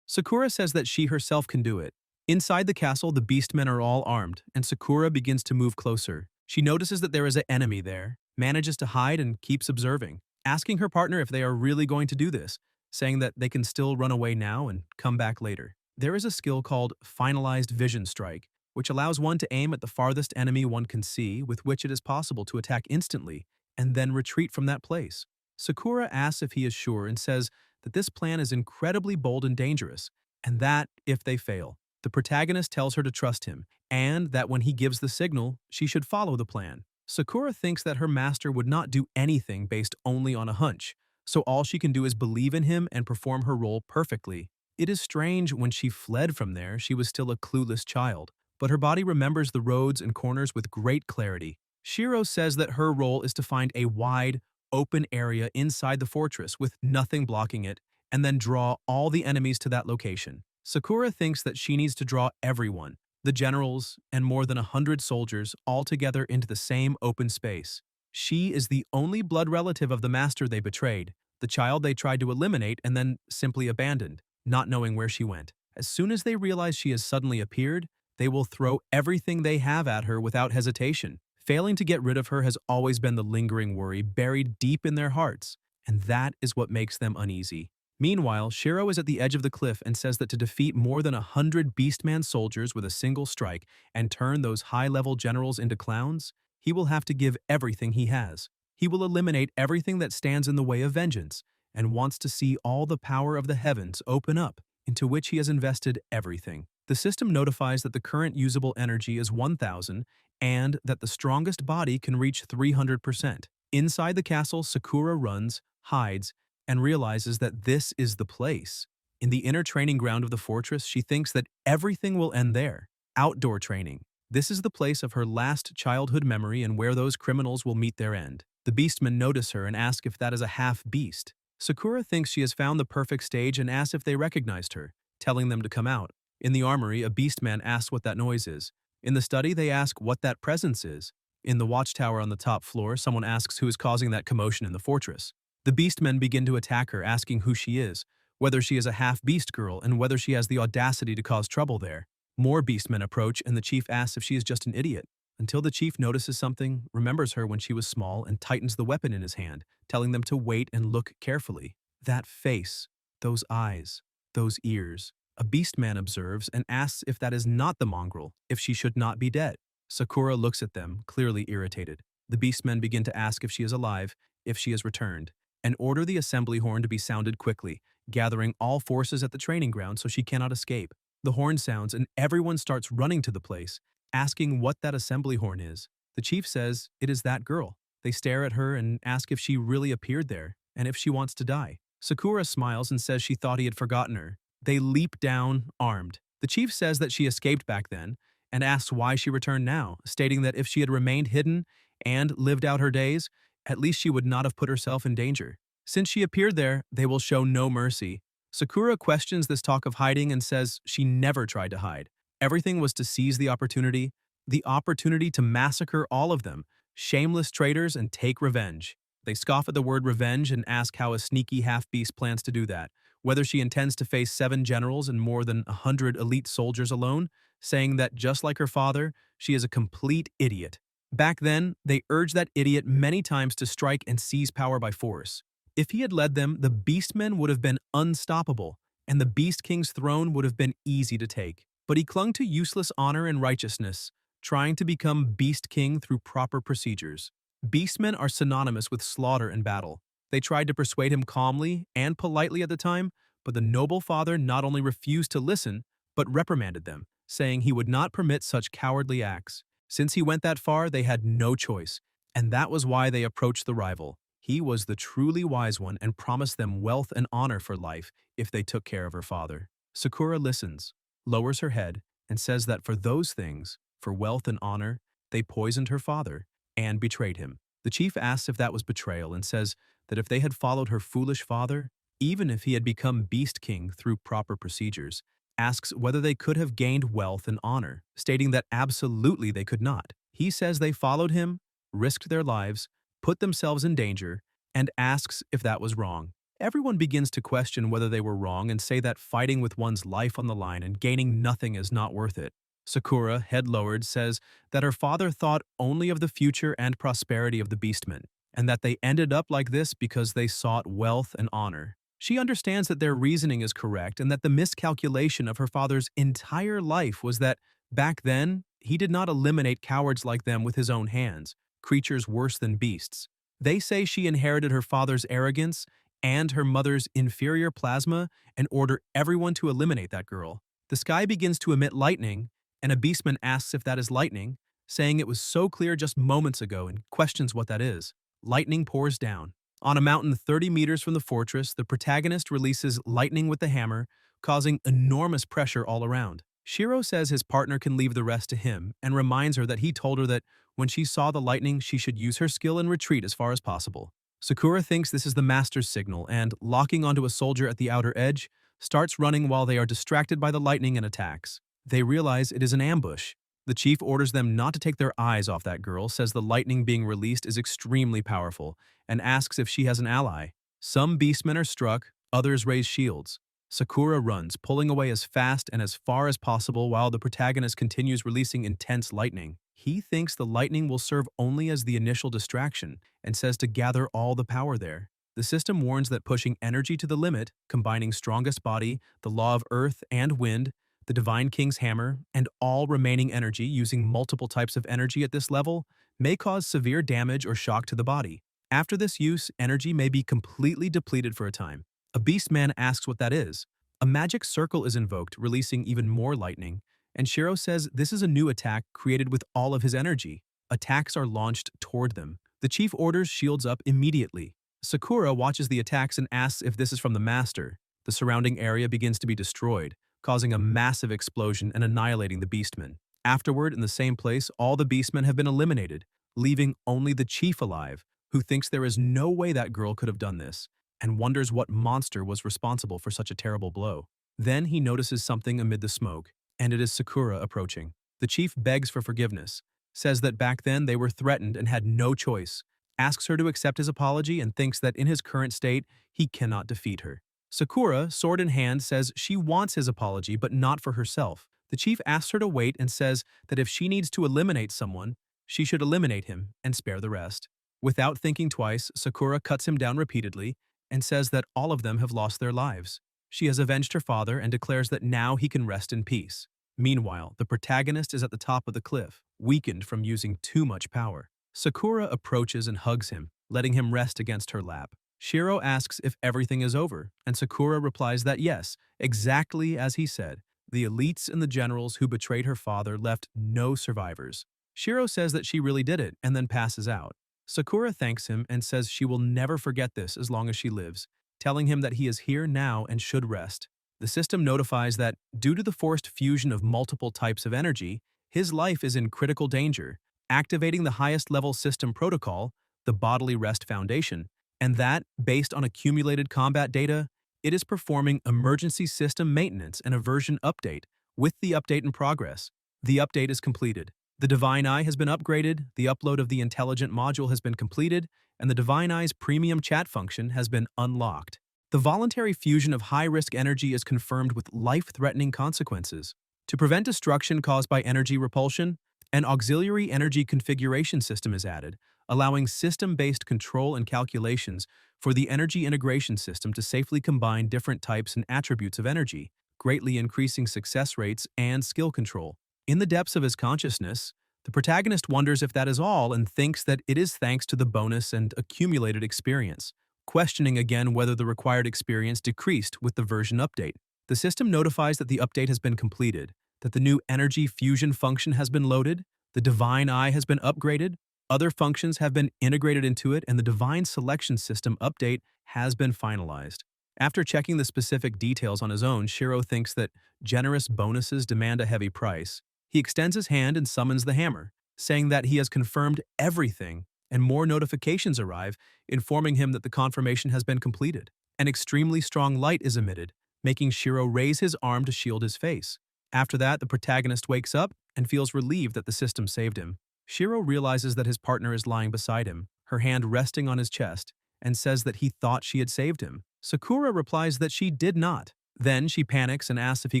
Sakura says that she herself can do it. Inside the castle, the beastmen are all armed, and Sakura begins to move closer. She notices that there is an enemy there, manages to hide and keeps observing, asking her partner if they are really going to do this, saying that they can still run away now and come back later. There is a skill called Finalized Vision Strike, which allows one to aim at the farthest enemy one can see, with which it is possible to attack instantly and then retreat from that place. Sakura asks if he is sure and says that this plan is incredibly bold and dangerous, and that, if they fail, the protagonist tells her to trust him, and that when he gives the signal, she should follow the plan. Sakura thinks that her master would not do anything based only on a hunch, so all she can do is believe in him and perform her role perfectly. It is strange when she fled from there, she was still a clueless child, but her body remembers the roads and corners with great clarity. Shiro says that her role is to find a wide, open area inside the fortress with nothing blocking it, and then draw all the enemies to that location. Sakura thinks that she needs to draw everyone, the generals and more than 100 soldiers, all together into the same open space. She is the only blood relative of the master they betrayed, the child they tried to eliminate and then simply abandoned, not knowing where she went. As soon as they realize she has suddenly appeared, they will throw everything they have at her without hesitation. Failing to get rid of her has always been the lingering worry buried deep in their hearts, and that is what makes them uneasy. Meanwhile, Shiro is at the edge of the cliff and says that to defeat more than 100 Beastman soldiers with a single strike and turn those high-level generals into clowns, he will have to give everything he has. He will eliminate everything that stands in the way of vengeance, and wants to see all the power of the heavens open up, into which he has invested everything. The system notifies that the current usable energy is 1,000 and that the strongest body can reach 300%. Inside the castle, Sakura runs, hides, and realizes that this is the place. In the inner training ground of the fortress, she thinks that everything will end there. Outdoor training. This is the place of her last childhood memory and where those criminals will meet their end. The beastmen notice her and ask if that is a half-beast. Sakura thinks she has found the perfect stage and asks if they recognized her, telling them to come out. In the armory, a beastman asks what that noise is. In the study, they ask what that presence is, In the watchtower on the top floor, someone asks who is causing that commotion in the fortress. The beastmen begin to attack her, asking who she is, whether she is a half-beast girl, and whether she has the audacity to cause trouble there. More beastmen approach, and the chief asks if she is just an idiot, until the chief notices something, remembers her when she was small, and tightens the weapon in his hand, telling them to wait and look carefully. That face, those eyes, those ears. A beastman observes and asks if that is not the mongrel, if she should not be dead. Sakura looks at them, clearly irritated. The beastmen begin to ask if she is alive, if she has returned, and order the assembly horn to be sounded quickly, gathering all forces at the training ground so she cannot escape. The horn sounds and everyone starts running to the place, asking what that assembly horn is. The chief says it is that girl. They stare at her and ask if she really appeared there, and if she wants to die. Sakura smiles and says she thought he had forgotten her. They leap down, armed. The chief says that she escaped back then, and asks why she returned now, stating that if she had remained hidden and lived out her days, at least she would not have put herself in danger. Since she appeared there, they will show no mercy. Sakura questions this talk of hiding and says she never tried to hide. Everything was to seize the opportunity to massacre all of them, shameless traitors, and take revenge. They scoff at the word revenge and ask how a sneaky half-beast plans to do that, whether she intends to face 7 generals and more than 100 elite soldiers alone, saying that just like her father, she is a complete idiot. Back then, they urged that idiot many times to strike and seize power by force. If he had led them, the Beastmen would have been unstoppable, and the Beast King's throne would have been easy to take. But he clung to useless honor and righteousness, trying to become Beast King through proper procedures. Beastmen are synonymous with slaughter and battle. They tried to persuade him calmly and politely at the time, but the noble father not only refused to listen, but reprimanded them, saying he would not permit such cowardly acts. Since he went that far, they had no choice, and that was why they approached the rival. He was the truly wise one and promised them wealth and honor for life if they took care of her father. Sakura listens, lowers her head, and says that for those things, for wealth and honor, they poisoned her father and betrayed him. The chief asks if that was betrayal and says that if they had followed her foolish father, even if he had become Beast King through proper procedures, asks whether they could have gained wealth and honor, stating that absolutely they could not. He says they followed him, risked their lives, put themselves in danger, and asks if that was wrong. Everyone begins to question whether they were wrong and say that fighting with one's life on the line and gaining nothing is not worth it. Sakura, head lowered, says that her father thought only of the future and prosperity of the Beastmen, and that they ended up like this because they sought wealth and honor. She understands that their reasoning is correct and that the miscalculation of her father's entire life was that, back then, he did not eliminate cowards like them with his own hands, creatures worse than beasts. They say she inherited her father's arrogance and her mother's inferior plasma and order everyone to eliminate that girl. The sky begins to emit lightning, and a beastman asks if that is lightning, saying it was so clear just moments ago and questions what that is. Lightning pours down. On a mountain 30 meters from the fortress, the protagonist releases lightning with the hammer, causing enormous pressure all around. Shiro says his partner can leave the rest to him and reminds her that he told her that when she saw the lightning, she should use her skill and retreat as far as possible. Sakura thinks this is the master's signal and, locking onto a soldier at the outer edge, starts running while they are distracted by the lightning and attacks. They realize it is an ambush. The chief orders them not to take their eyes off that girl, says the lightning being released is extremely powerful, and asks if she has an ally. Some beastmen are struck, others raise shields. Sakura runs, pulling away as fast and as far as possible while the protagonist continues releasing intense lightning. He thinks the lightning will serve only as the initial distraction and says to gather all the power there. The system warns that pushing energy to the limit, combining strongest body, the law of earth and wind, the Divine King's hammer, and all remaining energy using multiple types of energy at this level may cause severe damage or shock to the body. After this use, energy may be completely depleted for a time. A beastman asks what that is. A magic circle is invoked, releasing even more lightning, and Shiro says this is a new attack created with all of his energy. Attacks are launched toward them. The chief orders shields up immediately. Sakura watches the attacks and asks if this is from the master. The surrounding area begins to be destroyed, causing a massive explosion and annihilating the beastmen. Afterward, in the same place, all the beastmen have been eliminated, leaving only the chief alive, who thinks there is no way that girl could have done this, and wonders what monster was responsible for such a terrible blow. Then he notices something amid the smoke, and it is Sakura approaching. The chief begs for forgiveness, says that back then they were threatened and had no choice, asks her to accept his apology and thinks that in his current state, he cannot defeat her. Sakura, sword in hand, says she wants his apology but not for herself. The chief asks her to wait and says that if she needs to eliminate someone, she should eliminate him and spare the rest. Without thinking twice, Sakura cuts him down repeatedly and says that all of them have lost their lives. She has avenged her father and declares that now he can rest in peace. Meanwhile, the protagonist is at the top of the cliff, weakened from using too much power. Sakura approaches and hugs him, letting him rest against her lap. Shiro asks if everything is over, and Sakura replies that yes, exactly as he said. The elites and the generals who betrayed her father left no survivors. Shiro says that she really did it and then passes out. Sakura thanks him and says she will never forget this as long as she lives, telling him that he is here now and should rest. The system notifies that, due to the forced fusion of multiple types of energy, his life is in critical danger, activating the highest level system protocol, the Bodily Rest Foundation, and that, based on accumulated combat data, it is performing emergency system maintenance and a version update, with the update in progress. The update is completed. The Divine Eye has been upgraded, the upload of the Intelligent module has been completed, and the Divine Eye's premium chat function has been unlocked. The voluntary fusion of high-risk energy is confirmed with life-threatening consequences. To prevent destruction caused by energy repulsion, an auxiliary energy configuration system is added, allowing system-based control and calculations for the energy integration system to safely combine different types and attributes of energy, greatly increasing success rates and skill control. In the depths of his consciousness, the protagonist wonders if that is all and thinks that it is thanks to the bonus and accumulated experience, questioning again whether the required experience decreased with the version update. The system notifies that the update has been completed, that the new energy fusion function has been loaded, the Divine Eye has been upgraded, other functions have been integrated into it, and the Divine Selection System update has been finalized. After checking the specific details on his own, Shiro thinks that generous bonuses demand a heavy price. He extends his hand and summons the hammer, saying that he has confirmed everything, and more notifications arrive, informing him that the confirmation has been completed. An extremely strong light is emitted, making Shiro raise his arm to shield his face. After that, the protagonist wakes up and feels relieved that the system saved him. Shiro realizes that his partner is lying beside him, her hand resting on his chest, and says that he thought she had saved him. Sakura replies that she did not. Then she panics and asks if he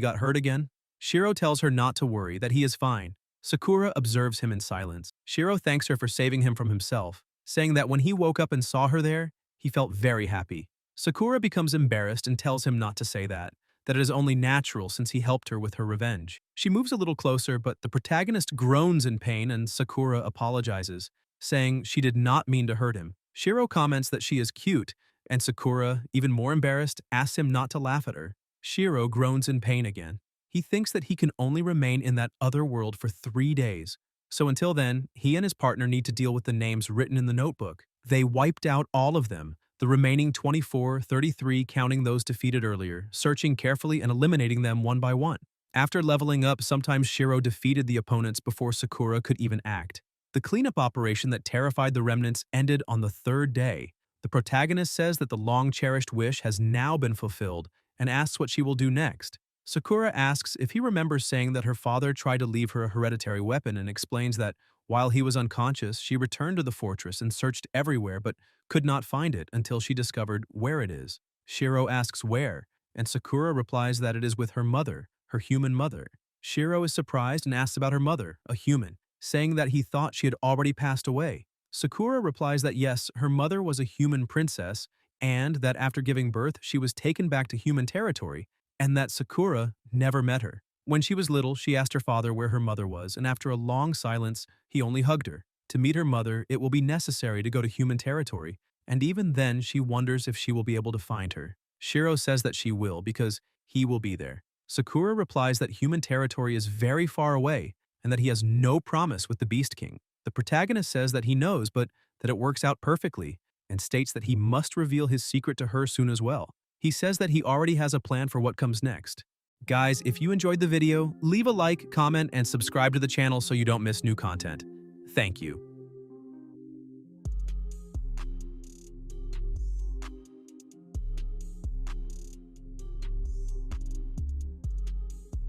got hurt again. Shiro tells her not to worry, that he is fine. Sakura observes him in silence. Shiro thanks her for saving him from himself, saying that when he woke up and saw her there, he felt very happy. Sakura becomes embarrassed and tells him not to say that it is only natural since he helped her with her revenge. She moves a little closer, but the protagonist groans in pain and Sakura apologizes, saying she did not mean to hurt him. Shiro comments that she is cute, and Sakura, even more embarrassed, asks him not to laugh at her. Shiro groans in pain again. He thinks that he can only remain in that other world for 3 days. So until then, he and his partner need to deal with the names written in the notebook. They wiped out all of them, the remaining 24, 33 counting those defeated earlier, searching carefully and eliminating them one by one. After leveling up, sometimes Shiro defeated the opponents before Sakura could even act. The cleanup operation that terrified the remnants ended on the 3rd day. The protagonist says that the long-cherished wish has now been fulfilled and asks what she will do next. Sakura asks if he remembers saying that her father tried to leave her a hereditary weapon and explains that while he was unconscious, she returned to the fortress and searched everywhere but could not find it until she discovered where it is. Shiro asks where, and Sakura replies that it is with her mother, her human mother. Shiro is surprised and asks about her mother, a human, saying that he thought she had already passed away. Sakura replies that yes, her mother was a human princess, and that after giving birth, she was taken back to human territory, and that Sakura never met her. When she was little, she asked her father where her mother was, and after a long silence, he only hugged her. To meet her mother, it will be necessary to go to human territory, and even then she wonders if she will be able to find her. Shiro says that she will because he will be there. Sakura replies that human territory is very far away and that he has no promise with the Beast King. The protagonist says that he knows, but that it works out perfectly, and states that he must reveal his secret to her soon as well. He says that he already has a plan for what comes next. Guys, if you enjoyed the video, leave a like, comment, and subscribe to the channel so you don't miss new content. Thank you.